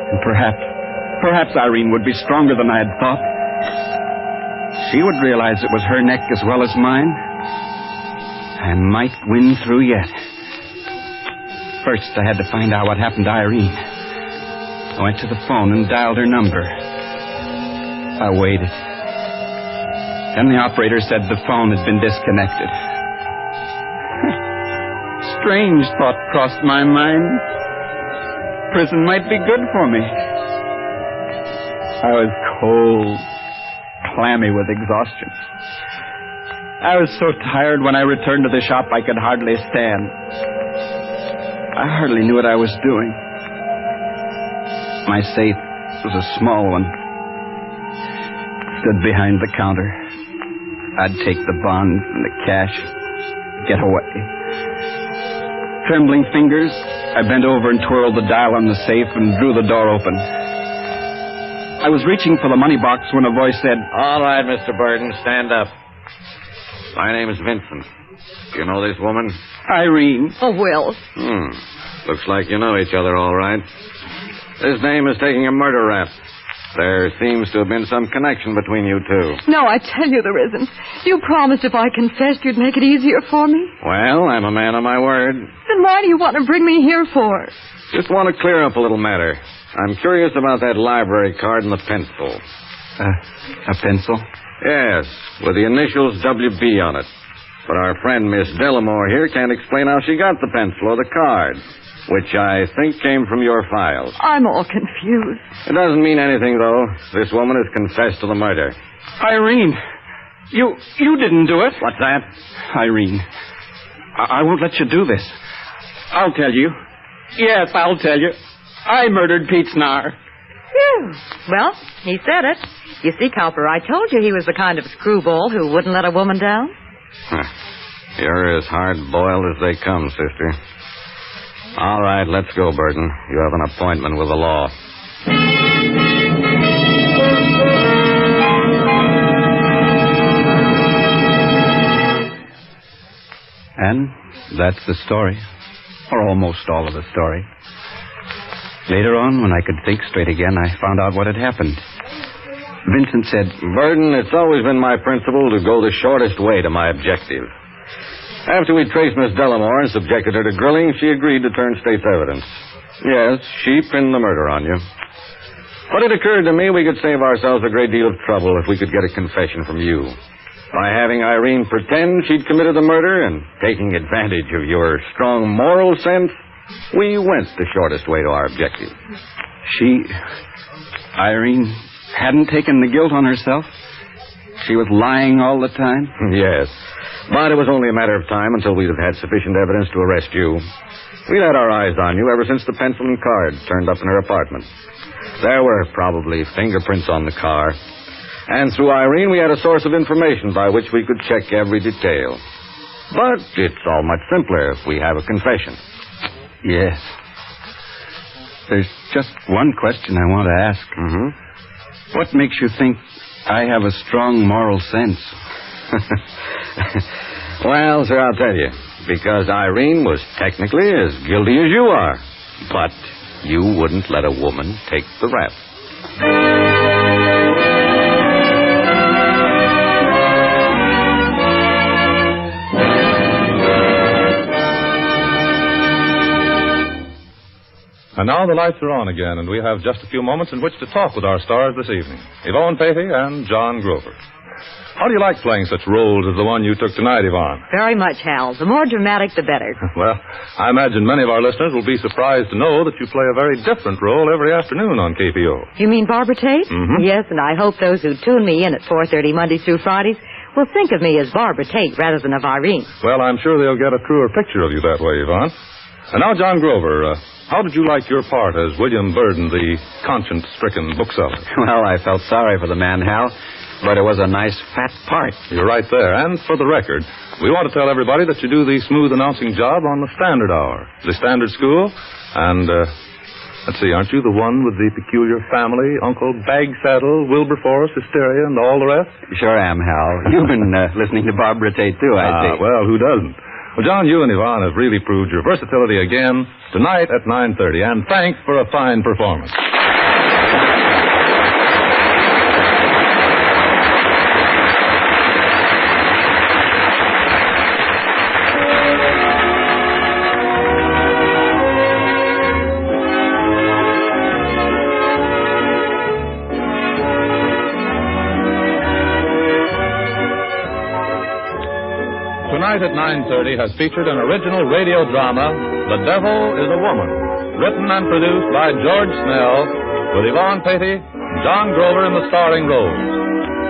And perhaps Irene would be stronger than I had thought. She would realize it was her neck as well as mine. I might win through yet. First, I had to find out what happened to Irene. I went to the phone and dialed her number. I waited. Then the operator said the phone had been disconnected. Strange thought crossed my mind. Prison might be good for me. I was cold, clammy with exhaustion. I was so tired when I returned to the shop I could hardly stand. I hardly knew what I was doing. My safe was a small one. Stood behind the counter. I'd take the bonds and the cash, get away. Trembling fingers, I bent over and twirled the dial on the safe and drew the door open. I was reaching for the money box when a voice said, "All right, Mr. Burden, stand up. My name is Vincent. Do you know this woman?" Irene. Oh, Will. Looks like you know each other all right. This dame is taking a murder rap. There seems to have been some connection between you two. No, I tell you there isn't. You promised if I confessed you'd make it easier for me. Well, I'm a man of my word. Then why do you want to bring me here for? Just want to clear up a little matter. I'm curious about that library card and the pencil. A pencil? Yes, with the initials WB on it. But our friend Miss Dellamore here can't explain how she got the pencil or the card, which I think came from your files. I'm all confused. It doesn't mean anything, though. This woman has confessed to the murder. Irene, you didn't do it. What's that? Irene, I won't let you do this. I'll tell you. Yes, I'll tell you. I murdered Pete Snar. Phew. Well, he said it. You see, Cowper, I told you he was the kind of screwball who wouldn't let a woman down. You're as hard-boiled as they come, sister. All right, let's go, Burton. You have an appointment with the law. And that's the story. Or almost all of the story. Later on, when I could think straight again, I found out what had happened. Vincent said, Burden, it's always been my principle to go the shortest way to my objective. After we traced Miss Delamore and subjected her to grilling, she agreed to turn state's evidence. Yes, she pinned the murder on you. But it occurred to me we could save ourselves a great deal of trouble if we could get a confession from you. By having Irene pretend she'd committed the murder and taking advantage of your strong moral sense, we went the shortest way to our objective. Irene hadn't taken the guilt on herself? She was lying all the time? Yes. But it was only a matter of time until we'd have had sufficient evidence to arrest you. We'd had our eyes on you ever since the pencil and card turned up in her apartment. There were probably fingerprints on the car. And through Irene, we had a source of information by which we could check every detail. But it's all much simpler if we have a confession. Yes. There's just one question I want to ask. Mm-hmm. What makes you think I have a strong moral sense? Well, sir, I'll tell you. Because Irene was technically as guilty as you are. But you wouldn't let a woman take the rap. And now the lights are on again, and we have just a few moments in which to talk with our stars this evening, Yvonne Patey and John Grover. How do you like playing such roles as the one you took tonight, Yvonne? Very much, Hal. The more dramatic, the better. Well, I imagine many of our listeners will be surprised to know that you play a very different role every afternoon on KPO. You mean Barbara Tate? Mm-hmm. Yes, and I hope those who tune me in at 4:30 Mondays through Fridays will think of me as Barbara Tate rather than of Irene. Well, I'm sure they'll get a truer picture of you that way, Yvonne. And now, John Grover, how did you like your part as William Burden, the conscience-stricken bookseller? Well, I felt sorry for the man, Hal, but it was a nice, fat part. You're right there. And for the record, we want to tell everybody that you do the smooth announcing job on the Standard Hour, the Standard School, and, let's see, aren't you the one with the peculiar family, Uncle Bagsaddle, Wilberforce, Hysteria, and all the rest? Sure am, Hal. You've been listening to Barbara Tate, too, I think. Well, who doesn't? Well, John, you and Yvonne have really proved your versatility again tonight at 9:30, and thanks for a fine performance. Tonight at 9:30 has featured an original radio drama, The Devil is a Woman, written and produced by George Snell, with Yvonne Patey and John Grover in the starring roles.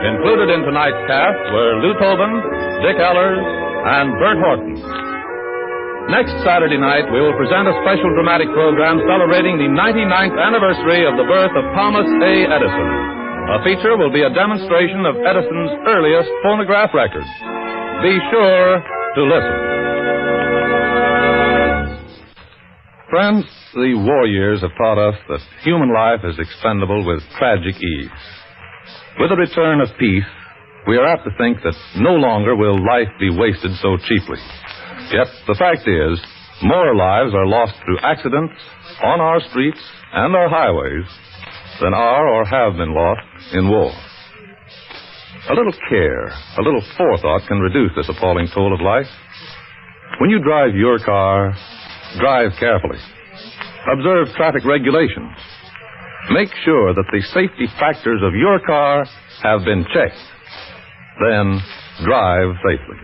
Included in tonight's cast were Lou Tobin, Dick Ellers, and Bert Horton. Next Saturday night, we will present a special dramatic program celebrating the 99th anniversary of the birth of Thomas A. Edison. A feature will be a demonstration of Edison's earliest phonograph records. Be sure to listen. Friends, the war years have taught us that human life is expendable with tragic ease. With the return of peace, we are apt to think that no longer will life be wasted so cheaply. Yet the fact is, more lives are lost through accidents on our streets and our highways than are or have been lost in war. A little care, a little forethought can reduce this appalling toll of life. When you drive your car, drive carefully. Observe traffic regulations. Make sure that the safety factors of your car have been checked. Then drive safely.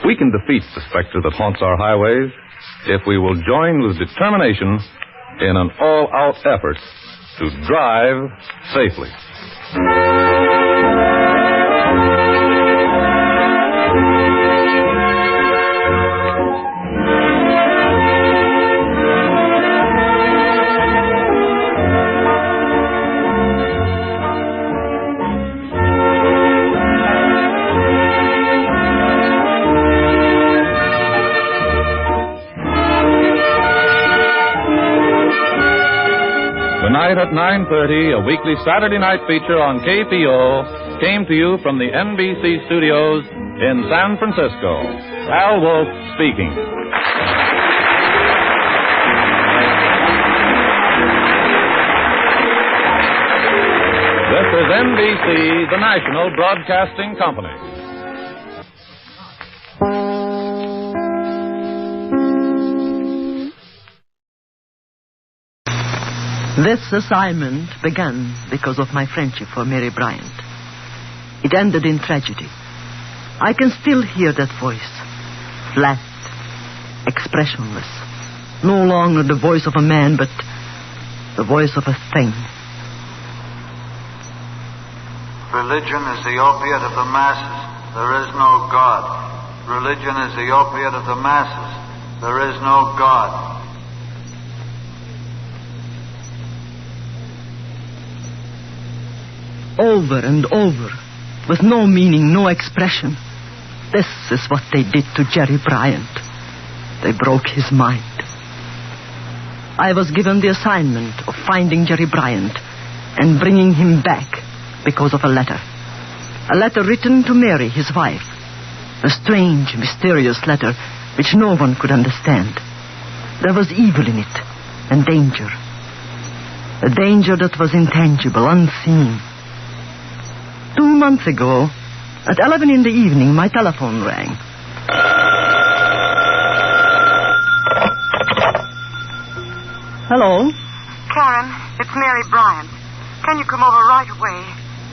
We can defeat the specter that haunts our highways if we will join with determination in an all-out effort to drive safely. Tonight at 9:30, a weekly Saturday night feature on KPO came to you from the NBC studios in San Francisco. Al Wolf speaking. This is is NBC, the national broadcasting company. This assignment began because of my friendship for Mary Bryant. It ended in tragedy. I can still hear that voice, flat, expressionless. No longer the voice of a man, but the voice of a thing. Religion is the opiate of the masses. There is no God. Religion is the opiate of the masses. There is no God. Over and over, with no meaning, no expression. This is what they did to Jerry Bryant. They broke his mind. I was given the assignment of finding Jerry Bryant and bringing him back because of a letter. A letter written to Mary, his wife. A strange, mysterious letter which no one could understand. There was evil in it, and danger. A danger that was intangible, unseen. 2 months ago, at 11 in the evening, my telephone rang. Hello? Karen, it's Mary Bryant. Can you come over right away?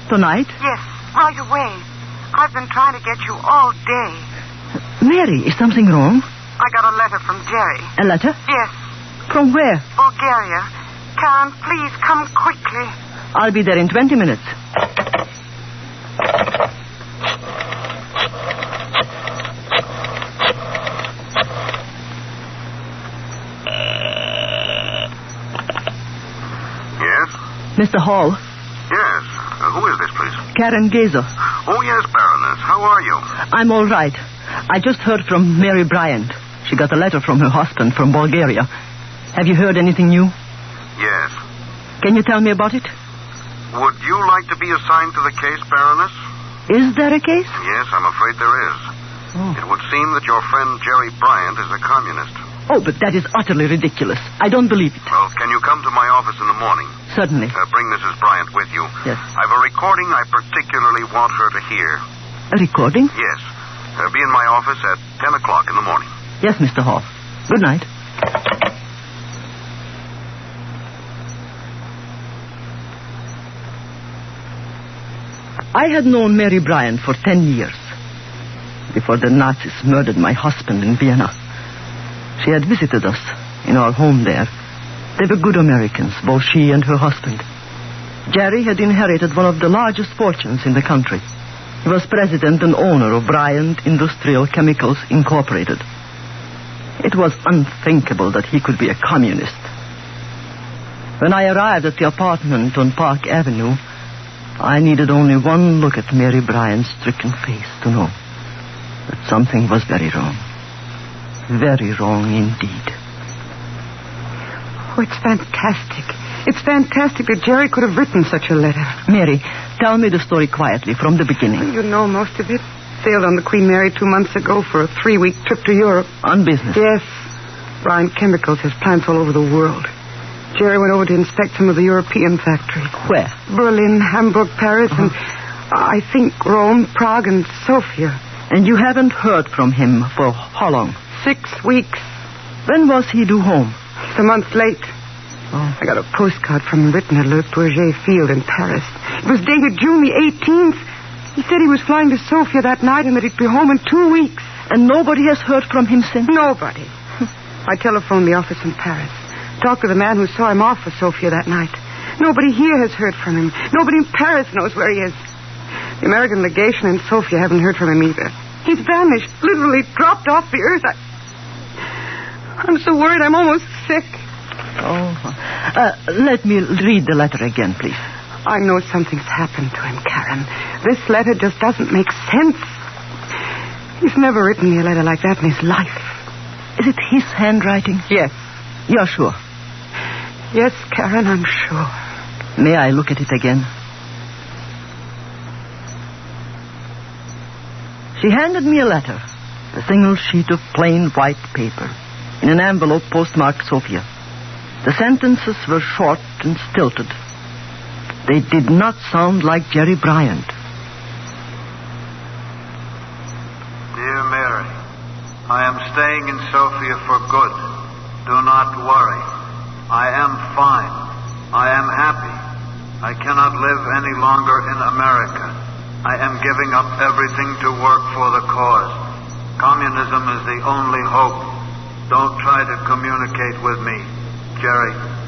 Tonight? Yes, right away. I've been trying to get you all day. Mary, is something wrong? I got a letter from Jerry. A letter? Yes. From where? Bulgaria. Karen, please come quickly. I'll be there in 20 minutes. Mr. Hall? Yes. Who is this, please? Karen Gazer. Oh, yes, Baroness. How are you? I'm all right. I just heard from Mary Bryant. She got a letter from her husband from Bulgaria. Have you heard anything new? Yes. Can you tell me about it? Would you like to be assigned to the case, Baroness? Is there a case? Yes, I'm afraid there is. Oh. It would seem that your friend Jerry Bryant is a communist. Oh, but that is utterly ridiculous. I don't believe it. Well, can you come to my office in the morning? Certainly. Bring Mrs. Bryant with you. Yes. I've a recording I particularly want her to hear. A recording? Yes. Be in my office at 10 o'clock in the morning. Yes, Mr. Hall. Good night. I had known Mary Bryant for 10 years. Before the Nazis murdered my husband in Vienna. She had visited us in our home there. They were good Americans, both she and her husband. Jerry had inherited one of the largest fortunes in the country. He was president and owner of Bryant Industrial Chemicals Incorporated. It was unthinkable that he could be a communist. When I arrived at the apartment on Park Avenue, I needed only one look at Mary Bryant's stricken face to know that something was very wrong. Very wrong indeed. Oh, it's fantastic. It's fantastic that Jerry could have written such a letter. Mary, tell me the story quietly from the beginning. You know most of it. Sailed on the Queen Mary 2 months ago for a 3-week trip to Europe. On business? Yes. Bryant Chemicals has plants all over the world. Jerry went over to inspect some of the European factories. Where? Berlin, Hamburg, Paris, and I think Rome, Prague, and Sofia. And you haven't heard from him for how long? 6 weeks. When was he due home? It's a month late. Oh. I got a postcard from him written at Le Bourget Field in Paris. It was dated June the 18th. He said he was flying to Sofia that night and that he'd be home in 2 weeks. And nobody has heard from him since? Nobody. I telephoned the office in Paris. Talked to the man who saw him off for Sofia that night. Nobody here has heard from him. Nobody in Paris knows where he is. The American legation in Sofia haven't heard from him either. He's vanished, literally dropped off the earth. I'm so worried I'm almost sick. Oh. Let me read the letter again, please. I know something's happened to him, Karen. This letter just doesn't make sense. He's never written me a letter like that in his life. Is it his handwriting? Yes. You're sure? Yes, Karen, I'm sure. May I look at it again? She handed me a letter, a single sheet of plain white paper, in an envelope postmarked Sofia. The sentences were short and stilted. They did not sound like Jerry Bryant. Dear Mary, I am staying in Sofia for good. Do not worry. I am fine. I am happy. I cannot live any longer in America. I am giving up everything to work for the cause. Communism is the only hope. Don't try to communicate with me, Jerry.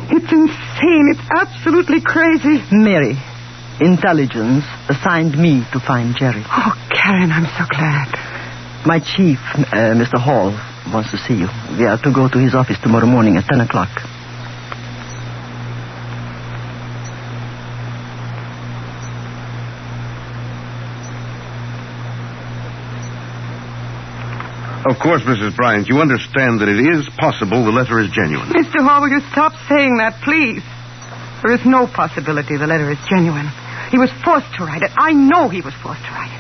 It's insane. It's absolutely crazy. Mary, intelligence assigned me to find Jerry. Oh, Karen, I'm so glad. My chief, Mr. Hall, wants to see you. We are to go to his office tomorrow morning at 10 o'clock. Of course, Mrs. Bryant, you understand that it is possible the letter is genuine. Mr. Hall, will you stop saying that, please? There is no possibility the letter is genuine. He was forced to write it. I know he was forced to write it.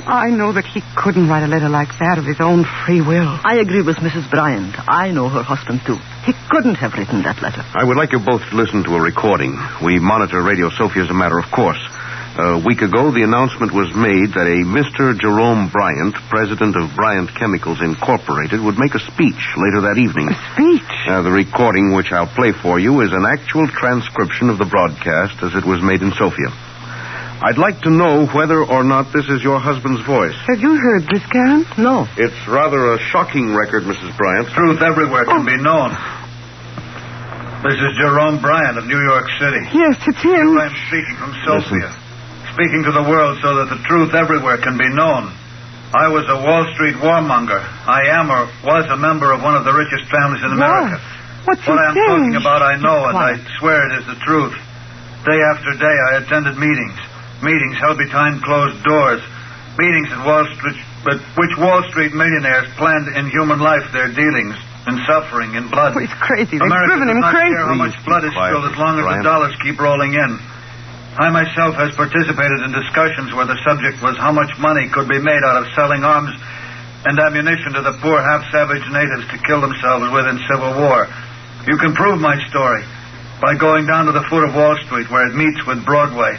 I know that he couldn't write a letter like that of his own free will. I agree with Mrs. Bryant. I know her husband, too. He couldn't have written that letter. I would like you both to listen to a recording. We monitor Radio Sofia as a matter of course. A week ago, the announcement was made that a Mr. Jerome Bryant, president of Bryant Chemicals Incorporated, would make a speech later that evening. A speech? The recording, which I'll play for you, is an actual transcription of the broadcast as it was made in Sofia. I'd like to know whether or not this is your husband's voice. Have you heard this, Karen? No. It's rather a shocking record, Mrs. Bryant. Truth everywhere can be known. This is Jerome Bryant of New York City. Yes, it's him. I'm speaking from Sofia. Speaking to the world so that the truth everywhere can be known. I was a Wall Street warmonger. I am or was a member of one of the richest families in America. What's what I am saying? talking about I know, and I swear it is the truth. Day after day I attended meetings. Meetings held behind closed doors. Meetings at Wall Street, but which Wall Street millionaires planned in human life their dealings, in suffering, in blood. Oh, he's crazy. They've America driven him does not crazy. care how much blood is spilled as long as the dollars keep rolling in. I myself has participated in discussions where the subject was how much money could be made out of selling arms and ammunition to the poor half-savage natives to kill themselves with in Civil War. You can prove my story by going down to the foot of Wall Street where it meets with Broadway.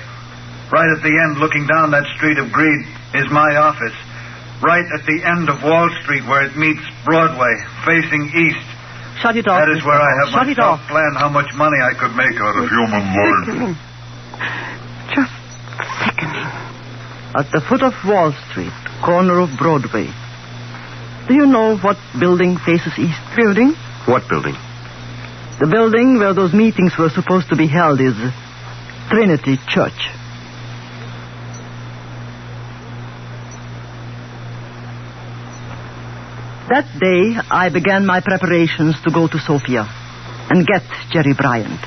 Right at the end, looking down that street of greed, is my office. Right at the end of Wall Street where it meets Broadway, facing east. Shut it off. That is where I have Shut it myself off. planned how much money I could make out of human life. Just sickening. At the foot of Wall Street, corner of Broadway. Do you know what building faces east? Building? What building? The building where those meetings were supposed to be held is Trinity Church. That day, I began my preparations to go to Sofia and get Jerry Bryant.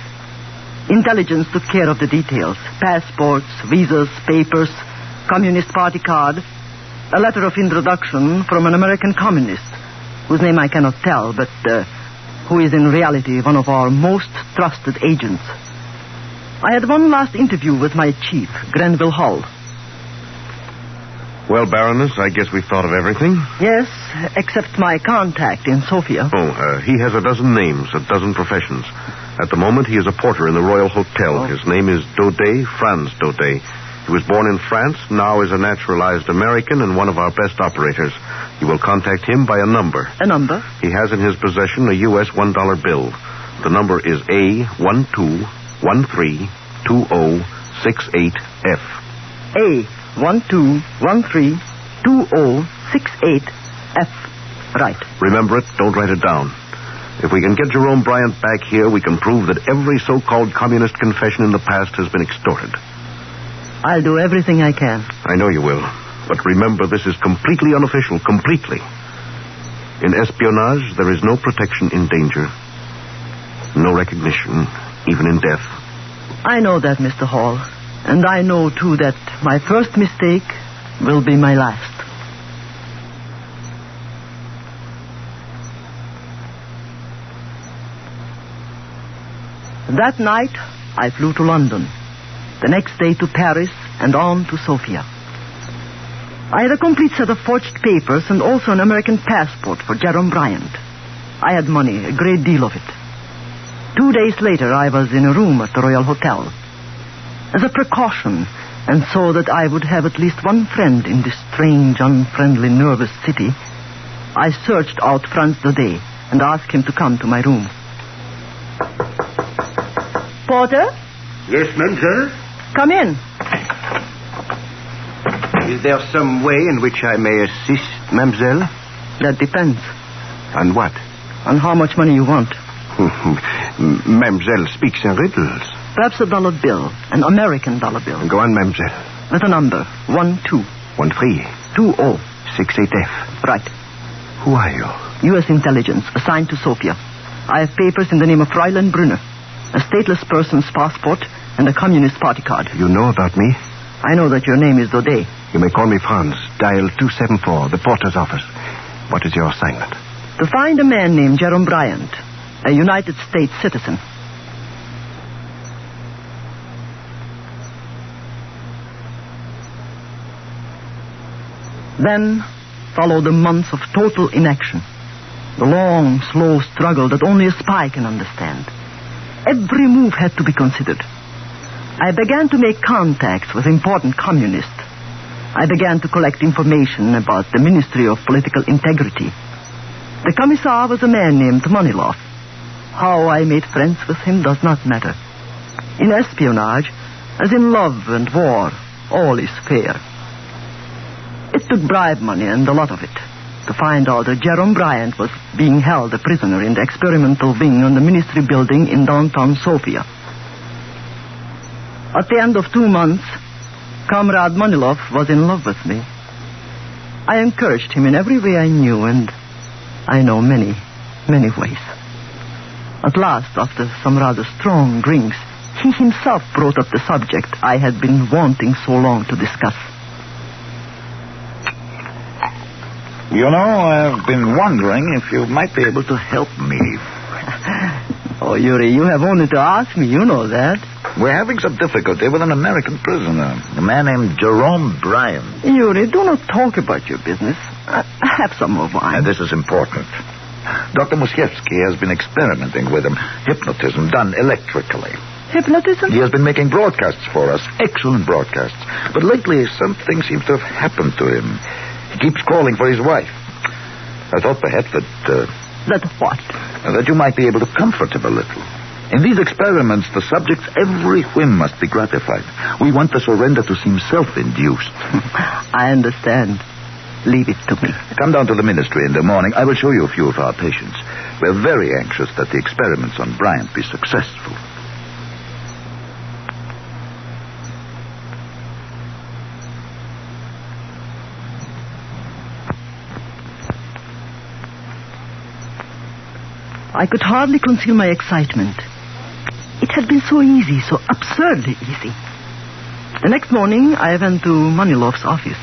Intelligence took care of the details. Passports, visas, papers, Communist Party card, a letter of introduction from an American communist, whose name I cannot tell, but who is in reality one of our most trusted agents. I had one last interview with my chief, Grenville Hall. Well, Baroness, I guess we've thought of everything. Yes, except my contact in Sofia. He has a dozen names, a dozen professions. At the moment, he is a porter in the Royal Hotel. His name is Daudet, Franz Daudet. He was born in France, now is a naturalized American and one of our best operators. You will contact him by a number. A number? He has in his possession a U.S. $1 bill. The number is A12132068F. A12132068F. Right. Remember it. Don't write it down. If we can get Jerome Bryant back here, we can prove that every so-called communist confession in the past has been extorted. I'll do everything I can. I know you will. But remember, this is completely unofficial. Completely. In espionage, there is no protection in danger. No recognition, even in death. I know that, Mr. Hall. And I know, too, that my first mistake will be my last. That night, I flew to London. The next day to Paris and on to Sofia. I had a complete set of forged papers and also an American passport for Jerome Bryant. I had money, a great deal of it. 2 days later, I was in a room at the Royal Hotel. As a precaution, and so that I would have at least one friend in this strange, unfriendly, nervous city, I searched out Franz Daudet and asked him to come to my room. Porter? Yes, mademoiselle? Come in. Is there some way in which I may assist, mademoiselle? That depends. On what? On how much money you want. Mademoiselle speaks in riddles. Perhaps a dollar bill, an American dollar bill. Go on, mademoiselle. With a number, 12. 13. 20. 68F. Right. Who are you? U.S. intelligence, assigned to Sofia. I have papers in the name of Fräulein Brunner, a stateless person's passport, and a Communist party card. You know about me? I know that your name is Daudet. You may call me Franz. Dial 274, the porter's office. What is your assignment? To find a man named Jerome Bryant, a United States citizen. Then followed the months of total inaction. The long, slow struggle that only a spy can understand. Every move had to be considered. I began to make contacts with important communists. I began to collect information about the Ministry of Political Integrity. The commissar was a man named Maniloff. How I made friends with him does not matter. In espionage, as in love and war, all is fair. It took bribe money and a lot of it to find out that Jerome Bryant was being held a prisoner in the experimental wing on the ministry building in downtown Sofia. At the end of 2 months, Comrade Maniloff was in love with me. I encouraged him in every way I knew, and I know many, many ways. At last, after some rather strong drinks, he himself brought up the subject I had been wanting so long to discuss. You know, I've been wondering if you might be able to help me. Oh, Yuri, you have only to ask me. You know that. We're having some difficulty with an American prisoner, a man named Jerome Bryant. Yuri, do not talk about your business. Have some more wine. This is important. Dr. Musiewski has been experimenting with him. Hypnotism done electrically. Hypnotism? He has been making broadcasts for us. Excellent broadcasts. But lately, something seems to have happened to him. He keeps calling for his wife. I thought perhaps that... That what? That you might be able to comfort him a little. In these experiments, the subject's every whim must be gratified. We want the surrender to seem self-induced. I understand. Leave it to me. Come down to the ministry in the morning. I will show you a few of our patients. We're very anxious that the experiments on Bryant be successful. I could hardly conceal my excitement. It had been so easy, so absurdly easy. The next morning, I went to Maniloff's office.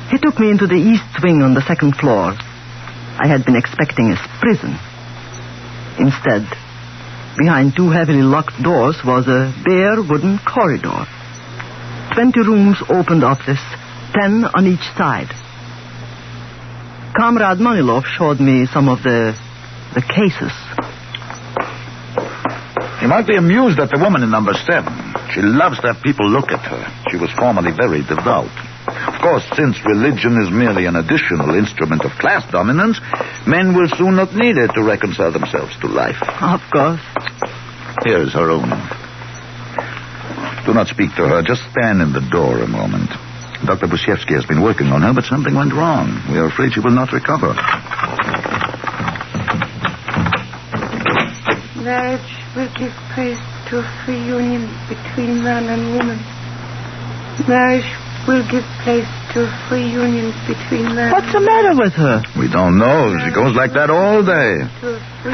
He took me into the east wing on the 2nd floor. I had been expecting a prison. Instead, behind 2 heavily locked doors was a bare wooden corridor. 20 rooms opened off this, 10 on each side. Comrade Maniloff showed me some of the cases. You might be amused at the woman in number 7. She loves to have people look at her. She was formerly very devout. Of course, since religion is merely an additional instrument of class dominance, men will soon not need it to reconcile themselves to life. Of course. Here is her room. Do not speak to her. Just stand in the door a moment. Dr. Musiewski has been working on her, but something went wrong. We are afraid she will not recover. Marriage will give place to a free union between man and woman. Marriage will give place to a free union between man. What's the matter with her? We don't know. She goes like that all day.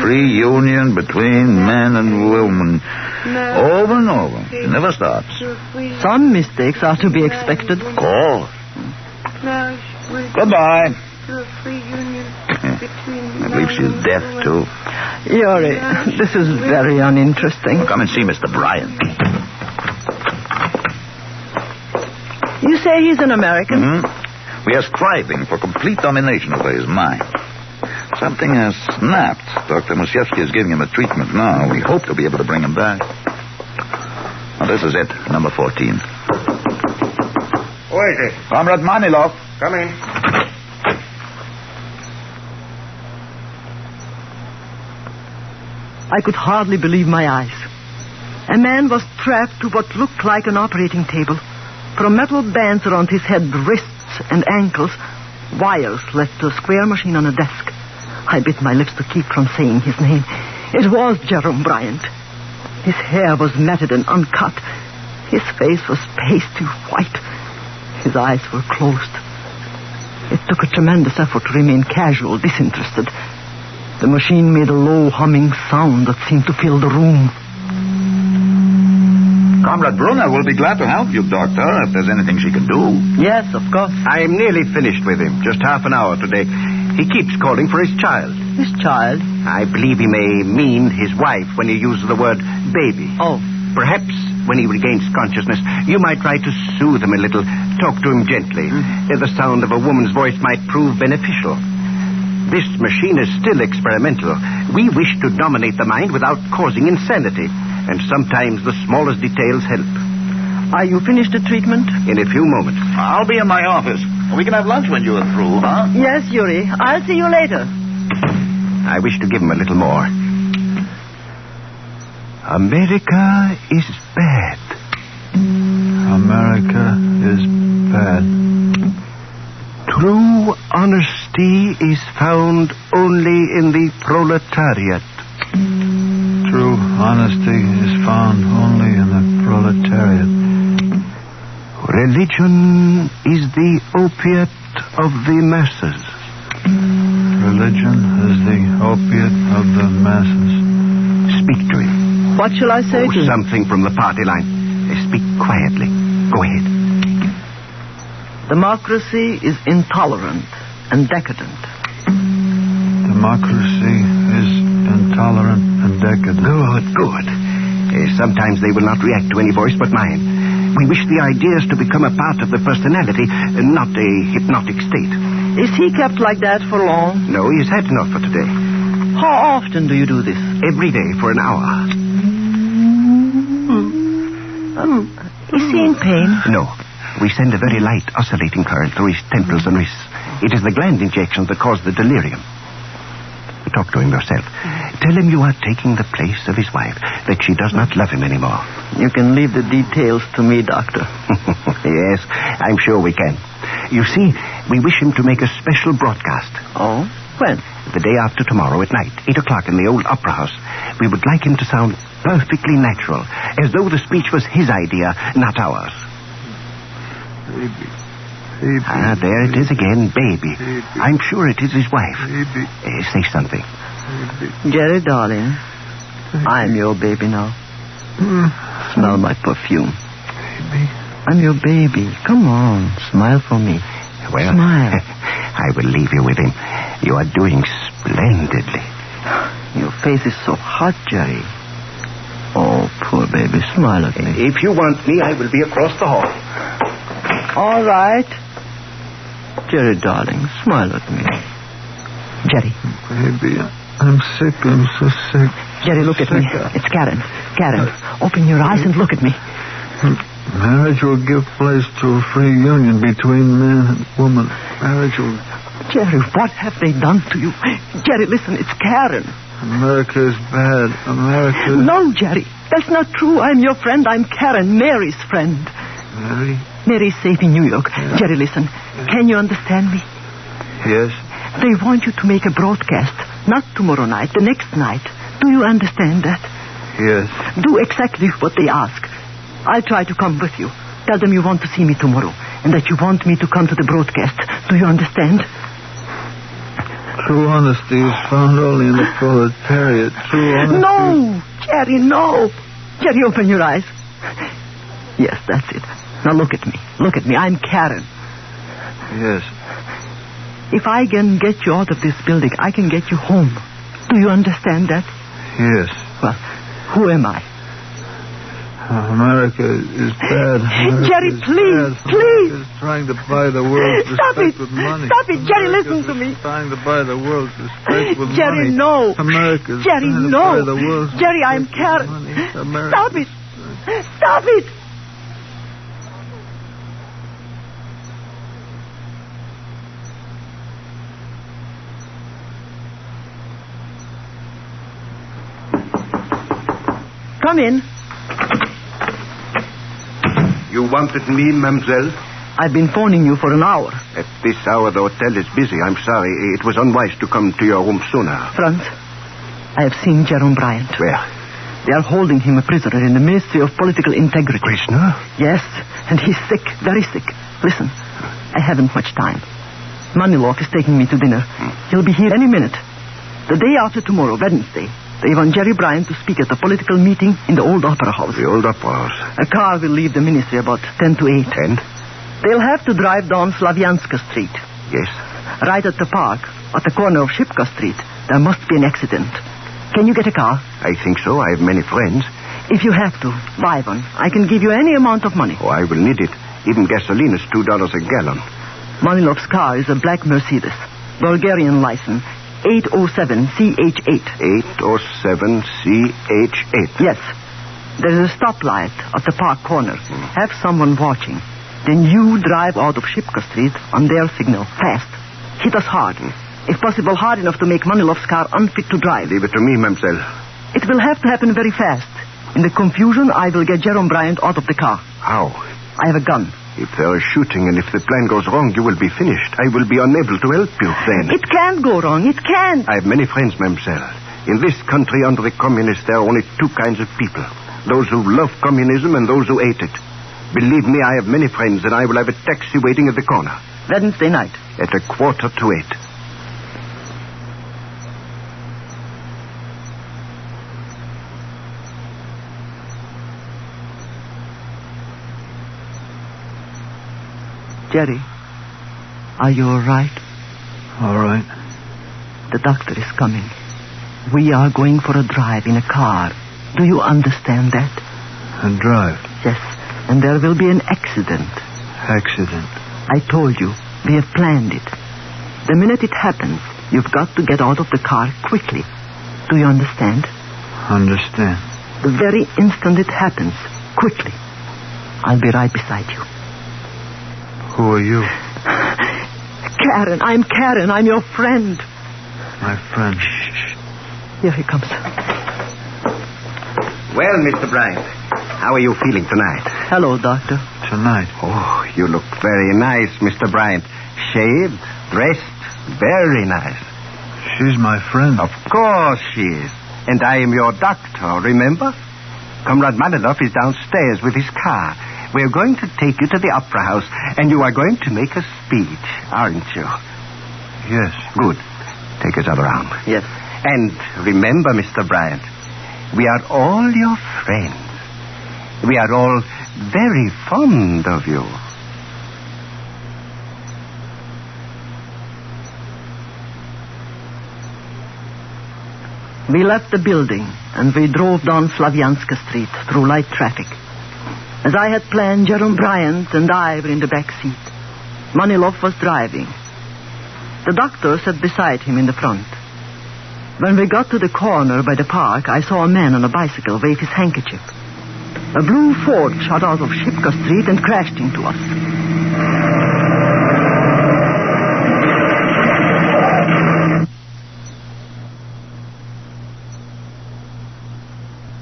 Free union between man and woman. Over and over. She never stops. Some mistakes are to be expected. Of course. Marriage will Goodbye. to a free union between I believe she's deaf, too. Yuri, this is very uninteresting. Come and see Mr. Bryant. You say he's an American? Mm-hmm. We are striving for complete domination over his mind. Something has snapped. Dr. Musiewski is giving him a treatment now. We hope to be able to bring him back. Well, this is it, number 14. Who is it? Comrade Manilov. Come in. I could hardly believe my eyes. A man was strapped to what looked like an operating table. From metal bands around his head, wrists, and ankles, wires led to a square machine on a desk. I bit my lips to keep from saying his name. It was Jerome Bryant. His hair was matted and uncut. His face was pasty white. His eyes were closed. It took a tremendous effort to remain casual, disinterested. The machine made a low humming sound that seemed to fill the room. Comrade Brunner will be glad to help you, Doctor, if there's anything she can do. Yes, of course. I'm nearly finished with him. Just half an hour today. He keeps calling for his child. His child? I believe he may mean his wife when he uses the word baby. Oh. Perhaps when he regains consciousness, you might try to soothe him a little. Talk to him gently. The sound of a woman's voice might prove beneficial. This machine is still experimental. We wish to dominate the mind without causing insanity. And sometimes the smallest details help. Are you finished the treatment? In a few moments. I'll be in my office. We can have lunch when you're through, huh? Yes, Yuri. I'll see you later. I wish to give him a little more. America is bad. America is bad. True honesty is found only in the proletariat. True honesty is found only in the proletariat. Religion is the opiate of the masses. Religion is the opiate of the masses. Speak to him. What shall I say to him? Something from the party line. Speak quietly. Go ahead. Democracy is intolerant and decadent. Democracy is intolerant and decadent. Good. Sometimes they will not react to any voice but mine. We wish the ideas to become a part of the personality, not a hypnotic state. Is he kept like that for long? No, he's had enough for today. How often do you do this? Every day for an hour. Is he in pain? No. We send a very light oscillating current through his temples and wrists. It is the gland injections that cause the delirium. Talk to him yourself. Tell him you are taking the place of his wife, that she does not love him anymore. You can leave the details to me, Doctor. Yes, I'm sure we can. You see, we wish him to make a special broadcast. Oh? When? The day after tomorrow at night, 8 o'clock in the old opera house. We would like him to sound perfectly natural, as though the speech was his idea, not ours. Baby. There it is again, baby. I'm sure it is his wife. Say something. Jerry, darling, I'm your baby now. Smell my perfume. Baby. I'm your baby. Come on, smile for me. Well, smile. I will leave you with him. You are doing splendidly. Your face is so hot, Jerry. Oh, poor baby, smile at me. If you want me, I will be across the hall. All right. Jerry, darling, smile at me. Jerry. Baby, I'm sick. I'm so sick. Jerry, look at me. It's Karen. Karen, open your eyes and look at me. Marriage will give place to a free union between man and woman. Marriage will... Jerry, what have they done to you? Jerry, listen, it's Karen. America is bad. America... No, Jerry, that's not true. I'm your friend. I'm Karen, Mary's friend. Mary? Mary's safe in New York. Jerry, listen. Can you understand me? Yes. They want you to make a broadcast. Not tomorrow night, the next night. Do you understand that? Yes. Do exactly what they ask. I'll try to come with you. Tell them you want to see me tomorrow, and that you want me to come to the broadcast. Do you understand? True honesty is found only in the proletariat. True honesty... No! Jerry, no! Jerry, open your eyes. Yes, that's it. Now look at me. Look at me. I'm Karen. Yes. If I can get you out of this building, I can get you home. Do you understand that? Yes. Well, who am I? America is bad. Jerry, please, please. America is trying to buy the world's respect with money. Stop it, Jerry, listen to me. Trying to buy the world's respect with Jerry, money. no. America's Jerry, trying to no. buy the world's Jerry, respect I'm with Karen. money. Stop it. Stop it. Come in. You wanted me, mademoiselle? I've been phoning you for an hour. At this hour, the hotel is busy. I'm sorry. It was unwise to come to your room sooner. Franz, I have seen Jerome Bryant. Where? They are holding him a prisoner in the Ministry of Political Integrity. Prisoner? Yes, and he's sick, very sick. Listen, I haven't much time. Maniloff is taking me to dinner. He'll be here any minute. The day after tomorrow, Wednesday, they want Jerry Bryant to speak at a political meeting in the old Opera House. The old Opera House? A car will leave the ministry about 10 to 8. 10? They'll have to drive down Slavianska Street. Yes. Right at the park, at the corner of Shipka Street, there must be an accident. Can you get a car? I think so. I have many friends. If you have to, buy one. I can give you any amount of money. Oh, I will need it. Even gasoline is $2 a gallon. Manilov's car is a black Mercedes. Bulgarian license. 807CH8. 807CH8. Yes. There is a stoplight at the park corner. Have someone watching. Then you drive out of Shipka Street on their signal. Fast. Hit us hard. If possible, hard enough to make Manilov's car unfit to drive. Leave it to me, mademoiselle. It will have to happen very fast. In the confusion, I will get Jerome Bryant out of the car. How? I have a gun. If there is shooting and if the plan goes wrong, you will be finished. I will be unable to help you then. It can't go wrong. It can't. I have many friends, mademoiselle. In this country, under the communists, there are only two kinds of people. Those who love communism and those who hate it. Believe me, I have many friends, and I will have a taxi waiting at the corner. Wednesday night. At 7:45. Jerry, are you all right? All right. The doctor is coming. We are going for a drive in a car. Do you understand that? A drive? Yes, and there will be an accident. Accident? I told you, we have planned it. The minute it happens, you've got to get out of the car quickly. Do you understand? Understand. The very instant it happens, quickly. I'll be right beside you. Who are you? Karen. I'm Karen. I'm your friend. My friend. Shh. Here he comes. Well, Mr. Bryant, how are you feeling tonight? Hello, Doctor. Tonight? Oh, you look very nice, Mr. Bryant. Shaved, dressed, very nice. She's my friend. Of course she is. And I am your doctor, remember? Comrade Maniloff is downstairs with his car. We're going to take you to the Opera House, and you are going to make a speech, aren't you? Yes. Good. Take us all around. Yes. And remember, Mr. Bryant, we are all your friends. We are all very fond of you. We left the building, and we drove down Slavianska Street through light traffic. As I had planned, Jerome Bryant and I were in the back seat. Maniloff was driving. The doctor sat beside him in the front. When we got to the corner by the park, I saw a man on a bicycle wave his handkerchief. A blue Ford shot out of Shipka Street and crashed into us.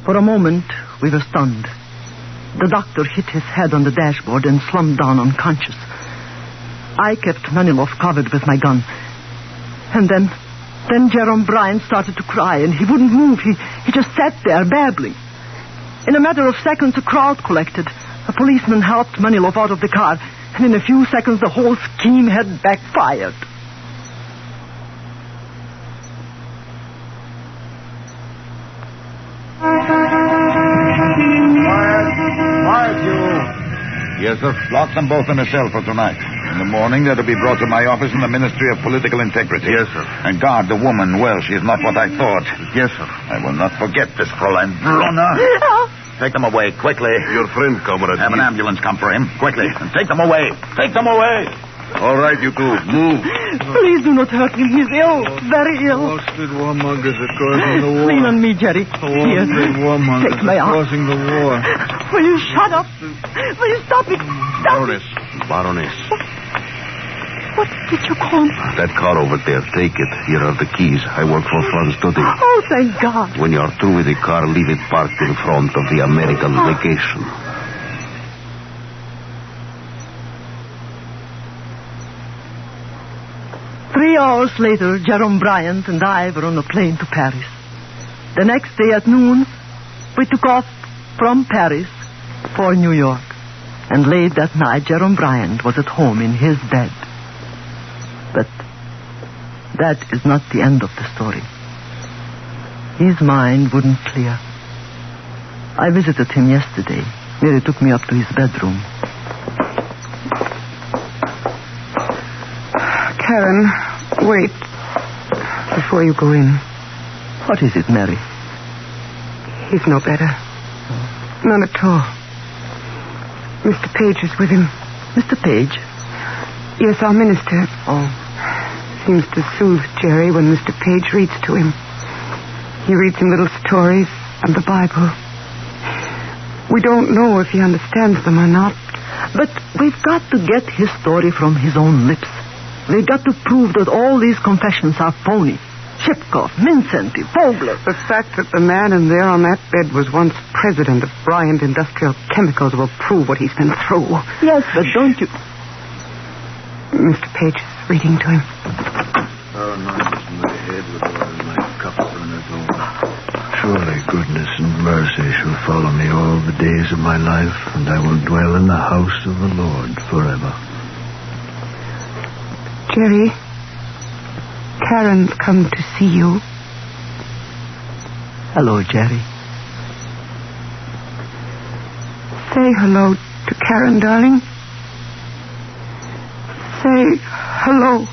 For a moment, we were stunned. The doctor hit his head on the dashboard and slumped down unconscious. I kept Maniloff covered with my gun. And then Jerome Bryant started to cry, and he wouldn't move. He just sat there, babbling. In a matter of seconds, a crowd collected. A policeman helped Maniloff out of the car, and in a few seconds, the whole scheme had backfired. Quiet, you. Yes, sir. Lock them both in a cell for tonight. In the morning, they're to be brought to my office in the Ministry of Political Integrity. Yes, sir. And guard the woman well. She is not what I thought. Yes, sir. I will not forget this, Fräulein Brunner. Take them away, quickly. Your friend, comrade. Have an ambulance come for him, quickly. And take them away. Take them away. All right, you two. Move. Please do not hurt him. He's ill. Very ill. Worsted warmongers are causing the war. Lean on me, Jerry. Here. Warmongers Take my are arm. causing the war. Will you shut up? Will you stop it? Stop it. Baroness. What did you call me? That car over there, take it. Here are the keys. I work for Franz today. Oh, thank God. When you're through with the car, leave it parked in front of the American legation. 3 hours later, Jerome Bryant and I were on a plane to Paris. The next day at noon, we took off from Paris for New York. And late that night, Jerome Bryant was at home in his bed. But that is not the end of the story. His mind wouldn't clear. I visited him yesterday. Mary took me up to his bedroom. Karen, wait before you go in. What is it, Mary? He's no better. None at all. Mr. Page is with him. Mr. Page? Yes, our minister. Oh. Seems to soothe Jerry when Mr. Page reads to him. He reads him little stories and the Bible. We don't know if he understands them or not. But we've got to get his story from his own lips. We've got to prove that all these confessions are phony. Shipkoff, Mincenti, Vogler. The fact that the man in there on that bed was once president of Bryant Industrial Chemicals will prove what he's been through. Yes, but don't you... Mr. Page is reading to him. Anoint my head with oil, my cup runneth over. Surely goodness and mercy shall follow me all the days of my life, and I will dwell in the house of the Lord forever. Jerry, Karen's come to see you. Hello, Jerry. Say hello to Karen, darling. Say hello.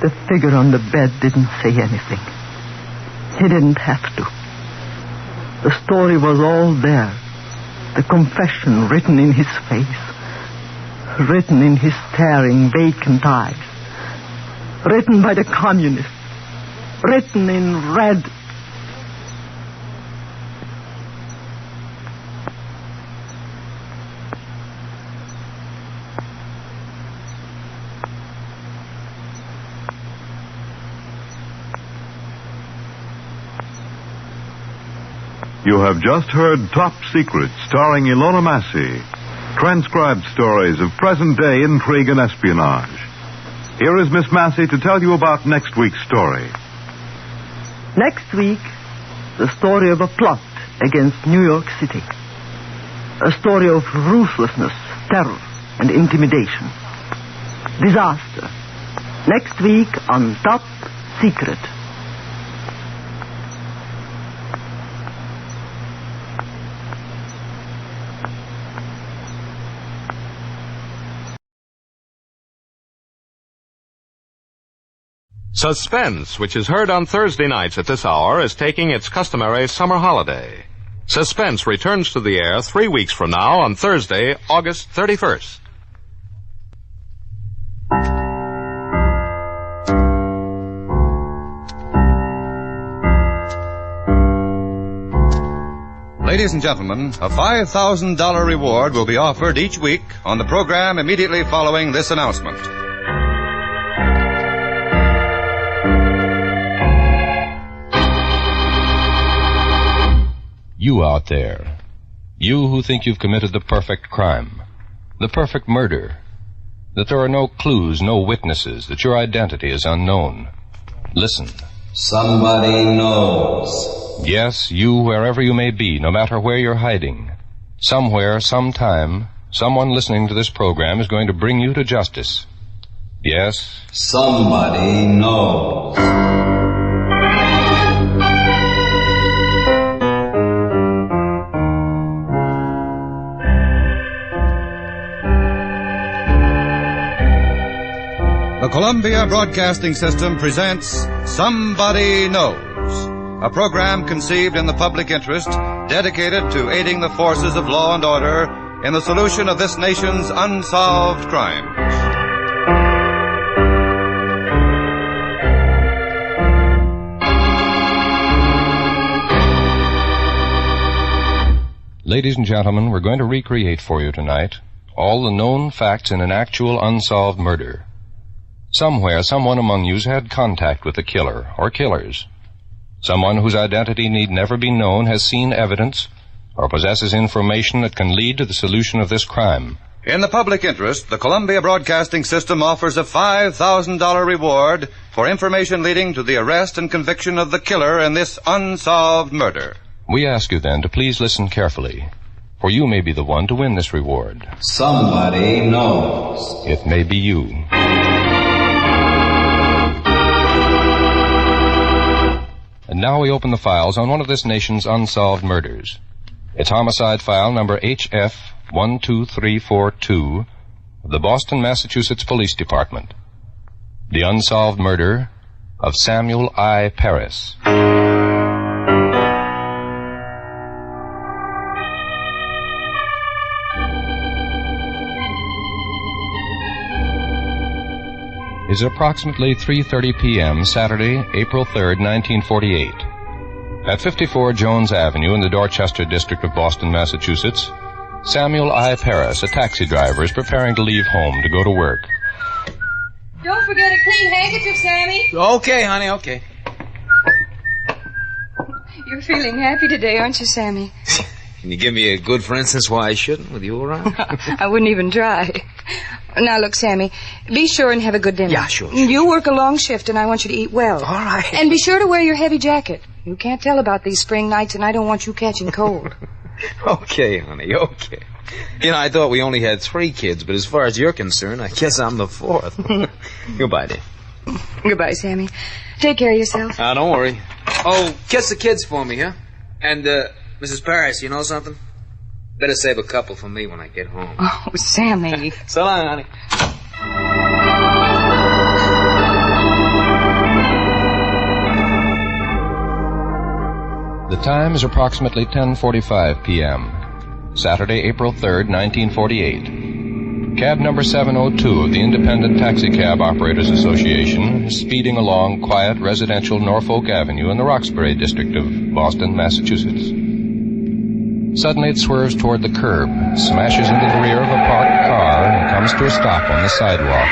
The figure on the bed didn't say anything. He didn't have to. The story was all there. The confession written in his face. Written in his staring, vacant eyes. Written by the communists. Written in red. You have just heard Top Secret, starring Ilona Massey. Transcribed stories of present-day intrigue and espionage. Here is Miss Massey to tell you about next week's story. Next week, the story of a plot against New York City. A story of ruthlessness, terror, and intimidation. Disaster. Next week on Top Secret. Suspense, which is heard on Thursday nights at this hour, is taking its customary summer holiday. Suspense returns to the air 3 weeks from now on Thursday, August 31st. Ladies and gentlemen, a $5,000 reward will be offered each week on the program immediately following this announcement. You out there, you who think you've committed the perfect crime, the perfect murder, that there are no clues, no witnesses, that your identity is unknown. Listen. Somebody knows. Yes, you, wherever you may be, no matter where you're hiding. Somewhere, sometime, someone listening to this program is going to bring you to justice. Yes? Somebody knows. The the Columbia Broadcasting System presents Somebody Knows, a program conceived in the public interest, dedicated to aiding the forces of law and order in the solution of this nation's unsolved crimes. Ladies and gentlemen, we're going to recreate for you tonight all the known facts in an actual unsolved murder. Somewhere, someone among you's had contact with the killer or killers. Someone whose identity need never be known has seen evidence or possesses information that can lead to the solution of this crime. In the public interest, the Columbia Broadcasting System offers a $5,000 reward for information leading to the arrest and conviction of the killer in this unsolved murder. We ask you then to please listen carefully, for you may be the one to win this reward. Somebody knows. It may be you. And now we open the files on one of this nation's unsolved murders. It's homicide file number HF12342 of the Boston, Massachusetts Police Department. The unsolved murder of Samuel I. Paris. Is approximately 3:30 p.m. Saturday, April 3rd, 1948. At 54 Jones Avenue in the Dorchester district of Boston, Massachusetts, Samuel I. Paris, a taxi driver, is preparing to leave home to go to work. Don't forget a clean handkerchief, Sammy. Okay, honey, okay. You're feeling happy today, aren't you, Sammy? Can you give me a good for instance why I shouldn't with you around? I wouldn't even try. Now, look, Sammy, be sure and have a good dinner. Yeah, sure. You work a long shift, and I want you to eat well. All right. And be sure to wear your heavy jacket. You can't tell about these spring nights, and I don't want you catching cold. Okay, honey, okay. You know, I thought we only had 3 kids, but as far as you're concerned, I guess I'm the 4th. Goodbye, dear. Goodbye, Sammy. Take care of yourself. Don't worry. Oh, kiss the kids for me, huh? And, Mrs. Paris, you know something? Better save a couple for me when I get home. Oh, Sammy. So long, honey. The time is approximately 10:45 p.m. Saturday, April 3rd, 1948. Cab number 702 of the Independent Taxi Cab Operators Association is speeding along quiet residential Norfolk Avenue in the Roxbury district of Boston, Massachusetts. Suddenly it swerves toward the curb, smashes into the rear of a parked car, and comes to a stop on the sidewalk.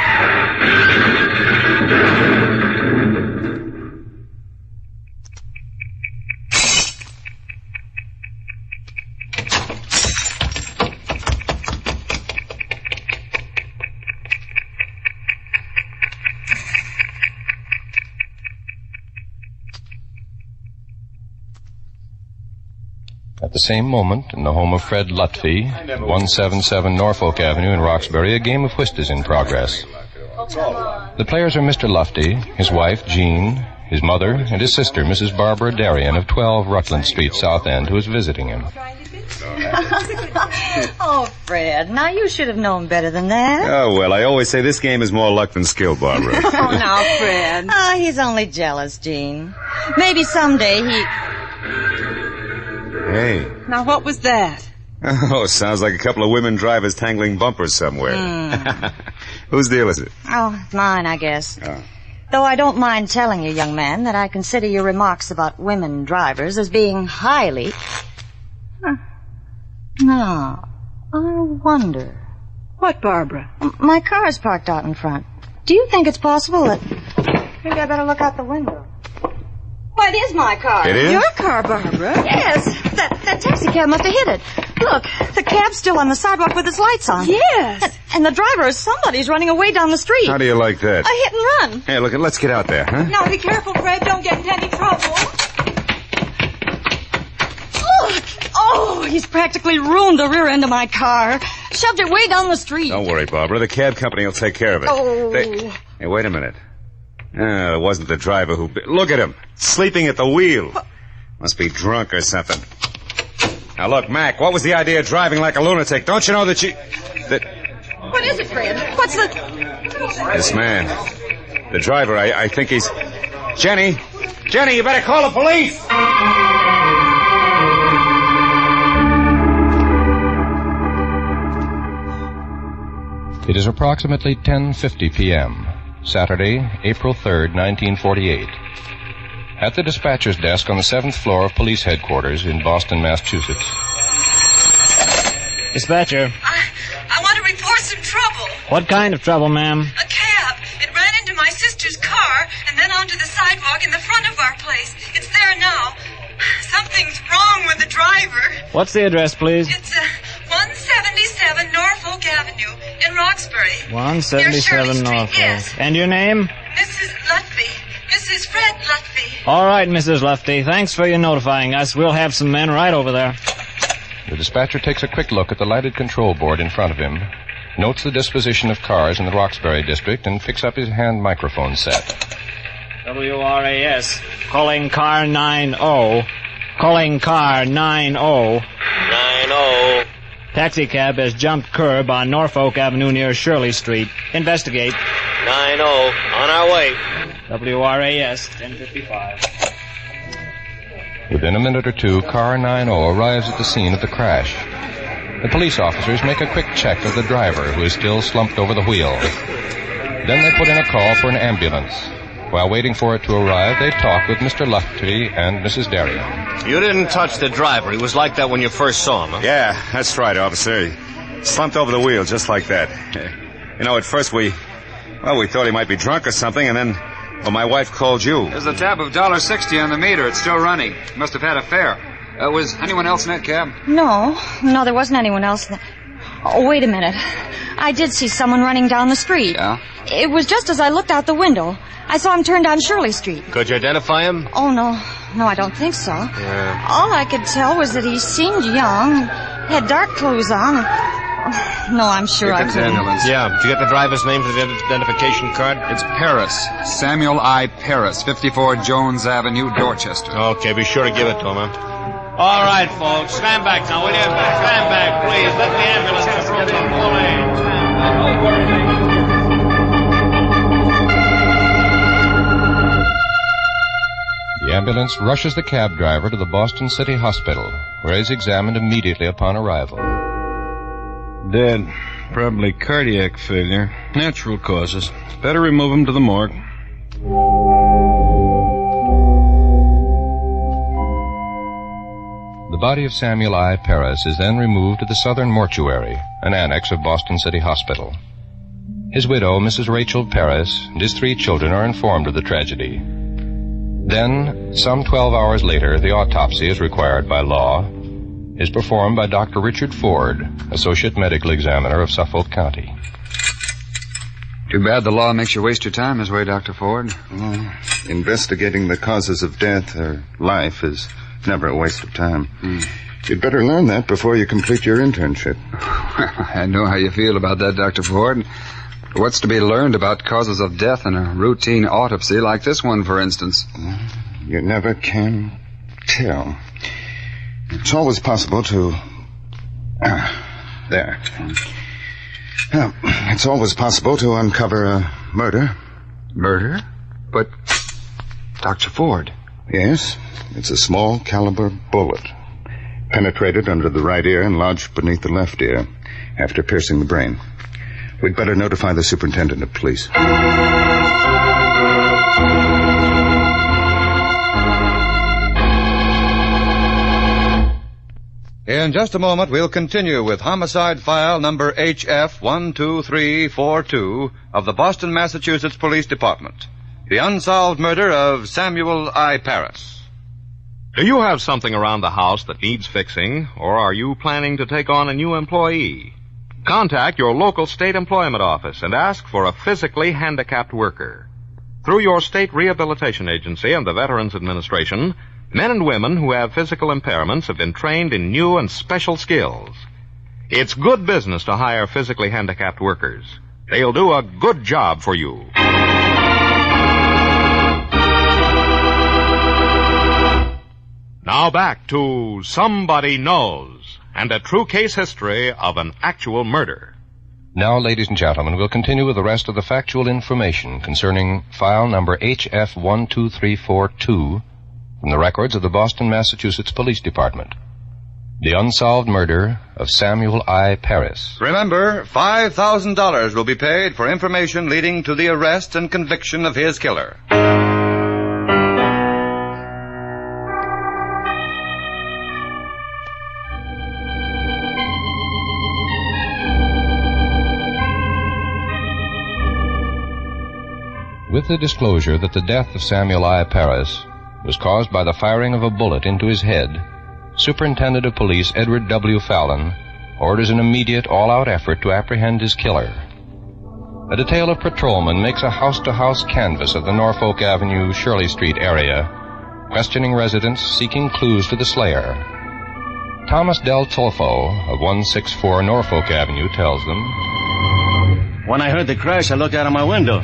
At the same moment, in the home of Fred Lutfi, 177 Norfolk Avenue in Roxbury, a game of whist is in progress. The players are Mr. Lufty, his wife, Jean, his mother, and his sister, Mrs. Barbara Darien of 12 Rutland Street, South End, who is visiting him. Oh, Fred, now you should have known better than that. Oh, well, I always say this game is more luck than skill, Barbara. Oh, now, Fred. He's only jealous, Jean. Maybe someday he... Hey. Now, what was that? Oh, sounds like a couple of women drivers tangling bumpers somewhere. Whose deal is it? Oh, mine, I guess. Oh. Though I don't mind telling you, young man, that I consider your remarks about women drivers as being highly... Now, I wonder... What, Barbara? My car's parked out in front. Do you think it's possible that... Maybe I better look out the window. Why, it is my car. It is? Your car, Barbara? Yes. That taxi cab must have hit it. Look, the cab's still on the sidewalk with its lights on. Yes. And the driver is somebody's running away down the street. How do you like that? A hit and run. Hey, look, let's get out there, huh? Now, be careful, Fred. Don't get into any trouble. Look! Oh, he's practically ruined the rear end of my car. Shoved it way down the street. Don't worry, Barbara. The cab company will take care of it. Oh. Hey, wait a minute. It wasn't the driver who... Look at him. Sleeping at the wheel. Must be drunk or something. Now, look, Mac, what was the idea of driving like a lunatic? Don't you know that you... What is it, Fred? What's the... This man. The driver, I think he's... Jenny! Jenny, you better call the police! It is approximately 10:50 p.m., Saturday, April 3rd, 1948. At the dispatcher's desk on the 7th floor of police headquarters in Boston, Massachusetts. Dispatcher. I want to report some trouble. What kind of trouble, ma'am? A cab. It ran into my sister's car and then onto the sidewalk in the front of our place. It's there now. Something's wrong with the driver. What's the address, please? It's 177 Norfolk Avenue in Roxbury. 177 Norfolk. Yes. And your name? Mrs. Lutby. Mrs. Fred Lutby. All right, Mrs. Lufty. Thanks for your notifying us. We'll have some men right over there. The dispatcher takes a quick look at the lighted control board in front of him, notes the disposition of cars in the Roxbury district, and picks up his hand microphone set. WRAS. Calling car 90. Calling car 90. 90. Taxi cab has jumped curb on Norfolk Avenue near Shirley Street. Investigate. 90. On our way. WRAS 1055. Within a minute or two, car 90 arrives at the scene of the crash. The police officers make a quick check of the driver, who is still slumped over the wheel. Then they put in a call for an ambulance. While waiting for it to arrive, they talk with Mr. Lufty and Mrs. Darien. You didn't touch the driver. He was like that when you first saw him, huh? Yeah, that's right, officer. He slumped over the wheel just like that. You know, at first we thought he might be drunk or something, and then... Well, my wife called you. There's a tab of $1.60 on the meter. It's still running. Must have had a fare. Was anyone else in that cab? No, there wasn't anyone else. Oh, wait a minute. I did see someone running down the street. Yeah? It was just as I looked out the window. I saw him turn down Shirley Street. Could you identify him? Oh, no. No, I don't think so. Yeah. All I could tell was that he seemed young, had dark clothes on. No, I'm sure I couldn't. Yeah. Did you get the driver's name for the identification card? It's Paris. Samuel I. Paris, 54 Jones Avenue, Dorchester. Okay, be sure to give it to him, huh? All right, folks. Stand back now, will you? Stand back, please. Let the ambulance control the full lane. The ambulance rushes the cab driver to the Boston City Hospital, where he is examined immediately upon arrival. Dead. Probably cardiac failure. Natural causes. Better remove him to the morgue. The body of Samuel I. Paris is then removed to the Southern Mortuary, an annex of Boston City Hospital. His widow, Mrs. Rachel Paris, and his 3 children are informed of the tragedy. Then, some 12 hours later, the autopsy, as required by law, is performed by Dr. Richard Ford, Associate Medical Examiner of Suffolk County. Too bad the law makes you waste your time this way, Dr. Ford. Well, investigating the causes of death or life is never a waste of time. You'd better learn that before you complete your internship. I know how you feel about that, Dr. Ford. What's to be learned about causes of death in a routine autopsy like this one, for instance? You never can tell. It's always possible to... there. It's always possible to uncover a murder. Murder? But, Dr. Ford... Yes, it's a small caliber bullet. Penetrated under the right ear and lodged beneath the left ear after piercing the brain. We'd better notify the superintendent of police. In just a moment, we'll continue with homicide file number HF12342 of the Boston, Massachusetts Police Department. The unsolved murder of Samuel I. Paris. Do you have something around the house that needs fixing, or are you planning to take on a new employee? Contact your local state employment office and ask for a physically handicapped worker. Through your state rehabilitation agency and the Veterans Administration, men and women who have physical impairments have been trained in new and special skills. It's good business to hire physically handicapped workers. They'll do a good job for you. Now back to Somebody Knows and a true case history of an actual murder. Now, ladies and gentlemen, we'll continue with the rest of the factual information concerning file number HF12342 from the records of the Boston, Massachusetts Police Department. The unsolved murder of Samuel I. Paris. Remember, $5,000 will be paid for information leading to the arrest and conviction of his killer. With the disclosure that the death of Samuel I. Paris was caused by the firing of a bullet into his head, Superintendent of Police Edward W. Fallon orders an immediate all-out effort to apprehend his killer. A detail of patrolmen makes a house-to-house canvass of the Norfolk Avenue, Shirley Street area, questioning residents seeking clues to the slayer. Thomas Del Tolfo of 164 Norfolk Avenue tells them, "When I heard the crash, I looked out of my window.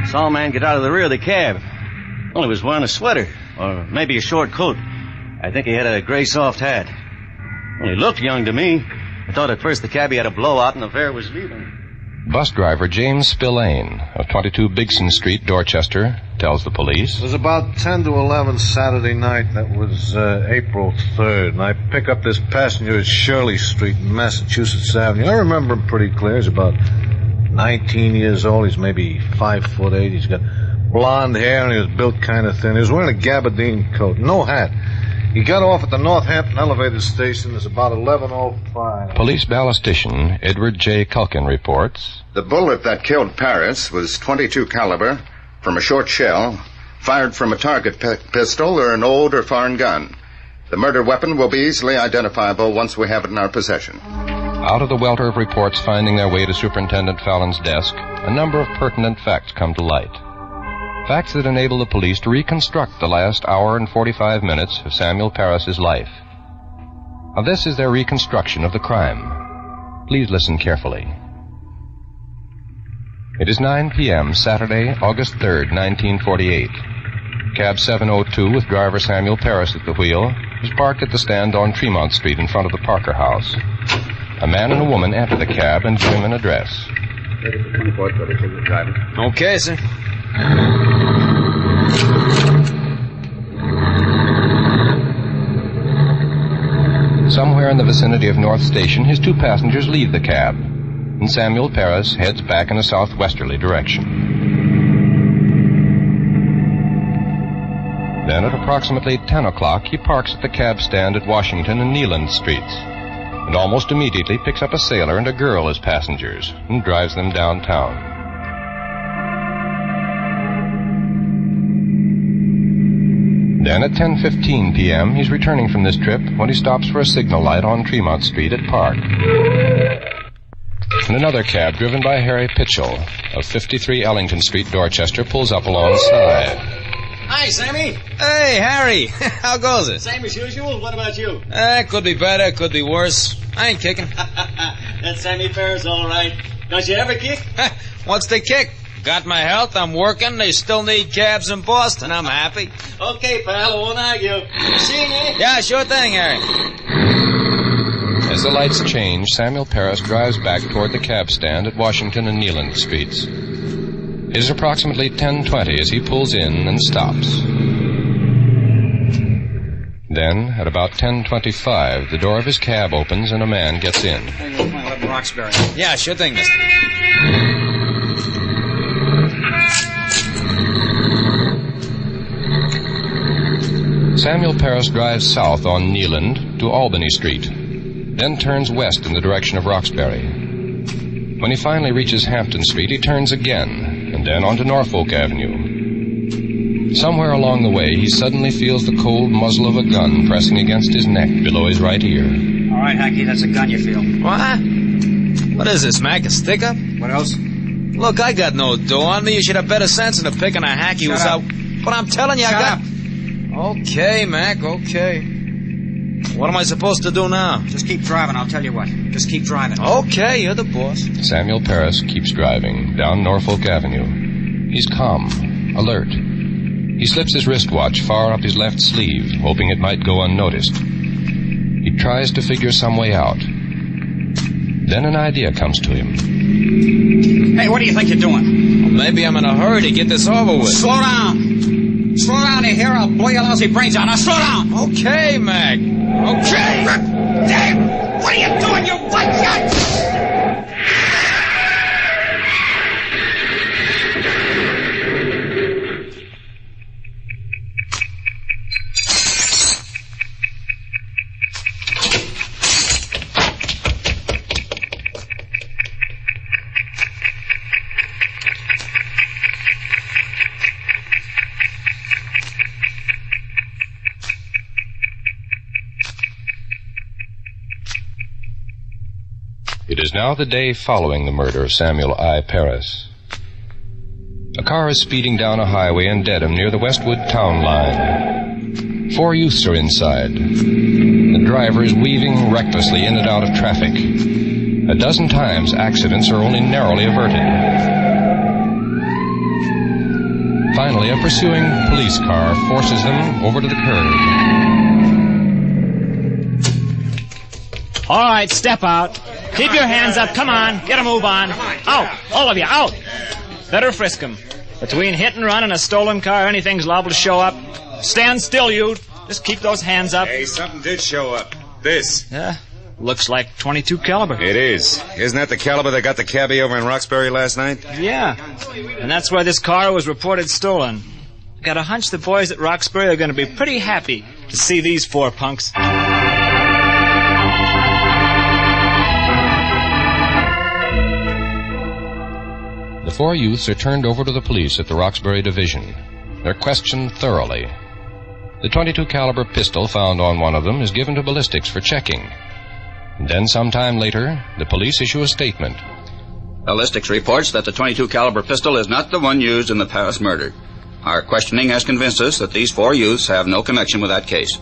Saw a man get out of the rear of the cab. Well, he was wearing a sweater, or maybe a short coat. I think he had a gray soft hat. Well, he looked young to me. I thought at first the cabbie had a blowout and the fare was leaving." Bus driver James Spillane of 22 Bigson Street, Dorchester, tells the police. It was about 10 to 11 Saturday night. That was April 3rd. And I pick up this passenger at Shirley Street in Massachusetts Avenue. I remember him pretty clear. He's about 19 years old. He's maybe 5'8". He's got blonde hair and he was built kind of thin. He was wearing a gabardine coat, no hat. He got off at the Northampton elevator station. It's about 11:05. Police ballistician Edward J. Culkin reports. The bullet that killed Paris was .22 caliber from a short shell, fired from a target pistol or an old or foreign gun. The murder weapon will be easily identifiable once we have it in our possession. Out of the welter of reports finding their way to Superintendent Fallon's desk, a number of pertinent facts come to light. Facts that enable the police to reconstruct the last hour and 45 minutes of Samuel Paris's life. Now, this is their reconstruction of the crime. Please listen carefully. It is 9 p.m., Saturday, August 3rd, 1948. Cab 702 with driver Samuel Paris at the wheel is parked at the stand on Tremont Street in front of the Parker House. A man and a woman enter the cab and give him an address. Okay, sir. Somewhere in the vicinity of North Station, his two passengers leave the cab, and Samuel Paris heads back in a southwesterly direction. Then at approximately 10 o'clock, he parks at the cab stand at Washington and Neeland Streets, and almost immediately picks up a sailor and a girl as passengers and drives them downtown. Then at 10:15 p.m., he's returning from this trip when he stops for a signal light on Tremont Street at Park. And another cab driven by Harry Pitchell of 53 Ellington Street, Dorchester, pulls up alongside. Hi, Sammy. Hey, Harry. How goes it? Same as usual. What about you? Could be better, could be worse. I ain't kicking. That's Sammy Paris, all right. Don't you ever kick? What's the kick? Got my health, I'm working, they still need cabs in Boston, I'm happy. Okay, pal, I won't argue. See you? Yeah, sure thing, Harry. As the lights change, Samuel Paris drives back toward the cab stand at Washington and Neeland Streets. It is approximately 10:20 as he pulls in and stops. Then, at about 10:25, the door of his cab opens and a man gets in. Roxbury. Yeah, sure thing, mister. Samuel Paris drives south on Neeland to Albany Street, then turns west in the direction of Roxbury. When he finally reaches Hampton Street, he turns again, and then onto Norfolk Avenue. Somewhere along the way, he suddenly feels the cold muzzle of a gun pressing against his neck below his right ear. All right, Hacky, that's a gun you feel. What? What is this, Mac, a stick-up? What else? Look, I got no dough on me. You should have better sense than picking a hacky who's out. But I'm telling you, I got... Okay, Mac, okay. What am I supposed to do now? Just keep driving, I'll tell you what. Just keep driving. Okay, you're the boss. Samuel Paris keeps driving down Norfolk Avenue. He's calm, alert. He slips his wristwatch far up his left sleeve, hoping it might go unnoticed. He tries to figure some way out. Then an idea comes to him. Hey, what do you think you're doing? Well, maybe I'm in a hurry to get this over with. Slow down. Slow down, you hear? I'll blow your lousy brains out. Now, slow down. Okay, Mac. Okay. Dave, what are you doing, you white shot? It is now the day following the murder of Samuel I. Paris. A car is speeding down a highway in Dedham near the Westwood town line. 4 youths are inside. The driver is weaving recklessly in and out of traffic. A dozen times, accidents are only narrowly averted. Finally, a pursuing police car forces them over to the curb. All right, step out. Keep your hands up. Come on. Get a move on. Out. All of you, out. Better frisk 'em. Between hit and run and a stolen car, anything's liable to show up. Stand still, you. Just keep those hands up. Hey, something did show up. This. Yeah. Looks like .22 caliber. It is. Isn't that the caliber that got the cabbie over in Roxbury last night? Yeah. And that's why this car was reported stolen. Got a hunch the boys at Roxbury are going to be pretty happy to see these 4 punks. The 4 youths are turned over to the police at the Roxbury Division. They're questioned thoroughly. The .22 caliber pistol found on one of them is given to ballistics for checking. And then sometime later, the police issue a statement. Ballistics reports that the .22 caliber pistol is not the one used in the Paris murder. Our questioning has convinced us that these 4 youths have no connection with that case.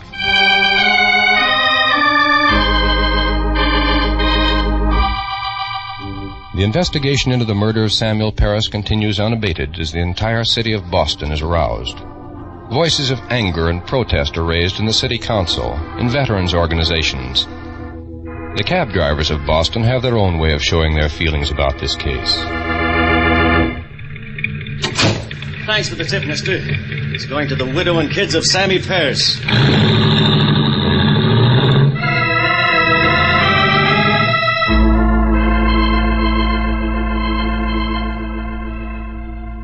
The investigation into the murder of Samuel Paris continues unabated as the entire city of Boston is aroused. Voices of anger and protest are raised in the city council, in veterans organizations. The cab drivers of Boston have their own way of showing their feelings about this case. Thanks for the tip, mister. It's going to the widow and kids of Sammy Paris.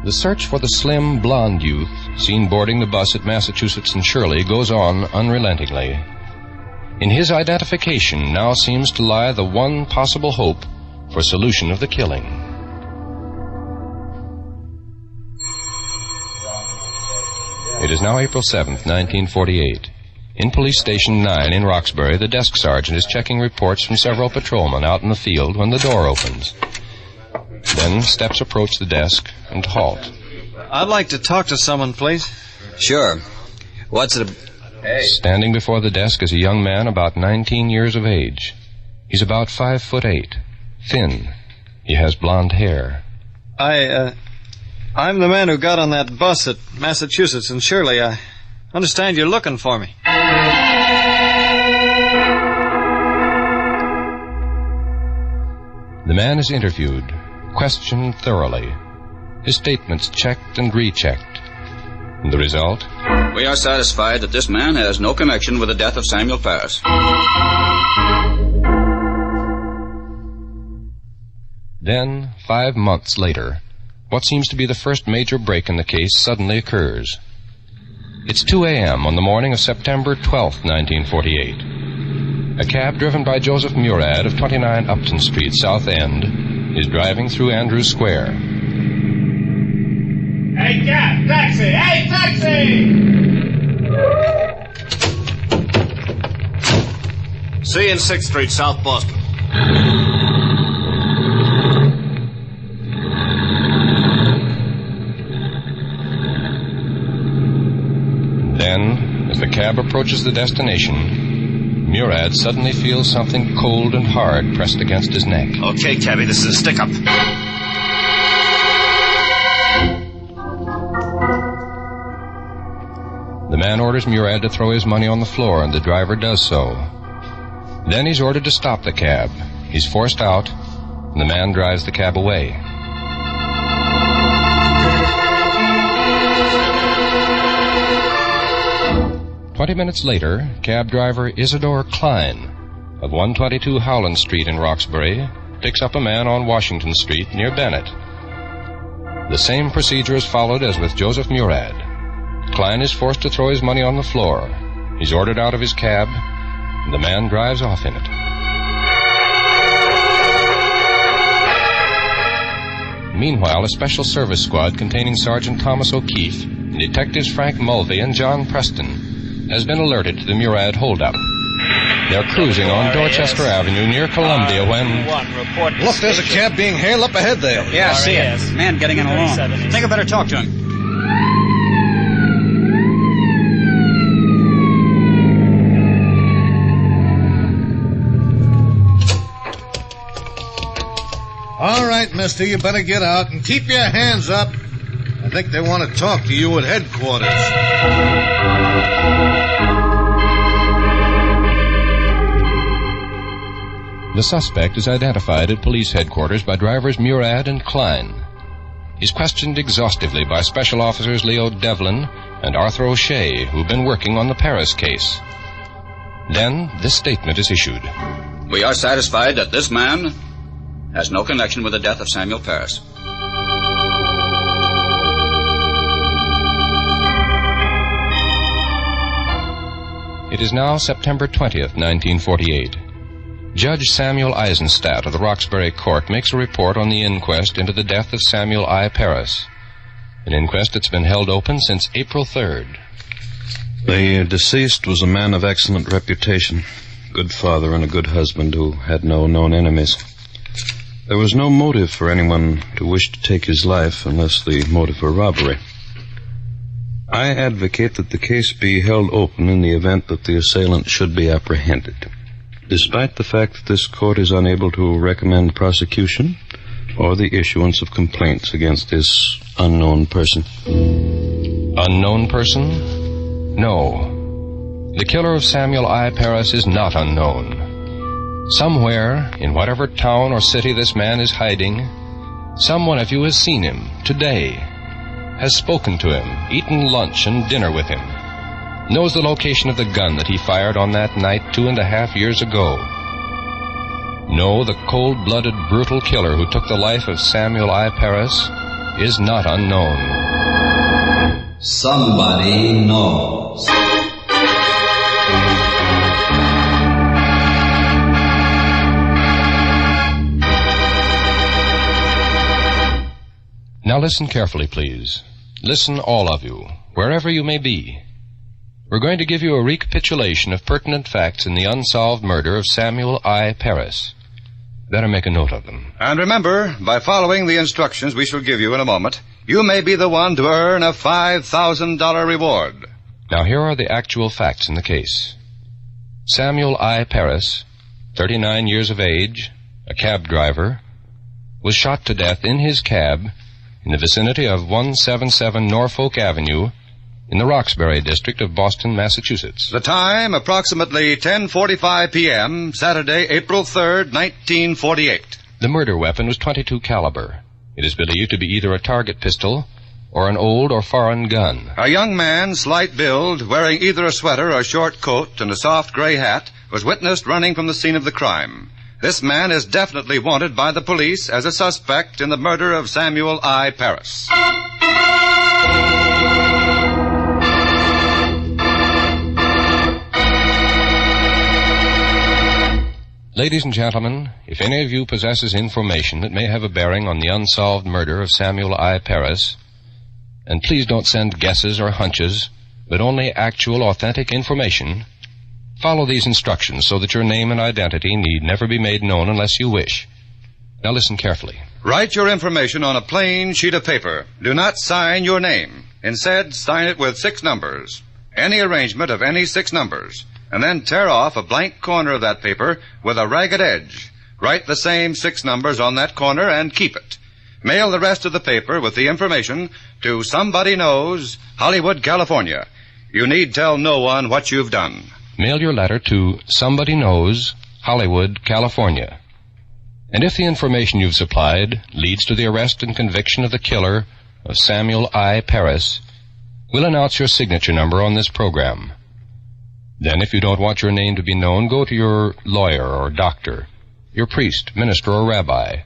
The search for the slim, blonde youth seen boarding the bus at Massachusetts and Shirley goes on unrelentingly. In his identification now seems to lie the one possible hope for solution of the killing. It is now April 7th, 1948. In Police Station 9 in Roxbury, the desk sergeant is checking reports from several patrolmen out in the field when the door opens. Then steps approach the desk and halt. I'd like to talk to someone, please. Sure. What's it... Standing before the desk is a young man about 19 years of age. He's about 5'8", thin. He has blonde hair. I'm the man who got on that bus at Massachusetts and Shirley. I understand you're looking for me. The man is interviewed, questioned thoroughly, his statements checked and rechecked. And the result? We are satisfied that this man has no connection with the death of Samuel Paris. Then, 5 months later, what seems to be the first major break in the case suddenly occurs. It's 2 a.m. on the morning of September 12th, 1948. A cab driven by Joseph Murad of 29 Upton Street, South End, is driving through Andrews Square. Hey, cab! Taxi! Hey, taxi! See you in 6th Street, South Boston. Then, as the cab approaches the destination, Murad suddenly feels something cold and hard pressed against his neck. Okay, cabby, this is a stick-up. The man orders Murad to throw his money on the floor, and the driver does so. Then he's ordered to stop the cab. He's forced out, and the man drives the cab away. "20 minutes later, cab driver Isidore Klein of 122 Howland Street in Roxbury picks up a man on Washington Street near Bennett. The same procedure is followed as with Joseph Murad. Klein is forced to throw his money on the floor. He's ordered out of his cab, and the man drives off in it. Meanwhile, a special service squad containing Sergeant Thomas O'Keefe and Detectives Frank Mulvey and John Preston has been alerted to the Murad holdup. They're cruising on Dorchester Avenue near Columbia when... Look, there's a cab being hailed up ahead there. Yeah, I see it. Man getting in alone. Think I better talk to him. All right, mister, you better get out and keep your hands up. I think they want to talk to you at headquarters. The suspect is identified at police headquarters by drivers Murad and Klein. He's questioned exhaustively by Special Officers Leo Devlin and Arthur O'Shea, who've been working on the Paris case. Then this statement is issued. We are satisfied that this man has no connection with the death of Samuel Paris. It is now September 20th, 1948. Judge Samuel Eisenstadt of the Roxbury Court makes a report on the inquest into the death of Samuel I. Paris, an inquest that's been held open since April 3rd. The deceased was a man of excellent reputation, good father and a good husband who had no known enemies. There was no motive for anyone to wish to take his life unless the motive were robbery. I advocate that the case be held open in the event that the assailant should be apprehended, despite the fact that this court is unable to recommend prosecution or the issuance of complaints against this unknown person. Unknown person? No. The killer of Samuel I. Paris is not unknown. Somewhere, in whatever town or city this man is hiding, someone of you has seen him today, has spoken to him, eaten lunch and dinner with him, knows the location of the gun that he fired on that night 2.5 years ago. No, the cold-blooded, brutal killer who took the life of Samuel I. Paris is not unknown. Somebody knows. Now listen carefully, please. Listen, all of you, wherever you may be. We're going to give you a recapitulation of pertinent facts in the unsolved murder of Samuel I. Paris. Better make a note of them. And remember, by following the instructions we shall give you in a moment, you may be the one to earn a $5,000 reward. Now here are the actual facts in the case. Samuel I. Paris, 39 years of age, a cab driver, was shot to death in his cab in the vicinity of 177 Norfolk Avenue in the Roxbury district of Boston, Massachusetts. The time, approximately 10:45 p.m., Saturday, April 3rd, 1948. The murder weapon was .22 caliber. It is believed to be either a target pistol or an old or foreign gun. A young man, slight build, wearing either a sweater or short coat and a soft gray hat, was witnessed running from the scene of the crime. This man is definitely wanted by the police as a suspect in the murder of Samuel I. Paris. Ladies and gentlemen, if any of you possesses information that may have a bearing on the unsolved murder of Samuel I. Paris, and please don't send guesses or hunches, but only actual, authentic information, follow these instructions so that your name and identity need never be made known unless you wish. Now listen carefully. Write your information on a plain sheet of paper. Do not sign your name. Instead, sign it with 6 numbers. Any arrangement of any 6 numbers. And then tear off a blank corner of that paper with a ragged edge. Write the same 6 numbers on that corner and keep it. Mail the rest of the paper with the information to Somebody Knows, Hollywood, California. You need tell no one what you've done. Mail your letter to Somebody Knows, Hollywood, California. And if the information you've supplied leads to the arrest and conviction of the killer of Samuel I. Paris, we'll announce your signature number on this program. Then, if you don't want your name to be known, go to your lawyer or doctor, your priest, minister, or rabbi,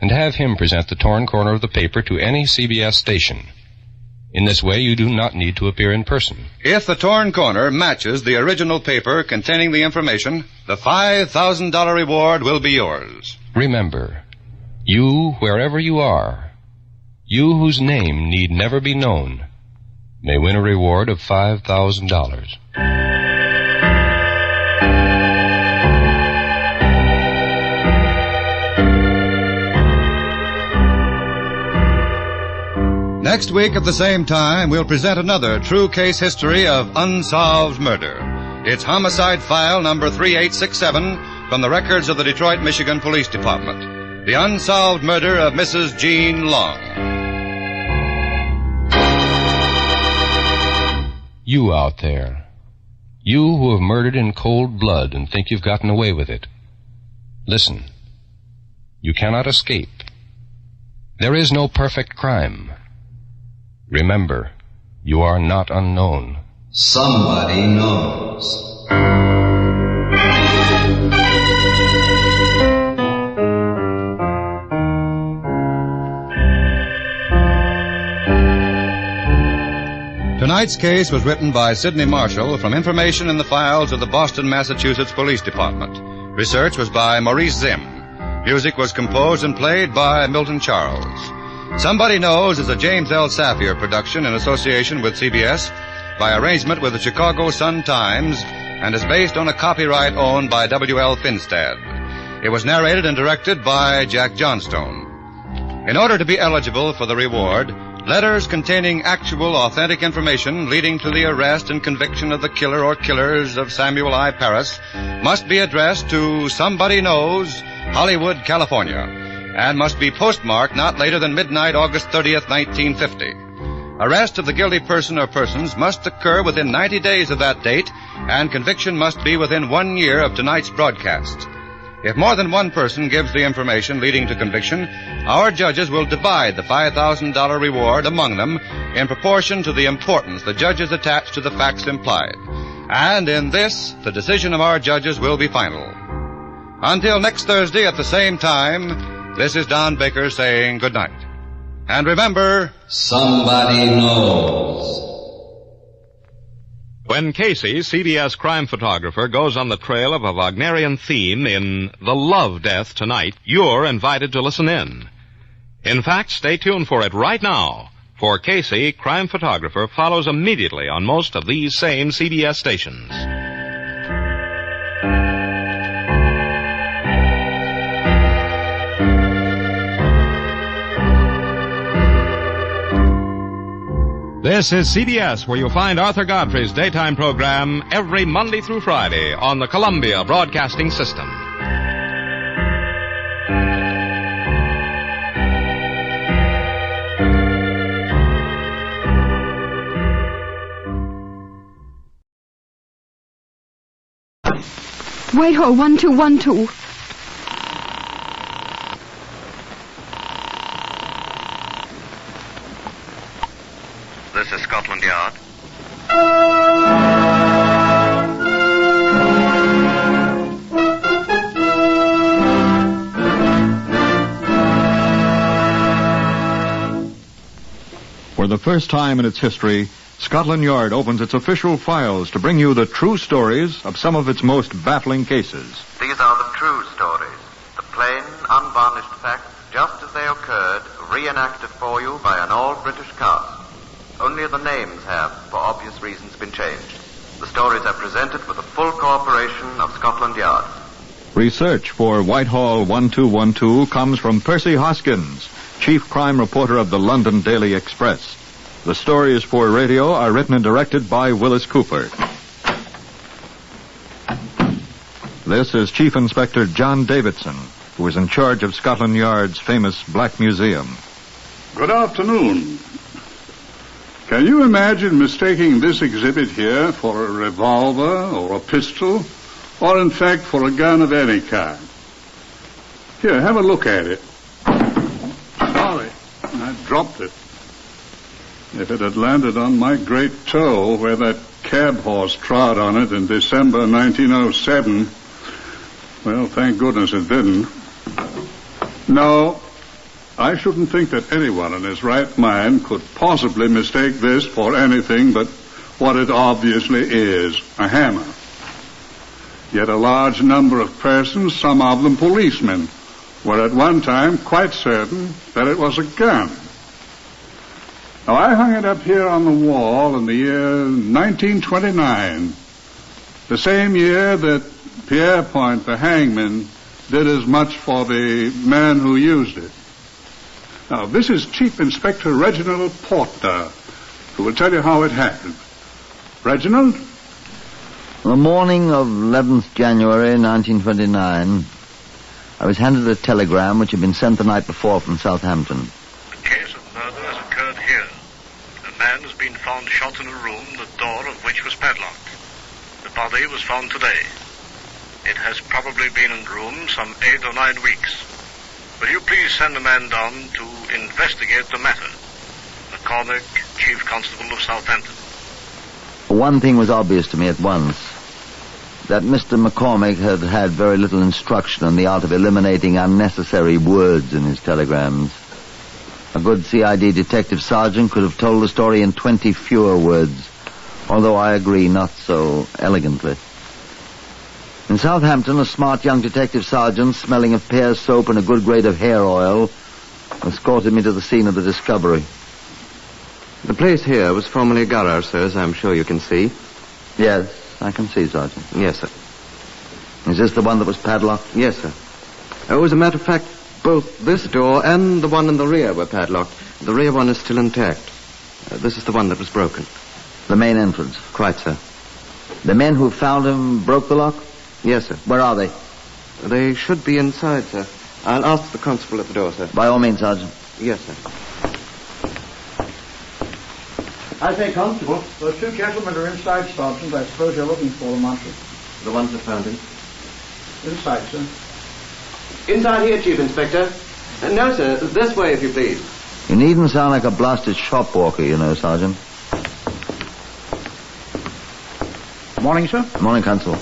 and have him present the torn corner of the paper to any CBS station. In this way, you do not need to appear in person. If the torn corner matches the original paper containing the information, the $5,000 reward will be yours. Remember, you, wherever you are, you whose name need never be known, may win a reward of $5,000. Next week at the same time, we'll present another true case history of unsolved murder. It's homicide file number 3867 from the records of the Detroit, Michigan Police Department. The unsolved murder of Mrs. Jean Long. You out there, you who have murdered in cold blood and think you've gotten away with it, listen. You cannot escape. There is no perfect crime. Remember, you are not unknown. Somebody knows. Tonight's case was written by Sidney Marshall from information in the files of the Boston, Massachusetts Police Department. Research was by Maurice Zim. Music was composed and played by Milton Charles. Somebody Knows is a James L. Safier production in association with CBS by arrangement with the Chicago Sun-Times and is based on a copyright owned by W.L. Finstad. It was narrated and directed by Jack Johnstone. In order to be eligible for the reward, letters containing actual, authentic information leading to the arrest and conviction of the killer or killers of Samuel I. Paris must be addressed to Somebody Knows, Hollywood, California, and must be postmarked not later than midnight, August 30th, 1950. Arrest of the guilty person or persons must occur within 90 days of that date, and conviction must be within 1 year of tonight's broadcast. If more than one person gives the information leading to conviction, our judges will divide the $5,000 reward among them in proportion to the importance the judges attach to the facts implied. And in this, the decision of our judges will be final. Until next Thursday at the same time, this is Don Baker saying good night. And remember, somebody knows. When Casey, CBS crime photographer, goes on the trail of a Wagnerian theme in The Love Death tonight, you're invited to listen in. In fact, stay tuned for it right now, for Casey, crime photographer, follows immediately on most of these same CBS stations. This is CBS, where you'll find Arthur Godfrey's daytime program every Monday through Friday on the Columbia Broadcasting System. Whitehall 1212. This is Scotland Yard. For the first time in its history, Scotland Yard opens its official files to bring you the true stories of some of its most baffling cases. These are the true stories, the plain, unvarnished facts, just as they occurred, reenacted for you by an all-British cast. Only the names have, for obvious reasons, been changed. The stories are presented with the full cooperation of Scotland Yard. Research for Whitehall 1212 comes from Percy Hoskins, chief crime reporter of the London Daily Express. The stories for radio are written and directed by Willis Cooper. This is Chief Inspector John Davidson, who is in charge of Scotland Yard's famous Black Museum. Good afternoon. Can you imagine mistaking this exhibit here for a revolver or a pistol, or in fact for a gun of any kind? Here, have a look at it. Sorry, I dropped it. If it had landed on my great toe where that cab horse trod on it in December 1907, well, thank goodness it didn't. No, I shouldn't think that anyone in his right mind could possibly mistake this for anything but what it obviously is, a hammer. Yet a large number of persons, some of them policemen, were at one time quite certain that it was a gun. Now, I hung it up here on the wall in the year 1929, the same year that Pierrepoint, the hangman, did as much for the man who used it. Now, this is Chief Inspector Reginald Porter, who will tell you how it happened. Reginald? On the morning of 11th January 1929, I was handed a telegram which had been sent the night before from Southampton. A case of murder has occurred here. A man has been found shot in a room, the door of which was padlocked. The body was found today. It has probably been in room some 8 or 9 weeks. Will you please send a man down to investigate the matter? McCormick, Chief Constable of Southampton. One thing was obvious to me at once. That Mr. McCormick had had very little instruction in the art of eliminating unnecessary words in his telegrams. A good CID detective sergeant could have told the story in 20 fewer words, although I agree not so elegantly. In Southampton, a smart young detective sergeant, smelling of pear soap and a good grade of hair oil, escorted me to the scene of the discovery. The place here was formerly a garage, sir, as I'm sure you can see. Yes, I can see, Sergeant. Yes, sir. Is this the one that was padlocked? Yes, sir. Oh, as a matter of fact, both this door and the one in the rear were padlocked. The rear one is still intact. This is the one that was broken. The main entrance? Quite, sir. The men who found him broke the lock? Yes, sir. Where are they? They should be inside, sir. I'll ask the constable at the door, sir. By all means, Sergeant. Yes, sir. I say, Constable, those 2 gentlemen are inside, Sergeant. I suppose you're looking for them, aren't you? The ones that found him? Inside, sir. Inside here, Chief Inspector. No, sir. This way, if you please. You needn't sound like a blasted shop walker, you know, Sergeant. Morning, sir. Morning, Constable.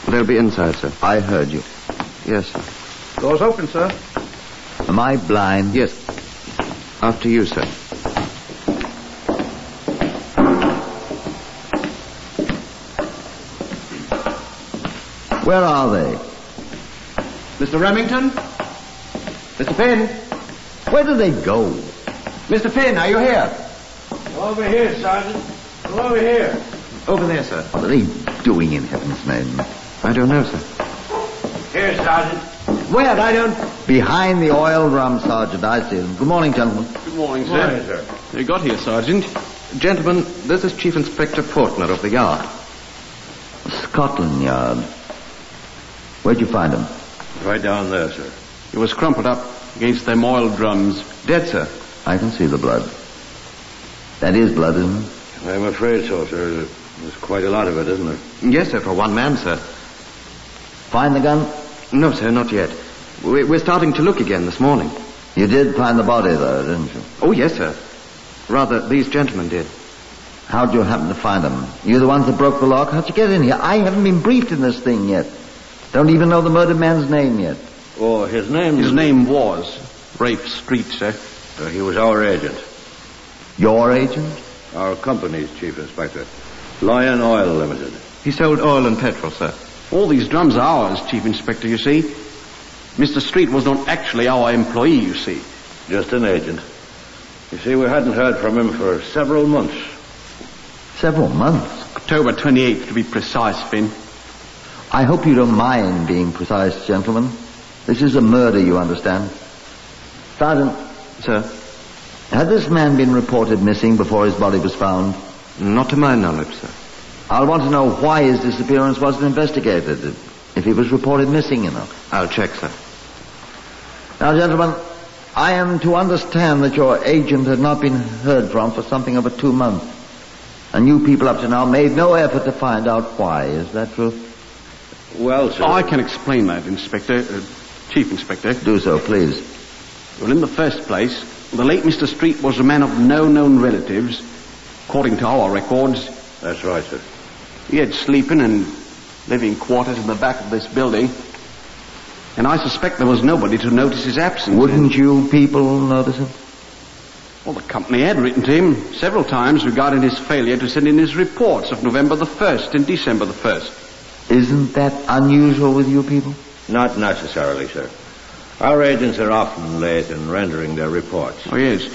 They'll be inside, sir. I heard you. Yes, sir. Door's open, sir. Am I blind? Yes. After you, sir. Where are they? Mr. Remington? Mr. Finn? Where do they go? Mr. Finn, are you here? Over here, Sergeant. Over here. Over there, sir. What are they doing in heaven's name? I don't know, sir. Here, Sergeant. Where? I don't... Behind the oil drum, Sergeant. I see them. Good morning, gentlemen. Good morning, sir. Good morning, sir. You got here, Sergeant. Gentlemen, this is Chief Inspector Portner of the Yard. Scotland Yard. Where'd you find him? Right down there, sir. He was crumpled up against them oil drums. Dead, sir. I can see the blood. That is blood, isn't it? I'm afraid so, sir. There's quite a lot of it, isn't there? Yes, sir, for one man, sir. Find the gun? No, sir, not yet. We're starting to look again this morning. You did find the body, though, didn't you? Oh, yes, sir. Rather, these gentlemen did. How'd you happen to find them? You the ones that broke the lock? How'd you get in here? I haven't been briefed in this thing yet. Don't even know the murdered man's name yet. Oh, his name... His name was Rafe Street, sir. He was our agent. Your agent? Our company's Chief Inspector. Lion Oil Limited. He sold oil and petrol, sir. All these drums are ours, Chief Inspector, you see. Mr. Street was not actually our employee, you see. Just an agent. You see, we hadn't heard from him for several months. Several months? October 28th, to be precise, Finn. I hope you don't mind being precise, gentlemen. This is a murder, you understand. Sergeant. Sir? Had this man been reported missing before his body was found? Not to my knowledge, sir. I'll want to know why his disappearance wasn't investigated, if he was reported missing, you know. I'll check, sir. Now, gentlemen, I am to understand that your agent had not been heard from for something over 2 months. And you people up to now made no effort to find out why. Is that true? Well, sir... I can explain that, Inspector. Chief Inspector. Do so, please. Well, in the first place, the late Mr. Street was a man of no known relatives, according to our records. That's right, sir. He had sleeping and living quarters in the back of this building, and I suspect there was nobody to notice his absence. Wouldn't you people notice it? Well, the company had written to him several times regarding his failure to send in his reports of November the 1st and December the 1st. Isn't that unusual with you people? Not necessarily, sir. Our agents are often late in rendering their reports. Oh, yes.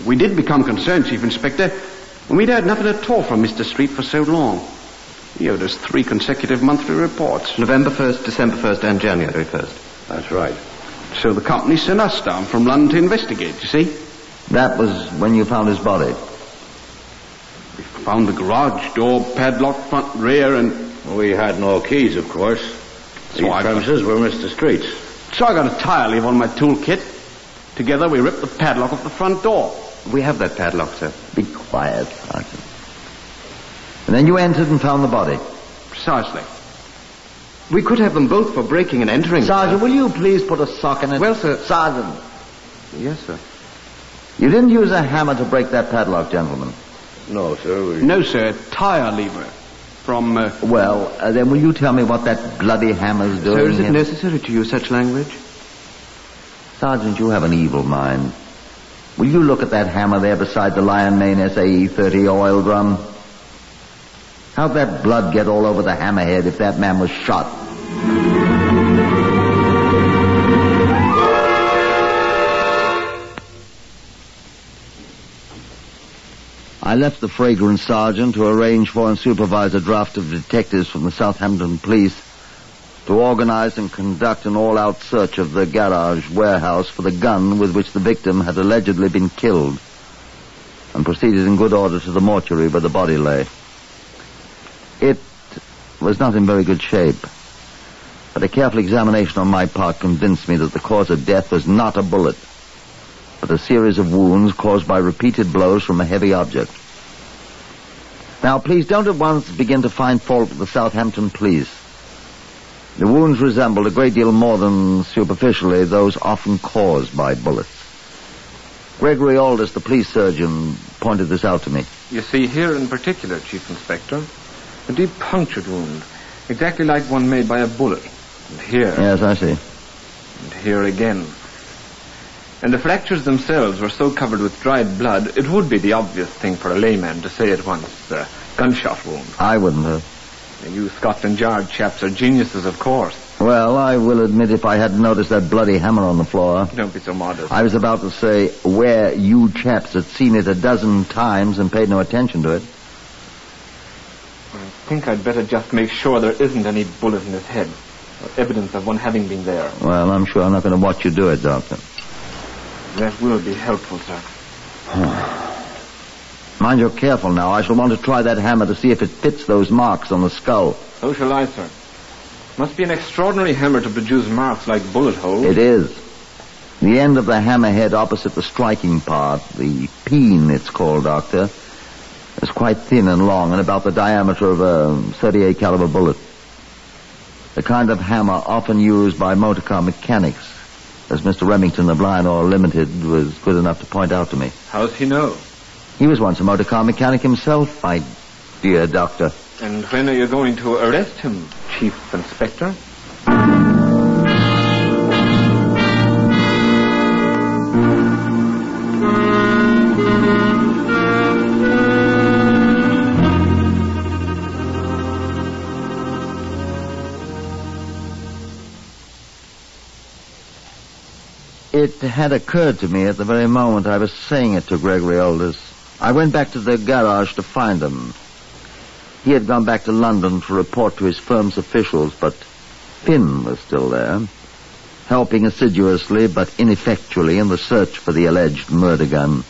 We did become concerned, Chief Inspector, when we'd heard nothing at all from Mr. Street for so long. He owed us 3 consecutive monthly reports. November 1st, December 1st, and January 1st. That's right. So the company sent us down from London to investigate, you see. That was when you found his body? We found the garage door padlocked front and rear, and... We had no keys, of course. These premises were Mr. Street's. So I got a tire lever on my toolkit. Together we ripped the padlock off the front door. We have that padlock, sir. Be quiet, Sergeant. And then you entered and found the body? Precisely. We could have them both for breaking and entering. Sergeant, will you please put a sock in it? Well, sir. Sergeant. Yes, sir. You didn't use a hammer to break that padlock, gentlemen? No, sir. No, sir. Tire lever. From, Well, then will you tell me what that bloody hammer's doing? Sir, is it necessary to use such language? Sergeant, you have an evil mind. Will you look at that hammer there beside the Lion Mane SAE 30 oil drum? How'd that blood get all over the hammerhead if that man was shot? I left the fragrant sergeant to arrange for and supervise a draft of detectives from the Southampton police to organize and conduct an all-out search of the garage warehouse for the gun with which the victim had allegedly been killed, and proceeded in good order to the mortuary where the body lay. It was not in very good shape, but a careful examination on my part convinced me that the cause of death was not a bullet, but a series of wounds caused by repeated blows from a heavy object. Now, please don't at once begin to find fault with the Southampton police. The wounds resembled a great deal more than superficially those often caused by bullets. Gregory Aldous, the police surgeon, pointed this out to me. You see, here in particular, Chief Inspector, a deep punctured wound, exactly like one made by a bullet. And here... Yes, I see. And here again. And the fractures themselves were so covered with dried blood, it would be the obvious thing for a layman to say at once, gunshot wound. I wouldn't have. And you Scotland Yard chaps are geniuses, of course. Well, I will admit if I hadn't noticed that bloody hammer on the floor... Don't be so modest. I was about to say where you chaps had seen it a dozen times and paid no attention to it. I think I'd better just make sure there isn't any bullet in his head, or evidence of one having been there. Well, I'm sure I'm not going to watch you do it, Doctor. That will be helpful, sir. Mind you're careful now. I shall want to try that hammer to see if it fits those marks on the skull. So shall I, sir. Must be an extraordinary hammer to produce marks like bullet holes. It is. The end of the hammerhead opposite the striking part, the peen it's called, Doctor, is quite thin and long and about the diameter of a .38 caliber bullet. The kind of hammer often used by motorcar mechanics, as Mr. Remington of Lion Oil Limited was good enough to point out to me. How's he know? He was once a motorcar mechanic himself, my dear Doctor. And when are you going to arrest him, Chief Inspector? It had occurred to me at the very moment I was saying it to Gregory Aldous. I went back to the garage to find him. He had gone back to London to report to his firm's officials, but Finn was still there, helping assiduously but ineffectually in the search for the alleged murder gun.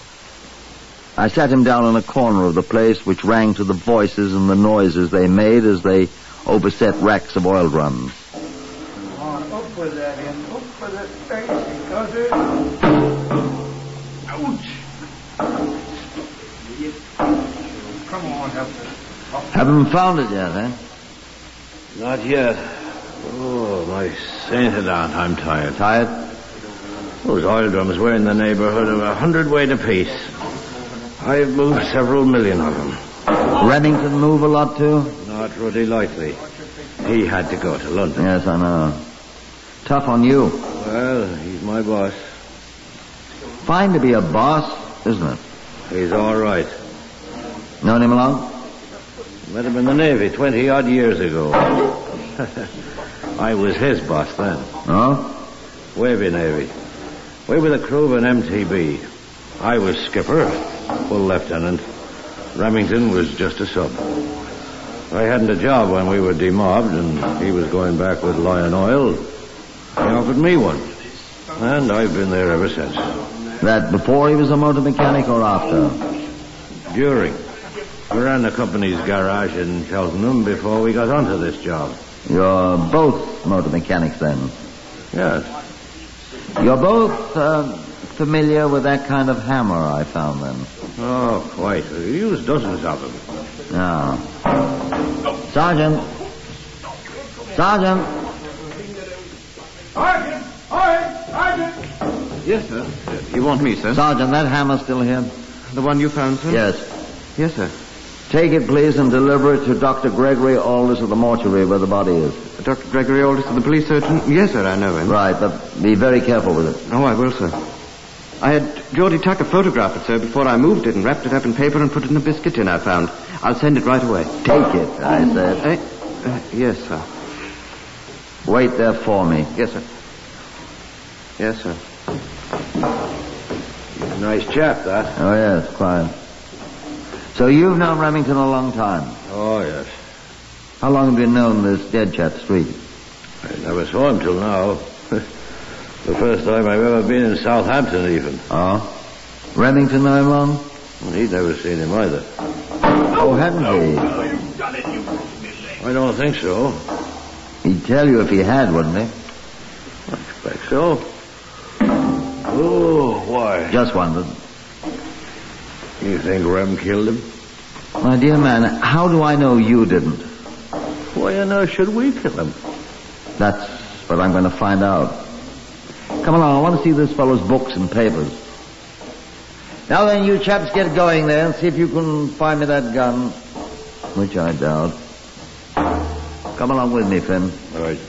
I sat him down in a corner of the place which rang to the voices and the noises they made as they overset racks of oil drums. Come on, up with that end, up with that face, because it... Ouch! Come on, help me. Haven't found it yet, eh? Not yet. Oh, my sainted aunt, I'm tired. Tired? Those oil drums were in the neighborhood of 100 weight apiece. I've moved several million of them. Remington move a lot, too? Not Ruddy Lightly. He had to go to London. Yes, I know. Tough on you. Well, he's my boss. Fine to be a boss, isn't it? He's all right. Known him long? Met him in the Navy 20-odd years ago. I was his boss then. Oh? Wavy Navy. We were the crew of an MTB. I was skipper, full lieutenant. Remington was just a sub. I hadn't a job when we were demobbed, and he was going back with Lion Oil. He offered me one, and I've been there ever since. That before he was a motor mechanic or after? During. We ran the company's garage in Cheltenham before we got onto this job. You're both motor mechanics, then? Yes. You're both familiar with that kind of hammer I found, then? Oh, quite. We used dozens of them. Ah. Sergeant! Sergeant! Sergeant! Yes, sir. You want me, sir? Sergeant, that hammer's still here? The one you found, sir? Yes. Yes, sir. Take it, please, and deliver it to Dr. Gregory Aldous of the mortuary where the body is. Dr. Gregory Aldous of the police surgeon? Yes, sir, I know him. Right, but be very careful with it. Oh, I will, sir. I had Geordie Tucker photograph it, sir, before I moved it and wrapped it up in paper and put it in a biscuit tin I found. I'll send it right away. Take it, I said. Yes, sir. Wait there for me. Yes, sir. Yes, sir. Nice chap, that. Oh, yes, quite. So you've known Remington a long time? Oh, yes. How long have you known this dead chap, Street? I never saw him till now. The first time I've ever been in Southampton, even. Oh? Remington know him long? Well, he'd never seen him either. Oh, hadn't he? I don't think so. He'd tell you if he had, wouldn't he? I expect so. Oh, why? Just wondered. You think Rem killed him? My dear man, how do I know you didn't? Why on earth should we kill him? That's what I'm going to find out. Come along, I want to see this fellow's books and papers. Now then, you chaps get going there and see if you can find me that gun. Which I doubt. Come along with me, Finn. All right.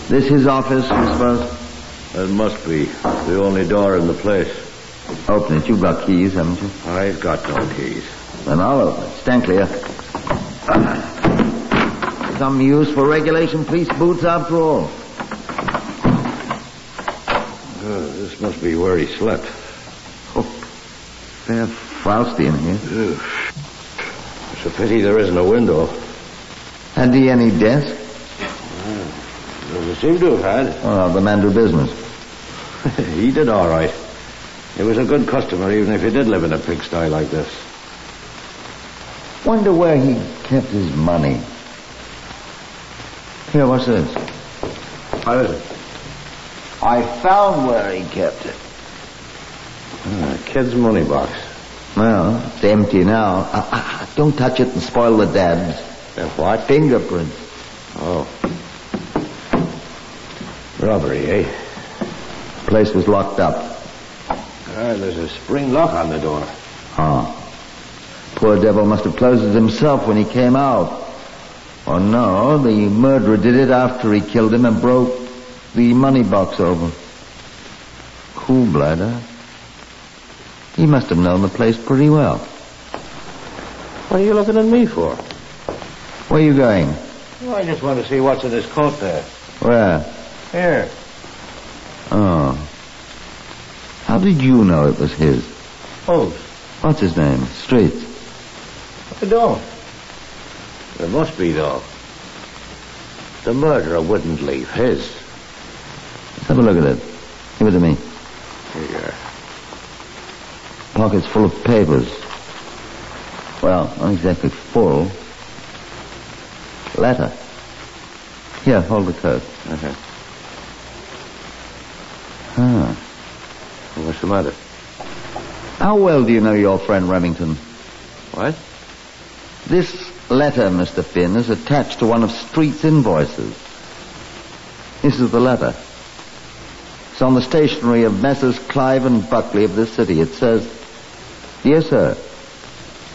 This his office, I suppose? That must be. The only door in the place. Open it. You've got keys, haven't you? I've got no keys. Then I'll open it. Stand clear. Some use for regulation police boots, after all. This must be where he slept. Oh, fair frosty in here. It's a pity there isn't a window. Had he any desk? Doesn't seem to have had. Oh, the man do business. He did all right. He was a good customer, even if he did live in a pigsty like this. Wonder where he kept his money. Here, what's this? What is it? I found where he kept it. Kid's money box. Well, it's empty now. Don't touch it and spoil the dabs. What? Fingerprints. Oh. Robbery, eh? Place was locked up. There's a spring lock on the door. Ah. Poor devil must have closed it himself when he came out. Or no, the murderer did it after he killed him and broke the money box open. Cool bladder. He must have known the place pretty well. What are you looking at me for? Where are you going? Well, I just want to see what's in his coat there. Where? Here. Oh. How did you know it was his? Whose? What's his name? Street. I don't. There must be, though. The murderer wouldn't leave his. Let's have a look at it. Give it to me. Here you are. Pockets full of papers. Well, not exactly full. Letter. Here, hold the coat. Ah. What's the matter? How well do you know your friend Remington? What? This letter, Mr. Finn, is attached to one of Street's invoices. This is the letter. It's on the stationery of Messrs. Clive and Buckley of this city. It says, "Dear sir,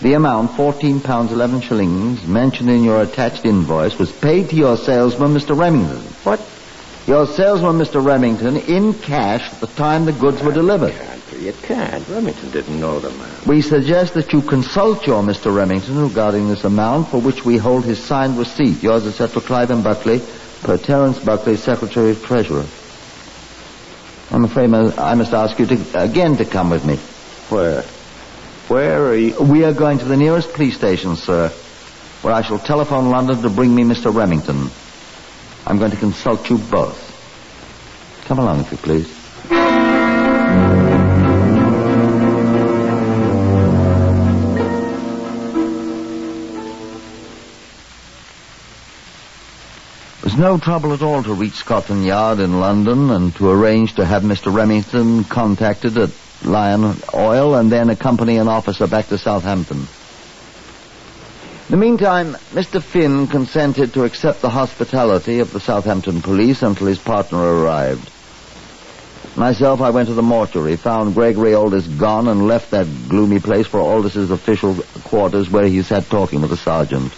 the amount, £14.11, mentioned in your attached invoice was paid to your salesman, Mr. Remington." What? Your salesman, Mr. Remington, in cash at the time the goods were delivered. You can't. Remington didn't know the man. We suggest that you consult your Mr. Remington regarding this amount, for which we hold his signed receipt. Yours, etc., Clive and Buckley, per Terence Buckley, Secretary of Treasurer. I'm afraid I must ask you again to come with me. Where? Where are you? We are going to the nearest police station, sir, where I shall telephone London to bring me Mr. Remington. I'm going to consult you both. Come along, if you please. It was no trouble at all to reach Scotland Yard in London and to arrange to have Mr. Remington contacted at Lion Oil and then accompany an officer back to Southampton. In the meantime, Mr. Finn consented to accept the hospitality of the Southampton police until his partner arrived. Myself, I went to the mortuary, found Gregory Aldous gone, and left that gloomy place for Aldous' official quarters, where he sat talking with the sergeant,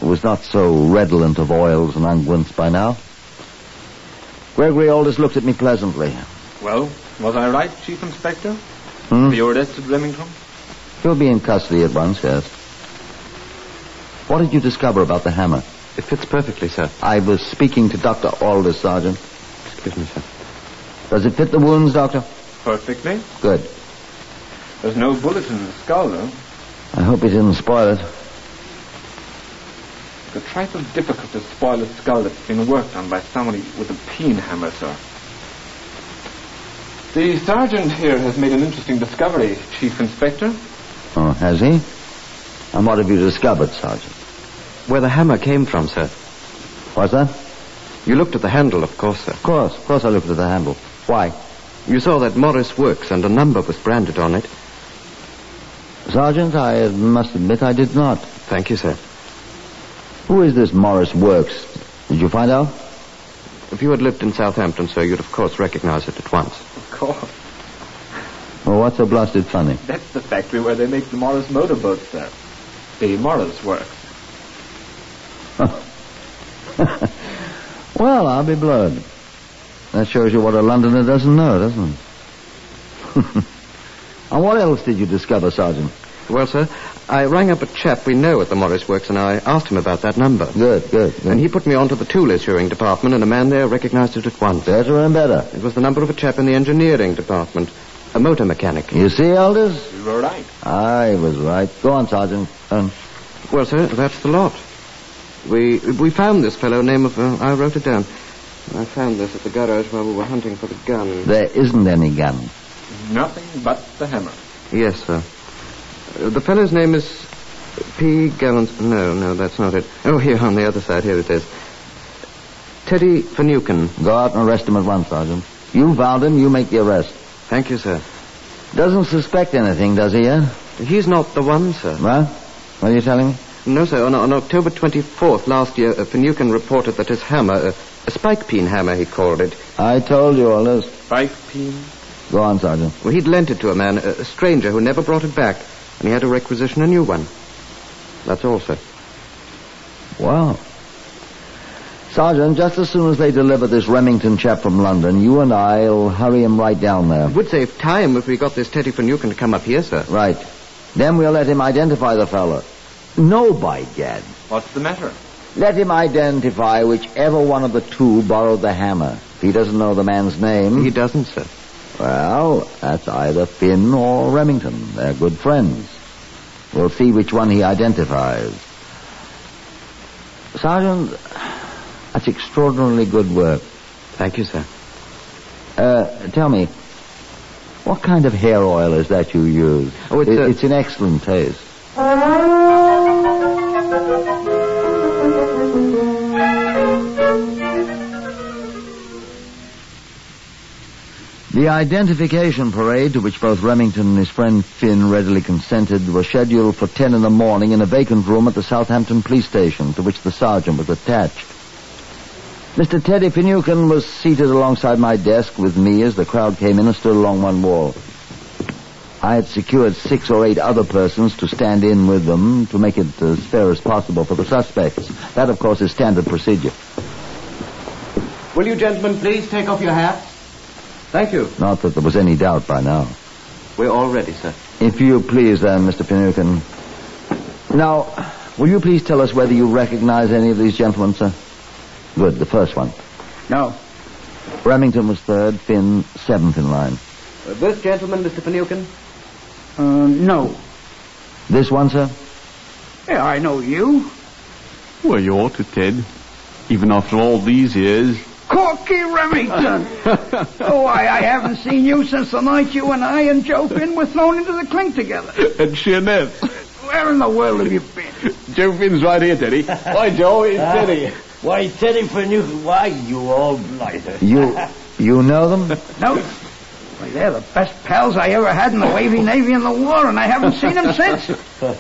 who was not so redolent of oils and unguents by now. Gregory Aldous looked at me pleasantly. Well, was I right, Chief Inspector? Hmm? Have you arrested Remington? He'll be in custody at once, yes. What did you discover about the hammer? It fits perfectly, sir. I was speaking to Dr. Aldous, Sergeant. Excuse me, sir. Does it fit the wounds, Doctor? Perfectly. Good. There's no bullet in the skull, though. I hope he didn't spoil it. It's a trifle difficult to spoil a skull that's been worked on by somebody with a peen hammer, sir. The sergeant here has made an interesting discovery, Chief Inspector. Oh, has he? And what have you discovered, Sergeant? Where the hammer came from, sir. What's that? You looked at the handle, of course, sir. Of course I looked at the handle. Why? You saw that Morris Works and a number was branded on it. Sergeant, I must admit I did not. Thank you, sir. Who is this Morris Works? Did you find out? If you had lived in Southampton, sir, you'd of course recognize it at once. Of course. Well, what's so blasted funny? That's the factory where they make the Morris motorboats, sir. The Morris Works. Well, I'll be blowed. That shows you what a Londoner doesn't know, doesn't it? And what else did you discover, Sergeant? Well, sir, I rang up a chap we know at the Morris Works, and I asked him about that number. Good. And he put me on to the tool issuing department, and a man there recognized it at once. Better and better. It was the number of a chap in the engineering department, a motor mechanic. You see, Aldous? You were right. I was right. Go on, Sergeant. Well, sir, that's the lot. We found this fellow, name of... I wrote it down. I found this at the garage while we were hunting for the gun. There isn't any gun. Nothing but the hammer. Yes, sir. The fellow's name is P. Gallants... No, that's not it. Oh, here, on the other side. Here it is. Teddy Finucane. Go out and arrest him at once, Sergeant. You found him, you make the arrest. Thank you, sir. Doesn't suspect anything, does he, yet? He's not the one, sir. What? What are you telling me? No, sir. On October 24th last year, Finucane reported that his hammer, a spike peen hammer, he called it. I told you all this. Spike peen? Go on, Sergeant. Well, he'd lent it to a man, a stranger, who never brought it back, and he had to requisition a new one. That's all, sir. Wow. Sergeant, just as soon as they deliver this Remington chap from London, you and I'll hurry him right down there. It would save time if we got this Teddy Finucane to come up here, sir. Right. Then we'll let him identify the fellow. No, by gad. What's the matter? Let him identify whichever one of the two borrowed the hammer. If he doesn't know the man's name... He doesn't, sir. Well, that's either Finn or Remington. They're good friends. We'll see which one he identifies. Sergeant, that's extraordinarily good work. Thank you, sir. Tell me, what kind of hair oil is that you use? Oh, it's in excellent taste. The identification parade, to which both Remington and his friend Finn readily consented, was scheduled for 10 in the morning in a vacant room at the Southampton police station, to which the sergeant was attached. Mr. Teddy Finucane was seated alongside my desk with me as the crowd came in and stood along one wall. I had secured 6 or 8 other persons to stand in with them to make it as fair as possible for the suspects. That, of course, is standard procedure. Will you gentlemen please take off your hats? Thank you. Not that there was any doubt by now. We're all ready, sir. If you please, then, Mr. Finucane. Now, will you please tell us whether you recognize any of these gentlemen, sir? Good, the first one. No. Remington was third, Finn 7th in line. This gentleman, Mr. Finucane? No. This one, sir? Yeah, I know you. Well, you ought to, Ted. Even after all these years. Corky Remington! Oh, I haven't seen you since the night you and I and Joe Finn were thrown into the clink together. And Sheerness. Where in the world have you been? Joe Finn's right here, Teddy. Why, Joe, it's Teddy. Why, Teddy Finucane, why, you old blighter. You know them? No. Why, they're the best pals I ever had in the Wavy Navy in the war, and I haven't seen them since.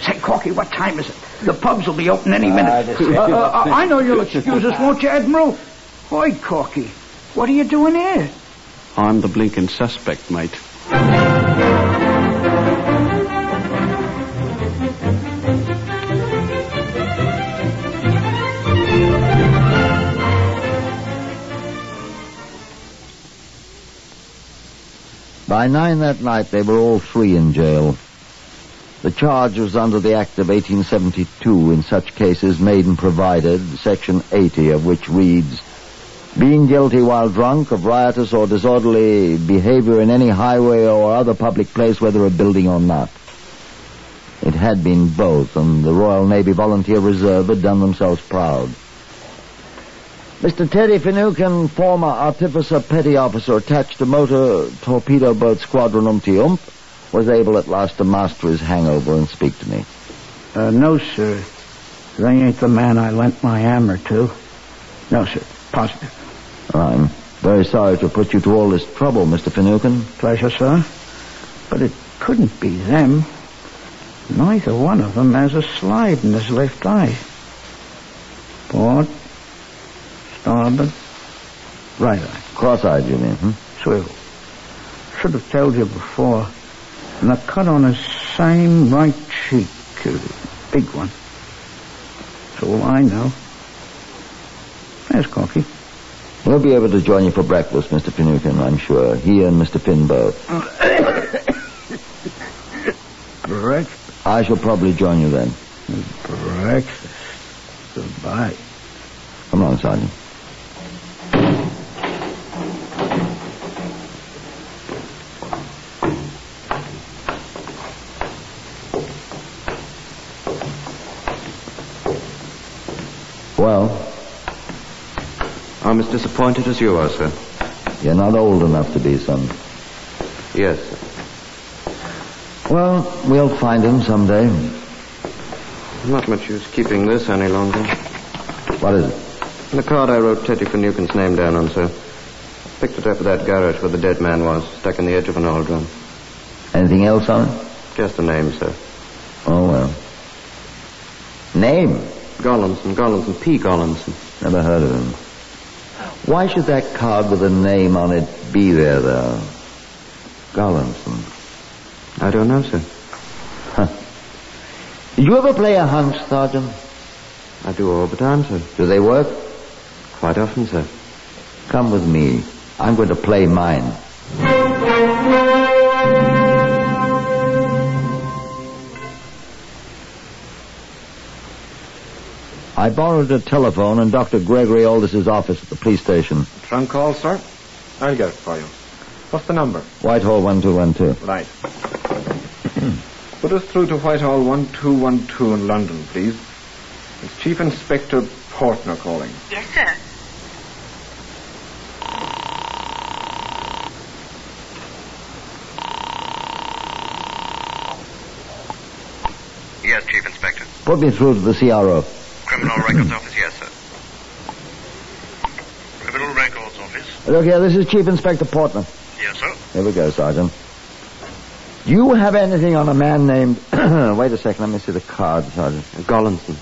Say, Corky, what time is it? The pubs will be open any minute. I know you'll excuse us, won't you, Admiral? Why, Corky, what are you doing here? I'm the blinking suspect, mate. By 9 that night, they were all 3 in jail. The charge was under the Act of 1872, in such cases made and provided, Section 80 of which reads, being guilty while drunk of riotous or disorderly behavior in any highway or other public place, whether a building or not. It had been both, and the Royal Navy Volunteer Reserve had done themselves proud. Mr. Teddy Finucane, former artificer petty officer attached to motor torpedo boat squadron Ump, was able at last to master his hangover and speak to me. No, sir. They ain't the man I lent my hammer to. No, sir. Positive. I'm very sorry to put you to all this trouble, Mr. Finucane. Pleasure, sir. But it couldn't be them. Neither one of them has a slide in his left eye. Port, starboard, right eye. Cross-eyed, you mean, Swivel. Should have told you before. And a cut on his same right cheek. Big one. That's all I know. There's Corky. We'll be able to join you for breakfast, Mr. Finucane, I'm sure. He and Mr. Finn both. Breakfast? I shall probably join you then. Breakfast. Goodbye. Come along, Sergeant. Well? I'm as disappointed as you are, sir. You're not old enough to be, son. Yes, sir. Well, we'll find him someday. Not much use keeping this any longer. What is it? The card I wrote Teddy Finucane's name down on, sir. Picked it up at that garage where the dead man was, stuck in the edge of an old drum. Anything else on it? Just the name, sir. Oh, well. Name? Gollinson, P. Gollinson. Never heard of him. Why should that card with a name on it be there, though? Gollinson. I don't know, sir. Huh. Did you ever play a hunch, Sergeant? I do all the time, sir. Do they work? Quite often, sir. Come with me. I'm going to play mine. I borrowed a telephone in Dr. Gregory Aldous' office at the police station. Trunk call, sir? I'll get it for you. What's the number? Whitehall 1212. Right. Put us through to Whitehall 1212 in London, please. It's Chief Inspector Portner calling. Yes, sir. Yes, Chief Inspector. Put me through to the CRO. Criminal Records Office, yes, sir. Criminal Records Office. Look here, this is Chief Inspector Portner. Yes, sir. Here we go, Sergeant. Do you have anything on a man named... Wait a second, let me see the card, Sergeant. Gollinson.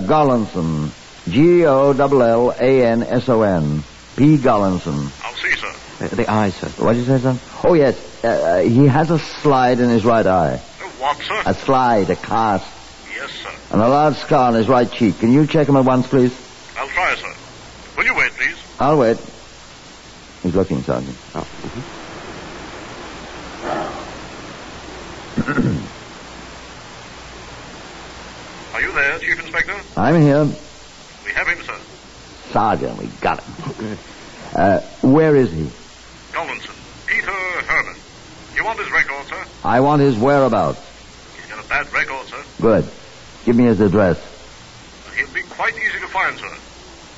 Gollinson. Gollanson. P. Gollinson. I'll see, sir. The eye, sir. What did you say, son? Oh, yes. He has a slide in his right eye. What, sir? A slide, a cast. Yes, sir. And a large scar on his right cheek. Can you check him at once, please? I'll try, sir. Will you wait, please? I'll wait. He's looking, Sergeant. Oh. Are you there, Chief Inspector? I'm here. We have him, sir. Sergeant, we got him. Where is he? Gollinson. Peter Herman. You want his record, sir? I want his whereabouts. He's got a bad record, sir. Good. Give me his address. He'll be quite easy to find, sir.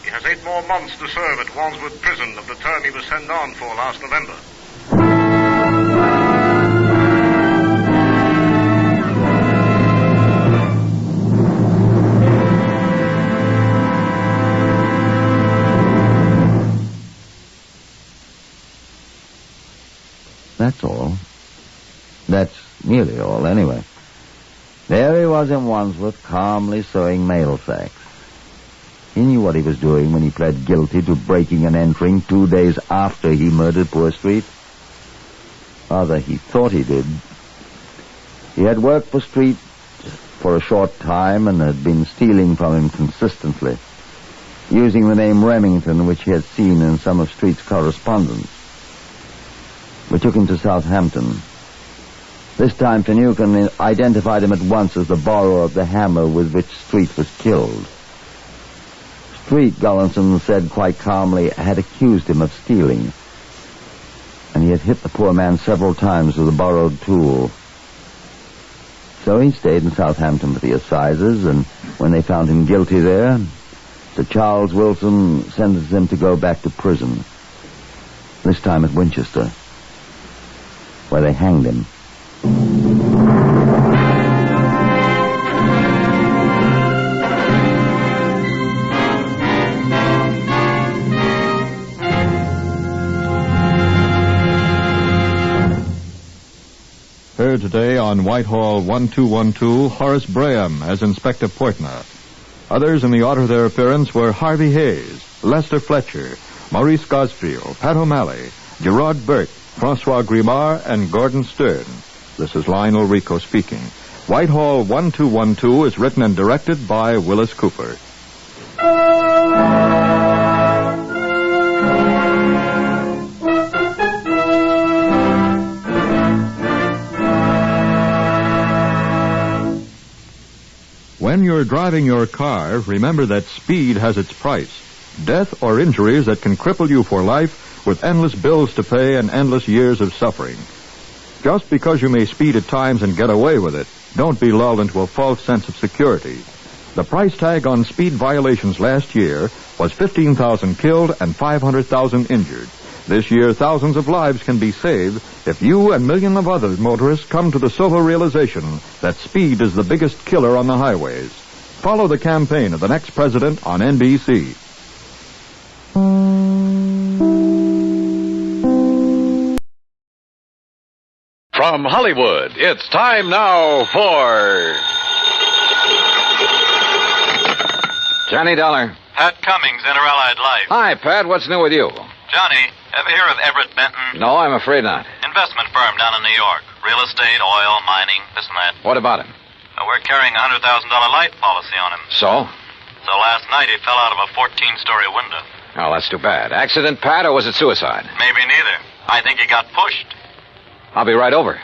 He has 8 more months to serve at Wandsworth Prison of the term he was sent on for last November. That's all. That's nearly all, anyway. There he was in Wandsworth, calmly sewing mail sacks. He knew what he was doing when he pled guilty to breaking and entering 2 days after he murdered poor Street. Rather, he thought he did. He had worked for Street for a short time and had been stealing from him consistently, using the name Remington, which he had seen in some of Street's correspondence. We took him to Southampton. This time, Finucane identified him at once as the borrower of the hammer with which Street was killed. Street, Gollinson said quite calmly, had accused him of stealing, and he had hit the poor man several times with a borrowed tool. So he stayed in Southampton for the assizes, and when they found him guilty there, Sir Charles Wilson sentenced him to go back to prison, this time at Winchester, where they hanged him. Heard today on Whitehall 1212, Horace Braham as Inspector Portner. Others in the order of their appearance were Harvey Hayes, Lester Fletcher, Maurice Gosfield, Pat O'Malley, Gerard Burt, Francois Grimard, and Gordon Stern. This is Lionel Rico speaking. Whitehall 1212 is written and directed by Willis Cooper. When you're driving your car, remember that speed has its price. Death or injuries that can cripple you for life with endless bills to pay and endless years of suffering. Just because you may speed at times and get away with it, don't be lulled into a false sense of security. The price tag on speed violations last year was 15,000 killed and 500,000 injured. This year, thousands of lives can be saved if you and millions of other motorists come to the sober realization that speed is the biggest killer on the highways. Follow the campaign of the next president on NBC. From Hollywood, it's time now for... Johnny Dollar. Pat Cummings, Inter-Allied Life. Hi, Pat. What's new with you? Johnny, ever hear of Everett Benton? No, I'm afraid not. Investment firm down in New York. Real estate, oil, mining, this and that. What about him? We're carrying a $100,000 life policy on him. So? So last night he fell out of a 14-story window. Oh, that's too bad. Accident, Pat, or was it suicide? Maybe neither. I think he got pushed. I'll be right over.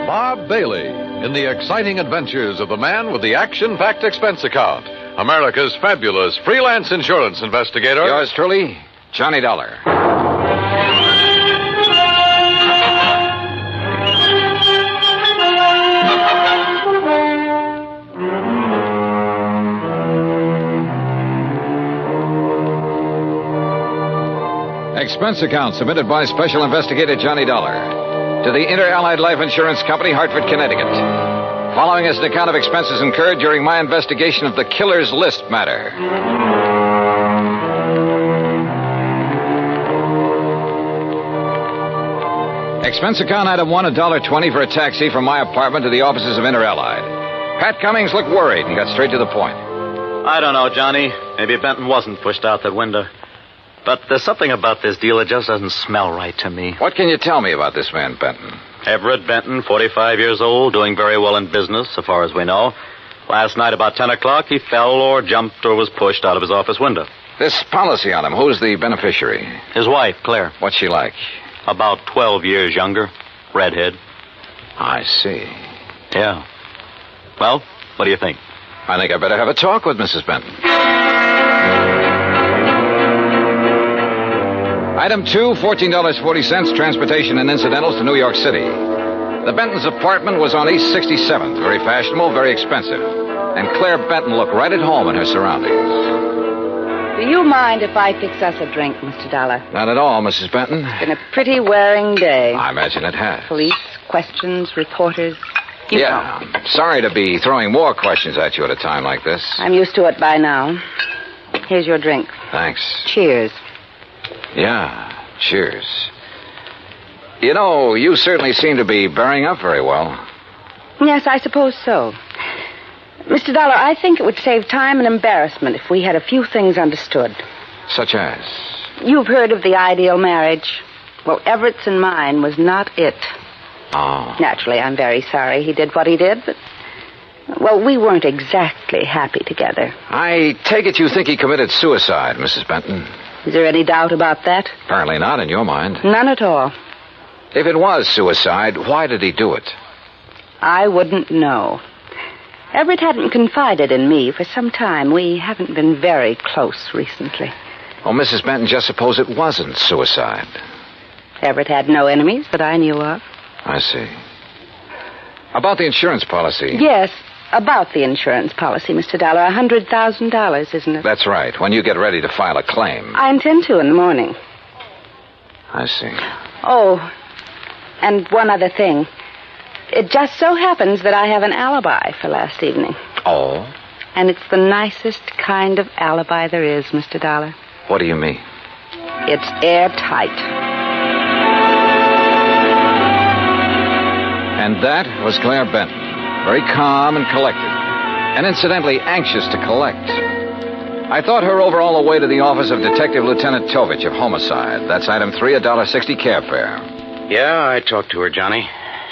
Bob Bailey in the exciting adventures of the man with the action-packed expense account. America's fabulous freelance insurance investigator. Yours truly, Johnny Dollar. Expense account submitted by Special Investigator Johnny Dollar to the Inter-Allied Life Insurance Company, Hartford, Connecticut. Following is an account of expenses incurred during my investigation of the killer's list matter. Expense account item 1, $1.20 for a taxi from my apartment to the offices of Inter-Allied. Pat Cummings looked worried and got straight to the point. I don't know, Johnny. Maybe Benton wasn't pushed out that window. But there's something about this deal that just doesn't smell right to me. What can you tell me about this man, Benton? Everett Benton, 45 years old, doing very well in business, so far as we know. Last night about 10 o'clock, he fell or jumped or was pushed out of his office window. This policy on him, who's the beneficiary? His wife, Claire. What's she like? About 12 years younger. Redhead. I see. Yeah. Well, what do you think? I think I better have a talk with Mrs. Benton. Item 2, $14.40, transportation and incidentals to New York City. The Benton's apartment was on East 67th, very fashionable, very expensive. And Claire Benton looked right at home in her surroundings. Do you mind if I fix us a drink, Mr. Dollar? Not at all, Mrs. Benton. It's been a pretty wearing day. I imagine it has. Police, questions, reporters. You know. I'm sorry to be throwing more questions at you at a time like this. I'm used to it by now. Here's your drink. Thanks. Cheers. Yeah, cheers. You know, you certainly seem to be bearing up very well. Yes, I suppose so. Mr. Dollar, I think it would save time and embarrassment if we had a few things understood. Such as? You've heard of the ideal marriage. Well, Everett's and mine was not it. Oh. Naturally, I'm very sorry he did what he did, but... Well, we weren't exactly happy together. I take it you think he committed suicide, Mrs. Benton. Is there any doubt about that? Apparently not in your mind. None at all. If it was suicide, why did he do it? I wouldn't know. Everett hadn't confided in me for some time. We haven't been very close recently. Oh, Mrs. Benton, just suppose it wasn't suicide. Everett had no enemies that I knew of. I see. About the insurance policy. Yes, about the insurance policy, Mr. Dollar. $100,000, isn't it? That's right, when you get ready to file a claim. I intend to in the morning. I see. Oh, and one other thing. It just so happens that I have an alibi for last evening. Oh? And it's the nicest kind of alibi there is, Mr. Dollar. What do you mean? It's airtight. And that was Claire Benton. Very calm and collected. And incidentally anxious to collect. I thought her over all the way to the office of Detective Lieutenant Tovich of Homicide. That's item 3, $1.60 cab fare. Yeah, I talked to her, Johnny.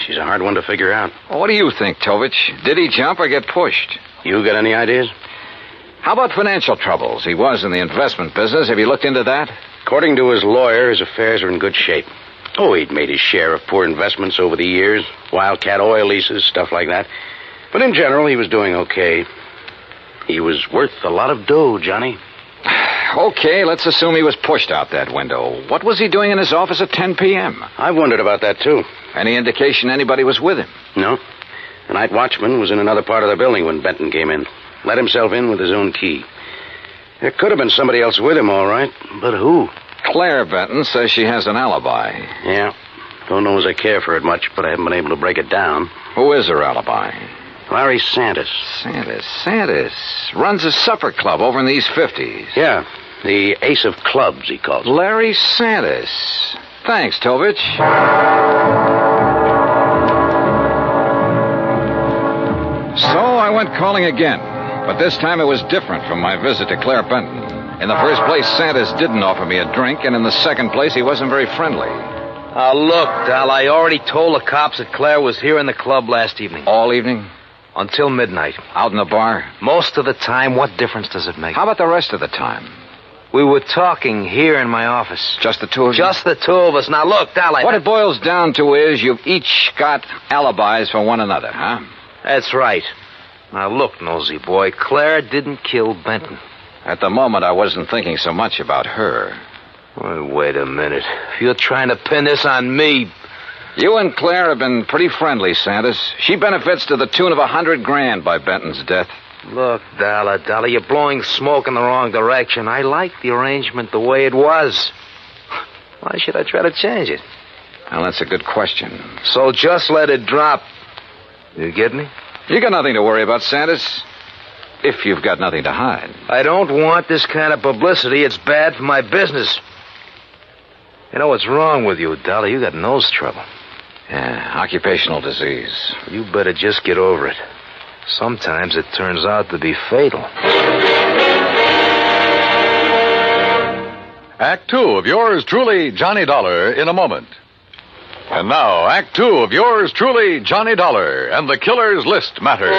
She's a hard one to figure out. What do you think, Tovich? Did he jump or get pushed? You got any ideas? How about financial troubles? He was in the investment business. Have you looked into that? According to his lawyer, his affairs are in good shape. Oh, he'd made his share of poor investments over the years. Wildcat oil leases, stuff like that. But in general, he was doing okay. He was worth a lot of dough, Johnny. Okay, let's assume he was pushed out that window. What was he doing in his office at 10 p.m.? I've wondered about that, too. Any indication anybody was with him? No. The night watchman was in another part of the building when Benton came in. Let himself in with his own key. There could have been somebody else with him, all right. But who? Claire Benton says she has an alibi. Yeah. Don't know as I care for it much, but I haven't been able to break it down. Who is her alibi? Larry Santis. Santis. Runs a supper club over in the East 50s. Yeah. The Ace of Clubs, he calls it. Larry Santis. Thanks, Tovich. So I went calling again, but this time it was different from my visit to Claire Benton. In the first place, Santis didn't offer me a drink, and in the second place, he wasn't very friendly. Look, Dal, I already told the cops that Claire was here in the club last evening. All evening? Until midnight. Out in the bar? Most of the time. What difference does it make? How about the rest of the time? We were talking here in my office. Just the two of you? Just the two of us. Now, look, Dal, What it boils down to is you've each got alibis for one another, huh? That's right. Now, look, nosy boy, Claire didn't kill Benton. At the moment, I wasn't thinking so much about her. Well, wait a minute. If you're trying to pin this on me... You and Claire have been pretty friendly, Santis. She benefits to the tune of $100,000 by Benton's death. Look, Dollar, you're blowing smoke in the wrong direction. I like the arrangement the way it was. Why should I try to change it? Well, that's a good question. So just let it drop. You get me? You got nothing to worry about, Sanders. If you've got nothing to hide. I don't want this kind of publicity. It's bad for my business. You know what's wrong with you, Dolly? You got nose trouble. Yeah, occupational disease. You better just get over it. Sometimes it turns out to be fatal. Act 2 of yours truly, Johnny Dollar, in a moment. And now, Act 2 of yours truly, Johnny Dollar, and the Killer's List Matter.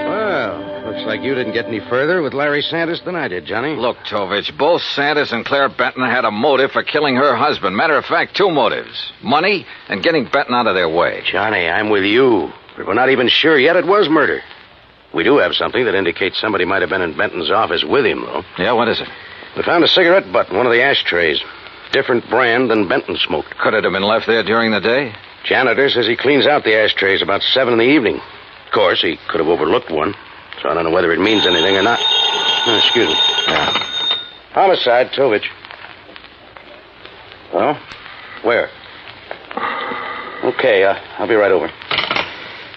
Well, looks like you didn't get any further with Larry Sanders than I did, Johnny. Look, Tovich, both Sanders and Claire Benton had a motive for killing her husband. Matter of fact, 2 motives. Money and getting Benton out of their way. Johnny, I'm with you. But we're not even sure yet it was murder. We do have something that indicates somebody might have been in Benton's office with him, though. Yeah, what is it? We found a cigarette butt in one of the ashtrays. Different brand than Benton smoked. Could it have been left there during the day? Janitor says he cleans out the ashtrays about 7 in the evening. Of course, he could have overlooked one, so I don't know whether it means anything or not. Oh, excuse me. Yeah. Homicide, Tovich. Well, where? Okay, I'll be right over.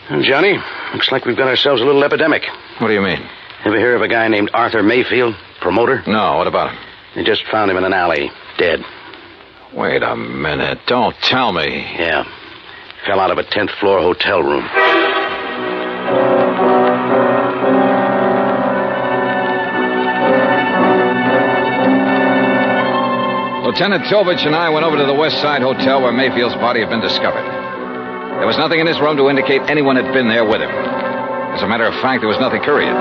And Johnny, looks like we've got ourselves a little epidemic. What do you mean? Ever hear of a guy named Arthur Mayfield, promoter? No, what about him? They just found him in an alley, dead. Wait a minute. Don't tell me. Yeah. Fell out of a 10th floor hotel room. Lieutenant Tovich and I went over to the West Side Hotel where Mayfield's body had been discovered. There was nothing in his room to indicate anyone had been there with him. As a matter of fact, there was nothing couriered.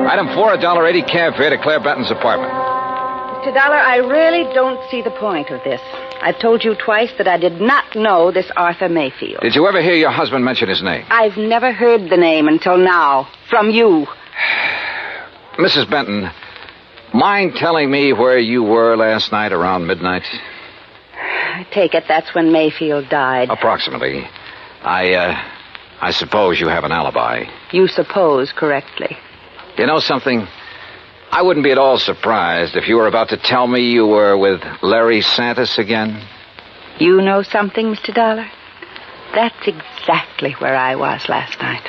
Item 4, $1.80 cab fare to Claire Benton's apartment. Mr. Dollar, I really don't see the point of this. I've told you twice that I did not know this Arthur Mayfield. Did you ever hear your husband mention his name? I've never heard the name until now. From you. Mrs. Benton, mind telling me where you were last night around midnight? I take it that's when Mayfield died. Approximately. I suppose you have an alibi. You suppose correctly. You know something? I wouldn't be at all surprised if you were about to tell me you were with Larry Sanders again. You know something, Mr. Dollar? That's exactly where I was last night.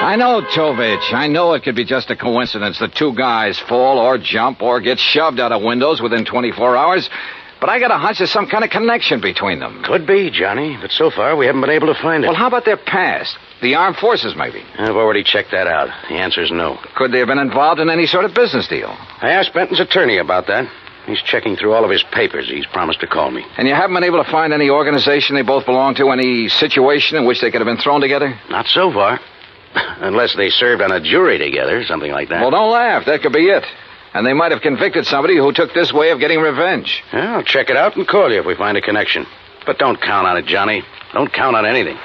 I know, Tovich. I know it could be just a coincidence that 2 guys fall or jump or get shoved out of windows within 24 hours. But I got a hunch there's some kind of connection between them. Could be, Johnny. But so far, we haven't been able to find it. Well, how about their past? The armed forces, maybe? I've already checked that out. The answer's no. Could they have been involved in any sort of business deal? I asked Benton's attorney about that. He's checking through all of his papers. He's promised to call me. And you haven't been able to find any organization they both belong to, any situation in which they could have been thrown together? Not so far. Unless they served on a jury together, something like that. Well, don't laugh. That could be it. And they might have convicted somebody who took this way of getting revenge. Yeah, I'll check it out and call you if we find a connection. But don't count on it, Johnny. Don't count on anything.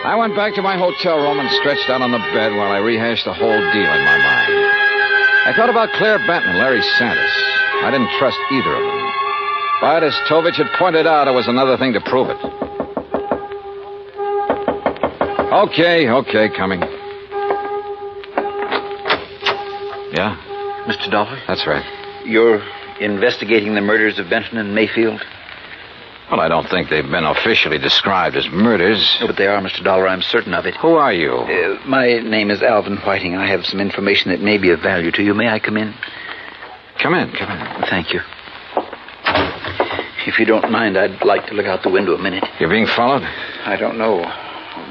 I went back to my hotel room and stretched out on the bed while I rehashed the whole deal in my mind. I thought about Claire Benton and Larry Sanders. I didn't trust either of them. But as Tovich had pointed out, it was another thing to prove it. Okay, coming. Yeah? Mr. Dollar? That's right. You're investigating the murders of Benton and Mayfield? Well, I don't think they've been officially described as murders. Oh, but they are, Mr. Dollar. I'm certain of it. Who are you? My name is Alvin Whiting. I have some information that may be of value to you. May I come in? Come in. Thank you. If you don't mind, I'd like to look out the window a minute. You're being followed? I don't know,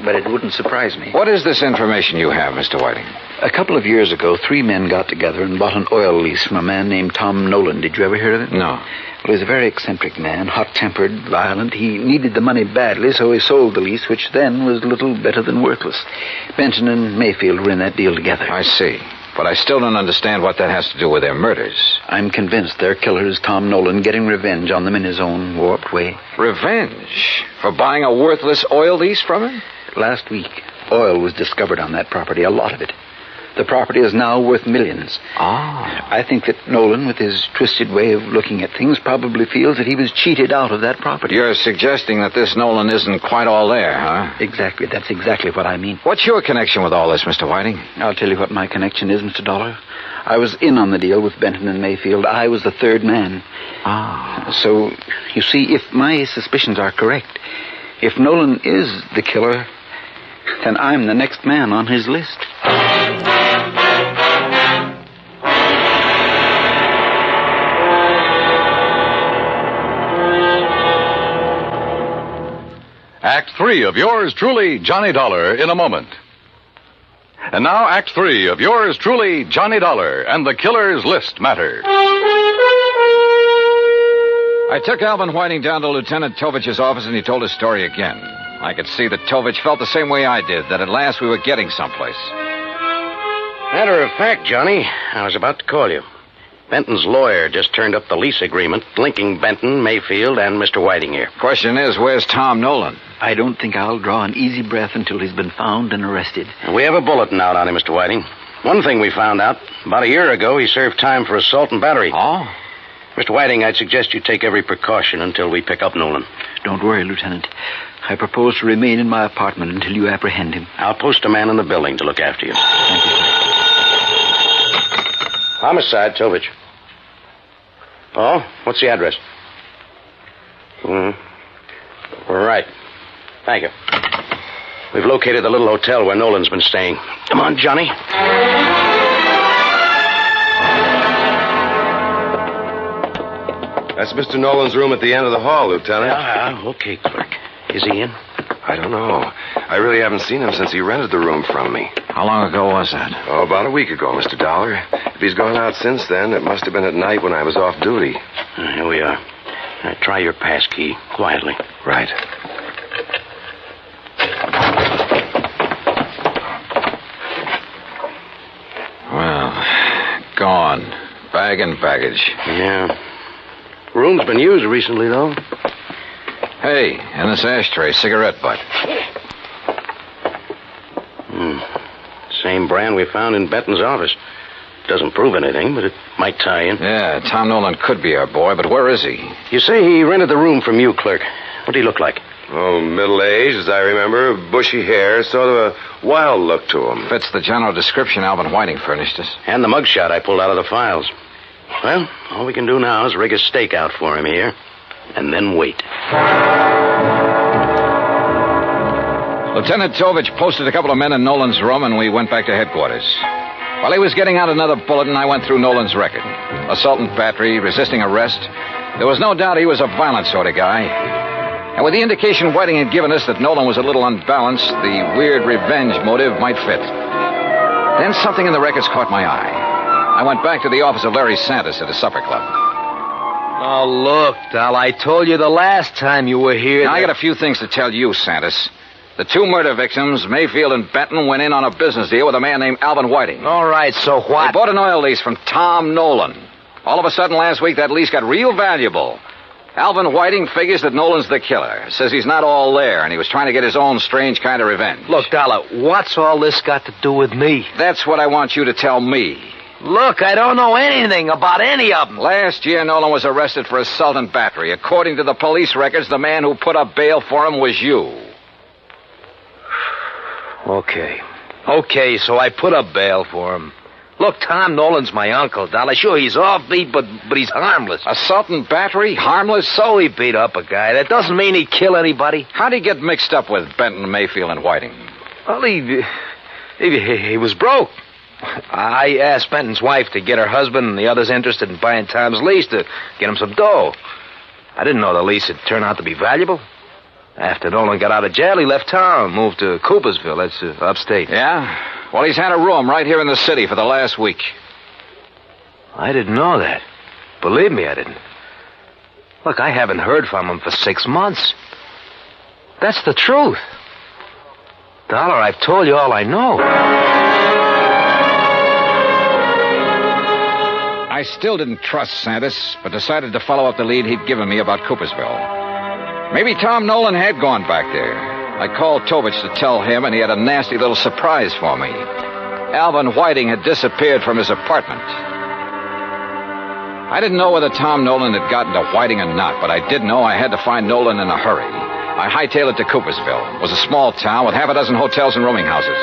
but it wouldn't surprise me. What is this information you have, Mr. Whiting? A couple of years ago, 3 men got together and bought an oil lease from a man named Tom Nolan. Did you ever hear of it? No. Well, he's a very eccentric man, hot-tempered, violent. He needed the money badly, so he sold the lease, which then was little better than worthless. Benton and Mayfield were in that deal together. I see. But I still don't understand what that has to do with their murders. I'm convinced their killer is Tom Nolan, getting revenge on them in his own warped way. Revenge? For buying a worthless oil lease from him? Last week, oil was discovered on that property, a lot of it. The property is now worth millions. Ah. I think that Nolan, with his twisted way of looking at things, probably feels that he was cheated out of that property. You're suggesting that this Nolan isn't quite all there, huh? Exactly. That's exactly what I mean. What's your connection with all this, Mr. Whiting? I'll tell you what my connection is, Mr. Dollar. I was in on the deal with Benton and Mayfield. I was the third man. Ah. So, you see, if my suspicions are correct, if Nolan is the killer, then I'm the next man on his list. Act 3 of yours truly, Johnny Dollar, in a moment. And now Act 3 of yours truly, Johnny Dollar, and the Killer's List matter. I took Alvin Whiting down to Lieutenant Tovich's office, and he told his story again. I could see that Tovich felt the same way I did, that at last we were getting someplace. Matter of fact, Johnny, I was about to call you. Benton's lawyer just turned up the lease agreement linking Benton, Mayfield, and Mr. Whiting here. Question is, where's Tom Nolan? I don't think I'll draw an easy breath until he's been found and arrested. And we have a bulletin out on him, Mr. Whiting. One thing we found out, about a year ago, he served time for assault and battery. Oh? Mr. Whiting, I'd suggest you take every precaution until we pick up Nolan. Don't worry, Lieutenant. I propose to remain in my apartment until you apprehend him. I'll post a man in the building to look after you. Thank you, sir. Homicide, Tovich. Oh, what's the address? Right. Thank you. We've located the little hotel where Nolan's been staying. Come on, Johnny. That's Mr. Nolan's room at the end of the hall, Lieutenant. Okay, clerk. Is he in? I don't know. I really haven't seen him since he rented the room from me. How long ago was that? Oh, about a week ago, Mr. Dollar. If he's gone out since then, it must have been at night when I was off duty. Here we are. Now, try your pass key, quietly. Right. Well, gone. Bag and baggage. Yeah. Room's been used recently, though. Hey, in this ashtray, cigarette butt. Same brand we found in Benton's office. Doesn't prove anything, but it might tie in. Yeah, Tom Nolan could be our boy, but where is he? You say he rented the room from you, clerk. What did he look like? Oh, middle-aged, as I remember. Bushy hair, sort of a wild look to him. Fits the general description Alvin Whiting furnished us. And the mugshot I pulled out of the files. Well, all we can do now is rig a stake out for him here, and then wait. Lieutenant Tovich posted a couple of men in Nolan's room, and we went back to headquarters. While he was getting out another bulletin, I went through Nolan's record. Assault and battery, resisting arrest. There was no doubt he was a violent sort of guy. And with the indication Whiting had given us that Nolan was a little unbalanced, the weird revenge motive might fit. Then something in the records caught my eye. I went back to the office of Larry Santis at a supper club. Oh, look, Dal, I told you the last time you were here. Now, I got a few things to tell you, Santis. The two murder victims, Mayfield and Benton, went in on a business deal with a man named Alvin Whiting. All right, so what? They bought an oil lease from Tom Nolan. All of a sudden last week, that lease got real valuable. Alvin Whiting figures that Nolan's the killer. Says he's not all there, and he was trying to get his own strange kind of revenge. Look, Dollar, what's all this got to do with me? That's what I want you to tell me. Look, I don't know anything about any of them. Last year, Nolan was arrested for assault and battery. According to the police records, the man who put up bail for him was you. Okay, so I put up bail for him. Look, Tom Nolan's my uncle, Dollar. Sure, he's offbeat, but he's harmless. Assault and battery? Harmless? So he beat up a guy. That doesn't mean he killed anybody. How'd he get mixed up with Benton, Mayfield, and Whiting? Well, he was broke. I asked Benton's wife to get her husband and the others interested in buying Tom's lease to get him some dough. I didn't know the lease would turn out to be valuable. After Nolan got out of jail, he left town, moved to Coopersville. That's upstate. Yeah? Well, he's had a room right here in the city for the last week. I didn't know that. Believe me, I didn't. Look, I haven't heard from him for 6 months. That's the truth. Dollar, I've told you all I know. I still didn't trust Santis, but decided to follow up the lead he'd given me about Coopersville. Maybe Tom Nolan had gone back there. I called Tovich to tell him, and he had a nasty little surprise for me. Alvin Whiting had disappeared from his apartment. I didn't know whether Tom Nolan had gotten to Whiting or not, but I did know I had to find Nolan in a hurry. I hightailed it to Coopersville. It was a small town with half a dozen hotels and rooming houses.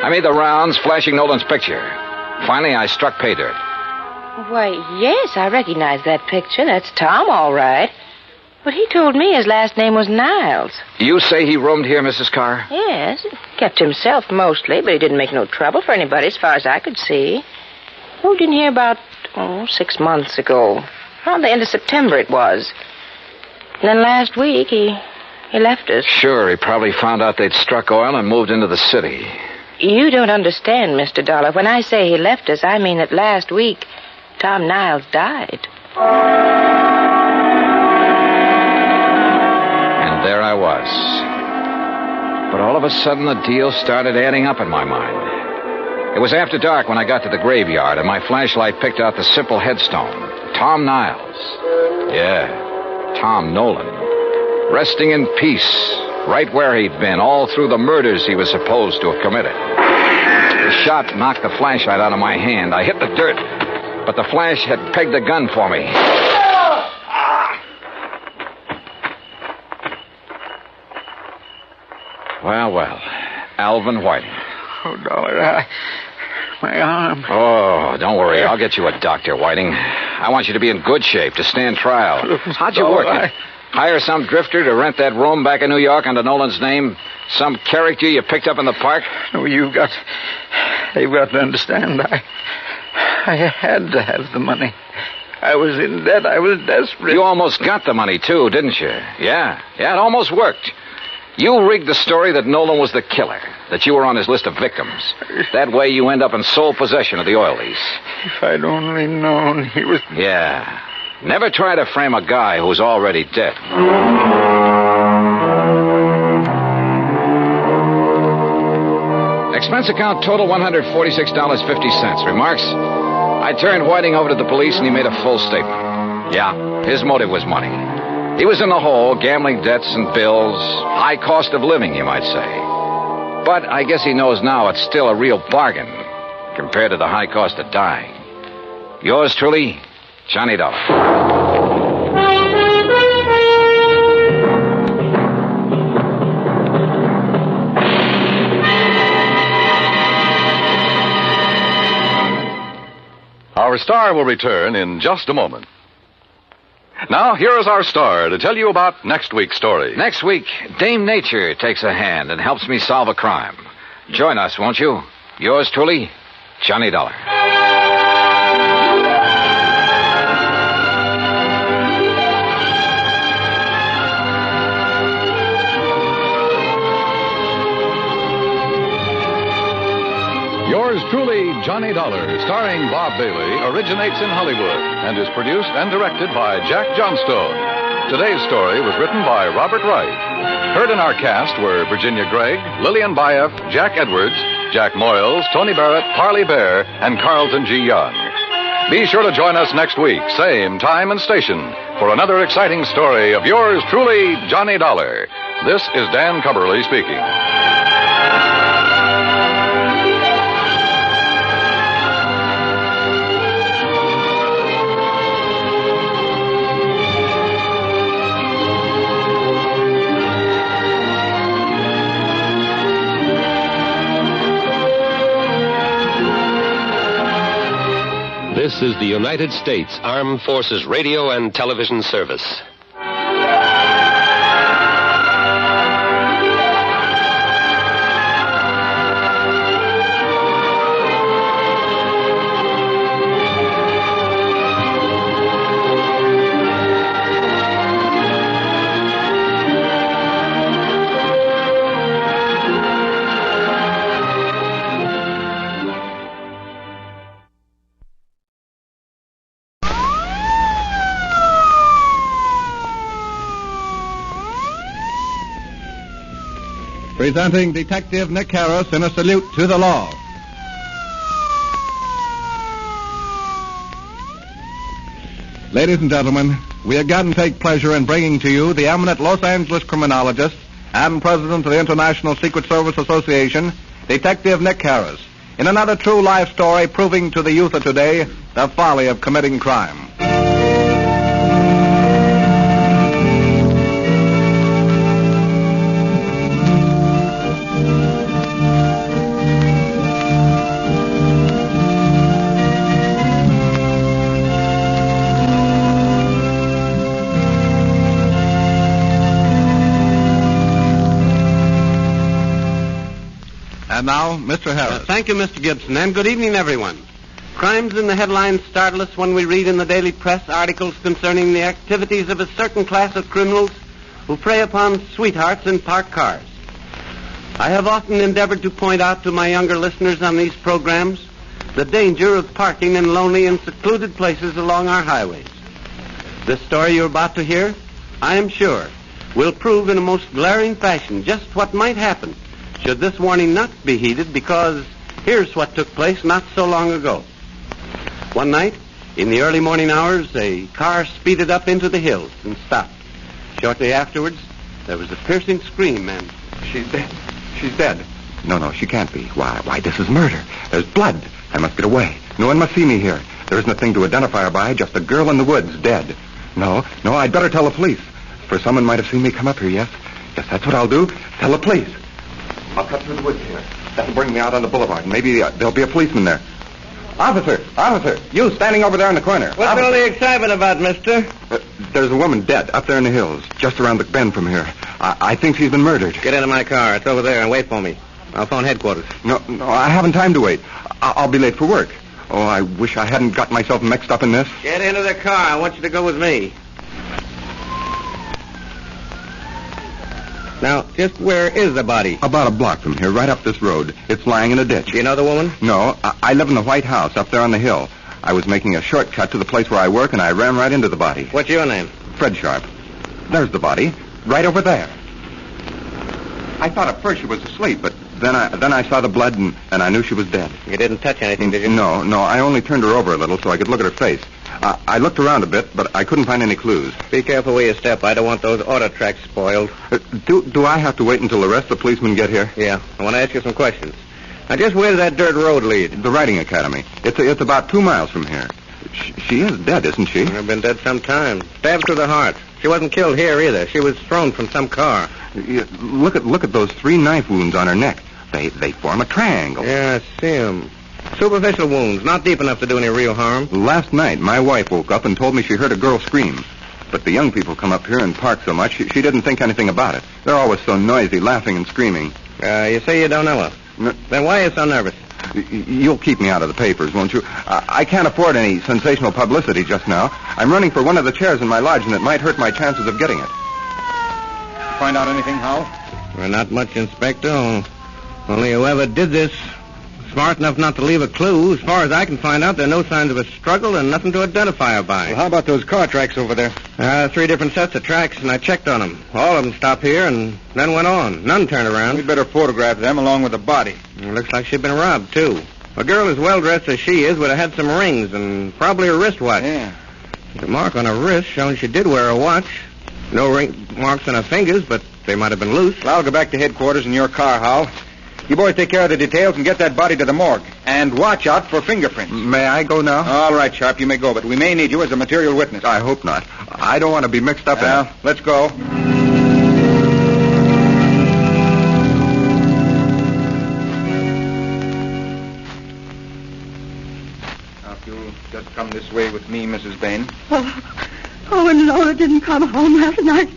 I made the rounds, flashing Nolan's picture. Finally, I struck pay dirt. Why, yes, I recognize that picture. That's Tom, all right. But he told me his last name was Niles. You say he roamed here, Mrs. Carr? Yes, kept himself mostly, but he didn't make no trouble for anybody as far as I could see. Moved in here about, 6 months ago. Around the end of September it was. And then last week he left us. Sure, he probably found out they'd struck oil and moved into the city. You don't understand, Mr. Dollar. When I say he left us, I mean that last week Tom Niles died. And there I was. But all of a sudden, the deal started adding up in my mind. It was after dark when I got to the graveyard, and my flashlight picked out the simple headstone. Tom Niles. Yeah, Tom Nolan. Resting in peace, right where he'd been, all through the murders he was supposed to have committed. The shot knocked the flashlight out of my hand. I hit the dirt, but the flash had pegged the gun for me. Well, Alvin Whiting. Oh, Dollar, my arm. Oh, don't worry. I'll get you a doctor, Whiting. I want you to be in good shape to stand trial. How'd you work it? Hire some drifter to rent that room back in New York under Nolan's name? Some character you picked up in the park? No, they've got to understand. I had to have the money. I was in debt. I was desperate. You almost got the money, too, didn't you? Yeah, it almost worked. You rigged the story that Nolan was the killer, that you were on his list of victims. That way you end up in sole possession of the oil lease. If I'd only known he was... Yeah. Never try to frame a guy who's already dead. Expense account total $146.50. Remarks? I turned Whiting over to the police and he made a full statement. Yeah, his motive was money. He was in the hole, gambling debts and bills, high cost of living, you might say. But I guess he knows now it's still a real bargain compared to the high cost of dying. Yours truly, Johnny Dollar. Our star will return in just a moment. Now, here is our star to tell you about next week's story. Next week, Dame Nature takes a hand and helps me solve a crime. Join us, won't you? Yours truly, Johnny Dollar. Yours truly, Johnny Dollar, starring Bob Bailey, originates in Hollywood and is produced and directed by Jack Johnstone. Today's story was written by Robert Wright. Heard in our cast were Virginia Gregg, Lillian Bayef, Jack Edwards, Jack Moyles, Tony Barrett, Parley Bear, and Carlton G. Young. Be sure to join us next week, same time and station, for another exciting story of yours truly, Johnny Dollar. This is Dan Cumberly speaking. This is the United States Armed Forces Radio and Television Service. Presenting Detective Nick Harris in a salute to the law. Ladies and gentlemen, we again take pleasure in bringing to you the eminent Los Angeles criminologist and president of the International Secret Service Association, Detective Nick Harris, in another true life story proving to the youth of today the folly of committing crime. And now, Mr. Harris. Thank you, Mr. Gibson, and good evening, everyone. Crimes in the headlines startle us when we read in the daily press articles concerning the activities of a certain class of criminals who prey upon sweethearts in parked cars. I have often endeavored to point out to my younger listeners on these programs the danger of parking in lonely and secluded places along our highways. This story you're about to hear, I am sure, will prove in a most glaring fashion just what might happen should this warning not be heeded, because here's what took place not so long ago. One night, in the early morning hours, a car speeded up into the hills and stopped. Shortly afterwards, there was a piercing scream, and... She's dead. She's dead. No, she can't be. Why, this is murder. There's blood. I must get away. No one must see me here. There isn't a thing to identify her by, just a girl in the woods, dead. No, I'd better tell the police. For someone might have seen me come up here, yes? Yes, that's what I'll do. Tell the police. I'll cut through the woods here. That'll bring me out on the boulevard, and maybe there'll be a policeman there. Officer, you standing over there in the corner. What's all the excitement about, mister? There's a woman dead up there in the hills, just around the bend from here. I think she's been murdered. Get into my car. It's over there, and wait for me. I'll phone headquarters. No, I haven't time to wait. I'll be late for work. Oh, I wish I hadn't got myself mixed up in this. Get into the car. I want you to go with me. Now, just where is the body? About a block from here, right up this road. It's lying in a ditch. Do you know the woman? No, I live in the White House up there on the hill. I was making a shortcut to the place where I work, and I ran right into the body. What's your name? Fred Sharp. There's the body, right over there. I thought at first she was asleep, but then I saw the blood, and I knew she was dead. You didn't touch anything, did you? No, I only turned her over a little so I could look at her face. I looked around a bit, but I couldn't find any clues. Be careful where you step. I don't want those auto tracks spoiled. Do I have to wait until the rest of the policemen get here? Yeah. I want to ask you some questions. Now, just where does that dirt road lead? The Riding Academy. It's about 2 miles from here. She is dead, isn't she? I've been dead some time. Stabbed through the heart. She wasn't killed here either. She was thrown from some car. Look at those 3 knife wounds on her neck. They form a triangle. Yeah, I see them. Superficial wounds, not deep enough to do any real harm. Last night, my wife woke up and told me she heard a girl scream. But the young people come up here and park so much, she didn't think anything about it. They're always so noisy, laughing and screaming. You say you don't know her. Then why are you so nervous? You'll keep me out of the papers, won't you? I can't afford any sensational publicity just now. I'm running for one of the chairs in my lodge, and it might hurt my chances of getting it. Find out anything, Hal? Well, not much, Inspector. Only whoever did this smart enough not to leave a clue. As far as I can find out, there are no signs of a struggle and nothing to identify her by. Well, how about those car tracks over there? 3 different sets of tracks, and I checked on them. All of them stopped here and then went on. None turned around. We'd better photograph them along with the body. It looks like she'd been robbed, too. A girl as well-dressed as she is would have had some rings and probably a wristwatch. Yeah. The mark on her wrist showing she did wear a watch. No ring marks on her fingers, but they might have been loose. Well, I'll go back to headquarters in your car, Hal. You boys take care of the details and get that body to the morgue. And watch out for fingerprints. May I go now? All right, Sharp, you may go, but we may need you as a material witness. I hope not. I don't want to be mixed up in it. Let's go. Now, if you'll just come this way with me, Mrs. Bain. Oh, and Laura didn't come home last night.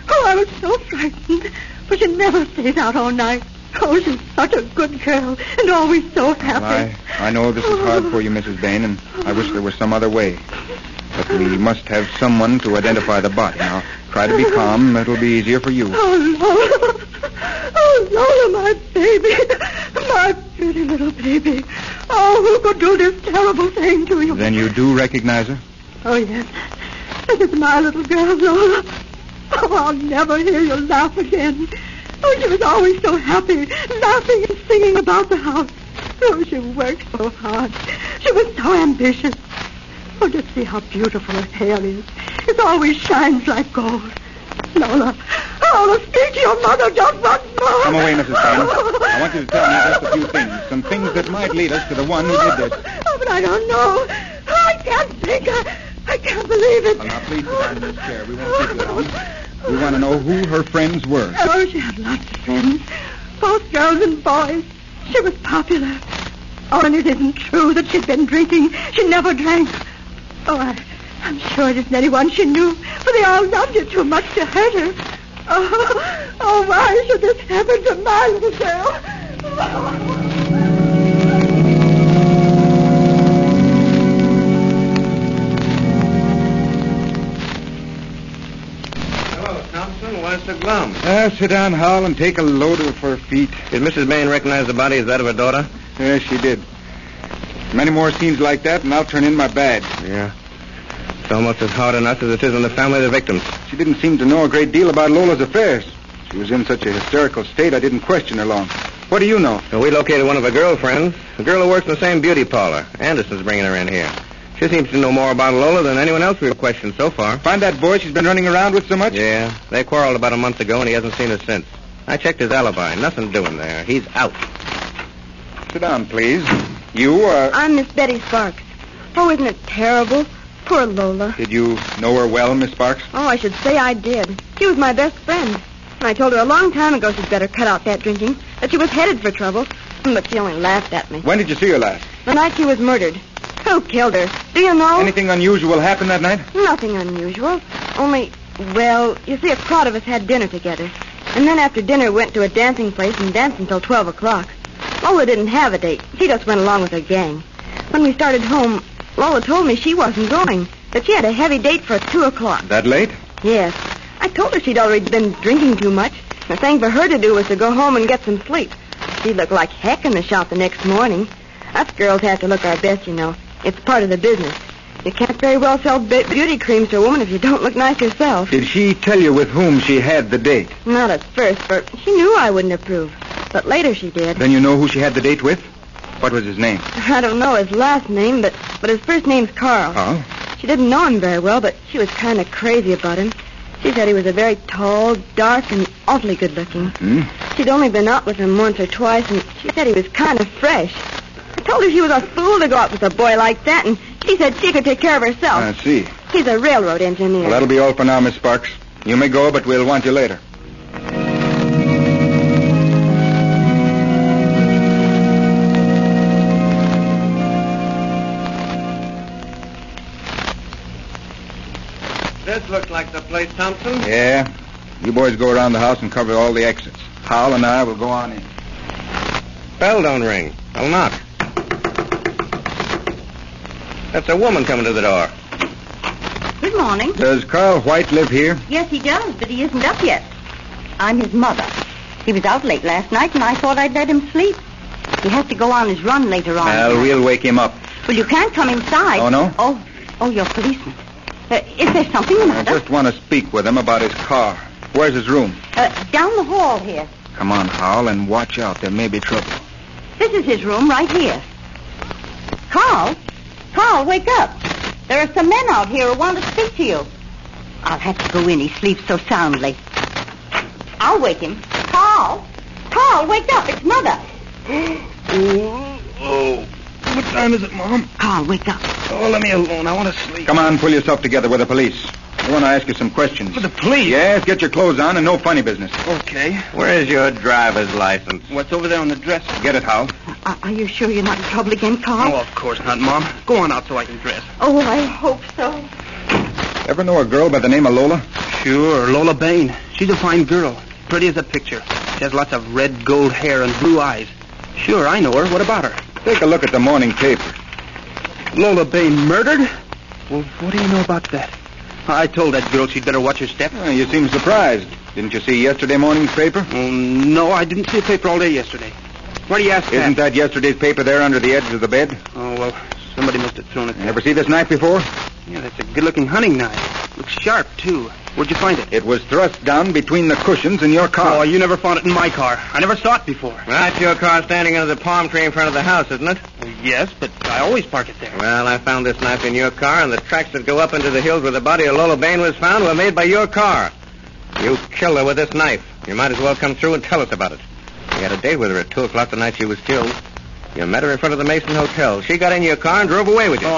Oh, I was so frightened. But she never stays out all night. Oh, she's such a good girl and always so happy. Well, I know this is hard for you, Mrs. Bain, and I wish there was some other way. But we must have someone to identify the body. Now, try to be calm. It'll be easier for you. Oh, Lola. Oh, Lola, my baby. My pretty little baby. Oh, who could do this terrible thing to you? Then you do recognize her? Oh, yes. This is my little girl, Lola. Oh, I'll never hear you laugh again. Oh, she was always so happy, laughing and singing about the house. Oh, she worked so hard. She was so ambitious. Oh, just see how beautiful her hair is. It always shines like gold. Lola. Lola, speak to your mother just once more. Come away, Mrs. Bain. I want you to tell me just a few things. Some things that might lead us to the one who did this. Oh, but I don't know. I can't think. I can't believe it. Well, now, please sit down in this chair. We won't keep you long. We want to know who her friends were. Oh, she had lots of friends. Both girls and boys. She was popular. Oh, and it isn't true that she'd been drinking. She never drank. Oh, I'm sure it isn't anyone she knew, for they all loved her too much to hurt her. Oh, why should this happen to my little girl? Hello, Thompson. Why so glum? Sit down, Hal, and take a load off her feet. Did Mrs. Bain recognize the body as that of her daughter? Yes, she did. Many more scenes like that, and I'll turn in my badge. Yeah. It's almost as hard on us as it is on the family of the victims. She didn't seem to know a great deal about Lola's affairs. She was in such a hysterical state, I didn't question her long. What do you know? Well, we located one of her girlfriends, a girl who works in the same beauty parlor. Anderson's bringing her in here. She seems to know more about Lola than anyone else we've questioned so far. Find that boy she's been running around with so much? Yeah. They quarreled about a month ago, and he hasn't seen her since. I checked his alibi. Nothing doing there. He's out. Sit down, please. You are... I'm Miss Betty Sparks. Oh, isn't it terrible? Poor Lola. Did you know her well, Miss Sparks? Oh, I should say I did. She was my best friend. And I told her a long time ago she'd better cut out that drinking, that she was headed for trouble. But she only laughed at me. When did you see her last? The night she was murdered. Who killed her? Do you know? Anything unusual happened that night? Nothing unusual. Only, well, you see, a crowd of us had dinner together. And then after dinner went to a dancing place and danced until 12 o'clock. Lola didn't have a date. She just went along with her gang. When we started home, Lola told me she wasn't going, that she had a heavy date for 2 o'clock. That late? Yes. I told her she'd already been drinking too much. The thing for her to do was to go home and get some sleep. She looked like heck in the shop the next morning. Us girls have to look our best, you know. It's part of the business. You can't very well sell beauty creams to a woman if you don't look nice yourself. Did she tell you with whom she had the date? Not at first, for she knew I wouldn't approve. But later she did. Then you know who she had the date with? What was his name? I don't know his last name, but his first name's Carl. Oh? She didn't know him very well, but she was kind of crazy about him. She said he was a very tall, dark, and awfully good-looking. She'd only been out with him once or twice, and she said he was kind of fresh. I told her she was a fool to go out with a boy like that, and she said she could take care of herself. I see. He's a railroad engineer. Well, that'll be all for now, Miss Sparks. You may go, but we'll want you later. This looks like the place, Thompson. Yeah. You boys go around the house and cover all the exits. Hal and I will go on in. Bell don't ring. I'll knock. That's a woman coming to the door. Good morning. Does Carl White live here? Yes, he does, but he isn't up yet. I'm his mother. He was out late last night, and I thought I'd let him sleep. He has to go on his run later on. Well, we'll wake him up. Well, you can't come inside. Oh, no? Oh, you're policeman. Is there something the I matter? just want to speak with him about his car. Where's his room? Down the hall here. Come on, Hal, and watch out. There may be trouble. This is his room right here. Carl, wake up. There are some men out here who want to speak to you. I'll have to go in. He sleeps so soundly. I'll wake him. Carl, wake up. It's Mother. Oh. What time is it, Mom? Carl, wake up. Oh, let me alone. I want to sleep. Come on, pull yourself together with the police. I want to ask you some questions. For the police? Yes, get your clothes on and no funny business. Okay. Where's your driver's license? What's over there on the dresser? Get it, Hal. Are you sure you're not in trouble again, Carl? Oh, of course not, Mom. Go on out so I can dress. Oh, I hope so. Ever know a girl by the name of Lola? Sure, Lola Bain. She's a fine girl. Pretty as a picture. She has lots of red gold hair and blue eyes. Sure, I know her. What about her? Take a look at the morning paper. Lola Bain murdered? Well, what do you know about that? I told that girl she'd better watch her step. You seem surprised. Didn't you see yesterday morning's paper? Oh, no, I didn't see a paper all day yesterday. Why do you ask Isn't that yesterday's paper there under the edge of the bed? Oh, well, somebody must have thrown it there. Ever see this knife before? Yeah, that's a good-looking hunting knife. Looks sharp, too. Where'd you find it? It was thrust down between the cushions in your car. Oh, you never found it in my car. I never saw it before. Well, that's your car standing under the palm tree in front of the house, isn't it? Yes, but I always park it there. Well, I found this knife in your car, and the tracks that go up into the hills where the body of Lola Bain was found were made by your car. You killed her with this knife. You might as well come through and tell us about it. You had a date with her at 2 o'clock the night she was killed. You met her in front of the Mason Hotel. She got in your car and drove away with you.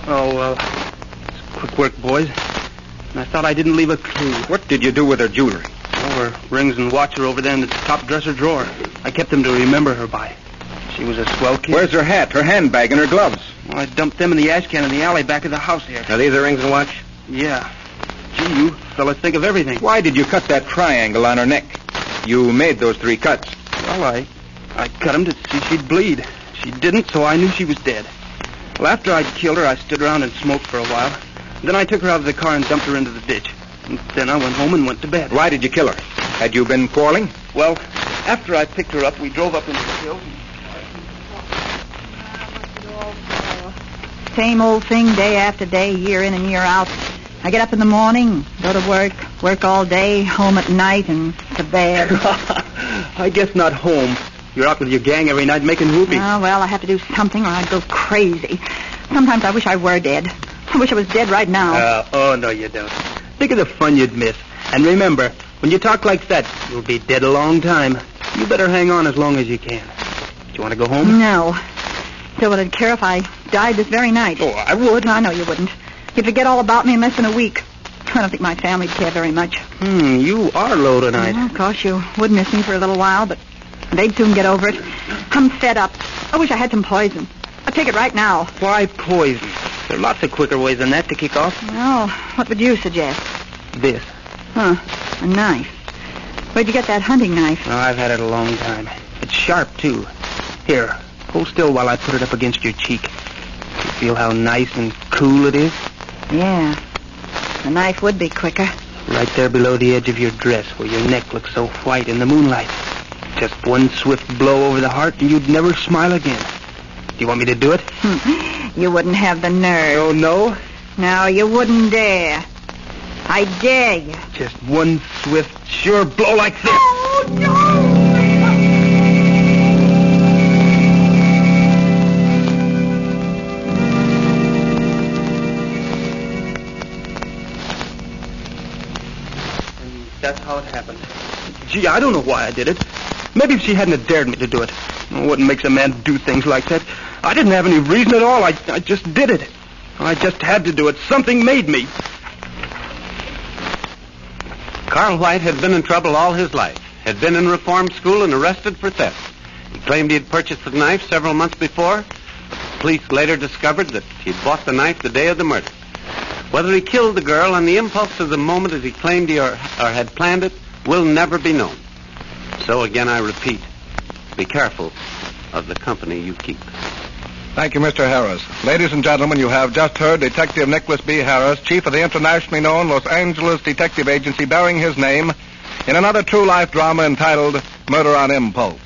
It's quick work, boys. And I thought I didn't leave a clue. What did you do with her jewelry? Her rings and watch are over there in the top dresser drawer. I kept them to remember her by. She was a swell kid. Where's her hat, her handbag, and her gloves? Well, I dumped them in the ash can in the alley back of the house here. Are these the rings and watch? Yeah. Gee, you fellas think of everything. Why did you cut that triangle on her neck? You made those 3 cuts. Well, I cut them to see she'd bleed. She didn't, so I knew she was dead. Well, after I'd killed her, I stood around and smoked for a while. Then I took her out of the car and dumped her into the ditch. And then I went home and went to bed. Why did you kill her? Had you been quarreling? Well, after I picked her up, we drove up into the hills. Same old thing day after day, year in and year out. I get up in the morning, go to work all day, home at night, and to bed. I guess not home. You're out with your gang every night making rubies. Oh, well, I have to do something or I'd go crazy. Sometimes I wish I were dead. I wish I was dead right now. No, you don't. Think of the fun you'd miss. And remember, when you talk like that, you'll be dead a long time. You better hang on as long as you can. Do you want to go home? No. Still, would I care if I died this very night? Oh, I would. I know you wouldn't. You'd forget all about me in less than a week. I don't think my family'd care very much. You are low tonight. Well, of course, you would miss me for a little while, but they'd soon get over it. I'm fed up. I wish I had some poison. I'd take it right now. Why poison? There are lots of quicker ways than that to kick off. Well, what would you suggest? This. Huh, a knife. Where'd you get that hunting knife? Oh, I've had it a long time. It's sharp, too. Here, hold still while I put it up against your cheek. You feel how nice and cool it is? Yeah. The knife would be quicker. Right there below the edge of your dress, where your neck looks so white in the moonlight. Just one swift blow over the heart, and you'd never smile again. Do you want me to do it? You wouldn't have the nerve. Oh, no? No, you wouldn't dare. I dare you. Just one swift, sure blow like this. Oh, no! That's how it happened. Gee, I don't know why I did it. Maybe if she hadn't have dared me to do it. What makes a man do things like that? I didn't have any reason at all. I just did it. I just had to do it. Something made me. Carl White had been in trouble all his life, had been in reform school and arrested for theft. He claimed he had purchased the knife several months before, but the police later discovered that he had bought the knife the day of the murder. Whether he killed the girl on the impulse of the moment as he claimed he or had planned it will never be known. So again I repeat, be careful of the company you keep. Thank you, Mr. Harris. Ladies and gentlemen, you have just heard Detective Nicholas B. Harris, chief of the internationally known Los Angeles Detective Agency bearing his name, in another true-life drama entitled Murder on Impulse.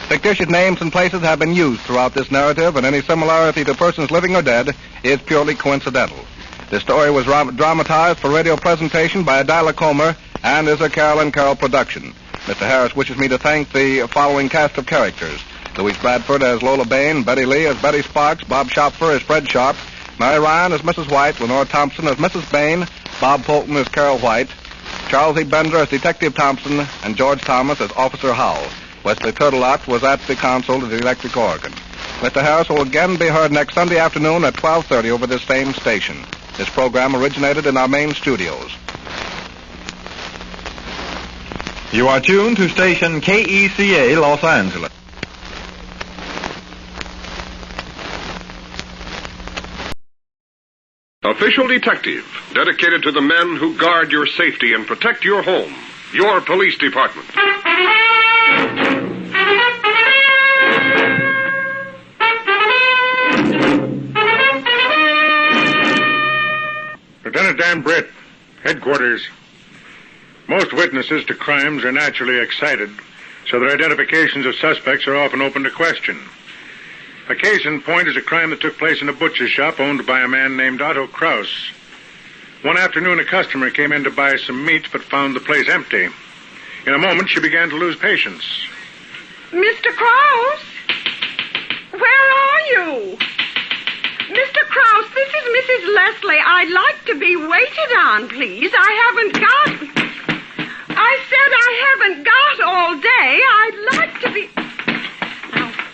Fictitious names and places have been used throughout this narrative, and any similarity to persons living or dead is purely coincidental. This story was dramatized for radio presentation by Adila Comer and is a Carol and Carol production. Mr. Harris wishes me to thank the following cast of characters. Louise Bradford as Lola Bain, Betty Lee as Betty Sparks, Bob Schopfer as Fred Sharp, Mary Ryan as Mrs. White, Lenore Thompson as Mrs. Bain, Bob Fulton as Carol White, Charles E. Bender as Detective Thompson, and George Thomas as Officer Howell. Wesley Turtelot was at the console of the electric organ. Mr. Harris will again be heard next Sunday afternoon at 12:30 over this same station. This program originated in our main studios. You are tuned to station KECA Los Angeles. Official Detective, dedicated to the men who guard your safety and protect your home, your police department. Lieutenant Dan Britt, headquarters. Most witnesses to crimes are naturally excited, so their identifications of suspects are often open to question. A case in point is a crime that took place in a butcher's shop owned by a man named Otto Kraus. One afternoon, a customer came in to buy some meat, but found the place empty. In a moment, she began to lose patience. Mr. Kraus? Where are you? Mr. Kraus, this is Mrs. Leslie. I'd like to be waited on, please. I haven't got...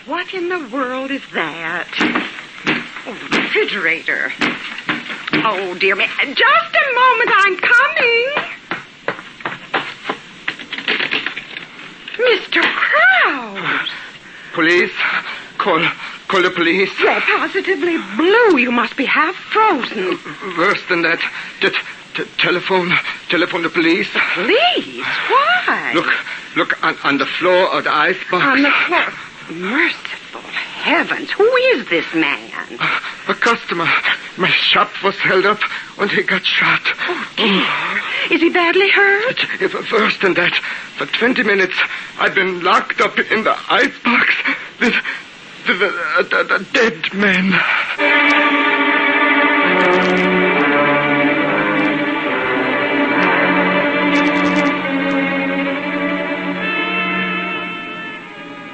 what in the world is that? Oh, the refrigerator. Oh, dear me. Just a moment, I'm coming. Mr. Krause. Police? Call the police. You're positively blue. You must be half frozen. Worse than that. Telephone the police. Police? Why? Look on the floor of the icebox. On the floor. Merciful heavens. Who is this man? A customer. My shop was held up and he got shot. Oh, dear. Is he badly hurt? Worse than that. For 20 minutes, I've been locked up in the icebox with the dead man.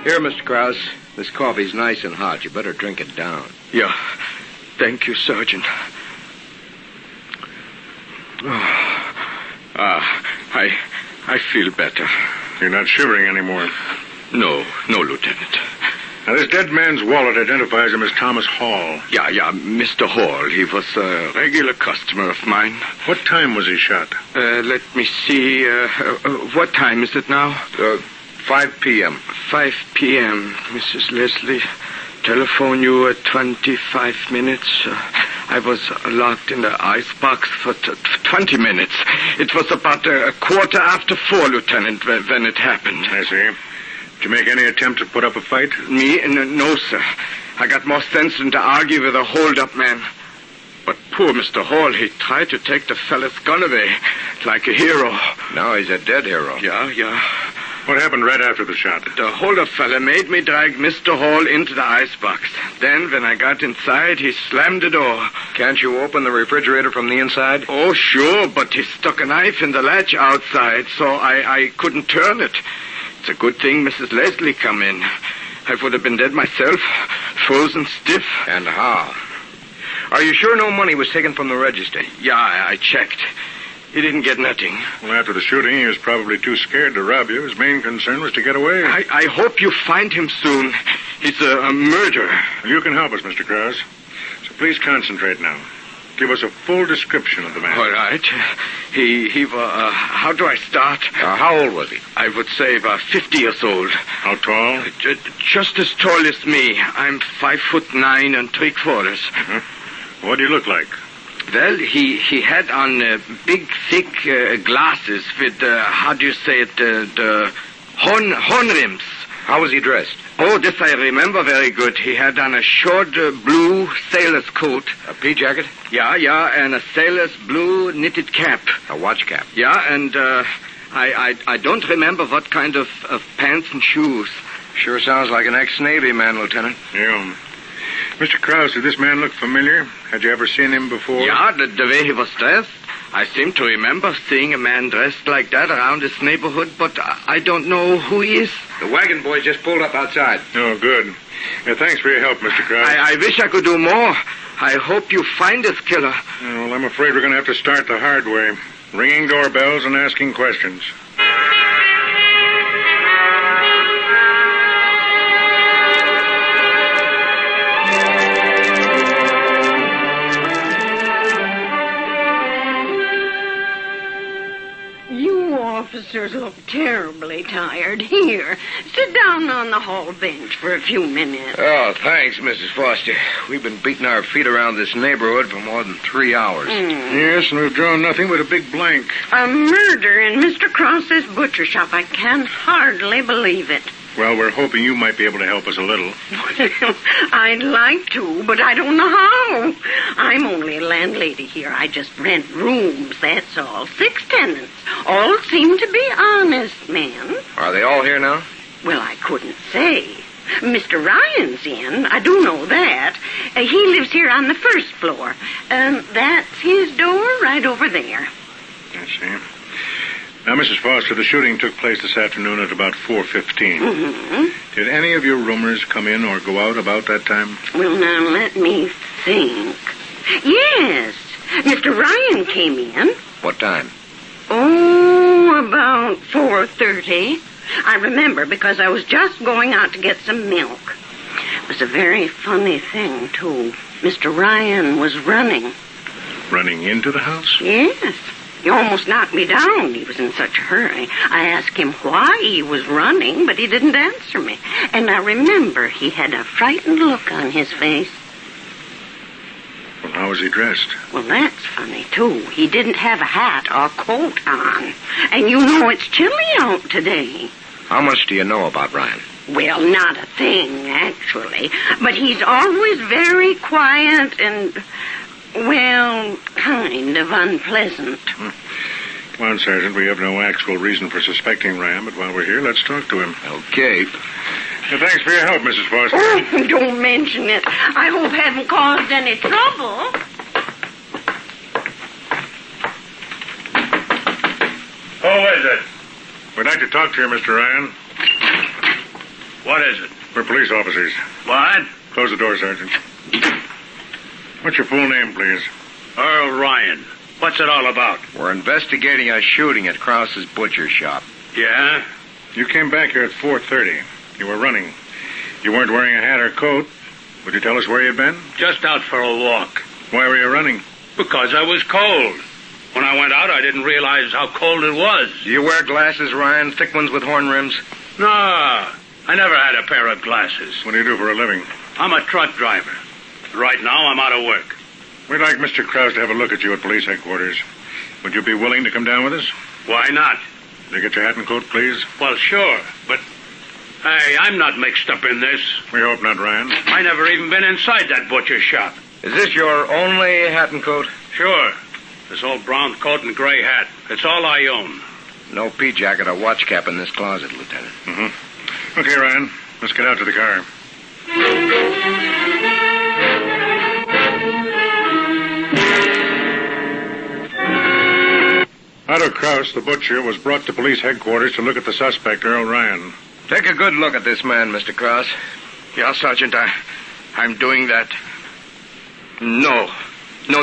Here, Mr. Krause. This coffee's nice and hot. You better drink it down. Yeah. Thank you, Sergeant. I feel better. You're not shivering anymore. No, Lieutenant. Now, this dead man's wallet identifies him as Thomas Hall. Yeah, Mr. Hall. He was a regular customer of mine. What time was he shot? Let me see. What time is it now? 5 p.m. 5 p.m. Mrs. Leslie, telephone you at 25 minutes. I was locked in the icebox for 20 minutes. It was about a quarter after 4, Lieutenant, when it happened. I see. Did you make any attempt to put up a fight? Me? No, sir. I got more sense than to argue with a hold-up man. But poor Mr. Hall, he tried to take the fella's gun away like a hero. Now he's a dead hero. Yeah. What happened right after the shot? The hold-up fella made me drag Mr. Hall into the icebox. Then, when I got inside, he slammed the door. Can't you open the refrigerator from the inside? Oh, sure, but he stuck a knife in the latch outside, so I couldn't turn it. It's a good thing Mrs. Leslie come in. I would have been dead myself, frozen stiff. And how? Are you sure no money was taken from the register? Yeah, I checked. He didn't get nothing. Well, after the shooting, he was probably too scared to rob you. His main concern was to get away. I hope you find him soon. He's a murderer. Well, you can help us, Mr. Krause. So please concentrate now. Give us a full description of the man. All right. He how do I start? How old was he? I would say about 50 years old. How tall? Just as tall as me. I'm 5'9" and 3/4. Mm-hmm. What do you look like? Well, he had on big, thick glasses with, how do you say it, the horn rims. How was he dressed? Oh, this I remember very good. He had on a short blue sailor's coat. A pea jacket? Yeah, and a sailor's blue knitted cap. A watch cap? Yeah, and I don't remember what kind of pants and shoes. Sure sounds like an ex-Navy man, Lieutenant. Yeah. Mr. Krause, did this man look familiar? Had you ever seen him before? Yeah, the way he was dressed. I seem to remember seeing a man dressed like that around this neighborhood, but I don't know who he is. The wagon boy just pulled up outside. Oh, good. Yeah, thanks for your help, Mr. Krause. I wish I could do more. I hope you find this killer. Well, I'm afraid we're going to have to start the hard way. Ringing doorbells and asking questions. Officers look terribly tired. Here, sit down on the hall bench for a few minutes. Oh, thanks, Mrs. Foster. We've been beating our feet around this neighborhood for more than 3 hours. Yes, and we've drawn nothing but a big blank. A murder in Mr. Krause's butcher shop. I can hardly believe it. Well, we're hoping you might be able to help us a little. I'd like to, but I don't know how. I'm only a landlady here. I just rent rooms, that's all. 6 tenants. All seem to be honest men. Are they all here now? Well, I couldn't say. Mr. Ryan's in. I do know that. He lives here on the first floor. That's his door right over there. I see. Now, Mrs. Foster, the shooting took place this afternoon at about 4:15. Mm-hmm. Did any of your roomers come in or go out about that time? Well, now, let me think. Yes, Mr. Ryan came in. What time? Oh, about 4:30. I remember because I was just going out to get some milk. was a very funny thing, too. Mr. Ryan was running. Running into the house? Yes. He almost knocked me down. He was in such a hurry. I asked him why he was running, but he didn't answer me. And I remember he had a frightened look on his face. Well, how was he dressed? Well, that's funny, too. He didn't have a hat or coat on. And you know it's chilly out today. How much do you know about Ryan? Well, not a thing, actually. But he's always very quiet and, well, kind of unpleasant. Come on, Sergeant. We have no actual reason for suspecting Ryan, but while we're here, let's talk to him. Okay. Thanks for your help, Mrs. Foster. Oh, don't mention it. I hope I haven't caused any trouble. Who is it? We'd like to talk to you, Mr. Ryan. What is it? We're police officers. What? Close the door, Sergeant. What's your full name, please? Earl Ryan. What's it all about? We're investigating a shooting at Krause's butcher shop. Yeah? You came back here at 4:30. You were running. You weren't wearing a hat or coat. Would you tell us where you'd been? Just out for a walk. Why were you running? Because I was cold. When I went out, I didn't realize how cold it was. Do you wear glasses, Ryan? Thick ones with horn rims? No, I never had a pair of glasses. What do you do for a living? I'm a truck driver. Right now, I'm out of work. We'd like Mr. Krause to have a look at you at police headquarters. Would you be willing to come down with us? Why not? Will you get your hat and coat, please? Well, sure, but... Hey, I'm not mixed up in this. We hope not, Ryan. I never even been inside that butcher shop. Is this your only hat and coat? Sure. This old brown coat and gray hat. It's all I own. No pea jacket or watch cap in this closet, Lieutenant. Mm-hmm. Okay, Ryan. Let's get out to the car. Otto Krause, the butcher, was brought to police headquarters to look at the suspect, Earl Ryan. Take a good look at this man, Mr. Krause. Yeah, Sergeant, I'm doing that. No,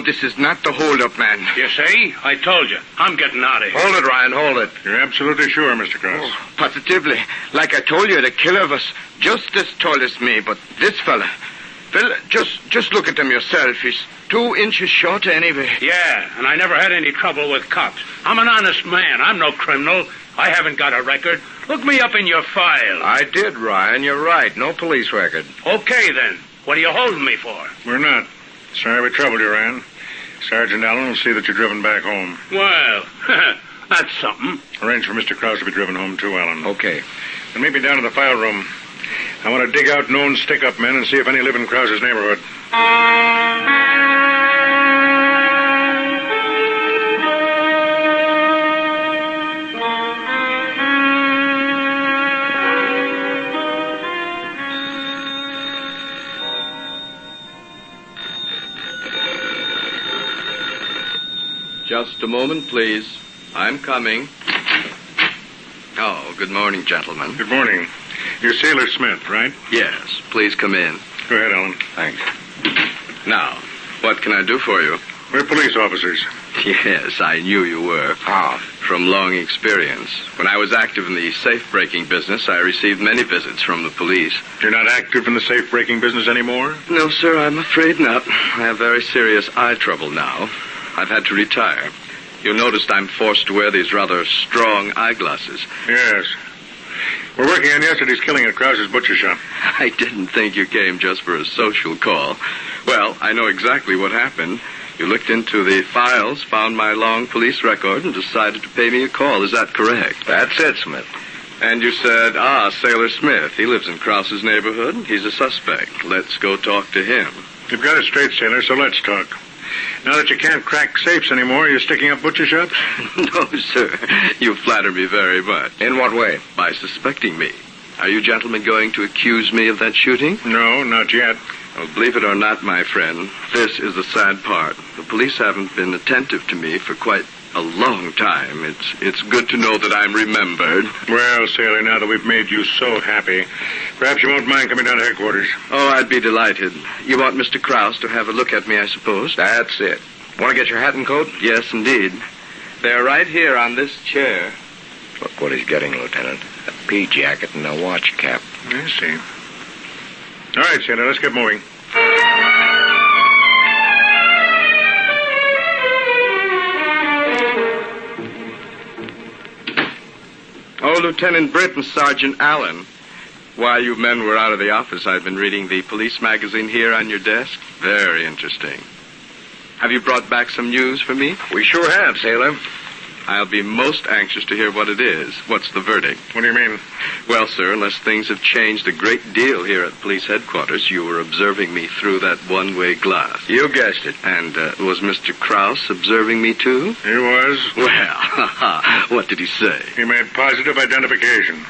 this is not the hold-up man. You see? I told you. I'm getting out of here. Hold it, Ryan, hold it. You're absolutely sure, Mr. Krause? Oh, positively. Like I told you, the killer was just as tall as me, but this fella... Well, just look at him yourself. He's 2 inches shorter anyway. Yeah, and I never had any trouble with cops. I'm an honest man. I'm no criminal. I haven't got a record. Look me up in your file. I did, Ryan. You're right. No police record. Okay, then. What are you holding me for? We're not. Sorry we troubled you, Ryan. Sergeant Allen will see that you're driven back home. Well, that's something. Arrange for Mr. Krause to be driven home, too, Allen. Okay. And maybe down to the file room. I want to dig out known stick-up men and see if any live in Krause's neighborhood. Just a moment, please. I'm coming. Oh, good morning, gentlemen. Good morning. You're Sailor Smith, right? Yes, please come in. Go ahead, Alan. Thanks. Now, what can I do for you? We're police officers. Yes, I knew you were. From long experience. When I was active in the safe-breaking business, I received many visits from the police. You're not active in the safe-breaking business anymore? No, sir, I'm afraid not. I have very serious eye trouble now. I've had to retire. You noticed I'm forced to wear these rather strong eyeglasses. Yes. We're working on yesterday's killing at Krause's butcher shop. I didn't think you came just for a social call. Well, I know exactly what happened. You looked into the files, found my long police record, and decided to pay me a call. Is that correct? That's it, Smith. And you said, Sailor Smith. He lives in Krause's neighborhood. He's a suspect. Let's go talk to him. You've got it straight, Sailor, so let's talk. Now that you can't crack safes anymore, you're sticking up butcher shops? No, sir. You flatter me very much. In what way? By suspecting me. Are you gentlemen going to accuse me of that shooting? No, not yet. Well, believe it or not, my friend, this is the sad part. The police haven't been attentive to me for quite a long time. It's good to know that I'm remembered. Well, Sailor, now that we've made you so happy, perhaps you won't mind coming down to headquarters. Oh, I'd be delighted. You want Mr. Krause to have a look at me, I suppose? That's it. Want to get your hat and coat? Yes, indeed. They're right here on this chair. Look what he's getting, Lieutenant. A pea jacket and a watch cap. I see. All right, Sailor, let's get moving. Oh, Lieutenant Britt and Sergeant Allen. While you men were out of the office, I've been reading the police magazine here on your desk. Very interesting. Have you brought back some news for me? We sure have, Sailor. I'll be most anxious to hear what it is. What's the verdict? What do you mean? Well, sir, unless things have changed a great deal here at police headquarters, you were observing me through that one-way glass. You guessed it. And was Mr. Krause observing me, too? He was. Well, what did he say? He made positive identification.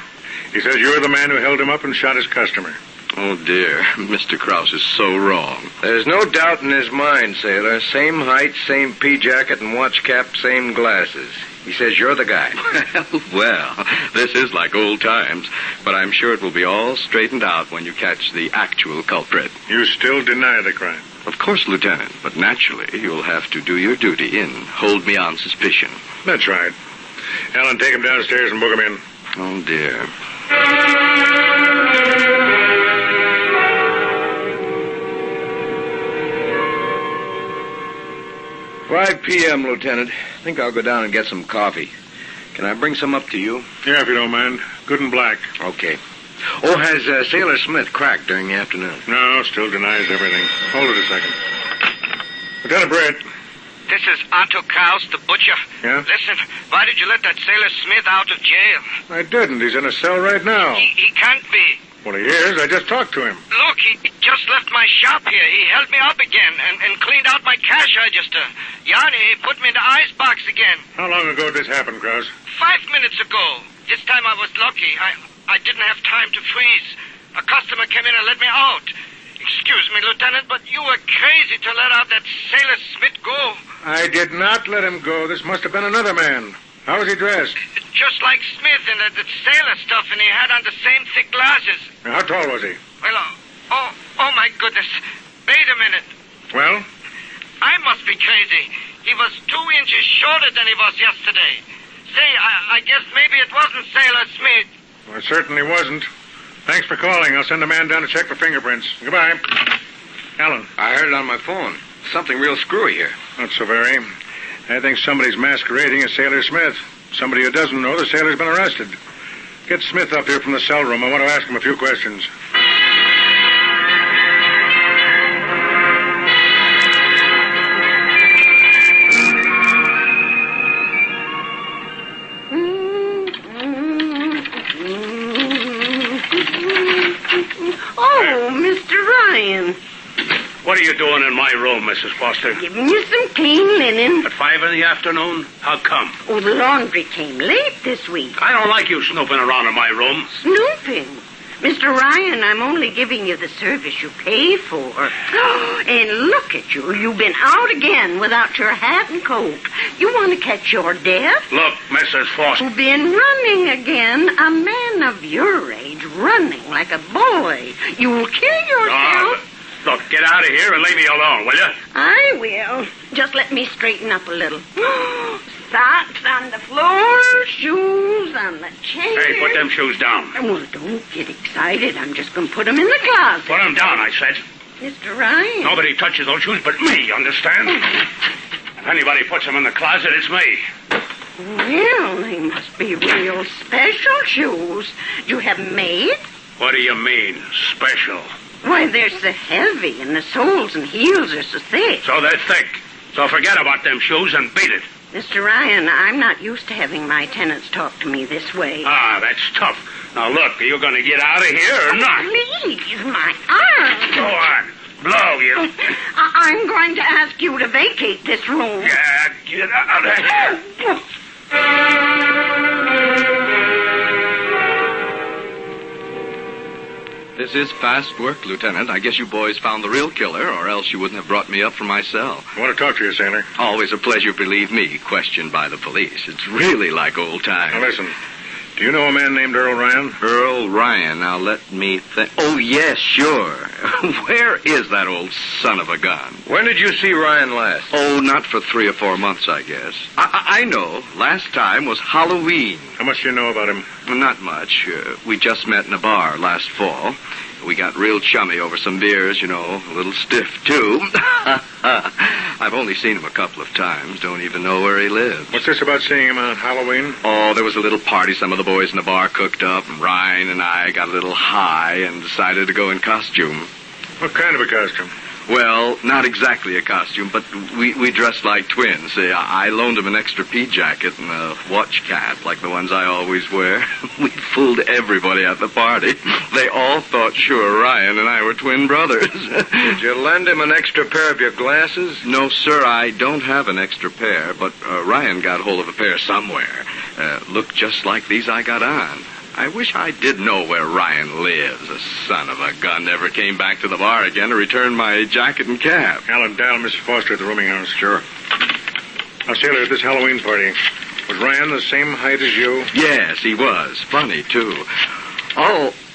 He says you're the man who held him up and shot his customer. Oh, dear. Mr. Krause is so wrong. There's no doubt in his mind, Sailor. Same height, same pea jacket and watch cap, same glasses. He says you're the guy. Well, this is like old times, but I'm sure it will be all straightened out when you catch the actual culprit. You still deny the crime? Of course, Lieutenant, but naturally you'll have to do your duty and hold me on suspicion. That's right. Alan, take him downstairs and book him in. Oh, dear. 5 p.m., Lieutenant. I think I'll go down and get some coffee. Can I bring some up to you? Yeah, if you don't mind. Good and black. Okay. Oh, has Sailor Smith cracked during the afternoon? No, still denies everything. Hold it a second. Lieutenant Britt. This is Otto Kraus, the butcher. Yeah? Listen, why did you let that Sailor Smith out of jail? I didn't. He's in a cell right now. He can't be. Well, he is. I just talked to him. Look, he just left my shop here. He held me up again and cleaned out my cash register. Yanni, he put me in the icebox again. How long ago did this happen, Krause? 5 minutes ago. This time I was lucky. I didn't have time to freeze. A customer came in and let me out. Excuse me, Lieutenant, but you were crazy to let out that Sailor Smith go. I did not let him go. This must have been another man. How was he dressed? Just like Smith in the sailor stuff, and he had on the same thick glasses. Now, how tall was he? Well, oh my goodness. Wait a minute. Well? I must be crazy. He was 2 inches shorter than he was yesterday. Say, I guess maybe it wasn't Sailor Smith. Well, it certainly wasn't. Thanks for calling. I'll send a man down to check for fingerprints. Goodbye. Alan. I heard it on my phone. Something real screwy here. Not so very. I think somebody's masquerading as Sailor Smith. Somebody who doesn't know the sailor's been arrested. Get Smith up here from the cell room. I want to ask him a few questions. Oh, Mr. Ryan. What are you doing in my room, Mrs. Foster? Giving you some clean linen. At 5 in the afternoon? How come? Oh, the laundry came late this week. I don't like you snooping around in my room. Snooping? Mr. Ryan, I'm only giving you the service you pay for. And look at you. You've been out again without your hat and coat. You want to catch your death? Look, Mrs. Foster. You've been running again. A man of your age running like a boy. You'll kill yourself. Look, get out of here and leave me alone, will you? I will. Just let me straighten up a little. Socks on the floor, shoes on the chair. Hey, put them shoes down. Well, don't get excited. I'm just going to put them in the closet. Put them down, I said. Mr. Ryan. Nobody touches those shoes but me, understand? If anybody puts them in the closet, it's me. Well, they must be real special shoes. You have them made? What do you mean, special? Why, they're so heavy, and the soles and heels are so thick. So they're thick. So forget about them shoes and beat it. Mr. Ryan, I'm not used to having my tenants talk to me this way. Ah, that's tough. Now, look, are you going to get out of here or not? Please, my arm. Go on. Blow, you. I'm going to ask you to vacate this room. Yeah, get out of here. This is fast work, Lieutenant. I guess you boys found the real killer, or else you wouldn't have brought me up from my cell. I want to talk to you, Sailor. Always a pleasure, believe me, questioned by the police. It's really like old times. Now, listen. Do you know a man named Earl Ryan? Earl Ryan. Now, let me think. Oh, yes, sure. Where is that old son of a gun? When did you see Ryan last? Oh, not for 3 or 4 months, I guess. I know. Last time was Halloween. How much do you know about him? Not much. We just met in a bar last fall. We got real chummy over some beers, you know, a little stiff, too. I've only seen him a couple of times. Don't even know where he lives. What's this about seeing him on Halloween? Oh, there was a little party some of the boys in the bar cooked up, and Ryan and I got a little high and decided to go in costume. What kind of a costume? Well, not exactly a costume, but we dressed like twins. I loaned him an extra pea jacket and a watch cap like the ones I always wear. We fooled everybody at the party. They all thought sure Ryan and I were twin brothers. Did you lend him an extra pair of your glasses? No, sir, I don't have an extra pair, but Ryan got hold of a pair somewhere. Look just like these I got on. I wish I did know where Ryan lives. The son of a gun never came back to the bar again to return my jacket and cap. Alan, dial Mrs. Foster at the rooming house. Sure. Now, Sailor, at this Halloween party, was Ryan the same height as you? Yes, he was. Funny, too.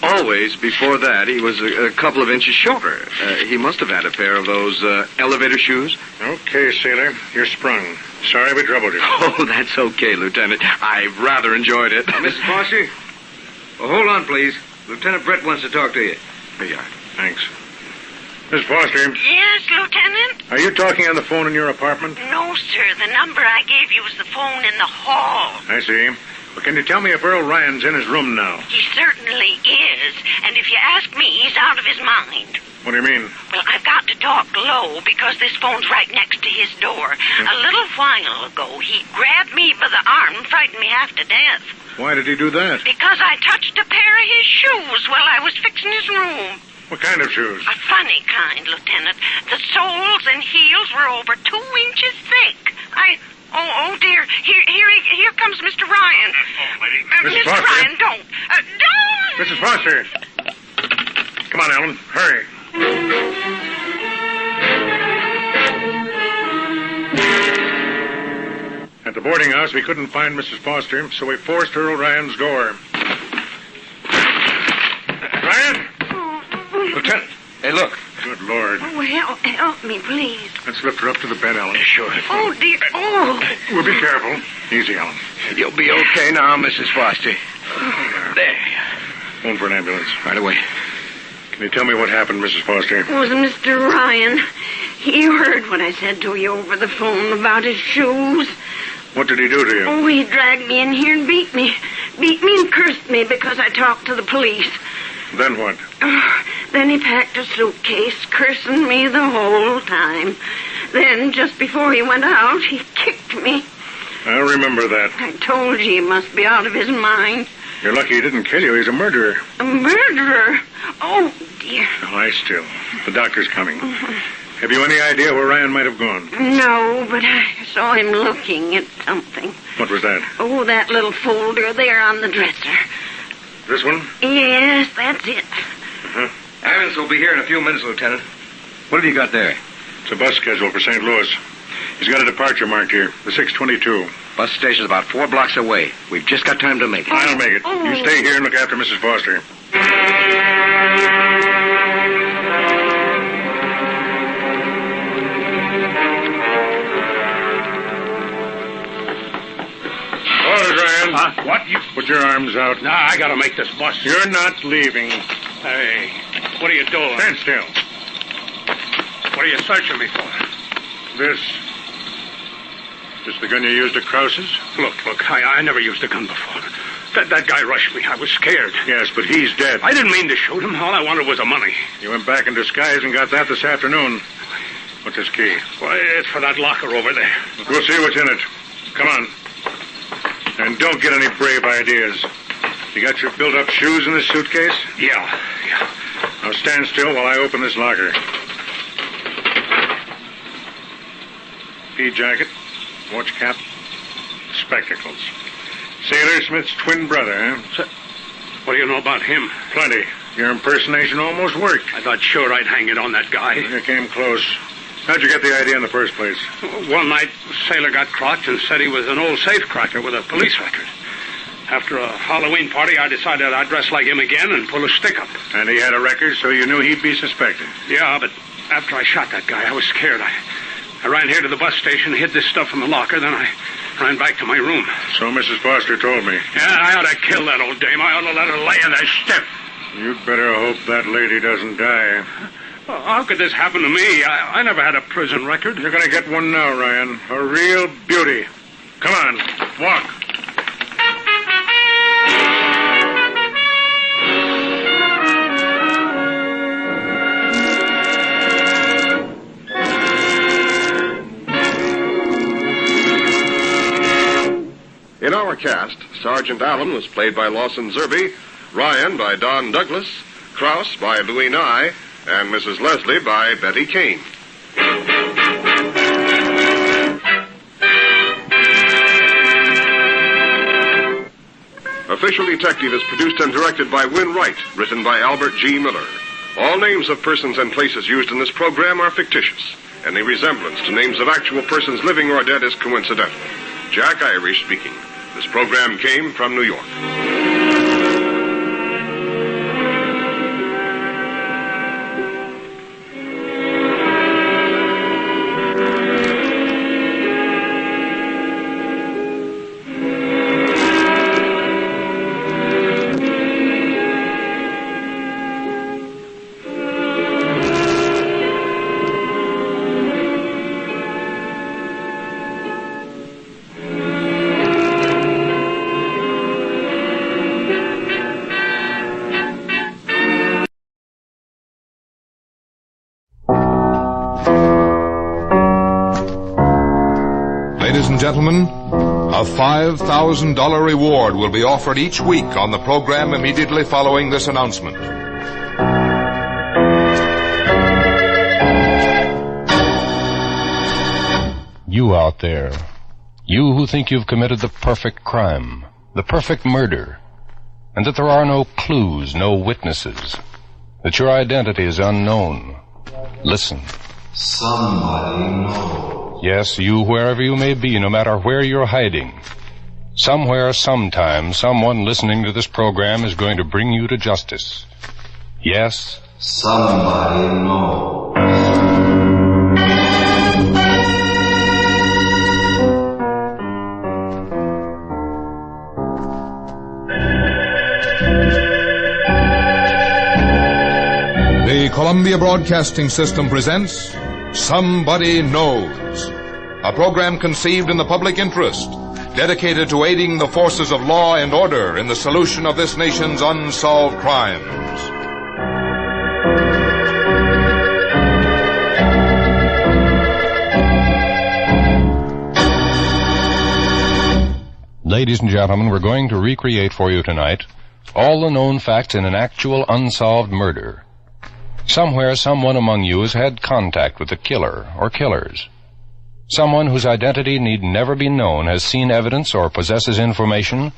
Always before that, he was a couple of inches shorter. He must have had a pair of those elevator shoes. Okay, Sailor, you're sprung. Sorry we troubled you. Oh, that's okay, Lieutenant. I rather enjoyed it. Mrs. Foster? Well, hold on, please. Lieutenant Brett wants to talk to you. Here you are. Thanks. Miss Foster. Yes, Lieutenant? Are you talking on the phone in your apartment? No, sir. The number I gave you was the phone in the hall. I see. Well, can you tell me if Earl Ryan's in his room now? He certainly is. And if you ask me, he's out of his mind. What do you mean? Well, I've got to talk low because this phone's right next to his door. A little while ago, he grabbed me by the arm and frightened me half to death. Why did he do that? Because I touched a pair of his shoes while I was fixing his room. What kind of shoes? A funny kind, Lieutenant. The soles and heels were over 2 inches thick. Oh, dear. Here comes Mr. Ryan. Mrs. Mr. Foster. Ryan, don't. Don't! Mrs. Foster. Come on, Alan. Hurry. At the boarding house, we couldn't find Mrs. Foster, so we forced Earl Ryan's door. Ryan! Lieutenant. Hey, look. Good Lord. Oh, help me, please. Let's lift her up to the bed, Alan. Sure. Oh, dear. Oh. Well, be careful. Easy, Alan. You'll be okay now, Mrs. Foster. There. Phone for an ambulance. Right away. Can you tell me what happened, Mrs. Foster? It was Mr. Ryan. He heard what I said to you over the phone about his shoes. What did he do to you? Oh, he dragged me in here and beat me. Beat me and cursed me because I talked to the police. Then what? Then he packed a suitcase, cursing me the whole time. Then, just before he went out, he kicked me. I remember that. I told you he must be out of his mind. You're lucky he didn't kill you. He's a murderer. A murderer? Oh, dear. Lie still. The doctor's coming. Have you any idea where Ryan might have gone? No, but I saw him looking at something. What was that? Oh, that little folder there on the dresser. This one? Yes, that's it. Uh-huh. Evans will be here in a few minutes, Lieutenant. What have you got there? It's a bus schedule for St. Louis. He's got a departure marked here, the 622. Bus station's about 4 blocks away. We've just got time to make it. I'll make it. You stay here and look after Mrs. Foster. Orders, Ryan. What? You Put your arms out. Nah, I gotta make this bus. You're not leaving. Hey, what are you doing? Stand still. What are you searching me for? This the gun you used at Krause's? Look, I never used a gun before. That guy rushed me. I was scared. Yes, but he's dead. I didn't mean to shoot him. All I wanted was the money. You went back in disguise and got that this afternoon. What's this key? Well, it's for that locker over there. We'll see what's in it. Come on. And don't get any brave ideas. You got your built-up shoes in this suitcase? Yeah. Now stand still while I open this locker. Pea jacket, watch cap, spectacles. Sailor Smith's twin brother, huh? What do you know about him? Plenty. Your impersonation almost worked. I thought sure I'd hang it on that guy. You came close. How'd you get the idea in the first place? One night, Sailor got crocked and said he was an old safecracker with a police record. After a Halloween party, I decided I'd dress like him again and pull a stick-up. And he had a record, so you knew he'd be suspected. Yeah, but after I shot that guy, I was scared. I ran here to the bus station, hid this stuff in the locker, then I ran back to my room. So Mrs. Foster told me. Yeah, I ought to kill that old dame. I ought to let her lay in the stiff. You'd better hope that lady doesn't die. Oh, how could this happen to me? I never had a prison record. You're going to get one now, Ryan. A real beauty. Come on, walk. In our cast, Sergeant Allen was played by Lawson Zerby, Ryan by Don Douglas, Krause by Louis Nye, and Mrs. Leslie by Betty Kane. Official Detective is produced and directed by Win Wright, written by Albert G. Miller. All names of persons and places used in this program are fictitious. Any resemblance to names of actual persons living or dead is coincidental. Jack Irish speaking. This program came from New York. Ladies and gentlemen, a $5,000 reward will be offered each week on the program immediately following this announcement. You out there, you who think you've committed the perfect crime, the perfect murder, and that there are no clues, no witnesses, that your identity is unknown, listen. Somebody knows. Yes, you, wherever you may be, no matter where you're hiding. Somewhere, sometime, someone listening to this program is going to bring you to justice. Yes? Somebody knows. The Columbia Broadcasting System presents Somebody Knows, a program conceived in the public interest, dedicated to aiding the forces of law and order in the solution of this nation's unsolved crimes. Ladies and gentlemen, we're going to recreate for you tonight all the known facts in an actual unsolved murder. Somewhere, someone among you has had contact with the killer or killers. Someone whose identity need never be known has seen evidence or possesses information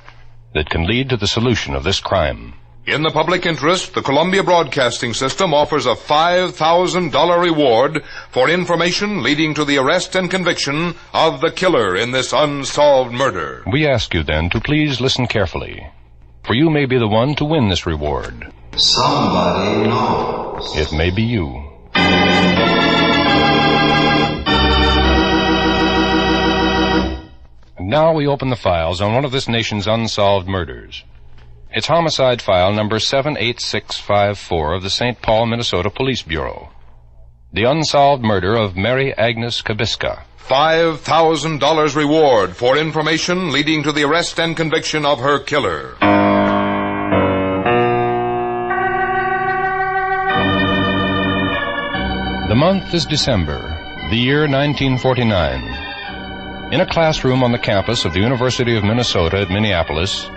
that can lead to the solution of this crime. In the public interest, the Columbia Broadcasting System offers a $5,000 reward for information leading to the arrest and conviction of the killer in this unsolved murder. We ask you then to please listen carefully, for you may be the one to win this reward. Somebody knows. It may be you. And now we open the files on one of this nation's unsolved murders. It's homicide file number 78654 of the St. Paul, Minnesota Police Bureau. The unsolved murder of Mary Agnes Kabiska. $5,000 reward for information leading to the arrest and conviction of her killer. The month is December, the year 1949. In a classroom on the campus of the University of Minnesota at Minneapolis,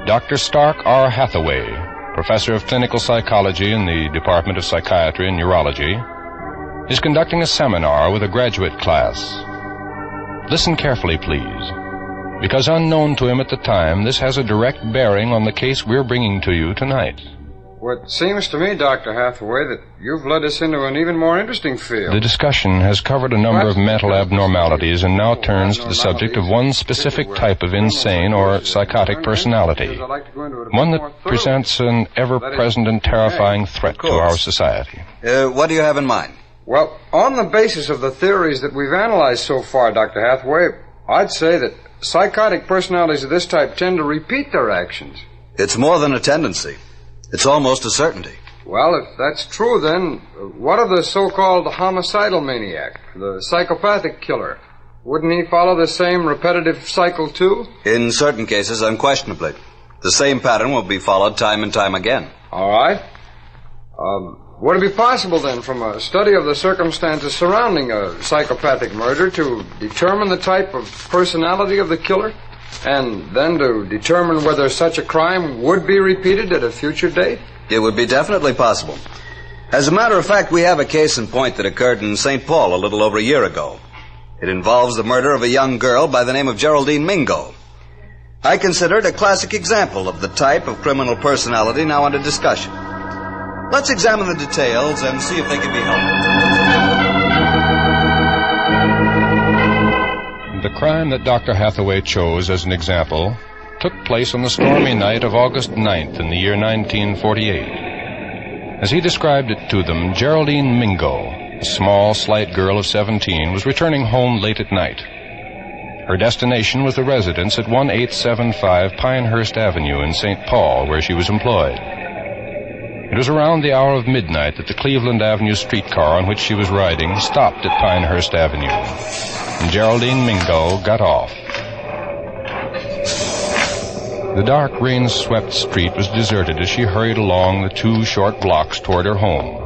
Dr. Stark R. Hathaway, professor of clinical psychology in the Department of Psychiatry and Neurology, is conducting a seminar with a graduate class. Listen carefully, please, because unknown to him at the time, this has a direct bearing on the case we're bringing to you tonight. Well, it seems to me, Dr. Hathaway, that you've led us into an even more interesting field. The discussion has covered a number of mental abnormalities and now turns to the subject of one specific type of insane or psychotic personality, one that presents an ever-present and terrifying threat to our society. What do you have in mind? Well, on the basis of the theories that we've analyzed so far, Dr. Hathaway, I'd say that psychotic personalities of this type tend to repeat their actions. It's more than a tendency. It's almost a certainty. Well, if that's true, then what of the so-called homicidal maniac, the psychopathic killer? Wouldn't he follow the same repetitive cycle, too? In certain cases, unquestionably. The same pattern will be followed time and time again. All right. Would it be possible, then, from a study of the circumstances surrounding a psychopathic murder to determine the type of personality of the killer? And then to determine whether such a crime would be repeated at a future date? It would be definitely possible. As a matter of fact, we have a case in point that occurred in St. Paul a little over a year ago. It involves the murder of a young girl by the name of Geraldine Mingo. I consider it a classic example of the type of criminal personality now under discussion. Let's examine the details and see if they can be helpful. The crime that Dr. Hathaway chose as an example took place on the stormy night of August 9th in the year 1948. As he described it to them, Geraldine Mingo, a small, slight girl of 17, was returning home late at night. Her destination was the residence at 1875 Pinehurst Avenue in St. Paul, where she was employed. It was around the hour of midnight that the Cleveland Avenue streetcar on which she was riding stopped at Pinehurst Avenue, and Geraldine Mingo got off. The dark, rain-swept street was deserted as she hurried along the 2 short blocks toward her home.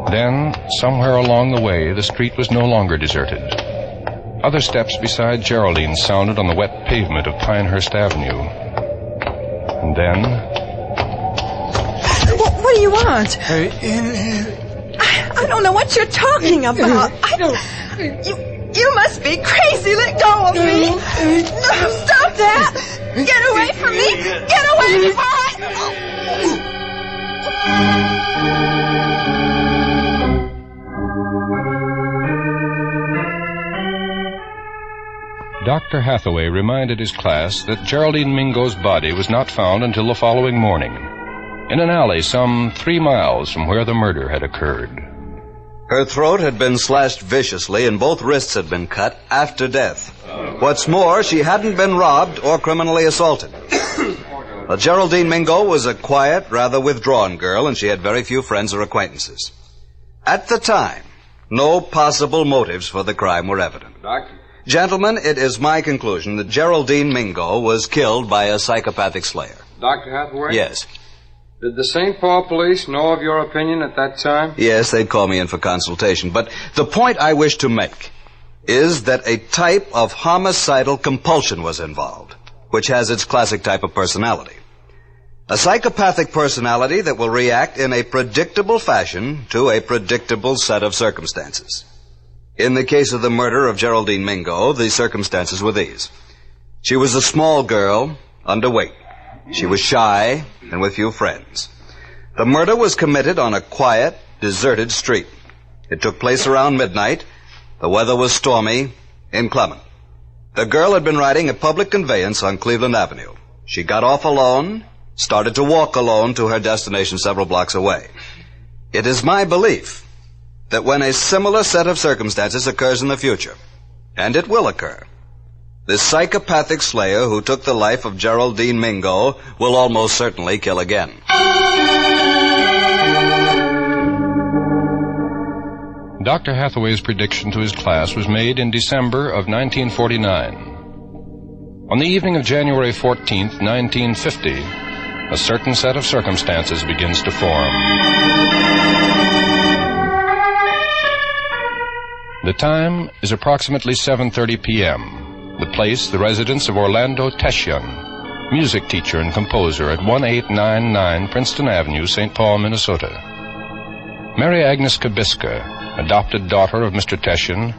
Then, somewhere along the way, the street was no longer deserted. Other steps beside Geraldine sounded on the wet pavement of Pinehurst Avenue. And then... What do you want? I don't know what you're talking about. You must be crazy. Let go of me. No, stop that. Get away from me. Get away Dr. Hathaway reminded his class that Geraldine Mingo's body was not found until the following morning, in an alley some 3 miles from where the murder had occurred. Her throat had been slashed viciously and both wrists had been cut after death. What's more, she hadn't been robbed or criminally assaulted. Geraldine Mingo was a quiet, rather withdrawn girl, and she had very few friends or acquaintances. At the time, no possible motives for the crime were evident. Doctor? Gentlemen, it is my conclusion that Geraldine Mingo was killed by a psychopathic slayer. Dr. Hathaway? Yes. Did the St. Paul police know of your opinion at that time? Yes, they'd call me in for consultation. But the point I wish to make is that a type of homicidal compulsion was involved, which has its classic type of personality. A psychopathic personality that will react in a predictable fashion to a predictable set of circumstances. In the case of the murder of Geraldine Mingo, the circumstances were these. She was a small girl, underweight. She was shy and with few friends. The murder was committed on a quiet, deserted street. It took place around midnight. The weather was stormy, inclement. The girl had been riding a public conveyance on Cleveland Avenue. She got off alone, started to walk alone to her destination several blocks away. It is my belief that when a similar set of circumstances occurs in the future, and it will occur, the psychopathic slayer who took the life of Geraldine Mingo will almost certainly kill again. Dr. Hathaway's prediction to his class was made in December of 1949. On the evening of January 14th, 1950, a certain set of circumstances begins to form. The time is approximately 7:30 p.m. The place, the residence of Orlando Teshian, music teacher and composer at 1899 Princeton Avenue, St. Paul, Minnesota. Mary Agnes Kabiska, adopted daughter of Mr. Teshian,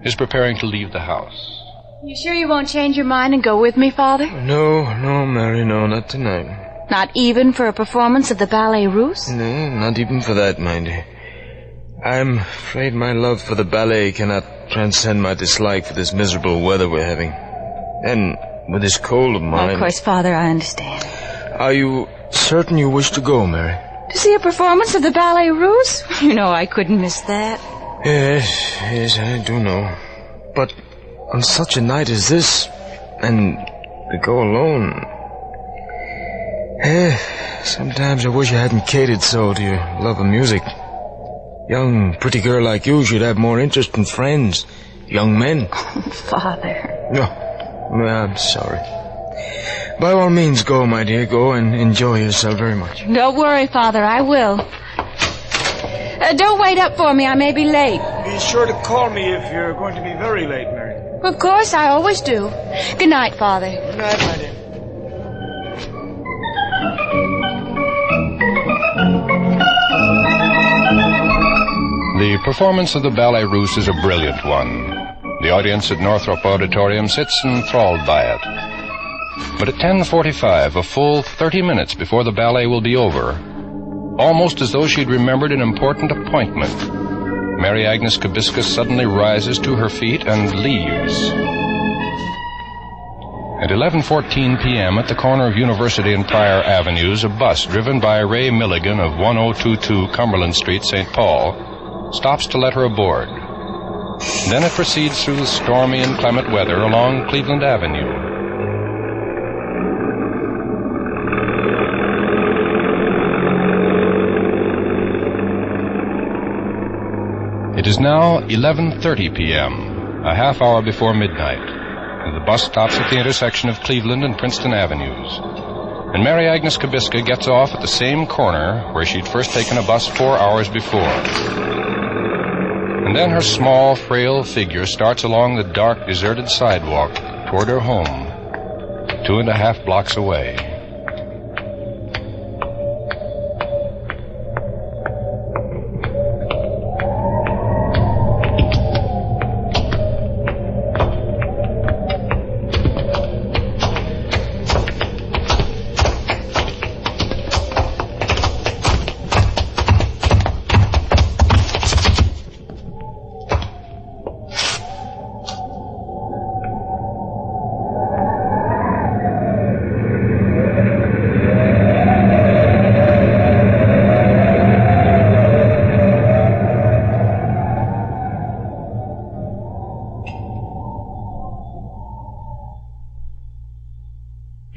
is preparing to leave the house. You sure you won't change your mind and go with me, Father? No, Mary, no, not tonight. Not even for a performance of the ballet Russe? No, not even for that, Mindy. I'm afraid my love for the ballet cannot transcend my dislike for this miserable weather we're having. And with this cold of mine... Of course, Father, I understand. Are you certain you wish to go, Mary? To see a performance of the ballet Russe? You know I couldn't miss that. Yes, I do know. But on such a night as this, and to go alone. Sometimes I wish I hadn't catered so to your love of music. Young, pretty girl like you should have more interest in friends, young men. Oh, Father. No, I'm sorry. By all means, go, my dear. Go and enjoy yourself very much. Don't worry, Father. I will. Don't wait up for me. I may be late. Be sure to call me if you're going to be very late, Mary. Of course, I always do. Good night, Father. Good night, my dear. The performance of the Ballet Russe is a brilliant one. The audience at Northrop Auditorium sits enthralled by it. But at 10:45, a full 30 minutes before the ballet will be over, almost as though she'd remembered an important appointment, Mary Agnes Kabiska suddenly rises to her feet and leaves. At 11:14 p.m. at the corner of University and Pryor Avenues, a bus driven by Ray Milligan of 1022 Cumberland Street, St. Paul, stops to let her aboard. Then it proceeds through the stormy and clement weather along Cleveland Avenue. It is now 11:30 p.m., a half hour before midnight, and the bus stops at the intersection of Cleveland and Princeton Avenues. And Mary Agnes Kabiska gets off at the same corner where she'd first taken a bus 4 hours before. And then her small, frail figure starts along the dark, deserted sidewalk toward her home, 2.5 blocks away.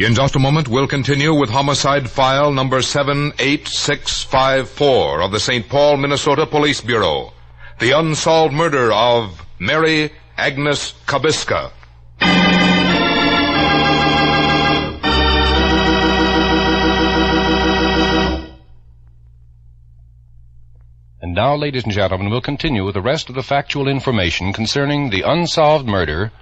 In just a moment, we'll continue with homicide file number 78654 of the St. Paul, Minnesota Police Bureau. The unsolved murder of Mary Agnes Kabiska. And now, ladies and gentlemen, we'll continue with the rest of the factual information concerning the unsolved murder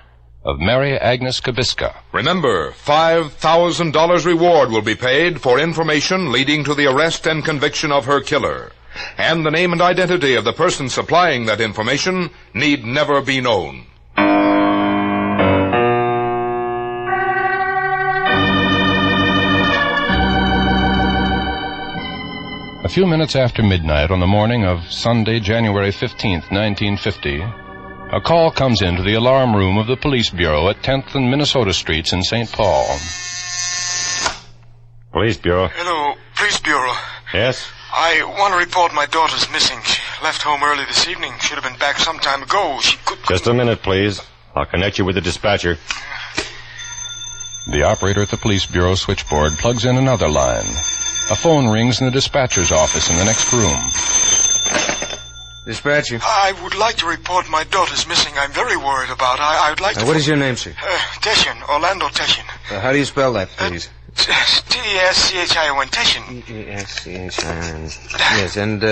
of Mary Agnes Kabiska. Remember, $5,000 reward will be paid for information leading to the arrest and conviction of her killer. And the name and identity of the person supplying that information need never be known. A few minutes after midnight on the morning of Sunday, January 15th, 1950, a call comes into the alarm room of the Police Bureau at 10th and Minnesota Streets in St. Paul. Police Bureau. Hello, Police Bureau. Yes? I want to report my daughter's missing. She left home early this evening. Should have been back some time ago. She could... Just a minute, please. I'll connect you with the dispatcher. The operator at the Police Bureau switchboard plugs in another line. A phone rings in the dispatcher's office in the next room. Dispatcher. I would like to report my daughter's missing. I'm very worried about her. I would like to... What is your name, sir? Teshin, Orlando Teshin. How do you spell that, please? T-E-S-C-H-I-O-N, Teshin. T-E-S-C-H-I-O-N. Yes, and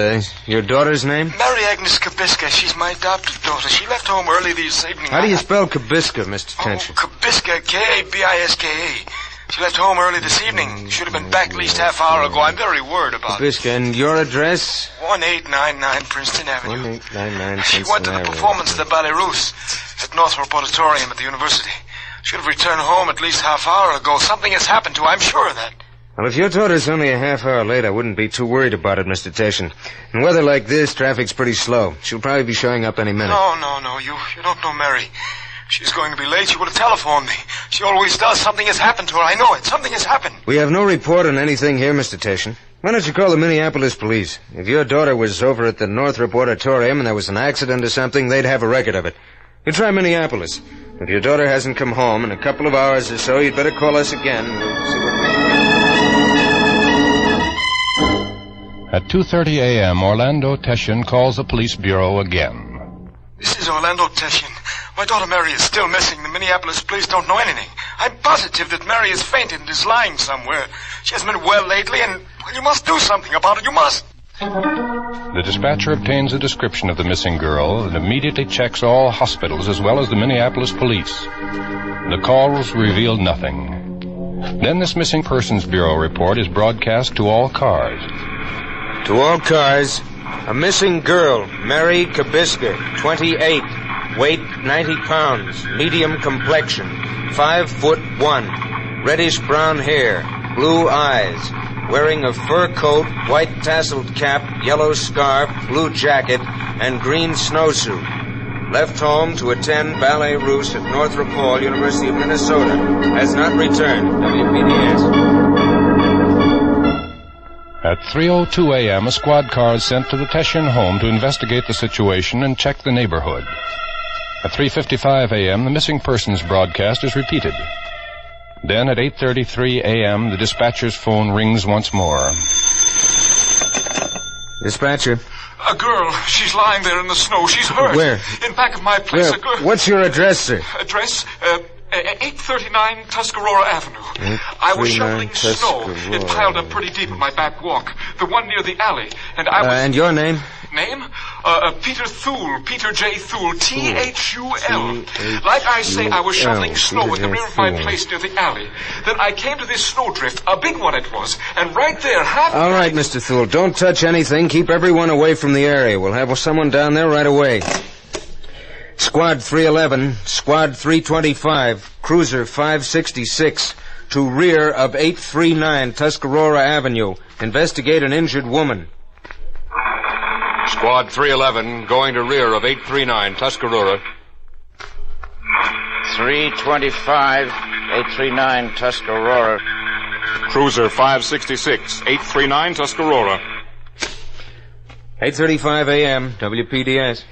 your daughter's name? Mary Agnes Kabiska. She's my adopted daughter. She left home early this evening. How do you spell Kabiska, Mr. Teshin? Kabiska, K-A-B-I-S-K-A. She left home early this evening. Should have been back at least half hour ago. I'm very worried about it. Kabiska, and your address? 1899 Princeton Avenue. 1899 She went to the performance of the Ballet Russe at Northrop Auditorium at the university. Should have returned home at least half hour ago. Something has happened to her. I'm sure of that. Well, if your daughter's only a half hour late, I wouldn't be too worried about it, Mr. Teshin. In weather like this, traffic's pretty slow. She'll probably be showing up any minute. No. You don't know Mary. She's going to be late. She would have telephoned me. She always does. Something has happened to her. I know it. Something has happened. We have no report on anything here, Mr. Teshin. Why don't you call the Minneapolis police? If your daughter was over at the Northrop Auditorium and there was an accident or something, they'd have a record of it. You try Minneapolis. If your daughter hasn't come home in a couple of hours or so, you'd better call us again. We'll see what At 2:30 a.m., Orlando Teschen calls the police bureau again. This is Orlando Teschen. My daughter Mary is still missing. The Minneapolis police don't know anything. I'm positive that Mary has fainted and is lying somewhere. She hasn't been well lately, and you must do something about it. You must. The dispatcher obtains a description of the missing girl and immediately checks all hospitals as well as the Minneapolis police. The calls reveal nothing. Then this Missing Persons Bureau report is broadcast to all cars. To all cars, a missing girl, Mary Kabiska, 28, weight 90 pounds, medium complexion, 5'1", reddish-brown hair, blue eyes, wearing a fur coat, white tasseled cap, yellow scarf, blue jacket, and green snowsuit. Left home to attend ballet roost at Northrop Hall, University of Minnesota. Has not returned. WPDS. At 3:02 a.m., a squad car is sent to the Teschen home to investigate the situation and check the neighborhood. At 3:55 a.m., the missing persons broadcast is repeated. Then at 8:33 a.m., the dispatcher's phone rings once more. Dispatcher. A girl. She's lying there in the snow. She's hurt. Where? In back of my place. Where? A girl. What's your address, sir? Address? 839 Tuscarora Avenue. I was shoveling snow. It piled up pretty deep in my back walk. The one near the alley. And I was... And your name? Name? Peter Thule. Peter J. Thule. T-H-U-L. Like I say, I was shoveling snow at the rear of my place near the alley. Then I came to this snowdrift, a big one it was, and right there, All right, Mr. Thule, don't touch anything. Keep everyone away from the area. We'll have someone down there right away. Squad 311, Squad 325, Cruiser 566, to rear of 839 Tuscarora Avenue. Investigate an injured woman. Squad 311, going to rear of 839 Tuscarora. 325, 839 Tuscarora. Cruiser 566, 839 Tuscarora. 8:35 a.m., WPDS.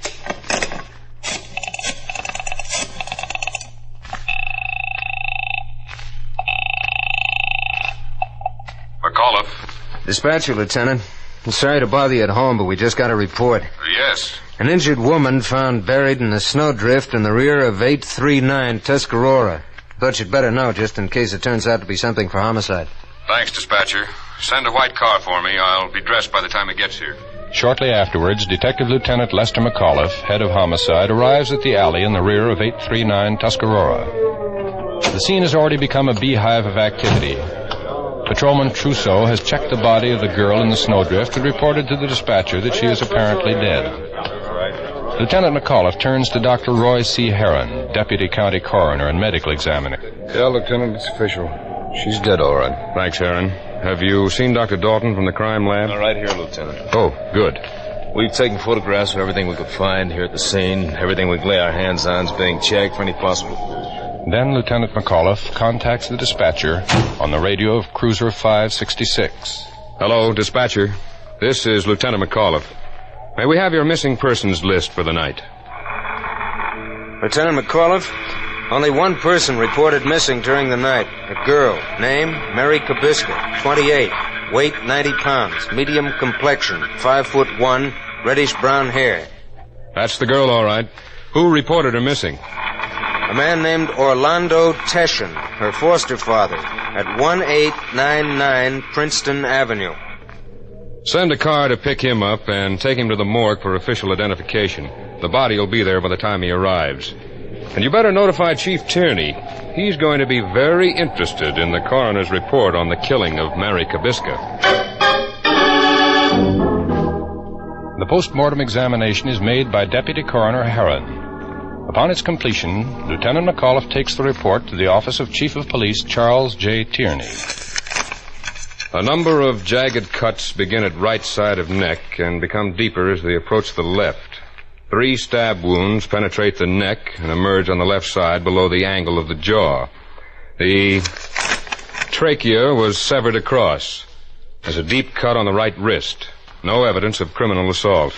McAuliffe. Dispatcher, Lieutenant. I'm sorry to bother you at home, but we just got a report. Yes. An injured woman found buried in a snowdrift in the rear of 839 Tuscarora. Thought you'd better know, just in case it turns out to be something for homicide. Thanks, dispatcher. Send a white car for me. I'll be dressed by the time it gets here. Shortly afterwards, Detective Lieutenant Lester McAuliffe, head of homicide, arrives at the alley in the rear of 839 Tuscarora. The scene has already become a beehive of activity. Patrolman Trousseau has checked the body of the girl in the snowdrift and reported to the dispatcher that she is apparently dead. Lieutenant McAuliffe turns to Dr. Roy C. Herron, Deputy County Coroner and Medical Examiner. Yeah, Lieutenant, it's official. She's dead, all right. Thanks, Aaron. Have you seen Dr. Dalton from the crime lab? Right here, Lieutenant. Oh, good. We've taken photographs of everything we could find here at the scene. Everything we can lay our hands on is being checked for any possible clues. Then Lieutenant McAuliffe contacts the dispatcher on the radio of Cruiser 566. Hello, dispatcher. This is Lieutenant McAuliffe. May we have your missing persons list for the night? Lieutenant McAuliffe, only one person reported missing during the night. A girl. Name, Mary Kabiska, 28. Weight, 90 pounds. Medium complexion, 5'1", reddish-brown hair. That's the girl, all right. Who reported her missing? A man named Orlando Teschen, her foster father, at 1899 Princeton Avenue. Send a car to pick him up and take him to the morgue for official identification. The body will be there by the time he arrives. And you better notify Chief Tierney. He's going to be very interested in the coroner's report on the killing of Mary Kabiska. The post-mortem examination is made by Deputy Coroner Herron. Upon its completion, Lieutenant McAuliffe takes the report to the office of Chief of Police Charles J. Tierney. A number of jagged cuts begin at right side of neck and become deeper as they approach the left. 3 stab wounds penetrate the neck and emerge on the left side below the angle of the jaw. The trachea was severed across. There's a deep cut on the right wrist. No evidence of criminal assault.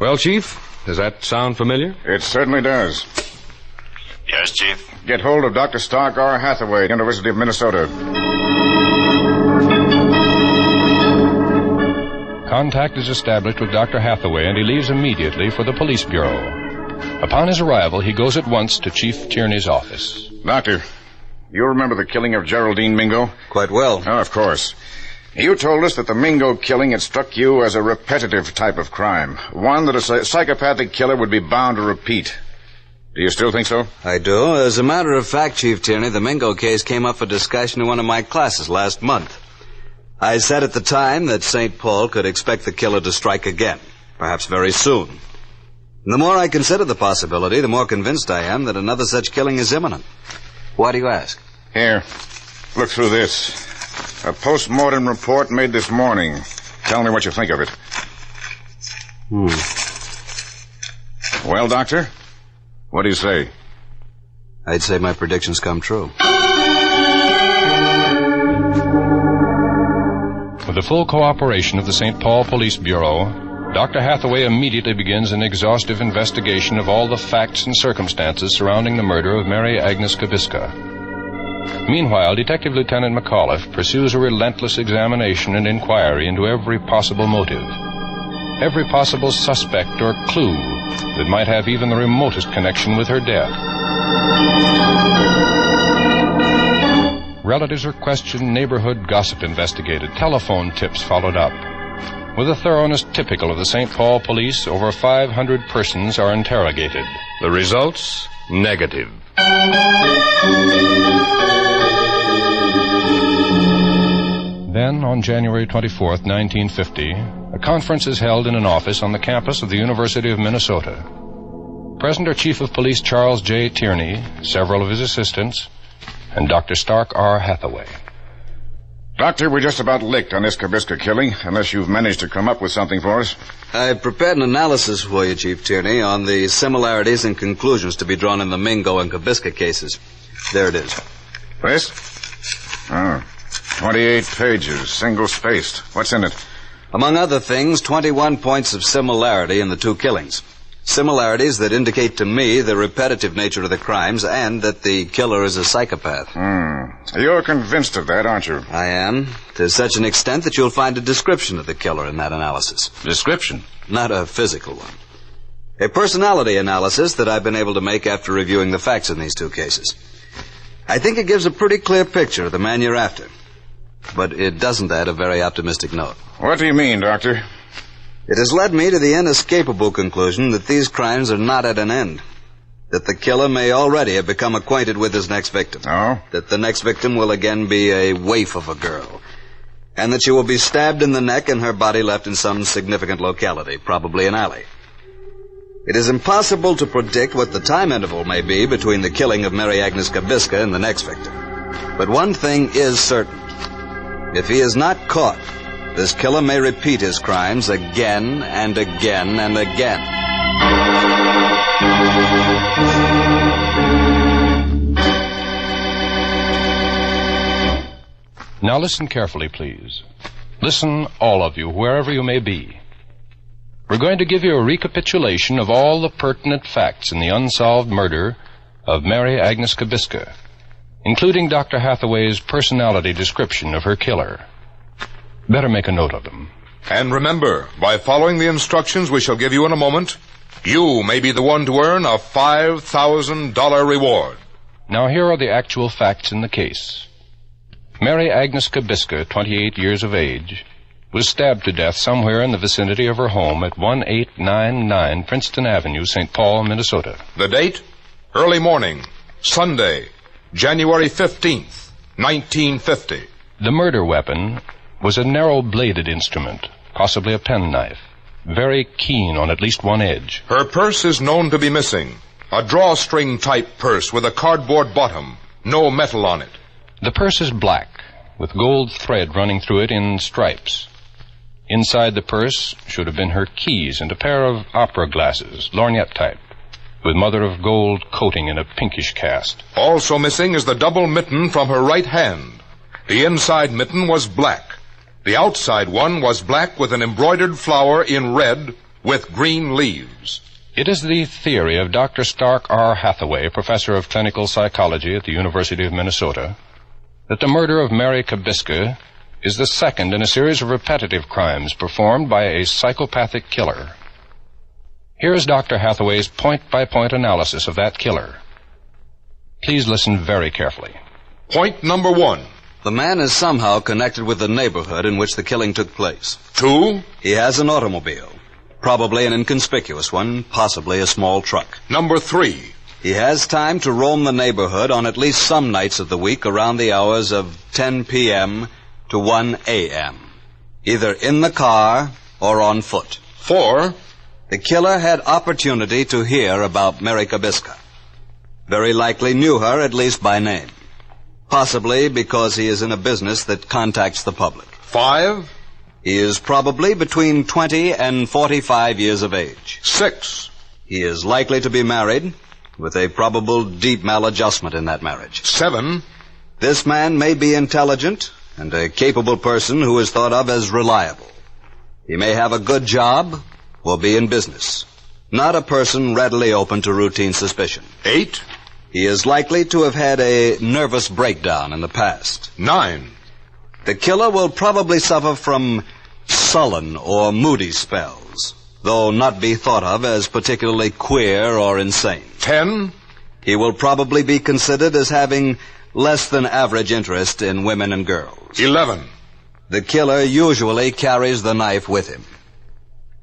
Well, Chief, does that sound familiar? It certainly does. Yes, Chief. Get hold of Dr. Stark R. Hathaway, University of Minnesota. Contact is established with Dr. Hathaway, and he leaves immediately for the police bureau. Upon his arrival, he goes at once to Chief Tierney's office. Doctor, you remember the killing of Geraldine Mingo? Quite well. Oh, of course. You told us that the Mingo killing had struck you as a repetitive type of crime, one that a psychopathic killer would be bound to repeat. Do you still think so? I do. As a matter of fact, Chief Tierney, the Mingo case came up for discussion in one of my classes last month. I said at the time that St. Paul could expect the killer to strike again, perhaps very soon. And the more I consider the possibility, the more convinced I am that another such killing is imminent. Why do you ask? Here, look through this. A post-mortem report made this morning. Tell me what you think of it. Well, Doctor, what do you say? I'd say my predictions come true. With the full cooperation of the St. Paul Police Bureau, Dr. Hathaway immediately begins an exhaustive investigation of all the facts and circumstances surrounding the murder of Mary Agnes Kabiska. Meanwhile, Detective Lieutenant McAuliffe pursues a relentless examination and inquiry into every possible motive, every possible suspect or clue that might have even the remotest connection with her death. Relatives are questioned, neighborhood gossip investigated, telephone tips followed up. With a thoroughness typical of the St. Paul police, over 500 persons are interrogated. The results? Negative. Then, on January 24th, 1950, a conference is held in an office on the campus of the University of Minnesota. Present are Chief of Police Charles J. Tierney, several of his assistants, and Dr. Stark R. Hathaway. Doctor, we're just about licked on this Kabiska killing, unless you've managed to come up with something for us. I've prepared an analysis for you, Chief Tierney, on the similarities and conclusions to be drawn in the Mingo and Kabiska cases. There it is. This? Oh, 28 pages, single-spaced. What's in it? Among other things, 21 points of similarity in the two killings. Similarities that indicate to me the repetitive nature of the crimes and that the killer is a psychopath. You're convinced of that, aren't you? I am, to such an extent that you'll find a description of the killer in that analysis. Description? Not a physical one. A personality analysis that I've been able to make after reviewing the facts in these two cases. I think it gives a pretty clear picture of the man you're after. But it doesn't add a very optimistic note. What do you mean, Doctor? It has led me to the inescapable conclusion that these crimes are not at an end. That the killer may already have become acquainted with his next victim. Oh? That the next victim will again be a waif of a girl. And that she will be stabbed in the neck and her body left in some significant locality, probably an alley. It is impossible to predict what the time interval may be between the killing of Mary Agnes Kabiska and the next victim. But one thing is certain. If he is not caught, this killer may repeat his crimes again and again and again. Now listen carefully, please. Listen, all of you, wherever you may be. We're going to give you a recapitulation of all the pertinent facts in the unsolved murder of Mary Agnes Kabiska, including Dr. Hathaway's personality description of her killer. Better make a note of them. And remember, by following the instructions we shall give you in a moment, you may be the one to earn a $5,000 reward. Now here are the actual facts in the case. Mary Agnes Kabiska, 28 years of age, was stabbed to death somewhere in the vicinity of her home at 1899 Princeton Avenue, St. Paul, Minnesota. The date? Early morning, Sunday, January 15th, 1950. The murder weapon was a narrow-bladed instrument, possibly a penknife, very keen on at least one edge. Her purse is known to be missing. A drawstring-type purse with a cardboard bottom, no metal on it. The purse is black, with gold thread running through it in stripes. Inside the purse should have been her keys and a pair of opera glasses, lorgnette type, with mother-of-gold coating in a pinkish cast. Also missing is the double mitten from her right hand. The inside mitten was black. The outside one was black with an embroidered flower in red with green leaves. It is the theory of Dr. Stark R. Hathaway, professor of clinical psychology at the University of Minnesota, that the murder of Mary Kabiska is the second in a series of repetitive crimes performed by a psychopathic killer. Here is Dr. Hathaway's point-by-point analysis of that killer. Please listen very carefully. Point number 1. The man is somehow connected with the neighborhood in which the killing took place. 2. He has an automobile. Probably an inconspicuous one, possibly a small truck. Number 3. He has time to roam the neighborhood on at least some nights of the week around the hours of 10 p.m. to 1 a.m., either in the car or on foot. 4. The killer had opportunity to hear about Mary Kabiska. Very likely knew her, at least by name. Possibly because he is in a business that contacts the public. 5. He is probably between 20 and 45 years of age. 6. He is likely to be married, with a probable deep maladjustment in that marriage. 7. This man may be intelligent and a capable person who is thought of as reliable. He may have a good job or be in business. Not a person readily open to routine suspicion. 8. He is likely to have had a nervous breakdown in the past. 9. The killer will probably suffer from sullen or moody spells, though not be thought of as particularly queer or insane. 10. He will probably be considered as having less than average interest in women and girls. 11. The killer usually carries the knife with him.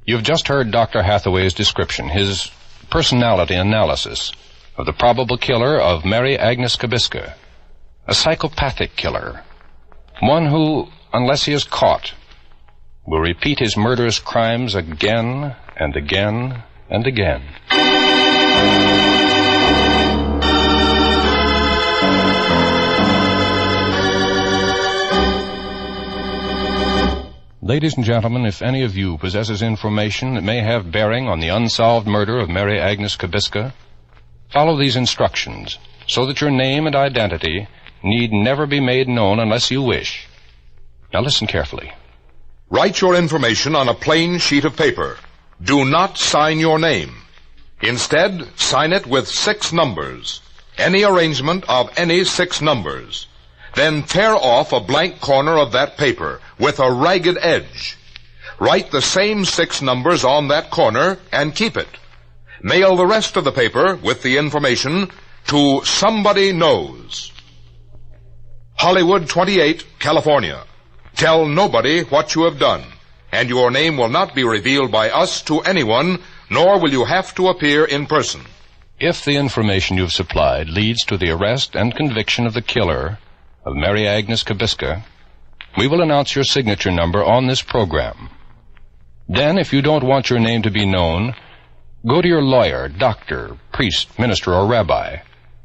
You've just heard Dr. Hathaway's description, his personality analysis of the probable killer of Mary Agnes Kabiska, a psychopathic killer, one who, unless he is caught, will repeat his murderous crimes again and again and again. Ladies and gentlemen, if any of you possesses information that may have bearing on the unsolved murder of Mary Agnes Kabiska, follow these instructions so that your name and identity need never be made known unless you wish. Now listen carefully. Write your information on a plain sheet of paper. Do not sign your name. Instead, sign it with 6 numbers. Any arrangement of any 6 numbers. Then tear off a blank corner of that paper with a ragged edge. Write the same 6 numbers on that corner and keep it. Mail the rest of the paper with the information to Somebody Knows. Hollywood 28, California. Tell nobody what you have done, and your name will not be revealed by us to anyone, nor will you have to appear in person. If the information you've supplied leads to the arrest and conviction of the killer of Mary Agnes Kabiska, we will announce your signature number on this program. Then, if you don't want your name to be known, go to your lawyer, doctor, priest, minister, or rabbi,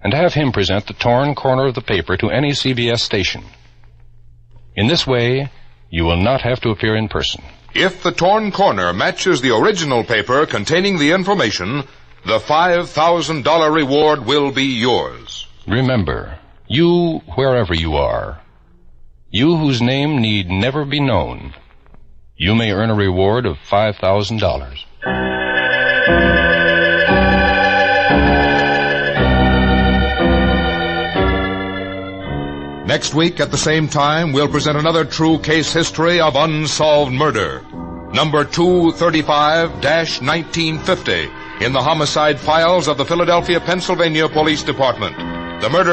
and have him present the torn corner of the paper to any CBS station. In this way, you will not have to appear in person. If the torn corner matches the original paper containing the information, the $5,000 reward will be yours. Remember, you, wherever you are, you whose name need never be known, you may earn a reward of $5,000. Next week at the same time, we'll present another true case history of unsolved murder. Number 235-1950 in the homicide files of the Philadelphia, Pennsylvania Police Department. The murder